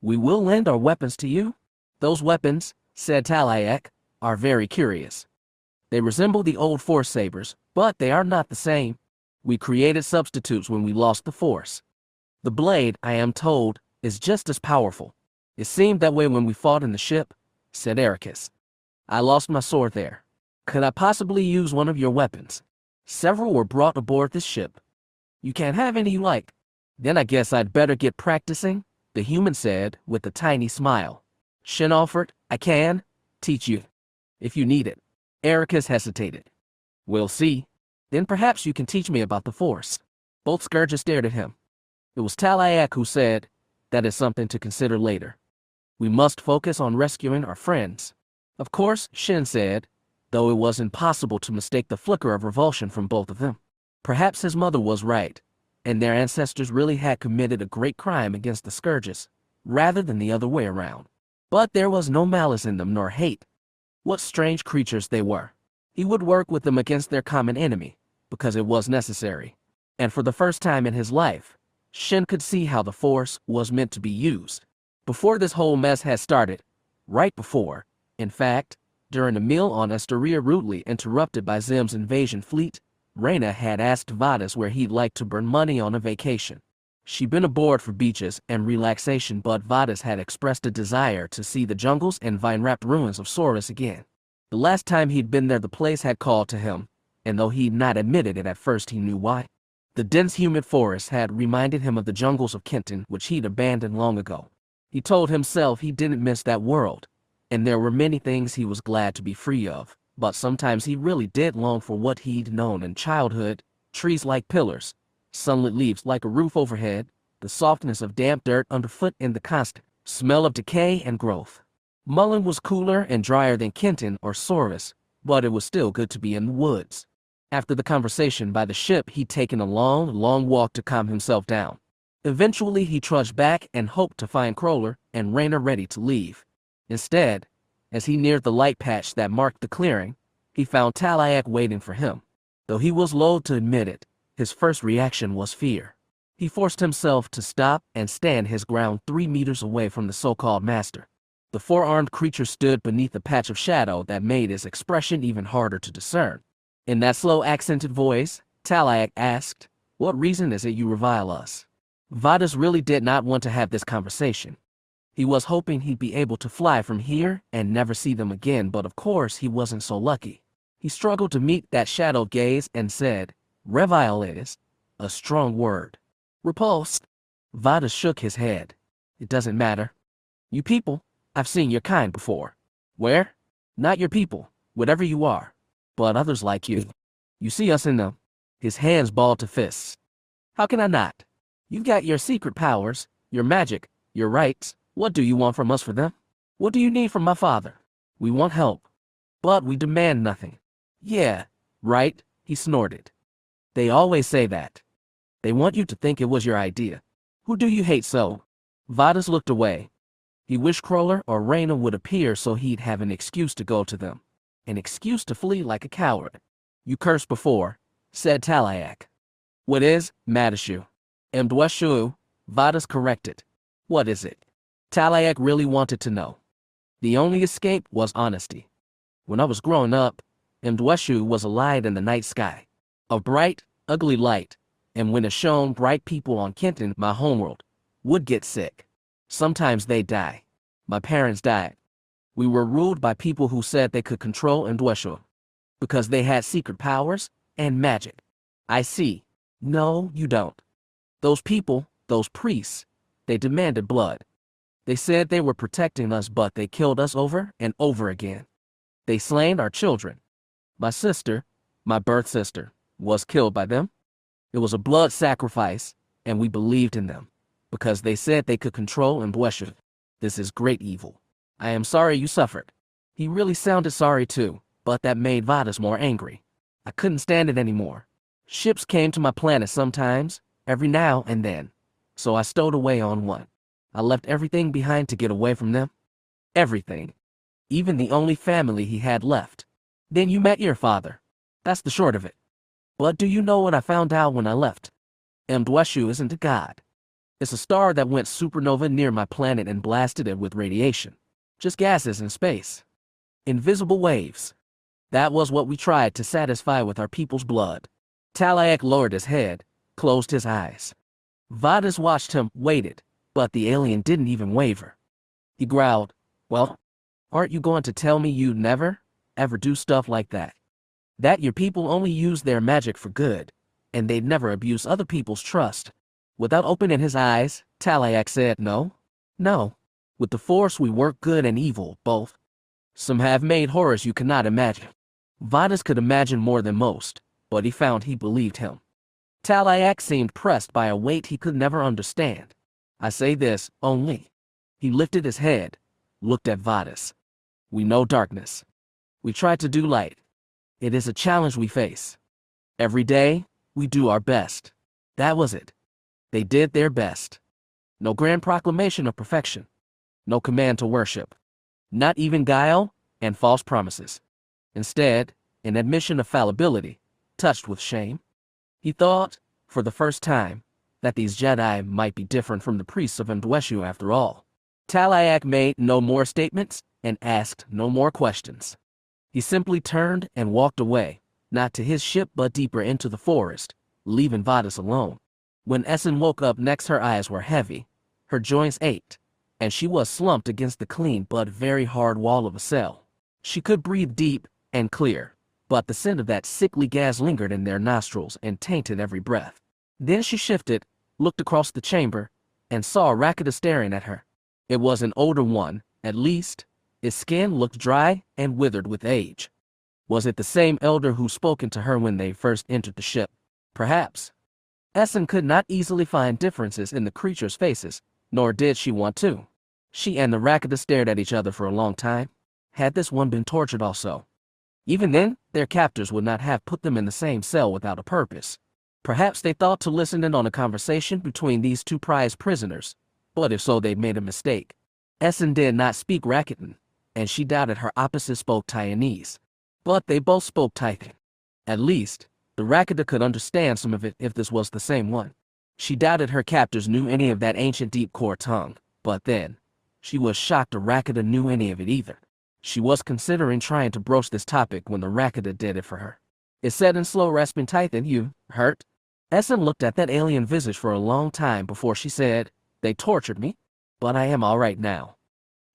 We will lend our weapons to you. Those weapons, said Talayak, are very curious. They resemble the old Force sabers, but they are not the same. We created substitutes when we lost the Force. The blade, I am told, is just as powerful. It seemed that way when we fought in the ship, said Ericus. I lost my sword there. Could I possibly use one of your weapons? Several were brought aboard this ship. You can't have any you like. Then I guess I'd better get practicing, the human said with a tiny smile. Shin offered, I can teach you, if you need it. Ericus hesitated. We'll see. Then perhaps you can teach me about the Force. Both scourges stared at him. It was Talayak who said, that is something to consider later. We must focus on rescuing our friends. Of course, Shin said, though it was impossible to mistake the flicker of revulsion from both of them. Perhaps his mother was right, and their ancestors really had committed a great crime against the scourges, rather than the other way around. But there was no malice in them nor hate. What strange creatures they were. He would work with them against their common enemy, because it was necessary. And for the first time in his life, Shin could see how the Force was meant to be used. Before this whole mess had started, right before, in fact, during a meal on Esteria rudely interrupted by Xim's invasion fleet, Reyna had asked Vadis where he'd like to burn money on a vacation. She'd been aboard for beaches and relaxation, but Vadis had expressed a desire to see the jungles and vine-wrapped ruins of Saurus again. The last time he'd been there, the place had called to him, and though he'd not admitted it at first, he knew why. The dense humid forest had reminded him of the jungles of Kenton, which he'd abandoned long ago. He told himself he didn't miss that world, and there were many things he was glad to be free of, but sometimes he really did long for what he'd known in childhood: trees like pillars, sunlit leaves like a roof overhead, the softness of damp dirt underfoot, and the constant smell of decay and growth. Mullen was cooler and drier than Kenton or Saurus, but it was still good to be in the woods. After the conversation by the ship, he'd taken a long walk to calm himself down. Eventually, he trudged back and hoped to find Kroller and Reyna ready to leave. Instead, as he neared the light patch that marked the clearing, he found Talayak waiting for him. Though he was loath to admit it, his first reaction was fear. He forced himself to stop and stand his ground 3 meters away from the so-called master. The four-armed creature stood beneath a patch of shadow that made his expression even harder to discern. In that slow, accented voice, Talayak asked, "What reason is it you revile us?" Vadis really did not want to have this conversation. He was hoping he'd be able to fly from here and never see them again, but of course he wasn't so lucky. He struggled to meet that shadow gaze and said, "Revile is a strong word." Repulsed. Vadis shook his head. "It doesn't matter. You people, I've seen your kind before." "Where?" "Not your people, whatever you are, but others like you. You see us in them." His hands balled to fists. "How can I not? You've got your secret powers, your magic, your rights. What do you want from us for them?" What do you need from my father? We want help, but we demand nothing. Yeah, right, he snorted. They always say that. They want you to think it was your idea. Who do you hate so? Vadas looked away. He wished Kroller or Reyna would appear so he'd have an excuse to go to them. An excuse to flee like a coward. You cursed before, said Talayak. What is, Madishu? Mdweshu, Vadas corrected. What is it? Talayak really wanted to know. The only escape was honesty. When I was growing up, Mdweshu was a light in the night sky. A bright, ugly light, and when it shone, bright people on Kenton, my homeworld, would get sick. Sometimes they'd die. My parents died. We were ruled by people who said they could control Mdweshu because they had secret powers and magic. I see. No, you don't. Those people, those priests, they demanded blood. They said they were protecting us, but they killed us over and over again. They slain our children. My sister, my birth sister, was killed by them. It was a blood sacrifice, and we believed in them, because they said they could control Mdweshu. This is great evil. I am sorry you suffered. He really sounded sorry too, but that made Vadas more angry. I couldn't stand it anymore. Ships came to my planet sometimes, every now and then, so I stowed away on one. I left everything behind to get away from them. Everything. Even the only family he had left. Then you met your father. That's the short of it. But do you know what I found out when I left? Mdweshu isn't a god. It's a star that went supernova near my planet and blasted it with radiation. Just gases in space. Invisible waves. That was what we tried to satisfy with our people's blood. Talayak lowered his head, closed his eyes. Vadas watched him, waited, but the alien didn't even waver. He growled, well, aren't you going to tell me you'd never, ever do stuff like that? That your people only use their magic for good, and they'd never abuse other people's trust. Without opening his eyes, Talayak said, no. With the Force we work good and evil, both. Some have made horrors you cannot imagine. Vadas could imagine more than most, but he found he believed him. Talayak seemed pressed by a weight he could never understand. I say this, only. He lifted his head, looked at Vadas. We know darkness. We try to do light. It is a challenge we face. Every day, we do our best. That was it. They did their best. No grand proclamation of perfection. No command to worship. Not even guile and false promises. Instead, an admission of fallibility, touched with shame. He thought, for the first time, that these Jedi might be different from the priests of Mdweshu after all. Talayak made no more statements and asked no more questions. He simply turned and walked away, not to his ship but deeper into the forest, leaving Vadas alone. When Essen woke up next, her eyes were heavy, her joints ached, and she was slumped against the clean but very hard wall of a cell. She could breathe deep and clear, but the scent of that sickly gas lingered in their nostrils and tainted every breath. Then she shifted, looked across the chamber, and saw Rakata staring at her. It was an older one, at least. His skin looked dry and withered with age. Was it the same elder who spoken to her when they first entered the ship? Perhaps. Essen could not easily find differences in the creatures' faces, nor did she want to. She and the Rakata stared at each other for a long time. Had this one been tortured also? Even then, their captors would not have put them in the same cell without a purpose. Perhaps they thought to listen in on a conversation between these two prize prisoners, but if so, they'd made a mistake. Essen did not speak Rakatan, and she doubted her opposite spoke Taiwanese. But they both spoke Tython. At least, the Rakata could understand some of it if this was the same one. She doubted her captors knew any of that ancient deep core tongue, but then, she was shocked the Rakata knew any of it either. She was considering trying to broach this topic when the Rakata did it for her. It said in slow rasping Tython, you hurt? Essen looked at that alien visage for a long time before she said, they tortured me, but I am all right now.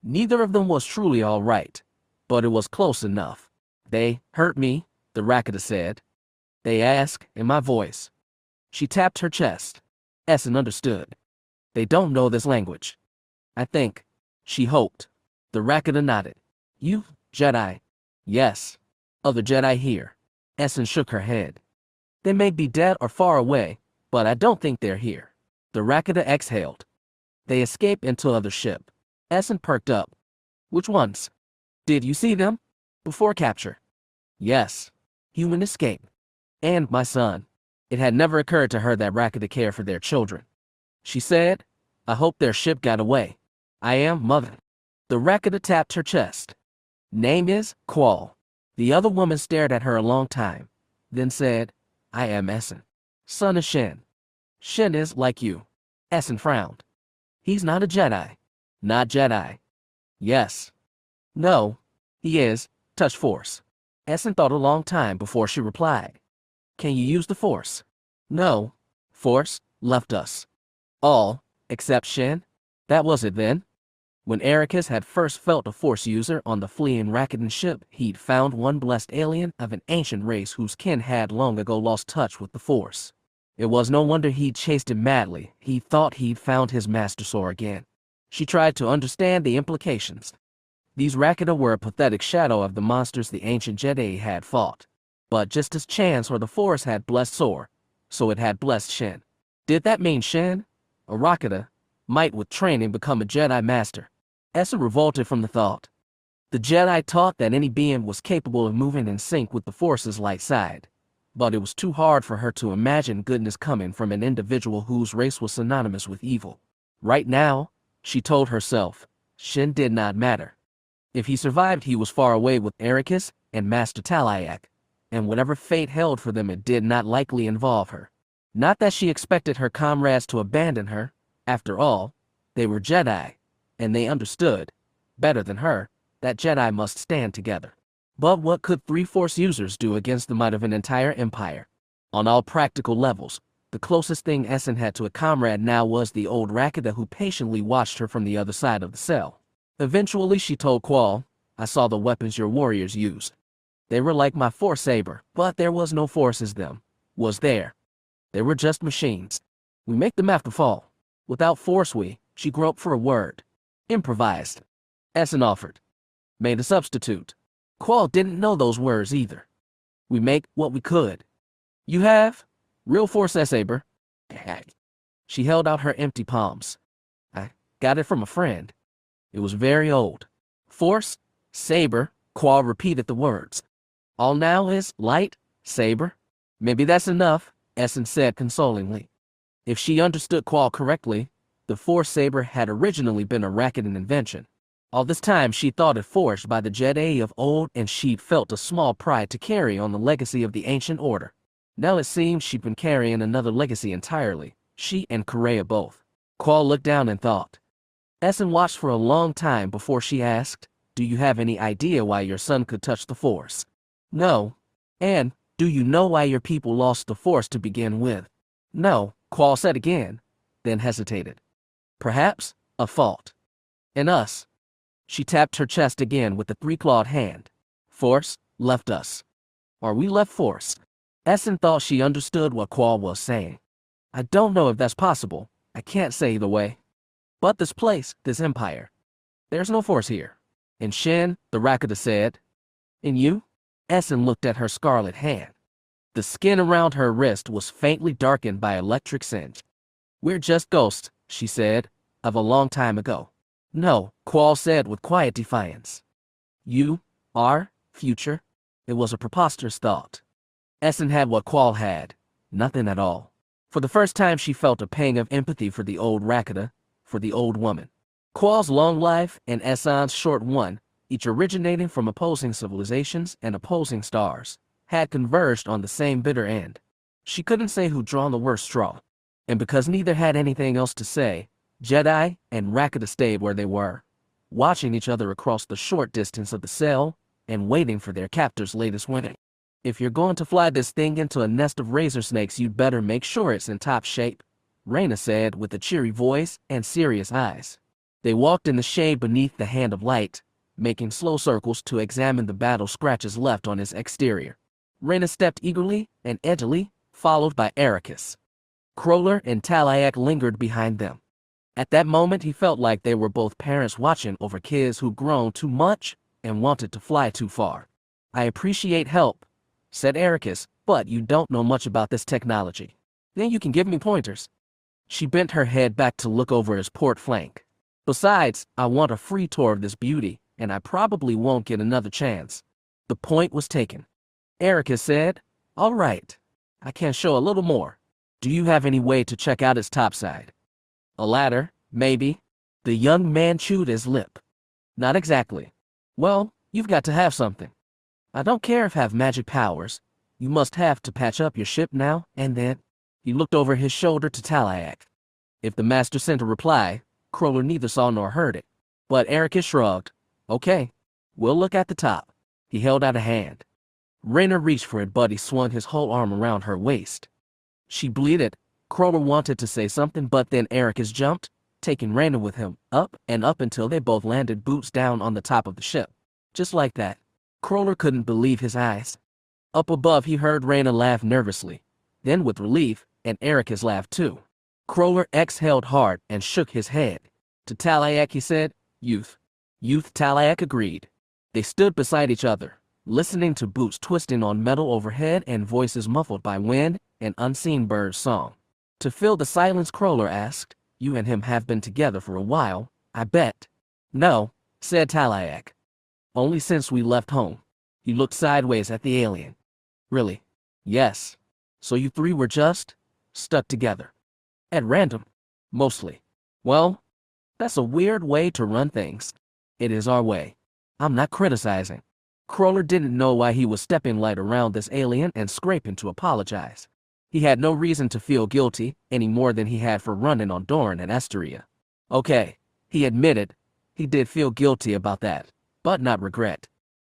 Neither of them was truly all right, but it was close enough. They hurt me, the Rakata said. They asked, in my voice. She tapped her chest. Essen understood. They don't know this language. I think. She hoped. The Rakata nodded. You, Jedi? Yes. Other Jedi here. Essen shook her head. They may be dead or far away, but I don't think they're here. The Rakata exhaled. They escaped into other ship. Essen perked up. Which ones? Did you see them? Before capture? Yes. Human escape. And my son. It had never occurred to her that Rakata cared for their children. She said, I hope their ship got away. I am, mother. The Rakata tapped her chest. Name is Qual. The other woman stared at her a long time, then said, I am Essen, son of Shin. Shin is like you. Essen frowned. He's not a Jedi. Not Jedi. Yes. No, he is. Touch Force. Essen thought a long time before she replied. Can you use the Force? No. Force left us. All, except Shin? That was it then? When Ericus had first felt a Force user on the fleeing Rakatan ship, he'd found one blessed alien of an ancient race whose kin had long ago lost touch with the Force. It was no wonder he'd chased him madly. He thought he'd found his master sword again. She tried to understand the implications. These Rakata were a pathetic shadow of the monsters the ancient Jedi had fought. But just as chance or the Force had blessed Sor, so it had blessed Shin. Did that mean Shin, a Rakata, might with training become a Jedi Master? Essa revolted from the thought. The Jedi taught that any being was capable of moving in sync with the Force's light side. But it was too hard for her to imagine goodness coming from an individual whose race was synonymous with evil. Right now, she told herself, Shin did not matter. If he survived, he was far away with Ericus and Master Talayak, and whatever fate held for them, it did not likely involve her. Not that she expected her comrades to abandon her. After all, they were Jedi, and they understood, better than her, that Jedi must stand together. But what could 3 Force users do against the might of an entire empire? On all practical levels, the closest thing Essen had to a comrade now was the old Rakata who patiently watched her from the other side of the cell. Eventually she told Qual, I saw the weapons your warriors used. They were like my Force saber, but there was no Force as them. Was there? They were just machines. We make them after fall. Without Force she groped for a word. Improvised. Essen offered. Made a substitute. Qual didn't know those words either. We make what we could. You have? Real Force saber. She held out her empty palms. I got it from a friend. It was very old. Force, saber, Qual repeated the words. All now is light, saber. Maybe that's enough, Essen said consolingly. If she understood Qual correctly, the Force saber had originally been a Rakatan invention. All this time she thought it forged by the Jedi of old, and she'd felt a small pride to carry on the legacy of the ancient order. Now it seemed she'd been carrying another legacy entirely, she and Correa both. Qual looked down and thought. Essen watched for a long time before she asked, do you have any idea why your son could touch the Force? No. And, do you know why your people lost the Force to begin with? No, Qual said again, then hesitated. Perhaps, a fault. In us. She tapped her chest again with the 3-clawed hand. Force, left us. Or we left Force. Essen thought she understood what Qual was saying. I don't know if that's possible. I can't say either way. But this place, this empire. There's no Force here. And Shin, the Rakata said. And you? Essen looked at her scarlet hand. The skin around her wrist was faintly darkened by electric singe. We're just ghosts, she said, of a long time ago. No, Qual said with quiet defiance. You are future? It was a preposterous thought. Essen had what Qual had, nothing at all. For the first time she felt a pang of empathy for the old Rakata, for the old woman. Qual's long life and Essen's short one, each originating from opposing civilizations and opposing stars, had converged on the same bitter end. She couldn't say who'd drawn the worst straw. And because neither had anything else to say, Jedi and Rakata stayed where they were, watching each other across the short distance of the cell and waiting for their captor's latest winning. If you're going to fly this thing into a nest of razor snakes, you'd better make sure it's in top shape, Reyna said with a cheery voice and serious eyes. They walked in the shade beneath the hand of light, making slow circles to examine the battle scratches left on its exterior. Reyna stepped eagerly and edgily, followed by Ericus. Kroller and Talayak lingered behind them. At that moment he felt like they were both parents watching over kids who'd grown too much and wanted to fly too far. I appreciate help, said Ericus, but you don't know much about this technology. Then you can give me pointers. She bent her head back to look over his port flank. Besides, I want a free tour of this beauty, and I probably won't get another chance. The point was taken. Erica said, "All right. I can show a little more. Do you have any way to check out its topside?" "A ladder, maybe." The young man chewed his lip. "Not exactly." "Well, you've got to have something. I don't care if have magic powers. You must have to patch up your ship now and then." He looked over his shoulder to Talayak. If the master sent a reply, Crawler neither saw nor heard it. But Erica shrugged. "Okay, we'll look at the top." He held out a hand. Raina reached for it, but he swung his whole arm around her waist. She bleated. Crawler wanted to say something, but then Ericus jumped, taking Raina with him, up and up until they both landed boots down on the top of the ship. Just like that. Crawler couldn't believe his eyes. Up above he heard Raina laugh nervously. Then with relief, and Ericus laughed too. Crawler exhaled hard and shook his head. To Talayak he said, "Youth." "Youth," Talayak agreed. They stood beside each other, listening to boots twisting on metal overhead and voices muffled by wind and unseen birds' song. To fill the silence, Crawler asked, "You and him have been together for a while, I bet." "No," said Talayak. "Only since we left home." He looked sideways at the alien. "Really?" "Yes. So you three were just stuck together?" "At random. Mostly." "Well, that's a weird way to run things." "It is our way. I'm not criticizing." Crawler didn't know why he was stepping light around this alien and scraping to apologize. He had no reason to feel guilty any more than he had for running on Dorn and Esteria. Okay, he admitted, he did feel guilty about that, but not regret.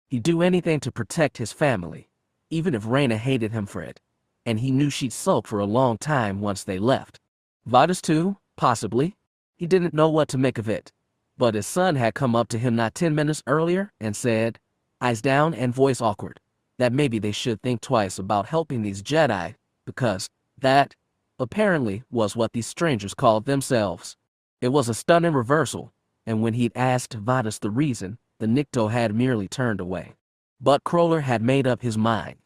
He'd do anything to protect his family, even if Raina hated him for it, and he knew she'd sulk for a long time once they left. Vadis too, possibly. He didn't know what to make of it, but his son had come up to him not 10 minutes earlier and said, eyes down and voice awkward, that maybe they should think twice about helping these Jedi, because that, apparently, was what these strangers called themselves. It was a stunning reversal, and when he'd asked Vadis the reason, the Nikto had merely turned away. But Crawler had made up his mind.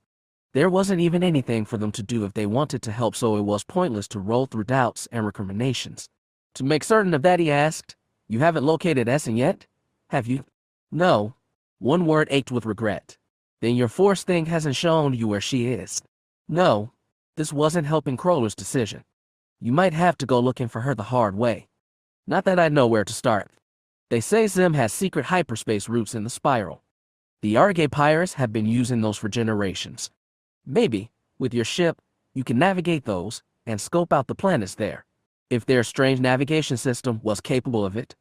There wasn't even anything for them to do if they wanted to help, so it was pointless to roll through doubts and recriminations. To make certain of that, he asked, "You haven't located Essen yet, have you?" "No." One word ached with regret. "Then your force thing hasn't shown you where she is?" "No." This wasn't helping Crawler's decision. "You might have to go looking for her the hard way." "Not that I know where to start. They say Xim has secret hyperspace routes in the spiral. The Arge pirates have been using those for generations. Maybe, with your ship, you can navigate those and scope out the planets there. If their strange navigation system was capable of it."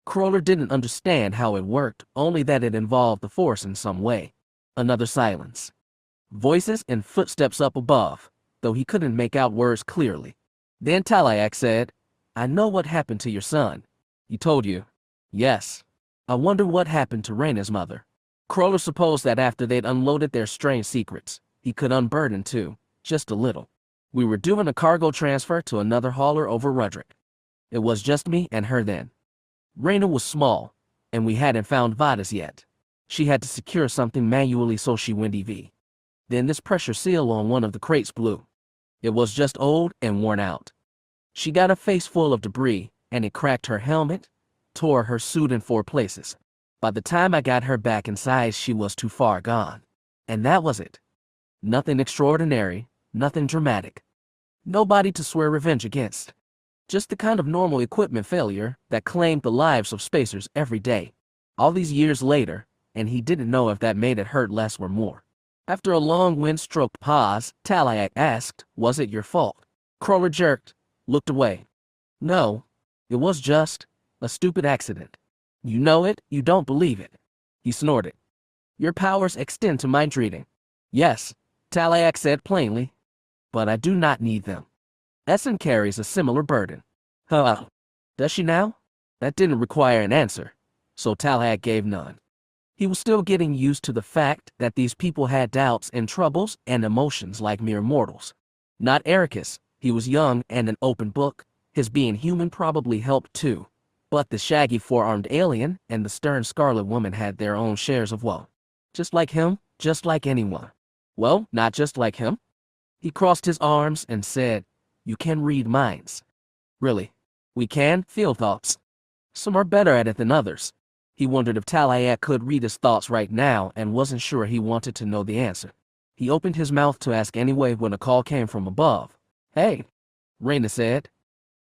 Crawler didn't understand how it worked, only that it involved the Force in some way. Another silence. Voices and footsteps up above, though he couldn't make out words clearly. Then Talayak said, "I know what happened to your son." "He told you?" "Yes." "I wonder what happened to Raina's mother." Crawler supposed that after they'd unloaded their strange secrets, he could unburden too, just a little. "We were doing a cargo transfer to another hauler over Rudrick. It was just me and her then. Raina was small, and we hadn't found Vadis yet. She had to secure something manually, so she went EV. Then this pressure seal on one of the crates blew. It was just old and worn out. She got a face full of debris, and it cracked her helmet, tore her suit in 4 places. By the time I got her back inside, she was too far gone. And that was it. Nothing extraordinary, nothing dramatic. Nobody to swear revenge against. Just the kind of normal equipment failure that claimed the lives of spacers every day. All these years later, and he didn't know if that made it hurt less or more. After a long wind-stroked pause, Talayak asked, "Was it your fault?" Crawler jerked, looked away. "No, it was just a stupid accident. You know it, you don't believe it." He snorted. "Your powers extend to mind reading." "Yes," Talayak said plainly, "but I do not need them. Essen carries a similar burden." "Huh? Does she now?" That didn't require an answer, so Talayak gave none. He was still getting used to the fact that these people had doubts and troubles and emotions like mere mortals. Not Ericus, he was young and an open book, his being human probably helped too. But the shaggy 4-armed alien and the stern scarlet woman had their own shares of woe. Just like him, just like anyone. Well, not just like him. He crossed his arms and said, "You can read minds." "Really? We can feel thoughts. Some are better at it than others." He wondered if Talayak could read his thoughts right now and wasn't sure he wanted to know the answer. He opened his mouth to ask anyway when a call came from above. "Hey," Raina said.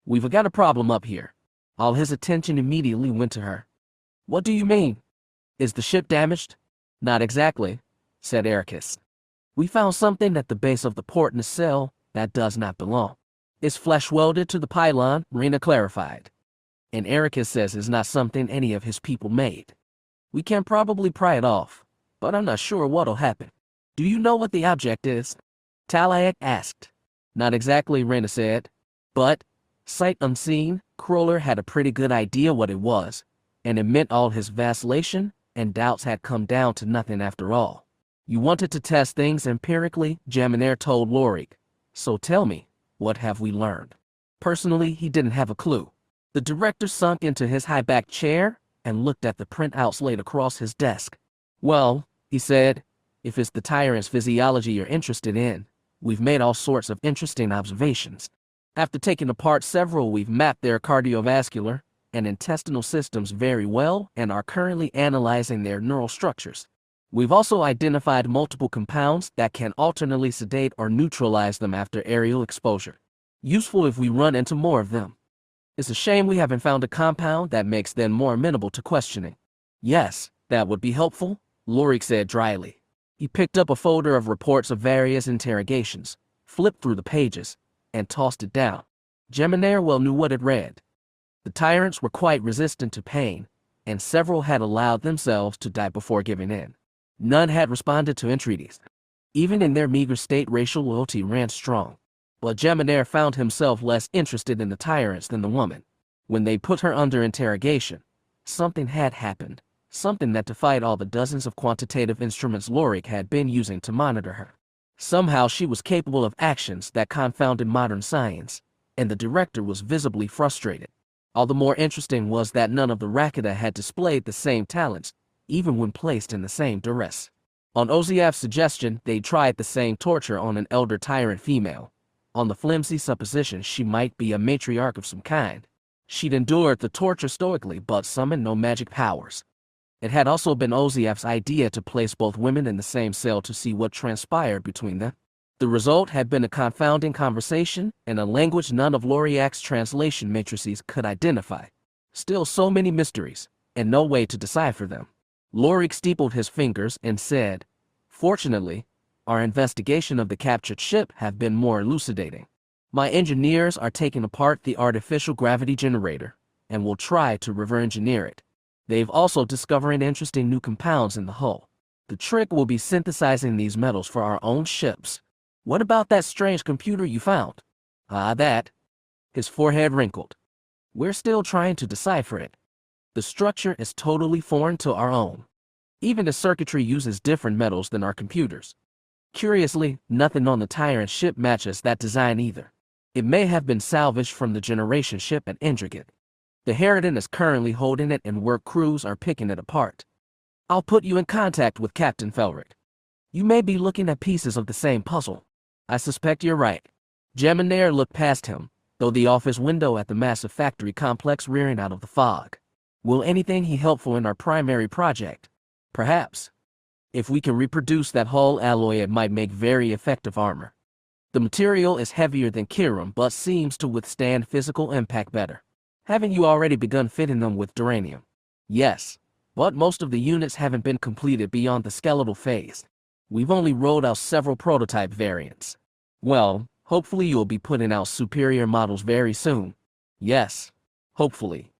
"We've got a problem up here." All his attention immediately went to her. "What do you mean? Is the ship damaged?" "Not exactly," said Ericus. "We found something at the base of the port nacelle that does not belong. It's flesh welded to the pylon," Raina clarified. "And Ericus says it's not something any of his people made. We can probably pry it off, but I'm not sure what'll happen." "Do you know what the object is?" Talayak asked. "Not exactly," Raina said. But, sight unseen, Crawler had a pretty good idea what it was, and it meant all his vacillation and doubts had come down to nothing after all. "You wanted to test things empirically," Jaminair told Lorik. "So tell me, what have we learned?" Personally, he didn't have a clue. The director sunk into his high-backed chair and looked at the printouts laid across his desk. "Well," he said, "if it's the tyrant's physiology you're interested in, we've made all sorts of interesting observations. After taking apart several, we've mapped their cardiovascular and intestinal systems very well and are currently analyzing their neural structures. We've also identified multiple compounds that can alternately sedate or neutralize them after aerial exposure. Useful if we run into more of them. It's a shame we haven't found a compound that makes them more amenable to questioning." "Yes, that would be helpful," Lorik said dryly. He picked up a folder of reports of various interrogations, flipped through the pages, and tossed it down. Jaminair well knew what it read. The tyrants were quite resistant to pain, and several had allowed themselves to die before giving in. None had responded to entreaties. Even in their meager state, racial loyalty ran strong. But Jaminair found himself less interested in the tyrants than the woman. When they put her under interrogation, something had happened, something that defied all the dozens of quantitative instruments Lorik had been using to monitor her. Somehow she was capable of actions that confounded modern science, and the director was visibly frustrated. All the more interesting was that none of the Rakita had displayed the same talents, even when placed in the same duress. On Oziav's suggestion, they tried the same torture on an elder tyrant female, on the flimsy supposition she might be a matriarch of some kind. She'd endured the torture stoically but summoned no magic powers. It had also been Oziav's idea to place both women in the same cell to see what transpired between them. The result had been a confounding conversation in a language none of Loriak's translation matrices could identify. Still so many mysteries, and no way to decipher them. Lorik steepled his fingers and said, "Fortunately, our investigation of the captured ship have been more elucidating. My engineers are taking apart the artificial gravity generator, and will try to rever-engineer it. They've also discovered interesting new compounds in the hull. The trick will be synthesizing these metals for our own ships." "What about that strange computer you found?" That." His forehead wrinkled. "We're still trying to decipher it. The structure is totally foreign to our own. Even the circuitry uses different metals than our computers. Curiously, nothing on the tyrant ship matches that design either. It may have been salvaged from the generation ship at Intrigate. The Harridan is currently holding it and work crews are picking it apart. I'll put you in contact with Captain Felric. You may be looking at pieces of the same puzzle." "I suspect you're right." Jaminair looked past him, though the office window at the massive factory complex rearing out of the fog. "Will anything be helpful in our primary project?" "Perhaps. If we can reproduce that hull alloy, it might make very effective armor. The material is heavier than Kirum but seems to withstand physical impact better." "Haven't you already begun fitting them with duranium?" "Yes, but most of the units haven't been completed beyond the skeletal phase. We've only rolled out several prototype variants." "Well, hopefully you'll be putting out superior models very soon." "Yes, hopefully."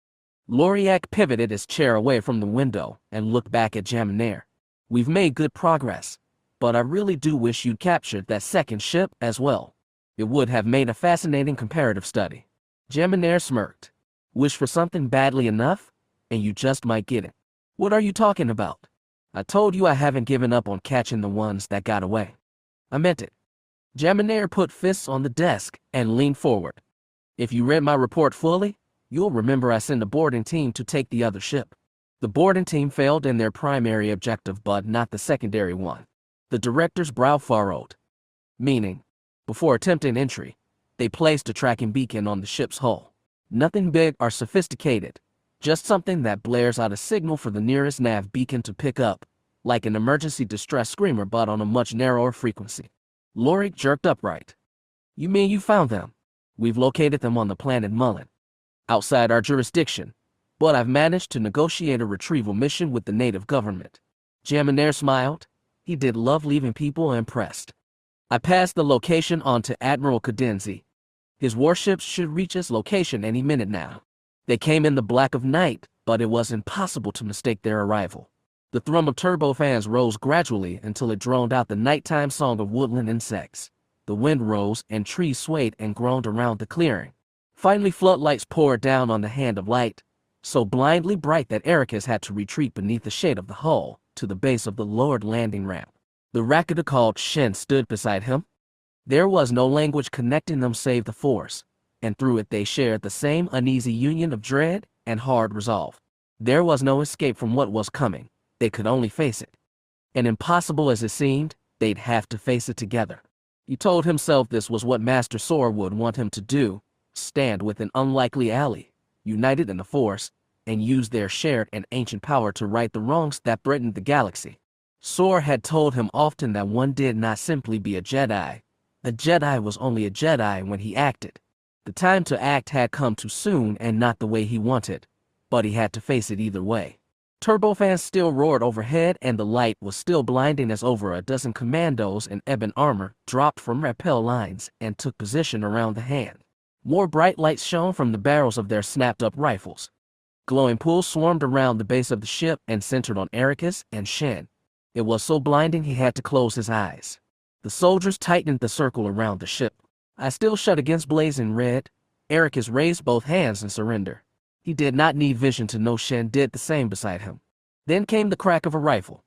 Loriak pivoted his chair away from the window and looked back at Jaminair. "We've made good progress, but I really do wish you'd captured that second ship as well. It would have made a fascinating comparative study." Jaminair smirked. "Wish for something badly enough, and you just might get it." "What are you talking about?" "I told you I haven't given up on catching the ones that got away. I meant it." Jaminair put fists on the desk and leaned forward. "If you read my report fully, you'll remember I sent a boarding team to take the other ship. The boarding team failed in their primary objective but not the secondary one." The director's brow furrowed. "Meaning, before attempting entry, they placed a tracking beacon on the ship's hull. Nothing big or sophisticated, Just something that blares out a signal for the nearest nav beacon to pick up, like an emergency distress screamer but on a much narrower frequency. Lorik jerked upright. You mean you found them? We've located them on the planet Mullen. Outside our jurisdiction, but I've managed to negotiate a retrieval mission with the native government. Jaminair smiled. He did love leaving people impressed. I passed the location on to Admiral Cadenzi. His warships should reach his location any minute now. They came in the black of night, but it was impossible to mistake their arrival. The thrum of turbofans rose gradually until it droned out the nighttime song of woodland insects. The wind rose and trees swayed and groaned around the clearing. Finally, floodlights poured down on the hand of light, so blindly bright that Ericus had to retreat beneath the shade of the hull to the base of the lowered landing ramp. The Rakata called Shen stood beside him. There was no language connecting them save the Force, and through it they shared the same uneasy union of dread and hard resolve. There was no escape from what was coming. They could only face it. And impossible as it seemed, they'd have to face it together. He told himself this was what Master Sor would want him to do, stand with an unlikely ally, united in the Force, and use their shared and ancient power to right the wrongs that threatened the galaxy. Sor had told him often that one did not simply be a Jedi. A Jedi was only a Jedi when he acted. The time to act had come too soon and not the way he wanted, but he had to face it either way. Turbofans still roared overhead and the light was still blinding as over a dozen commandos in ebon armor dropped from rappel lines and took position around the hand. More bright lights shone from the barrels of their snapped-up rifles. Glowing pools swarmed around the base of the ship and centered on Ericus and Shen. It was so blinding he had to close his eyes. The soldiers tightened the circle around the ship. I still shut against blazing red. Ericus raised both hands in surrender. He did not need vision to know Shen did the same beside him. Then came the crack of a rifle.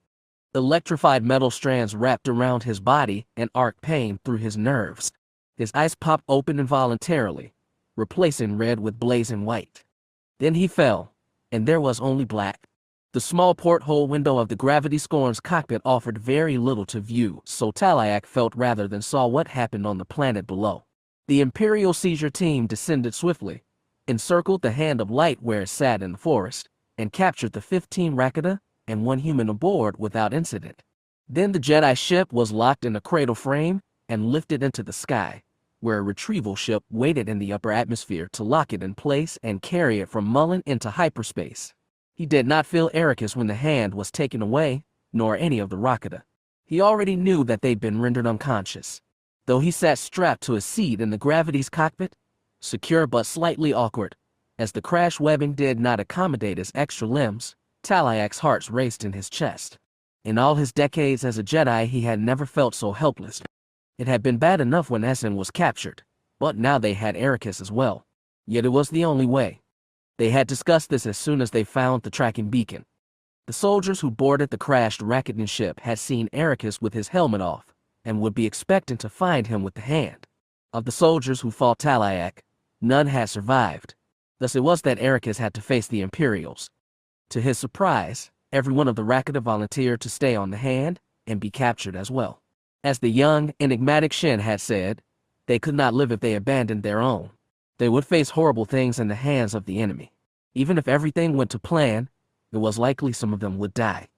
Electrified metal strands wrapped around his body and arced pain through his nerves. His eyes popped open involuntarily, replacing red with blazing white. Then he fell, and there was only black. The small porthole window of the Gravity Scorn's cockpit offered very little to view, so Talayak felt rather than saw what happened on the planet below. The Imperial seizure team descended swiftly, encircled the hand of light where it sat in the forest, and captured the 15 Rakata and one human aboard without incident. Then the Jedi ship was locked in a cradle frame and lifted into the sky, where a retrieval ship waited in the upper atmosphere to lock it in place and carry it from Mullen into hyperspace. He did not feel Ericus when the hand was taken away, nor any of the Rakata. He already knew that they'd been rendered unconscious. Though he sat strapped to a seat in the Gravity's cockpit, secure but slightly awkward, as the crash webbing did not accommodate his extra limbs, Talayak's heart raced in his chest. In all his decades as a Jedi he had never felt so helpless. It had been bad enough when Essen was captured, but now they had Ericus as well. Yet it was the only way. They had discussed this as soon as they found the tracking beacon. The soldiers who boarded the crashed Rakatan ship had seen Ericus with his helmet off, and would be expecting to find him with the hand. Of the soldiers who fought Talayak, none had survived. Thus it was that Ericus had to face the Imperials. To his surprise, every one of the Rakata volunteered to stay on the hand and be captured as well. As the young, enigmatic Shen had said, they could not live if they abandoned their own. They would face horrible things in the hands of the enemy. Even if everything went to plan, it was likely some of them would die.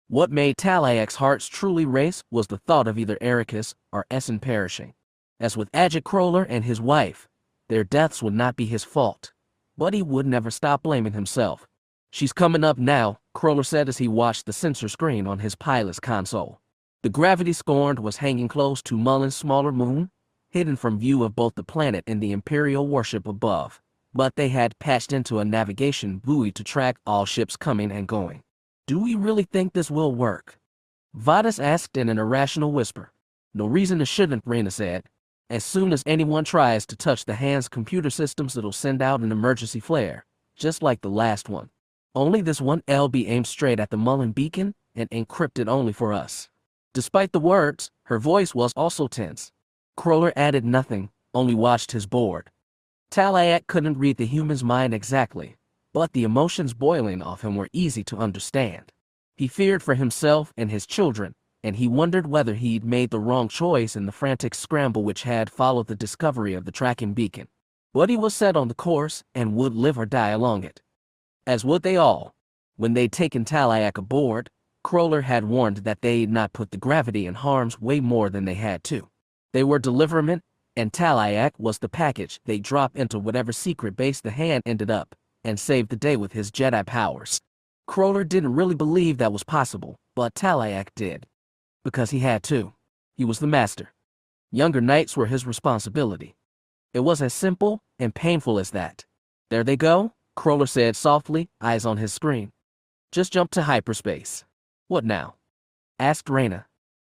What made Talayak's hearts truly race was the thought of either Ericus or Essen perishing. As with Ajit Kroller and his wife, their deaths would not be his fault. But he would never stop blaming himself. She's coming up now, Kroller said as he watched the sensor screen on his pilot's console. The Gravity Scorn was hanging close to Mullen's smaller moon, hidden from view of both the planet and the Imperial warship above. But they had patched into a navigation buoy to track all ships coming and going. Do we really think this will work? Vadis asked in an irrational whisper. No reason it shouldn't, Reyna said. As soon as anyone tries to touch the hand's computer systems, it'll send out an emergency flare, just like the last one. Only this one will be aimed straight at the Mullen beacon and encrypted only for us. Despite the words, her voice was also tense. Kroller added nothing, only watched his board. Talayak couldn't read the human's mind exactly, but the emotions boiling off him were easy to understand. He feared for himself and his children, and he wondered whether he'd made the wrong choice in the frantic scramble which had followed the discovery of the tracking beacon. But he was set on the course and would live or die along it. As would they all. When they'd taken Talayak aboard, Crawler had warned that they'd not put the gravity in harm's way more than they had to. They were deliverment, and Talayak was the package they'd drop into whatever secret base the Hand ended up, and save the day with his Jedi powers. Crawler didn't really believe that was possible, but Talayak did. Because he had to. He was the master. Younger knights were his responsibility. It was as simple and painful as that. There they go, Crawler said softly, eyes on his screen. Just jump to hyperspace. What now? Asked Reyna.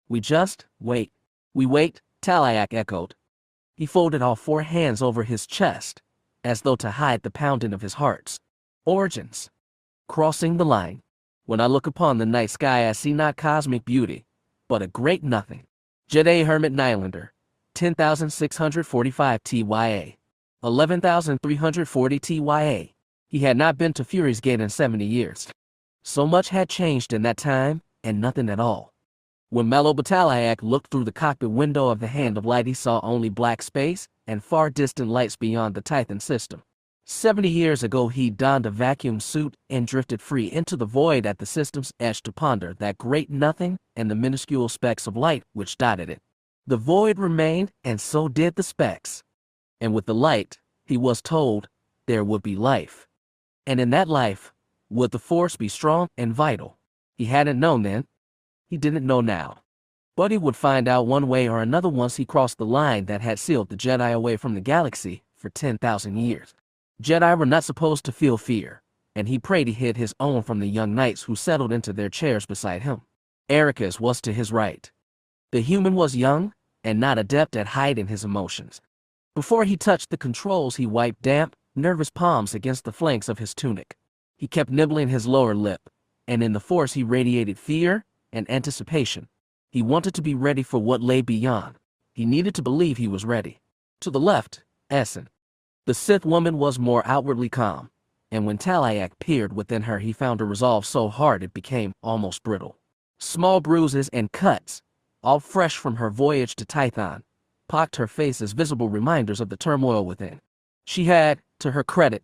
We just wait. We wait, Talayak echoed. He folded all four hands over his chest, as though to hide the pounding of his heart. Origins. Crossing the line. When I look upon the night sky, I see not cosmic beauty, but a great nothing. Jedi Hermit Nylander, 10,645 TYA. 11,340 TYA. He had not been to Fury's Gate in 70 years. So much had changed in that time, and nothing at all. When Mallow Batalayak looked through the cockpit window of the Hand of Light, he saw only black space and far distant lights beyond the Tython system. 70 years ago, he donned a vacuum suit and drifted free into the void at the system's edge to ponder that great nothing and the minuscule specks of light which dotted it. The void remained, and so did the specks. And with the light, he was told, there would be life. And in that life, would the Force be strong and vital? He hadn't known then. He didn't know now. But he would find out one way or another once he crossed the line that had sealed the Jedi away from the galaxy for 10,000 years. Jedi were not supposed to feel fear, and he prayed he hid his own from the young knights who settled into their chairs beside him. Ericus was to his right. The human was young, and not adept at hiding his emotions. Before he touched the controls, he wiped damp, nervous palms against the flanks of his tunic. He kept nibbling his lower lip, and in the Force he radiated fear and anticipation. He wanted to be ready for what lay beyond. He needed to believe he was ready. To the left, Essen. The Sith woman was more outwardly calm, and when Talayak peered within her, he found her resolve so hard it became almost brittle. Small bruises and cuts, all fresh from her voyage to Tython, pocked her face as visible reminders of the turmoil within. She had, to her credit,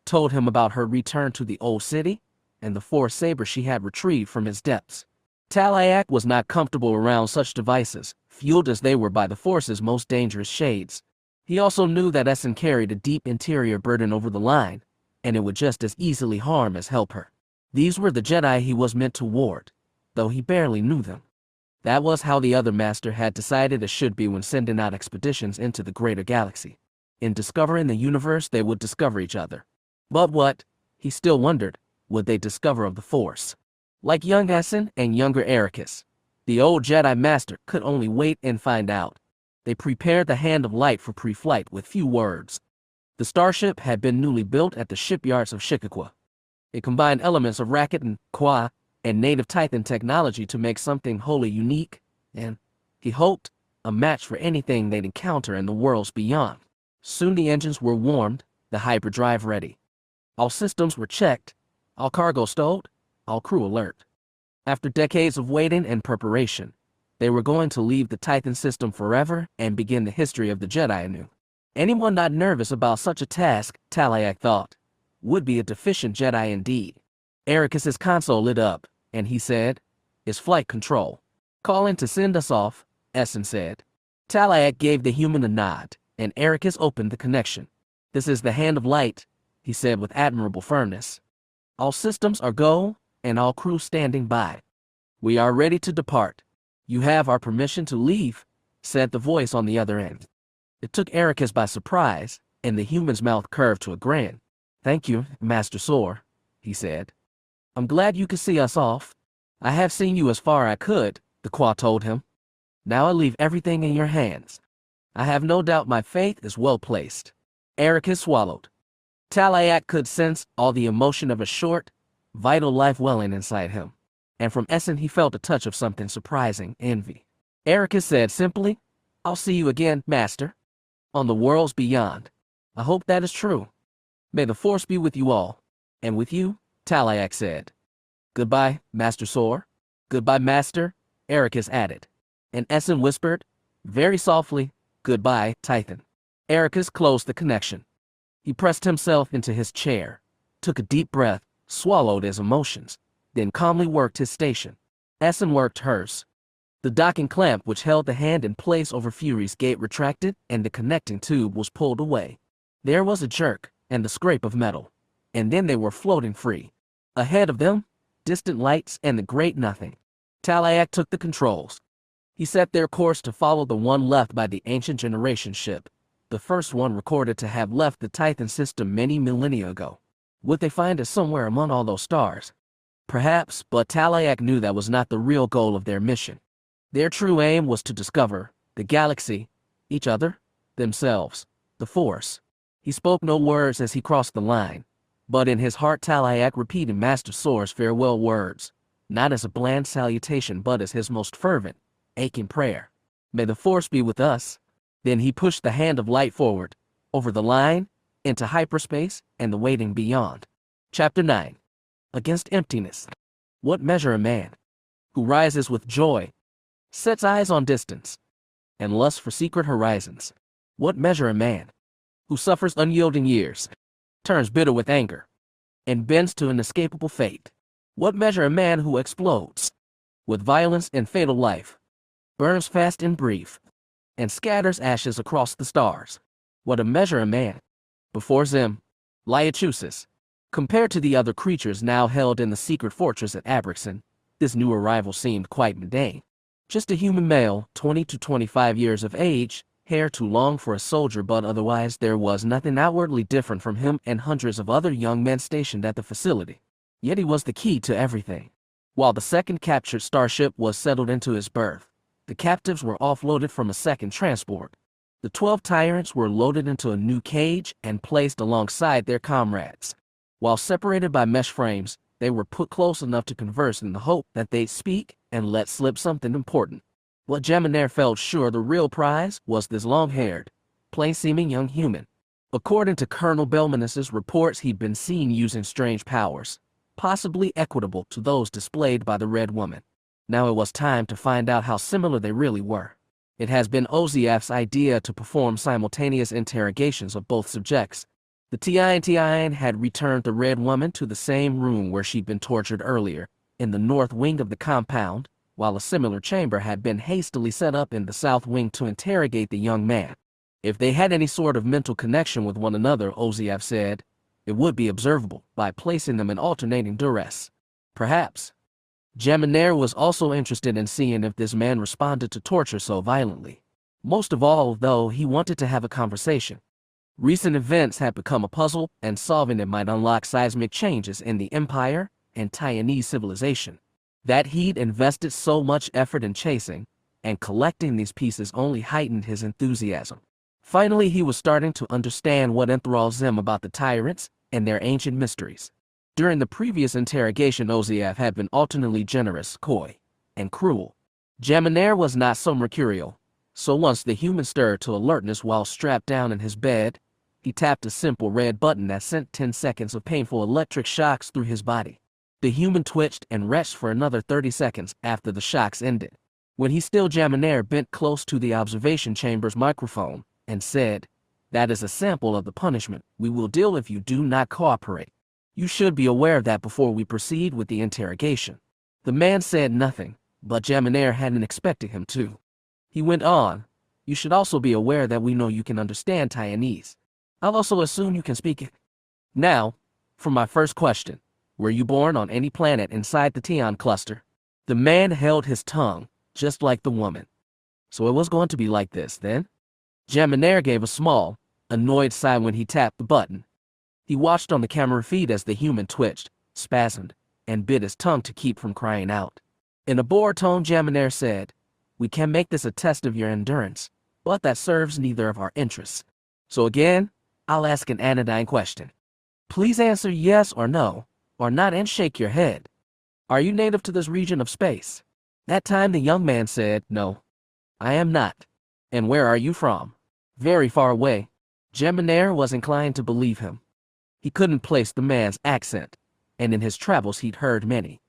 told him about her return to the old city and the four sabers she had retrieved from its depths. Talayak was not comfortable around such devices, fueled as they were by the Force's most dangerous shades. He also knew that Essen carried a deep interior burden over the line, and it would just as easily harm as help her. These were the Jedi he was meant to ward, though he barely knew them. That was how the other master had decided it should be when sending out expeditions into the greater galaxy. In discovering the universe, they would discover each other. But what, he still wondered, would they discover of the Force? Like young Essen and younger Ericus, the old Jedi Master could only wait and find out. They prepared the Hand of Light for pre-flight with few words. The starship had been newly built at the shipyards of Shikakwa. It combined elements of Racket and Qua and native Tython technology to make something wholly unique, and, he hoped, a match for anything they'd encounter in the worlds beyond. Soon the engines were warmed, the hyperdrive ready. All systems were checked, all cargo stowed, all crew alert. After decades of waiting and preparation, they were going to leave the Tython system forever and begin the history of the Jedi anew. Anyone not nervous about such a task, Talayak thought, would be a deficient Jedi indeed. Ericus's console lit up, and he said, "It's flight control. Calling to send us off," Essen said. Talayak gave the human a nod, and Ericus opened the connection. "This is the Hand of Light," he said with admirable firmness. "All systems are go, and all crew standing by. We are ready to depart. You have our permission to leave," said the voice on the other end. It took Ericus by surprise, and the human's mouth curved to a grin. "Thank you, Master Sor," he said. "I'm glad you could see us off. I have seen you as far as I could," the Qua told him. "Now I leave everything in your hands. I have no doubt my faith is well placed." Ericus swallowed. Talayak could sense all the emotion of a short, vital life welling inside him, and from Essen he felt a touch of something surprising, envy. Ericus said simply, "I'll see you again, Master. On the worlds beyond. I hope that is true. May the Force be with you all." "And with you," Talayak said. "Goodbye, Master Sor." "Goodbye, Master," Ericus added. And Essen whispered, very softly, "Goodbye, Tython." Ericus closed the connection. He pressed himself into his chair, took a deep breath, swallowed his emotions, then calmly worked his station. Essen worked hers. The docking clamp which held the hand in place over Fury's gate retracted, and the connecting tube was pulled away. There was a jerk, and the scrape of metal. And then they were floating free. Ahead of them, distant lights and the great nothing. Talayak took the controls. He set their course to follow the one left by the ancient generation ship, the first one recorded to have left the Tython system many millennia ago. Would they find it somewhere among all those stars? Perhaps, but Talayak knew that was not the real goal of their mission. Their true aim was to discover the galaxy, each other, themselves, the Force. He spoke no words as he crossed the line, but in his heart Talayak repeated Master Sor's farewell words, not as a bland salutation but as his most fervent, aching prayer. May the Force be with us. Then he pushed the hand of light forward, over the line, into hyperspace and the waiting beyond. Chapter 9. Against emptiness. What measure a man who rises with joy, sets eyes on distance, and lusts for secret horizons? What measure a man who suffers unyielding years, turns bitter with anger, and bends to an inescapable fate? What measure a man who explodes with violence and fatal life, burns fast and brief, and scatters ashes across the stars? What a measure a man before Xim, Liachusis. Compared to the other creatures now held in the secret fortress at Abrixon, this new arrival seemed quite mundane. Just a human male, 20 to 25 years of age, hair too long for a soldier, but otherwise there was nothing outwardly different from him and hundreds of other young men stationed at the facility. Yet he was the key to everything. While the second captured starship was settled into his berth, the captives were offloaded from a second transport. The 12 tyrants were loaded into a new cage and placed alongside their comrades. While separated by mesh frames, they were put close enough to converse in the hope that they'd speak and let slip something important. What Geminaire felt sure the real prize was this long-haired, plain-seeming young human. According to Colonel Belmanus's reports, he'd been seen using strange powers, possibly equitable to those displayed by the Red Woman. Now it was time to find out how similar they really were. It has been Ozief's idea to perform simultaneous interrogations of both subjects. The Tython had returned the Red Woman to the same room where she'd been tortured earlier, in the north wing of the compound, while a similar chamber had been hastily set up in the south wing to interrogate the young man. If they had any sort of mental connection with one another, Ozief said, it would be observable by placing them in alternating duress. Perhaps. Geminaire was also interested in seeing if this man responded to torture so violently. Most of all, though, he wanted to have a conversation. Recent events had become a puzzle, and solving it might unlock seismic changes in the Empire and Taiwanese civilization that he'd invested so much effort in chasing, and collecting these pieces only heightened his enthusiasm. Finally, he was starting to understand what enthralled Xim about the tyrants and their ancient mysteries. During the previous interrogation, Ozief had been alternately generous, coy, and cruel. Geminaire was not so mercurial, so once the human stirred to alertness while strapped down in his bed, he tapped a simple red button that sent 10 seconds of painful electric shocks through his body. The human twitched and retched for another 30 seconds after the shocks ended. When he stilled, Geminaire bent close to the observation chamber's microphone and said, "That is a sample of the punishment we will deal if you do not cooperate. You should be aware of that before we proceed with the interrogation." The man said nothing, but Geminaire hadn't expected him to. He went on, "You should also be aware that we know you can understand Taiwanese. I'll also assume you can speak it. Now, for my first question, were you born on any planet inside the Tion cluster?" The man held his tongue, just like the woman. So it was going to be like this, then? Geminaire gave a small, annoyed sigh when he tapped the button. He watched on the camera feed as the human twitched, spasmed, and bit his tongue to keep from crying out. In a bored tone, Geminaire said, "We can make this a test of your endurance, but that serves neither of our interests. So again, I'll ask an anodyne question. Please answer yes or no, or not, and shake your head. Are you native to this region of space?" That time the young man said, "No, I am not." "And where are you from?" "Very far away." Geminaire was inclined to believe him. He couldn't place the man's accent, and in his travels he'd heard many.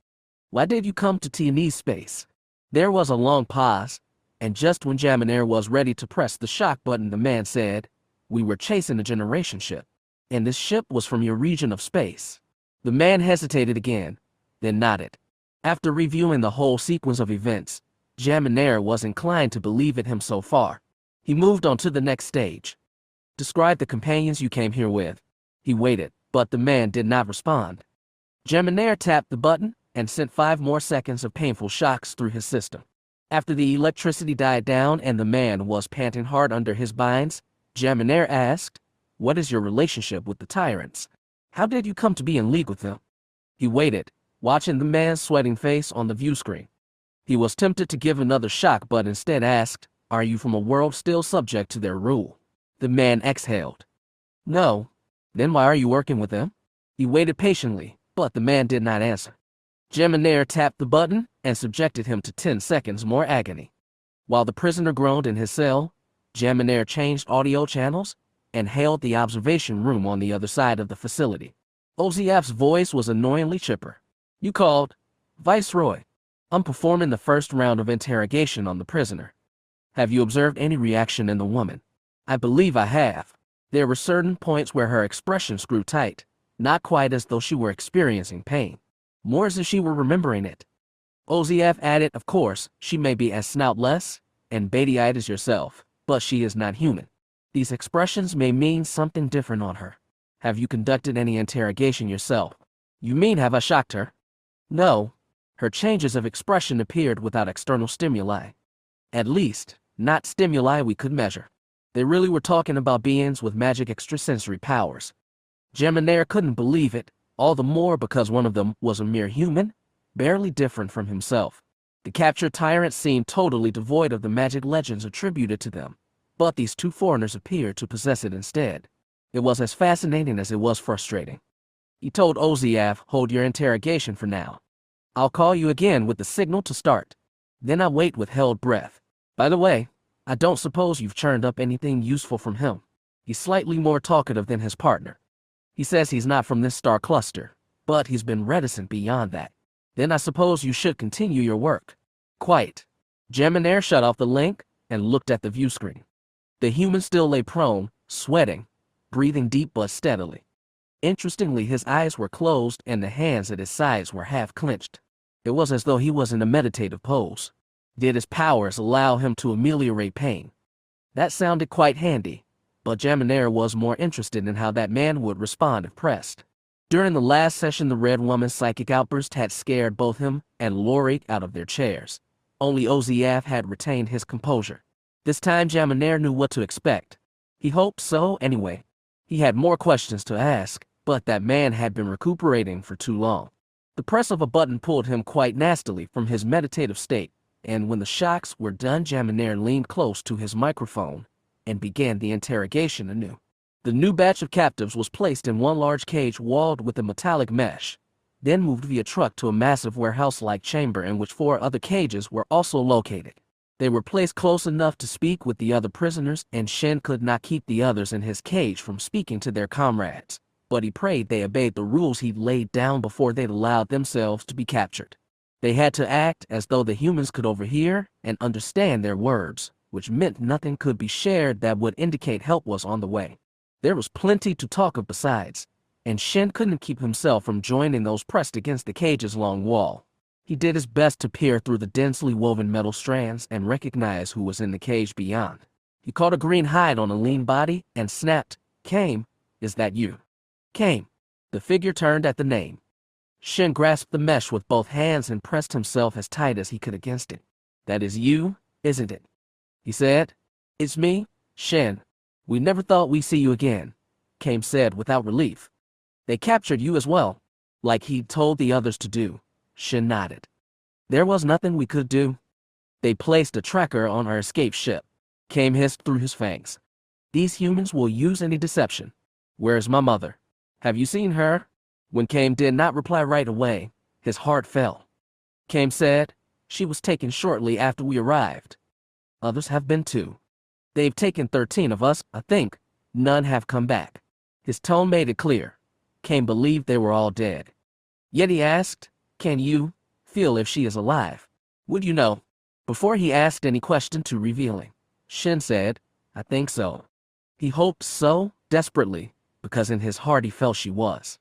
"Why did you come to Taiwanese space?" There was a long pause, and just when Geminaire was ready to press the shock button, the man said, "We were chasing a generation ship, and this ship was from your region of space." The man hesitated again, then nodded. After reviewing the whole sequence of events, Jaminair was inclined to believe it him so far. He moved on to the next stage. Describe the companions you came here with. He waited, but the man did not respond. Jaminair tapped the button and sent 5 more seconds of painful shocks through his system. After the electricity died down and the man was panting hard under his binds, Jaminair asked, "What is your relationship with the tyrants? How did you come to be in league with them?" He waited, watching the man's sweating face on the view screen. He was tempted to give another shock but instead asked, "Are you from a world still subject to their rule?" The man exhaled. "No." "Then why are you working with them?" He waited patiently, but the man did not answer. Jaminair tapped the button and subjected him to 10 seconds more agony. While the prisoner groaned in his cell, Jaminair changed audio channels and hailed the observation room on the other side of the facility. Oziaf's voice was annoyingly chipper. "You called? Viceroy. I'm performing the first round of interrogation on the prisoner. Have you observed any reaction in the woman?" "I believe I have. There were certain points where her expressions grew tight, not quite as though she were experiencing pain. More as if she were remembering it." Oziaf added, "Of course, she may be as snoutless and baby-eyed as yourself, but she is not human. These expressions may mean something different on her. Have you conducted any interrogation yourself?" "You mean have I shocked her?" "No. Her changes of expression appeared without external stimuli. At least, not stimuli we could measure. They really were talking about beings with magic extrasensory powers." Jaminair couldn't believe it, all the more because one of them was a mere human, barely different from himself. The captured tyrants seemed totally devoid of the magic legends attributed to them, but these 2 foreigners appeared to possess it instead. It was as fascinating as it was frustrating. He told Oziaf, "Hold your interrogation for now. I'll call you again with the signal to start." Then I wait with held breath. "By the way, I don't suppose you've churned up anything useful from him." He's slightly more talkative than his partner. He says he's not from this star cluster, but he's been reticent beyond that. "Then I suppose you should continue your work." "Quite." Jaminair shut off the link and looked at the view screen. The human still lay prone, sweating, breathing deep but steadily. Interestingly, his eyes were closed and the hands at his sides were half clenched. It was as though he was in a meditative pose. Did his powers allow him to ameliorate pain? That sounded quite handy, but Jaminair was more interested in how that man would respond if pressed. During the last session, the Red Woman's psychic outburst had scared both him and Lorik out of their chairs. Only Oziaf had retained his composure. This time Jaminair knew what to expect. He hoped so anyway. He had more questions to ask, but that man had been recuperating for too long. The press of a button pulled him quite nastily from his meditative state, and when the shocks were done, Jaminair leaned close to his microphone and began the interrogation anew. The new batch of captives was placed in one large cage walled with a metallic mesh, then moved via truck to a massive warehouse-like chamber in which 4 other cages were also located. They were placed close enough to speak with the other prisoners, and Shen could not keep the others in his cage from speaking to their comrades, but he prayed they obeyed the rules he'd laid down before they'd allowed themselves to be captured. They had to act as though the humans could overhear and understand their words, which meant nothing could be shared that would indicate help was on the way. There was plenty to talk of besides, and Shen couldn't keep himself from joining those pressed against the cage's long wall. He did his best to peer through the densely woven metal strands and recognize who was in the cage beyond. He caught a green hide on a lean body and snapped, "Kame, is that you?" "Kame." The figure turned at the name. Shen grasped the mesh with both hands and pressed himself as tight as he could against it. "That is you, isn't it?" he said. "It's me, Shen. We never thought we'd see you again," Kame said without relief. "They captured you as well, like he'd told the others to do." Shen nodded. "There was nothing we could do. They placed a tracker on our escape ship," Kame hissed through his fangs. "These humans will use any deception. Where's my mother? Have you seen her?" When Kame did not reply right away, his heart fell. Kame said, "She was taken shortly after we arrived. Others have been too. They've taken 13 of us, I think. None have come back." His tone made it clear. Kame believed they were all dead. Yet he asked, "Can you feel if she is alive? Would you know?" Before he asked any question too revealing, Shen said, "I think so." He hoped so, desperately, because in his heart he felt she was.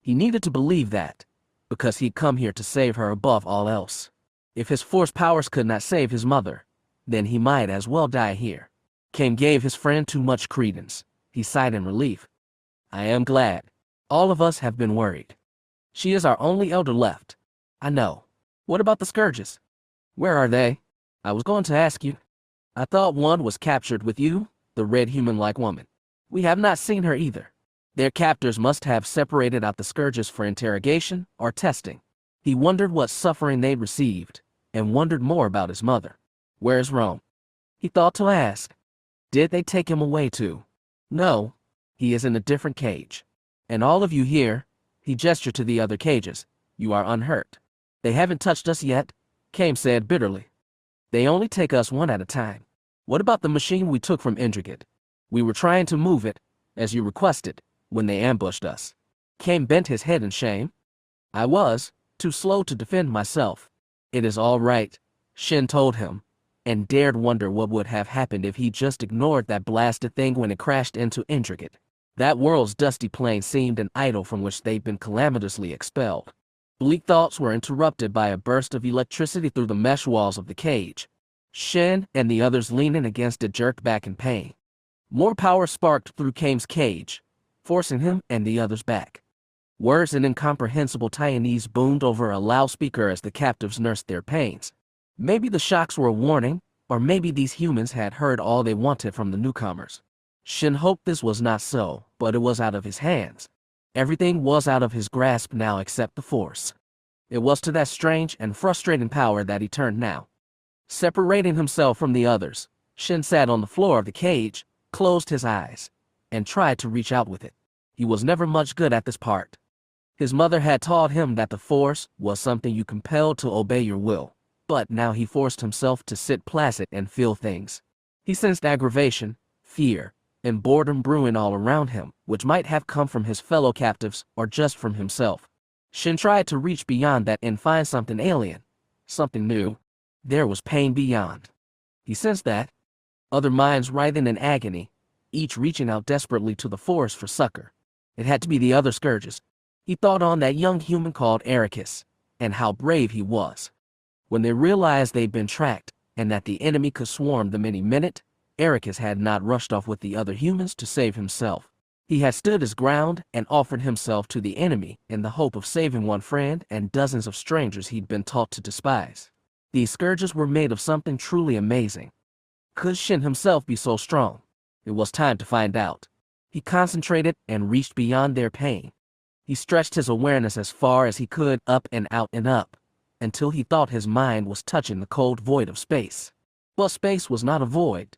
He needed to believe that, because he'd come here to save her above all else. If his force powers could not save his mother, then he might as well die here. Xim gave his friend too much credence. He sighed in relief. I am glad. All of us have been worried. She is our only elder left. I know. What about the scourges? Where are they? I was going to ask you. I thought one was captured with you, the red human-like woman. We have not seen her either. Their captors must have separated out the scourges for interrogation or testing. He wondered what suffering they'd received, and wondered more about his mother. Where's Rome? He thought to ask. Did they take him away too? No. He is in a different cage. And all of you here, he gestured to the other cages, you are unhurt. They haven't touched us yet, Xim said bitterly. They only take us one at a time. What about the machine we took from Interrogate? We were trying to move it, as you requested, when they ambushed us. Xim bent his head in shame. I was too slow to defend myself. It is all right, Shin told him, and dared wonder what would have happened if he just ignored that blasted thing when it crashed into Interrogate. That world's dusty plain seemed an idol from which they'd been calamitously expelled. Bleak thoughts were interrupted by a burst of electricity through the mesh walls of the cage. Shin and the others leaning against it jerked back in pain. More power sparked through Xim's cage, forcing him and the others back. Words in incomprehensible Taiwanese boomed over a loudspeaker as the captives nursed their pains. Maybe the shocks were a warning, or maybe these humans had heard all they wanted from the newcomers. Shin hoped this was not so, but it was out of his hands. Everything was out of his grasp now except the Force. It was to that strange and frustrating power that he turned now. Separating himself from the others, Shin sat on the floor of the cage, closed his eyes, and tried to reach out with it. He was never much good at this part. His mother had taught him that the Force was something you compelled to obey your will, but now he forced himself to sit placid and feel things. He sensed aggravation, fear, and boredom brewing all around him, which might have come from his fellow captives or just from himself. Shin tried to reach beyond that and find something alien, something new. There was pain beyond. He sensed that. Other minds writhing in agony, each reaching out desperately to the Force for succor. It had to be the other scourges. He thought on that young human called Ericus, and how brave he was. When they realized they'd been tracked, and that the enemy could swarm them any minute, Ericus had not rushed off with the other humans to save himself. He had stood his ground and offered himself to the enemy in the hope of saving one friend and dozens of strangers he'd been taught to despise. These scourges were made of something truly amazing. Could Shin himself be so strong? It was time to find out. He concentrated and reached beyond their pain. He stretched his awareness as far as he could up and out and up, until he thought his mind was touching the cold void of space. But space was not a void.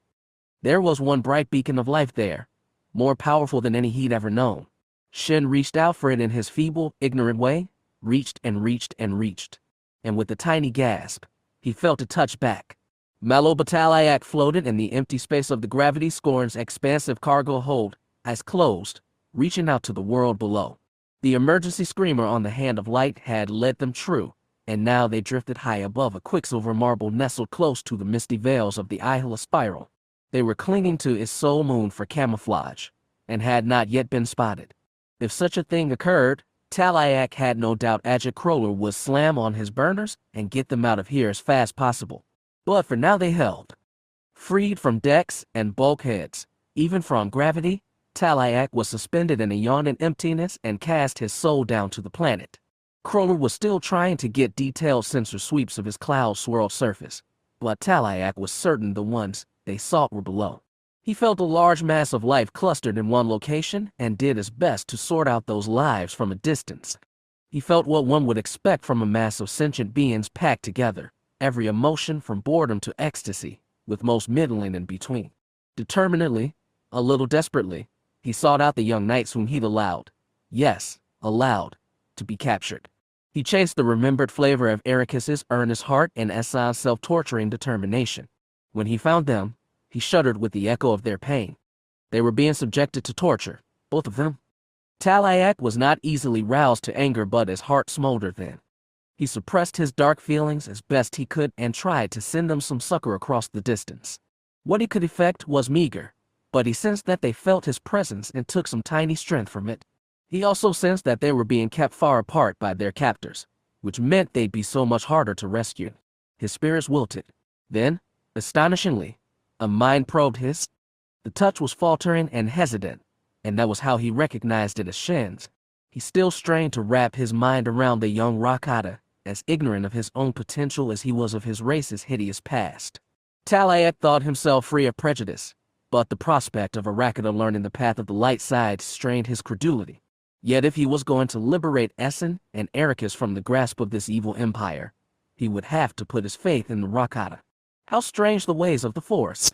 There was one bright beacon of life there, more powerful than any he'd ever known. Shin reached out for it in his feeble, ignorant way, reached and reached and reached. And with a tiny gasp, he felt a touch back. Mellow Bataliac floated in the empty space of the gravity scorn's expansive cargo hold, eyes closed, reaching out to the world below. The emergency screamer on the hand of light had led them true, and now they drifted high above a quicksilver marble nestled close to the misty veils of the Ihla spiral. They were clinging to its sole moon for camouflage, and had not yet been spotted. If such a thing occurred, Taliac had no doubt Ajit Kroller would slam on his burners and get them out of here as fast as possible. But for now they held. Freed from decks and bulkheads, even from gravity, Taliac was suspended in a yawning emptiness and cast his soul down to the planet. Kroller was still trying to get detailed sensor sweeps of his cloud-swirled surface, but Taliac was certain the ones they sought were below. He felt a large mass of life clustered in one location and did his best to sort out those lives from a distance. He felt what one would expect from a mass of sentient beings packed together, every emotion from boredom to ecstasy, with most middling in between. Determinedly, a little desperately, he sought out the young knights whom he'd allowed, yes, allowed, to be captured. He chased the remembered flavor of Ericus's earnest heart and Essan's self-torturing determination. When he found them, he shuddered with the echo of their pain. They were being subjected to torture, both of them. Taliac was not easily roused to anger, but his heart smoldered then. He suppressed his dark feelings as best he could and tried to send them some succor across the distance. What he could effect was meager, but he sensed that they felt his presence and took some tiny strength from it. He also sensed that they were being kept far apart by their captors, which meant they'd be so much harder to rescue. His spirits wilted. Then, astonishingly, a mind probed his. The touch was faltering and hesitant, and that was how he recognized it as Shen's. He still strained to wrap his mind around the young Rakata, as ignorant of his own potential as he was of his race's hideous past. Talayak thought himself free of prejudice, but the prospect of a Rakata learning the path of the light side strained his credulity. Yet if he was going to liberate Essen and Ericus from the grasp of this evil empire, he would have to put his faith in the Rakata. How strange the ways of the Force!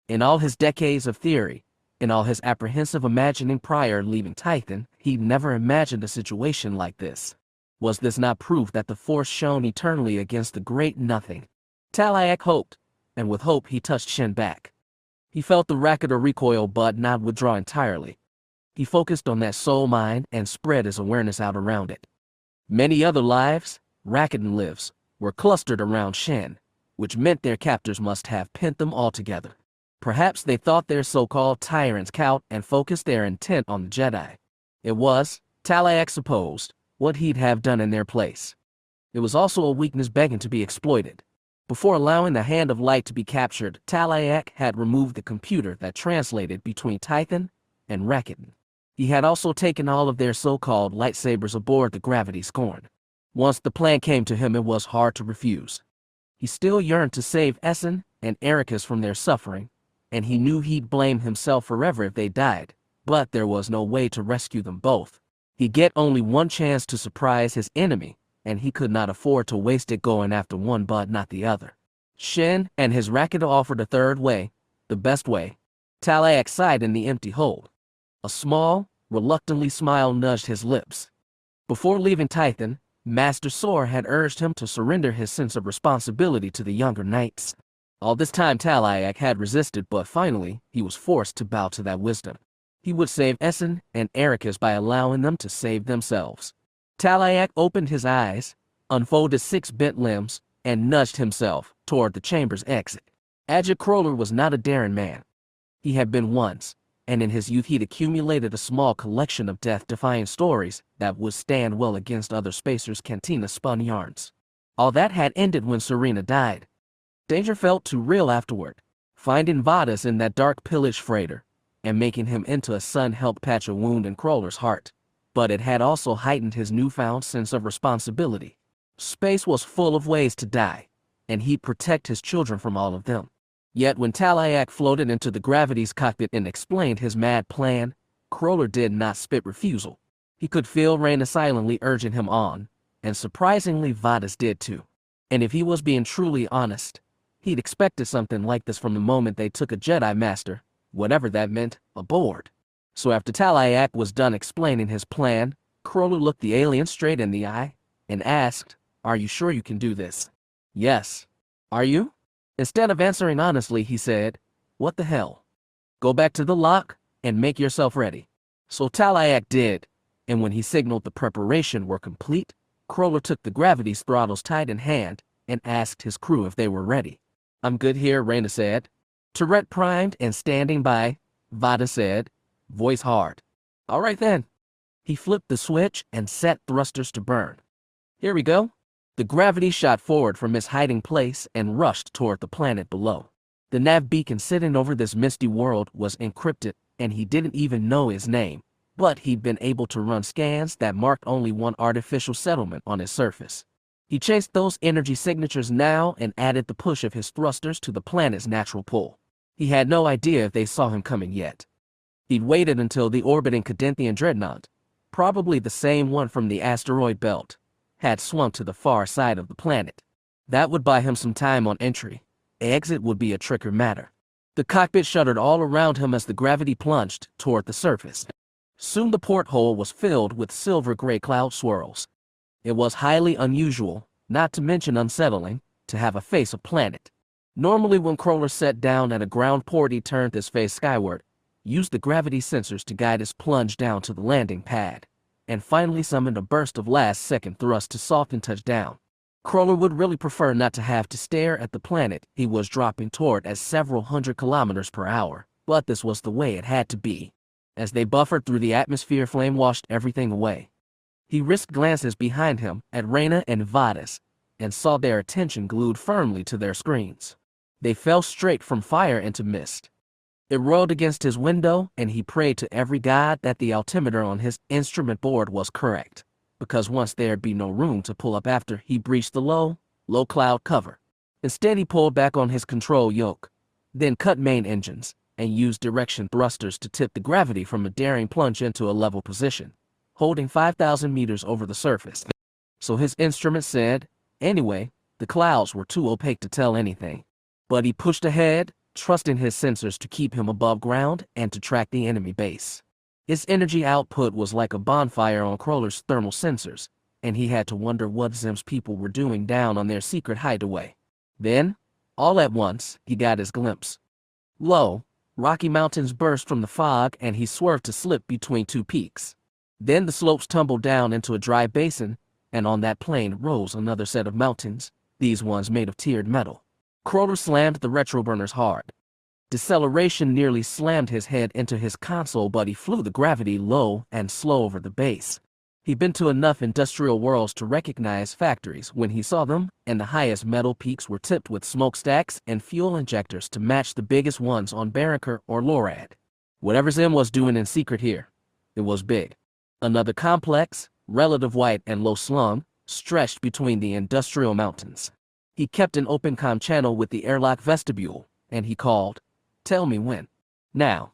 In all his decades of theory, in all his apprehensive imagining prior leaving Tython, he'd never imagined a situation like this. Was this not proof that the Force shone eternally against the great nothing? Talayak hoped, and with hope he touched Shen back. He felt the Rakata recoil but not withdraw entirely. He focused on that soul mind and spread his awareness out around it. Many other lives, Rakatan lives, were clustered around Shen, which meant their captors must have pent them all together. Perhaps they thought their so-called tyrants cowed and focused their intent on the Jedi. It was, Talayak supposed, what he'd have done in their place. It was also a weakness begging to be exploited. Before allowing the Hand of Light to be captured, Talayak had removed the computer that translated between Tython and Rakatan. He had also taken all of their so-called lightsabers aboard the Gravity Scorn. Once the plan came to him, it was hard to refuse. He still yearned to save Essen and Ericus from their suffering, and he knew he'd blame himself forever if they died, but there was no way to rescue them both. He'd get only one chance to surprise his enemy, and he could not afford to waste it going after one but not the other. Shen and his Rakata offered a third way, the best way. Talayak sighed in the empty hold. A small, reluctantly smile nudged his lips. Before leaving Tython, Master Sor had urged him to surrender his sense of responsibility to the younger knights. All this time Talayak had resisted, but finally he was forced to bow to that wisdom. He would save Essen and Ericus by allowing them to save themselves. Talayak opened his eyes, unfolded 6 bent limbs, and nudged himself toward the chamber's exit. Ajit Kroller was not a daring man. He had been once, and in his youth he'd accumulated a small collection of death-defying stories that would stand well against other spacers' cantina-spun yarns. All that had ended when Serena died. Danger felt too real afterward. Finding Vadas in that dark pillage freighter and making him into a son helped patch a wound in Kroller's heart, but it had also heightened his newfound sense of responsibility. Space was full of ways to die, and he'd protect his children from all of them. Yet when Talayak floated into the gravity's cockpit and explained his mad plan, Kroller did not spit refusal. He could feel Reyna silently urging him on, and surprisingly Vadas did too. And if he was being truly honest, he'd expected something like this from the moment they took a Jedi Master, whatever that meant, aboard. So after Talayak was done explaining his plan, Kroller looked the alien straight in the eye and asked, "Are you sure you can do this?" "Yes." "Are you?" Instead of answering honestly, he said, "What the hell? Go back to the lock and make yourself ready." So Talayak did, and when he signaled the preparation were complete, Kroller took the gravity's throttles tight in hand and asked his crew if they were ready. "I'm good here," Reyna said. "Turret primed and standing by," Vada said, voice hard. "All right then." He flipped the switch and set thrusters to burn. "Here we go." The gravity shot forward from its hiding place and rushed toward the planet below. The nav beacon sitting over this misty world was encrypted, and he didn't even know his name, but he'd been able to run scans that marked only one artificial settlement on its surface. He chased those energy signatures now and added the push of his thrusters to the planet's natural pull. He had no idea if they saw him coming yet. He'd waited until the orbiting Cadenthian dreadnought, probably the same one from the asteroid belt, had swung to the far side of the planet. That would buy him some time on entry. Exit would be a trickier matter. The cockpit shuddered all around him as the gravity plunged toward the surface. Soon the porthole was filled with silver-gray cloud swirls. It was highly unusual, not to mention unsettling, to have a face a planet. Normally when Kroller sat down at a ground port he turned his face skyward, used the gravity sensors to guide his plunge down to the landing pad, and finally summoned a burst of last-second thrust to soften touchdown. Kroller would really prefer not to have to stare at the planet he was dropping toward at several hundred kilometers per hour, but this was the way it had to be. As they buffered through the atmosphere, flame washed everything away. He risked glances behind him at Reyna and Vadis, and saw their attention glued firmly to their screens. They fell straight from fire into mist. It rolled against his window, and he prayed to every god that the altimeter on his instrument board was correct, because once there'd be no room to pull up after he breached the low cloud cover. Instead, he pulled back on his control yoke, then cut main engines, and used direction thrusters to tip the gravity from a daring plunge into a level position, holding 5,000 meters over the surface. So his instrument said, anyway, the clouds were too opaque to tell anything. But he pushed ahead, trusting his sensors to keep him above ground and to track the enemy base. His energy output was like a bonfire on Crawler's thermal sensors, and he had to wonder what Xim's people were doing down on their secret hideaway. Then, all at once, he got his glimpse. Lo, rocky mountains burst from the fog, and he swerved to slip between two peaks. Then the slopes tumbled down into a dry basin, and on that plain rose another set of mountains, these ones made of tiered metal. Crawler slammed the retroburners hard. Deceleration nearly slammed his head into his console, but he flew the gravity low and slow over the base. He'd been to enough industrial worlds to recognize factories when he saw them, and the highest metal peaks were tipped with smokestacks and fuel injectors to match the biggest ones on Barracker or Lorad. Whatever Xim was doing in secret here, it was big. Another complex, relative white and low slung, stretched between the industrial mountains. He kept an open comm channel with the airlock vestibule, and he called, "Tell me when." "Now,"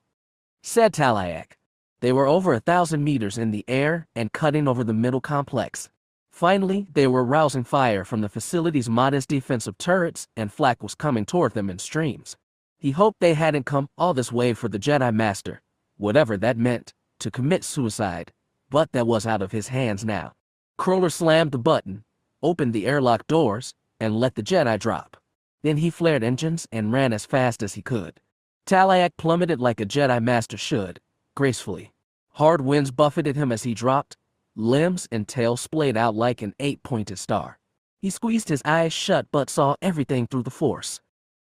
said Talayak. They were over 1,000 meters in the air and cutting over the middle complex. Finally, they were rousing fire from the facility's modest defensive turrets, and flak was coming toward them in streams. He hoped they hadn't come all this way for the Jedi Master, whatever that meant, to commit suicide, but that was out of his hands now. Crawler slammed the button, opened the airlock doors, and let the Jedi drop. Then he flared engines and ran as fast as he could. Talayak plummeted like a Jedi Master should, gracefully. Hard winds buffeted him as he dropped, limbs and tail splayed out like an 8-pointed star. He squeezed his eyes shut but saw everything through the force.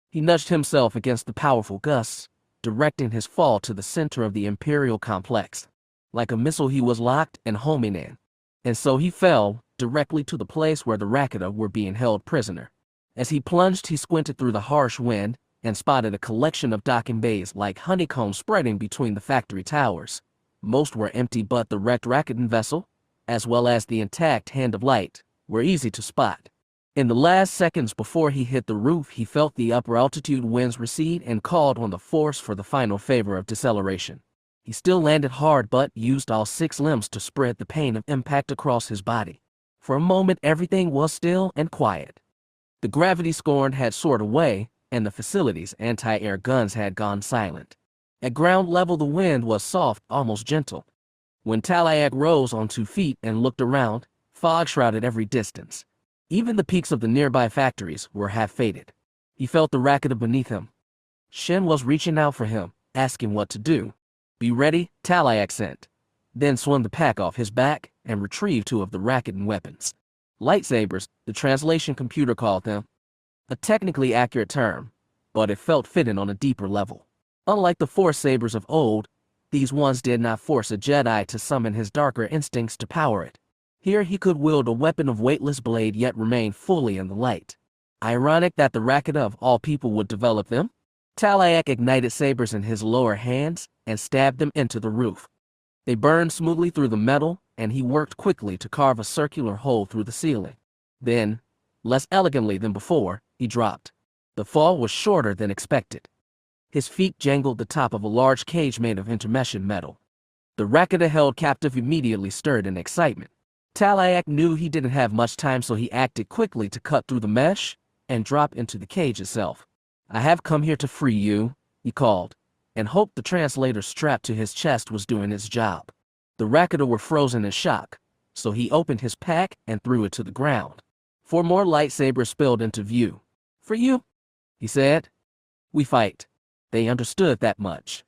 He nudged himself against the powerful gusts, directing his fall to the center of the Imperial complex. Like a missile, he was locked and homing in. And so he fell directly to the place where the Rakata were being held prisoner. As he plunged, he squinted through the harsh wind and spotted a collection of docking bays like honeycombs spreading between the factory towers. Most were empty, but the wrecked Rakatan vessel, as well as the intact Hand of Light, were easy to spot. In the last seconds before he hit the roof, he felt the upper altitude winds recede and called on the force for the final favor of deceleration. He still landed hard but used all 6 limbs to spread the pain of impact across his body. For a moment, everything was still and quiet. The gravity scorn had soared away, and the facility's anti-air guns had gone silent. At ground level, the wind was soft, almost gentle. When Talayak rose on 2 feet and looked around, fog shrouded every distance. Even the peaks of the nearby factories were half faded. He felt the Rakata beneath him. Shin was reaching out for him, asking what to do. "Be ready," Talayak sent. Then swung the pack off his back and retrieved 2 of the Rakatan weapons. Lightsabers, the translation computer called them. A technically accurate term, but it felt fitting on a deeper level. Unlike the Force sabers of old, these ones did not force a Jedi to summon his darker instincts to power it. Here he could wield a weapon of weightless blade yet remain fully in the light. Ironic that the Rakata of all people would develop them. Talayak ignited sabers in his lower hands and stabbed them into the roof. They burned smoothly through the metal, and he worked quickly to carve a circular hole through the ceiling. Then, less elegantly than before, he dropped. The fall was shorter than expected. His feet jangled the top of a large cage made of intermesh metal. The Rakata held captive immediately stirred in excitement. Talayak knew he didn't have much time, so he acted quickly to cut through the mesh and drop into the cage itself. "I have come here to free you," he called, and hoped the translator strapped to his chest was doing its job. The Rakata were frozen in shock, so he opened his pack and threw it to the ground. 4 more lightsabers spilled into view. "For you," he said. "We fight." They understood that much.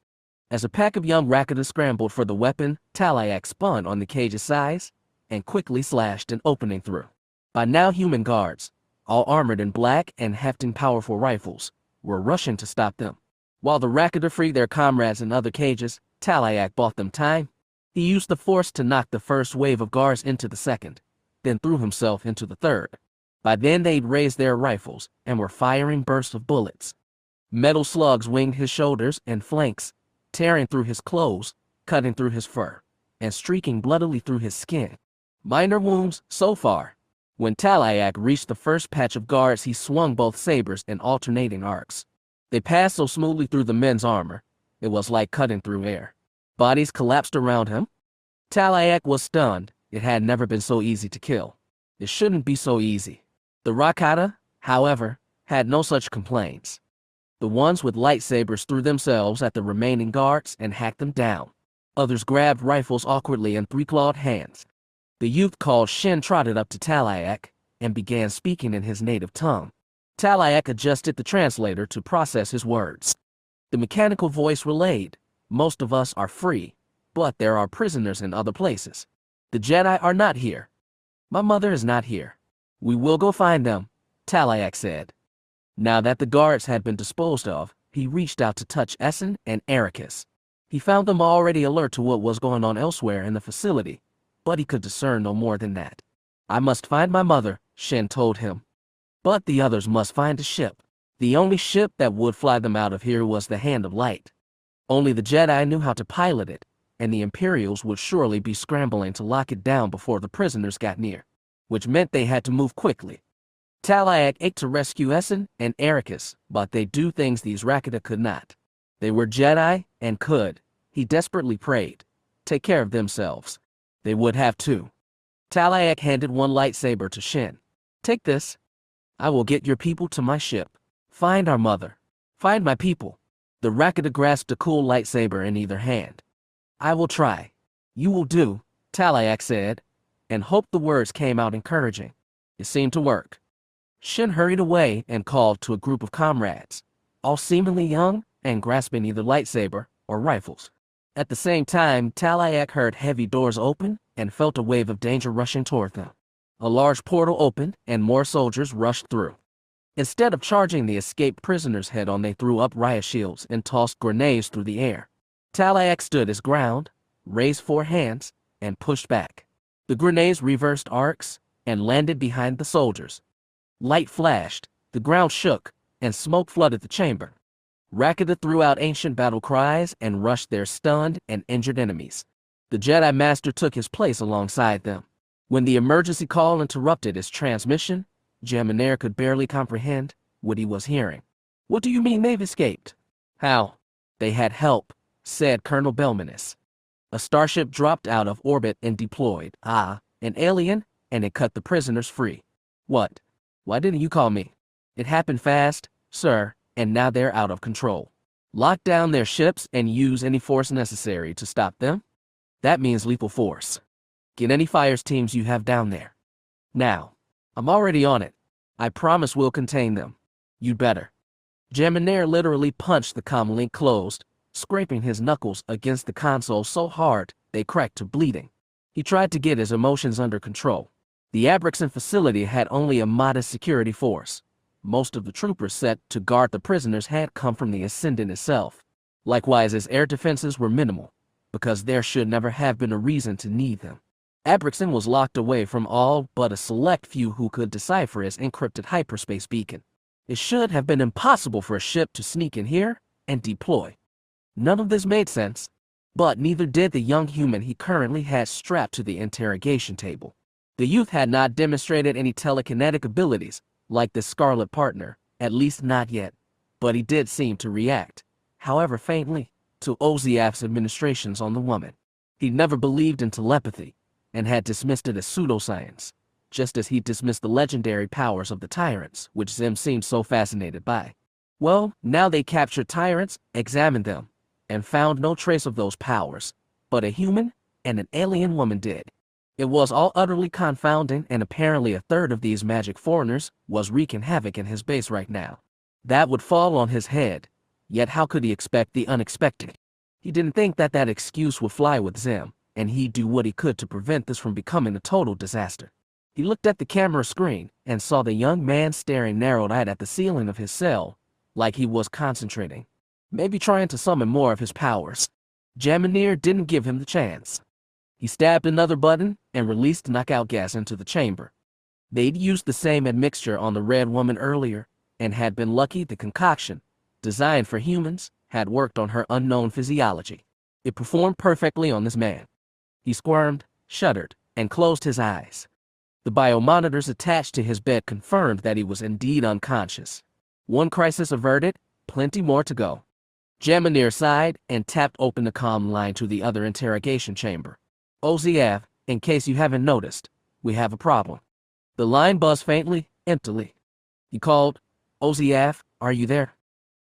As a pack of young Rakata scrambled for the weapon, Talayak spun on the cage's size and quickly slashed an opening through. By now, human guards, all armored in black and hefting powerful rifles, were rushing to stop them. While the Rakata freed their comrades in other cages, Talaiak bought them time. He used the force to knock the first wave of guards into the second, then threw himself into the third. By then they'd raised their rifles and were firing bursts of bullets. Metal slugs winged his shoulders and flanks, tearing through his clothes, cutting through his fur, and streaking bloodily through his skin. Minor wounds so far. When Talaiak reached the first patch of guards, he swung both sabers in alternating arcs. They passed so smoothly through the men's armor, it was like cutting through air. Bodies collapsed around him. Talaiak was stunned. It had never been so easy to kill. It shouldn't be so easy. The Rakata, however, had no such complaints. The ones with lightsabers threw themselves at the remaining guards and hacked them down. Others grabbed rifles awkwardly in three-clawed hands. The youth called Shin trotted up to Talaiak and began speaking in his native tongue. Talaiak adjusted the translator to process his words. The mechanical voice relayed, "Most of us are free, but there are prisoners in other places. The Jedi are not here. My mother is not here. We will go find them," Talaiak said. Now that the guards had been disposed of, he reached out to touch Essen and Ericus. He found them already alert to what was going on elsewhere in the facility, but he could discern no more than that. "I must find my mother," Shin told him. "But the others must find a ship. The only ship that would fly them out of here was the Hand of Light. Only the Jedi knew how to pilot it, and the Imperials would surely be scrambling to lock it down before the prisoners got near, which meant they had to move quickly." Talaiak ached to rescue Essen and Ericus, but they do things these Rakata could not. They were Jedi and could, he desperately prayed, take care of themselves. They would have too. Talaiak handed one lightsaber to Shin. "Take this. I will get your people to my ship. Find our mother. Find my people." The Rakata grasped a cool lightsaber in either hand. "I will try." "You will do," Talaiak said, and hoped the words came out encouraging. It seemed to work. Shin hurried away and called to a group of comrades, all seemingly young and grasping either lightsaber or rifles. At the same time, Talaiak heard heavy doors open and felt a wave of danger rushing toward them. A large portal opened and more soldiers rushed through. Instead of charging the escaped prisoners head-on, they threw up riot shields and tossed grenades through the air. Talaiak stood his ground, raised 4 hands, and pushed back. The grenades reversed arcs and landed behind the soldiers. Light flashed, the ground shook, and smoke flooded the chamber. Rakata threw out ancient battle cries and rushed their stunned and injured enemies. The Jedi Master took his place alongside them. When the emergency call interrupted his transmission, Jaminar could barely comprehend what he was hearing. "What do you mean they've escaped?" "How?" "They had help," said Colonel Belmanis. "A starship dropped out of orbit and deployed. An alien, and it cut the prisoners free." "What? Why didn't you call me?" "It happened fast, sir, and now they're out of control. Lock down their ships and use any force necessary to stop them. That means lethal force. Get any fires teams you have down there. Now." "I'm already on it. I promise we'll contain them." "You'd better." Jaminar literally punched the comm link closed, scraping his knuckles against the console so hard they cracked to bleeding. He tried to get his emotions under control. The Abrixon facility had only a modest security force. Most of the troopers set to guard the prisoners had come from the Ascendant itself. Likewise, his air defenses were minimal, because there should never have been a reason to need them. Abrixon was locked away from all but a select few who could decipher his encrypted hyperspace beacon. It should have been impossible for a ship to sneak in here and deploy. None of this made sense, but neither did the young human he currently had strapped to the interrogation table. The youth had not demonstrated any telekinetic abilities, like the Scarlet Partner, at least not yet, but he did seem to react, however faintly, to Oziaf's administrations on the woman. He never believed in telepathy, and had dismissed it as pseudoscience, just as he dismissed the legendary powers of the tyrants, which Xim seemed so fascinated by. Well, now they captured tyrants, examined them, and found no trace of those powers, but a human and an alien woman did. It was all utterly confounding, and apparently a third of these magic foreigners was wreaking havoc in his base right now. That would fall on his head, yet how could he expect the unexpected? He didn't think that that excuse would fly with Xim, and he'd do what he could to prevent this from becoming a total disaster. He looked at the camera screen and saw the young man staring narrowed-eyed at the ceiling of his cell, like he was concentrating, maybe trying to summon more of his powers. Jaminier didn't give him the chance. He stabbed another button and released knockout gas into the chamber. They'd used the same admixture on the red woman earlier, and had been lucky the concoction, designed for humans, had worked on her unknown physiology. It performed perfectly on this man. He squirmed, shuddered, and closed his eyes. The biomonitors attached to his bed confirmed that he was indeed unconscious. One crisis averted, plenty more to go. Jaminier sighed and tapped open the comm line to the other interrogation chamber. OZF, in case you haven't noticed, we have a problem. The line buzzed faintly, emptily. He called, OZF, are you there?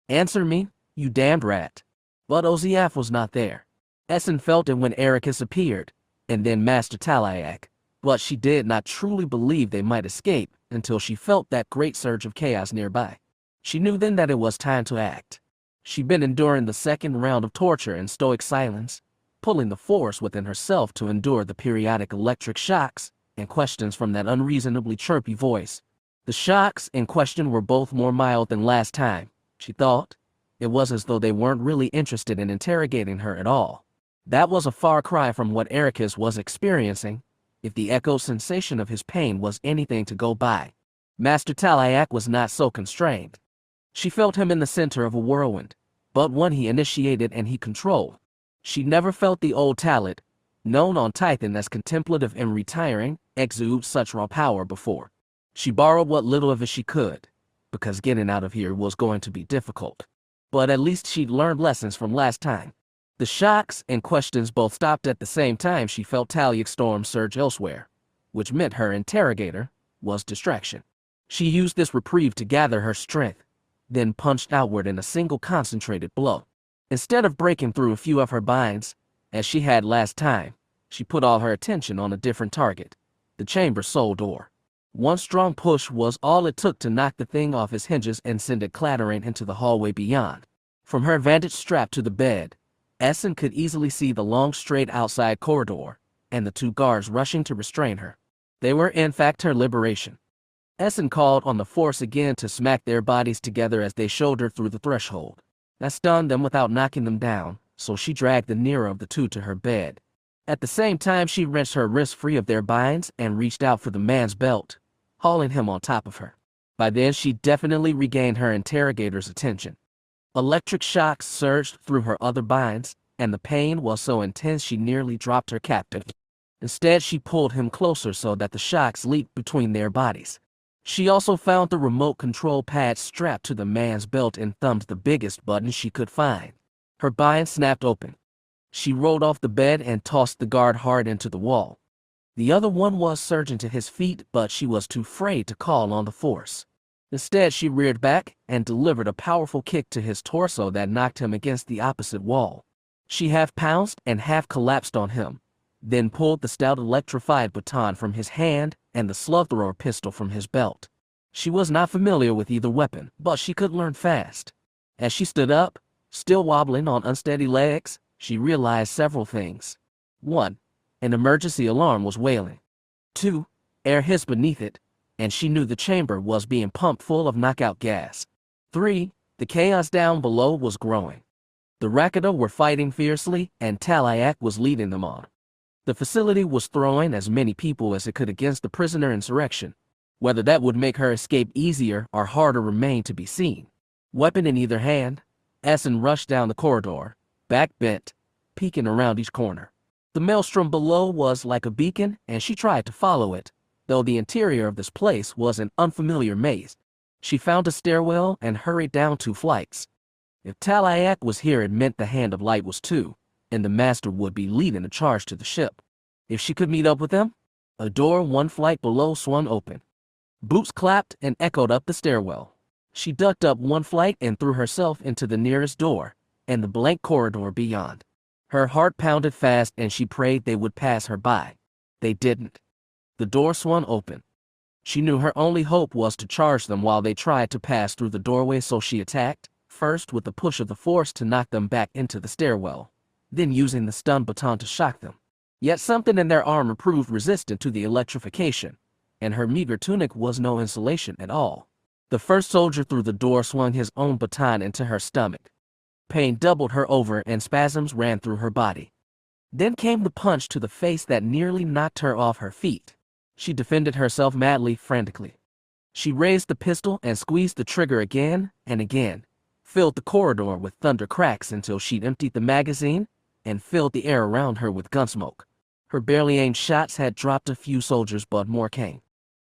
Answer me, you damned rat. But OZF was not there. Essen felt it when Ericus appeared, and then Master Talaiak, but she did not truly believe they might escape until she felt that great surge of chaos nearby. She knew then that it was time to act. She'd been enduring the second round of torture in stoic silence, pulling the force within herself to endure the periodic electric shocks and questions from that unreasonably chirpy voice. The shocks in question were both more mild than last time, she thought. It was as though they weren't really interested in interrogating her at all. That was a far cry from what Ericus was experiencing, if the echoed sensation of his pain was anything to go by. Master Talaiak was not so constrained. She felt him in the center of a whirlwind, but one he initiated and he controlled. She never felt the old Talit, known on Tython as contemplative and retiring, exude such raw power before. She borrowed what little of it she could, because getting out of here was going to be difficult. But at least she'd learned lessons from last time. The shocks and questions both stopped at the same time. She felt Taliak's storm surge elsewhere, which meant her interrogator was distraction. She used this reprieve to gather her strength, then punched outward in a single concentrated blow. Instead of breaking through a few of her binds, as she had last time, she put all her attention on a different target, the chamber's sole door. One strong push was all it took to knock the thing off its hinges and send it clattering into the hallway beyond. From her vantage strap to the bed, Essen could easily see the long straight outside corridor, and the two guards rushing to restrain her. They were in fact her liberation. Essen called on the force again to smack their bodies together as they shouldered through the threshold. That stunned them without knocking them down, so she dragged the nearer of the two to her bed. At the same time, she wrenched her wrists free of their binds and reached out for the man's belt, hauling him on top of her. By then, she definitely regained her interrogator's attention. Electric shocks surged through her other binds, and the pain was so intense she nearly dropped her captive. Instead, she pulled him closer so that the shocks leaped between their bodies. She also found the remote control pad strapped to the man's belt and thumbed the biggest button she could find. Her bind snapped open. She rolled off the bed and tossed the guard hard into the wall. The other one was surging to his feet, but she was too afraid to call on the force. Instead, she reared back and delivered a powerful kick to his torso that knocked him against the opposite wall. She half pounced and half collapsed on him, then pulled the stout electrified baton from his hand and the slug-thrower pistol from his belt. She was not familiar with either weapon, but she could learn fast. As she stood up, still wobbling on unsteady legs, she realized several things. 1. An emergency alarm was wailing. 2. Air hissed beneath it, and she knew the chamber was being pumped full of knockout gas. 3. The chaos down below was growing. The Rakata were fighting fiercely, and Talaiak was leading them on. The facility was throwing as many people as it could against the prisoner insurrection. Whether that would make her escape easier or harder remained to be seen. Weapon in either hand, Essen rushed down the corridor, back bent, peeking around each corner. The maelstrom below was like a beacon, and she tried to follow it, though the interior of this place was an unfamiliar maze. She found a stairwell and hurried down 2 flights. If Talaiak was here, it meant the Hand of Light was too, and the Master would be leading the charge to the ship. If she could meet up with them, a door 1 flight below swung open. Boots clapped and echoed up the stairwell. She ducked up 1 flight and threw herself into the nearest door, and the blank corridor beyond. Her heart pounded fast and she prayed they would pass her by. They didn't. The door swung open. She knew her only hope was to charge them while they tried to pass through the doorway, so she attacked, first with the push of the force to knock them back into the stairwell, then using the stun baton to shock them. Yet something in their armor proved resistant to the electrification, and her meager tunic was no insulation at all. The first soldier through the door swung his own baton into her stomach. Pain doubled her over and spasms ran through her body. Then came the punch to the face that nearly knocked her off her feet. She defended herself madly, frantically. She raised the pistol and squeezed the trigger again and again, filled the corridor with thunder cracks until she'd emptied the magazine and filled the air around her with gunsmoke. Her barely aimed shots had dropped a few soldiers, but more came.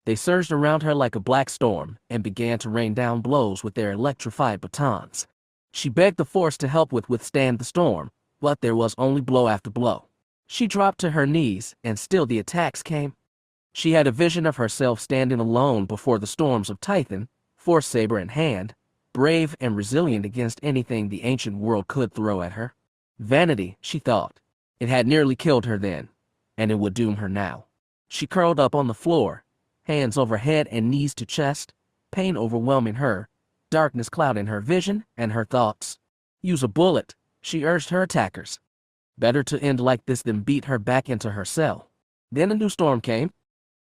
They surged around her like a black storm and began to rain down blows with their electrified batons. She begged the force to help withstand the storm, but there was only blow after blow. She dropped to her knees, and still the attacks came. She had a vision of herself standing alone before the storms of Tython, force saber in hand, brave and resilient against anything the ancient world could throw at her. Vanity, she thought. It had nearly killed her then, and it would doom her now. She curled up on the floor, hands over head and knees to chest, pain overwhelming her, darkness clouding her vision and her thoughts. Use a bullet, she urged her attackers. Better to end like this than beat her back into her cell. Then a new storm came.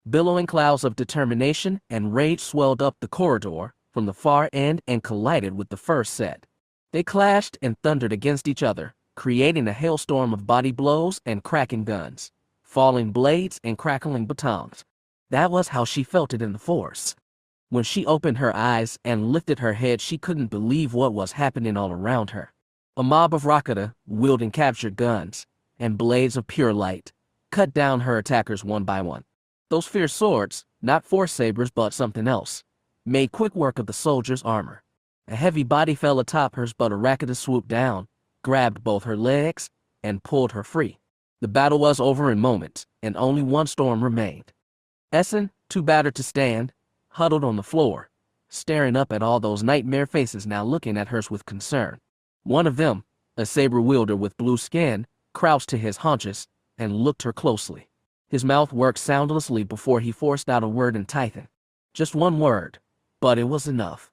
Billowing clouds of determination and rage swelled up the corridor from the far end and collided with the first set. They clashed and thundered against each other, creating a hailstorm of body blows and cracking guns, falling blades and crackling batons. That was how she felt it in the Force. When she opened her eyes and lifted her head, she couldn't believe what was happening all around her. A mob of Rakata, wielding captured guns and blades of pure light, cut down her attackers one by one. Those fierce swords, not force sabers but something else, made quick work of the soldier's armor. A heavy body fell atop hers, but a Rakata swooped down, grabbed both her legs, and pulled her free. The battle was over in moments, and only one storm remained. Essen, too battered to stand, huddled on the floor, staring up at all those nightmare faces now looking at hers with concern. One of them, a saber wielder with blue skin, crouched to his haunches and looked her closely. His mouth worked soundlessly before he forced out a word in Tython. Just one word, but it was enough.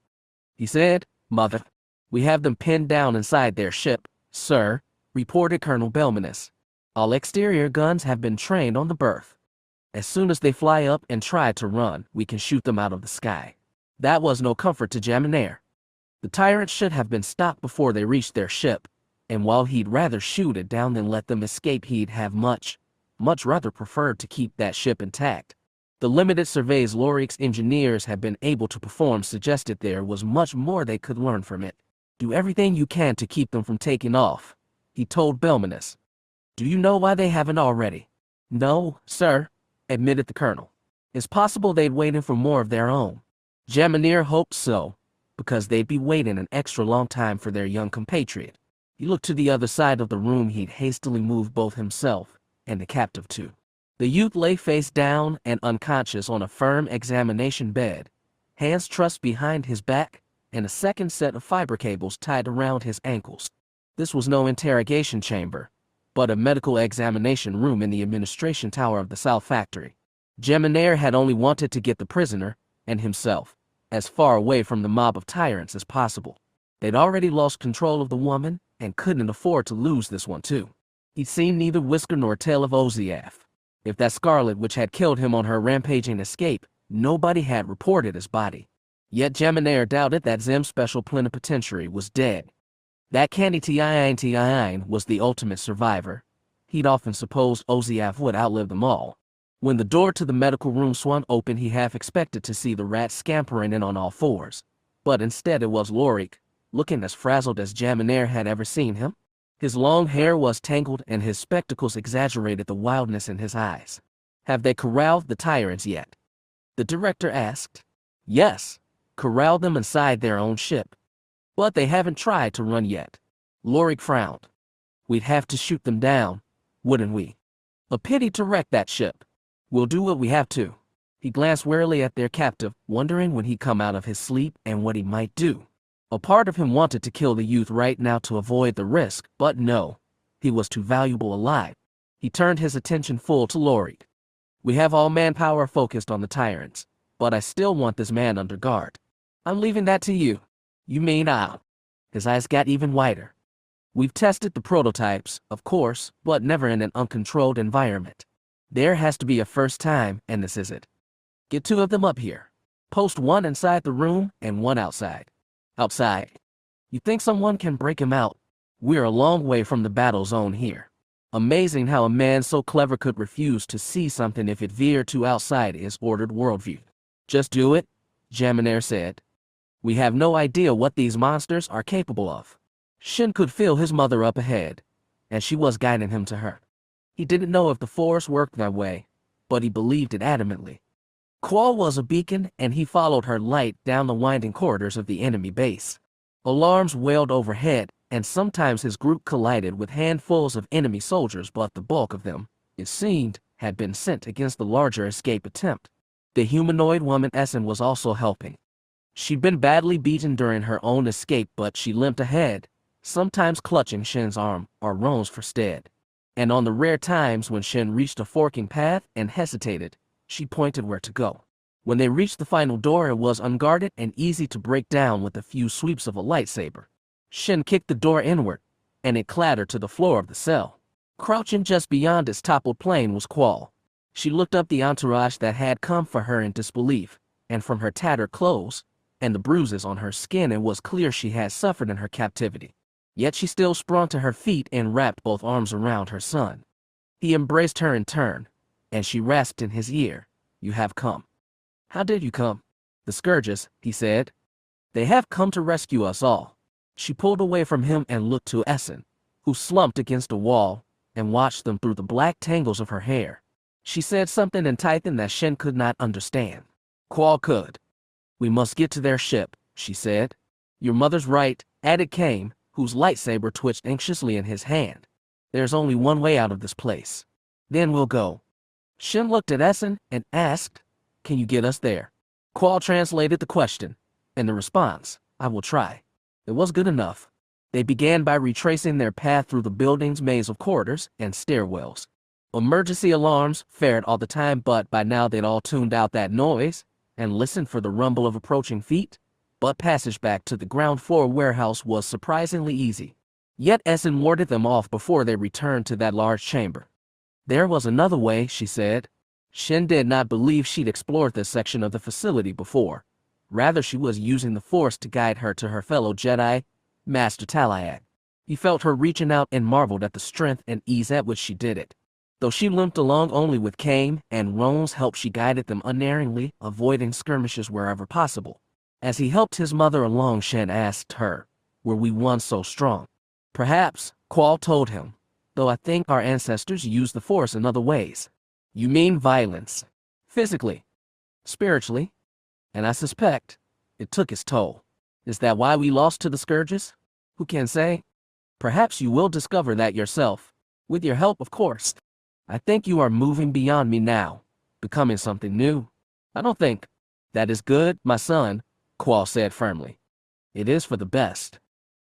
He said, "Mother, we have them pinned down inside their ship, sir," reported Colonel Belmanus. "All exterior guns have been trained on the berth. As soon as they fly up and try to run, we can shoot them out of the sky." That was no comfort to Jaminair. The tyrants should have been stopped before they reached their ship, and while he'd rather shoot it down than let them escape, he'd have much rather preferred to keep that ship intact. The limited surveys Loric's engineers had been able to perform suggested there was much more they could learn from it. "Do everything you can to keep them from taking off," he told Belmanus. "Do you know why they haven't already?" "No, sir," admitted the colonel. "It's possible they'd waited for more of their own." Jaminair hoped so, because they'd be waiting an extra long time for their young compatriot. He looked to the other side of the room. He'd hastily moved both himself and the captive too. The youth lay face down and unconscious on a firm examination bed, hands trussed behind his back, and a second set of fiber cables tied around his ankles. This was no interrogation chamber, but a medical examination room in the administration tower of the South Factory. Jaminair had only wanted to get the prisoner, and himself, as far away from the mob of tyrants as possible. They'd already lost control of the woman, and couldn't afford to lose this one too. He'd seen neither whisker nor tail of Oziath. If that Scarlet which had killed him on her rampaging escape, nobody had reported his body. Yet Jaminair doubted that Xim Special Plenipotentiary was dead. That Candy Tiin was the ultimate survivor. He'd often supposed Oziath would outlive them all. When the door to the medical room swung open, he half expected to see the rat scampering in on all fours. But instead it was Loric, looking as frazzled as Jaminair had ever seen him. His long hair was tangled and his spectacles exaggerated the wildness in his eyes. "Have they corralled the tyrants yet?" the director asked. "Yes, corralled them inside their own ship. But they haven't tried to run yet." Loric frowned. "We'd have to shoot them down, wouldn't we? A pity to wreck that ship. We'll do what we have to." He glanced warily at their captive, wondering when he'd come out of his sleep and what he might do. A part of him wanted to kill the youth right now to avoid the risk, but no, he was too valuable alive. He turned his attention full to Loric. "We have all manpower focused on the tyrants, but I still want this man under guard." "I'm leaving that to you." "You mean I'll?" His eyes got even wider. "We've tested the prototypes, of course, but never in an uncontrolled environment. There has to be a first time, and this is it. Get 2 of them up here. Post 1 inside the room and 1 outside." "Outside? You think someone can break him out?" We're a long way from the battle zone here. Amazing how a man so clever could refuse to see something if it veered too outside his ordered worldview. Just do it, Jaminair said. We have no idea what these monsters are capable of. Shin could feel his mother up ahead, and she was guiding him to her. He didn't know if the Force worked that way, but he believed it adamantly. Qual was a beacon, and he followed her light down the winding corridors of the enemy base. Alarms wailed overhead, and sometimes his group collided with handfuls of enemy soldiers, but the bulk of them, it seemed, had been sent against the larger escape attempt. The humanoid woman Essen was also helping. She'd been badly beaten during her own escape, but she limped ahead, sometimes clutching Shin's arm or Roan's for stead. And on the rare times when Shin reached a forking path and hesitated, she pointed where to go. When they reached the final door, it was unguarded and easy to break down with a few sweeps of a lightsaber. Shin kicked the door inward, and it clattered to the floor of the cell. Crouching just beyond its toppled plane was Qual. She looked up the entourage that had come for her in disbelief, and from her tattered clothes and the bruises on her skin, it was clear she had suffered in her captivity. Yet she still sprung to her feet and wrapped both arms around her son. He embraced her in turn, and she rasped in his ear, "You have come." "How did you come?" "The Scourges," he said. "They have come to rescue us all." She pulled away from him and looked to Essen, who slumped against a wall, and watched them through the black tangles of her hair. She said something in Tython that Shin could not understand. Qual could. "We must get to their ship," she said. "Your mother's right," added Kame, whose lightsaber twitched anxiously in his hand. "There's only one way out of this place. Then we'll go." Shin looked at Essen and asked, "Can you get us there?" Qual translated the question, and the response, "I will try." It was good enough. They began by retracing their path through the building's maze of corridors and stairwells. Emergency alarms fared all the time, but by now they'd all tuned out that noise and listened for the rumble of approaching feet. But passage back to the ground floor warehouse was surprisingly easy. Yet Essen warded them off before they returned to that large chamber. There was another way, she said. Shin did not believe she'd explored this section of the facility before. Rather, she was using the Force to guide her to her fellow Jedi, Master Talayak. He felt her reaching out and marveled at the strength and ease at which she did it. Though she limped along only with Kame and Roan's help, she guided them unerringly, avoiding skirmishes wherever possible. As he helped his mother along, Shin asked her, "Were we once so strong?" "Perhaps," Qual told him, "though I think our ancestors used the Force in other ways." "You mean violence?" "Physically. Spiritually. And I suspect it took its toll. Is that why we lost to the Scourges? Who can say? Perhaps you will discover that yourself. With your help, of course. I think you are moving beyond me now, becoming something new." "I don't think that is good, my son," Qual said firmly. "It is for the best.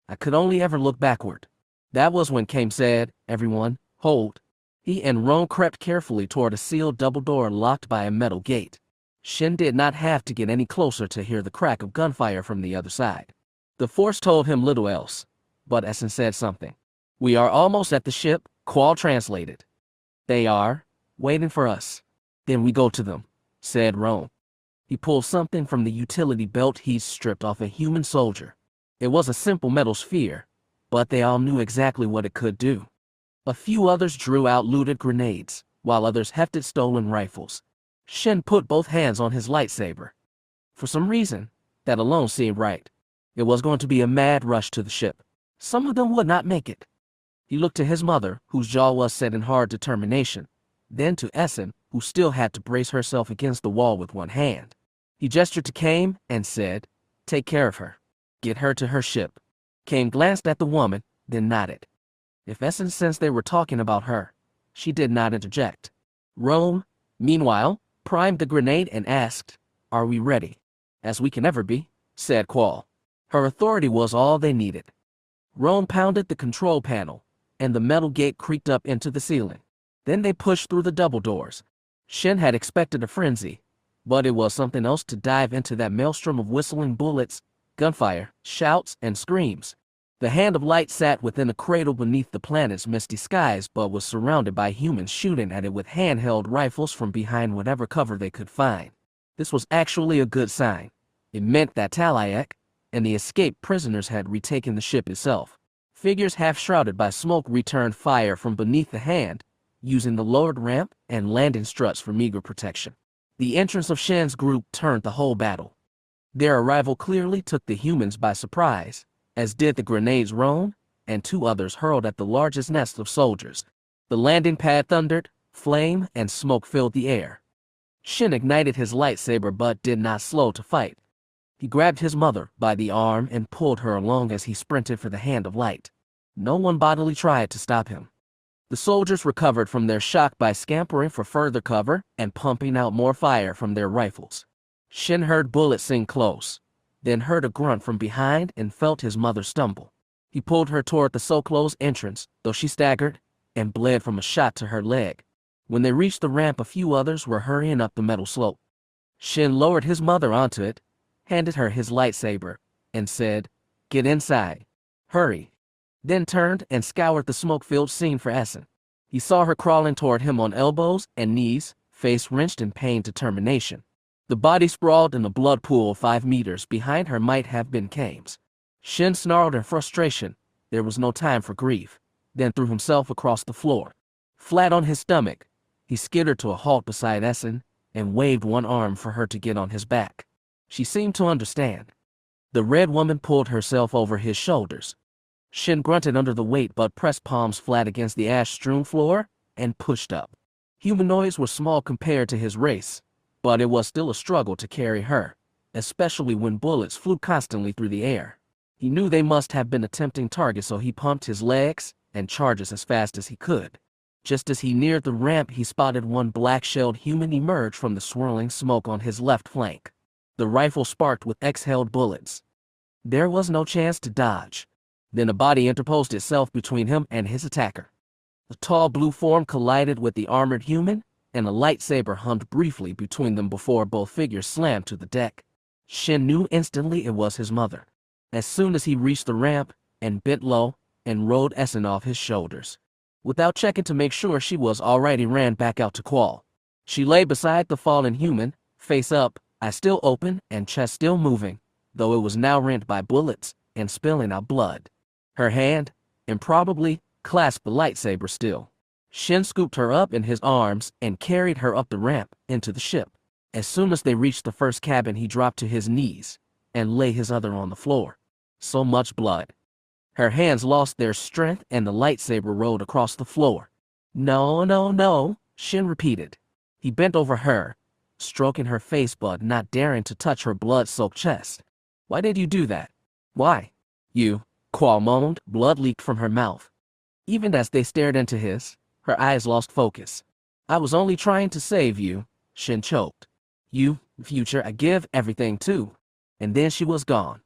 I could only ever look backward." That was when Kame said, "Everyone, hold." He and Roan crept carefully toward a sealed double door locked by a metal gate. Shin did not have to get any closer to hear the crack of gunfire from the other side. The Force told him little else, but Essen said something. "We are almost at the ship," Qual translated. "They are, waiting for us." "Then we go to them," said Roan. He pulled something from the utility belt he'd stripped off a human soldier. It was a simple metal sphere, but they all knew exactly what it could do. A few others drew out looted grenades, while others hefted stolen rifles. Shin put both hands on his lightsaber. For some reason, that alone seemed right. It was going to be a mad rush to the ship. Some of them would not make it. He looked to his mother, whose jaw was set in hard determination, then to Essen, who still had to brace herself against the wall with one hand. He gestured to Kame and said, "Take care of her. Get her to her ship." Kame glanced at the woman, then nodded. If Essen sensed they were talking about her, she did not interject. Roan, meanwhile, primed the grenade and asked, "Are we ready?" "As we can ever be," said Qual. Her authority was all they needed. Roan pounded the control panel, and the metal gate creaked up into the ceiling. Then they pushed through the double doors. Shin had expected a frenzy, but it was something else to dive into that maelstrom of whistling bullets, gunfire, shouts, and screams. The Hand of Light sat within a cradle beneath the planet's misty skies, but was surrounded by humans shooting at it with handheld rifles from behind whatever cover they could find. This was actually a good sign. It meant that Talayak and the escaped prisoners had retaken the ship itself. Figures half shrouded by smoke returned fire from beneath the hand, using the lowered ramp and landing struts for meager protection. The entrance of Shen's group turned the whole battle. Their arrival clearly took the humans by surprise, as did the grenades Roan and 2 others hurled at the largest nest of soldiers. The landing pad thundered, flame and smoke filled the air. Shen ignited his lightsaber but did not slow to fight. He grabbed his mother by the arm and pulled her along as he sprinted for the hand of light. No one bodily tried to stop him. The soldiers recovered from their shock by scampering for further cover and pumping out more fire from their rifles. Shen heard bullets sing close, then heard a grunt from behind and felt his mother stumble. He pulled her toward the so-closed entrance, though she staggered and bled from a shot to her leg. When they reached the ramp, a few others were hurrying up the metal slope. Shen lowered his mother onto it, handed her his lightsaber, and said, "Get inside. Hurry." Then turned and scoured the smoke-filled scene for Essen. He saw her crawling toward him on elbows and knees, face wrenched in pained determination. The body sprawled in a blood pool 5 meters behind her might have been Kames. Shen snarled in frustration. There was no time for grief, then threw himself across the floor. Flat on his stomach, he skittered to a halt beside Essen and waved one arm for her to get on his back. She seemed to understand. The red woman pulled herself over his shoulders. Shen grunted under the weight but pressed palms flat against the ash-strewn floor and pushed up. Humanoids were small compared to his race, but it was still a struggle to carry her, especially when bullets flew constantly through the air. He knew they must have been a tempting target, so he pumped his legs and charges as fast as he could. Just as he neared the ramp, he spotted one black-shelled human emerge from the swirling smoke on his left flank. The rifle sparked with exhaled bullets. There was no chance to dodge. Then a body interposed itself between him and his attacker. A tall blue form collided with the armored human, and a lightsaber hummed briefly between them before both figures slammed to the deck. Shen knew instantly it was his mother. As soon as he reached the ramp and bent low and rolled Essen off his shoulders. Without checking to make sure she was all right, he ran back out to Qual. She lay beside the fallen human, face up, eyes still open and chest still moving, though it was now rent by bullets and spilling out blood. Her hand, improbably, clasped the lightsaber still. Shen scooped her up in his arms and carried her up the ramp into the ship. As soon as they reached the first cabin, he dropped to his knees and lay his other on the floor. So much blood. Her hands lost their strength and the lightsaber rolled across the floor. "No, no, no," Shen repeated. He bent over her, stroking her face but not daring to touch her blood-soaked chest. "Why did you do that? Why?" "You," Qual moaned, blood leaked from her mouth. Even as they stared into his, her eyes lost focus. "I was only trying to save you," Shen choked. "You, future, I give everything to." And then she was gone.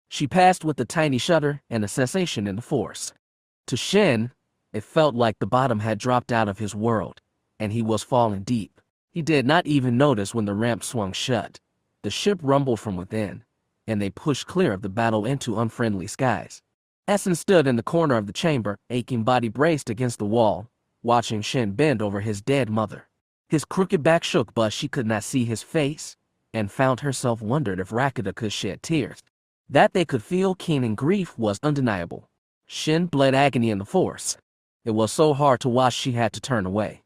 She passed with a tiny shudder and a cessation in the force. To Shen, it felt like the bottom had dropped out of his world, and he was falling deep. He did not even notice when the ramp swung shut. The ship rumbled from within, and they pushed clear of the battle into unfriendly skies. Essen stood in the corner of the chamber, aching body braced against the wall, watching Shen bend over his dead mother. His crooked back shook, but she could not see his face, and found herself wondered if Rakata could shed tears. That they could feel keen in grief was undeniable. Shen bled agony in the force. It was so hard to watch she had to turn away.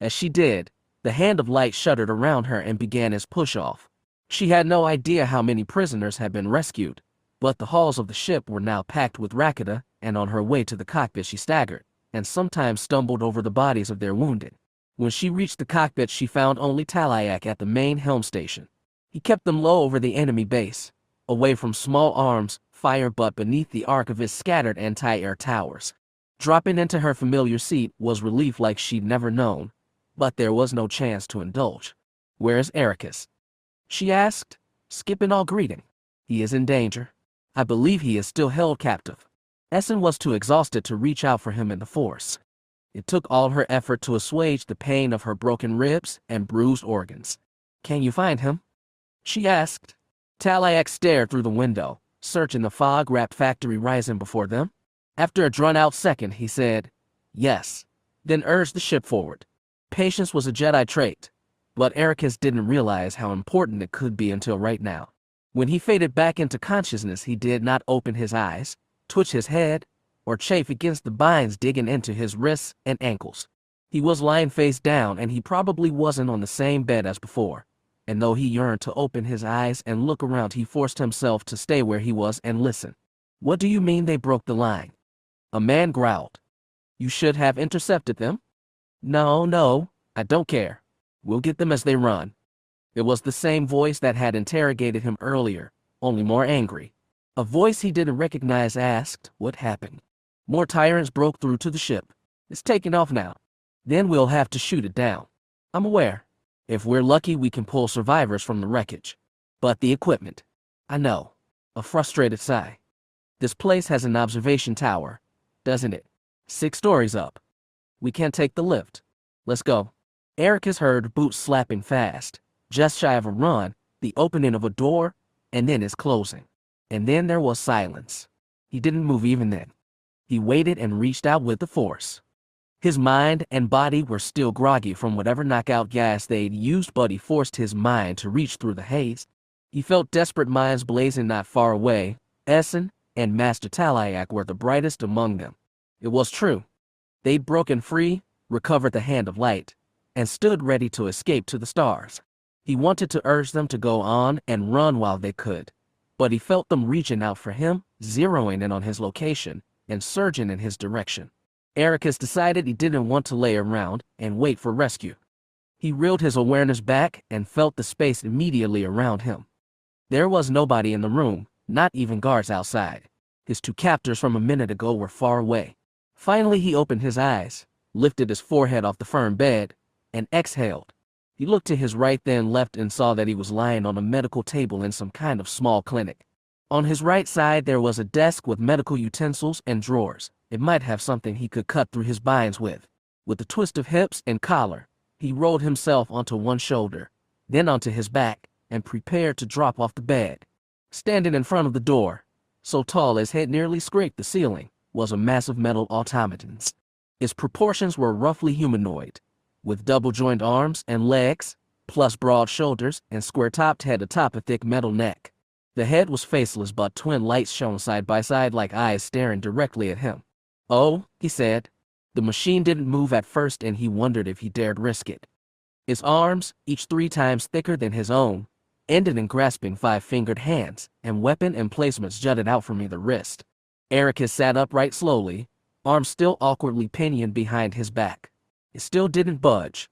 As she did, the hand of light shuddered around her and began its push-off. She had no idea how many prisoners had been rescued, but the halls of the ship were now packed with Rakata, and on her way to the cockpit she staggered, and sometimes stumbled over the bodies of their wounded. When she reached the cockpit, she found only Talayak at the main helm station. He kept them low over the enemy base, away from small arms fire but beneath the arc of his scattered anti-air towers. Dropping into her familiar seat was relief like she'd never known, but there was no chance to indulge. "Where's Ericus?" she asked, skipping all greeting. "He is in danger. I believe he is still held captive." Essen was too exhausted to reach out for him in the force. It took all her effort to assuage the pain of her broken ribs and bruised organs. "Can you find him?" she asked. Talayak stared through the window, searching the fog-wrapped factory rising before them. After a drawn-out second, he said, "Yes," then urged the ship forward. Patience was a Jedi trait, but Ericus didn't realize how important it could be until right now. When he faded back into consciousness, he did not open his eyes, twitch his head, or chafe against the binds digging into his wrists and ankles. He was lying face down, and he probably wasn't on the same bed as before. And though he yearned to open his eyes and look around, he forced himself to stay where he was and listen. "What do you mean they broke the line?" A man growled. "You should have intercepted them." No, I don't care. We'll get them as they run." It was the same voice that had interrogated him earlier, only more angry. A voice he didn't recognize asked, "What happened?" "More tyrants broke through to the ship. It's taking off now. Then we'll have to shoot it down." "I'm aware. If we're lucky, we can pull survivors from the wreckage. But the equipment." "I know." A frustrated sigh. "This place has an observation tower, doesn't it? 6 stories up. We can't take the lift. Let's go." Ericus heard boots slapping fast, just shy of a run, the opening of a door, and then its closing. And then there was silence. He didn't move even then. He waited and reached out with the force. His mind and body were still groggy from whatever knockout gas they'd used, but he forced his mind to reach through the haze. He felt desperate minds blazing not far away. Essen and Master Talayak were the brightest among them. It was true. They'd broken free, recovered the Hand of Light, and stood ready to escape to the stars. He wanted to urge them to go on and run while they could, but he felt them reaching out for him, zeroing in on his location, and surging in his direction. Ericus decided he didn't want to lay around and wait for rescue. He reeled his awareness back and felt the space immediately around him. There was nobody in the room, not even guards outside. His 2 captors from a minute ago were far away. Finally, he opened his eyes, lifted his forehead off the firm bed, and exhaled. He looked to his right then left and saw that he was lying on a medical table in some kind of small clinic. On his right side there was a desk with medical utensils and drawers. It might have something he could cut through his binds with. With a twist of hips and collar, he rolled himself onto one shoulder, then onto his back, and prepared to drop off the bed. Standing in front of the door, so tall his head nearly scraped the ceiling, was a massive metal automaton. Its proportions were roughly humanoid, with double-jointed arms and legs, plus broad shoulders and square-topped head atop a thick metal neck. The head was faceless, but twin lights shone side by side like eyes staring directly at him. "Oh," he said. The machine didn't move at first, and he wondered if he dared risk it. Its arms, each 3 times thicker than his own, ended in grasping 5-fingered hands, and weapon emplacements jutted out from either wrist. Ericus sat upright slowly, arms still awkwardly pinioned behind his back. It still didn't budge.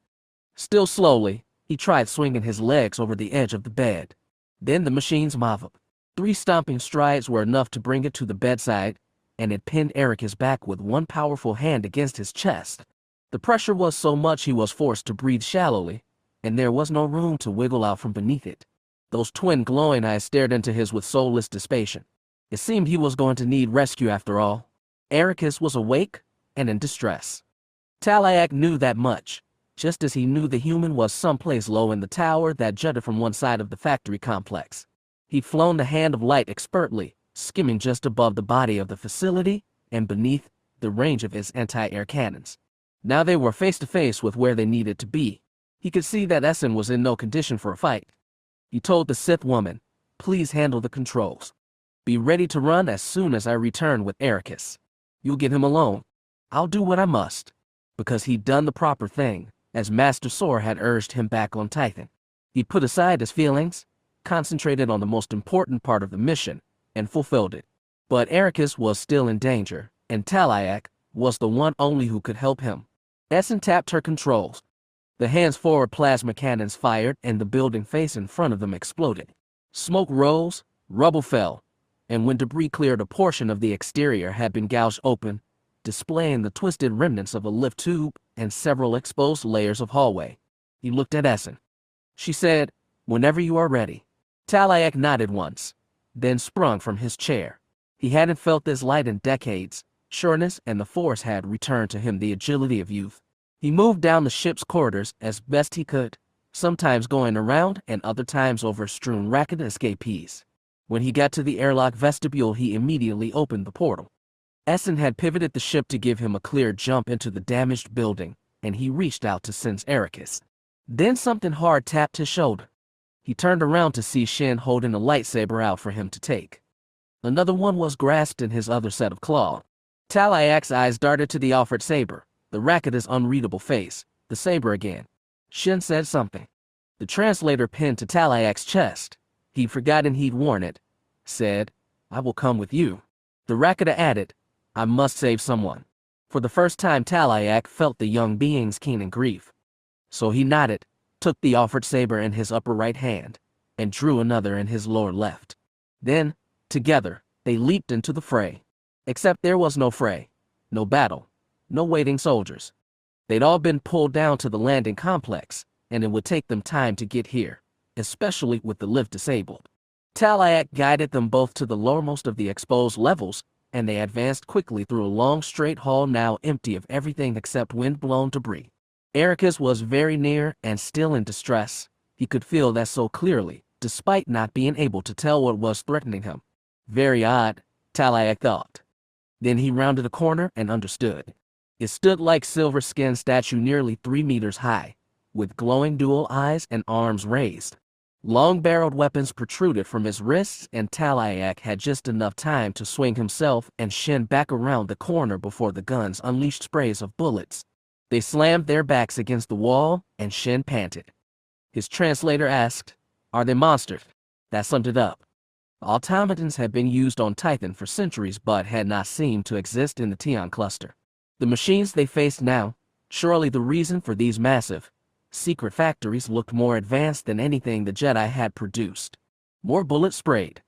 Still slowly, he tried swinging his legs over the edge of the bed. Then the machine's move. 3 stomping strides were enough to bring it to the bedside, and it pinned Ericus back with one powerful hand against his chest. The pressure was so much he was forced to breathe shallowly, and there was no room to wiggle out from beneath it. Those twin glowing eyes stared into his with soulless dissipation. It seemed he was going to need rescue after all. Ericus was awake and in distress. Talayak knew that much, just as he knew the human was someplace low in the tower that jutted from one side of the factory complex. He'd flown the Hand of Light expertly, skimming just above the body of the facility and beneath the range of its anti-air cannons. Now they were face to face with where they needed to be. He could see that Essen was in no condition for a fight. He told the Sith woman, "Please handle the controls. Be ready to run as soon as I return with Ericus. You'll get him alone. I'll do what I must." Because he'd done the proper thing, as Master Sor had urged him back on Tython. He put aside his feelings, concentrated on the most important part of the mission, and fulfilled it. But Ericus was still in danger, and Talayak was the one only who could help him. Essen tapped her controls. The hands-forward plasma cannons fired, and the building face in front of them exploded. Smoke rose, rubble fell, and when debris cleared, a portion of the exterior had been gouged open, displaying the twisted remnants of a lift tube and several exposed layers of hallway. He looked at Essen. She said, "Whenever you are ready." Talayak nodded once, then sprung from his chair. He hadn't felt this light in decades. Sureness and the force had returned to him the agility of youth. He moved down the ship's corridors as best he could, sometimes going around and other times over strewn racket escapees. When he got to the airlock vestibule, he immediately opened the portal. Essen had pivoted the ship to give him a clear jump into the damaged building, and he reached out to sense Ericus. Then something hard tapped his shoulder. He turned around to see Shin holding a lightsaber out for him to take. Another one was grasped in his other set of claws. Talayak's eyes darted to the offered saber, the Rakata's unreadable face, the saber again. Shin said something. The translator pinned to Talayak's chest. He'd forgotten he'd worn it. Said, "I will come with you." The Rakata added, "I must save someone." For the first time Talayak felt the young being's keen grief. So he nodded, took the offered saber in his upper right hand, and drew another in his lower left. Then, together, they leaped into the fray. Except there was no fray, no battle, no waiting soldiers. They'd all been pulled down to the landing complex, and it would take them time to get here, especially with the lift disabled. Talayak guided them both to the lowermost of the exposed levels, and they advanced quickly through a long straight hall now empty of everything except wind-blown debris. Ericus was very near and still in distress. He could feel that so clearly, despite not being able to tell what was threatening him. Very odd, Talayak thought. Then he rounded a corner and understood. It stood like silver-skinned statue nearly 3 meters high, with glowing dual eyes and arms raised. Long-barreled weapons protruded from his wrists, and Talayak had just enough time to swing himself and Shin back around the corner before the guns unleashed sprays of bullets. They slammed their backs against the wall, and Shin panted. His translator asked, "Are they monsters?" That summed it up. Automatons had been used on Tython for centuries but had not seemed to exist in the Tion cluster. The machines they faced now, surely the reason for these massive, secret factories, looked more advanced than anything the Jedi had produced. More bullets sprayed.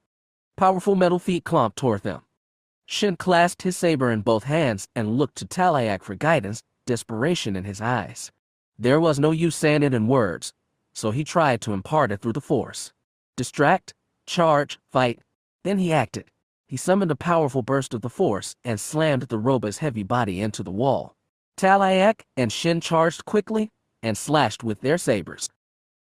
Powerful metal feet clomped toward them. Shin clasped his saber in both hands and looked to Talayak for guidance, desperation in his eyes. There was no use saying it in words, so he tried to impart it through the Force. Distract, charge, fight. Then he acted. He summoned a powerful burst of the Force and slammed the robot's heavy body into the wall. Talayak and Shin charged quickly and slashed with their sabers.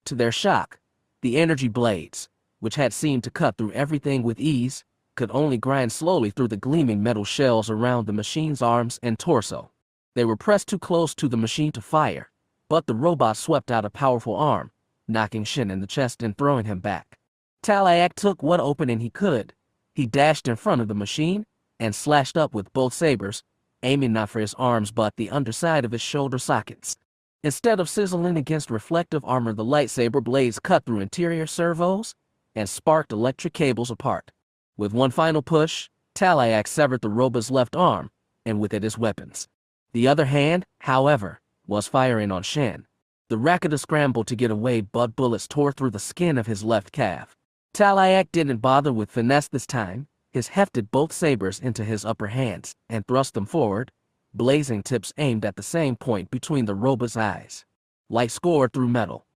To their shock, the energy blades, which had seemed to cut through everything with ease, could only grind slowly through the gleaming metal shells around the machine's arms and torso. They were pressed too close to the machine to fire, but the robot swept out a powerful arm, knocking Shin in the chest and throwing him back. Talayak took what opening he could. He dashed in front of the machine and slashed up with both sabers, aiming not for his arms but the underside of his shoulder sockets. Instead of sizzling against reflective armor, the lightsaber blades cut through interior servos and sparked electric cables apart. With one final push, Talayak severed the robot's left arm, and with it his weapons. The other hand, however, was firing on Shin. The Rakata scrambled to get away, but bullets tore through the skin of his left calf. Talayak didn't bother with finesse this time. He hefted both sabers into his upper hands and thrust them forward, blazing tips aimed at the same point between the robot's eyes. Light scored through metal.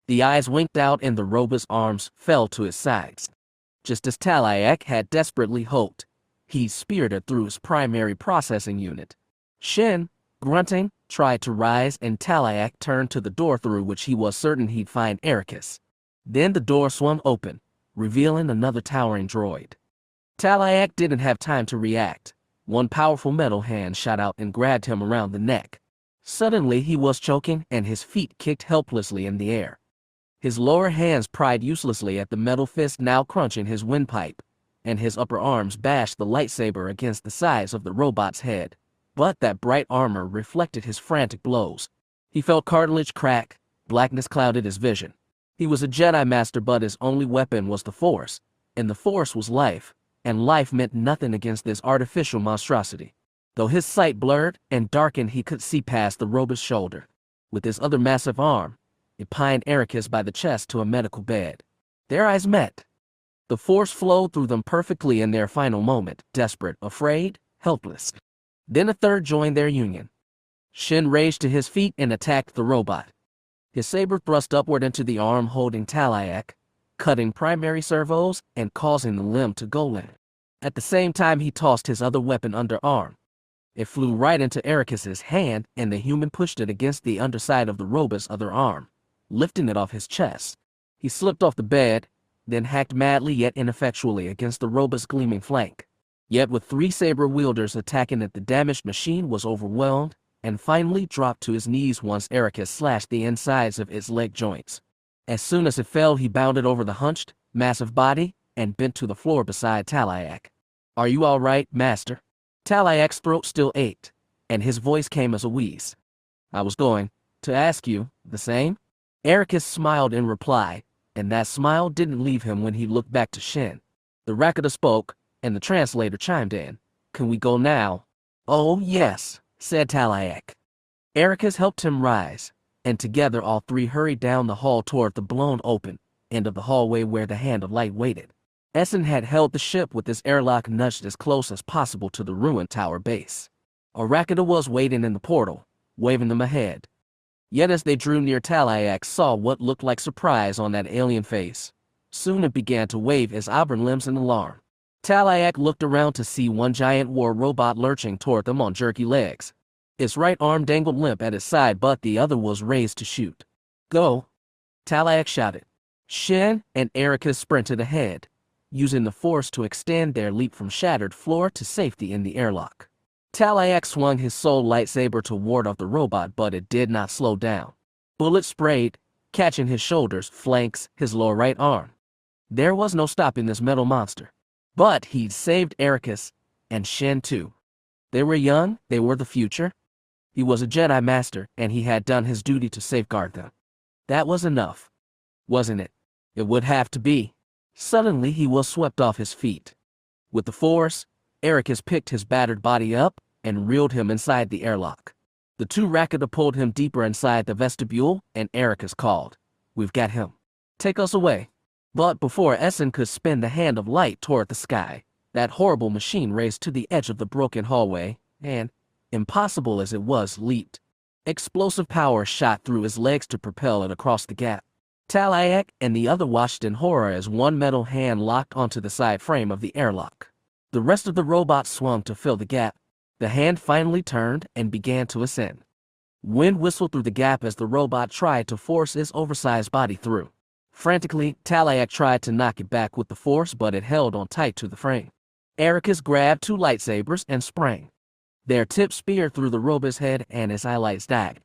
The eyes winked out and the robot's arms fell to his sides. Just as Talayak had desperately hoped, he speared it through his primary processing unit. Shin, grunting, tried to rise, and Talayak turned to the door through which he was certain he'd find Ericus. Then the door swung open, revealing another towering droid. Talayak didn't have time to react. One powerful metal hand shot out and grabbed him around the neck. Suddenly he was choking and his feet kicked helplessly in the air. His lower hands pried uselessly at the metal fist now crunching his windpipe, and his upper arms bashed the lightsaber against the sides of the robot's head. But that bright armor reflected his frantic blows. He felt cartilage crack, blackness clouded his vision. He was a Jedi Master, but his only weapon was the Force, and the Force was life, and life meant nothing against this artificial monstrosity. Though his sight blurred and darkened, he could see past the robot's shoulder. With his other massive arm, it pinned Ericus by the chest to a medical bed. Their eyes met. The Force flowed through them perfectly in their final moment, desperate, afraid, helpless. Then a third joined their union. Shin raged to his feet and attacked the robot. His saber thrust upward into the arm holding Talayak, cutting primary servos and causing the limb to go limp. At the same time he tossed his other weapon underarm. It flew right into Ericus's hand, and the human pushed it against the underside of the robot's other arm, lifting it off his chest. He slipped off the bed, then hacked madly yet ineffectually against the robot's gleaming flank. Yet with 3 saber wielders attacking it, the damaged machine was overwhelmed and finally dropped to his knees once Ericus slashed the insides of its leg joints. As soon as it fell, he bounded over the hunched, massive body and bent to the floor beside Talayak. "Are you all right, Master?" Talayak's throat still ached, and his voice came as a wheeze. I was going to ask you the same. Ericus smiled in reply, and that smile didn't leave him when he looked back to Shin. The Rakata spoke, and the translator chimed in. Can we go now? Oh, yes, said Talayak. Ericus helped him rise, and together all three hurried down the hall toward the blown open end of the hallway where the Hand of Light waited. Essen had held the ship with his airlock nudged as close as possible to the ruined tower base. Rakata was waiting in the portal, waving them ahead. Yet as they drew near, Talayak saw what looked like surprise on that alien face. Soon it began to wave its auburn limbs in alarm. Talayak looked around to see one giant war robot lurching toward them on jerky legs. Its right arm dangled limp at its side, but the other was raised to shoot. Go! Talayak shouted. Shin and Ericus sprinted ahead, using the force to extend their leap from shattered floor to safety in the airlock. Talayak swung his soul lightsaber to ward off the robot, but it did not slow down. Bullets sprayed, catching his shoulders, flanks, his lower right arm. There was no stopping this metal monster. But he'd saved Ericus, and Shin too. They were young, they were the future. He was a Jedi Master, and he had done his duty to safeguard them. That was enough, wasn't it? It would have to be. Suddenly he was swept off his feet. With the force, Ericus picked his battered body up and reeled him inside the airlock. The two Rakata pulled him deeper inside the vestibule, and Ericus called. We've got him. Take us away. But before Essen could spin the Hand of Light toward the sky, that horrible machine raced to the edge of the broken hallway and, impossible as it was, leaped. Explosive power shot through his legs to propel it across the gap. Talayak and the other watched in horror as one metal hand locked onto the side frame of the airlock. The rest of the robot swung to fill the gap. The hand finally turned and began to ascend. Wind whistled through the gap as the robot tried to force its oversized body through. Frantically, Talayak tried to knock it back with the force, but it held on tight to the frame. Ericus grabbed two lightsabers and sprang. Their tips speared through the robot's head and his highlights died.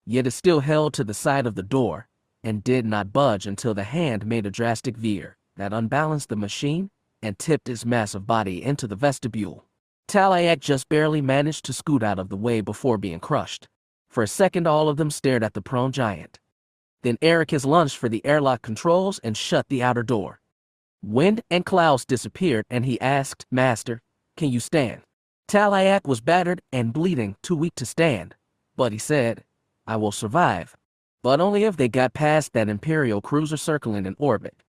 Yet it still held to the side of the door and did not budge until the hand made a drastic veer that unbalanced the machine and tipped its massive body into the vestibule. Talayak just barely managed to scoot out of the way before being crushed. For a second, all of them stared at the prone giant. Then Ericus lunged for the airlock controls and shut the outer door. Wind and clouds disappeared, and he asked, Master, can you stand? Talayak was battered and bleeding, too weak to stand. But he said, I will survive. But only if they got past that Imperial cruiser circling in orbit.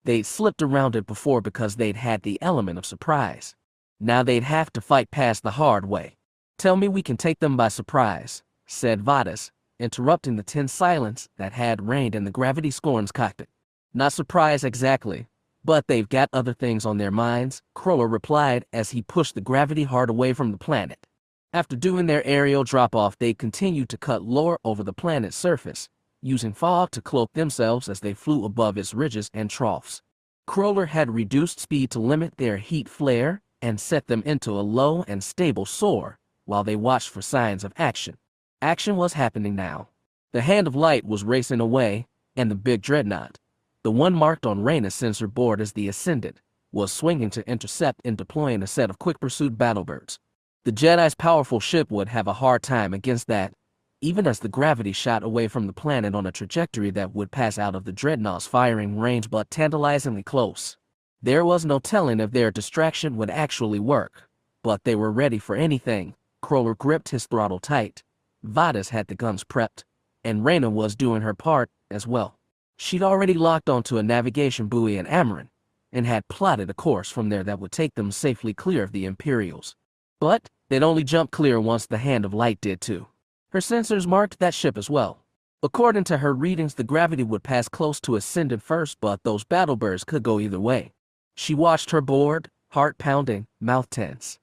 They'd slipped around it before because they'd had the element of surprise. Now they'd have to fight past the hard way. Tell me we can take them by surprise, said Vadas, interrupting the tense silence that had reigned in the Gravity Scorn's cockpit. Not surprise exactly, but they've got other things on their minds, Kroller replied as he pushed the gravity hard away from the planet. After doing their aerial drop-off, they continued to cut lower over the planet's surface, using fog to cloak themselves as they flew above its ridges and troughs. Kroller had reduced speed to limit their heat flare and set them into a low and stable soar while they watched for signs of action. Action was happening now. The Hand of Light was racing away, and the big dreadnought, the one marked on Reyna's sensor board as the Ascendant, was swinging to intercept and deploying a set of quick pursuit battlebirds. The Jedi's powerful ship would have a hard time against that, even as the gravity shot away from the planet on a trajectory that would pass out of the dreadnought's firing range, but tantalizingly close. There was no telling if their distraction would actually work, but they were ready for anything. Kroller gripped his throttle tight. Vadas had the guns prepped, and Reyna was doing her part as well. She'd already locked onto a navigation buoy in Amaran, and had plotted a course from there that would take them safely clear of the Imperials. But they'd only jump clear once the Hand of Light did too. Her sensors marked that ship as well. According to her readings, the gravity would pass close to Ascendant first, but those battlebirds could go either way. She watched her board, heart pounding, mouth tense.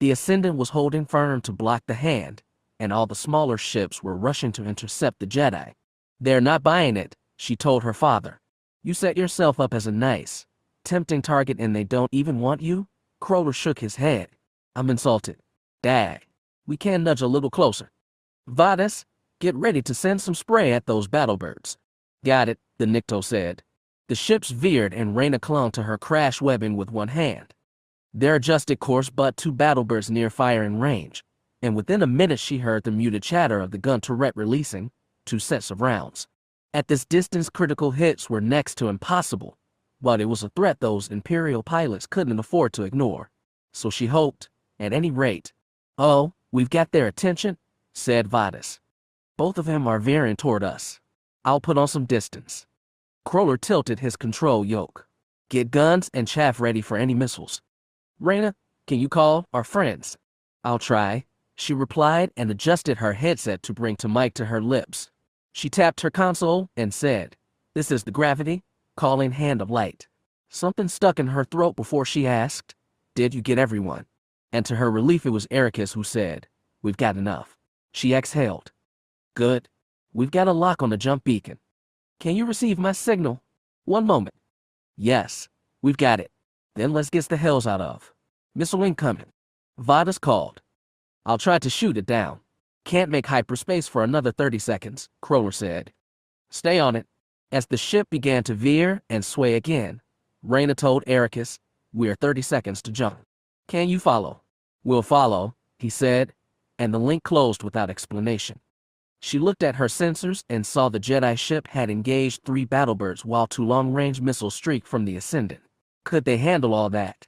The Ascendant was holding firm to block the Hand, and all the smaller ships were rushing to intercept the Jedi. They're not buying it, she told her father. You set yourself up as a nice, tempting target and they don't even want you? Kroller shook his head. I'm insulted. Dag. We can nudge a little closer. Vadas, get ready to send some spray at those battlebirds. Got it, the Nikto said. The ships veered and Reyna clung to her crash webbing with one hand. Their adjusted course but 2 battlebirds near firing range, and within a minute she heard the muted chatter of the gun turret releasing 2 sets of rounds. At this distance, critical hits were next to impossible, but it was a threat those Imperial pilots couldn't afford to ignore. So she hoped, at any rate. "Oh, we've got their attention," said Vadis. "Both of them are veering toward us. I'll put on some distance." Crawler tilted his control yoke. "Get guns and chaff ready for any missiles. Reyna, can you call our friends?" "I'll try," she replied and adjusted her headset to bring the mic to her lips. She tapped her console and said, "This is the Gravity, calling Hand of Light." Something stuck in her throat before she asked, "Did you get everyone?" And to her relief it was Ericus who said, "We've got enough." She exhaled. "Good. We've got a lock on the jump beacon. Can you receive my signal?" "One moment." "Yes, we've got it. Then let's get the hells out of. Missile incoming." Vadis called. "I'll try to shoot it down. Can't make hyperspace for another 30 seconds, Crawler said. "Stay on it." As the ship began to veer and sway again, Reyna told Ericus, "We're 30 seconds to jump. Can you follow?" "We'll follow," he said, and the link closed without explanation. She looked at her sensors and saw the Jedi ship had engaged 3 battlebirds while 2 long-range missiles streaked from the Ascendant. Could they handle all that?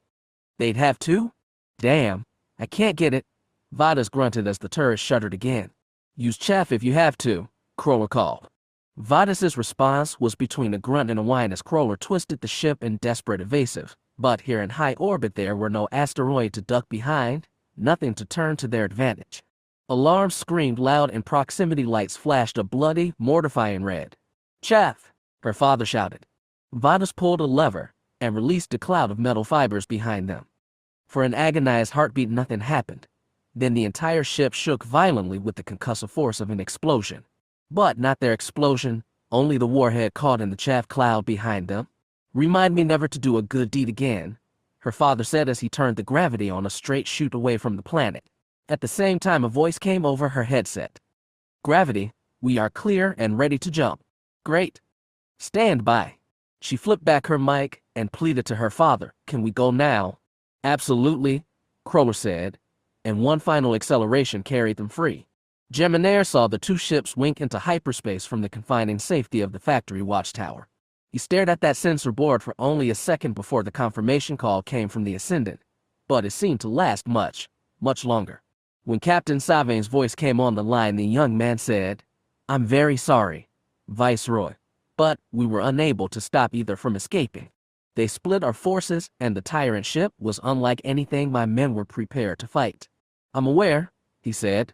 They'd have to? Damn, I can't get it. Vadis grunted as the turret shuddered again. "Use chaff if you have to," Crawler called. Vadis's response was between a grunt and a whine as Crawler twisted the ship in desperate evasive, but here in high orbit there were no asteroid to duck behind, nothing to turn to their advantage. Alarms screamed loud and proximity lights flashed a bloody, mortifying red. "Chaff!" her father shouted. Vadis pulled a lever and released a cloud of metal fibers behind them. For an agonized heartbeat nothing happened. Then the entire ship shook violently with the concussive force of an explosion. But not their explosion, only the warhead caught in the chaff cloud behind them. "Remind me never to do a good deed again," her father said as he turned the gravity on a straight shoot away from the planet. At the same time a voice came over her headset. "Gravity, we are clear and ready to jump." "Great. Stand by." She flipped back her mic and pleaded to her father, "Can we go now?" "Absolutely," Crawler said, and one final acceleration carried them free. Geminaire saw the 2 ships wink into hyperspace from the confining safety of the factory watchtower. He stared at that sensor board for only a second before the confirmation call came from the Ascendant, but it seemed to last much, much longer. When Captain Savane's voice came on the line, the young man said, "I'm very sorry, Viceroy, but we were unable to stop either from escaping. They split our forces, and the tyrant ship was unlike anything my men were prepared to fight." "I'm aware," he said.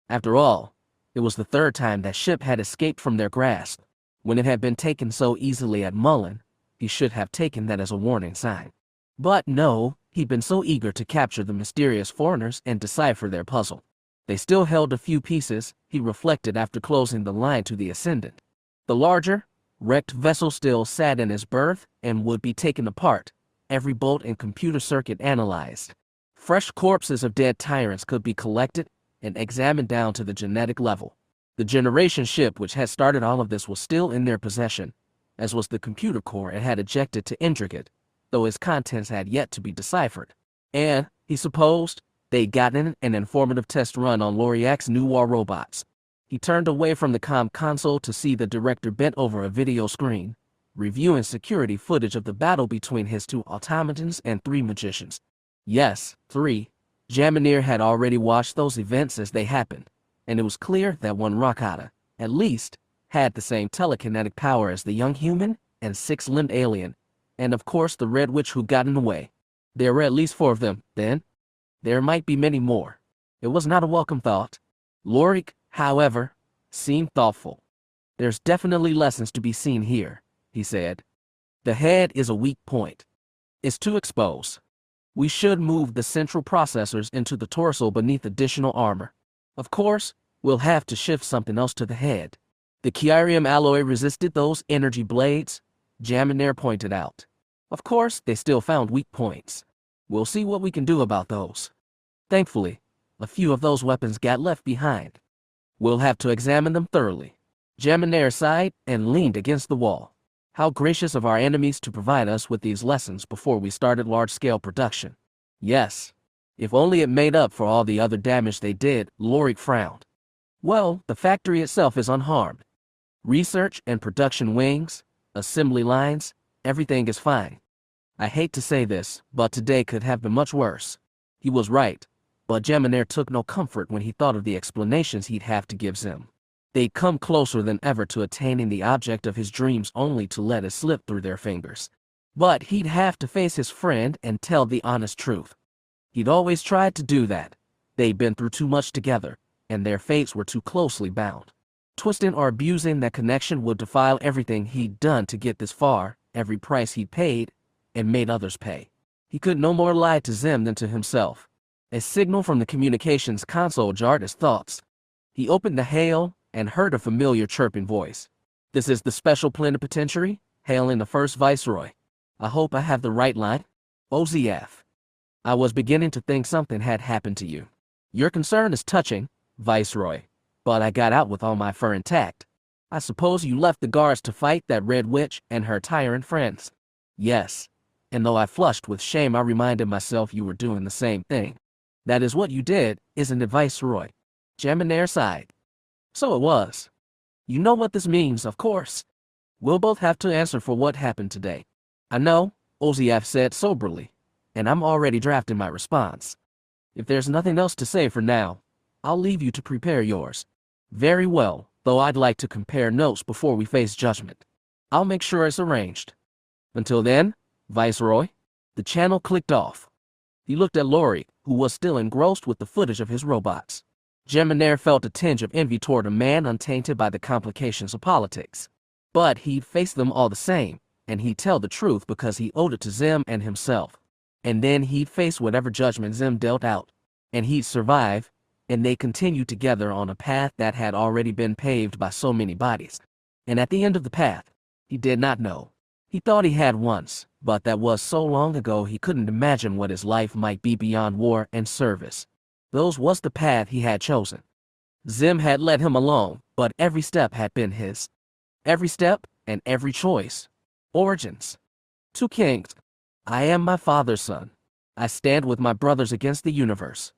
After all, it was the 3rd time that ship had escaped from their grasp. When it had been taken so easily at Mullen, he should have taken that as a warning sign. But no, he'd been so eager to capture the mysterious foreigners and decipher their puzzle. They still held a few pieces, he reflected after closing the line to the Ascendant. The larger, wrecked vessel still sat in its berth and would be taken apart, every bolt and computer circuit analyzed. Fresh corpses of dead tyrants could be collected and examined down to the genetic level. The generation ship which had started all of this was still in their possession, as was the computer core it had ejected to Interrogate, though its contents had yet to be deciphered. And, he supposed, they'd gotten an informative test run on Loriak's new war robots. He turned away from the comm console to see the director bent over a video screen, reviewing security footage of the battle between his 2 automatons and 3 magicians. Yes, 3. Geminaire had already watched those events as they happened, and it was clear that one Rakata, at least, had the same telekinetic power as the young human and 6-limbed alien, and of course the Red Witch who got in the way. There were at least 4 of them, then. There might be many more. It was not a welcome thought. Lorik, however, seemed thoughtful. "There's definitely lessons to be seen here," he said. "The head is a weak point. It's too exposed. We should move the central processors into the torso beneath additional armor. Of course, we'll have to shift something else to the head." "The Kyrium alloy resisted those energy blades," Geminaire pointed out. "Of course, they still found weak points. We'll see what we can do about those. Thankfully, a few of those weapons got left behind. We'll have to examine them thoroughly." Geminaire sighed and leaned against the wall. "How gracious of our enemies to provide us with these lessons before we started large-scale production. Yes. If only it made up for all the other damage they did, Lorik frowned. Well, the factory itself is unharmed. Research and production wings, assembly lines, everything is fine. I hate to say this, but today could have been much worse. He was right, but Geminair took no comfort when he thought of the explanations he'd have to give Xim. They'd come closer than ever to attaining the object of his dreams only to let it slip through their fingers. But he'd have to face his friend and tell the honest truth. He'd always tried to do that. They'd been through too much together, and their fates were too closely bound. Twisting or abusing that connection would defile everything he'd done to get this far, every price he'd paid, and made others pay. He could no more lie to Xim than to himself. A signal from the communications console jarred his thoughts. He opened the hail and heard a familiar chirping voice. "This is the special plenipotentiary, hailing the first viceroy. I hope I have the right line. OZF. I was beginning to think something had happened to you. Your concern is touching, Viceroy, but I got out with all my fur intact. I suppose you left the guards to fight that red witch and her tyrant friends." "Yes. And though I flushed with shame, I reminded myself you were doing the same thing." "That is what you did, isn't it, Viceroy?" Geminair sighed. "So it was. You know what this means, of course. We'll both have to answer for what happened today." "I know," Oziaf said soberly, "and I'm already drafting my response. If there's nothing else to say for now, I'll leave you to prepare yours." "Very well, though I'd like to compare notes before we face judgment. I'll make sure it's arranged. Until then, Viceroy." The channel clicked off. He looked at Lorik, who was still engrossed with the footage of his robots. Geminair felt a tinge of envy toward a man untainted by the complications of politics. But he'd face them all the same, and he'd tell the truth because he owed it to Xim and himself. And then he'd face whatever judgment Xim dealt out, and he'd survive, and they continued together on a path that had already been paved by so many bodies. And at the end of the path, he did not know. He thought he had once, but that was so long ago he couldn't imagine what his life might be beyond war and service. Those was the path he had chosen. Xim had led him along, but every step had been his. Every step and every choice. Origins. 2 kings. I am my father's son. I stand with my brothers against the universe.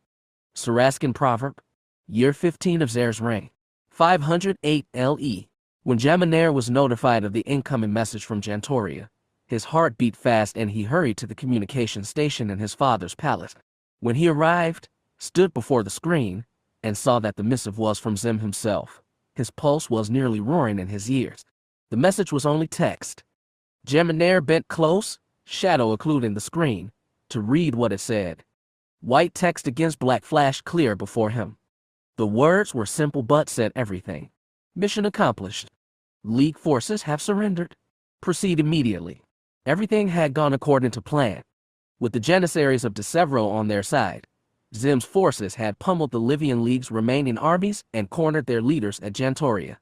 Sarascan proverb. Year 15 of Zair's reign. 508 LE. When Geminair was notified of the incoming message from Jantoria, his heart beat fast and he hurried to the communication station in his father's palace. When he arrived, stood before the screen, and saw that the missive was from Xim himself, his pulse was nearly roaring in his ears. The message was only text. Geminair bent close, shadow occluding the screen, to read what it said. White text against black flashed clear before him. The words were simple but said everything. Mission accomplished. League forces have surrendered. Proceed immediately. Everything had gone according to plan. With the Janissaries of Decisive on their side, Xim's forces had pummeled the Livian League's remaining armies and cornered their leaders at Jantoria.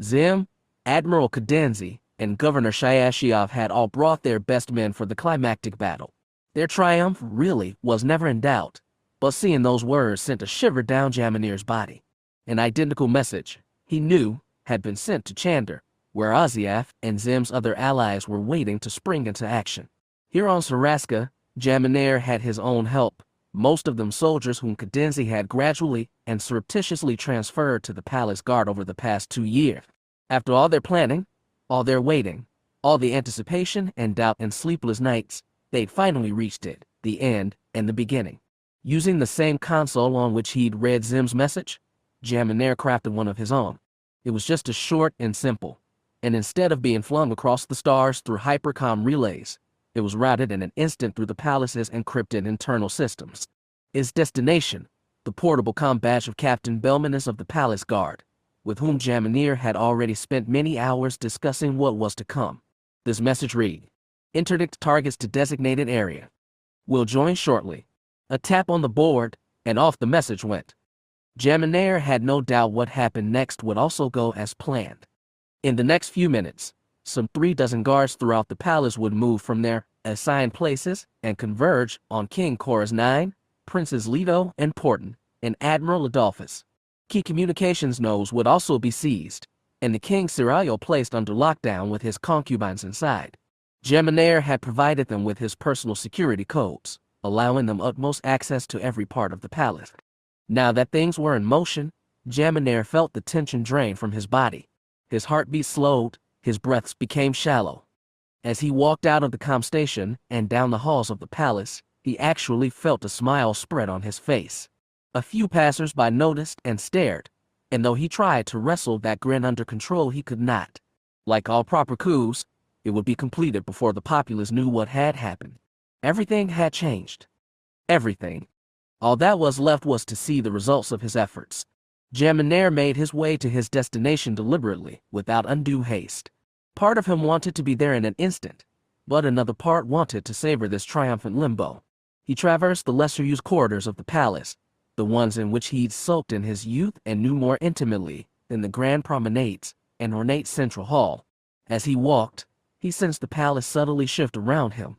Xim, Admiral Cadenzi, and Governor Shayashiov had all brought their best men for the climactic battle. Their triumph, really, was never in doubt, but seeing those words sent a shiver down Geminair's body. An identical message, he knew, had been sent to Chandar, where Oziaf and Xim's other allies were waiting to spring into action. Here on Saraska, Geminair had his own help, most of them soldiers whom Cadenzi had gradually and surreptitiously transferred to the palace guard over the past 2 years. After all their planning, all their waiting, all the anticipation and doubt and sleepless nights, they'd finally reached it, the end and the beginning. Using the same console on which he'd read Xim's message, Geminair crafted one of his own. It was just as short and simple, and instead of being flung across the stars through hypercom relays, it was routed in an instant through the palace's encrypted internal systems. Its destination, the portable comm badge of Captain Belmanus of the Palace Guard, with whom Geminair had already spent many hours discussing what was to come. This message read, "Interdict targets to designated area. Will join shortly." A tap on the board, and off the message went. Geminair had no doubt what happened next would also go as planned. In the next few minutes, some 3 dozen guards throughout the palace would move from their assigned places and converge on King Corax 9, Princes Leto and Porton, and Admiral Adolphus. Key communications nodes would also be seized, and the King Cirial placed under lockdown with his concubines inside. Geminair had provided them with his personal security codes, allowing them utmost access to every part of the palace. Now that things were in motion, Jaminar felt the tension drain from his body. His heartbeat slowed, his breaths became shallow. As he walked out of the comm station and down the halls of the palace, he actually felt a smile spread on his face. A few passers-by noticed and stared, and though he tried to wrestle that grin under control, he could not. Like all proper coups, it would be completed before the populace knew what had happened. Everything had changed. Everything. All that was left was to see the results of his efforts. Jaminar made his way to his destination deliberately, without undue haste. Part of him wanted to be there in an instant, but another part wanted to savor this triumphant limbo. He traversed the lesser-used corridors of the palace, the ones in which he'd sulked in his youth and knew more intimately than the grand promenades and ornate central hall. As he walked, he sensed the palace subtly shift around him.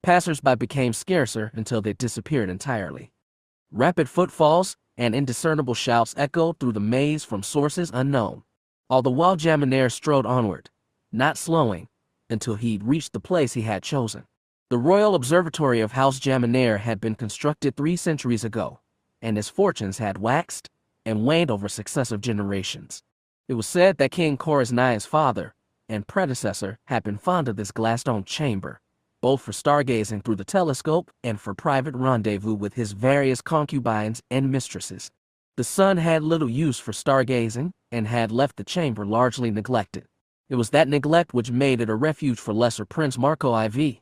Passers-by became scarcer until they disappeared entirely. Rapid footfalls and indiscernible shouts echoed through the maze from sources unknown. All the while Jaminar strode onward, not slowing, until he'd reached the place he had chosen. The Royal Observatory of House Jaminar had been constructed 3 centuries ago, and his fortunes had waxed and waned over successive generations. It was said that King Corax IX's father and predecessor had been fond of this glass-domed chamber, both for stargazing through the telescope and for private rendezvous with his various concubines and mistresses. The son had little use for stargazing and had left the chamber largely neglected. It was that neglect which made it a refuge for lesser Prince Marco IV.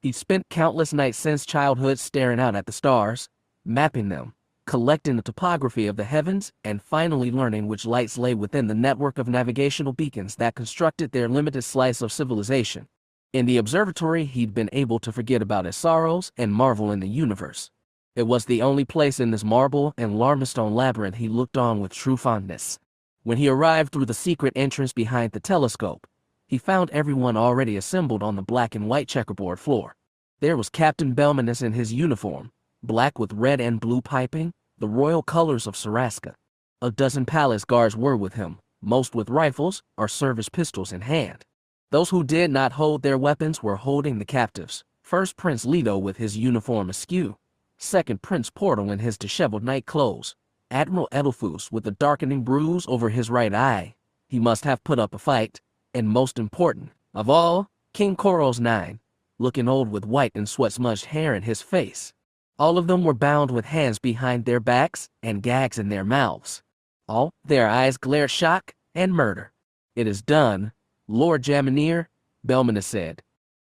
He'd spent countless nights since childhood staring out at the stars, mapping them, collecting the topography of the heavens, and finally learning which lights lay within the network of navigational beacons that constructed their limited slice of civilization. In the observatory, he'd been able to forget about his sorrows and marvel in the universe. It was the only place in this marble and limestone labyrinth he looked on with true fondness. When he arrived through the secret entrance behind the telescope, he found everyone already assembled on the black and white checkerboard floor. There was Captain Belmanus in his uniform, black with red and blue piping, the royal colors of Saraska. A dozen palace guards were with him, most with rifles or service pistols in hand. Those who did not hold their weapons were holding the captives. First Prince Leto with his uniform askew. Second Prince Portal in his disheveled night clothes. Admiral Edelfus with a darkening bruise over his right eye. He must have put up a fight. And most important of all, King Corax IX, looking old with white and sweat-smudged hair in his face. All of them were bound with hands behind their backs and gags in their mouths. All their eyes glared shock and murder. "It is done, Lord Jaminar," Belmanus said.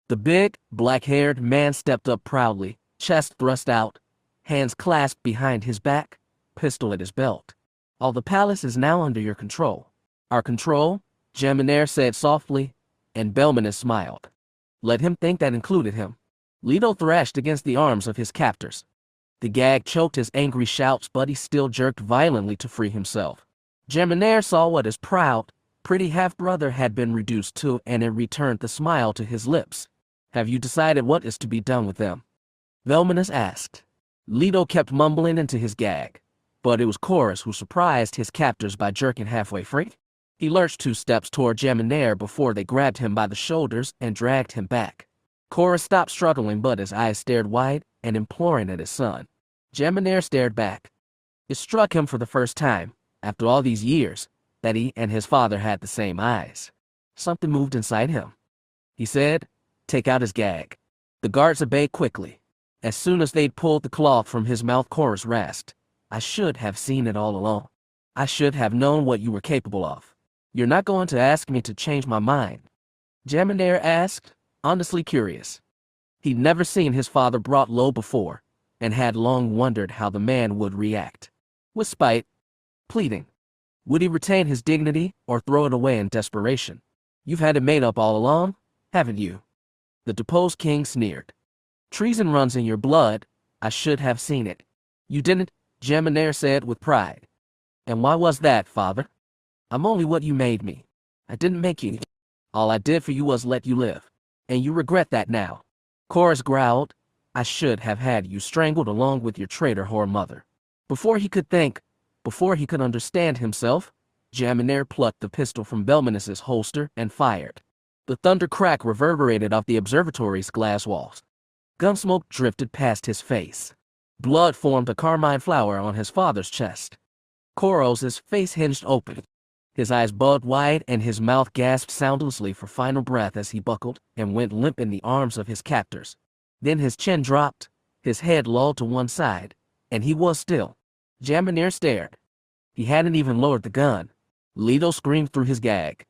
The big, black-haired man stepped up proudly, chest thrust out, hands clasped behind his back, pistol at his belt. "All the palace is now under your control." "Our control?" Jaminar said softly, and Belmanus smiled. Let him think that included him. Leto thrashed against the arms of his captors. The gag choked his angry shouts, but he still jerked violently to free himself. Jaminar saw what his proud, pretty half-brother had been reduced to, and it returned the smile to his lips. "Have you decided what is to be done with them?" Belmanus asked. Leto kept mumbling into his gag, but it was Corax who surprised his captors by jerking halfway free. He lurched 2 steps toward Jaminar before they grabbed him by the shoulders and dragged him back. Corax stopped struggling, but his eyes stared wide and imploring at his son. Jaminar stared back. It struck him for the first time, after all these years, that he and his father had the same eyes. Something moved inside him. He said, "Take out his gag." The guards obeyed quickly. As soon as they'd pulled the cloth from his mouth, Corax rasped, "I should have seen it all along. I should have known what you were capable of." "You're not going to ask me to change my mind?" Jaminar asked, honestly curious. He'd never seen his father brought low before, and had long wondered how the man would react. With spite, pleading. Would he retain his dignity or throw it away in desperation? "You've had it made up all along, haven't you?" The deposed king sneered. "Treason runs in your blood. I should have seen it." "You didn't," Jaminar said with pride. "And why was that, father? I'm only what you made me. I didn't make you. All I did for you was let you live. And you regret that now." Corax growled, "I should have had you strangled along with your traitor whore mother." Before he could think, before he could understand himself, Jaminar plucked the pistol from Belmanus's holster and fired. The thunder crack reverberated off the observatory's glass walls. Gunsmoke drifted past his face. Blood formed a carmine flower on his father's chest. Koros's face hinged open. His eyes bugged wide and his mouth gasped soundlessly for final breath as he buckled and went limp in the arms of his captors. Then his chin dropped, his head lolled to one side, and he was still. Jamineer stared. He hadn't even lowered the gun. Leto screamed through his gag.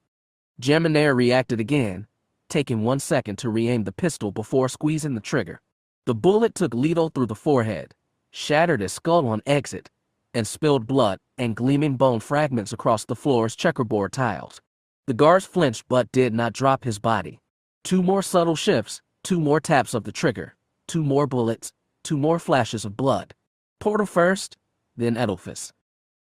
Jamineer reacted again, taking 1 second to re-aim the pistol before squeezing the trigger. The bullet took Leto through the forehead, shattered his skull on exit, and spilled blood and gleaming bone fragments across the floor's checkerboard tiles. The guards flinched but did not drop his body. 2 more subtle shifts, 2 more taps of the trigger, 2 more bullets, 2 more flashes of blood. Portal first, then Edelphus.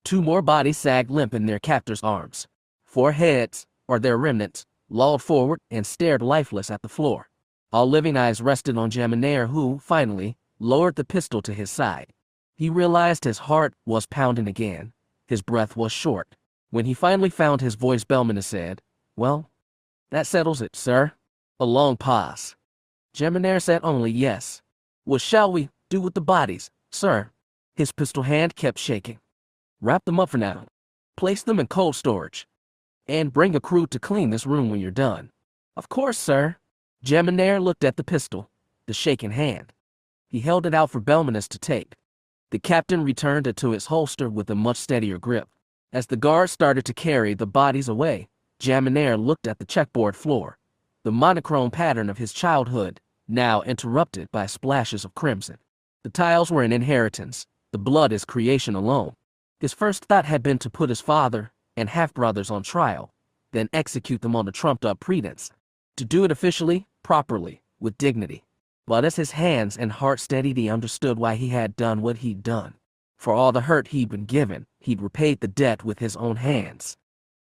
2 more bodies sagged limp in their captors' arms. 4 heads, or their remnants, lolled forward and stared lifeless at the floor. All living eyes rested on Jamineer, who, finally, lowered the pistol to his side. He realized his heart was pounding again. His breath was short. When he finally found his voice, Belmina said, "Well, that settles it, sir." A long pause. Jamineer said only yes. "What shall we do with the bodies, sir?" His pistol hand kept shaking. "Wrap them up for now. Place them in cold storage. And bring a crew to clean this room when you're done." "Of course, sir." Jamineer looked at the pistol, the shaking hand. He held it out for Belminus to take. The captain returned it to its holster with a much steadier grip. As the guards started to carry the bodies away, Jamineer looked at the checkboard floor, the monochrome pattern of his childhood, now interrupted by splashes of crimson. The tiles were an inheritance, the blood is creation alone. His first thought had been to put his father and half-brothers on trial, then execute them on a trumped-up pretense. To do it officially, properly, with dignity. But as his hands and heart steadied, he understood why he had done what he'd done. For all the hurt he'd been given, he'd repaid the debt with his own hands.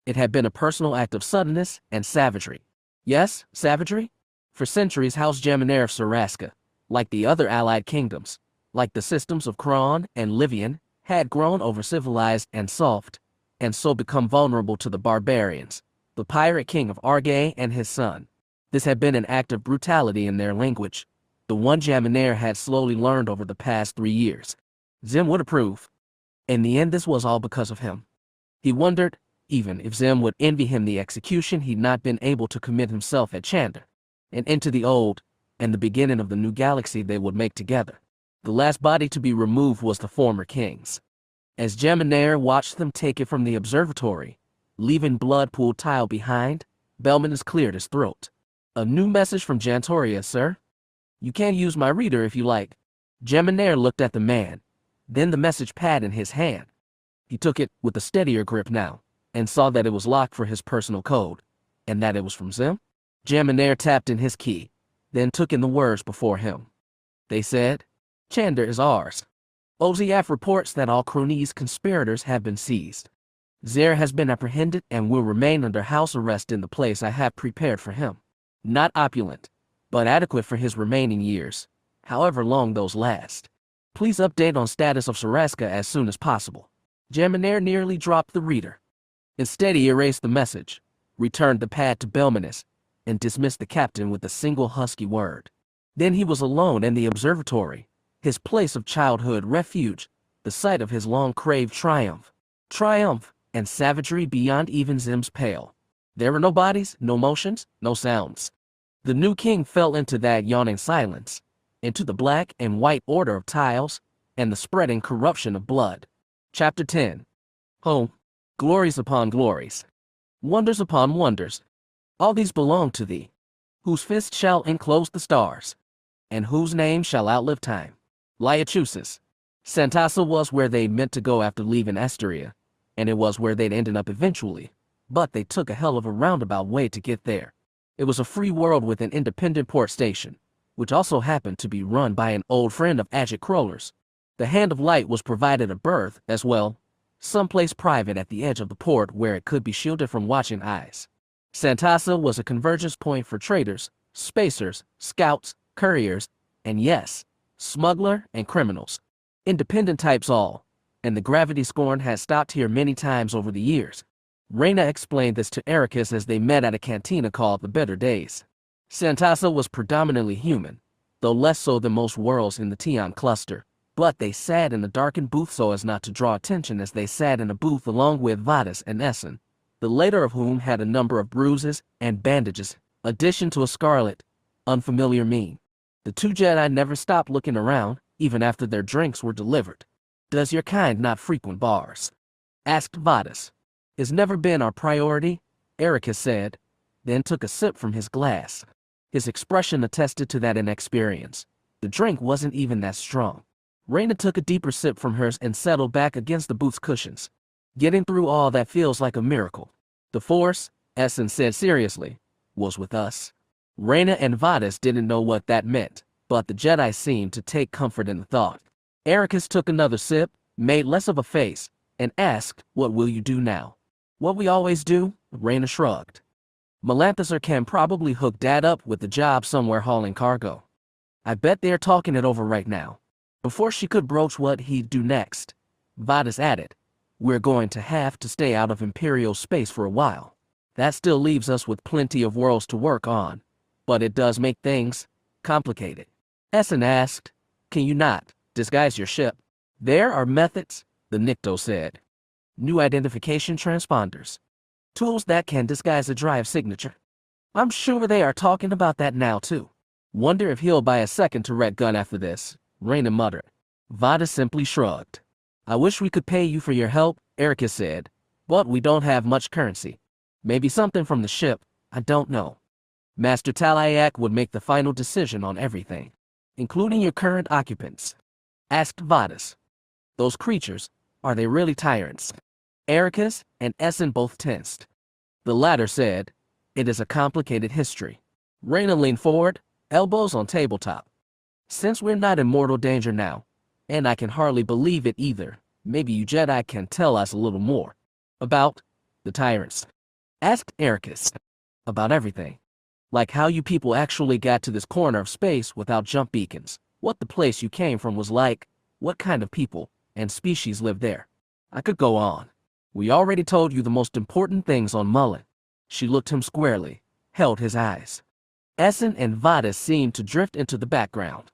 It had been a personal act of suddenness and savagery. Yes, savagery? For centuries, House Jamineer of Saraska, like the other allied kingdoms, like the systems of Kron and Livian, had grown over-civilized and soft, and so become vulnerable to the barbarians, the pirate king of Argay and his son. This had been an act of brutality in their language, the one Jamineer had slowly learned over the past 3 years. Xim would approve. In the end, this was all because of him. He wondered, even if Xim would envy him the execution he'd not been able to commit himself at Chander, and into the old, and the beginning of the new galaxy they would make together. The last body to be removed was the former king's. As Jamineer watched them take it from the observatory, leaving blood-pooled tile behind, Belminus cleared his throat. "A new message from Jantoria, sir. You can use my reader if you like." Jamineer looked at the man, then the message pad in his hand. He took it with a steadier grip now, and saw that it was locked for his personal code, and that it was from Xim. Jamineer tapped in his key, then took in the words before him. They said, "Chander is ours. OZF reports that all Kronese conspirators have been seized. Zer has been apprehended and will remain under house arrest in the place I have prepared for him. Not opulent, but adequate for his remaining years, however long those last. Please update on status of Saraska as soon as possible." Jamineer nearly dropped the reader. Instead, he erased the message, returned the pad to Belminus, and dismissed the captain with a single husky word. Then he was alone in the observatory, his place of childhood refuge, the site of his long-craved triumph. Triumph and savagery beyond even Xim's pale. There were no bodies, no motions, no sounds. The new king fell into that yawning silence, into the black and white order of tiles, and the spreading corruption of blood. Chapter 10. Home. Glories upon glories. Wonders upon wonders. All these belong to thee, whose fist shall enclose the stars, and whose name shall outlive time. Liachusis. Santasa was where they meant to go after leaving Esteria, and it was where they'd ended up eventually, but they took a hell of a roundabout way to get there. It was a free world with an independent port station, which also happened to be run by an old friend of Ajit Crowler's. The Hand of Light was provided a berth as well, someplace private at the edge of the port where it could be shielded from watching eyes. Santasa was a convergence point for traders, spacers, scouts, couriers, and yes, smuggler and criminals. Independent types all, and the gravity scorn had stopped here many times over the years. Reyna explained this to Ericus as they met at a cantina called the Better Days. Santasa was predominantly human, though less so than most worlds in the Tion cluster. But they sat in a darkened booth so as not to draw attention as they sat in a booth along with Vadis and Essen, the later of whom had a number of bruises and bandages, addition to a scarlet, unfamiliar mien. The two Jedi never stopped looking around, even after their drinks were delivered. "Does your kind not frequent bars?" asked Vadis. "It's never been our priority," Ericus said, then took a sip from his glass. His expression attested to that inexperience. The drink wasn't even that strong. Reyna took a deeper sip from hers and settled back against the booth's cushions. "Getting through all that feels like a miracle. The Force," Essen said seriously, "was with us." Reyna and Vadis didn't know what that meant, but the Jedi seemed to take comfort in the thought. Ericus took another sip, made less of a face, and asked, "What will you do now?" "What we always do," Reyna shrugged. "Melanthasar can probably hook Dad up with a job somewhere hauling cargo. I bet they're talking it over right now." Before she could broach what he'd do next, Vadis added, "We're going to have to stay out of Imperial space for a while. That still leaves us with plenty of worlds to work on, but it does make things complicated." Essen asked, "Can you not disguise your ship?" "There are methods," the Nikto said. "New identification transponders. Tools that can disguise a drive signature. I'm sure they are talking about that now too. Wonder if he'll buy a second turret gun after this," Reyna muttered. Vadis simply shrugged. "I wish we could pay you for your help," Ericus said, "but we don't have much currency. Maybe something from the ship, I don't know. Master Talayak would make the final decision on everything, including your current occupants," asked Vadis. "Those creatures, are they really tyrants?" Ericus and Essen both tensed. The latter said, "It is a complicated history." Reyna leaned forward, elbows on tabletop. "Since we're not in mortal danger now, and I can hardly believe it either, maybe you Jedi can tell us a little more." "About the tyrants?" asked Ericus. "About everything. Like how you people actually got to this corner of space without jump beacons, what the place you came from was like, what kind of people and species lived there. I could go on. We already told you the most important things on Mullen." She looked him squarely, held his eyes. Essen and Vadis seemed to drift into the background.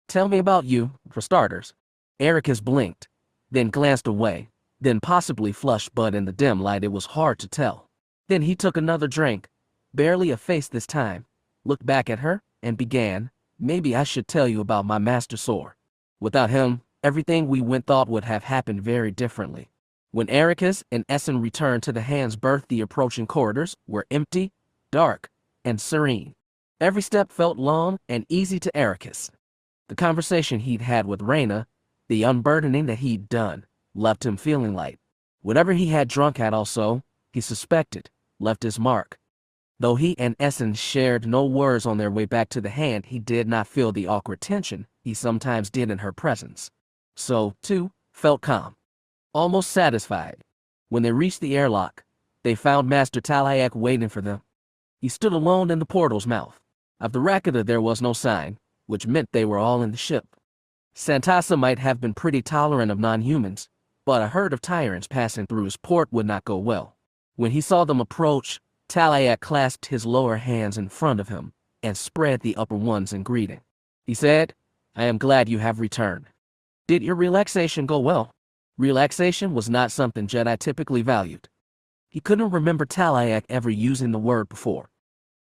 "Tell me about you, for starters." Ericus blinked, then glanced away, then possibly flushed, but in the dim light it was hard to tell. Then he took another drink, barely a face this time, looked back at her, and began, "Maybe I should tell you about my master Sor. Without him, everything we went thought would have happened very differently." When Ericus and Essen returned to the hand's berth, the approaching corridors were empty, dark, and serene. Every step felt long and easy to Ericus. The conversation he'd had with Reyna, the unburdening that he'd done, left him feeling light. Whatever he had drunk had also, he suspected, left his mark. Though he and Essen shared no words on their way back to the hand, he did not feel the awkward tension he sometimes did in her presence. So, too, felt calm, almost satisfied. When they reached the airlock, they found Master Talayak waiting for them. He stood alone in the portal's mouth. Of the Rakata there was no sign, which meant they were all in the ship. Santasa might have been pretty tolerant of non-humans, but a herd of tyrants passing through his port would not go well. When he saw them approach, Talayak clasped his lower hands in front of him and spread the upper ones in greeting. He said, "I am glad you have returned. Did your relaxation go well?" Relaxation was not something Jedi typically valued. He couldn't remember Talayak ever using the word before,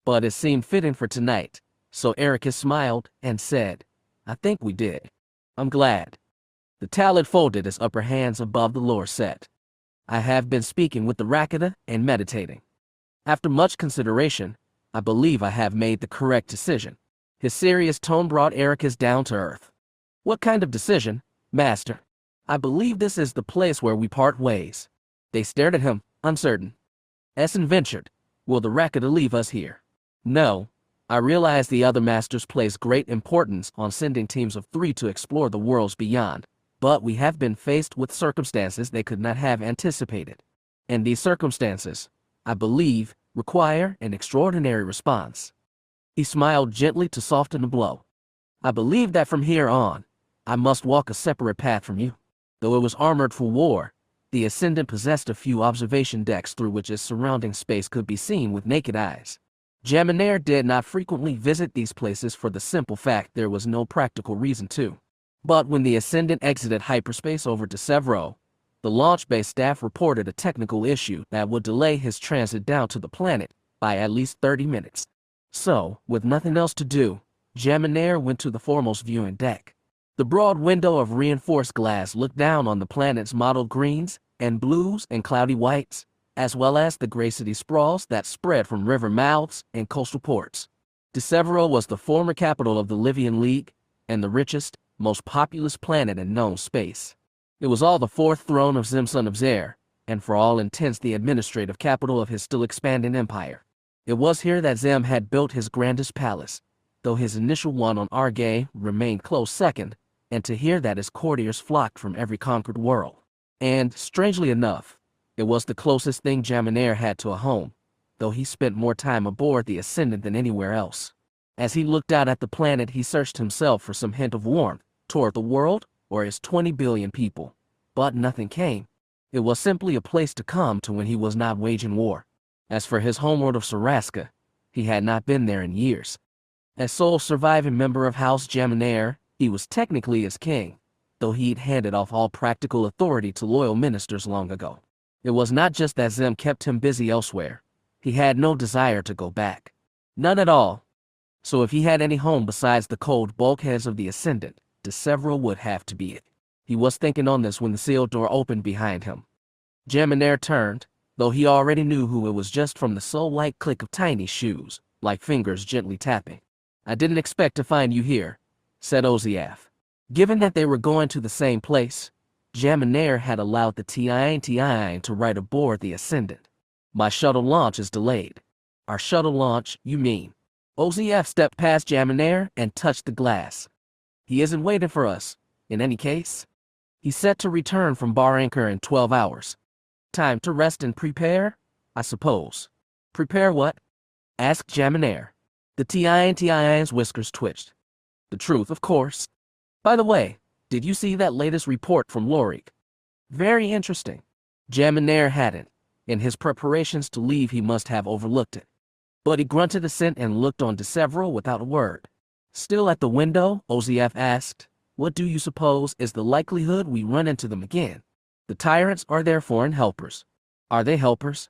but it seemed fitting for tonight, so Ericus smiled and said, "I think we did. I'm glad." The Talid folded his upper hands above the lower set. "I have been speaking with the Rakata and meditating. After much consideration, I believe I have made the correct decision." His serious tone brought Ericus down to earth. "What kind of decision, Master?" "I believe this is the place where we part ways." They stared at him, uncertain. Essen ventured, "Will the Rakata leave us here?" "No. I realize the other masters place great importance on sending teams of 3 to explore the worlds beyond, but we have been faced with circumstances they could not have anticipated. And these circumstances, I believe, require an extraordinary response." He smiled gently to soften the blow. "I believe that from here on, I must walk a separate path from you." Though it was armored for war, the Ascendant possessed a few observation decks through which its surrounding space could be seen with naked eyes. Jaminair did not frequently visit these places for the simple fact there was no practical reason to. But when the Ascendant exited hyperspace over Decisive, the launch base staff reported a technical issue that would delay his transit down to the planet by at least 30 minutes. So, with nothing else to do, Jaminair went to the foremost viewing deck. The broad window of reinforced glass looked down on the planet's mottled greens and blues and cloudy whites, as well as the gray city sprawls that spread from river mouths and coastal ports. Decisive was the former capital of the Livian League and the richest, most populous planet in known space. It was all the fourth throne of Xim son of Zer, and for all intents the administrative capital of his still expanding empire. It was here that Xim had built his grandest palace, though his initial one on Argay remained close second, and to hear that his courtiers flocked from every conquered world. And, strangely enough, it was the closest thing Jaminair had to a home, though he spent more time aboard the Ascendant than anywhere else. As he looked out at the planet, he searched himself for some hint of warmth toward the world or its 20 billion people, but nothing came. It was simply a place to come to when he was not waging war. As for his homeworld of Saraska, he had not been there in years. As sole surviving member of House Jaminair, he was technically its king, though he'd handed off all practical authority to loyal ministers long ago. It was not just that Xim kept him busy elsewhere. He had no desire to go back. None at all. So if he had any home besides the cold bulkheads of the Ascendant, Decisive would have to be it. He was thinking on this when the sealed door opened behind him. Jaminair turned, though he already knew who it was just from the soul-like click of tiny shoes, like fingers gently tapping. "I didn't expect to find you here," said Oziaf. Given that they were going to the same place, Jaminair had allowed the Tython to ride aboard the Ascendant. "My shuttle launch is delayed." "Our shuttle launch, you mean?" Oziaf stepped past Jaminair and touched the glass. "He isn't waiting for us, in any case. He's set to return from Bar Anchor in 12 hours. Time to rest and prepare, I suppose." "Prepare what?" asked Jaminair. The Tython's whiskers twitched. "The truth, of course. By the way, did you see that latest report from Lorik? Very interesting." Jaminair hadn't. In his preparations to leave, he must have overlooked it. But he grunted assent and looked on Decisive without a word. Still at the window, Oziaf asked, "What do you suppose is the likelihood we run into them again?" "The tyrants are their foreign helpers." "Are they helpers?"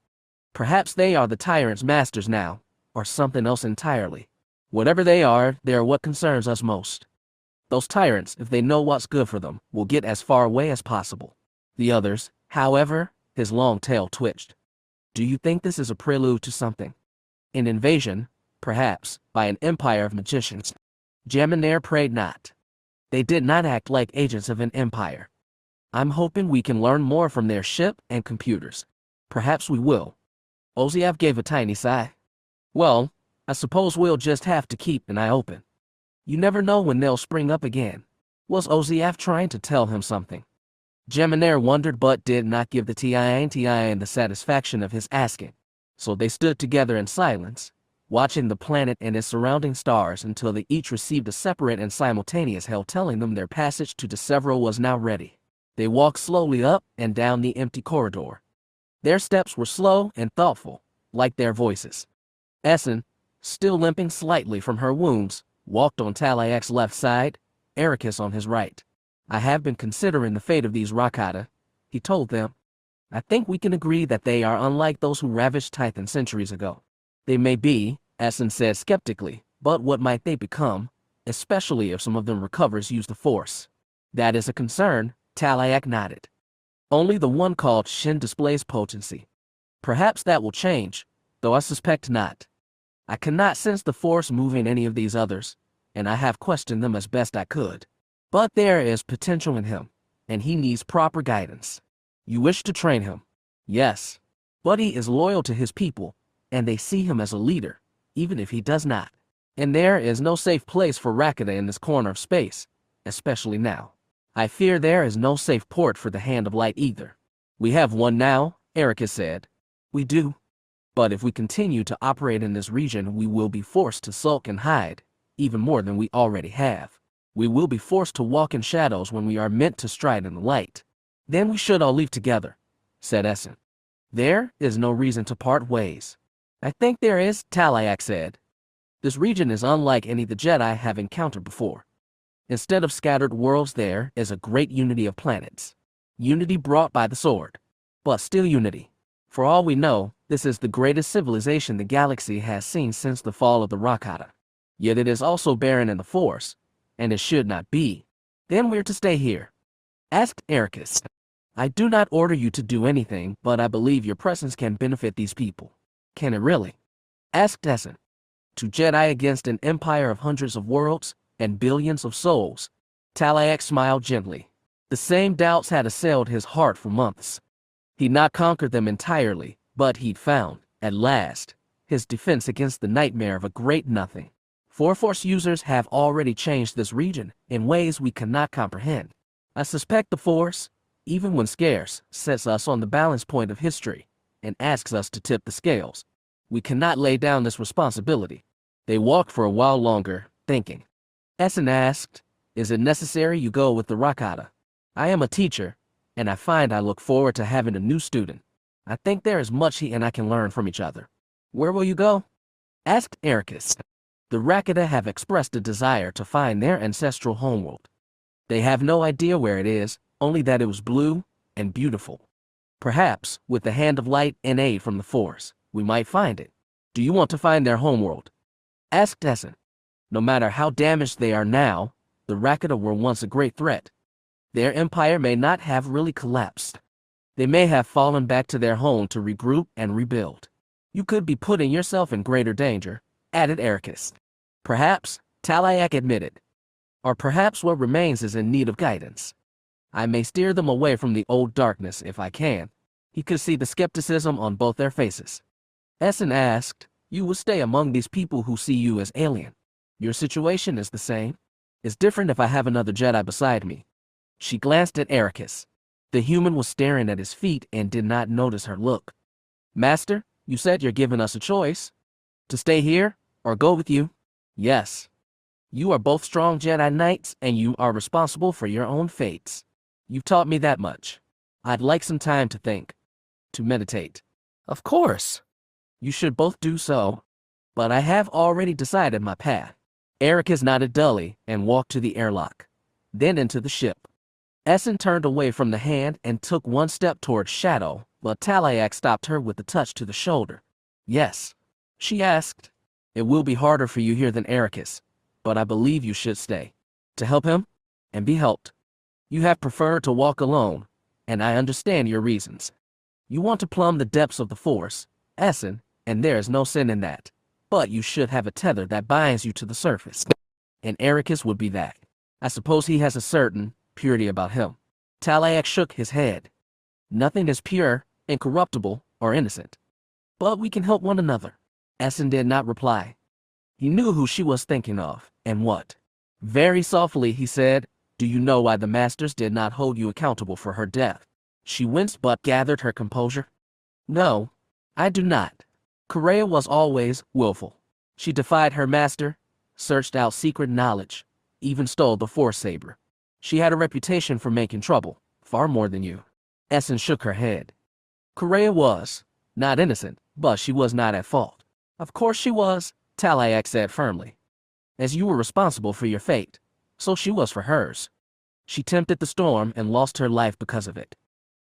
"Perhaps they are the tyrants' masters now, or something else entirely. Whatever they are what concerns us most. Those tyrants, if they know what's good for them, will get as far away as possible. The others, however," his long tail twitched. "Do you think this is a prelude to something? An invasion, perhaps, by an empire of magicians?" Jaminair prayed not. They did not act like agents of an empire. "I'm hoping we can learn more from their ship and computers." "Perhaps we will." Oziaf gave a tiny sigh. "Well, I suppose we'll just have to keep an eye open. You never know when they'll spring up again." Was Oziaf trying to tell him something? Jaminair wondered but did not give the Tython the satisfaction of his asking. So they stood together in silence, watching the planet and its surrounding stars until they each received a separate and simultaneous hail telling them their passage to Decisive was now ready. They walked slowly up and down the empty corridor. Their steps were slow and thoughtful, like their voices. Essen, still limping slightly from her wounds, walked on Talayak's left side, Ericus on his right. "I have been considering the fate of these Rakata," he told them. "I think we can agree that they are unlike those who ravished Tython centuries ago." "They may be," Essen said skeptically, "but what might they become, especially if some of them recovers use the Force?" "That is a concern," Talayak nodded. "Only the one called Shin displays potency. Perhaps that will change, though I suspect not. I cannot sense the Force moving any of these others, and I have questioned them as best I could. But there is potential in him, and he needs proper guidance." "You wish to train him?" "Yes. But he is loyal to his people, and they see him as a leader, even if he does not. And there is no safe place for Rakata in this corner of space, especially now. I fear there is no safe port for the Hand of Light either." "We have one now," Ericus said. "We do. But if we continue to operate in this region, we will be forced to sulk and hide, even more than we already have. We will be forced to walk in shadows when we are meant to stride in the light." "Then we should all leave together," said Essen. "There is no reason to part ways." I think there is, Talayak said. This region is unlike any the Jedi have encountered before. Instead of scattered worlds, there is a great unity of planets. Unity brought by the sword. But still unity. For all we know, this is the greatest civilization the galaxy has seen since the fall of the Rakata. Yet it is also barren in the Force, and it should not be. Then we're to stay here? Asked Ericus. I do not order you to do anything, but I believe your presence can benefit these people. Can it really? Asked Essen. To Jedi against an empire of hundreds of worlds and billions of souls. Talayak smiled gently. The same doubts had assailed his heart for months. He'd not conquered them entirely, but he'd found, at last, his defense against the nightmare of a great nothing. Force users have already changed this region in ways we cannot comprehend. I suspect the Force, even when scarce, sets us on the balance point of history and asks us to tip the scales. We cannot lay down this responsibility. They walked for a while longer, thinking. Essen asked, is it necessary you go with the Rakata? I am a teacher, and I find I look forward to having a new student. I think there is much he and I can learn from each other. Where will you go? Asked Ericus. The Rakata have expressed a desire to find their ancestral homeworld. They have no idea where it is, only that it was blue and beautiful. Perhaps, with the hand of light and aid from the Force, we might find it. Do you want to find their homeworld? Asked Essen. No matter how damaged they are now, the Rakata were once a great threat. Their empire may not have really collapsed. They may have fallen back to their home to regroup and rebuild. You could be putting yourself in greater danger, added Ericus. Perhaps, Talayak admitted. Or perhaps what remains is in need of guidance. I may steer them away from the old darkness if I can. He could see the skepticism on both their faces. Essen asked, you will stay among these people who see you as alien. Your situation is the same. It's different if I have another Jedi beside me. She glanced at Ericus. The human was staring at his feet and did not notice her look. Master, you said you're giving us a choice. To stay here, or go with you? Yes. You are both strong Jedi Knights, and you are responsible for your own fates. You've taught me that much. I'd like some time to think. To meditate. Of course. You should both do so. But I have already decided my path. Ericus nodded dully and walked to the airlock. Then into the ship. Essen turned away from the hand and took one step toward Shadow, but Talayak stopped her with a touch to the shoulder. Yes. She asked. It will be harder for you here than Ericus, but I believe you should stay. To help him, and be helped. You have preferred to walk alone, and I understand your reasons. You want to plumb the depths of the Force, Essen, and there is no sin in that. But you should have a tether that binds you to the surface. And Ericus would be that. I suppose he has a certain purity about him. Talayak shook his head. Nothing is pure, incorruptible, or innocent. But we can help one another. Essen did not reply. He knew who she was thinking of, and what. Very softly he said, do you know why the Masters did not hold you accountable for her death? She winced but gathered her composure. No, I do not. Correa was always willful. She defied her master, searched out secret knowledge, even stole the Force saber. She had a reputation for making trouble, far more than you. Essen shook her head. Correa was not innocent, but she was not at fault. Of course she was, Talayak said firmly. As you were responsible for your fate, so she was for hers. She tempted the storm and lost her life because of it.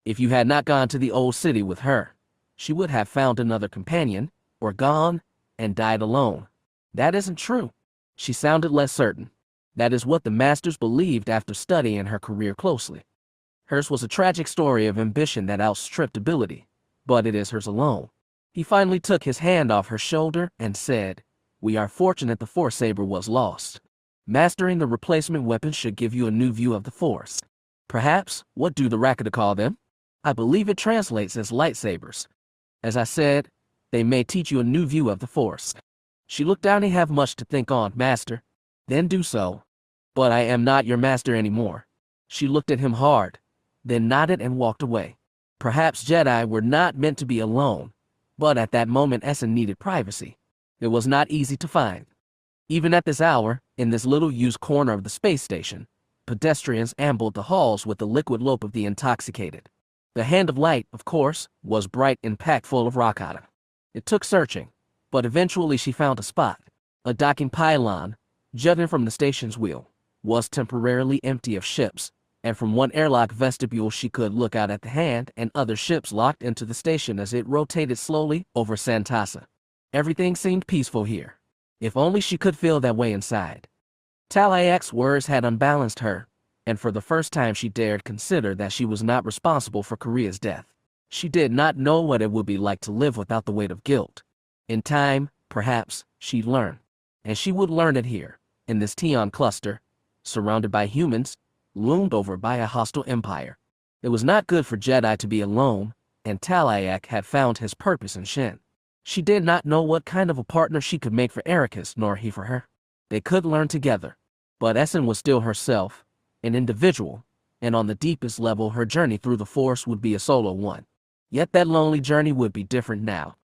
If you had not gone to the old city with her, she would have found another companion, or gone, and died alone. That isn't true. She sounded less certain. That is what the Masters believed after studying her career closely. Hers was a tragic story of ambition that outstripped ability, but it is hers alone. He finally took his hand off her shoulder and said, we are fortunate the Force saber was lost. Mastering the replacement weapon should give you a new view of the Force. Perhaps, what do the Rakata call them? I believe it translates as lightsabers. As I said, they may teach you a new view of the Force. She looked down. I have much to think on, Master. Then do so. But I am not your master anymore. She looked at him hard, then nodded and walked away. Perhaps Jedi were not meant to be alone, but at that moment Essen needed privacy. It was not easy to find. Even at this hour, in this little used corner of the space station, pedestrians ambled the halls with the liquid lope of the intoxicated. The hand of light, of course, was bright and packed full of Rakata. It took searching, But eventually she found a spot. A docking pylon, jutting from the station's wheel, was temporarily empty of ships, and from one airlock vestibule she could look out at the hand and other ships locked into the station as it rotated slowly over Santasa. Everything seemed peaceful here. If only she could feel that way inside. Talayak's words had unbalanced her, and for the first time she dared consider that she was not responsible for Korea's death. She did not know what it would be like to live without the weight of guilt. In time, perhaps, she'd learn. And she would learn it here, in this Tython cluster, surrounded by humans, loomed over by a hostile empire. It was not good for Jedi to be alone, and Talayak had found his purpose in Shin. She did not know what kind of a partner she could make for Ericus, nor he for her. They could learn together. But Essen was still herself, an individual, and on the deepest level her journey through the Force would be a solo one. Yet that lonely journey would be different now.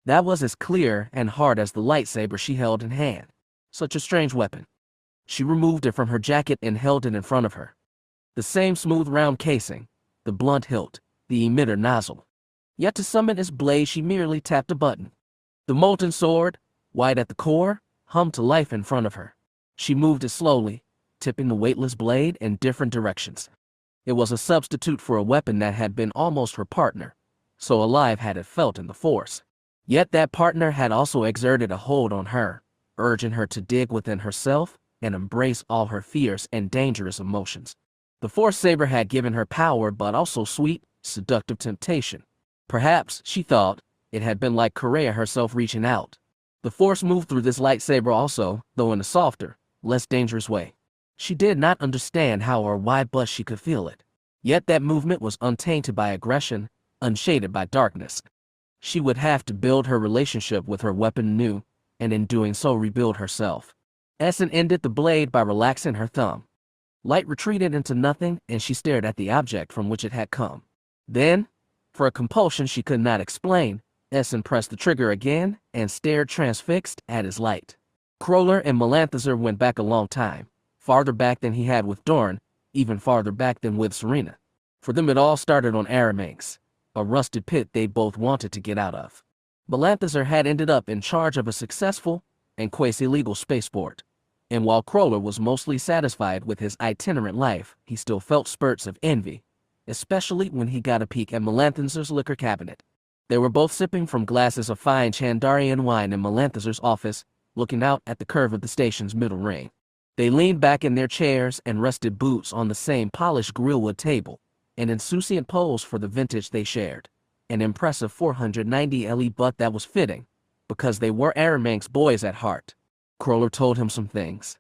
That was as clear and hard as the lightsaber she held in hand. Such a strange weapon. She removed it from her jacket and held it in front of her. The same smooth round casing, the blunt hilt, the emitter nozzle. Yet to summon its blade she merely tapped a button. The molten sword, white at the core, hummed to life in front of her. She moved it slowly, tipping the weightless blade in different directions. It was a substitute for a weapon that had been almost her partner, so alive had it felt in the Force. Yet that partner had also exerted a hold on her, urging her to dig within herself and embrace all her fears and dangerous emotions. The Force saber had given her power but also sweet, seductive temptation. Perhaps, she thought, it had been like Korea herself reaching out. The Force moved through this lightsaber also, though in a softer, less dangerous way. She did not understand how or why, but she could feel it. Yet that movement was untainted by aggression, unshaded by darkness. She would have to build her relationship with her weapon anew, and in doing so rebuild herself. Essen ended the blade by relaxing her thumb. Light retreated into nothing, and she stared at the object from which it had come. Then, for a compulsion she could not explain, Essen pressed the trigger again and stared transfixed at his light. Kroller and Melanthazar went back a long time, farther back than he had with Dorn, even farther back than with Serena. For them it all started on Aramanx, a rusted pit they both wanted to get out of. Melanthazar had ended up in charge of a successful and quasi-legal spaceport, and while Kroller was mostly satisfied with his itinerant life, he still felt spurts of envy, especially when he got a peek at Melanthazar's liquor cabinet. They were both sipping from glasses of fine Chandarian wine in Melanthazar's office, looking out at the curve of the station's middle ring. They leaned back in their chairs and rested boots on the same polished grillwood table, an insouciant pose for the vintage they shared, an impressive 490 LE butt that was fitting, because they were Aramanx boys at heart. Kroller told him some things.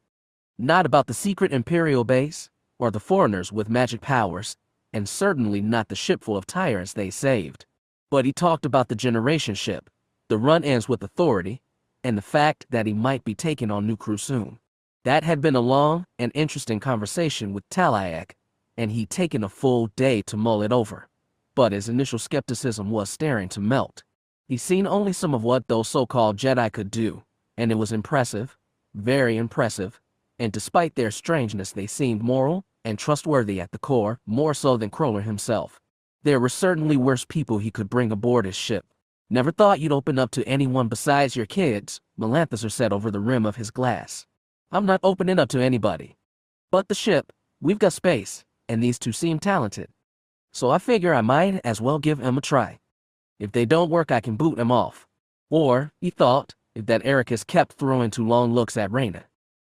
Not about the secret Imperial base, or the foreigners with magic powers, and certainly not the shipful of tyrants they saved. But he talked about the generation ship, the run-ins with authority, and the fact that he might be taking on new crew soon. That had been a long and interesting conversation with Talayak, and he'd taken a full day to mull it over. But his initial skepticism was staring to melt. He'd seen only some of what those so-called Jedi could do, and it was impressive, very impressive, and despite their strangeness they seemed moral and trustworthy at the core, more so than Kroller himself. There were certainly worse people he could bring aboard his ship. Never thought you'd open up to anyone besides your kids, Melanthazar said over the rim of his glass. I'm not opening up to anybody. But the ship, we've got space, and these two seem talented. So I figure I might as well give them a try. If they don't work I can boot them off. Or, he thought, if that Ericus kept throwing too long looks at Reyna.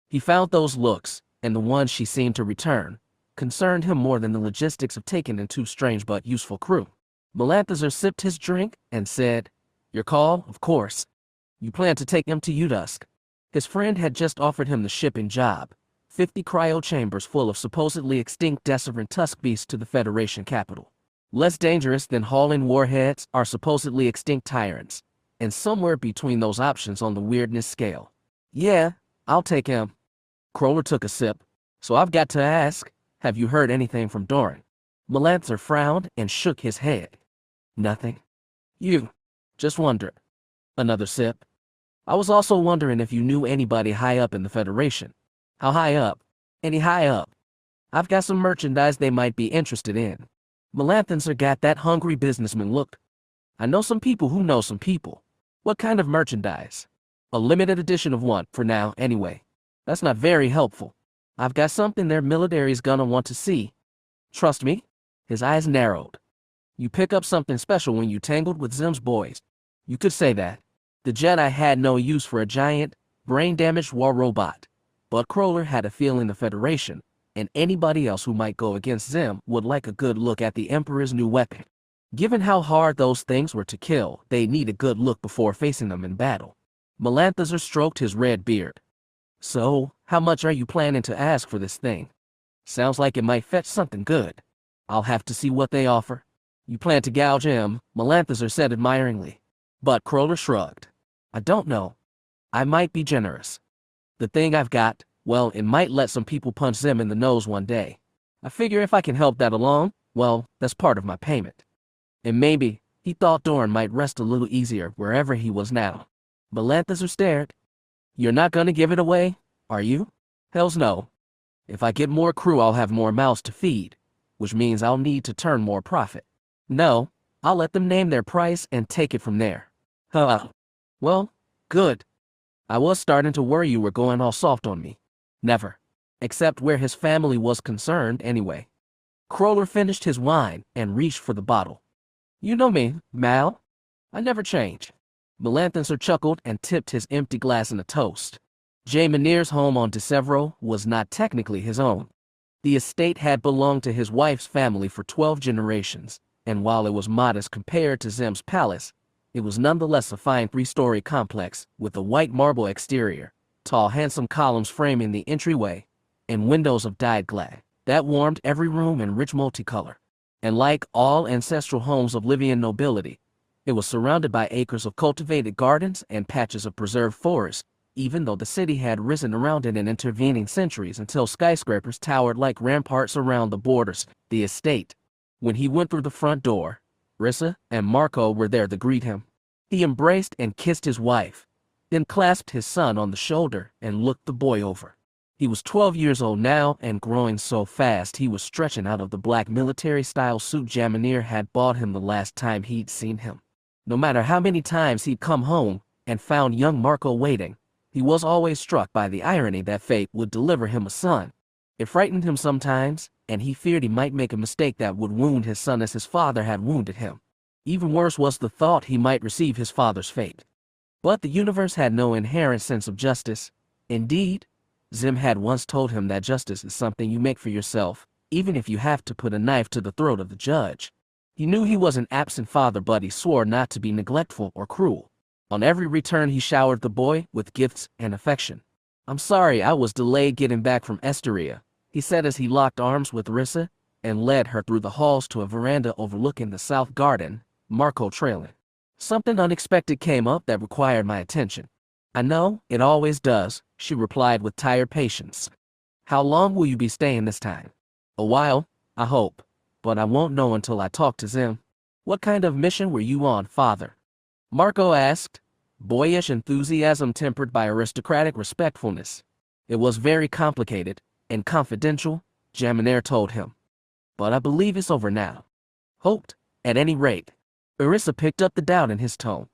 He found those looks, and the ones she seemed to return, concerned him more than the logistics of taking in two strange but useful crew. Melanthazar sipped his drink and said, Your call, of course. You plan to take him to Udusk. His friend had just offered him the shipping job, 50 cryo chambers full of supposedly extinct Decivan tusk beasts to the Federation capital. Less dangerous than hauling warheads are supposedly extinct tyrants, and somewhere between those options on the weirdness scale. Yeah, I'll take him. Kroller took a sip. So I've got to ask, have you heard anything from Doran? Melanthazar frowned and shook his head. Nothing. You. Just wondered. Another sip. I was also wondering if you knew anybody high up in the Federation. How high up? Any high up? I've got some merchandise they might be interested in. Melanthazar got that hungry businessman look. I know some people who know some people. What kind of merchandise? A limited edition of one, for now, anyway. That's not very helpful. I've got something their military's gonna want to see. Trust me? His eyes narrowed. You pick up something special when you tangled with Xim's boys. You could say that. The Jedi had no use for a giant, brain-damaged war robot. But Crawler had a feeling the Federation, and anybody else who might go against Xim, would like a good look at the Emperor's new weapon. Given how hard those things were to kill, they'd need a good look before facing them in battle. Melanthazar stroked his red beard. So, how much are you planning to ask for this thing? Sounds like it might fetch something good. I'll have to see what they offer. You plan to gouge him, Melanthazar said admiringly. But Crawler shrugged. I don't know. I might be generous. The thing I've got, well, it might let some people punch Xim in the nose one day. I figure if I can help that along, well, that's part of my payment. And maybe, he thought Dorn might rest a little easier wherever he was now. Melanthazar stared. You're not gonna give it away, are you? Hells no. If I get more crew, I'll have more mouths to feed, which means I'll need to turn more profit. No, I'll let them name their price and take it from there. Huh. Well, good. I was starting to worry you were going all soft on me. Never. Except where his family was concerned, anyway. Crawler finished his wine and reached for the bottle. You know me, Mal. I never change. Melanthazar chuckled and tipped his empty glass in a toast. Jaiminir's home on Decisive was not technically his own. The estate had belonged to his wife's family for 12 generations, and while it was modest compared to Xim's palace, it was nonetheless a fine 3-story complex with a white marble exterior, tall handsome columns framing the entryway, and windows of dyed glass that warmed every room in rich multicolor. And like all ancestral homes of Livian nobility, it was surrounded by acres of cultivated gardens and patches of preserved forest, even though the city had risen around it in intervening centuries until skyscrapers towered like ramparts around the borders. The estate. When he went through the front door, Rissa and Marco were there to greet him. He embraced and kissed his wife, then clasped his son on the shoulder and looked the boy over. He was 12 years old now and growing so fast he was stretching out of the black military-style suit Jaiminir had bought him the last time he'd seen him. No matter how many times he'd come home and found young Marco waiting, he was always struck by the irony that fate would deliver him a son. It frightened him sometimes, and he feared he might make a mistake that would wound his son as his father had wounded him. Even worse was the thought he might receive his father's fate. But the universe had no inherent sense of justice. Indeed, Xim had once told him that justice is something you make for yourself, even if you have to put a knife to the throat of the judge. He knew he was an absent father, but he swore not to be neglectful or cruel. On every return he showered the boy with gifts and affection. I'm sorry I was delayed getting back from Esteria, he said as he locked arms with Rissa and led her through the halls to a veranda overlooking the south garden, Marco trailing. Something unexpected came up that required my attention. I know, it always does, she replied with tired patience. How long will you be staying this time? A while, I hope, but I won't know until I talk to Xim. What kind of mission were you on, father? Marco asked, boyish enthusiasm tempered by aristocratic respectfulness. It was very complicated and confidential, Jaiminir told him. But I believe it's over now. Hoped, at any rate. Orissa picked up the doubt in his tone.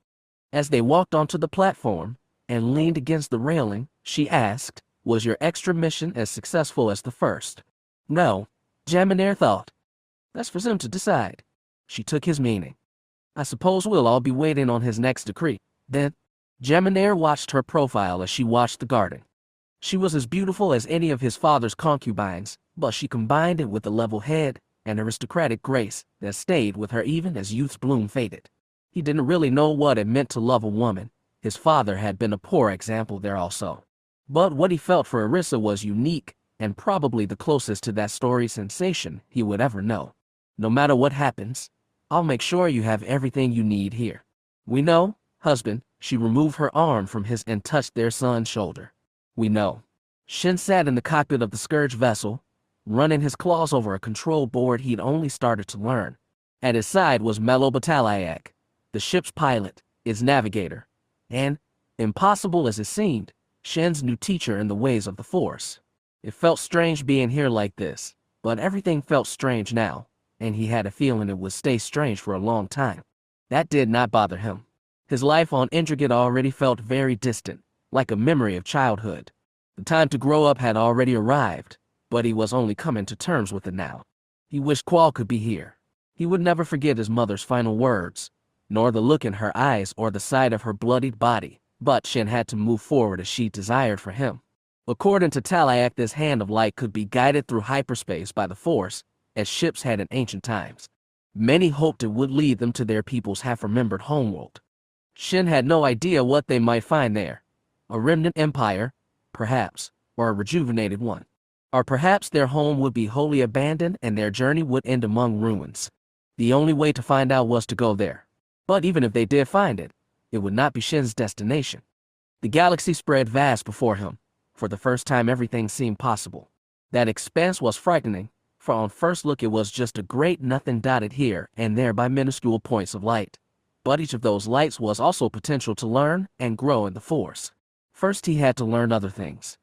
As they walked onto the platform and leaned against the railing, she asked, was your extra mission as successful as the first? No, Jaiminir thought. That's for Xim to decide. She took his meaning. I suppose we'll all be waiting on his next decree. Then, Jaiminir watched her profile as she watched the garden. She was as beautiful as any of his father's concubines, but she combined it with a level head and aristocratic grace that stayed with her even as youth's bloom faded. He didn't really know what it meant to love a woman. His father had been a poor example there also. But what he felt for Orissa was unique and probably the closest to that story sensation he would ever know. No matter what happens, I'll make sure you have everything you need here. We know, husband, she removed her arm from his and touched their son's shoulder. We know. Shin sat in the cockpit of the Scourge vessel, running his claws over a control board he'd only started to learn. At his side was Melo Batalayak, the ship's pilot, its navigator, and, impossible as it seemed, Shin's new teacher in the ways of the Force. It felt strange being here like this, but everything felt strange now, and he had a feeling it would stay strange for a long time. That did not bother him. His life on Interrogate already felt very distant, like a memory of childhood. The time to grow up had already arrived, but he was only coming to terms with it now. He wished Qual could be here. He would never forget his mother's final words, nor the look in her eyes or the sight of her bloodied body, but Shin had to move forward as she desired for him. According to Talayak, this hand of light could be guided through hyperspace by the Force, as ships had in ancient times. Many hoped it would lead them to their people's half-remembered homeworld. Shin had no idea what they might find there. A remnant empire, perhaps, or a rejuvenated one. Or perhaps their home would be wholly abandoned and their journey would end among ruins. The only way to find out was to go there. But even if they did find it, it would not be Shin's destination. The galaxy spread vast before him. For the first time, everything seemed possible. That expanse was frightening, for on first look it was just a great nothing dotted here and there by minuscule points of light. But each of those lights was also potential to learn and grow in the Force. First he had to learn other things.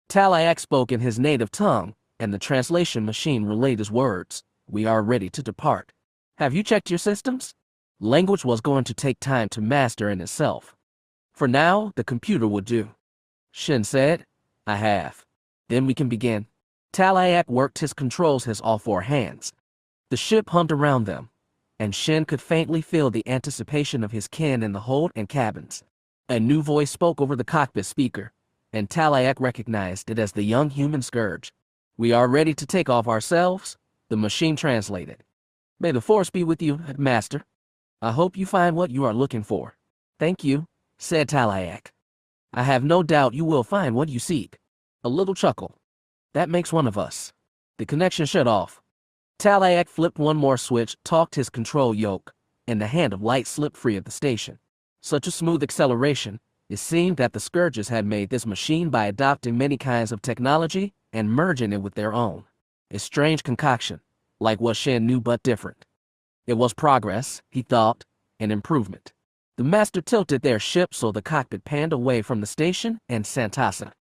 Talayak spoke in his native tongue, and the translation machine relayed his words. "We are ready to depart. Have you checked your systems?" Language was going to take time to master in itself. For now, the computer would do. Shin said, "I have. Then we can begin." Talayak worked his controls his all four hands. The ship hummed around them, and Shin could faintly feel the anticipation of his kin in the hold and cabins. A new voice spoke over the cockpit speaker, and Talayak recognized it as the young human Scourge. "We are ready to take off ourselves," the machine translated. "May the Force be with you, Master. I hope you find what you are looking for." "Thank you," said Talayak. "I have no doubt you will find what you seek." A little chuckle. "That makes one of us." The connection shut off. Talayak flipped one more switch, talked his control yoke, and the hand of light slipped free of the station. Such a smooth acceleration, it seemed that the Scourges had made this machine by adopting many kinds of technology and merging it with their own. A strange concoction, like what Shin knew but different. It was progress, he thought, and improvement. The Master tilted their ship so the cockpit panned away from the station and Santasa.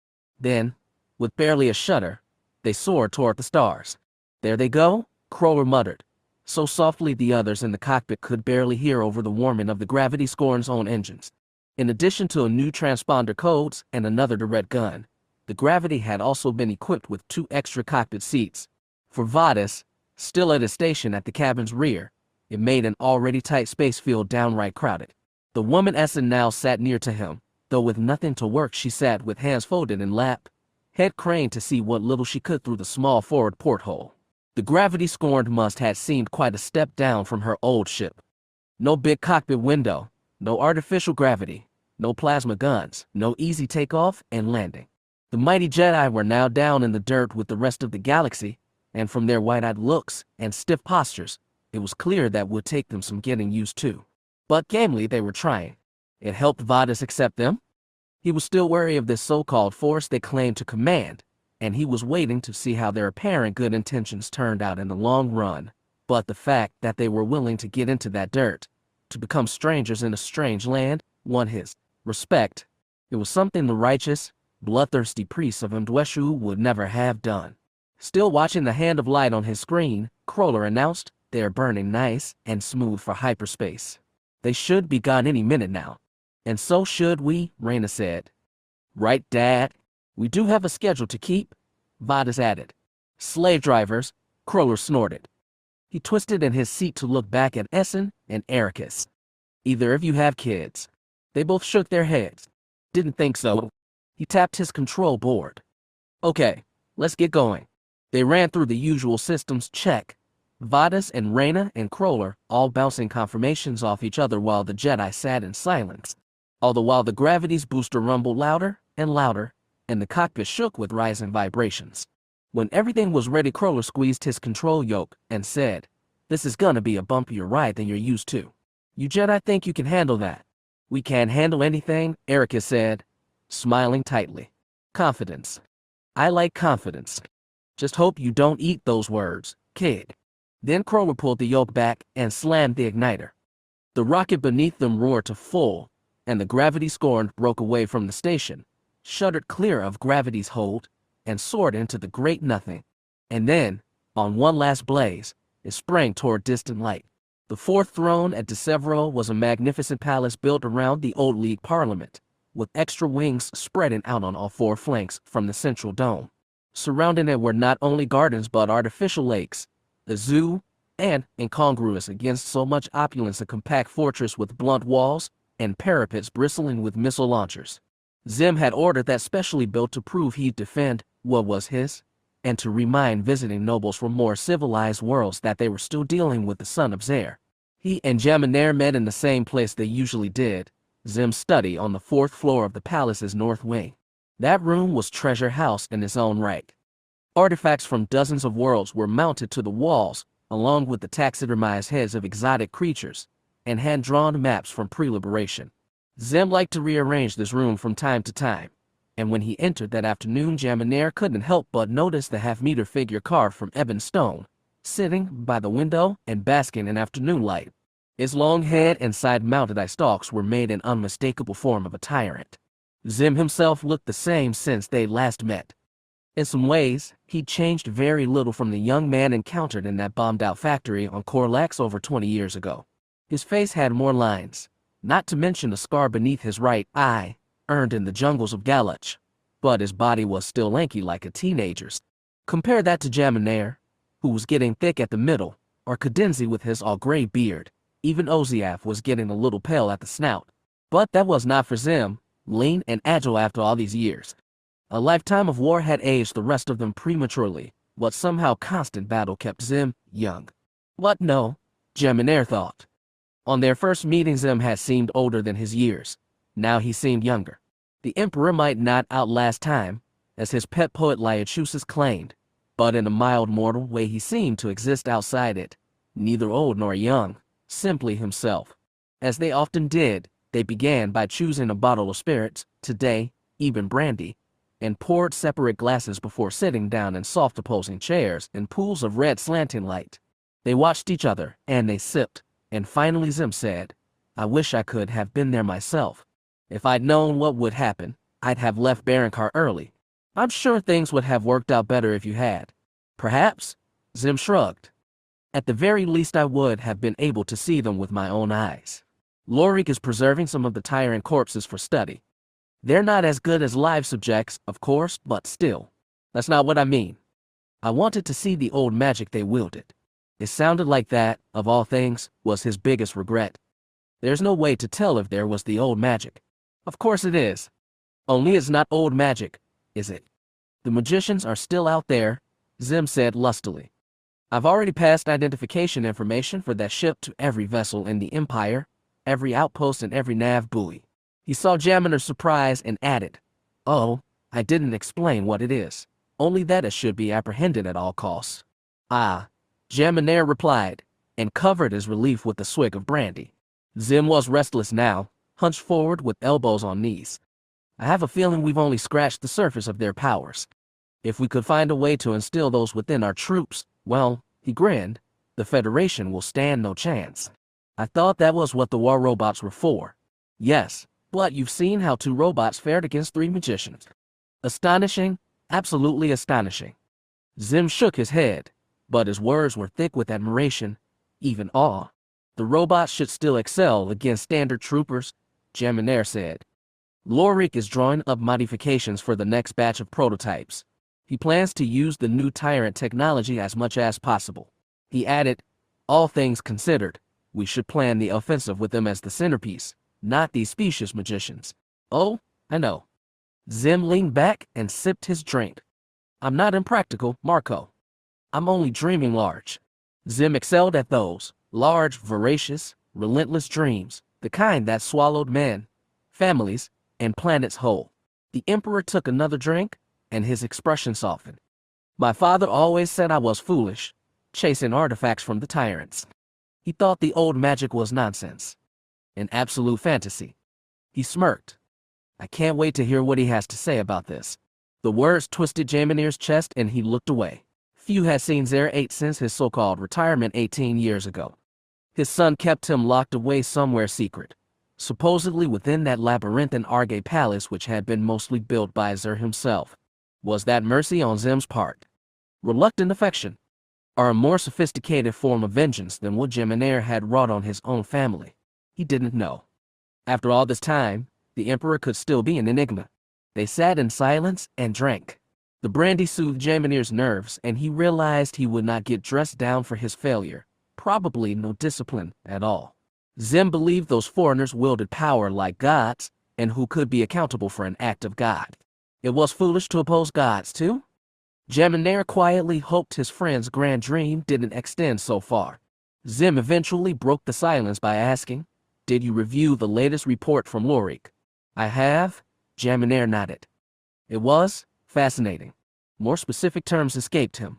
Then, with barely a shudder, they soared toward the stars. "There they go," Crawler muttered, so softly the others in the cockpit could barely hear over the warming of the Gravity Scorn's own engines. In addition to a new transponder codes and another direct gun, the Gravity had also been equipped with 2 extra cockpit seats. For Vadis, still at his station at the cabin's rear, it made an already tight space feel downright crowded. The woman Essen now sat near to him, though with nothing to work she sat with hands folded in lap, head craned to see what little she could through the small forward porthole. The Gravity Scorned must have seemed quite a step down from her old ship. No big cockpit window, no artificial gravity, no plasma guns, no easy takeoff and landing. The mighty Jedi were now down in the dirt with the rest of the galaxy, and from their wide-eyed looks and stiff postures, it was clear that would take them some getting used to. But gamely they were trying. It helped Vadis accept them. He was still wary of this so-called Force they claimed to command, and he was waiting to see how their apparent good intentions turned out in the long run. But the fact that they were willing to get into that dirt, to become strangers in a strange land, won his respect. It was something the righteous, bloodthirsty priests of Mdweshu would never have done. Still watching the hand of light on his screen, Crawler announced, "They are burning nice and smooth for hyperspace. They should be gone any minute now." "And so should we," Reyna said. "Right, Dad? We do have a schedule to keep," Vadis added. "Slave drivers," Crawler snorted. He twisted in his seat to look back at Essen and Ericus. "Either of you have kids?" They both shook their heads. "Didn't think so." He tapped his control board. "Okay, let's get going." They ran through the usual systems check. Vadis and Reyna and Crawler all bouncing confirmations off each other while the Jedi sat in silence. All the while the Gravity's booster rumbled louder and louder, and the cockpit shook with rising vibrations. When everything was ready, Crawler squeezed his control yoke and said, "This is gonna be a bumpier ride than you're used to. You Jedi think you can handle that?" "We can't handle anything," Ericus said, smiling tightly. "Confidence. I like confidence. Just hope you don't eat those words, kid." Then Crawler pulled the yoke back and slammed the igniter. The rocket beneath them roared to full, and the Gravity Scorn broke away from the station, shuddered clear of gravity's hold, and soared into the great nothing. And then, on one last blaze, it sprang toward distant light. The fourth throne at Decisive was a magnificent palace built around the old League Parliament, with extra wings spreading out on all four flanks from the central dome. Surrounding it were not only gardens but artificial lakes, a zoo, and, incongruous against so much opulence, a compact fortress with blunt walls and parapets bristling with missile launchers. Xim had ordered that specially built to prove he'd defend what was his, and to remind visiting nobles from more civilized worlds that they were still dealing with the son of Zer. He and Jamener met in the same place they usually did, Xim's study on the fourth floor of the palace's north wing. That room was treasure house in its own right. Artifacts from dozens of worlds were mounted to the walls, along with the taxidermized heads of exotic creatures, and hand-drawn maps from pre-liberation. Xim liked to rearrange this room from time to time, and when he entered that afternoon, Jamener couldn't help but notice the half-meter figure carved from ebon stone, sitting by the window and basking in afternoon light. Its long head and side-mounted eye stalks were made in unmistakable form of a tyrant. Xim himself looked the same since they last met. In some ways, he'd changed very little from the young man encountered in that bombed-out factory on Corax over 20 years ago. His face had more lines, not to mention a scar beneath his right eye, earned in the jungles of Galach, but his body was still lanky like a teenager's. Compare that to Jamener, who was getting thick at the middle, or Cadenzi with his all-gray beard. Even Oziath was getting a little pale at the snout. But that was not for Xim, lean and agile after all these years. A lifetime of war had aged the rest of them prematurely, but somehow constant battle kept Xim young. What no, Jamener thought. On their first meeting, Xim had seemed older than his years. Now he seemed younger. The Emperor might not outlast time, as his pet poet Liachusis claimed, but in a mild mortal way he seemed to exist outside it, neither old nor young, simply himself. As they often did, they began by choosing a bottle of spirits, today, even brandy, and poured separate glasses before sitting down in soft opposing chairs in pools of red slanting light. They watched each other, and they sipped, and finally Xim said, "I wish I could have been there myself. If I'd known what would happen, I'd have left Barankar early. I'm sure things would have worked out better if you had." "Perhaps," Xim shrugged. "At the very least I would have been able to see them with my own eyes. Lorik is preserving some of the tyrant corpses for study. They're not as good as live subjects, of course, but still. That's not what I mean. I wanted to see the old magic they wielded." It sounded like that, of all things, was his biggest regret. There's no way to tell if there was the old magic. Of course it is. Only it's not old magic, is it? The magicians are still out there, Xim said lustily. I've already passed identification information for that ship to every vessel in the Empire, every outpost and every nav buoy. He saw Jamener's surprise and added, "Oh, I didn't explain what it is. Only that it should be apprehended at all costs." "Ah," Jamener replied, and covered his relief with a swig of brandy. Xim was restless now, hunched forward with elbows on knees. "I have a feeling we've only scratched the surface of their powers. If we could find a way to instill those within our troops, well," he grinned, "the Federation will stand no chance. I thought that was what the war robots were for." "Yes, but you've seen how 2 robots fared against 3 magicians. Astonishing, absolutely astonishing." Xim shook his head, but his words were thick with admiration, even awe. "The robots should still excel against standard troopers," Jamener said. "Lorik is drawing up modifications for the next batch of prototypes. He plans to use the new tyrant technology as much as possible." He added, "All things considered, we should plan the offensive with them as the centerpiece, not these specious magicians." "Oh, I know." Xim leaned back and sipped his drink. "I'm not impractical, Marco. I'm only dreaming large." Xim excelled at those large, voracious, relentless dreams, the kind that swallowed men, families, and planets whole. The Emperor took another drink, and his expression softened. "My father always said I was foolish, chasing artifacts from the tyrants. He thought the old magic was nonsense, an absolute fantasy." He smirked. "I can't wait to hear what he has to say about this." The words twisted Jamener's chest and he looked away. Few had seen Zer 8 since his so-called retirement 18 years ago. His son kept him locked away somewhere secret, supposedly within that labyrinthine Arge palace which had been mostly built by Zer himself. Was that mercy on Xim's part? Reluctant affection? or a more sophisticated form of vengeance than what Geminair had wrought on his own family? He didn't know. After all this time, the Emperor could still be an enigma. They sat in silence and drank. The brandy soothed Geminair's nerves, and he realized he would not get dressed down for his failure. Probably no discipline at all. Xim believed those foreigners wielded power like gods, and who could be accountable for an act of God. It was foolish to oppose gods, too. Geminair quietly hoped his friend's grand dream didn't extend so far. Xim eventually broke the silence by asking, "Did you review the latest report from Lorik?" "I have," Geminair nodded. It was fascinating. More specific terms escaped him.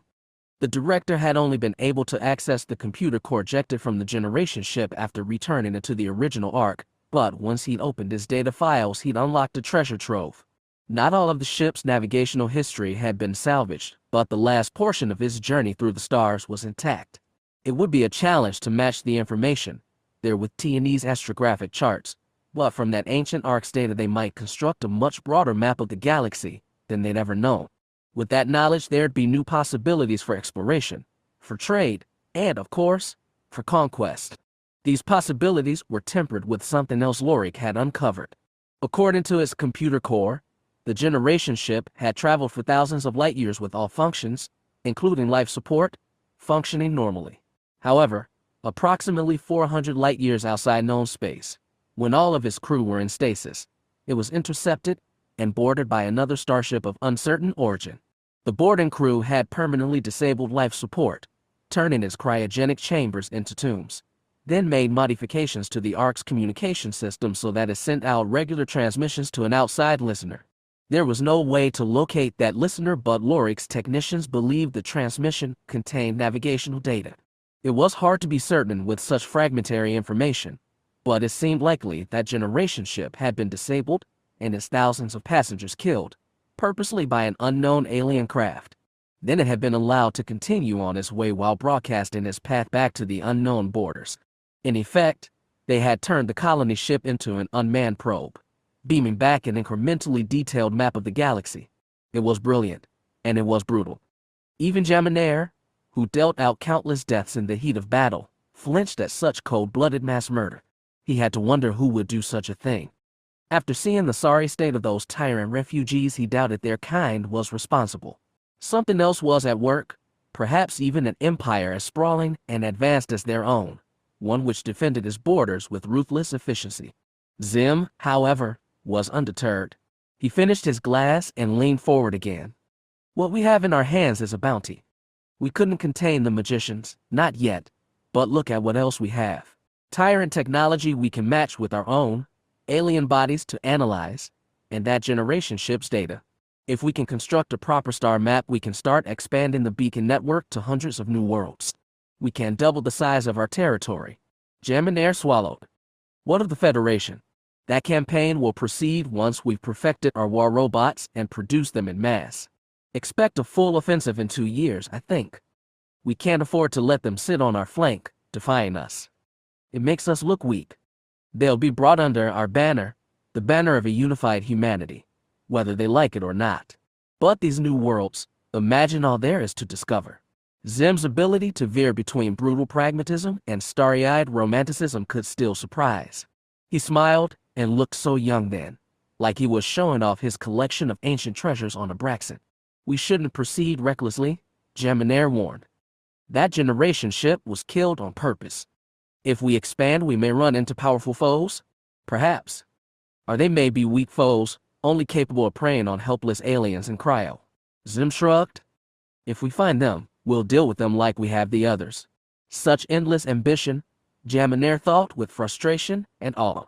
The director had only been able to access the computer core ejected from the Generation ship after returning it to the original Ark, but once he'd opened his data files, he'd unlocked a treasure trove. Not all of the ship's navigational history had been salvaged, but the last portion of his journey through the stars was intact. It would be a challenge to match the information there with T&E's astrographic charts, but from that ancient Ark's data they might construct a much broader map of the galaxy than they'd ever known. With that knowledge, there'd be new possibilities for exploration, for trade, and, of course, for conquest. These possibilities were tempered with something else Lorik had uncovered. According to its computer core, the Generation ship had traveled for thousands of light years with all functions, including life support, functioning normally. However, approximately 400 light years outside known space, when all of its crew were in stasis, it was intercepted and boarded by another starship of uncertain origin. The boarding crew had permanently disabled life support, turning its cryogenic chambers into tombs, then made modifications to the Ark's communication system so that it sent out regular transmissions to an outside listener. There was no way to locate that listener, but Lorik's technicians believed the transmission contained navigational data. It was hard to be certain with such fragmentary information, but it seemed likely that Generation ship had been disabled and its thousands of passengers killed, purposely by an unknown alien craft. Then it had been allowed to continue on its way while broadcasting its path back to the unknown borders. In effect, they had turned the colony ship into an unmanned probe, beaming back an incrementally detailed map of the galaxy. It was brilliant, and it was brutal. Even Geminair, who dealt out countless deaths in the heat of battle, flinched at such cold-blooded mass murder. He had to wonder who would do such a thing. After seeing the sorry state of those tyrant refugees, he doubted their kind was responsible. Something else was at work, perhaps even an empire as sprawling and advanced as their own, one which defended its borders with ruthless efficiency. Xim, however, was undeterred. He finished his glass and leaned forward again. "What we have in our hands is a bounty. We couldn't contain the magicians, not yet, but look at what else we have. Tyrant technology we can match with our own, alien bodies to analyze, and that Generation ship's data. If we can construct a proper star map, we can start expanding the beacon network to hundreds of new worlds. We can double the size of our territory." Geminair swallowed. "What of the Federation? That campaign will proceed once we've perfected our war robots and produced them in mass. Expect a full offensive in 2 years, I think. We can't afford to let them sit on our flank, defying us. It makes us look weak. They'll be brought under our banner, the banner of a unified humanity, whether they like it or not. But these new worlds, imagine all there is to discover." Xim's ability to veer between brutal pragmatism and starry-eyed romanticism could still surprise. He smiled and looked so young then, like he was showing off his collection of ancient treasures on a Braxton. "We shouldn't proceed recklessly," Geminair warned. "That Generation ship was killed on purpose. If we expand, we may run into powerful foes, perhaps. Or they may be weak foes, only capable of preying on helpless aliens in cryo." Xim shrugged. "If we find them, we'll deal with them like we have the others." Such endless ambition, Geminair thought with frustration and awe.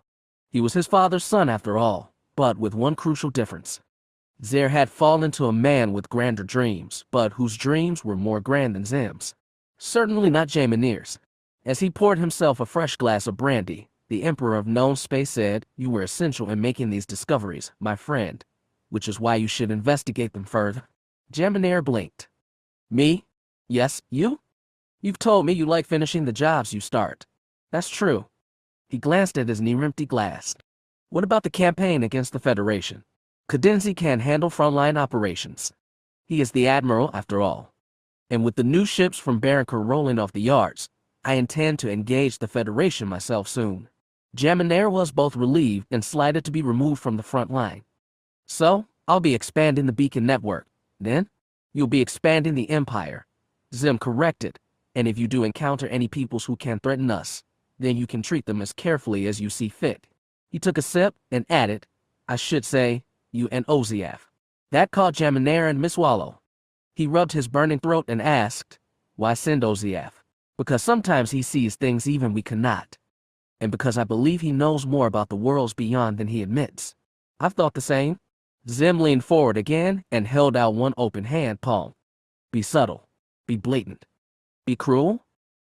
He was his father's son after all, but with one crucial difference. Xer had fallen to a man with grander dreams, but whose dreams were more grand than Xim's. Certainly not Geminair's. As he poured himself a fresh glass of brandy, the Emperor of known space said, "You were essential in making these discoveries, my friend, which is why you should investigate them further." Geminair blinked. "Me? Yes, you? You've told me you like finishing the jobs you start. That's true." He glanced at his near-empty glass. "What about the campaign against the Federation? Cadenzi can handle frontline operations. He is the Admiral, after all." And with the new ships from Banquet rolling off the yards, I intend to engage the Federation myself soon. Jaminair was both relieved and slighted to be removed from the front line. So, I'll be expanding the beacon network. Then, you'll be expanding the Empire. Xim corrected, and if you do encounter any peoples who can threaten us, then you can treat them as carefully as you see fit. He took a sip and added, I should say, you and Oziath. That caught Jaminair and Miss Wallow. He rubbed his burning throat and asked, why send Oziath? Because sometimes he sees things even we cannot. And because I believe he knows more about the worlds beyond than he admits. I've thought the same. Xim leaned forward again and held out one open hand palm. Be subtle. Be blatant. Be cruel.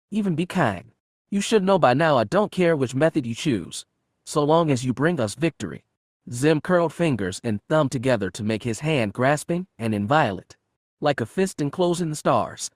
Even be kind. You should know by now I don't care which method you choose, so long as you bring us victory. Xim curled fingers and thumb together to make his hand grasping and inviolate, like a fist enclosing the stars.